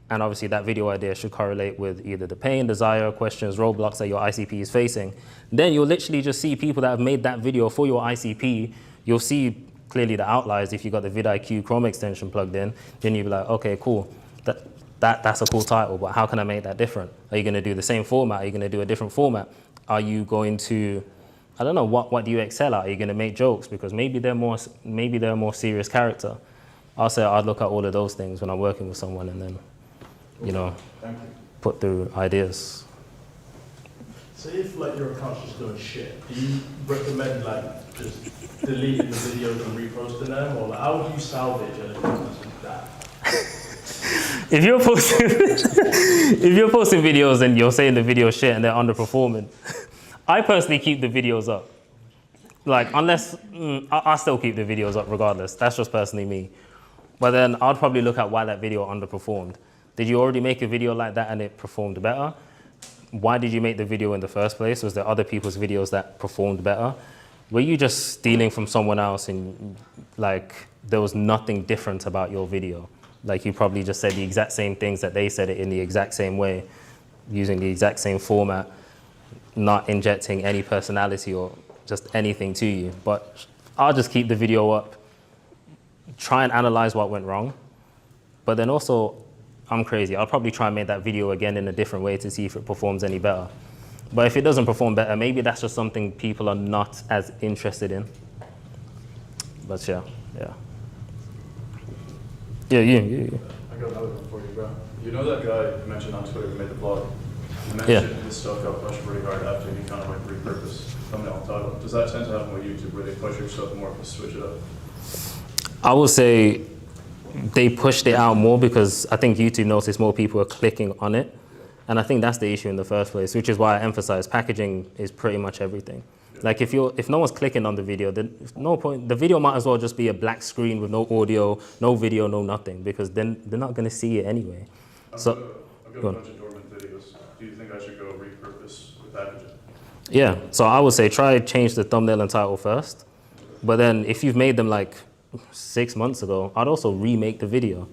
And obviously that video idea should correlate with either the pain, desire, questions, roadblocks that your ICP is facing. Then you'll literally just see people that have made that video for your ICP. You'll see clearly the outliers if you got the vidIQ Chrome extension plugged in. Then you'll be like, okay, cool. That's a cool title, but how can I make that different? Are you gonna do the same format? Are you gonna do a different format? Are you going to, I don't know, what do you excel at? Are you gonna make jokes? Because maybe they're a more serious character. I'll say I'd look at all of those things when I'm working with someone, and then, you know, put through ideas. So if like your account's just doing shit, do you recommend like just deleting the videos and reposting them, or like, how do you salvage anything like that? If you're posting videos and you're saying the video shit and they're underperforming, I personally keep the videos up. Like, unless, I still keep the videos up regardless. That's just personally me. But then I'd probably look at why that video underperformed. Did you already make a video like that and it performed better? Why did you make the video in the first place? Was there other people's videos that performed better? Were you just stealing from someone else and like there was nothing different about your video? Like you probably just said the exact same things that they said it in the exact same way, using the exact same format, not injecting any personality or just anything to you. But I'll just keep the video up, try and analyze what went wrong. But then also, I'm crazy. I'll probably try and make that video again in a different way to see if it performs any better. But if it doesn't perform better, maybe that's just something people are not as interested in. But yeah. Yeah. I got another one for you, bro. You know that guy you mentioned on Twitter who made the blog? You mentioned his stuff got pushed pretty hard after he kind of like repurposed thumbnail and title. Does that tend to happen with YouTube where they push your stuff more to switch it up? I would say they pushed it out more because I think YouTube noticed more people are clicking on it. And I think that's the issue in the first place, which is why I emphasize packaging is pretty much everything. Like if no one's clicking on the video, then no point. The video might as well just be a black screen with no audio, no video, no nothing, because then they're not going to see it anyway. I've got a bunch of dormant videos. Do you think I should go repurpose the packaging? Yeah, so I would say try change the thumbnail and title first. But then if you've made them like 6 months ago, I'd also remake the video.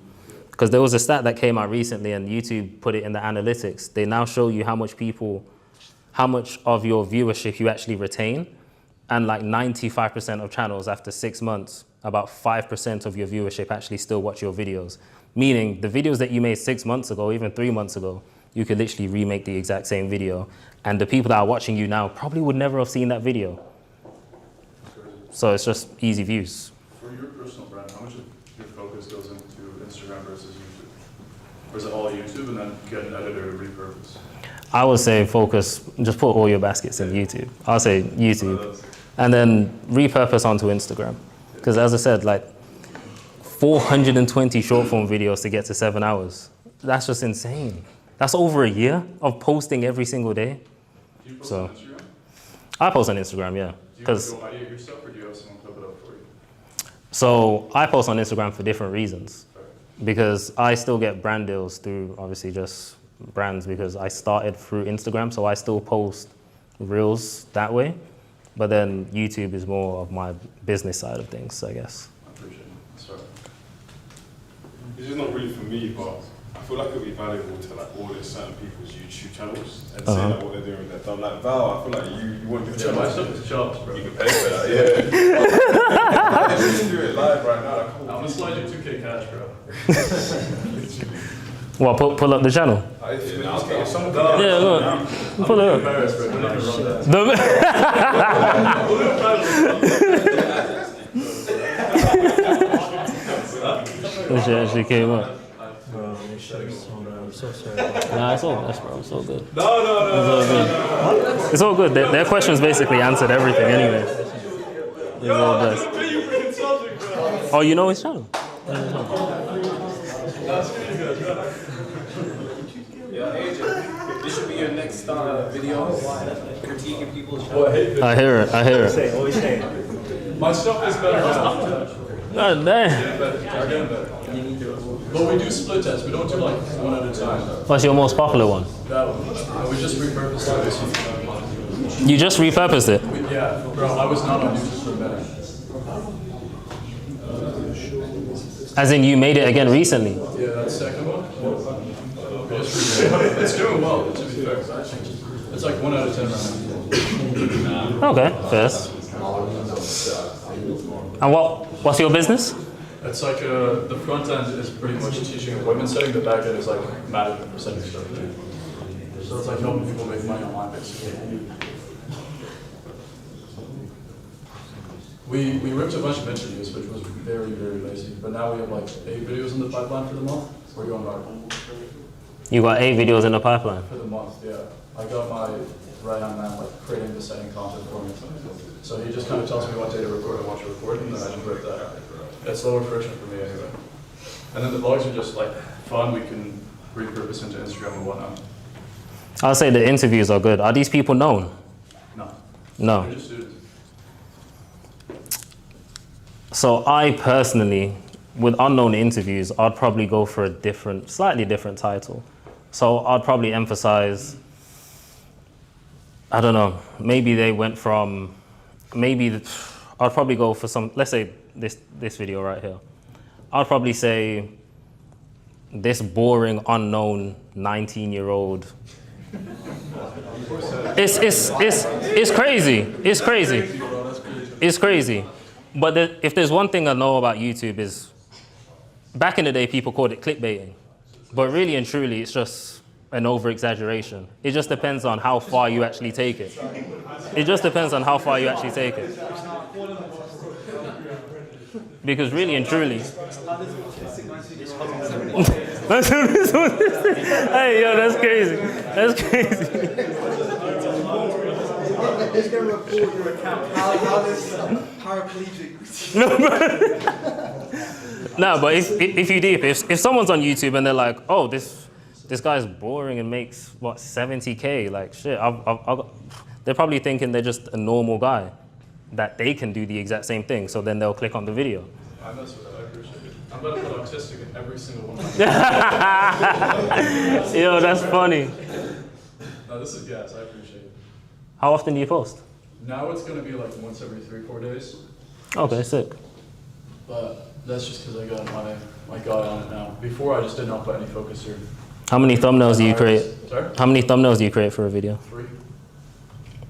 Because there was a stat that came out recently and YouTube put it in the analytics. They now show you how much of your viewership you actually retain. And like 95% of channels after 6 months, about 5% of your viewership actually still watch your videos. Meaning the videos that you made 6 months ago, even 3 months ago, you could literally remake the exact same video. And the people that are watching you now probably would never have seen that video. So it's just easy views. For your personal brand, how much of your focus goes into Instagram versus YouTube? Or is it all YouTube and then get an editor to repurpose? I would say focus, just put all your baskets in YouTube. I'll say YouTube. And then repurpose onto Instagram. Because as I said, like 420 short form videos to get to 7 hours. That's just insane. That's over a year of posting every single day. Do you post on Instagram? I post on Instagram, yeah. Do you Because go idea yourself, or do you have someone clip it up for you? so I post on Instagram for different reasons. Because I still get brand deals through obviously just brands because I started through Instagram, so I still post reels that way. But then YouTube is more of my business side of things, I guess. I appreciate it. Sorry. This is not really for me, but I feel like it would be valuable to like audit certain people's YouTube channels and see like what they're doing with their thumb. Like Val, I feel like you want your channel. My stuff is chops, bro. You can pay for that, yeah. You can do it live right now. Like, I'm gonna slide you 2K cash, bro. Well, pull up the channel. Yeah, look. Pull it up. She actually came up. So sorry. Nah, it's all good, bro. It's all good. No. It's all good. Their questions basically answered everything anyway. It's all best. Oh, you know his channel? This should be your next video. Critiquing people's channels. I hear it. Always say. My stuff is better now. God damn. Again, better. But we do split tests. We don't do like one at a time. What's your most popular one? That one. We just repurposed it. You just repurposed it? Yeah, bro. I was not on YouTube for a minute. As in you made it again recently? Yeah, that second one. It's doing well, to be fair. It's like 1 out of 10 right now. Okay, first. And what's your business? It's like the front end is pretty much teaching appointment setting. The back end is like management for setting stuff. So it's like helping people make money online, basically. We ripped a bunch of interviews, which was very, very lazy. But now we have like 8 videos in the pipeline for the month. We're going viral. You got 8 videos in the pipeline? For the month, yeah. I got my right-hand man like creating the setting content for me. So he just kind of tells me what day to record and what to record, and then I just rip that. It's lower friction for me anyway. And then the vlogs are just like fun. We can repurpose into Instagram and whatnot. I'll say the interviews are good. Are these people known? No. No. They're just students. So I personally, with unknown interviews, I'd probably go for a slightly different title. So I'd probably emphasize, I don't know, maybe they went from, I'd probably go for some, let's say this video right here. I'd probably say this boring, unknown 19-year-old. It's crazy. It's crazy. It's crazy. But if there's one thing I know about YouTube is, back in the day, people called it clickbaiting. But really and truly, it's just an over-exaggeration. It just depends on how far you actually take it. It just depends on how far you actually take it. Because really and truly... Hey, yo, that's crazy. That's crazy. It's going to report your account. How this paraplegic. No, but if you deep, if someone's on YouTube and they're like, oh, this guy's boring and makes what 70K, like shit, they're probably thinking they're just a normal guy, that they can do the exact same thing. So then they'll click on the video. I mess with that. I appreciate it. I'm about to put autistic in every single one. Yo, that's funny. No, this is gas. I appreciate it. How often do you post? Now it's going to be like once every 3-4 days. Okay, sick. But that's just because I got my guy on it now. Before I just did not put any focus here. How many thumbnails do you create? Sorry? How many thumbnails do you create for a video? 3.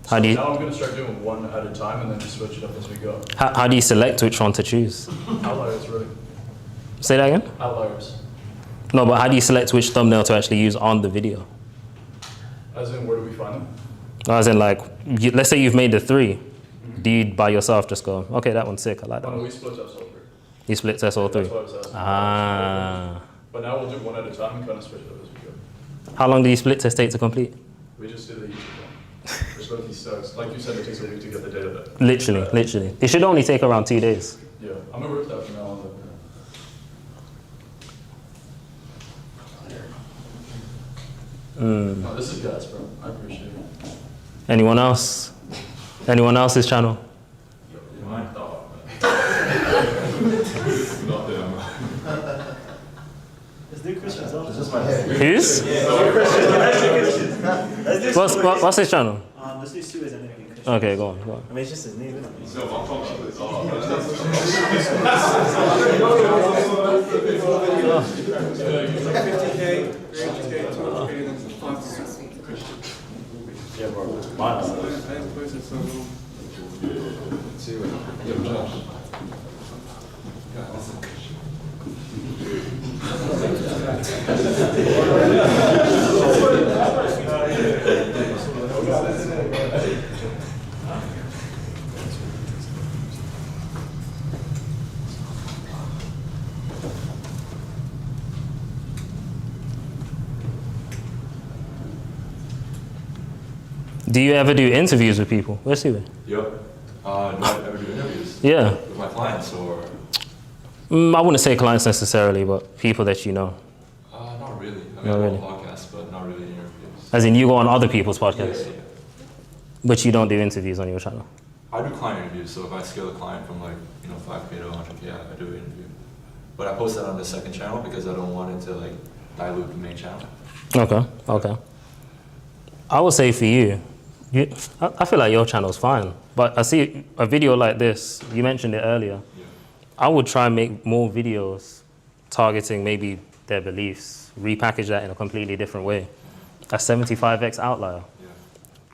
How do you? Now I'm going to start doing one at a time and then just switch it up as we go. How do you select which one to choose? Outliers, really. Say that again? Outliers. No, but how do you select which thumbnail to actually use on the video? As in, where do we find them? As in, like, let's say you've made the 3. Do you by yourself just go, okay, that one's sick, I like that one? We split test all 3. You split test all 3? That's what I was asking. Ah. But now we'll do one at a time and kind of switch it up as we go. How long do you split test take to complete? We just do the YouTube one. There's both these steps. Like you said, it takes a week to get the data back. Literally. It should only take around 2 days. Yeah, I'm going to rip that from now on. No, this is gas, bro. I appreciate it. Anyone else? Anyone else's channel? Let's do Christian's also. Whose? What's his channel? Let's do Suez and then Christian. Okay, go on. I mean, it's just his name, isn't it? Yeah, bro. Do you ever do interviews with people? Where's he? Yep. Do I ever do interviews? Yeah. With my clients or? I wouldn't say clients necessarily, but people that you know. Not really. I mean, Not I really. go on podcasts, but not really interviews. As in, you go on other people's podcasts? Yeah. But you don't do interviews on your channel? I do client interviews, so if I scale a client from 5K to 100K, I do an interview. But I post that on the second channel because I don't want it to dilute the main channel. Okay. I would say for you, I feel like your channel's fine, but I see a video like this, you mentioned it earlier. Yeah. I would try and make more videos targeting maybe their beliefs, repackage that in a completely different way. A 75x outlier. Yeah.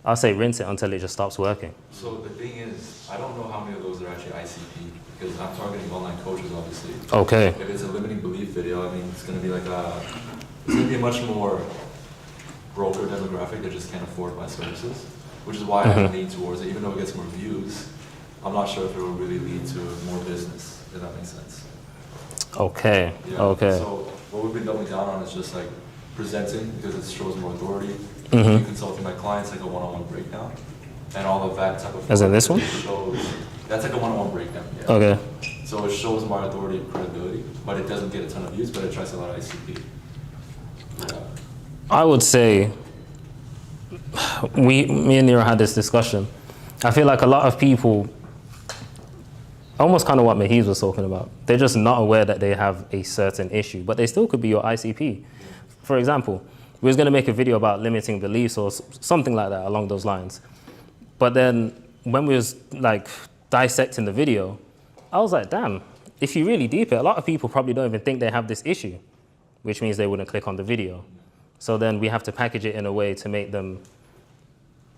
I'll say rinse it until it just stops working. So the thing is, I don't know how many of those are actually ICP because I'm targeting online coaches, obviously. Okay. If it's a limiting belief video, I mean, it's going to be a much more broker demographic that just can't afford my services, which is why I lean towards it. Even though it gets more views, I'm not sure if it will really lead to more business, if that makes sense. Okay. Yeah. Okay. So what we've been doubling down on is just presenting because it shows more authority. Consulting my clients like a one-on-one breakdown, and all of that type of. As in this one? That's like a one-on-one breakdown. Yeah. Okay. So it shows my authority and credibility, but it doesn't get a ton of views, but it tries a lot of ICP. Yeah. I would say, me and Nero had this discussion. I feel like a lot of people, almost kind of what Muheez was talking about, they're just not aware that they have a certain issue, but they still could be your ICP. For example, we was going to make a video about limiting beliefs or something like that along those lines. But then when we was dissecting the video, I was like, damn, if you really deep it, a lot of people probably don't even think they have this issue, which means they wouldn't click on the video. So then we have to package it in a way to make them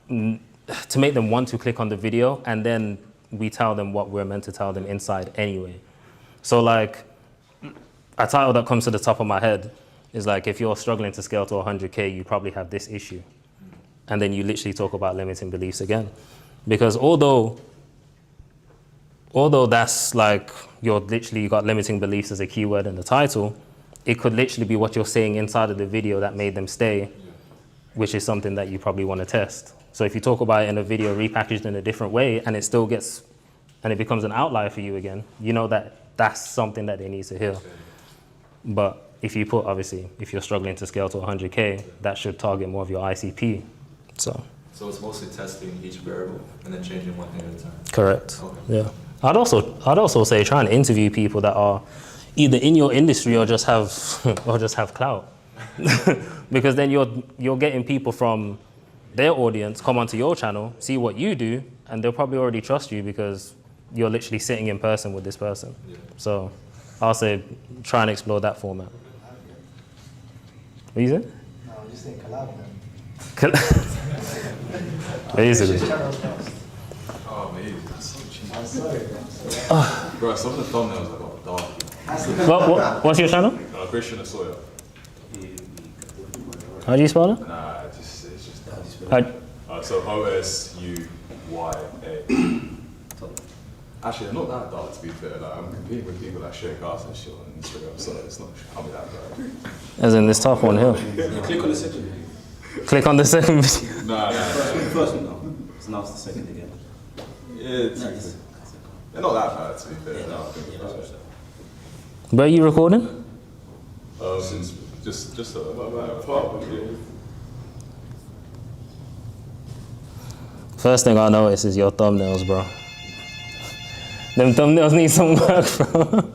want to click on the video, and then we tell them what we're meant to tell them inside anyway. So a title that comes to the top of my head is if you're struggling to scale to 100K, you probably have this issue. And then you literally talk about limiting beliefs again. Because although that's you got limiting beliefs as a keyword in the title, it could literally be what you're saying inside of the video that made them stay, which is something that you probably want to test. So if you talk about it in a video repackaged in a different way and it becomes an outlier for you again, you know that that's something that they need to hear. But if you put, obviously, if you're struggling to scale to 100K, that should target more of your ICP. So it's mostly testing each variable and then changing one thing at a time. Correct. Okay. Yeah. I'd also say try and interview people that are either in your industry or just have clout. Because then you're getting people from their audience come onto your channel, see what you do, and they'll probably already trust you because you're literally sitting in person with this person. Yeah. So I'll say try and explore that format. What you said? No, I'm just saying collab then. Basically. Oh, man, that's so cheap. I'm sorry, Bro, some of the thumbnails are dark. What's your channel? Christian and Sawyer. How do you spell it? Nah, it's just How- so OSUYA. Actually, they're not that dark to be fair. I'm competing with people that share cars and shit on Instagram, so it's not can't be that dark. As in this top one here. Click on the second video. Click on the second video. Nah. First one, no. So now it's the second again. Yeah, they're not that bad to be fair. Where are you recording? Just a part of it. First thing I notice is your thumbnails, bro. Them thumbnails need some work, bro.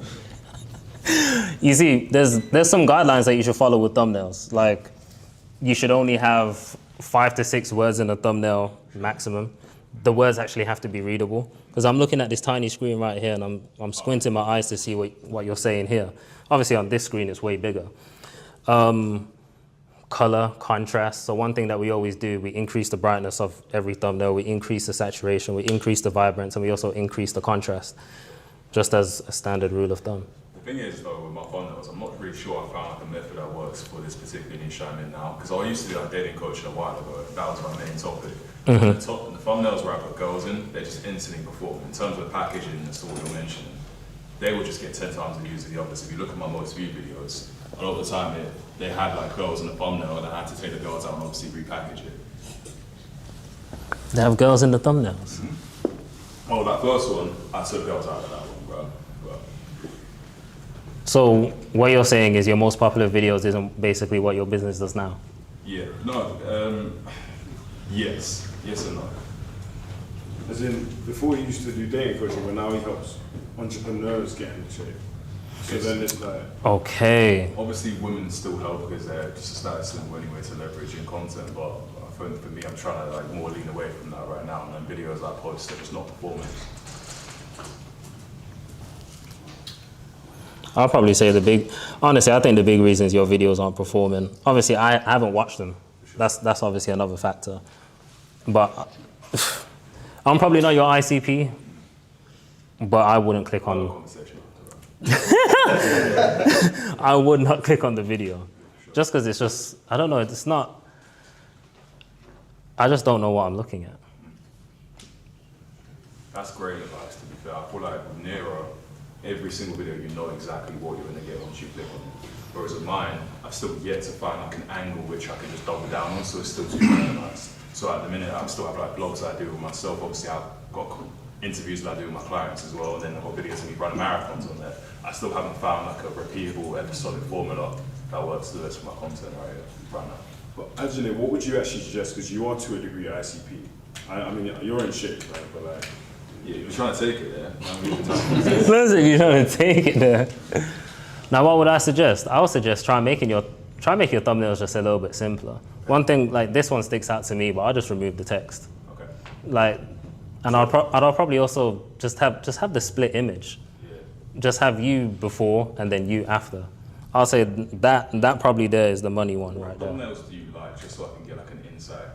You see, there's some guidelines that you should follow with thumbnails. Like, you should only have 5 to 6 words in a thumbnail maximum. The words actually have to be readable. Because I'm looking at this tiny screen right here, and I'm squinting my eyes to see what you're saying here. Obviously, on this screen, it's way bigger. Color, contrast. So one thing that we always do, we increase the brightness of every thumbnail, we increase the saturation, we increase the vibrance, and we also increase the contrast, just as a standard rule of thumb. The thing is, though, with my thumbnails, I'm not really sure I found like a method that works for this particular niche I'm in now. Because I used to be like dating coach a while ago. That was my main topic. The thumbnails where I put girls in, they just instantly perform. In terms of the packaging and the what you're mentioning, they will just get 10 times the views of the others. If you look at my most viewed videos, a lot of the time they had like girls in the thumbnail, and I had to take the girls out and obviously repackage it. They have girls in the thumbnails. Oh, that first one, I took girls out of that one, bro. So what you're saying is your most popular videos isn't basically what your business does now? Yeah, no, yes and no. As in, before he used to do dating coaching, but now he helps entrepreneurs get into shape. So then it's like... Okay. Obviously women still help because they're just a status symbol anyway to leverage in content, but for me, I'm trying to like more lean away from that right now, and then videos I post are just not performing. I'll probably say honestly, I think the big reason is your videos aren't performing. Obviously, I haven't watched them. That's obviously another factor. But I'm probably not your ICP, but I wouldn't click on... I would not click on the video. Just because it's just, I don't know, it's not... I just don't know what I'm looking at. That's great advice, to be fair. I feel like with Nero, every single video you know exactly what you're going to get once you click on it. Whereas with mine, I've still yet to find like an angle which I can just double down on, so it's still too randomized. So at the minute, I still have like blogs that I do with myself. Obviously, I've got interviews that I do with my clients as well, and then I've got videos of me running marathons on there. I still haven't found like a repeatable episodic formula that works the best for my content right now. But Anjali, what would you actually suggest? Because you are to a degree ICP. I mean, you're in shape, right? But like, yeah, you're trying to take it there. Listen, you're trying to take it there. Now, what would I suggest? I would suggest try making your thumbnails just a little bit simpler. One thing, like this one sticks out to me, but I'll just remove the text. Okay. Like, and I'll probably also just have the split image. Yeah. Just have you before and then you after. I'll say that probably there is the money one right there. What thumbnails do you like, just so I can get like an insight?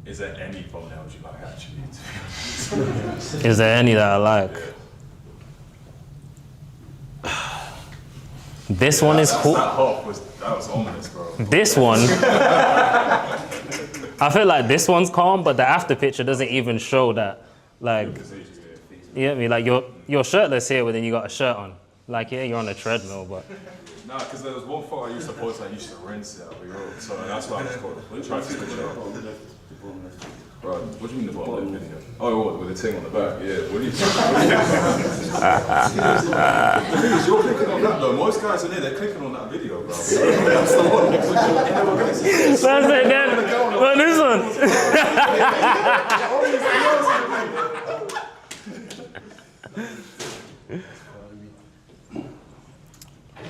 Is there any thumbnails you like actually? Is there any that I like? Yeah. This one is cool. That was ominous, bro. This one, I feel like this one's calm, but the after picture doesn't even show that. Like, you get me? Like you're shirtless here, but then you got a shirt on. Like, yeah, you're on a treadmill, but. Nah, because there was one photo I used to post, I used to rinse it out of your so that's why I was trying to switch it up. Bro, what do you mean the bottom left video? Oh, what, with the thing on the back? Yeah, what are you talking about? The thing is, you're clicking on that though. Most guys in there, they're clicking on that video, bro. That's the one. That's it then. Well, this one.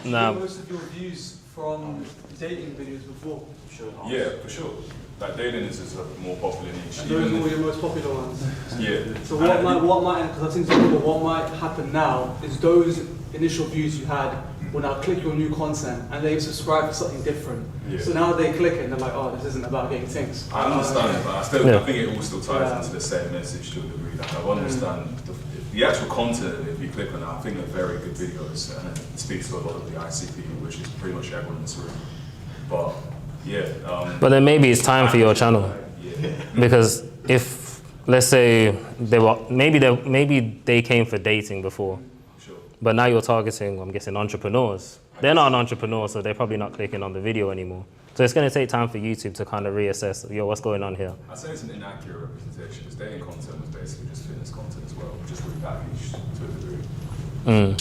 Nah. Most of your views from dating videos before? Sure. Yeah, for sure. Like dating is a more popular niche. And those are your most popular ones. Yeah. So what might, because I've seen some people, what might happen now is those initial views you had will now click your new content and they've subscribed to something different. Yeah. So now they click it and they're like, oh, this isn't about getting things. I understand it, but I think it all still ties into the same message to a degree. Like I understand the actual content, if you click on that, I think they're very good videos and it speaks to a lot of the ICP, which is pretty much everyone in this room. But yeah. But then maybe it's time for your channel. Yeah. Because if, let's say, maybe they came for dating before, sure. But now you're targeting, I'm guessing, entrepreneurs. They're not an entrepreneur, so they're probably not clicking on the video anymore. So it's going to take time for YouTube to kind of reassess, what's going on here? I'd say it's an inaccurate representation. Because dating content was basically just fitness content as well, just repackaged to a degree.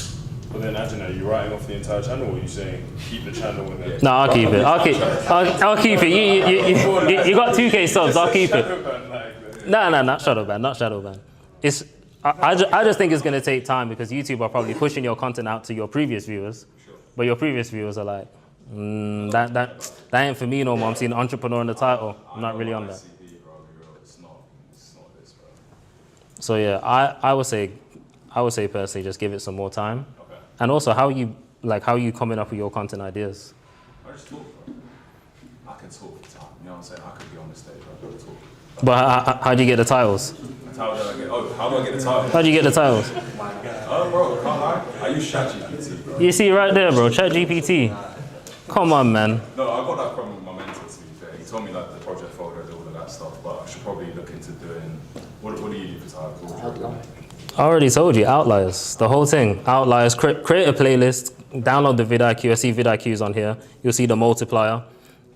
But then, Ajana, you writing off the entire channel, or are you saying keep the channel and then... No, I'll keep it. I'll keep it. You got 2K subs. I'll keep it. No, not shadow ban, not shadow ban. It's I just think it's gonna take time because YouTube are probably pushing your content out to your previous viewers, but your previous viewers are like, that ain't for me no more. I'm seeing entrepreneur in the title. I'm not really on that. So yeah, I would say personally just give it some more time. Okay. And also how you coming up with your content ideas? I just talk, bro. I can talk for time. You know what I'm saying? I could be on the stage. I could talk. But how do you get the titles? How do I get? Oh, how do I get the titles? How do you get the titles? Oh, bro, can't lie. I use ChatGPT, bro. You see right there, bro. ChatGPT. Come on, man. No, I got that from my mentor. To be fair, he told me like the project folder and all of that stuff. But I should probably look into doing. What do you do for titles? I already told you, outliers, the whole thing. Outliers, create a playlist, download the vidIQ. I see vidIQs on here. You'll see the multiplier.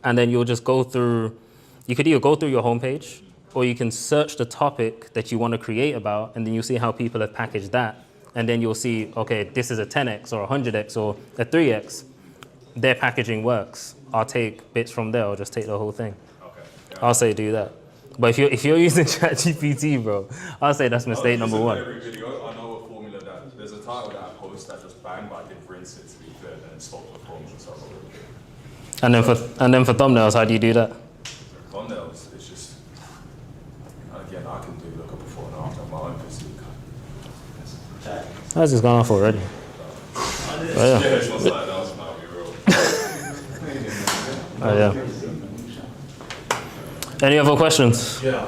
And then you'll just go through, you could either go through your homepage or you can search the topic that you want to create about, and then you'll see how people have packaged that. And then you'll see, okay, this is a 10x or a 100x or a 3x. Their packaging works. I'll take bits from there or just take the whole thing. Okay. Yeah. I'll say do that. But if you're using ChatGPT, bro, I'll say that's mistake number one. Every video, I know a formula that there's a title that I post that just bang, but I did rinse it to be fair, then stop the forms and stuff. And then for thumbnails, how do you do that? Thumbnails, it's just again I can do like a before and after on my own physique. That's just gone off already. Yeah, it's not like that was not be real. Oh yeah. Any other questions? Yeah.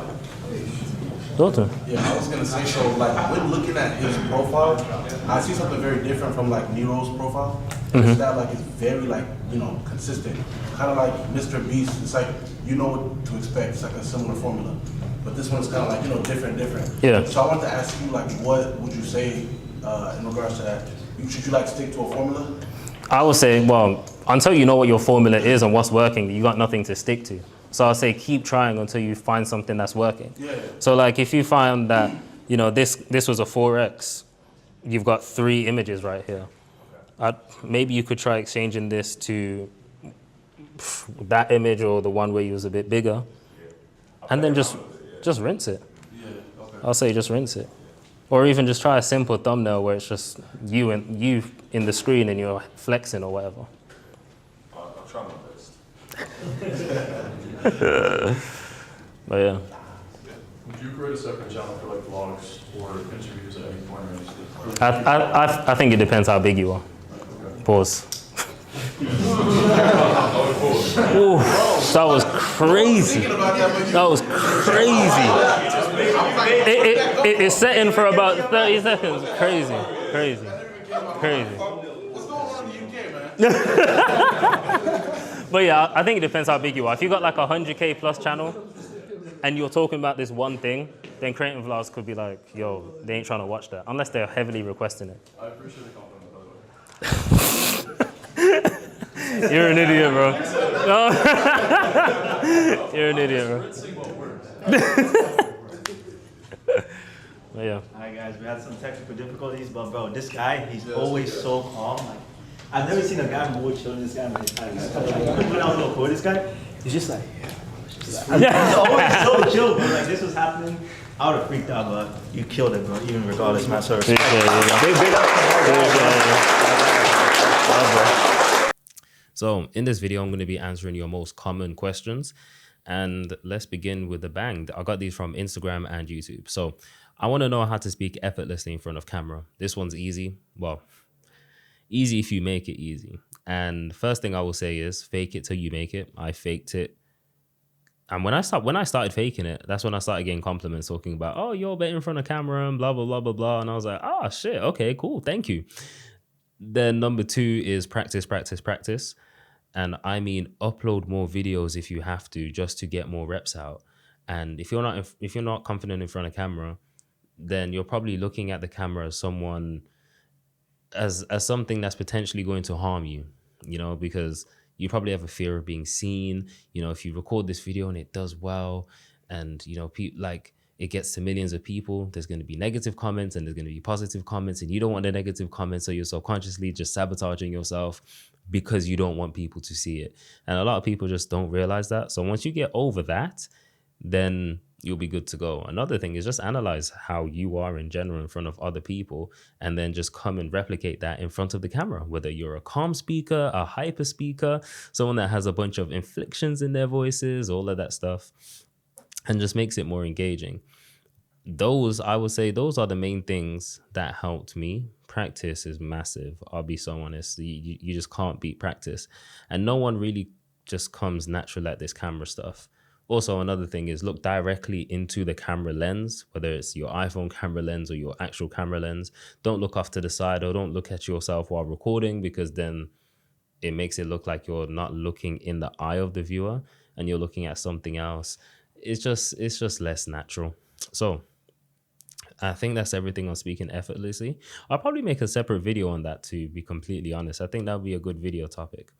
Doctor. Yeah, I was gonna say, so like when looking at his profile, I see something very different from like Nero's profile. Mhm. It's that like it's very like, you know, consistent. Kind of like Mr. Beast, it's like you know what to expect. It's like a similar formula. But this one's kind of like, you know, different. Yeah. So I wanted to ask you, like, what would you say in regards to that? Should you like stick to a formula? I would say, well, until you know what your formula is and what's working, you got nothing to stick to. So I'll say keep trying until you find something that's working. Yeah. So like if you find that, you know, this was a 4x, you've got 3 images right here. Maybe you could try exchanging this to that image or the one where you was a bit bigger. And then just rinse it. I'll say just rinse it. Or even just try a simple thumbnail where it's just you in the screen and you're flexing or whatever. I'll try my best. But yeah. Would you create a separate channel for like vlogs or interviews at any point? I think it depends how big you are. Pause. Ooh, that was crazy. That was crazy. It's setting for about 30 seconds. Crazy. But yeah, I think it depends how big you are. If you got like a 100K plus channel and you're talking about this one thing, then creating vlogs could be like, yo, they ain't trying to watch that unless they're heavily requesting it. I appreciate the compliment, by the way. You're an idiot, bro. No. You're an idiot, bro. But yeah. Alright guys, we had some technical difficulties, but bro, this guy, he's always so calm. Like, I've never seen a guy more chill than this guy many times. Like, when I was gonna record this guy, he's just like, he's always so chill, bro. Like this was happening, I would have freaked out, but you killed it, bro. Even regardless, man. So big up. So in this video, I'm going to be answering your most common questions. And let's begin with a bang. I got these from Instagram and YouTube. So I want to know how to speak effortlessly in front of camera. This one's easy. Well, easy if you make it easy. And first thing I will say is fake it till you make it. I faked it. And when I started faking it, that's when I started getting compliments talking about, oh, you're better in front of camera and blah, blah, blah, blah, blah. And I was like, oh, shit. Okay, cool. Thank you. Then number 2 is practice, practice, practice. And I mean, upload more videos if you have to, just to get more reps out. And if you're not confident in front of camera, then you're probably looking at the camera as someone, as something that's potentially going to harm you, you know, because you probably have a fear of being seen. You know, if you record this video and it does well, and you know, like it gets to millions of people, there's going to be negative comments and there's going to be positive comments, and you don't want the negative comments, so you're subconsciously just sabotaging yourself because you don't want people to see it. And a lot of people just don't realize that. So once you get over that, then you'll be good to go. Another thing is just analyze how you are in general in front of other people, and then just come and replicate that in front of the camera, whether you're a calm speaker, a hyper speaker, someone that has a bunch of inflections in their voices, all of that stuff, and just makes it more engaging. Those, I would say, those are the main things that helped me. Practice is massive. I'll be so honest. You just can't beat practice. And no one really just comes natural at this camera stuff. Also, another thing is look directly into the camera lens, whether it's your iPhone camera lens or your actual camera lens. Don't look off to the side, or don't look at yourself while recording, because then it makes it look like you're not looking in the eye of the viewer and you're looking at something else. It's just less natural. So I think that's everything on speaking effortlessly. I'll probably make a separate video on that, to be completely honest. I think that would be a good video topic.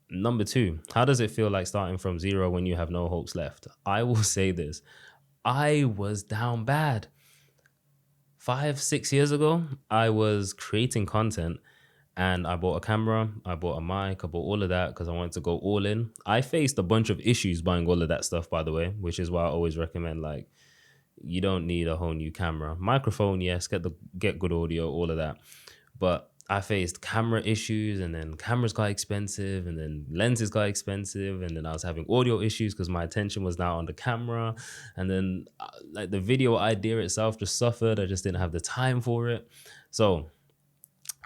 Number 2, how does it feel like starting from zero when you have no hopes left? I will say this. I was down bad. 5-6 years ago, I was creating content and I bought a camera, I bought a mic, I bought all of that because I wanted to go all in. I faced a bunch of issues buying all of that stuff, by the way, which is why I always recommend, like, you don't need a whole new camera. Microphone, yes, get good audio, all of that. But I faced camera issues, and then cameras got expensive, and then lenses got expensive, and then I was having audio issues because my attention was now on the camera, and then like the video idea itself just suffered. I just didn't have the time for it. So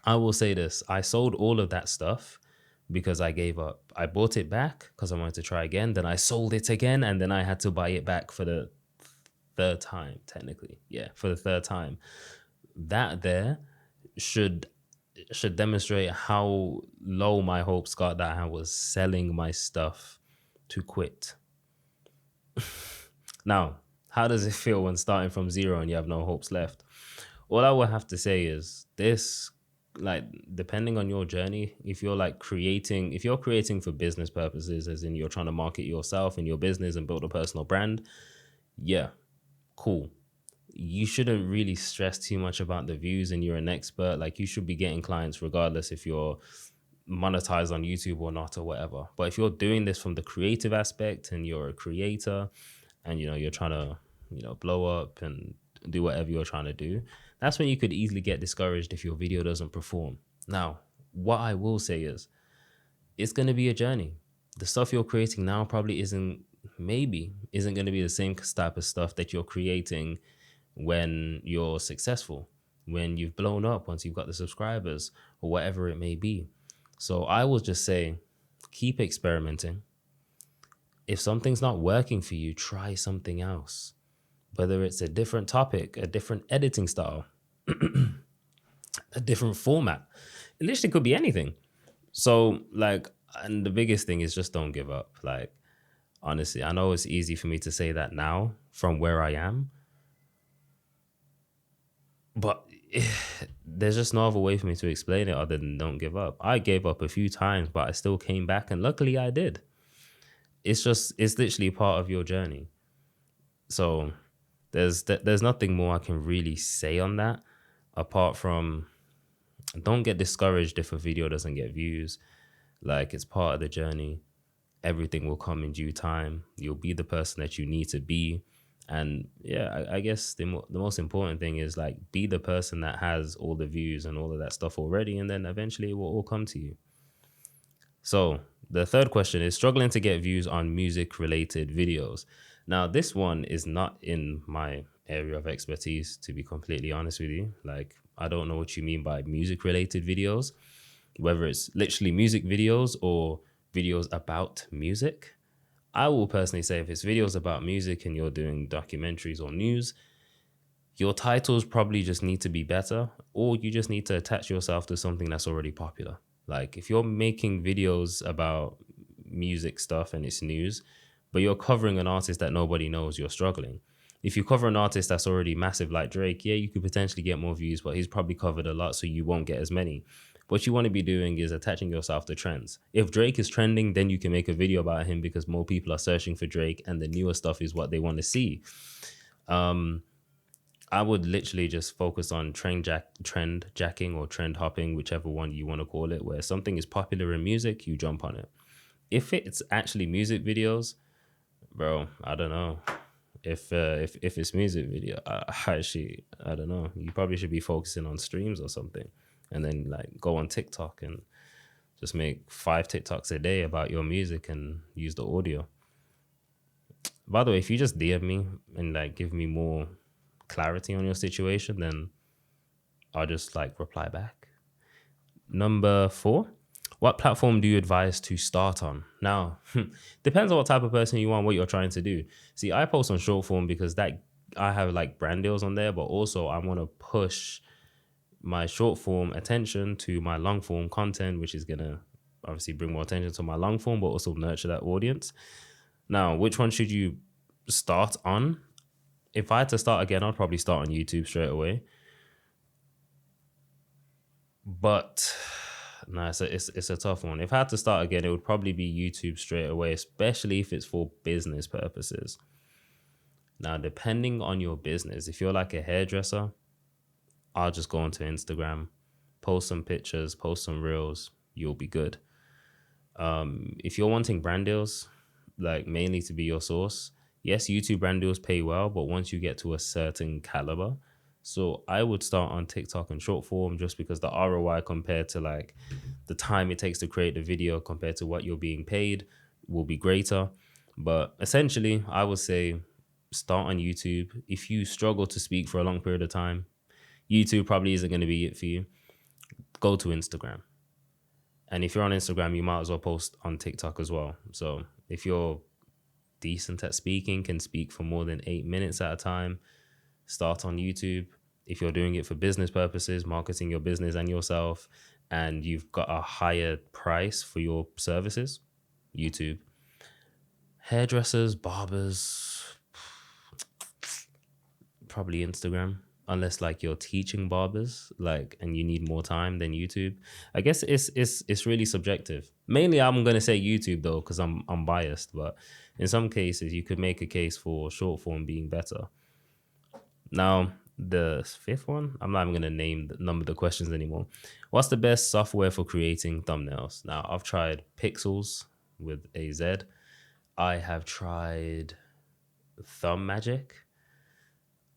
I will say this. I sold all of that stuff because I gave up. I bought it back because I wanted to try again. Then I sold it again, and then I had to buy it back for the third time, technically. Yeah, for the third time. That there should demonstrate how low my hopes got that I was selling my stuff to quit. Now, how does it feel when starting from zero and you have no hopes left? All I will have to say is this, like, depending on your journey, if you're creating for business purposes, as in you're trying to market yourself and your business and build a personal brand, yeah, cool. You shouldn't really stress too much about the views, and you're an expert. Like, you should be getting clients regardless if you're monetized on YouTube or not, or whatever. But if you're doing this from the creative aspect and you're a creator and, you're trying to, blow up and do whatever you're trying to do, that's when you could easily get discouraged if your video doesn't perform. Now, what I will say is it's going to be a journey. The stuff you're creating now probably isn't going to be the same type of stuff that you're creating when you're successful, when you've blown up, once you've got the subscribers or whatever it may be. So I will just say, keep experimenting. If something's not working for you, try something else. Whether it's a different topic, a different editing style, a different format. It literally could be anything. So, and the biggest thing is just don't give up. Like, honestly, I know it's easy for me to say that now from where I am, but there's just no other way for me to explain it other than don't give up. I gave up a few times, but I still came back, and luckily I did. It's literally part of your journey. So there's nothing more I can really say on that, apart from don't get discouraged if a video doesn't get views. Like, it's part of the journey. Everything will come in due time. You'll be the person that you need to be. And yeah, I guess the most important thing is, like, be the person that has all the views and all of that stuff already, and then eventually it will all come to you. So the third question is struggling to get views on music related videos. Now, this one is not in my area of expertise, to be completely honest with you. Like, I don't know what you mean by music related videos, whether it's literally music videos or videos about music. I will personally say, if it's videos about music and you're doing documentaries or news, your titles probably just need to be better, or you just need to attach yourself to something that's already popular. Like, if you're making videos about music stuff and it's news, but you're covering an artist that nobody knows, you're struggling. If you cover an artist that's already massive like Drake, yeah, you could potentially get more views, but he's probably covered a lot, so you won't get as many. What you want to be doing is attaching yourself to trends. If Drake is trending, then you can make a video about him because more people are searching for Drake and the newer stuff is what they want to see. I would literally just focus on trend jacking or trend hopping, whichever one you want to call it, where something is popular in music, you jump on it. If it's actually music videos, bro, I don't know. If it's music video, I don't know. You probably should be focusing on streams or something, and then like go on TikTok and just make 5 TikToks a day about your music and use the audio. By the way, if you just DM me and like give me more clarity on your situation, then I'll just like reply back. Number 4, what platform do you advise to start on? Now, depends on what type of person you are, what you're trying to do. See, I post on short form because that I have like brand deals on there, but also I want to push my short form attention to my long form content, which is gonna obviously bring more attention to my long form, but also nurture that audience. Now, which one should you start on? If I had to start again, I'd probably start on YouTube straight away. But no, it's a tough one. If I had to start again, it would probably be YouTube straight away, especially if it's for business purposes. Now, depending on your business, if you're like a hairdresser, I'll just go onto Instagram, post some pictures, post some reels, you'll be good. If you're wanting brand deals, like mainly to be your source, yes, YouTube brand deals pay well, but once you get to a certain caliber, so I would start on TikTok and short form just because the ROI compared to like the time it takes to create the video compared to what you're being paid will be greater. But essentially, I would say start on YouTube. If you struggle to speak for a long period of time, YouTube probably isn't going to be it for you. Go to Instagram. And if you're on Instagram, you might as well post on TikTok as well. So if you're decent at speaking, can speak for more than 8 minutes at a time, start on YouTube. If you're doing it for business purposes, marketing your business and yourself, and you've got a higher price for your services, YouTube. Hairdressers, barbers, probably Instagram. Unless like you're teaching barbers, like, and you need more time than YouTube. I guess it's really subjective. Mainly, I'm gonna say YouTube though, because I'm biased. But in some cases, you could make a case for short form being better. Now, the 5th one, I'm not even gonna number the questions anymore. What's the best software for creating thumbnails? Now, I've tried Pixels with a Z. I have tried Thumb Magic.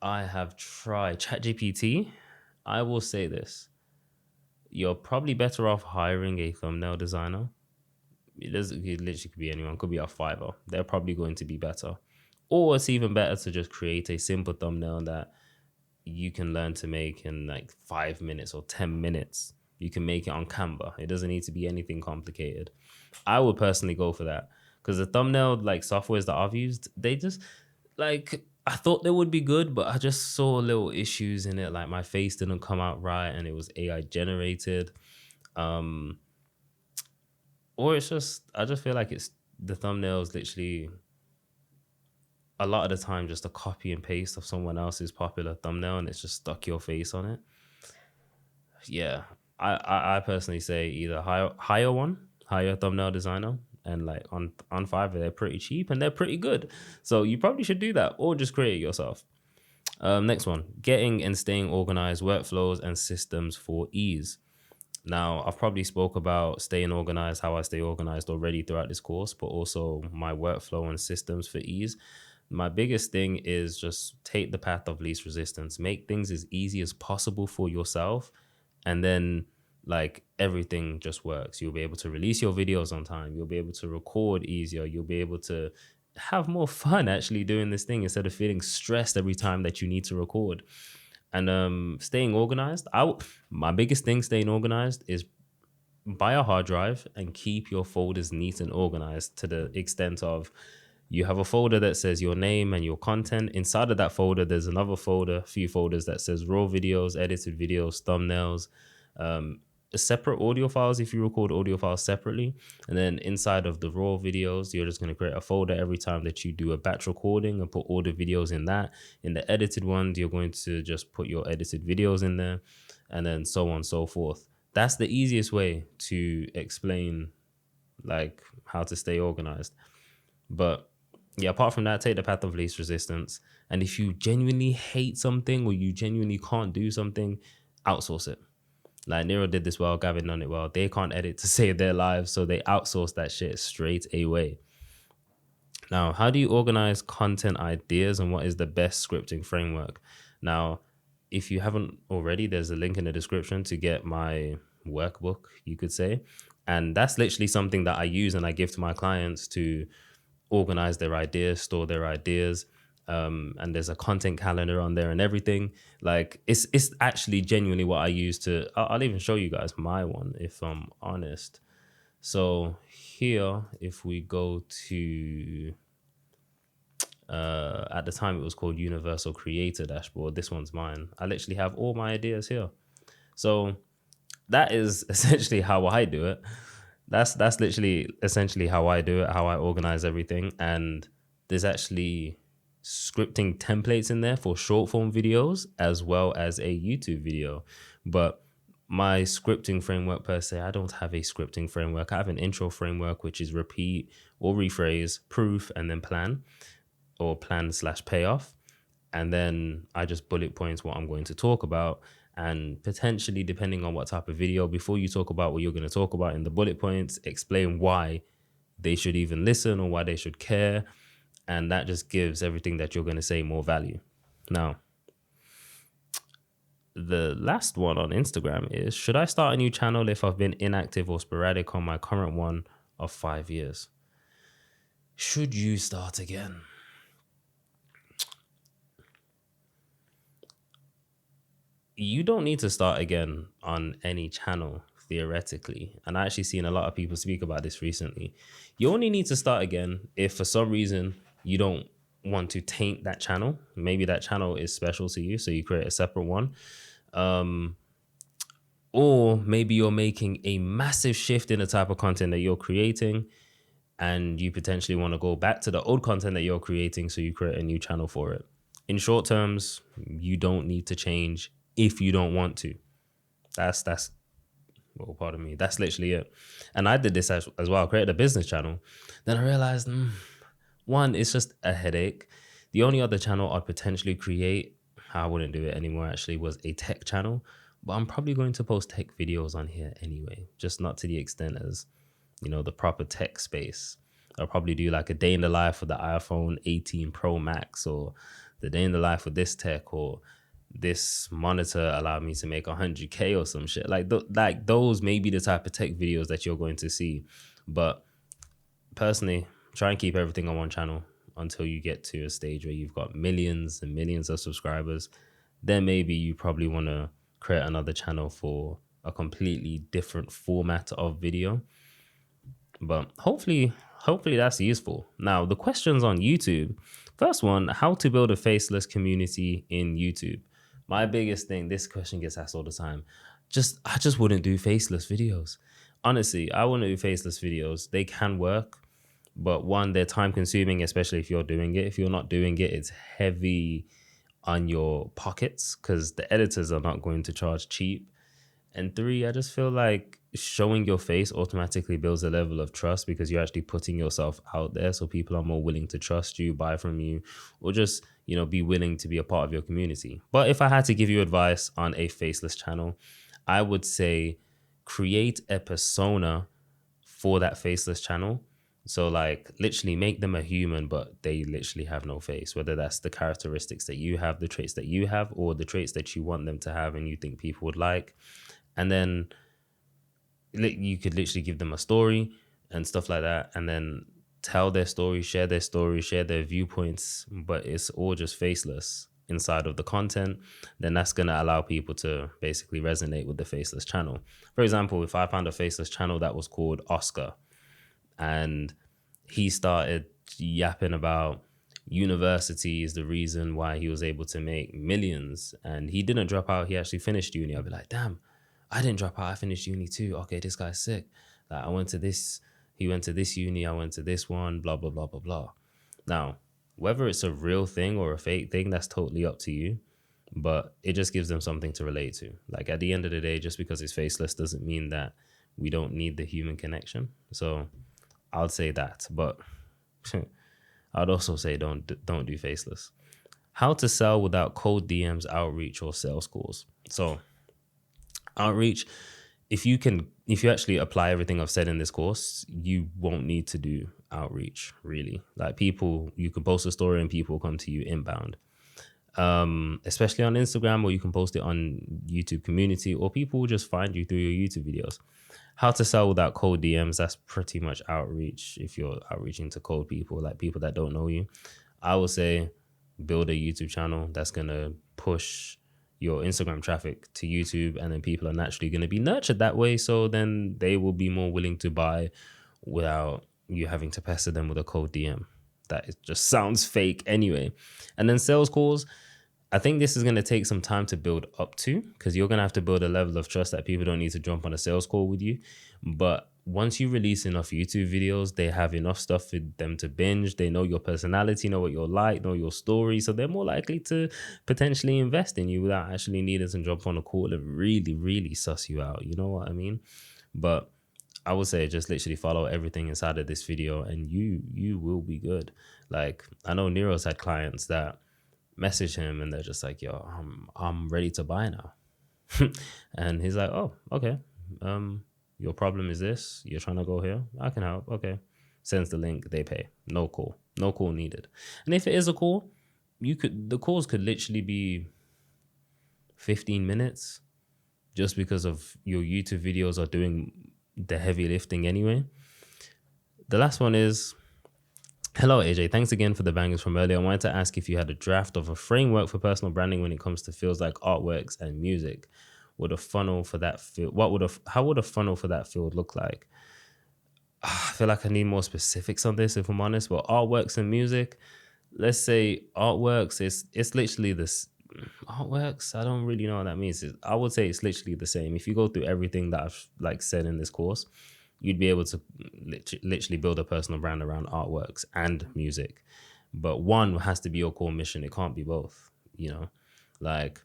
I have tried ChatGPT. I will say this. You're probably better off hiring a thumbnail designer. It literally could be anyone. Could be a Fiverr. They're probably going to be better. Or it's even better to just create a simple thumbnail that you can learn to make in like 5 minutes or 10 minutes. You can make it on Canva. It doesn't need to be anything complicated. I would personally go for that. Because the thumbnail like softwares that I've used, they just like... I thought they would be good, but I just saw little issues in it. Like my face didn't come out right and it was AI generated. Or it's just, I just feel like it's the thumbnails literally a lot of the time just a copy and paste of someone else's popular thumbnail and it's just stuck your face on it. Yeah, I personally say either hire a thumbnail designer. And like on Fiverr, they're pretty cheap and they're pretty good. So you probably should do that or just create it yourself. Next one, getting and staying organized, workflows and systems for ease. Now, I've probably spoke about staying organized, how I stay organized already throughout this course, but also my workflow and systems for ease. My biggest thing is just take the path of least resistance. Make things as easy as possible for yourself. And then like everything just works. You'll be able to release your videos on time. You'll be able to record easier. You'll be able to have more fun actually doing this thing instead of feeling stressed every time that you need to record. And staying organized. My biggest thing staying organized is buy a hard drive and keep your folders neat and organized to the extent of you have a folder that says your name and your content. Inside of that folder, there's another folder, a few folders that says raw videos, edited videos, thumbnails, separate audio files if you record audio files separately. And then inside of the raw videos, you're just going to create a folder every time that you do a batch recording and put all the videos in that. In the edited ones, you're going to just put your edited videos in there and then so on and so forth. That's the easiest way to explain like how to stay organized. But yeah, apart from that, take the path of least resistance. And if you genuinely hate something or you genuinely can't do something, outsource it. Like Nero did this well, Gavin done it well. They can't edit to save their lives, so they outsource that shit straight away. Now, how do you organize content ideas and what is the best scripting framework? Now, if you haven't already, there's a link in the description to get my workbook, you could say. And that's literally something that I use and I give to my clients to organize their ideas, store their ideas. And there's a content calendar on there and everything. Like it's actually genuinely what I use to, I'll even show you guys my one if I'm honest. So here, if we go to, at the time it was called Universal Creator Dashboard. This one's mine. I literally have all my ideas here. So that is essentially how I do it. That's literally essentially how I do it, how I organize everything. And there's actually scripting templates in there for short form videos as well as a YouTube video. But my scripting framework per se, I don't have a scripting framework. I have an intro framework, which is repeat or rephrase, proof, and then plan, or plan/payoff. And then I just bullet points what I'm going to talk about. And potentially, depending on what type of video, before you talk about what you're going to talk about in the bullet points, explain why they should even listen or why they should care. And that just gives everything that you're going to say more value. Now, the last one on Instagram is, should I start a new channel if I've been inactive or sporadic on my current one of 5 years? Should you start again? You don't need to start again on any channel, theoretically. And I actually seen a lot of people speak about this recently. You only need to start again if for some reason you don't want to taint that channel. Maybe that channel is special to you, so you create a separate one. Or maybe you're making a massive shift in the type of content that you're creating and you potentially want to go back to the old content that you're creating, so you create a new channel for it. In short terms, you don't need to change if you don't want to. That's well, pardon me, that's literally it. And I did this as well. I created a business channel. Then I realized, one, it's just a headache. The only other channel I'd potentially create, I wouldn't do it anymore actually, was a tech channel. But I'm probably going to post tech videos on here anyway, just not to the extent as, you know, the proper tech space. I'll probably do like a day in the life with the iPhone 18 Pro Max, or the day in the life with this tech, or this monitor allowed me to make 100K or some shit. Like those may be the type of tech videos that you're going to see. But personally, try and keep everything on one channel until you get to a stage where you've got millions and millions of subscribers. Then maybe you probably want to create another channel for a completely different format of video. But hopefully that's useful. Now, the questions on YouTube. First one, how to build a faceless community in YouTube. My biggest thing, this question gets asked all the time. I just wouldn't do faceless videos. Honestly, I wouldn't do faceless videos. They can work, but one, they're time consuming, especially if you're doing it. If you're not doing it, it's heavy on your pockets because the editors are not going to charge cheap. And three, I just feel like showing your face automatically builds a level of trust because you're actually putting yourself out there. So people are more willing to trust you, buy from you, or just, you know, be willing to be a part of your community. But if I had to give you advice on a faceless channel, I would say create a persona for that faceless channel. So like literally make them a human, but they literally have no face, whether that's the characteristics that you have, the traits that you have, or the traits that you want them to have and you think people would like. And then you could literally give them a story and stuff like that, and then tell their story, share their viewpoints, but it's all just faceless inside of the content. Then that's going to allow people to basically resonate with the faceless channel. For example, if I found a faceless channel that was called Oscar, and he started yapping about university is the reason why he was able to make millions, and he didn't drop out, he actually finished uni, I'd be like, damn, I didn't drop out, I finished uni too. Okay, this guy's sick. Like, I went to this, he went to this uni, I went to this one, blah, blah, blah, blah, blah. Now, whether it's a real thing or a fake thing, that's totally up to you. But it just gives them something to relate to. Like, at the end of the day, just because it's faceless doesn't mean that we don't need the human connection. So I'd say that. But I'd also say don't do faceless. How to sell without cold DMs, outreach, or sales calls. So outreach, if you actually apply everything I've said in this course, you won't need to do outreach, really. Like people, you can post a story and people come to you inbound. Especially on Instagram, or you can post it on YouTube community, or people will just find you through your YouTube videos. How to sell without cold DMs, that's pretty much outreach. If you're outreaching to cold people, like people that don't know you, I would say build a YouTube channel that's going to push your Instagram traffic to YouTube, and then people are naturally going to be nurtured that way. So then they will be more willing to buy without you having to pester them with a cold DM. That it just sounds fake anyway. And then sales calls, I think this is going to take some time to build up to, because you're going to have to build a level of trust that people don't need to jump on a sales call with you. But once you release enough YouTube videos, they have enough stuff for them to binge. They know your personality, know what you're like, know your story. So they're more likely to potentially invest in you without actually needing to jump on a call and really, really suss you out. You know what I mean? But I would say just literally follow everything inside of this video and you will be good. Like, I know Nero's had clients that message him and they're just like, yo, I'm ready to buy now. And he's like, oh, okay. Your problem is this. You're trying to go here. I can help. Okay. Sends the link. They pay. No call. No call needed. And if it is a call, the calls could literally be 15 minutes just because of your YouTube videos are doing the heavy lifting anyway. The last one is, hello, AJ. Thanks again for the bangers from earlier. I wanted to ask if you had a draft of a framework for personal branding when it comes to fields like artworks and music. Would a funnel for that field? How would a funnel for that field look like? I feel like I need more specifics on this, if I'm honest. But artworks and music, let's say artworks, it's literally this. Artworks, I don't really know what that means. I would say it's literally the same. If you go through everything that I've said in this course, you'd be able to literally build a personal brand around artworks and music. But one has to be your core mission. It can't be both, like,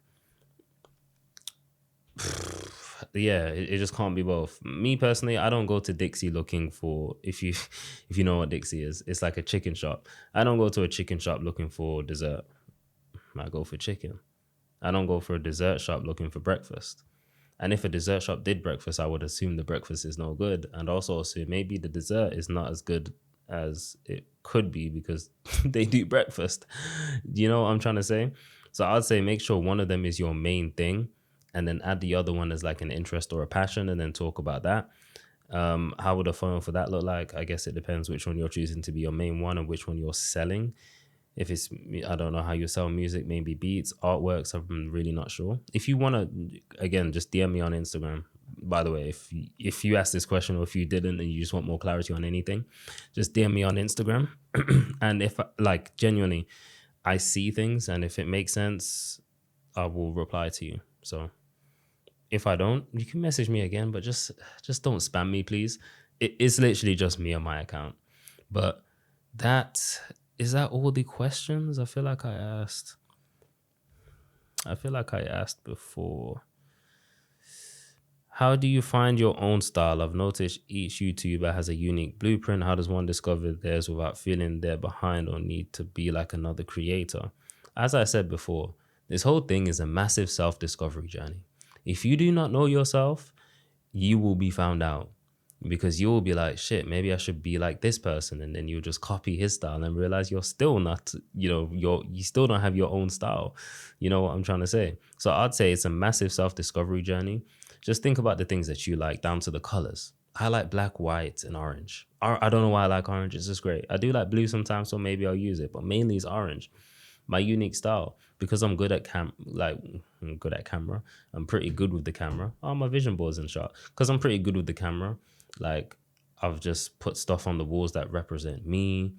yeah, it just can't be both. Me personally, I don't go to Dixie looking for, if you know what Dixie is, it's like a chicken shop. I don't go to a chicken shop looking for dessert. I go for chicken. I don't go for a dessert shop looking for breakfast. And if a dessert shop did breakfast, I would assume the breakfast is no good, and also assume maybe the dessert is not as good as it could be because they do breakfast. You know what I'm trying to say? So I'd say make sure one of them is your main thing, and then add the other one as like an interest or a passion, and then talk about that. How would a funnel for that look like? I guess it depends which one you're choosing to be your main one and which one you're selling. If it's, I don't know how you sell music, maybe beats, artworks, I'm really not sure. If you want to, again, just DM me on Instagram. By the way, if you asked this question or if you didn't and you just want more clarity on anything, just DM me on Instagram. And if, like, genuinely, I see things and if it makes sense, I will reply to you. So if I don't, you can message me again, but just don't spam me, please. It's literally just me on my account. But is that all the questions? I feel like I asked before. How do you find your own style? I've noticed each YouTuber has a unique blueprint. How does one discover theirs without feeling they're behind or need to be like another creator? As I said before, this whole thing is a massive self-discovery journey. If you do not know yourself, you will be found out. Because you will be like, shit, maybe I should be like this person. And then you'll just copy his style and realize you're still not, you still don't have your own style. You know what I'm trying to say? So I'd say it's a massive self-discovery journey. Just think about the things that you like down to the colors. I like black, white, and orange. I don't know why I like orange. It's just great. I do like blue sometimes, so maybe I'll use it. But mainly it's orange. My unique style. Because I'm good at camera. I'm pretty good with the camera. Oh, my vision board's in shot. Because I'm pretty good with the camera. Like, I've just put stuff on the walls that represent me.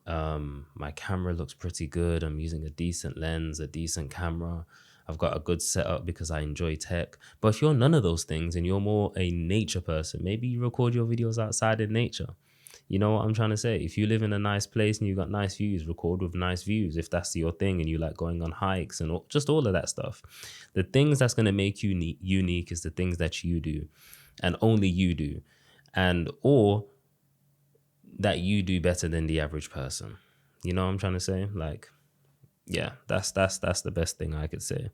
My camera looks pretty good. I'm using a decent lens, a decent camera. I've got a good setup because I enjoy tech. But if you're none of those things and you're more a nature person, maybe you record your videos outside in nature. You know what I'm trying to say? If you live in a nice place and you've got nice views, record with nice views. If that's your thing and you like going on hikes and just all of that stuff. The things that's going to make you unique is the things that you do and only you do. Or that you do better than the average person. You know what I'm trying to say? Like, yeah, that's the best thing I could say.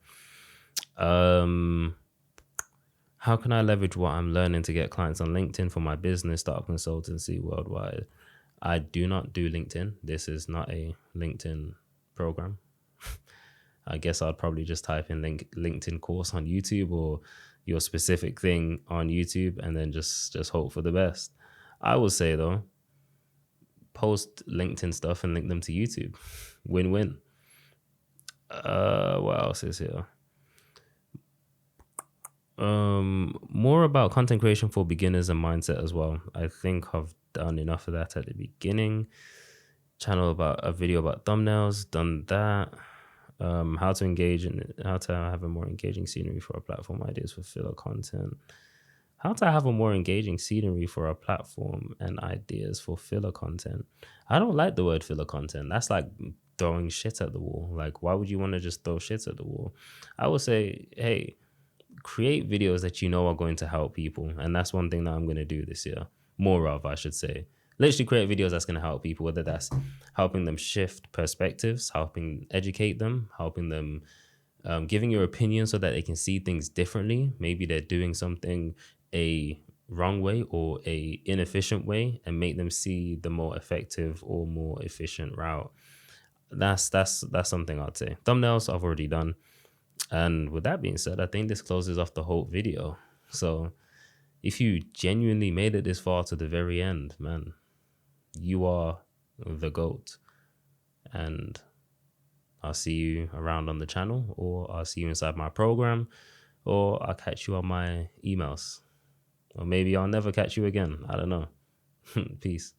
How can I leverage what I'm learning to get clients on LinkedIn for my business, startup consultancy worldwide? I do not do LinkedIn. This is not a LinkedIn program. I guess I'd probably just type in LinkedIn course on YouTube or your specific thing on YouTube and then just hope for the best. I would say though, post LinkedIn stuff and link them to YouTube. Win-win. What else is here? More about content creation for beginners and mindset as well. I think I've done enough of that at the beginning. Channel about a video about thumbnails, done that. How to have a more engaging scenery for a platform, ideas for filler content. How to have a more engaging scenery for a platform and ideas for filler content. I don't like the word filler content. That's like throwing shit at the wall. Like, why would you want to just throw shit at the wall? I would say, hey, create videos that you know are going to help people. And that's one thing that I'm going to do this year. More of, I should say. Literally create videos that's going to help people, whether that's helping them shift perspectives, helping educate them, helping them, giving your opinion so that they can see things differently. Maybe they're doing something a wrong way or a inefficient way, and make them see the more effective or more efficient route. That's something I'd say. Thumbnails I've already done. And with that being said, I think this closes off the whole video. So if you genuinely made it this far to the very end, man, you are the GOAT. And I'll see you around on the channel, or I'll see you inside my program, or I'll catch you on my emails. Or maybe I'll never catch you again. I don't know. Peace.